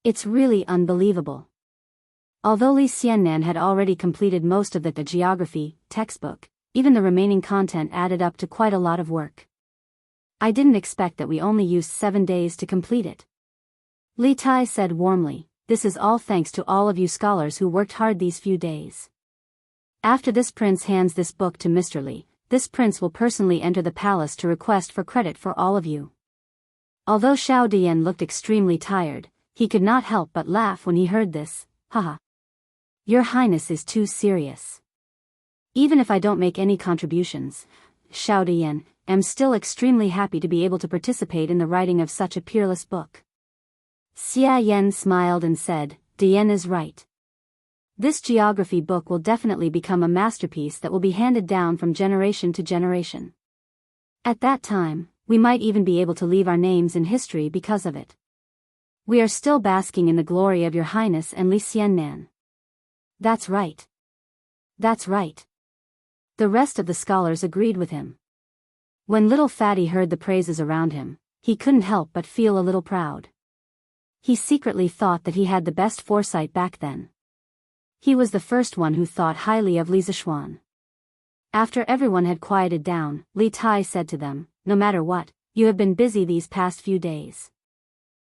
It's really unbelievable." Although Li Xiannan had already completed most of the geography textbook, even the remaining content added up to quite a lot of work. "I didn't expect that we only used 7 days to complete it." Li Tai said warmly, "This is all thanks to all of you scholars who worked hard these few days. After this prince hands this book to Mr. Li, this prince will personally enter the palace to request for credit for all of you." Although Xiao Dian looked extremely tired, he could not help but laugh when he heard this. "Haha. Your Highness is too serious. Even if I don't make any contributions, Xiao Dian, am still extremely happy to be able to participate in the writing of such a peerless book." Xia Yan smiled and said, "Dian is right. This geography book will definitely become a masterpiece that will be handed down from generation to generation. At that time, we might even be able to leave our names in history because of it. We are still basking in the glory of your Highness and Li Xiannan." "That's right. That's right." The rest of the scholars agreed with him. When little Fatty heard the praises around him, he couldn't help but feel a little proud. He secretly thought that he had the best foresight back then. He was the first one who thought highly of Li Zishuan. After everyone had quieted down, Li Tai said to them, "No matter what, you have been busy these past few days.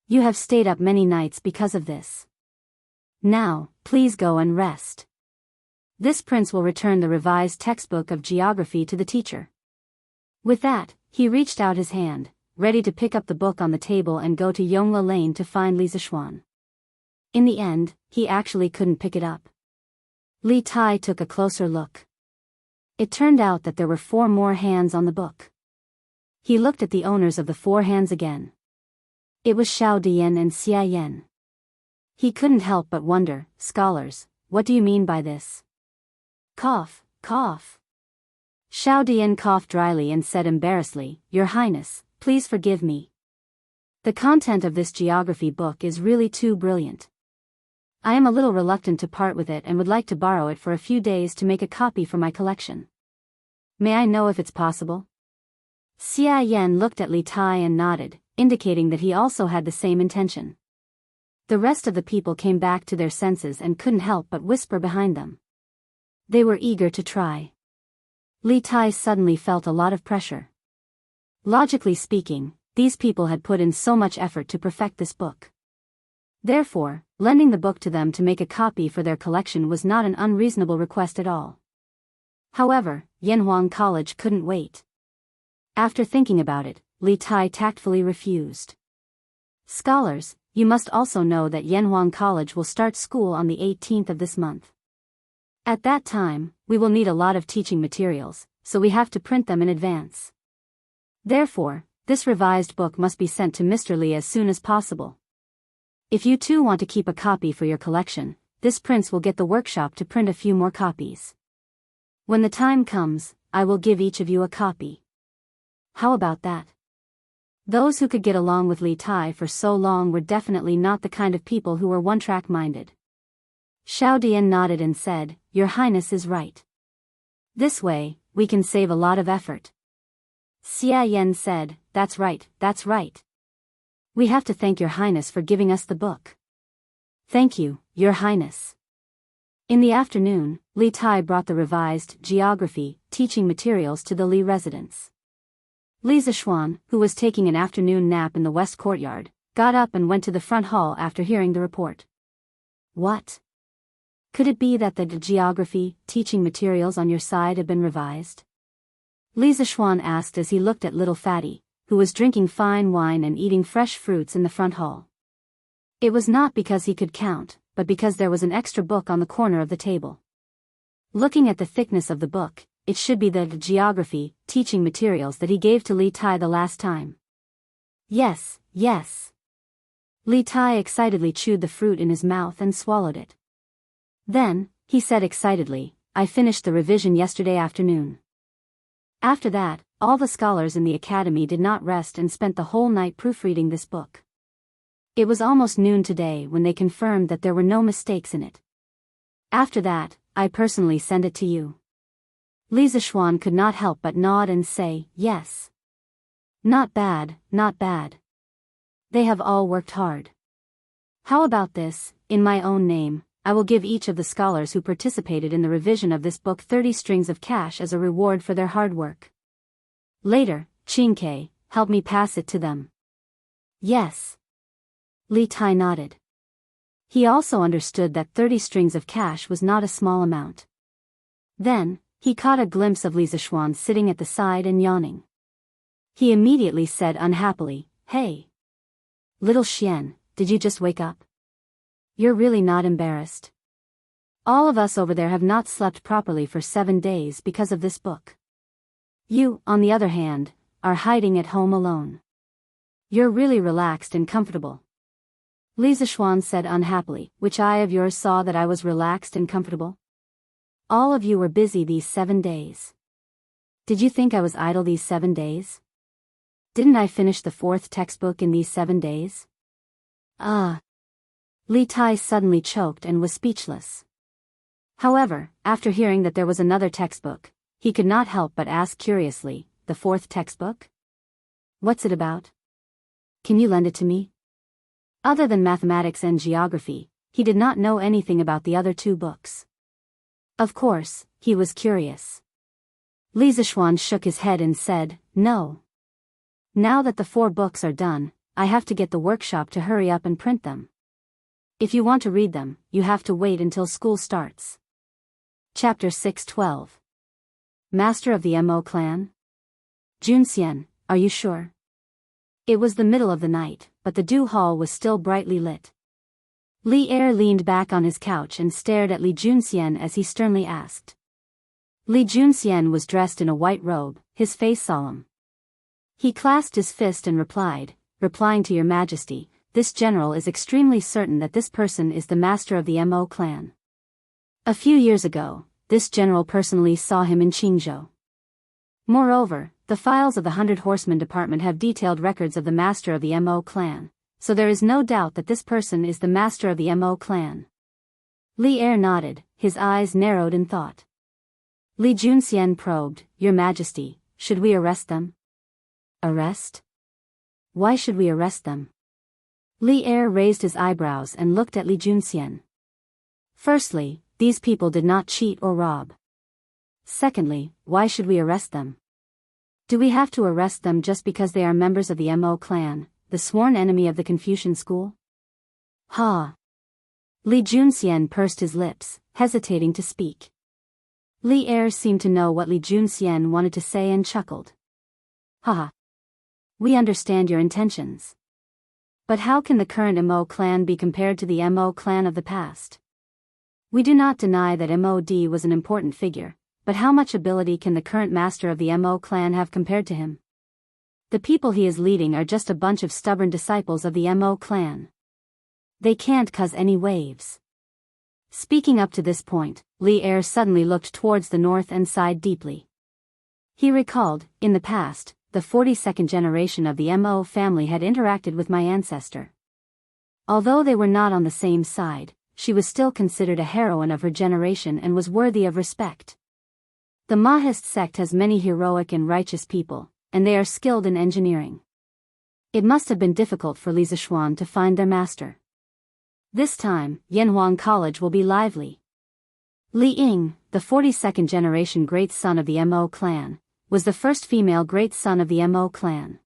You have stayed up many nights because of this. Now, please go and rest. This prince will return the revised textbook of geography to the teacher. With that, he reached out his hand, ready to pick up the book on the table and go to Yongla Lane to find Li Zishuan. In the end, he actually couldn't pick it up. Li Tai took a closer look. It turned out that there were 4 more hands on the book. He looked at the owners of the 4 hands again. It was Xiao Dian and Xia Yan. He couldn't help but wonder, scholars, what do you mean by this? Cough, cough. Xiao Dian coughed dryly and said embarrassedly, Your Highness, please forgive me. The content of this geography book is really too brilliant. I am a little reluctant to part with it and would like to borrow it for a few days to make a copy for my collection. May I know if it's possible? Xia Yan looked at Li Tai and nodded, indicating that he also had the same intention. The rest of the people came back to their senses and couldn't help but whisper behind them. They were eager to try. Li Tai suddenly felt a lot of pressure. Logically speaking, these people had put in so much effort to perfect this book. Therefore, lending the book to them to make a copy for their collection was not an unreasonable request at all. However, Yanhuang College couldn't wait. After thinking about it, Li Tai tactfully refused. Scholars, you must also know that Yanhuang College will start school on the 18th of this month. At that time, we will need a lot of teaching materials, so we have to print them in advance. Therefore, this revised book must be sent to Mr. Li as soon as possible. If you too want to keep a copy for your collection, this prince will get the workshop to print a few more copies. When the time comes, I will give each of you a copy. How about that? Those who could get along with Li Tai for so long were definitely not the kind of people who were one-track minded. Xiao Dian nodded and said, Your Highness is right. This way, we can save a lot of effort. Xia Yan said, That's right, that's right. We have to thank Your Highness for giving us the book. Thank you, Your Highness. In the afternoon, Li Tai brought the revised geography teaching materials to the Li residence. Li Zishuan, who was taking an afternoon nap in the west courtyard, got up and went to the front hall after hearing the report. What? Could it be that the geography teaching materials on your side have been revised? Li Zishuan asked as he looked at little Fatty, who was drinking fine wine and eating fresh fruits in the front hall. It was not because he could count, but because there was an extra book on the corner of the table. Looking at the thickness of the book, it should be the geography teaching materials that he gave to Li Tai the last time. Yes, yes. Li Tai excitedly chewed the fruit in his mouth and swallowed it. Then, he said excitedly, I finished the revision yesterday afternoon. After that, all the scholars in the academy did not rest and spent the whole night proofreading this book. It was almost noon today when they confirmed that there were no mistakes in it. After that, I personally send it to you. Li Zishuan could not help but nod and say, yes. Not bad, not bad. They have all worked hard. How about this, in my own name, I will give each of the scholars who participated in the revision of this book 30 strings of cash as a reward for their hard work. Later, Qingke, help me pass it to them. Yes. Li Tai nodded. He also understood that 30 strings of cash was not a small amount. Then, he caught a glimpse of Li Zishuan sitting at the side and yawning. He immediately said unhappily, Hey! Little Xian, did you just wake up? You're really not embarrassed? All of us over there have not slept properly for 7 days because of this book. You, on the other hand, are hiding at home alone. You're really relaxed and comfortable. Li Zishuan said unhappily, which eye of yours saw that I was relaxed and comfortable? All of you were busy these 7 days. Did you think I was idle these 7 days? Didn't I finish the 4th textbook in these 7 days? Li Tai suddenly choked and was speechless. However, after hearing that there was another textbook, he could not help but ask curiously, the 4th textbook? What's it about? Can you lend it to me? Other than mathematics and geography, he did not know anything about the other 2 books. Of course, he was curious. Li Zishuan shook his head and said, No. Now that the 4 books are done, I have to get the workshop to hurry up and print them. If you want to read them, you have to wait until school starts. Chapter 6:12. Master of the Mo clan? Junxian, are you sure? It was the middle of the night, but the Du Hall was still brightly lit. Li Er leaned back on his couch and stared at Li Junxian as he sternly asked. Li Junxian was dressed in a white robe, his face solemn. He clasped his fist and replying to your majesty, this general is extremely certain that this person is the master of the Mo clan. A few years ago, this general personally saw him in Qingzhou. Moreover, the files of the 100 Horsemen Department have detailed records of the master of the Mo clan, so there is no doubt that this person is the master of the Mo clan. Li Er nodded, his eyes narrowed in thought. Li Junxian probed, Your Majesty, should we arrest them? Arrest? Why should we arrest them? Li Er raised his eyebrows and looked at Li Junxian. Firstly, these people did not cheat or rob. Secondly, why should we arrest them? Do we have to arrest them just because they are members of the Mo clan, the sworn enemy of the Confucian school? Ha! Li Junxian pursed his lips, hesitating to speak. Li Er seemed to know what Li Junxian wanted to say and chuckled. Ha! We understand your intentions. But how can the current Mo clan be compared to the Mo clan of the past? We do not deny that Mod was an important figure, but how much ability can the current master of the Mo clan have compared to him? The people he is leading are just a bunch of stubborn disciples of the Mo clan. They can't cause any waves. Speaking up to this point, Li Er suddenly looked towards the north and sighed deeply. He recalled, in the past, the 42nd generation of the Mo family had interacted with my ancestor. Although they were not on the same side, she was still considered a heroine of her generation and was worthy of respect. The Mahist sect has many heroic and righteous people, and they are skilled in engineering. It must have been difficult for Li Zishuan to find their master. This time, Yanhuang College will be lively. Li Ying, the 42nd generation great son of the Mo clan, was the first female great son of the Mo clan.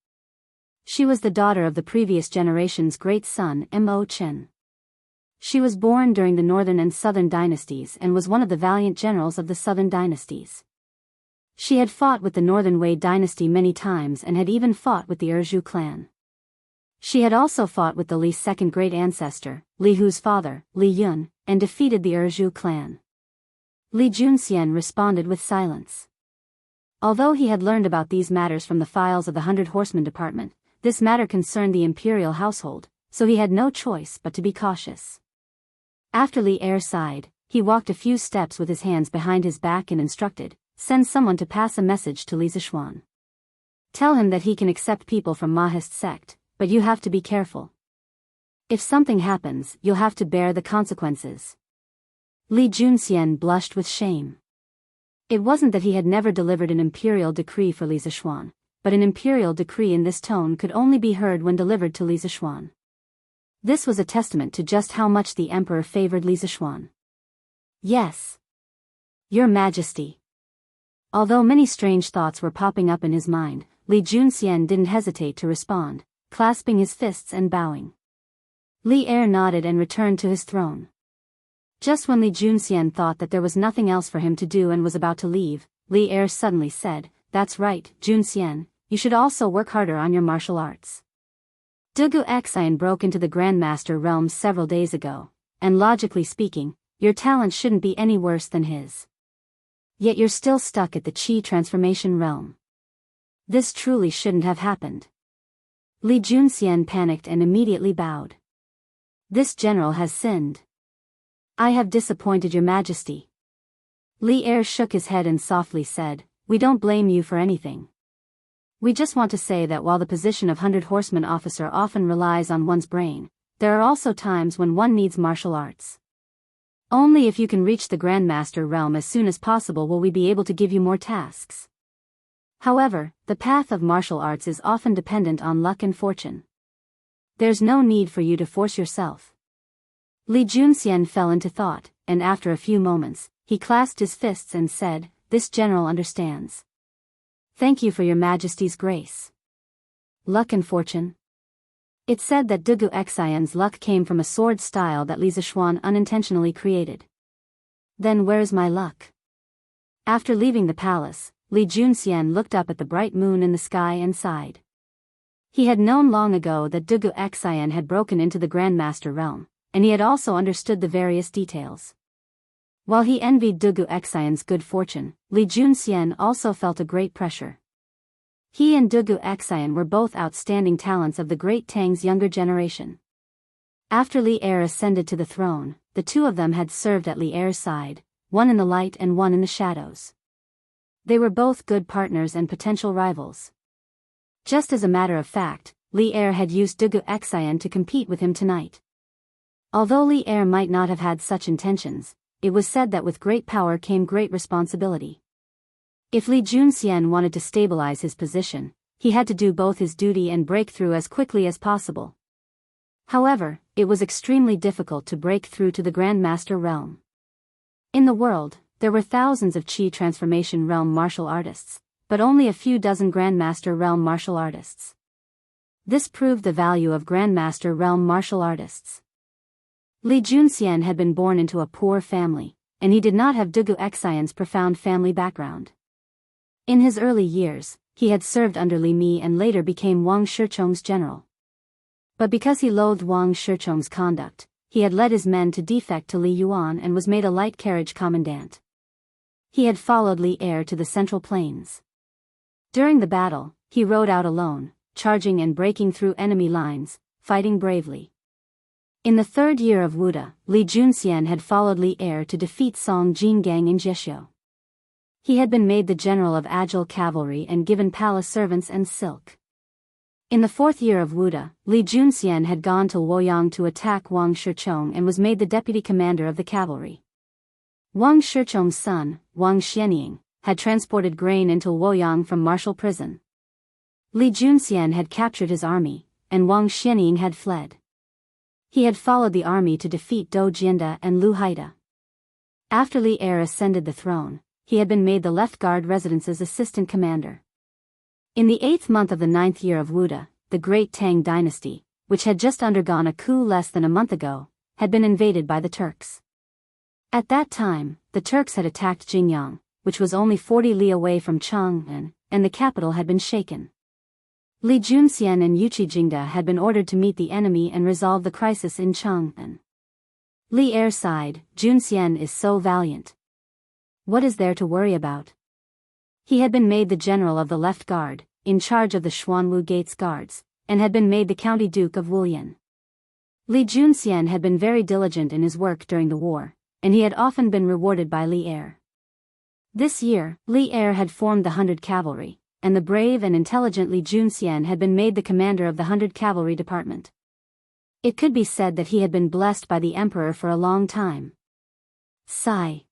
She was the daughter of the previous generation's great son Mo Chen. She was born during the Northern and Southern dynasties and was one of the valiant generals of the Southern dynasties. She had fought with the Northern Wei dynasty many times and had even fought with the Zhu clan. She had also fought with the Li's second great ancestor, Li Hu's father, Li Yun, and defeated the Zhu clan. Li Junxian responded with silence. Although he had learned about these matters from the files of the 100 Horsemen Department, this matter concerned the imperial household, so he had no choice but to be cautious. After Li Er sighed, he walked a few steps with his hands behind his back and instructed, Send someone to pass a message to Li Zishuan. Tell him that he can accept people from Mahist sect, but you have to be careful. If something happens, you'll have to bear the consequences. Li Junxian blushed with shame. It wasn't that he had never delivered an imperial decree for Li Zishuan, but an imperial decree in this tone could only be heard when delivered to Li Zishuan. This was a testament to just how much the emperor favored Li Zishuan. Yes. Your Majesty. Although many strange thoughts were popping up in his mind, Li Junxian didn't hesitate to respond, clasping his fists and bowing. Li Er nodded and returned to his throne. Just when Li Junxian thought that there was nothing else for him to do and was about to leave, Li Er suddenly said, That's right, Junxian, you should also work harder on your martial arts. Dugu Xian broke into the Grandmaster realms several days ago, and logically speaking, your talent shouldn't be any worse than his. Yet you're still stuck at the Qi transformation realm. This truly shouldn't have happened. Li Junxian panicked and immediately bowed. This general has sinned. I have disappointed your Majesty. Li Er shook his head and softly said, We don't blame you for anything. We just want to say that while the position of 100 Horseman officer often relies on one's brain, there are also times when one needs martial arts. Only if you can reach the Grandmaster realm as soon as possible will we be able to give you more tasks. However, the path of martial arts is often dependent on luck and fortune. There's no need for you to force yourself. Li Junxian fell into thought, and after a few moments, he clasped his fists and said, This general understands. Thank you for your Majesty's grace. Luck and fortune? It said that Dugu Xian's luck came from a sword style that Li Zishuan unintentionally created. Then where's my luck? After leaving the palace, Li Junxian looked up at the bright moon in the sky and sighed. He had known long ago that Dugu Xian had broken into the Grandmaster realm, and he had also understood the various details. While he envied Dugu Xian's good fortune, Li Junxian also felt a great pressure. He and Dugu Xian were both outstanding talents of the Great Tang's younger generation. After Li Er ascended to the throne, the two of them had served at Li Er's side, one in the light and one in the shadows. They were both good partners and potential rivals. Just as a matter of fact, Li Er had used Dugu Xian to compete with him tonight. Although Li Er might not have had such intentions, it was said that with great power came great responsibility. If Li Junxian wanted to stabilize his position, he had to do both his duty and break through as quickly as possible. However, it was extremely difficult to break through to the Grandmaster realm. In the world, there were thousands of Qi Transformation Realm martial artists, but only a few dozen Grandmaster Realm martial artists. This proved the value of Grandmaster Realm martial artists. Li Junxian had been born into a poor family, and he did not have Dugu Xian's profound family background. In his early years, he had served under Li Mi and later became Wang Shichong's general. But because he loathed Wang Shichong's conduct, he had led his men to defect to Li Yuan and was made a light carriage commandant. He had followed Li Er to the Central Plains. During the battle, he rode out alone, charging and breaking through enemy lines, fighting bravely. In the third year of Wuda, Li Junxian had followed Li Er to defeat Song Jingang in Jieshou. He had been made the general of agile cavalry and given palace servants and silk. In the fourth year of Wuda, Li Junxian had gone to Luoyang to attack Wang Shichong and was made the deputy commander of the cavalry. Wang Shichong's son, Wang Xianying, had transported grain into Luoyang from martial prison. Li Junxian had captured his army, and Wang Xianying had fled. He had followed the army to defeat Dou Jianda and Lu Haida. After Li Er ascended the throne, he had been made the Left Guard Residence's assistant commander. In the 8th month of the 9th year of Wuda, the Great Tang dynasty, which had just undergone a coup less than a month ago, had been invaded by the Turks. At that time, the Turks had attacked Jingyang, which was only 40 li away from Chang'an, and the capital had been shaken. Li Junxian and Yuqi Jingda had been ordered to meet the enemy and resolve the crisis in Chang'an. Li Er sighed, Junxian is so valiant. What is there to worry about? He had been made the general of the Left Guard, in charge of the Xuanwu Gates Guards, and had been made the County Duke of Wulyan. Li Junxian had been very diligent in his work during the war, and he had often been rewarded by Li Er. This year, Li Er had formed the 100 Cavalry, and the brave and intelligent Li Junxian had been made the commander of the 100 Cavalry Department. It could be said that he had been blessed by the emperor for a long time. Sigh.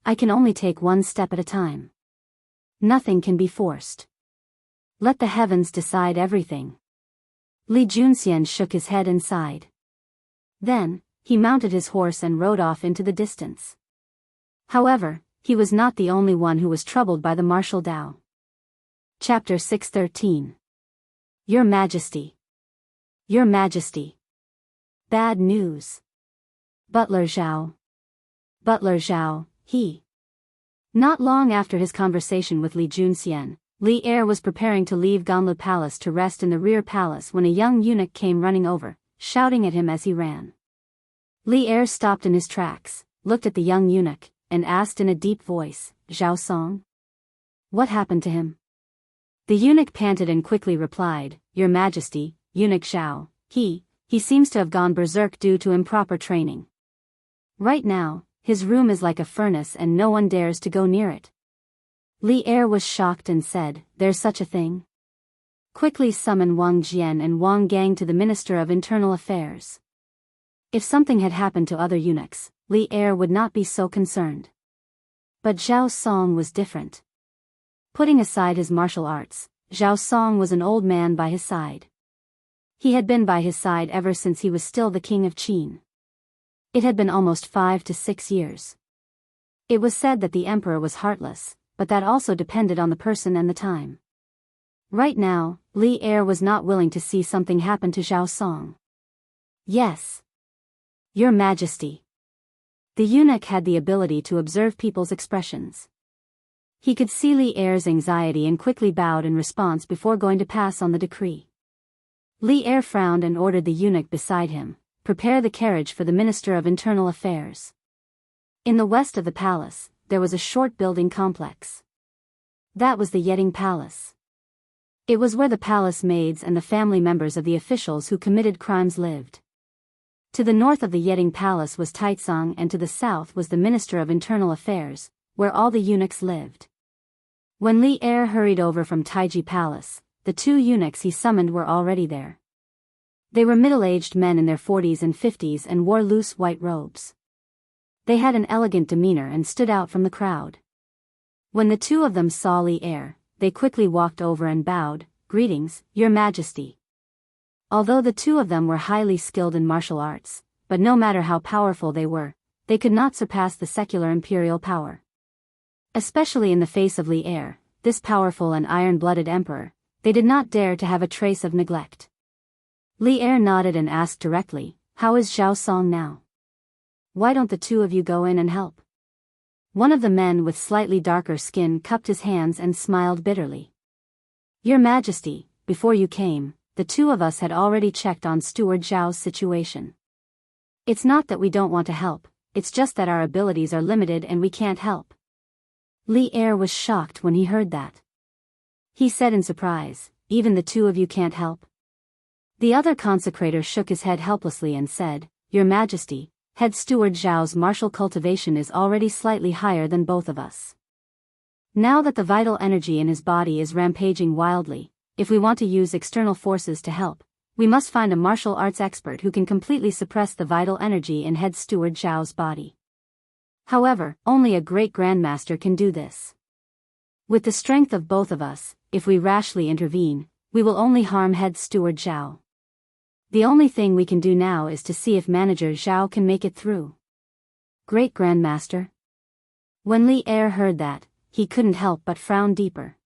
I can only take one step at a time. Nothing can be forced. Let the heavens decide everything. Li Junxian shook his head and sighed. Then, he mounted his horse and rode off into the distance. However, he was not the only one who was troubled by the martial Tao. Chapter 613. Your Majesty. Your Majesty. Bad news. Butler Zhao. Butler Zhao, he. Not long after his conversation with Li Junxian, Li Er was preparing to leave Ganlu Palace to rest in the rear palace when a young eunuch came running over, shouting at him as he ran. Li Er stopped in his tracks, looked at the young eunuch, and asked in a deep voice, Zhao Song? What happened to him? The eunuch panted and quickly replied, Your Majesty, Eunuch Zhao, he seems to have gone berserk due to improper training. Right now, his room is like a furnace and no one dares to go near it. Li Er was shocked and said, There's such a thing? Quickly summon Wang Jian and Wang Gang to the Minister of Internal Affairs. If something had happened to other eunuchs, Li Er would not be so concerned. But Zhao Song was different. Putting aside his martial arts, Zhao Song was an old man by his side. He had been by his side ever since he was still the king of Qin. It had been almost 5 to 6 years. It was said that the emperor was heartless, but that also depended on the person and the time. Right now, Li Er was not willing to see something happen to Zhao Song. Yes. Your Majesty. The eunuch had the ability to observe people's expressions. He could see Li Er's anxiety and quickly bowed in response before going to pass on the decree. Li Er frowned and ordered the eunuch beside him, "Prepare the carriage for the Minister of Internal Affairs." In the west of the palace, there was a short building complex. That was the Yeding Palace. It was where the palace maids and the family members of the officials who committed crimes lived. To the north of the Yeding Palace was Taizong, and to the south was the Minister of Internal Affairs, where all the eunuchs lived. When Li Er hurried over from Taiji Palace, the two eunuchs he summoned were already there. They were middle-aged men in their 40s and 50s and wore loose white robes. They had an elegant demeanor and stood out from the crowd. When the two of them saw Li Er, they quickly walked over and bowed, "Greetings, Your Majesty." Although the two of them were highly skilled in martial arts, but no matter how powerful they were, they could not surpass the secular imperial power. Especially in the face of Li Er, this powerful and iron-blooded emperor, they did not dare to have a trace of neglect. Li Er nodded and asked directly, "How is Zhao Song now? Why don't the two of you go in and help?" One of the men with slightly darker skin cupped his hands and smiled bitterly. "Your Majesty, before you came, the two of us had already checked on Steward Zhao's situation. It's not that we don't want to help, it's just that our abilities are limited and we can't help." Li Er was shocked when he heard that. He said in surprise, "Even the two of you can't help?" The other consecrator shook his head helplessly and said, "Your Majesty, Head Steward Zhao's martial cultivation is already slightly higher than both of us. Now that the vital energy in his body is rampaging wildly, if we want to use external forces to help, we must find a martial arts expert who can completely suppress the vital energy in Head Steward Zhao's body. However, only a great grandmaster can do this. With the strength of both of us, if we rashly intervene, we will only harm Head Steward Zhao. The only thing we can do now is to see if Manager Zhao can make it through." "Great Grandmaster?" When Li Er heard that, he couldn't help but frown deeper.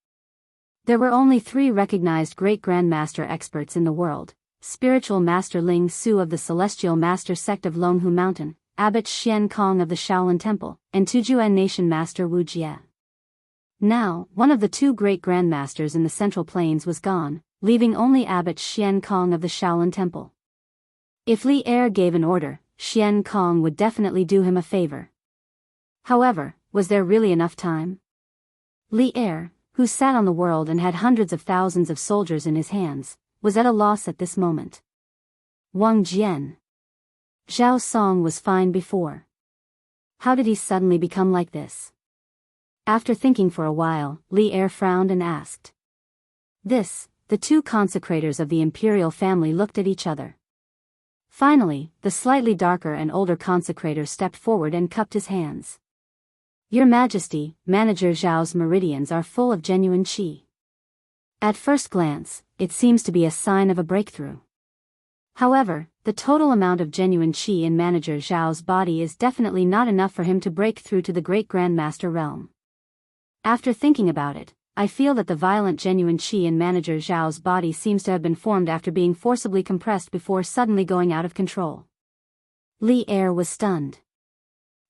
There were only 3 recognized Great Grandmaster experts in the world: Spiritual Master Ling Su of the Celestial Master Sect of Longhu Mountain, Abbot Xian Kong of the Shaolin Temple, and Tujuan Nation Master Wu Jie. Now, one of the 2 great grandmasters in the Central Plains was gone, leaving only Abbot Xian Kong of the Shaolin Temple. If Li Er gave an order, Xian Kong would definitely do him a favor. However, was there really enough time? Li Er, who sat on the world and had hundreds of thousands of soldiers in his hands, was at a loss at this moment. Wang Jian. Zhao Song was fine before. How did he suddenly become like this? After thinking for a while, Li Er frowned and asked. The 2 consecrators of the imperial family looked at each other. Finally, the slightly darker and older consecrator stepped forward and cupped his hands. "Your Majesty, Manager Zhao's meridians are full of genuine qi. At first glance, it seems to be a sign of a breakthrough. However, the total amount of genuine qi in Manager Zhao's body is definitely not enough for him to break through to the Great Grandmaster realm. After thinking about it, I feel that the violent genuine qi in Manager Zhao's body seems to have been formed after being forcibly compressed before suddenly going out of control." Li Er was stunned.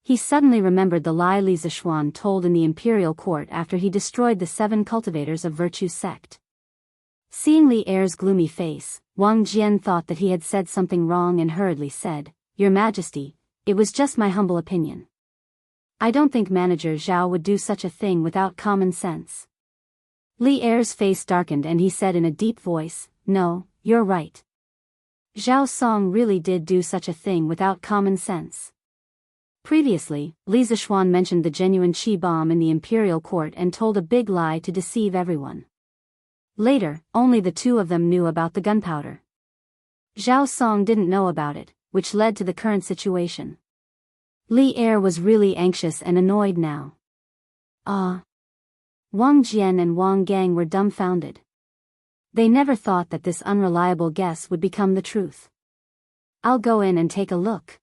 He suddenly remembered the lie Li Zishuan told in the imperial court after he destroyed the 7 cultivators of Virtue sect. Seeing Li Er's gloomy face, Wang Jian thought that he had said something wrong and hurriedly said, "Your Majesty, it was just my humble opinion. I don't think Manager Zhao would do such a thing without common sense." Li Er's face darkened and he said in a deep voice, "No, you're right. Zhao Song really did do such a thing without common sense." Previously, Li Zishuan mentioned the genuine qi bomb in the imperial court and told a big lie to deceive everyone. Later, only the 2 of them knew about the gunpowder. Zhao Song didn't know about it, which led to the current situation. Li Er was really anxious and annoyed now. Wang Jian and Wang Gang were dumbfounded. They never thought that this unreliable guess would become the truth. "I'll go in and take a look."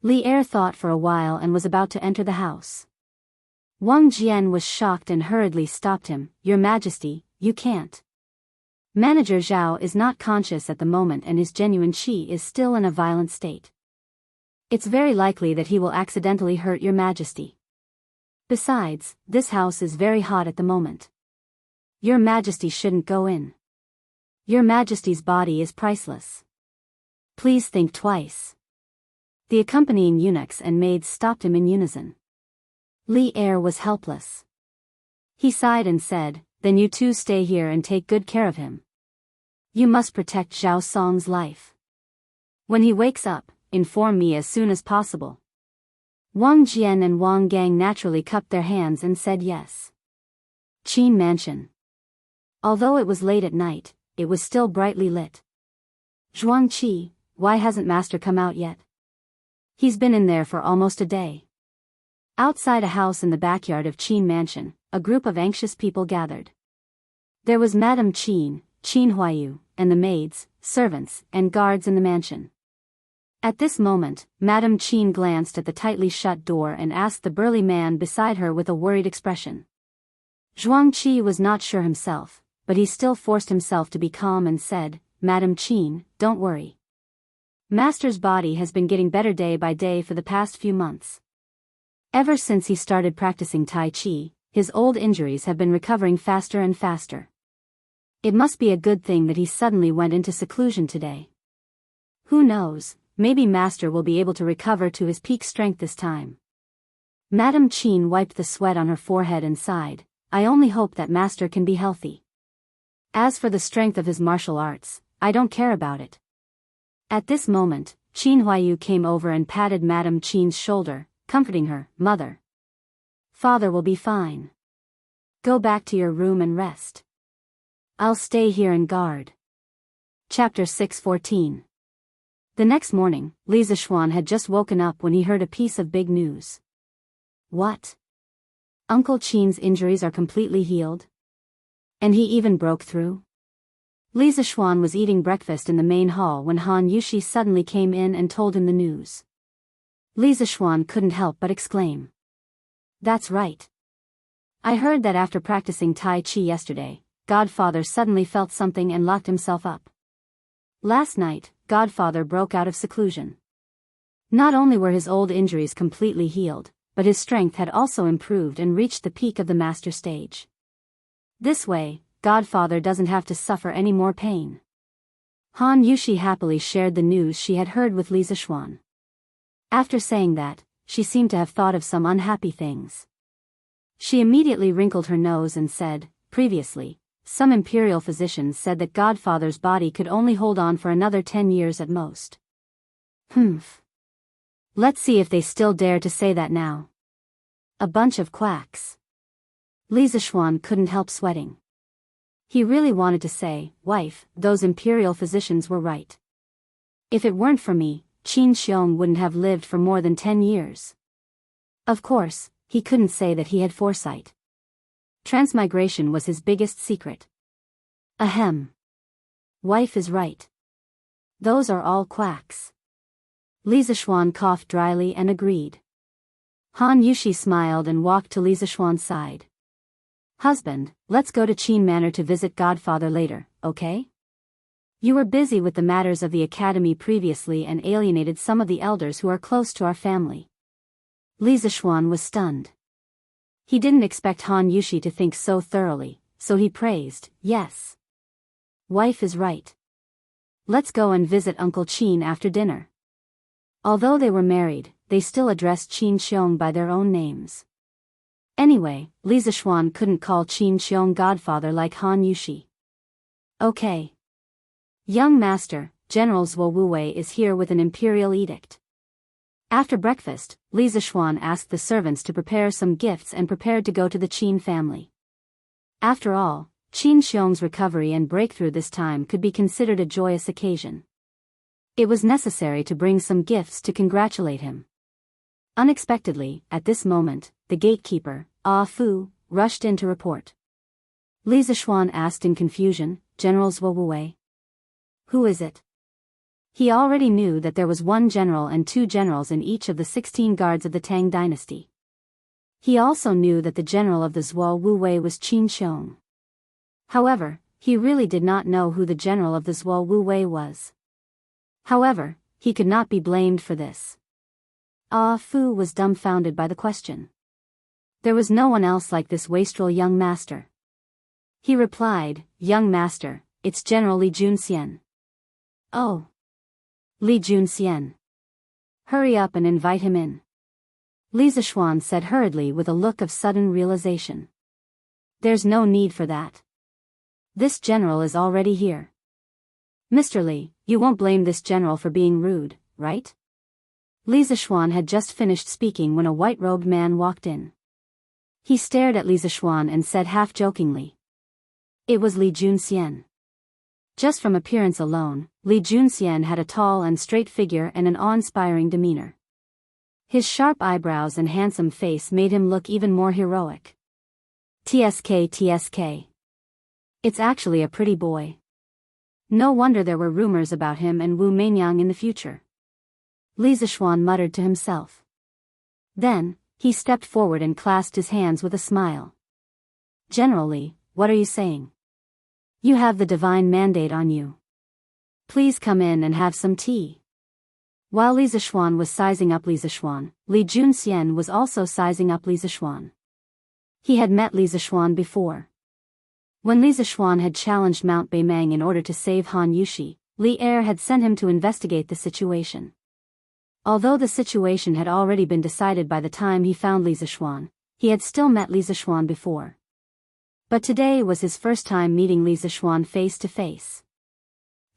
Li Er thought for a while and was about to enter the house. Wang Jian was shocked and hurriedly stopped him. "Your Majesty, you can't. Manager Zhao is not conscious at the moment and his genuine qi is still in a violent state. It's very likely that he will accidentally hurt your majesty. Besides, this house is very hot at the moment. Your majesty shouldn't go in. Your majesty's body is priceless. Please think twice. The accompanying eunuchs and maids stopped him in unison. Li Er was helpless. He sighed and said, "Then you two stay here and take good care of him. You must protect Zhao Song's life. When he wakes up, inform me as soon as possible." Wang Jian and Wang Gang naturally cupped their hands and said yes. Qin Mansion. Although it was late at night, it was still brightly lit. "Zhuangqi, why hasn't Master come out yet?" "He's been in there for almost a day." Outside a house in the backyard of Qin Mansion, a group of anxious people gathered. There was Madame Qin, Qin Huayu, and the maids, servants, and guards in the mansion. At this moment, Madame Qin glanced at the tightly shut door and asked the burly man beside her with a worried expression. Zhuangqi was not sure himself, but he still forced himself to be calm and said, "Madame Qin, don't worry. Master's body has been getting better day by day for the past few months. Ever since he started practicing Tai Chi, his old injuries have been recovering faster and faster. It must be a good thing that he suddenly went into seclusion today. Who knows, maybe Master will be able to recover to his peak strength this time." Madame Qin wiped the sweat on her forehead and sighed, "I only hope that Master can be healthy. As for the strength of his martial arts, I don't care about it." At this moment, Qin Huayu came over and patted Madame Qin's shoulder, comforting her, "Mother. Father will be fine. Go back to your room and rest. I'll stay here and guard." Chapter 614. The next morning, Li Zixuan had just woken up when he heard a piece of big news. "What? Uncle Qin's injuries are completely healed? And he even broke through?" Li Zixuan was eating breakfast in the main hall when Han Yushi suddenly came in and told him the news. Li Zixuan couldn't help but exclaim, "That's right. I heard that after practicing Tai Chi yesterday, Godfather suddenly felt something and locked himself up. Last night, Godfather broke out of seclusion. Not only were his old injuries completely healed, but his strength had also improved and reached the peak of the master stage. This way, Godfather doesn't have to suffer any more pain." Han Yushi happily shared the news she had heard with Li Zixuan. After saying that, she seemed to have thought of some unhappy things. She immediately wrinkled her nose and said, "Previously, some imperial physicians said that Godfather's body could only hold on for another 10 years at most. Humph. Let's see if they still dare to say that now. A bunch of quacks." Li Zixuan couldn't help sweating. He really wanted to say, "Wife, those imperial physicians were right. If it weren't for me, Qin Xiong wouldn't have lived for more than 10 years. Of course, he couldn't say that he had foresight. Transmigration was his biggest secret. Ahem. Wife is right. Those are all quacks." Li Zixuan coughed dryly and agreed. Han Yushi smiled and walked to Li Zixuan's side. "Husband, let's go to Qin Manor to visit Godfather later, okay? You were busy with the matters of the academy previously and alienated some of the elders who are close to our family." Li Zixuan was stunned. He didn't expect Han Yushi to think so thoroughly, so he praised, "Yes. Wife is right. Let's go and visit Uncle Qin after dinner." Although they were married, they still addressed Qin Xiong by their own names. Anyway, Li Zixuan couldn't call Qin Xiong Godfather like Han Yushi. "Okay. Young master, General Zhuo Wuwei is here with an imperial edict." After breakfast, Li Zixuan asked the servants to prepare some gifts and prepared to go to the Qin family. After all, Qin Xiong's recovery and breakthrough this time could be considered a joyous occasion. It was necessary to bring some gifts to congratulate him. Unexpectedly, at this moment, the gatekeeper, Ah Fu, rushed in to report. Li Zixuan asked in confusion, "General Zhuo Wuwei? Who is it?" He already knew that there was one general and 2 generals in each of the 16 guards of the Tang dynasty. He also knew that the general of the Zhuo Wuwei was Qin Xiong. However, he really did not know who the general of the Zuo Wu Wei was. However, he could not be blamed for this. Ah Fu was dumbfounded by the question. There was no one else like this wastrel young master. He replied, "Young master, it's General Li Junxian." "Oh. Li Junxian. Hurry up and invite him in," Li Zishuan said hurriedly with a look of sudden realization. "There's no need for that. This general is already here." "Mr. Li, you won't blame this general for being rude, right?" Li Zishuan had just finished speaking when a white-robed man walked in. He stared at Li Zishuan and said half-jokingly. It was Li Junxian. Just from appearance alone, Li Junxian had a tall and straight figure and an awe-inspiring demeanor. His sharp eyebrows and handsome face made him look even more heroic. TSK. It's actually a pretty boy. No wonder there were rumors about him and Wu Meinyang in the future. Li Zishuan muttered to himself. Then, he stepped forward and clasped his hands with a smile. "General Li, what are you saying? You have the divine mandate on you. Please come in and have some tea." While Li Zishuan was sizing up Li Zishuan, Li Junxian was also sizing up Li Zishuan. He had met Li Zishuan before. When Li Zishuan had challenged Mount Beimeng in order to save Han Yushi, Li Er had sent him to investigate the situation. Although the situation had already been decided by the time he found Li Zishuan, he had still met Li Zishuan before. But today was his first time meeting Li Zishuan face to face.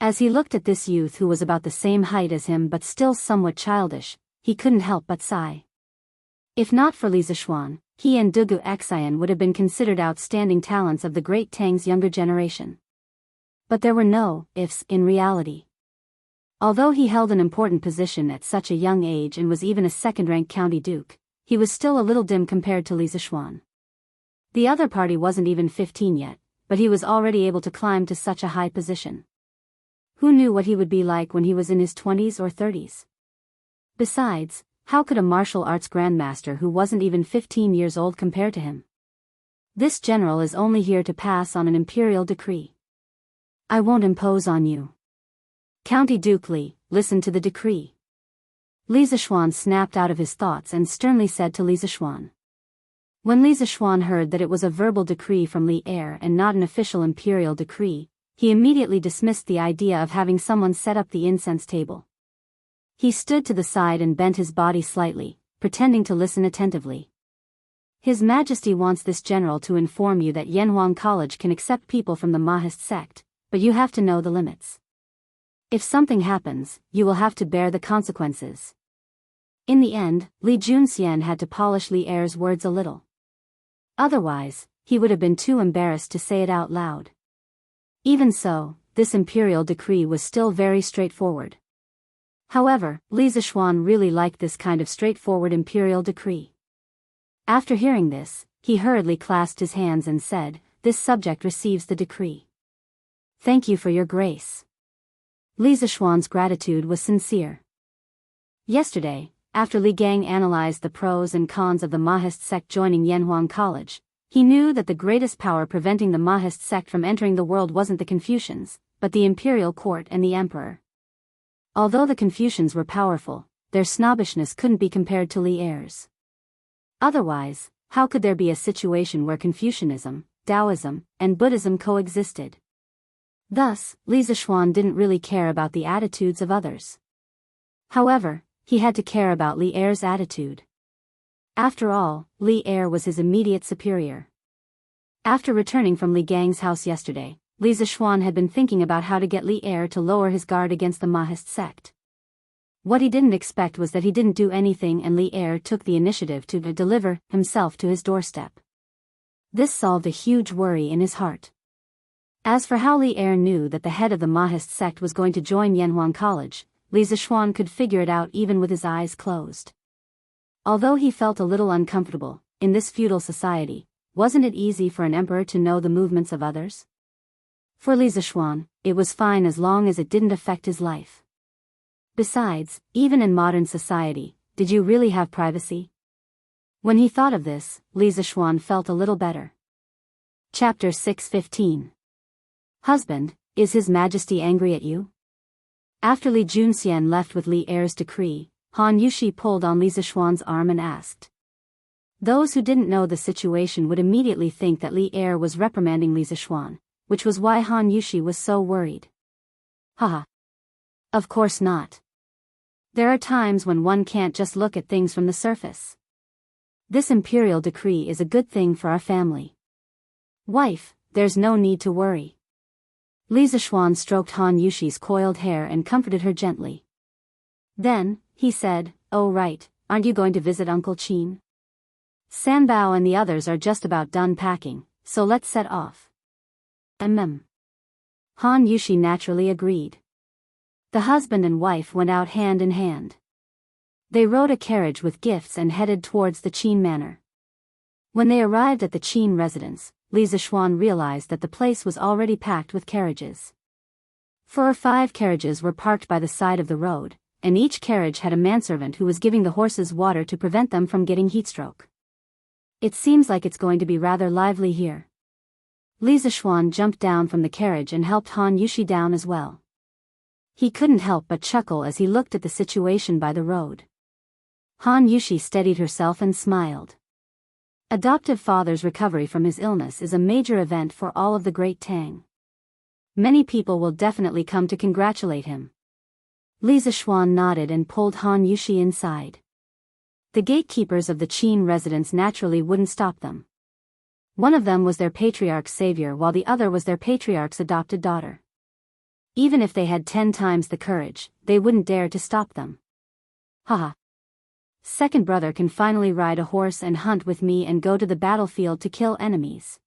As he looked at this youth who was about the same height as him but still somewhat childish, he couldn't help but sigh. If not for Li Zishuan, he and Dugu Xian would have been considered outstanding talents of the great Tang's younger generation. But there were no ifs in reality. Although he held an important position at such a young age and was even a second-ranked county duke, he was still a little dim compared to Li Zishuan. The other party wasn't even 15 yet, but he was already able to climb to such a high position. Who knew what he would be like when he was in his 20s or 30s? Besides, how could a martial arts grandmaster who wasn't even 15 years old compare to him? This general is only here to pass on an imperial decree. "I won't impose on you. County Duke Li, listen to the decree." Li Zishuan snapped out of his thoughts and sternly said to Li Zishuan. When Li Zishuan heard that it was a verbal decree from Li Er and not an official imperial decree, he immediately dismissed the idea of having someone set up the incense table. He stood to the side and bent his body slightly, pretending to listen attentively. "His Majesty wants this general to inform you that Yanhuang College can accept people from the Mahist sect, but you have to know the limits. If something happens, you will have to bear the consequences." In the end, Li Junxian had to polish Li Er's words a little. Otherwise, he would have been too embarrassed to say it out loud. Even so, this imperial decree was still very straightforward. However, Li Zishuan really liked this kind of straightforward imperial decree. After hearing this, he hurriedly clasped his hands and said, "This subject receives the decree. Thank you for your grace." Li Zishuan's gratitude was sincere. Yesterday, after Li Gang analyzed the pros and cons of the Mahist sect joining Yanhuang College, he knew that the greatest power preventing the Mahist sect from entering the world wasn't the Confucians, but the imperial court and the emperor. Although the Confucians were powerful, their snobbishness couldn't be compared to Li Er's. Otherwise, how could there be a situation where Confucianism, Taoism, and Buddhism coexisted? Thus, Li Zishuan didn't really care about the attitudes of others. However, he had to care about Li Er's attitude. After all, Li Er was his immediate superior. After returning from Li Gang's house yesterday, Li Zishuan had been thinking about how to get Li Er to lower his guard against the Mahist sect. What he didn't expect was that he didn't do anything and Li Er took the initiative to deliver himself to his doorstep. This solved a huge worry in his heart. As for how Li Er knew that the head of the Mahist sect was going to join Yanhuang College, Li Zishuan could figure it out even with his eyes closed. Although he felt a little uncomfortable, in this feudal society, wasn't it easy for an emperor to know the movements of others? For Li Zishuan, it was fine as long as it didn't affect his life. Besides, even in modern society, did you really have privacy? When he thought of this, Li Zishuan felt a little better. Chapter 6:15. Husband, is His Majesty angry at you? After Li Junxian left with Li Er's decree, Han Yushi pulled on Li Zishuan's arm and asked. Those who didn't know the situation would immediately think that Li Er was reprimanding Li Zishuan, which was why Han Yushi was so worried. Haha. Of course not. There are times when one can't just look at things from the surface. This imperial decree is a good thing for our family. Wife, there's no need to worry. Li Zishuan stroked Han Yushi's coiled hair and comforted her gently. Then, he said, oh right, aren't you going to visit Uncle Qin? Sanbao and the others are just about done packing, so let's set off. Han Yushi naturally agreed. The husband and wife went out hand in hand. They rode a carriage with gifts and headed towards the Qin manor. When they arrived at the Qin residence, Li Zishuan realized that the place was already packed with carriages. 4 or 5 carriages were parked by the side of the road, and each carriage had a manservant who was giving the horses water to prevent them from getting heatstroke. It seems like it's going to be rather lively here. Li Zishuan jumped down from the carriage and helped Han Yushi down as well. He couldn't help but chuckle as he looked at the situation by the road. Han Yushi steadied herself and smiled. Adoptive father's recovery from his illness is a major event for all of the Great Tang. Many people will definitely come to congratulate him. Li Zishuan nodded and pulled Han Yushi inside. The gatekeepers of the Qin residence naturally wouldn't stop them. One of them was their patriarch's savior while the other was their patriarch's adopted daughter. Even if they had 10 times the courage, they wouldn't dare to stop them. Haha. Second brother can finally ride a horse and hunt with me and go to the battlefield to kill enemies.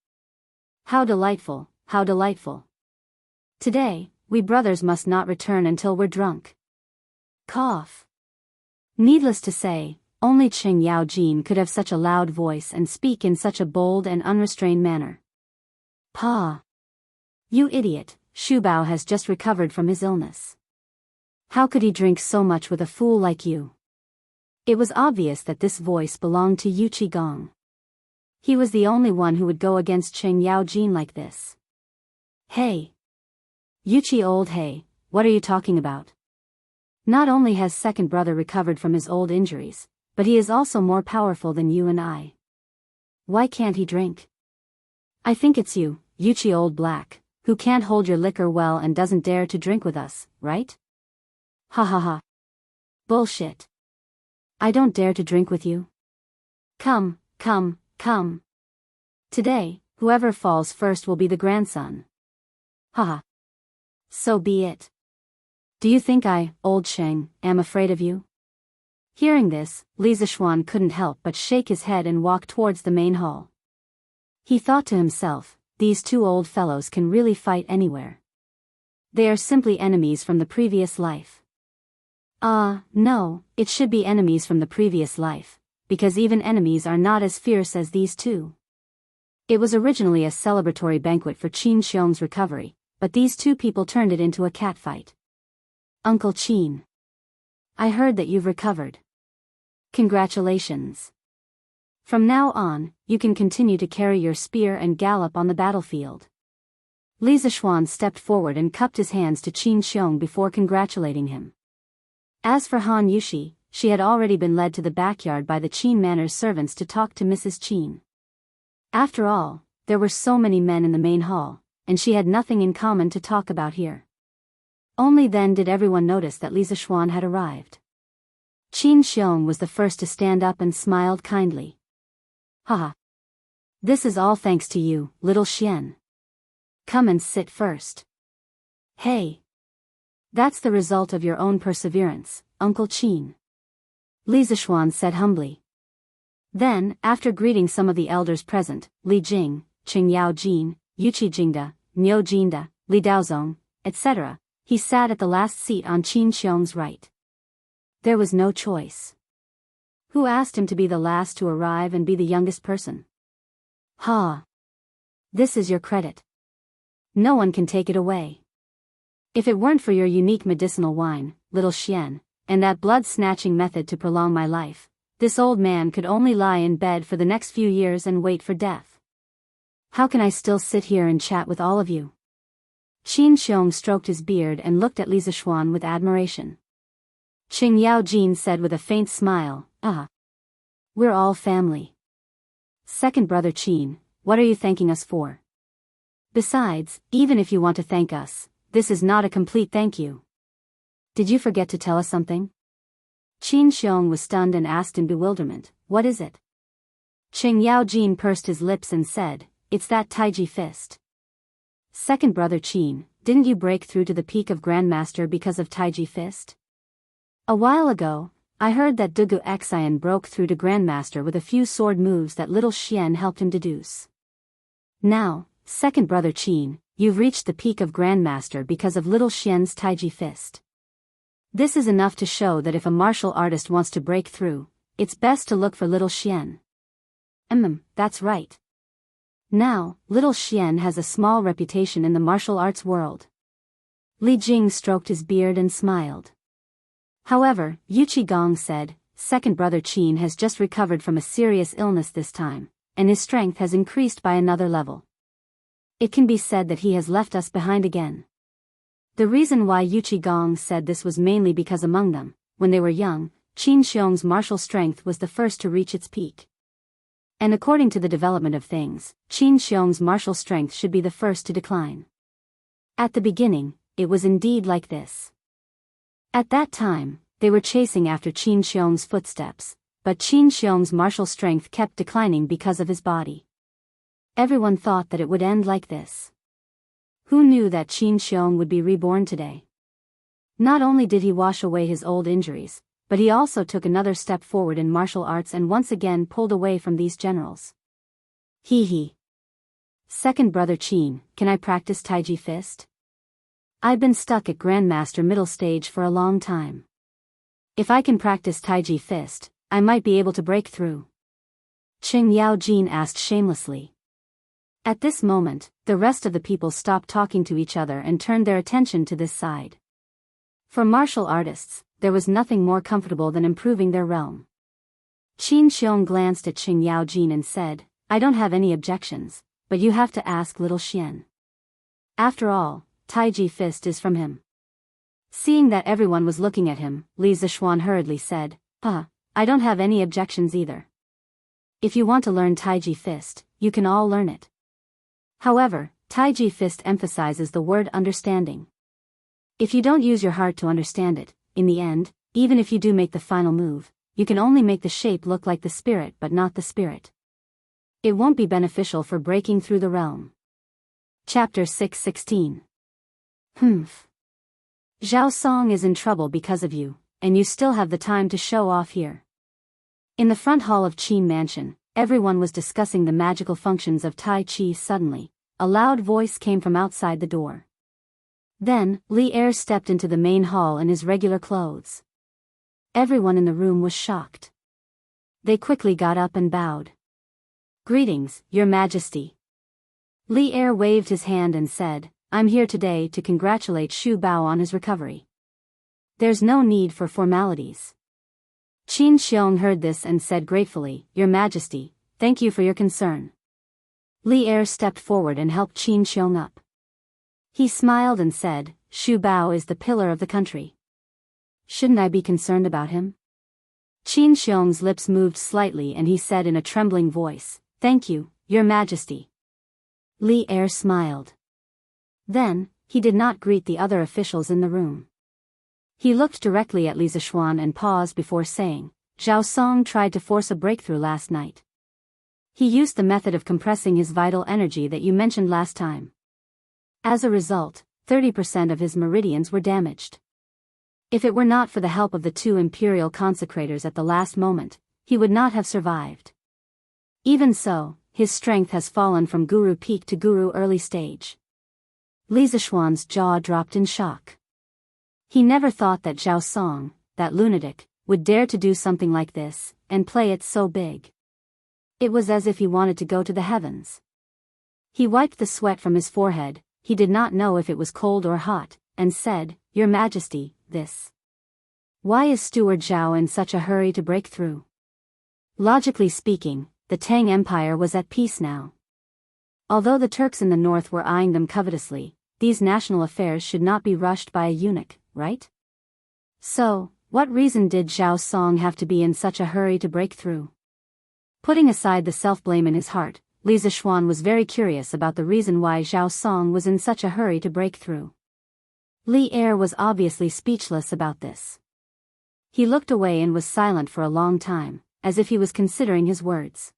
How delightful, how delightful. Today, we brothers must not return until we're drunk. Cough. Needless to say, only Cheng Yaojin could have such a loud voice and speak in such a bold and unrestrained manner. Pa! You idiot, Shubao has just recovered from his illness. How could he drink so much with a fool like you? It was obvious that this voice belonged to Yu Qigong. He was the only one who would go against Cheng Yaojin like this. Hey! Yuchi old hey, what are you talking about? Not only has second brother recovered from his old injuries, but he is also more powerful than you and I. Why can't he drink? I think it's you, Yuchi old black, who can't hold your liquor well and doesn't dare to drink with us, right? Ha ha ha. Bullshit. I don't dare to drink with you. Come, come, come. Today, whoever falls first will be the grandson. Haha. So be it. Do you think I, old Sheng, am afraid of you? Hearing this, Li Zishuan couldn't help but shake his head and walk towards the main hall. He thought to himself, these 2 old fellows can really fight anywhere. They are simply enemies from the previous life. No, it should be enemies from the previous life, because even enemies are not as fierce as these 2. It was originally a celebratory banquet for Qin Xiong's recovery, but these 2 people turned it into a catfight. Uncle Qin. I heard that you've recovered. Congratulations. From now on, you can continue to carry your spear and gallop on the battlefield. Li Zishuan stepped forward and cupped his hands to Qin Xiong before congratulating him. As for Han Yushi, she had already been led to the backyard by the Qin manor's servants to talk to Mrs. Qin. After all, there were so many men in the main hall, and she had nothing in common to talk about here. Only then did everyone notice that Li Zishuan had arrived. Qin Xiong was the first to stand up and smiled kindly. Haha. This is all thanks to you, little Xian. Come and sit first. Hey. That's the result of your own perseverance, Uncle Qin. Li Zishuan said humbly. Then, after greeting some of the elders present, Li Jing, Cheng Yaojin, Yuchi Jingda, Niu Jinda, Li Daozong, etc., he sat at the last seat on Qin Xiong's right. There was no choice. Who asked him to be the last to arrive and be the youngest person? Ha! This is your credit. No one can take it away. If it weren't for your unique medicinal wine, little Xian, and that blood-snatching method to prolong my life, this old man could only lie in bed for the next few years and wait for death. How can I still sit here and chat with all of you? Qin Xiong stroked his beard and looked at Li Zishuan with admiration. Qing Yao Jin said with a faint smile, we're all family. Second brother Qin, what are you thanking us for? Besides, even if you want to thank us, this is not a complete thank you. Did you forget to tell us something? Qin Xiong was stunned and asked in bewilderment, what is it? Qing Yao Jin pursed his lips and said, it's that Taiji fist. Second brother Qin, didn't you break through to the peak of Grandmaster because of Taiji fist? A while ago, I heard that Dugu Xian broke through to Grandmaster with a few sword moves that little Xian helped him deduce. Now, second brother Qin, you've reached the peak of Grandmaster because of little Xian's Taiji fist. This is enough to show that if a martial artist wants to break through, it's best to look for little Xian. That's right. Now, little Xian has a small reputation in the martial arts world. Li Jing stroked his beard and smiled. However, Yu Qigong said, second brother Qin has just recovered from a serious illness this time, and his strength has increased by another level. It can be said that he has left us behind again. The reason why Yu Qigong said this was mainly because among them, when they were young, Qin Xiong's martial strength was the first to reach its peak. And according to the development of things, Qin Xiong's martial strength should be the first to decline. At the beginning, it was indeed like this. At that time, they were chasing after Qin Xiong's footsteps, but Qin Xiong's martial strength kept declining because of his body. Everyone thought that it would end like this. Who knew that Qin Xiong would be reborn today? Not only did he wash away his old injuries, but he also took another step forward in martial arts and once again pulled away from these generals. He. Second brother Qin, can I practice Taiji fist? I've been stuck at Grandmaster middle stage for a long time. If I can practice Taiji fist, I might be able to break through. Qing Yao Jin asked shamelessly. At this moment, the rest of the people stopped talking to each other and turned their attention to this side. For martial artists, there was nothing more comfortable than improving their realm. Qin Xiong glanced at Qing Yao Jin and said, I don't have any objections, but you have to ask little Xian. After all, Taiji fist is from him. Seeing that everyone was looking at him, Li Zishuan hurriedly said, I don't have any objections either. If you want to learn Taiji fist, you can all learn it. However, Taiji fist emphasizes the word understanding. If you don't use your heart to understand it, in the end, even if you do make the final move, you can only make the shape look like the spirit but not the spirit. It won't be beneficial for breaking through the realm. Chapter 6:16. Zhao Song is in trouble because of you, and you still have the time to show off here. In the front hall of Qin Mansion, everyone was discussing the magical functions of Tai Chi. Suddenly, a loud voice came from outside the door. Then, Li Er stepped into the main hall in his regular clothes. Everyone in the room was shocked. They quickly got up and bowed. Greetings, Your Majesty. Li Er waved his hand and said, I'm here today to congratulate Xu Bao on his recovery. There's no need for formalities. Qin Xiong heard this and said gratefully, Your Majesty, thank you for your concern. Li Er stepped forward and helped Qin Xiong up. He smiled and said, Xu Bao is the pillar of the country. Shouldn't I be concerned about him? Qin Xiong's lips moved slightly and he said in a trembling voice, Thank you, Your Majesty. Li Er smiled. Then, he did not greet the other officials in the room. He looked directly at Li Zishuan and paused before saying, Zhao Song tried to force a breakthrough last night. He used the method of compressing his vital energy that you mentioned last time. As a result, 30% of his meridians were damaged. If it were not for the help of the two imperial consecrators at the last moment, he would not have survived. Even so, his strength has fallen from Guru peak to Guru early stage. Li Zishuan's jaw dropped in shock. He never thought that Zhao Song, that lunatic, would dare to do something like this, and play it so big. It was as if he wanted to go to the heavens. He wiped the sweat from his forehead, he did not know if it was cold or hot, and said, Your Majesty, this. Why is Steward Zhao in such a hurry to break through? Logically speaking, the Tang Empire was at peace now. Although the Turks in the north were eyeing them covetously, these national affairs should not be rushed by a eunuch, right? So, what reason did Zhao Song have to be in such a hurry to break through? Putting aside the self-blame in his heart, Li Zixuan was very curious about the reason why Zhao Song was in such a hurry to break through. Li Er was obviously speechless about this. He looked away and was silent for a long time, as if he was considering his words.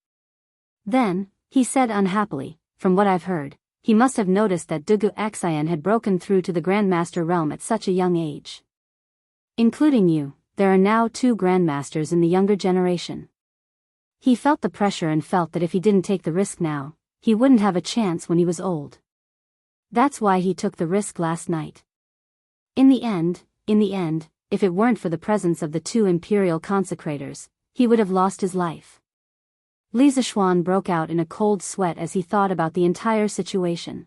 Then, he said unhappily, from what I've heard, he must have noticed that Dugu Xian had broken through to the Grandmaster realm at such a young age. Including you, there are now 2 Grandmasters in the younger generation. He felt the pressure and felt that if he didn't take the risk now, he wouldn't have a chance when he was old. That's why he took the risk last night. In the end, if it weren't for the presence of the 2 imperial consecrators, he would have lost his life. Li Zixuan broke out in a cold sweat as he thought about the entire situation.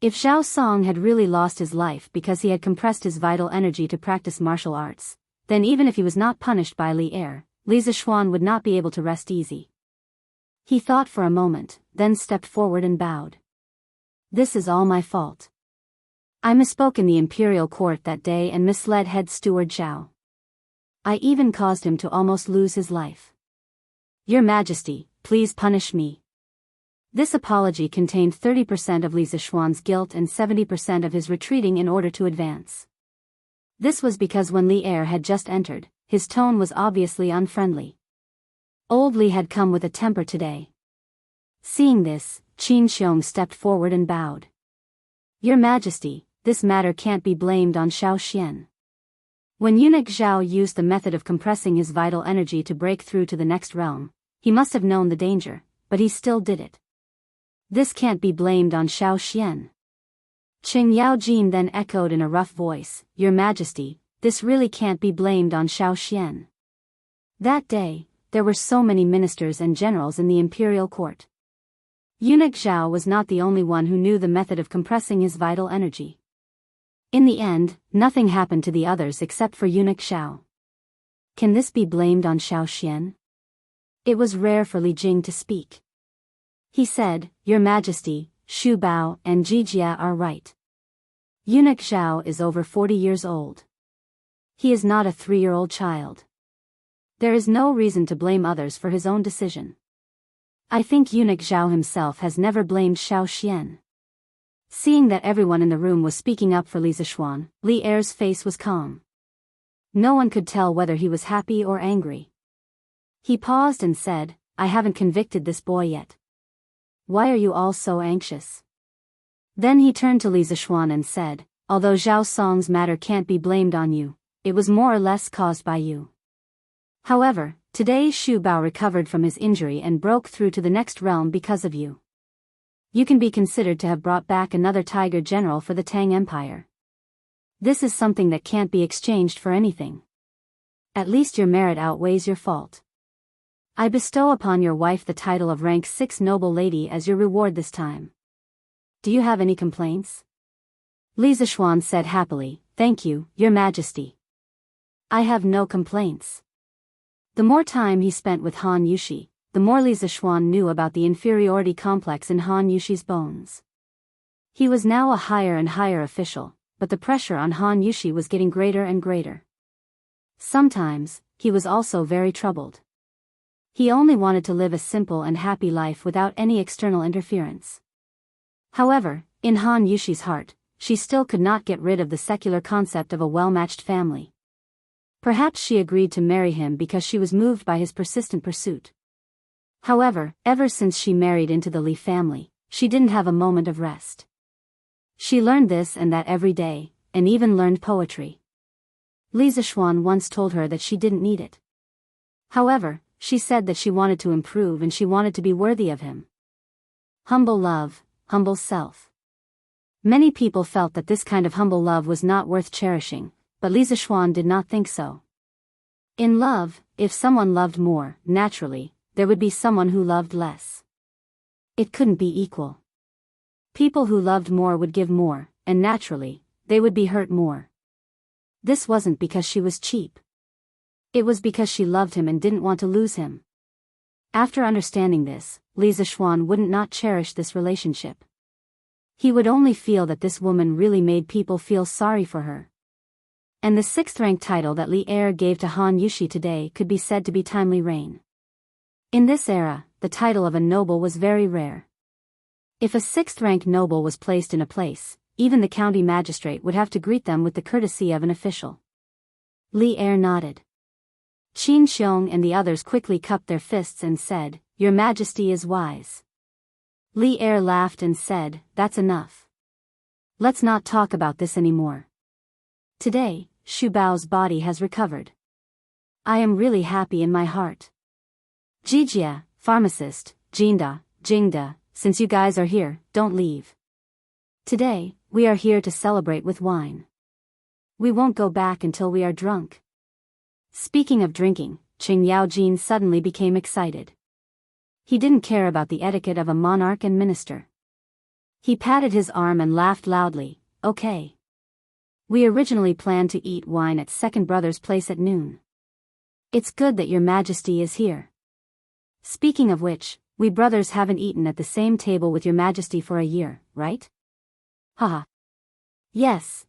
If Zhao Song had really lost his life because he had compressed his vital energy to practice martial arts, then even if he was not punished by Li Er, Li Zixuan would not be able to rest easy. He thought for a moment, then stepped forward and bowed. This is all my fault. I misspoke in the imperial court that day and misled head steward Zhao. I even caused him to almost lose his life. Your Majesty, please punish me. This apology contained 30% of Li Zixuan's guilt and 70% of his retreating in order to advance. This was because when Li Er had just entered, his tone was obviously unfriendly. Old Li had come with a temper today. Seeing this, Qin Xiong stepped forward and bowed. Your Majesty, this matter can't be blamed on Xiao Xian. When eunuch Zhao used the method of compressing his vital energy to break through to the next realm, he must have known the danger, but he still did it. This can't be blamed on Xiao Xian. Qing Yaojin then echoed in a rough voice, Your Majesty, this really can't be blamed on Xiao Xian. That day, there were so many ministers and generals in the imperial court. Eunuch Zhao was not the only one who knew the method of compressing his vital energy. In the end, nothing happened to the others except for eunuch Xiao. Can this be blamed on Xiao Xian? It was rare for Li Jing to speak. He said, Your Majesty, Xu Bao and Ji Jia are right. Eunuch Zhao is over 40 years old. He is not a 3-year-old child. There is no reason to blame others for his own decision. I think eunuch Zhao himself has never blamed Xiao Xian. Seeing that everyone in the room was speaking up for Li Zixuan, Li Er's face was calm. No one could tell whether he was happy or angry. He paused and said, I haven't convicted this boy yet. Why are you all so anxious? Then he turned to Li Zixuan and said, Although Zhao Song's matter can't be blamed on you, it was more or less caused by you. However, today Xu Bao recovered from his injury and broke through to the next realm because of you. You can be considered to have brought back another tiger general for the Tang Empire. This is something that can't be exchanged for anything. At least your merit outweighs your fault. I bestow upon your wife the title of rank 6 noble lady as your reward this time. Do you have any complaints? Li Zixuan said happily, Thank you, Your Majesty. I have no complaints. The more time he spent with Han Yushi, the more Li Zixuan knew about the inferiority complex in Han Yushi's bones. He was now a higher and higher official, but the pressure on Han Yushi was getting greater and greater. Sometimes, he was also very troubled. He only wanted to live a simple and happy life without any external interference. However, in Han Yushi's heart, she still could not get rid of the secular concept of a well-matched family. Perhaps she agreed to marry him because she was moved by his persistent pursuit. However, ever since she married into the Li family, she didn't have a moment of rest. She learned this and that every day, and even learned poetry. Li Zixuan once told her that she didn't need it. However, she said that she wanted to improve and she wanted to be worthy of him. Humble love, humble self. Many people felt that this kind of humble love was not worth cherishing, but Li Zixuan did not think so. In love, if someone loved more, naturally, there would be someone who loved less. It couldn't be equal. People who loved more would give more, and naturally, they would be hurt more. This wasn't because she was cheap. It was because she loved him and didn't want to lose him. After understanding this, Li Zixuan wouldn't not cherish this relationship. He would only feel that this woman really made people feel sorry for her. And the 6th rank title that Li Er gave to Han Yushi today could be said to be timely reign. In this era, the title of a noble was very rare. If a 6th rank noble was placed in a place, even the county magistrate would have to greet them with the courtesy of an official. Li Er nodded. Qin Xiong and the others quickly cupped their fists and said, "Your Majesty is wise." Li Er laughed and said, "That's enough. Let's not talk about this anymore. Today, Shu Bao's body has recovered. I am really happy in my heart. Jijia, pharmacist, Jingda, since you guys are here, don't leave. Today, we are here to celebrate with wine. We won't go back until we are drunk." Speaking of drinking, Qing Yaojin suddenly became excited. He didn't care about the etiquette of a monarch and minister. He patted his arm and laughed loudly. "Okay. We originally planned to eat wine at Second Brother's place at noon. It's good that your Majesty is here. Speaking of which, we brothers haven't eaten at the same table with your Majesty for a year, right? Haha. Yes.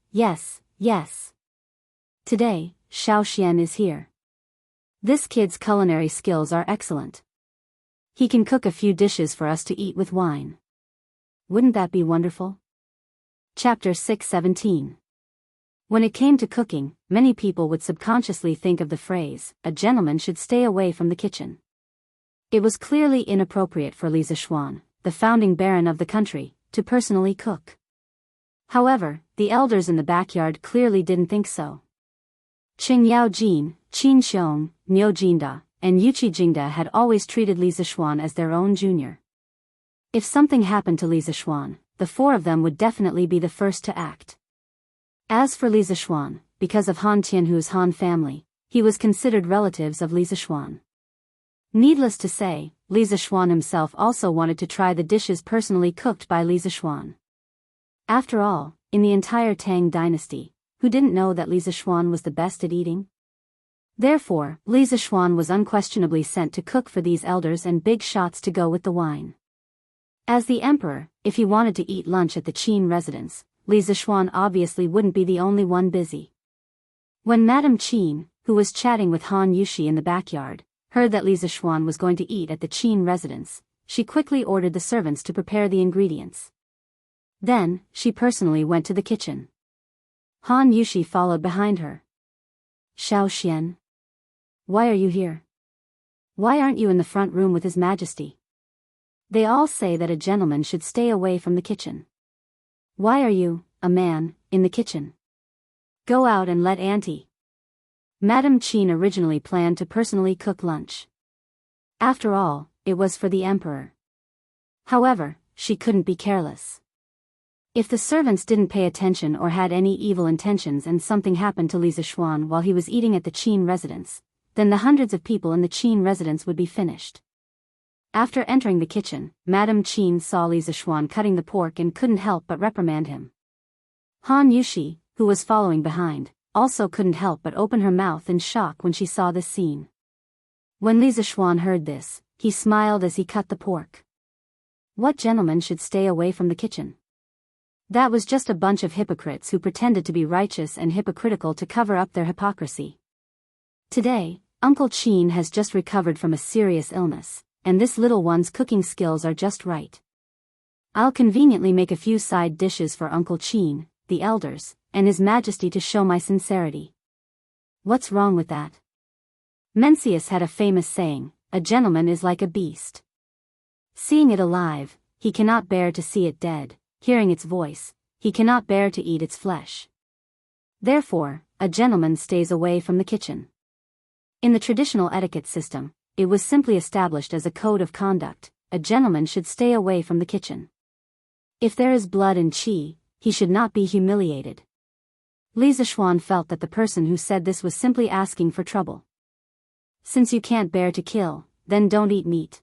Today, Xiao Xian is here. This kid's culinary skills are excellent. He can cook a few dishes for us to eat with wine. Wouldn't that be wonderful?" Chapter 617. When it came to cooking, many people would subconsciously think of the phrase, "A gentleman should stay away from the kitchen." It was clearly inappropriate for Li Zishuan, the founding baron of the country, to personally cook. However, the elders in the backyard clearly didn't think so. Qing Yaojin, Qin Xiong, Niu Jinda, and Yuqi Jingda had always treated Li Zishuan as their own junior. If something happened to Li Zishuan, the 4 of them would definitely be the first to act. As for Li Zishuan, because of Han Tianhu's Han family, he was considered relatives of Li Zishuan. Needless to say, Li Zishuan himself also wanted to try the dishes personally cooked by Li Zishuan. After all, in the entire Tang dynasty, who didn't know that Li Zishuan was the best at eating? Therefore, Li Zishuan was unquestionably sent to cook for these elders and big shots to go with the wine. As the emperor, if he wanted to eat lunch at the Qin residence, Li Zishuan obviously wouldn't be the only one busy. When Madame Qin, who was chatting with Han Yushi in the backyard, heard that Li Zishuan was going to eat at the Qin residence, she quickly ordered the servants to prepare the ingredients. Then, she personally went to the kitchen. Han Yushi followed behind her. "Xiao Xian. Why are you here? Why aren't you in the front room with His Majesty? They all say that a gentleman should stay away from the kitchen. Why are you, a man, in the kitchen? Go out and let Auntie." Madame Qin originally planned to personally cook lunch. After all, it was for the emperor. However, she couldn't be careless. If the servants didn't pay attention or had any evil intentions and something happened to Li Zishuan while he was eating at the Qin residence, then the hundreds of people in the Qin residence would be finished. After entering the kitchen, Madame Qin saw Li Zishuan cutting the pork and couldn't help but reprimand him. Han Yushi, who was following behind, also couldn't help but open her mouth in shock when she saw this scene. When Li Zishuan heard this, he smiled as he cut the pork. What gentleman should stay away from the kitchen? That was just a bunch of hypocrites who pretended to be righteous and hypocritical to cover up their hypocrisy. Today, Uncle Qin has just recovered from a serious illness, and this little one's cooking skills are just right. I'll conveniently make a few side dishes for Uncle Qin, the elders, and His Majesty to show my sincerity. What's wrong with that? Mencius had a famous saying, "A gentleman is like a beast. Seeing it alive, he cannot bear to see it dead, hearing its voice, he cannot bear to eat its flesh." Therefore, a gentleman stays away from the kitchen. In the traditional etiquette system, it was simply established as a code of conduct, a gentleman should stay away from the kitchen. If there is blood and qi, he should not be humiliated. Li Zishuan felt that the person who said this was simply asking for trouble. Since you can't bear to kill, then don't eat meat.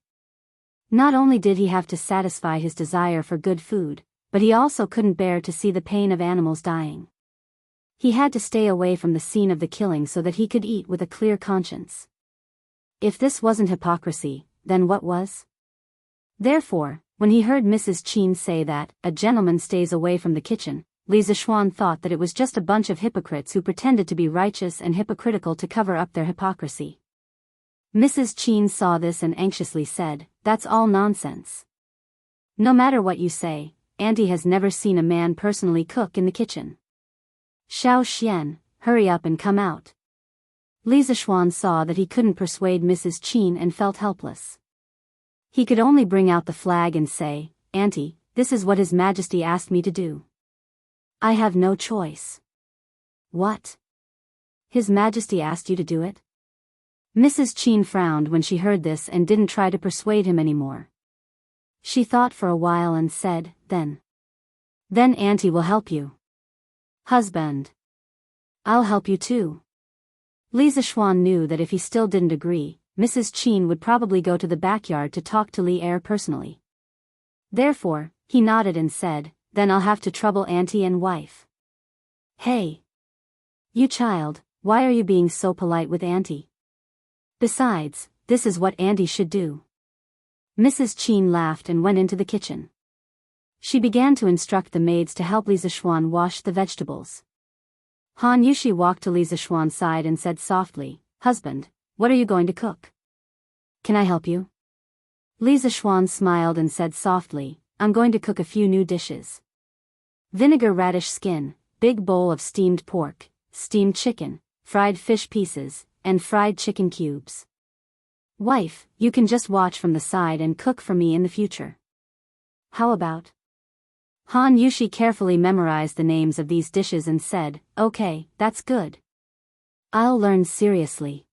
Not only did he have to satisfy his desire for good food, but he also couldn't bear to see the pain of animals dying. He had to stay away from the scene of the killing so that he could eat with a clear conscience. If this wasn't hypocrisy, then what was? Therefore, When he heard Mrs. Qin say that a gentleman stays away from the kitchen, Li Zishuan thought that it was just a bunch of hypocrites who pretended to be righteous and hypocritical to cover up their hypocrisy. Mrs. Qin saw this and anxiously said, "That's all nonsense. No matter what you say, Auntie has never seen a man personally cook in the kitchen. Xiao Xian, hurry up and come out." Li Zishuan saw that he couldn't persuade Mrs. Qin and felt helpless. He could only bring out the flag and say, "Auntie, this is what His Majesty asked me to do. I have no choice." "What? His Majesty asked you to do it?" Mrs. Qin frowned when she heard this and didn't try to persuade him anymore. She thought for a while and said, Then Auntie will help you." "Husband. I'll help you too." Li Zishuan knew that if he still didn't agree, Mrs. Qin would probably go to the backyard to talk to Li Er personally. Therefore, he nodded and said, "Then I'll have to trouble Auntie and wife." "Hey! You child, why are you being so polite with Auntie? Besides, this is what Auntie should do." Mrs. Qin laughed and went into the kitchen. She began to instruct the maids to help Li Zishuan wash the vegetables. Han Yushi walked to Li Zishuan's side and said softly, "Husband, what are you going to cook? Can I help you?" Li Zishuan smiled and said softly, "I'm going to cook a few new dishes. Vinegar radish skin, big bowl of steamed pork, steamed chicken, fried fish pieces, and fried chicken cubes. Wife, you can just watch from the side and cook for me in the future. How about?" Han Yushi carefully memorized the names of these dishes and said, "Okay, that's good. I'll learn seriously."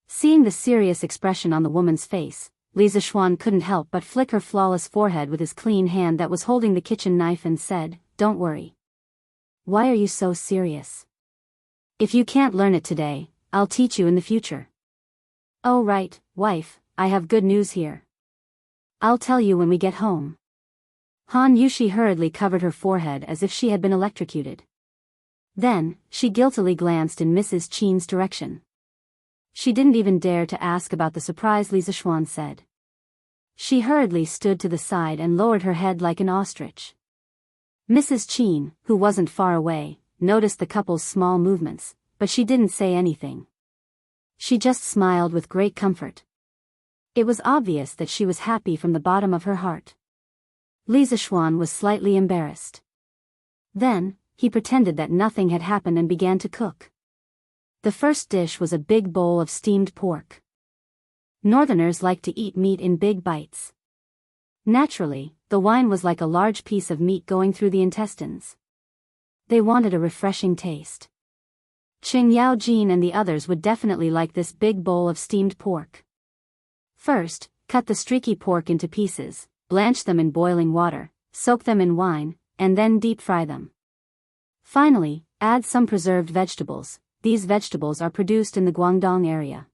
Seeing the serious expression on the woman's face, Li Zishuan couldn't help but flick her flawless forehead with his clean hand that was holding the kitchen knife and said, "Don't worry. Why are you so serious? If you can't learn it today, I'll teach you in the future." "Oh right, wife, I have good news here. I'll tell you when we get home." Han Yushi hurriedly covered her forehead as if she had been electrocuted. Then, she guiltily glanced in Mrs. Qin's direction. She didn't even dare to ask about the surprise Li Zishuan said. She hurriedly stood to the side and lowered her head like an ostrich. Mrs. Qin, who wasn't far away, noticed the couple's small movements, but she didn't say anything. She just smiled with great comfort. It was obvious that she was happy from the bottom of her heart. Li Zishuan was slightly embarrassed. Then, he pretended that nothing had happened and began to cook. The first dish was a big bowl of steamed pork. Northerners like to eat meat in big bites. Naturally, the wine was like a large piece of meat going through the intestines. They wanted a refreshing taste. Qing Yao Jin and the others would definitely like this big bowl of steamed pork. First, cut the streaky pork into pieces, blanch them in boiling water, soak them in wine, and then deep fry them. Finally, add some preserved vegetables. These vegetables are produced in the Guangdong area.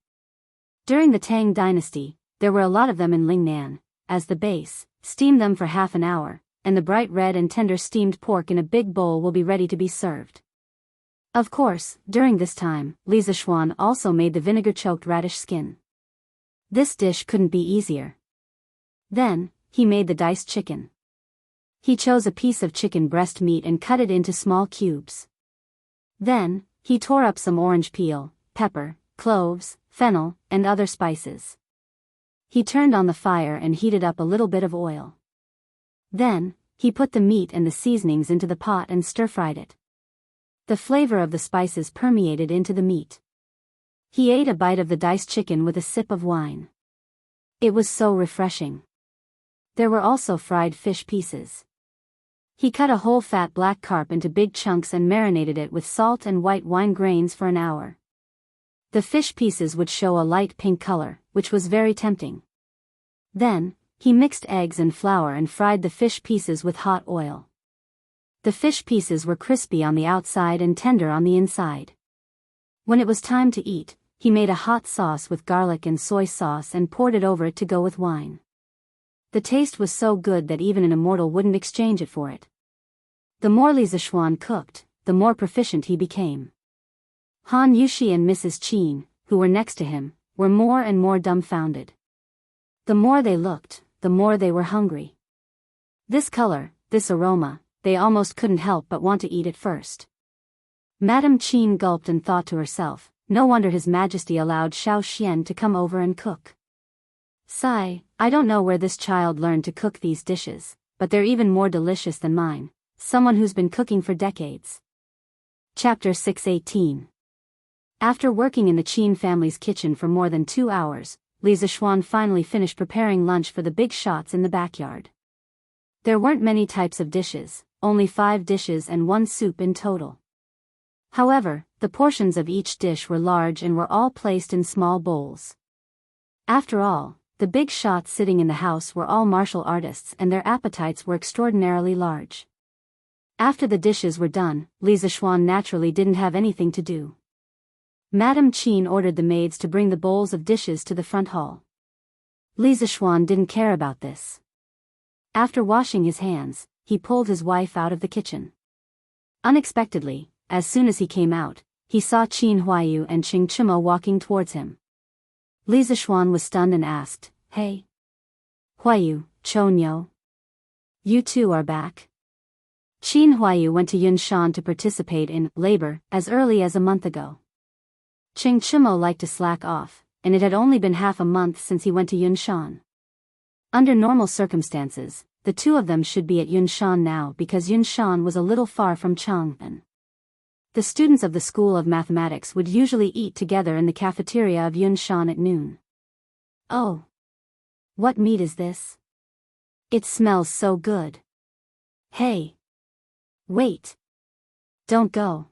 During the Tang dynasty, there were a lot of them in Lingnan. As the base, steam them for half an hour, and the bright red and tender steamed pork in a big bowl will be ready to be served. Of course, during this time, Li Zishuan also made the vinegar-choked radish skin. This dish couldn't be easier. Then, he made the diced chicken. He chose a piece of chicken breast meat and cut it into small cubes. Then, he tore up some orange peel, pepper, cloves, fennel, and other spices. He turned on the fire and heated up a little bit of oil. Then, he put the meat and the seasonings into the pot and stir-fried it. The flavor of the spices permeated into the meat. He ate a bite of the diced chicken with a sip of wine. It was so refreshing. There were also fried fish pieces. He cut a whole fat black carp into big chunks and marinated it with salt and white wine grains for an hour. The fish pieces would show a light pink color, which was very tempting. Then, he mixed eggs and flour and fried the fish pieces with hot oil. The fish pieces were crispy on the outside and tender on the inside. When it was time to eat, he made a hot sauce with garlic and soy sauce and poured it over it to go with wine. The taste was so good that even an immortal wouldn't exchange it for it. The more Li Zishuan cooked, the more proficient he became. Han Yushi and Mrs. Qin, who were next to him, were more and more dumbfounded. The more they looked, the more they were hungry. This color, this aroma, they almost couldn't help but want to eat it first. Madame Qin gulped and thought to herself, no wonder His Majesty allowed Xiao Xian to come over and cook. Sigh, I don't know where this child learned to cook these dishes, but they're even more delicious than mine, someone who's been cooking for decades. Chapter 618. After working in the Qin family's kitchen for more than 2 hours, Li Zixuan finally finished preparing lunch for the big shots in the backyard. There weren't many types of dishes, only 5 dishes and 1 soup in total. However, the portions of each dish were large and were all placed in small bowls. After all, the big shots sitting in the house were all martial artists and their appetites were extraordinarily large. After the dishes were done, Li Zixuan naturally didn't have anything to do. Madame Qin ordered the maids to bring the bowls of dishes to the front hall. Li Zixuan didn't care about this. After washing his hands, he pulled his wife out of the kitchen. Unexpectedly, as soon as he came out, he saw Qin Huayu and Qing Chimo walking towards him. Li Zixuan was stunned and asked, "Hey, Huayu, Chonyo, you two are back?" Qin Huayu went to Yunshan to participate in labor as early as a month ago. Qing Chimo liked to slack off, and it had only been half a month since he went to Yunshan. Under normal circumstances, the two of them should be at Yunshan now because Yunshan was a little far from Chang'an. The students of the School of Mathematics would usually eat together in the cafeteria of Yunshan at noon. Oh! What meat is this? It smells so good. Hey! Wait! Don't go.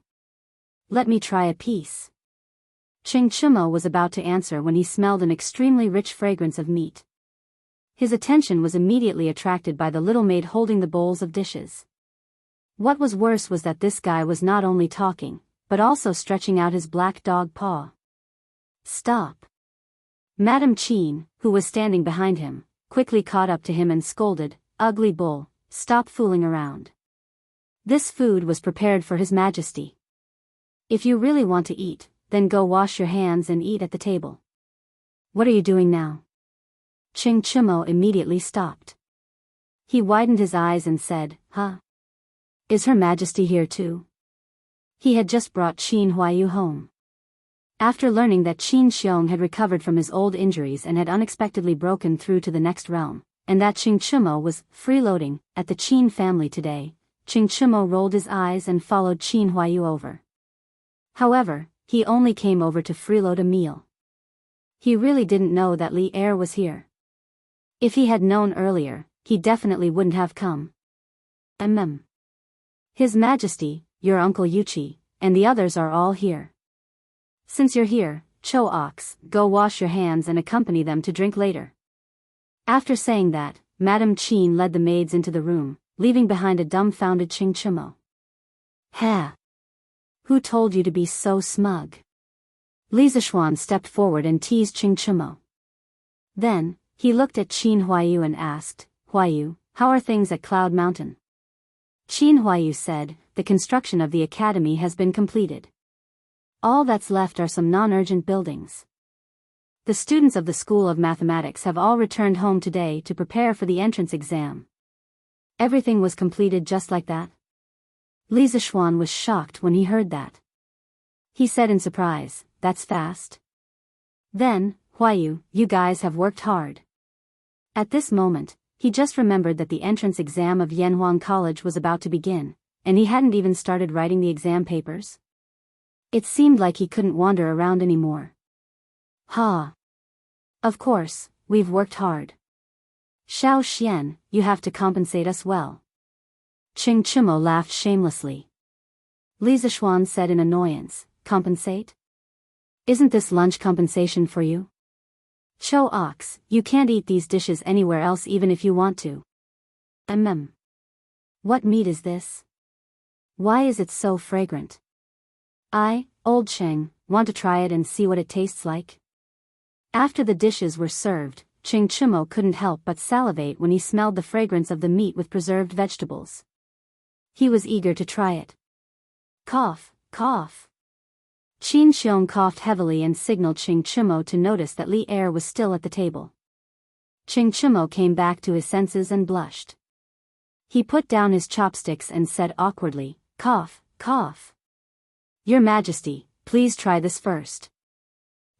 Let me try a piece. Qing Chimo was about to answer when he smelled an extremely rich fragrance of meat. His attention was immediately attracted by the little maid holding the bowls of dishes. What was worse was that this guy was not only talking, but also stretching out his black dog paw. Stop! Madame Qin, who was standing behind him, quickly caught up to him and scolded, "Ugly bull, stop fooling around. This food was prepared for His Majesty. If you really want to eat, then go wash your hands and eat at the table." "What are you doing now?" Qing Chimo immediately stopped. He widened his eyes and said, "Huh? Is Her Majesty here too?" He had just brought Qin Huayu home. After learning that Qin Xiong had recovered from his old injuries and had unexpectedly broken through to the next realm, and that Qing Chimo was freeloading at the Qin family today, Qing Chimo rolled his eyes and followed Qin Huayu over. However, he only came over to freeload a meal. He really didn't know that Li Er was here. If he had known earlier, he definitely wouldn't have come. His Majesty, your Uncle Yuchi, and the others are all here. Since you're here, Cho Ox, go wash your hands and accompany them to drink later. After saying that, Madame Qin led the maids into the room, leaving behind a dumbfounded Qing Chimo. "Ha! Who told you to be so smug?" Li Zixuan stepped forward and teased Qing Chimo. Then, he looked at Qin Huayu and asked, "Huayu, how are things at Cloud Mountain?" Qin Huayu said, "The construction of the academy has been completed. All that's left are some non-urgent buildings. The students of the School of Mathematics have all returned home today to prepare for the entrance exam." Everything was completed just like that? Li Zixuan was shocked when he heard that. He said in surprise, "That's fast." Then, "Huayu, you guys have worked hard." At this moment, he just remembered that the entrance exam of Yanhuang College was about to begin, and he hadn't even started writing the exam papers. It seemed like he couldn't wander around anymore. "Ha! Of course, we've worked hard. Xiao Xian, you have to compensate us well." Qing Chimo laughed shamelessly. Li Zixuan said in annoyance, "Compensate? Isn't this lunch compensation for you? Cho Ox, you can't eat these dishes anywhere else even if you want to." What meat is this? Why is it so fragrant? I, Old Cheng, want to try it and see what it tastes like." After the dishes were served, Qing Chimo couldn't help but salivate when he smelled the fragrance of the meat with preserved vegetables. He was eager to try it. Cough, cough. Qin Xiong coughed heavily and signaled Qing Chimo to notice that Li Er was still at the table. Qing Chimo came back to his senses and blushed. He put down his chopsticks and said awkwardly, "Cough, cough. Your Majesty, please try this first."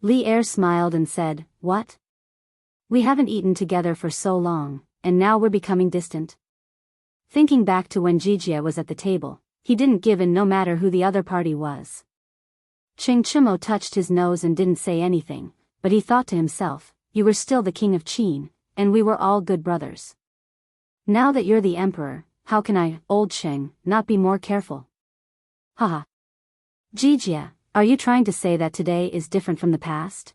Li Er smiled and said, "What? We haven't eaten together for so long, and now we're becoming distant." Thinking back to when Jijia was at the table, he didn't give in no matter who the other party was. Ching Chimo touched his nose and didn't say anything, but he thought to himself, "You were still the king of Qin, and we were all good brothers. Now that you're the emperor, how can I, old Cheng, not be more careful?" Haha. Jijia, are you trying to say that today is different from the past?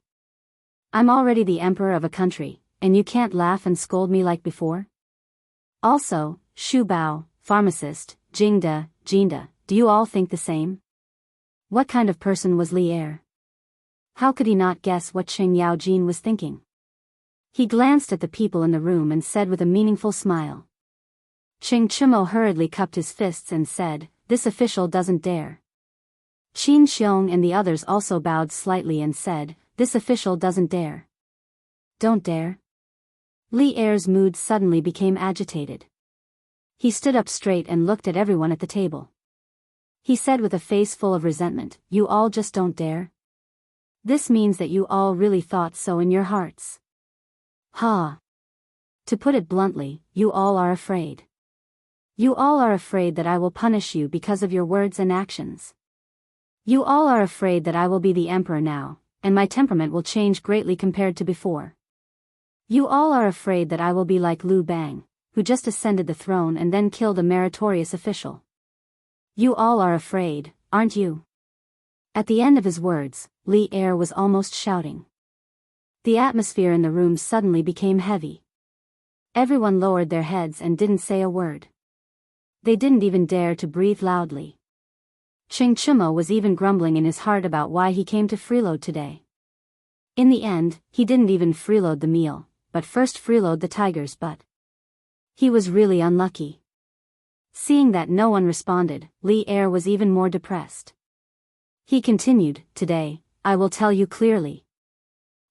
I'm already the emperor of a country, and you can't laugh and scold me like before? Also, Shu Bao, pharmacist, Jingda, Jinda, do you all think the same? What kind of person was Li Er? How could he not guess what Cheng Yao Jin was thinking? He glanced at the people in the room and said with a meaningful smile. Ching Chimo hurriedly cupped his fists and said, "This official doesn't dare." Qin Xiong and the others also bowed slightly and said, "This official doesn't dare." Don't dare? Li Er's mood suddenly became agitated. He stood up straight and looked at everyone at the table. He said with a face full of resentment, "You all just don't dare? This means that you all really thought so in your hearts. Ha! To put it bluntly, you all are afraid. You all are afraid that I will punish you because of your words and actions. You all are afraid that I will be the emperor now, and my temperament will change greatly compared to before. You all are afraid that I will be like Liu Bang, who just ascended the throne and then killed a meritorious official. You all are afraid, aren't you?" At the end of his words, Li Er was almost shouting. The atmosphere in the room suddenly became heavy. Everyone lowered their heads and didn't say a word. They didn't even dare to breathe loudly. Ching Chimo was even grumbling in his heart about why he came to freeload today. In the end, he didn't even freeload the meal, but first freeload the tiger's butt. He was really unlucky. Seeing that no one responded, Li Er was even more depressed. He continued, "Today, I will tell you clearly.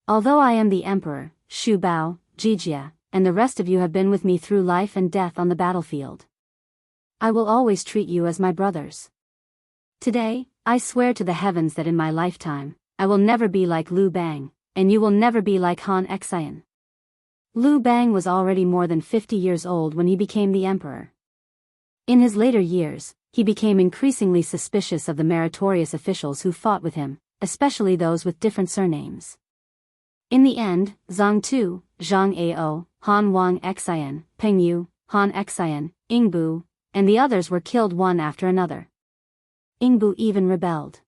Although I am the emperor, Shu Bao, Jijia, and the rest of you have been with me through life and death on the battlefield, I will always treat you as my brothers. Today, I swear to the heavens that in my lifetime, I will never be like Liu Bang, and you will never be like Han Xian." Liu Bang was already more than 50 years old when he became the emperor. In his later years, he became increasingly suspicious of the meritorious officials who fought with him, especially those with different surnames. In the end, Zhang Tu, Zhang Ao, Han Wang Xian, Peng Yu, Han Xian, Ingbu, and the others were killed one after another. Ingbu even rebelled.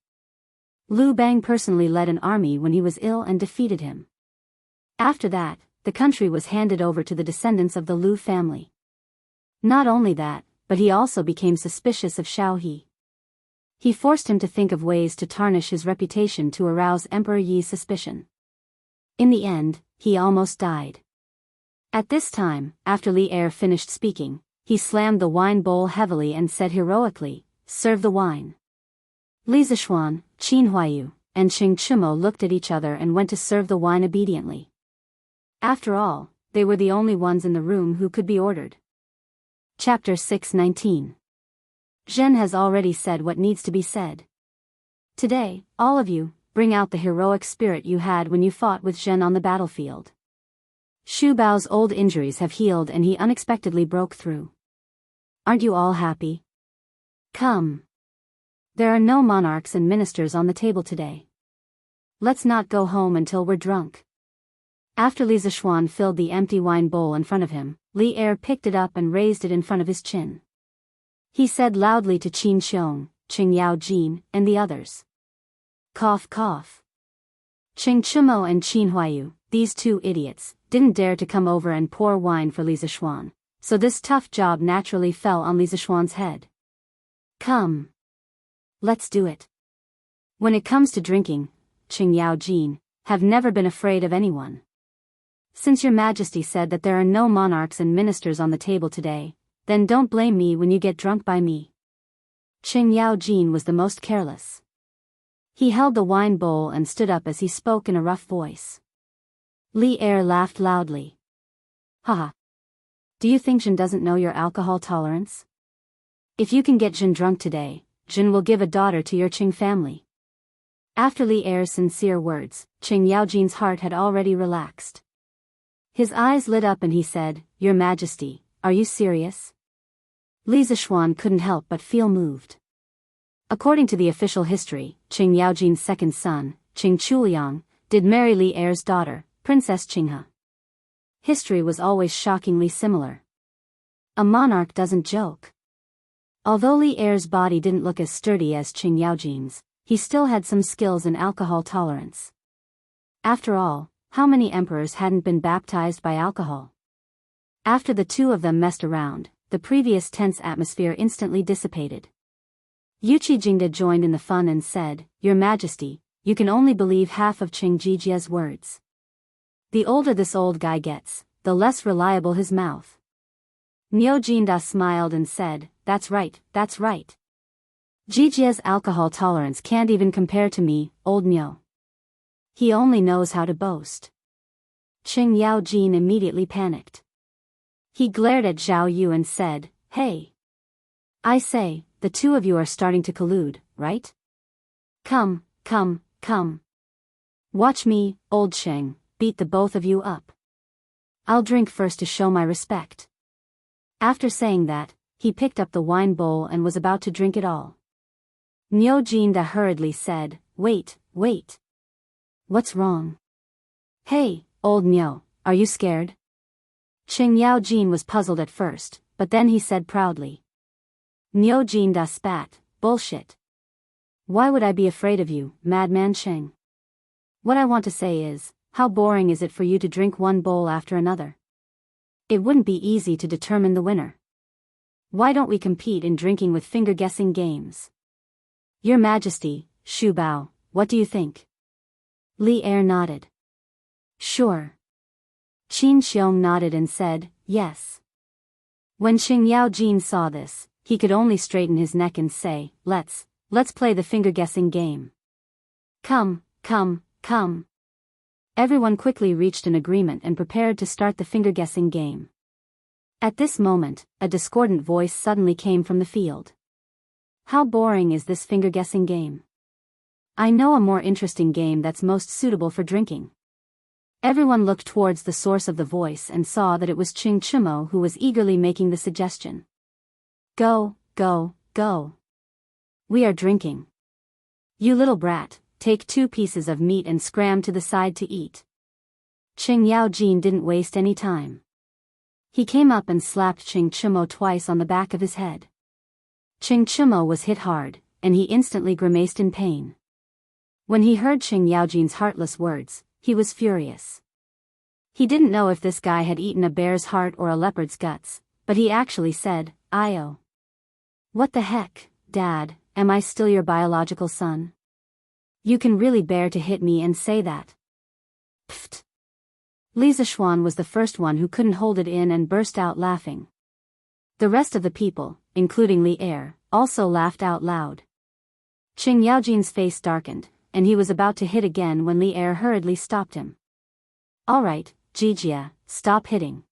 Liu Bang personally led an army when he was ill and defeated him. After that, the country was handed over to the descendants of the Liu family. Not only that, but he also became suspicious of Xiao He. He forced him to think of ways to tarnish his reputation to arouse Emperor Yi's suspicion. In the end, he almost died. At this time, after Li Er finished speaking, he slammed the wine bowl heavily and said heroically, "Serve the wine." Li Zishuan, Qin Huayu, and Ching Chimo looked at each other and went to serve the wine obediently. After all, they were the only ones in the room who could be ordered. Chapter 619. Zhen has already said what needs to be said. Today, all of you, bring out the heroic spirit you had when you fought with Zhen on the battlefield. Shu Bao's old injuries have healed and he unexpectedly broke through. Aren't you all happy? Come. There are no monarchs and ministers on the table today. Let's not go home until we're drunk. After Li Zishuan filled the empty wine bowl in front of him, Li Er picked it up and raised it in front of his chin. He said loudly to Qin Xiong, Cheng Yao Jin, and the others. Cough cough. Ching Chimo and Qin Huayu, these two idiots, didn't dare to come over and pour wine for Li Zishuan, so this tough job naturally fell on Li Zishuan's head. Come. Let's do it. When it comes to drinking, Cheng Yao Jin, have never been afraid of anyone. Since your Majesty said that there are no monarchs and ministers on the table today, then don't blame me when you get drunk by me. Cheng Yao Jin was the most careless. He held the wine bowl and stood up as he spoke in a rough voice. Li Er laughed loudly. Haha. Do you think Jin doesn't know your alcohol tolerance? If you can get Jin drunk today, Jin will give a daughter to your Qing family. After Li Er's sincere words, Qing Yaojin's heart had already relaxed. His eyes lit up and he said, Your Majesty, are you serious? Li Zishuan couldn't help but feel moved. According to the official history, Qing Yaojin's second son, Qing Chuliang, did marry Li Er's daughter, Princess Qinghe. History was always shockingly similar. A monarch doesn't joke. Although Li Er's body didn't look as sturdy as Qing Yaojin's, he still had some skills in alcohol tolerance. After all, how many emperors hadn't been baptized by alcohol? After the two of them messed around, the previous tense atmosphere instantly dissipated. Yuqi Jingde joined in the fun and said, Your Majesty, you can only believe half of Qing Jijie's words. The older this old guy gets, the less reliable his mouth. Niu Jinda smiled and said, That's right, that's right. Jijie's alcohol tolerance can't even compare to me, old Niu. He only knows how to boast. Qing Yaojin immediately panicked. He glared at Zhao Yu and said, Hey! I say, the two of you are starting to collude, right? Come. Watch me, old Qing, beat the both of you up. I'll drink first to show my respect. After saying that, he picked up the wine bowl and was about to drink it all. Niu Jinda hurriedly said, Wait. What's wrong? Hey, old Niu, are you scared? Qing Yaojin was puzzled at first, but then he said proudly. Niu Jinda spat, Bullshit. Why would I be afraid of you, madman Qing? What I want to say is, how boring is it for you to drink one bowl after another? It wouldn't be easy to determine the winner. Why don't we compete in drinking with finger-guessing games? Your Majesty, Shu Bao, what do you think? Li Er nodded. Sure. Qin Xiong nodded and said, Yes. When Qing Yaojin saw this, he could only straighten his neck and say, Let's play the finger-guessing game. Come. Everyone quickly reached an agreement and prepared to start the finger-guessing game. At this moment, a discordant voice suddenly came from the field. How boring is this finger-guessing game? I know a more interesting game that's most suitable for drinking. Everyone looked towards the source of the voice and saw that it was Qing Chimo who was eagerly making the suggestion. Go. We are drinking. You little brat, take 2 pieces of meat and scram to the side to eat. Qing Yaojin didn't waste any time. He came up and slapped Qing Chimo twice on the back of his head. Qing Chimo was hit hard, and he instantly grimaced in pain. When he heard Qing Yaojin's heartless words, he was furious. He didn't know if this guy had eaten a bear's heart or a leopard's guts, but he actually said, Io. What the heck, Dad, am I still your biological son? You can really bear to hit me and say that? Pfft. Li Zishuan was the first one who couldn't hold it in and burst out laughing. The rest of the people, including Li Er, also laughed out loud. Qing Yaojin's face darkened, and he was about to hit again when Li Er hurriedly stopped him. All right, Jijia, stop hitting.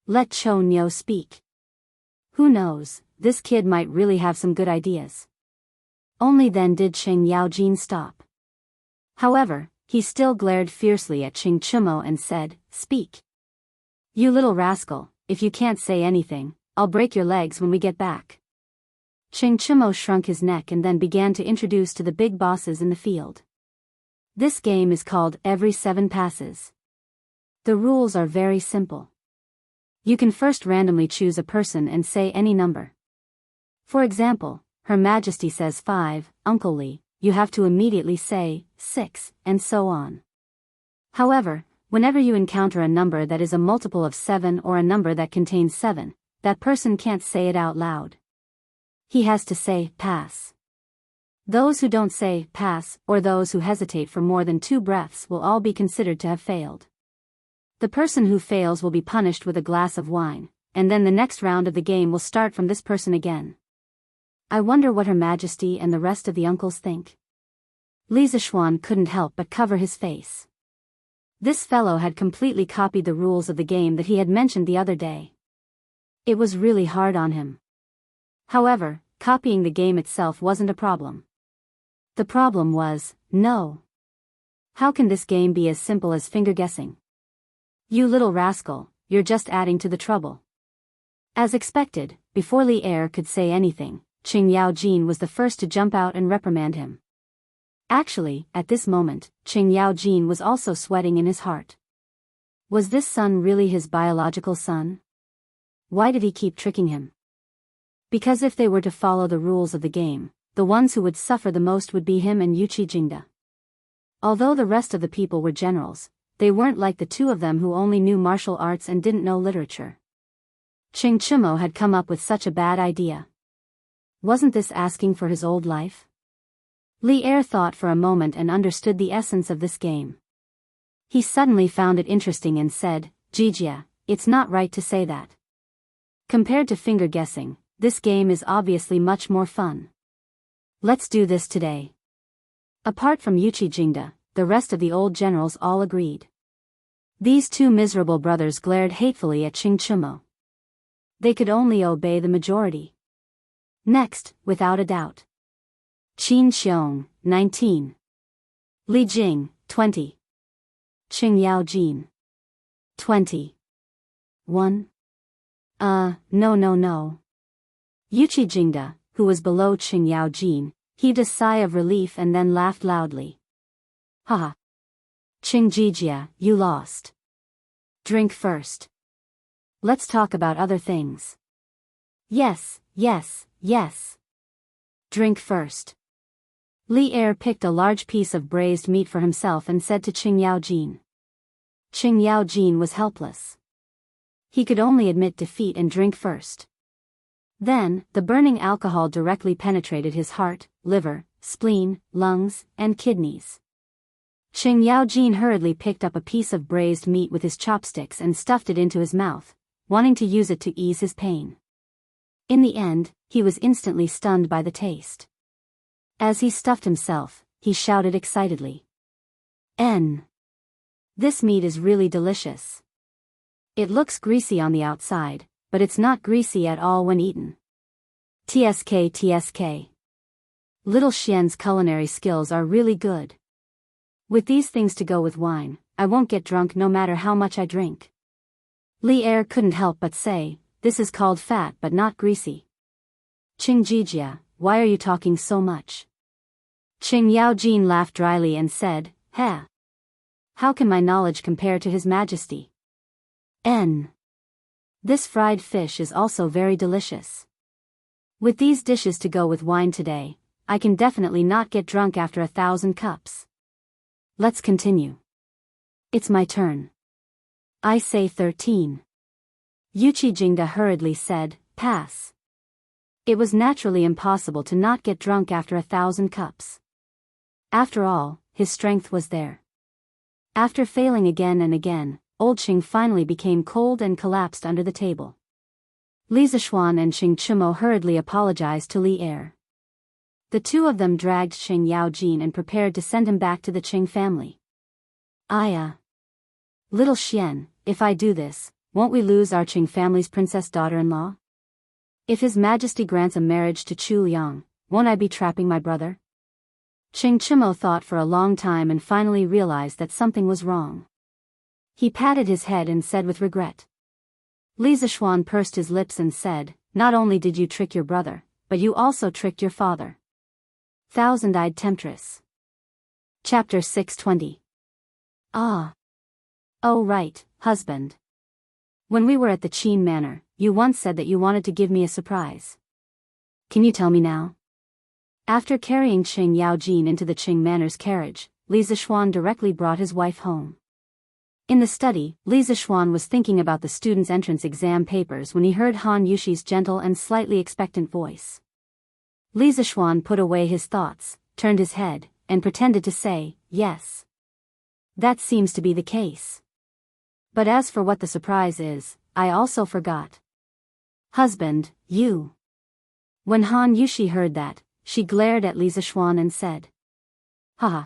Let Chou Niu speak. Who knows, this kid might really have some good ideas. Only then did Qing Yaojin stop. However, he still glared fiercely at Qing Chimo and said, Speak. You little rascal, if you can't say anything, I'll break your legs when we get back. Qing Chimo shrunk his neck and then began to introduce to the big bosses in the field. This game is called Every 7 Passes. The rules are very simple. You can first randomly choose a person and say any number. For example, Her Majesty says 5, Uncle Li, you have to immediately say 6, and so on. However, whenever you encounter a number that is a multiple of 7 or a number that contains 7, that person can't say it out loud. He has to say, pass. Those who don't say, pass, or those who hesitate for more than 2 breaths will all be considered to have failed. The person who fails will be punished with a glass of wine, and then the next round of the game will start from this person again. I wonder what Her Majesty and the rest of the uncles think. Li Zishuan couldn't help but cover his face. This fellow had completely copied the rules of the game that he had mentioned the other day. It was really hard on him. However, copying the game itself wasn't a problem. The problem was, no. How can this game be as simple as finger guessing? You little rascal, you're just adding to the trouble. As expected, before Li Er could say anything, Qing Yaojin was the first to jump out and reprimand him. Actually, at this moment, Qing Yaojin was also sweating in his heart. Was this son really his biological son? Why did he keep tricking him? Because if they were to follow the rules of the game, the ones who would suffer the most would be him and Yuqi Jingda. Although the rest of the people were generals, they weren't like the two of them who only knew martial arts and didn't know literature. Qing Chumo had come up with such a bad idea. Wasn't this asking for his old life? Li Er thought for a moment and understood the essence of this game. He suddenly found it interesting and said, Jijia, it's not right to say that. Compared to finger guessing, this game is obviously much more fun. Let's do this today. Apart from Yuqi Jingda, the rest of the old generals all agreed. These two miserable brothers glared hatefully at Qing Chumo. They could only obey the majority. Next, without a doubt. Qin Xiong, 19. Li Jing, 20. Qing Yaojin. 20. 1. No. Yuqi Jingda, who was below Qing Yaojin, heaved a sigh of relief and then laughed loudly. Haha. Qing Jijia, you lost. Drink first. Let's talk about other things. Yes. Drink first. Li Er picked a large piece of braised meat for himself and said to Qing Yaojin. Qing Yaojin was helpless. He could only admit defeat and drink first. Then, the burning alcohol directly penetrated his heart, liver, spleen, lungs, and kidneys. Qing Yaojin hurriedly picked up a piece of braised meat with his chopsticks and stuffed it into his mouth, wanting to use it to ease his pain. In the end, he was instantly stunned by the taste. As he stuffed himself, he shouted excitedly. This meat is really delicious. It looks greasy on the outside, but it's not greasy at all when eaten. TSK. Little Xian's culinary skills are really good. With these things to go with wine, I won't get drunk no matter how much I drink. Li Er couldn't help but say, this is called fat but not greasy. Qing Jijia, why are you talking so much? Qing Yaojin laughed dryly and said, Heh. How can my knowledge compare to His Majesty? This fried fish is also very delicious. With these dishes to go with wine today, I can definitely not get drunk after 1,000 cups. Let's continue. It's my turn. I say 13. Yuqi Jingda hurriedly said, pass. It was naturally impossible to not get drunk after 1,000 cups. After all, his strength was there. After failing again and again, old Qing finally became cold and collapsed under the table. Li Zishuan and Qing Chumo hurriedly apologized to Li Er. The two of them dragged Qing Yaojin and prepared to send him back to the Qing family. Little Xian, if I do this, won't we lose our Qing family's princess daughter-in-law? If His Majesty grants a marriage to Chu Liang, won't I be trapping my brother? Qing Chumo thought for a long time and finally realized that something was wrong. He patted his head and said with regret. Li Zishuan pursed his lips and said, not only did you trick your brother, but you also tricked your father. Thousand-eyed temptress. Chapter 620. Oh right, husband. When we were at the Qin Manor, you once said that you wanted to give me a surprise. Can you tell me now? After carrying Qing Yaojin into the Qing Manor's carriage, Li Zishuan directly brought his wife home. In the study, Li Zishuan was thinking about the students' entrance exam papers when he heard Han Yushi's gentle and slightly expectant voice. Li Zishuan put away his thoughts, turned his head, and pretended to say, yes. That seems to be the case. But as for what the surprise is, I also forgot. Husband, you. When Han Yushi heard that, she glared at Li Zishuan and said. Haha.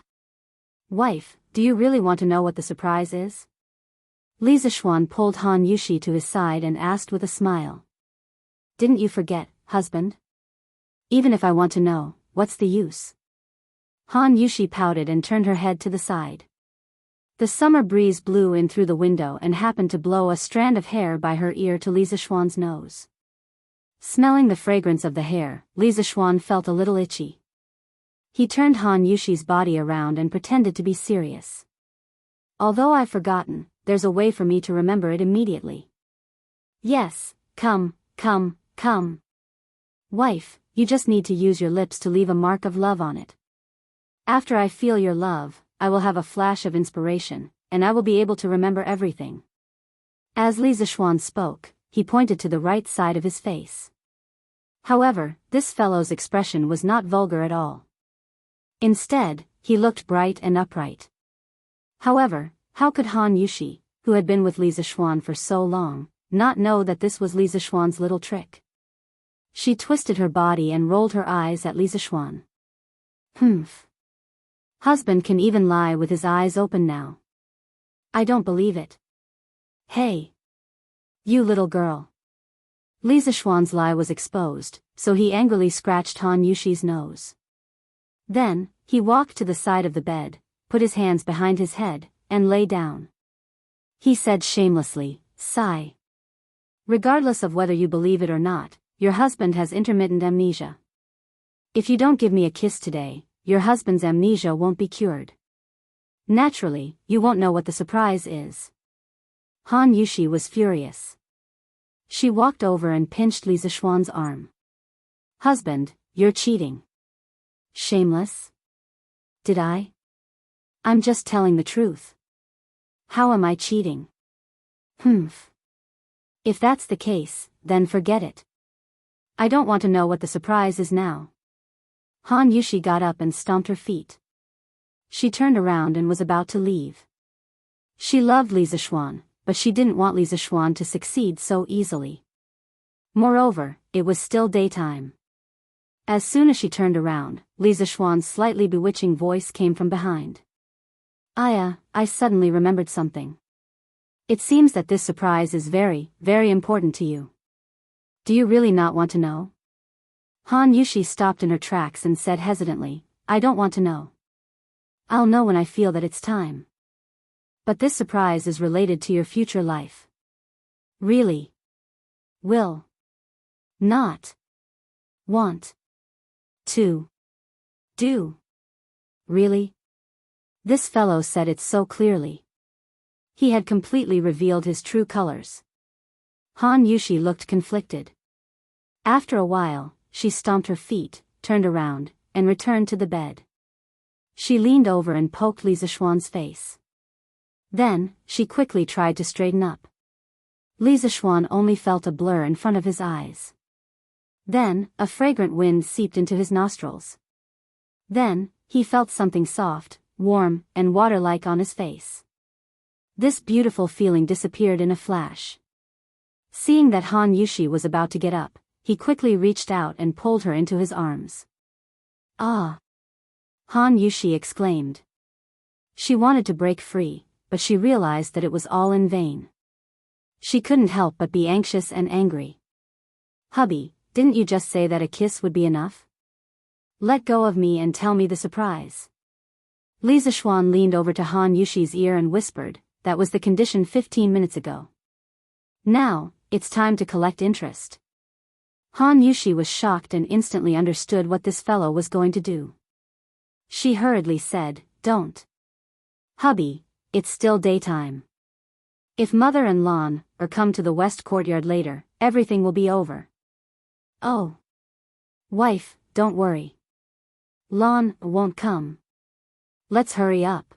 Wife, do you really want to know what the surprise is? Li Zishuan pulled Han Yushi to his side and asked with a smile. Didn't you forget, husband? Even if I want to know, what's the use? Han Yushi pouted and turned her head to the side. The summer breeze blew in through the window and happened to blow a strand of hair by her ear to Li Zishuan's nose. Smelling the fragrance of the hair, Li Zishuan felt a little itchy. He turned Han Yushi's body around and pretended to be serious. Although I've forgotten, there's a way for me to remember it immediately. Yes, come. Wife, you just need to use your lips to leave a mark of love on it. After I feel your love, I will have a flash of inspiration, and I will be able to remember everything. As Li Zishuan spoke, he pointed to the right side of his face. However, this fellow's expression was not vulgar at all. Instead, he looked bright and upright. However, how could Han Yushi, who had been with Li Zishuan for so long, not know that this was Li Zishuan's little trick? She twisted her body and rolled her eyes at Li Zishuan. Humph. Husband can even lie with his eyes open now. I don't believe it. Hey. You little girl. Li Zishuan's lie was exposed, so he angrily scratched Han Yushi's nose. Then, he walked to the side of the bed, put his hands behind his head, and lay down. He said shamelessly, sigh. Regardless of whether you believe it or not, your husband has intermittent amnesia. If you don't give me a kiss today, your husband's amnesia won't be cured. Naturally, you won't know what the surprise is. Han Yushi was furious. She walked over and pinched Li Zishuan's arm. Husband, you're cheating. Shameless? Did I? I'm just telling the truth. How am I cheating? Humph. If that's the case, then forget it. I don't want to know what the surprise is now. Han Yushi got up and stomped her feet. She turned around and was about to leave. She loved Li Zishuan, but she didn't want Li Zishuan to succeed so easily. Moreover, it was still daytime. As soon as she turned around, Li Zishuan's slightly bewitching voice came from behind. I suddenly remembered something. It seems that this surprise is very, very important to you. Do you really not want to know? Han Yushi stopped in her tracks and said hesitantly, I don't want to know. I'll know when I feel that it's time. But this surprise is related to your future life. Really? Will not want to do. Really? This fellow said it so clearly. He had completely revealed his true colors. Han Yushi looked conflicted. After a while, she stomped her feet, turned around, and returned to the bed. She leaned over and poked Li Zishuan's face. Then, she quickly tried to straighten up. Li Zishuan only felt a blur in front of his eyes. Then, a fragrant wind seeped into his nostrils. Then, he felt something soft, warm, and water-like on his face. This beautiful feeling disappeared in a flash. Seeing that Han Yushi was about to get up, he quickly reached out and pulled her into his arms. Ah! Han Yushi exclaimed. She wanted to break free, but she realized that it was all in vain. She couldn't help but be anxious and angry. Hubby, didn't you just say that a kiss would be enough? Let go of me and tell me the surprise. Li Zishuan leaned over to Han Yushi's ear and whispered, that was the condition 15 minutes ago. Now, it's time to collect interest. Han Yushi was shocked and instantly understood what this fellow was going to do. She hurriedly said, don't. Hubby, it's still daytime. If mother and Lon come to the west courtyard later, everything will be over. Oh. Wife, don't worry. Lon won't come. Let's hurry up.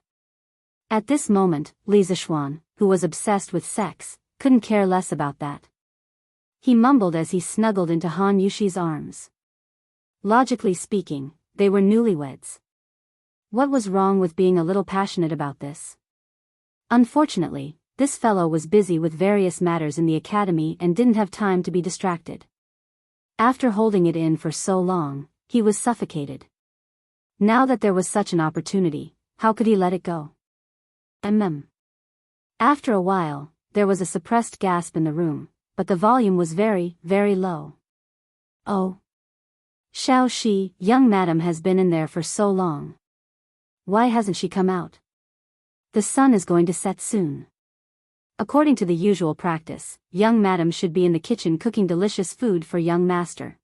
At this moment, Li Zishuan, who was obsessed with sex, couldn't care less about that. He mumbled as he snuggled into Han Yushi's arms. Logically speaking, they were newlyweds. What was wrong with being a little passionate about this? Unfortunately, this fellow was busy with various matters in the academy and didn't have time to be distracted. After holding it in for so long, he was suffocated. Now that there was such an opportunity, how could he let it go? After a while, there was a suppressed gasp in the room, but the volume was very, very low. Oh. Xiao Shi, young madam has been in there for so long. Why hasn't she come out? The sun is going to set soon. According to the usual practice, young madam should be in the kitchen cooking delicious food for young master.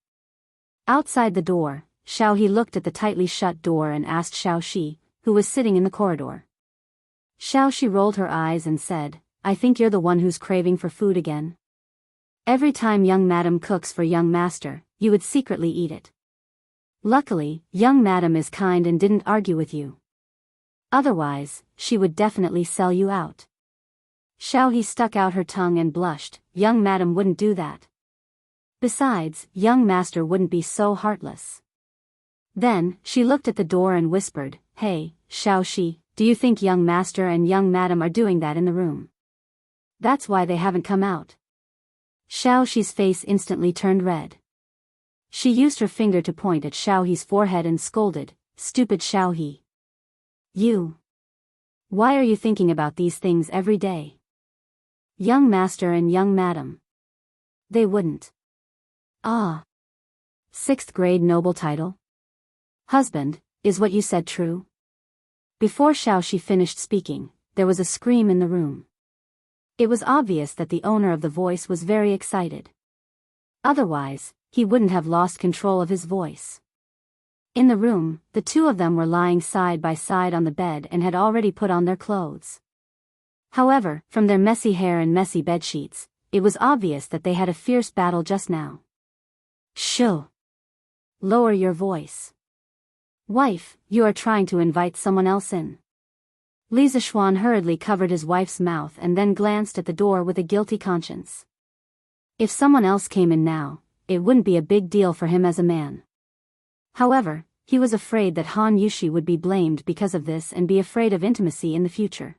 Outside the door, Xiao He looked at the tightly shut door and asked Xiao Shi, who was sitting in the corridor. Xiao Shi rolled her eyes and said, I think you're the one who's craving for food again. Every time young madam cooks for young master, you would secretly eat it. Luckily, young madam is kind and didn't argue with you. Otherwise, she would definitely sell you out. Xiao He stuck out her tongue and blushed. Young madam wouldn't do that. Besides, young master wouldn't be so heartless. Then, she looked at the door and whispered, Hey, Xiao Shi, do you think young master and young madam are doing that in the room? That's why they haven't come out. Xiao Shi's face instantly turned red. She used her finger to point at Xiao He's forehead and scolded, Stupid Xiao He. You. Why are you thinking about these things every day? Young master and young madam. They wouldn't. Ah. 6th grade noble title? Husband, is what you said true? Before Xiao Shi finished speaking, there was a scream in the room. It was obvious that the owner of the voice was very excited. Otherwise, he wouldn't have lost control of his voice. In the room, the two of them were lying side by side on the bed and had already put on their clothes. However, from their messy hair and messy bedsheets, it was obvious that they had a fierce battle just now. Shoo! Lower your voice. Wife, you are trying to invite someone else in. Li Zixuan hurriedly covered his wife's mouth and then glanced at the door with a guilty conscience. If someone else came in now, it wouldn't be a big deal for him as a man. However, he was afraid that Han Yushi would be blamed because of this and be afraid of intimacy in the future.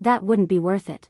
That wouldn't be worth it.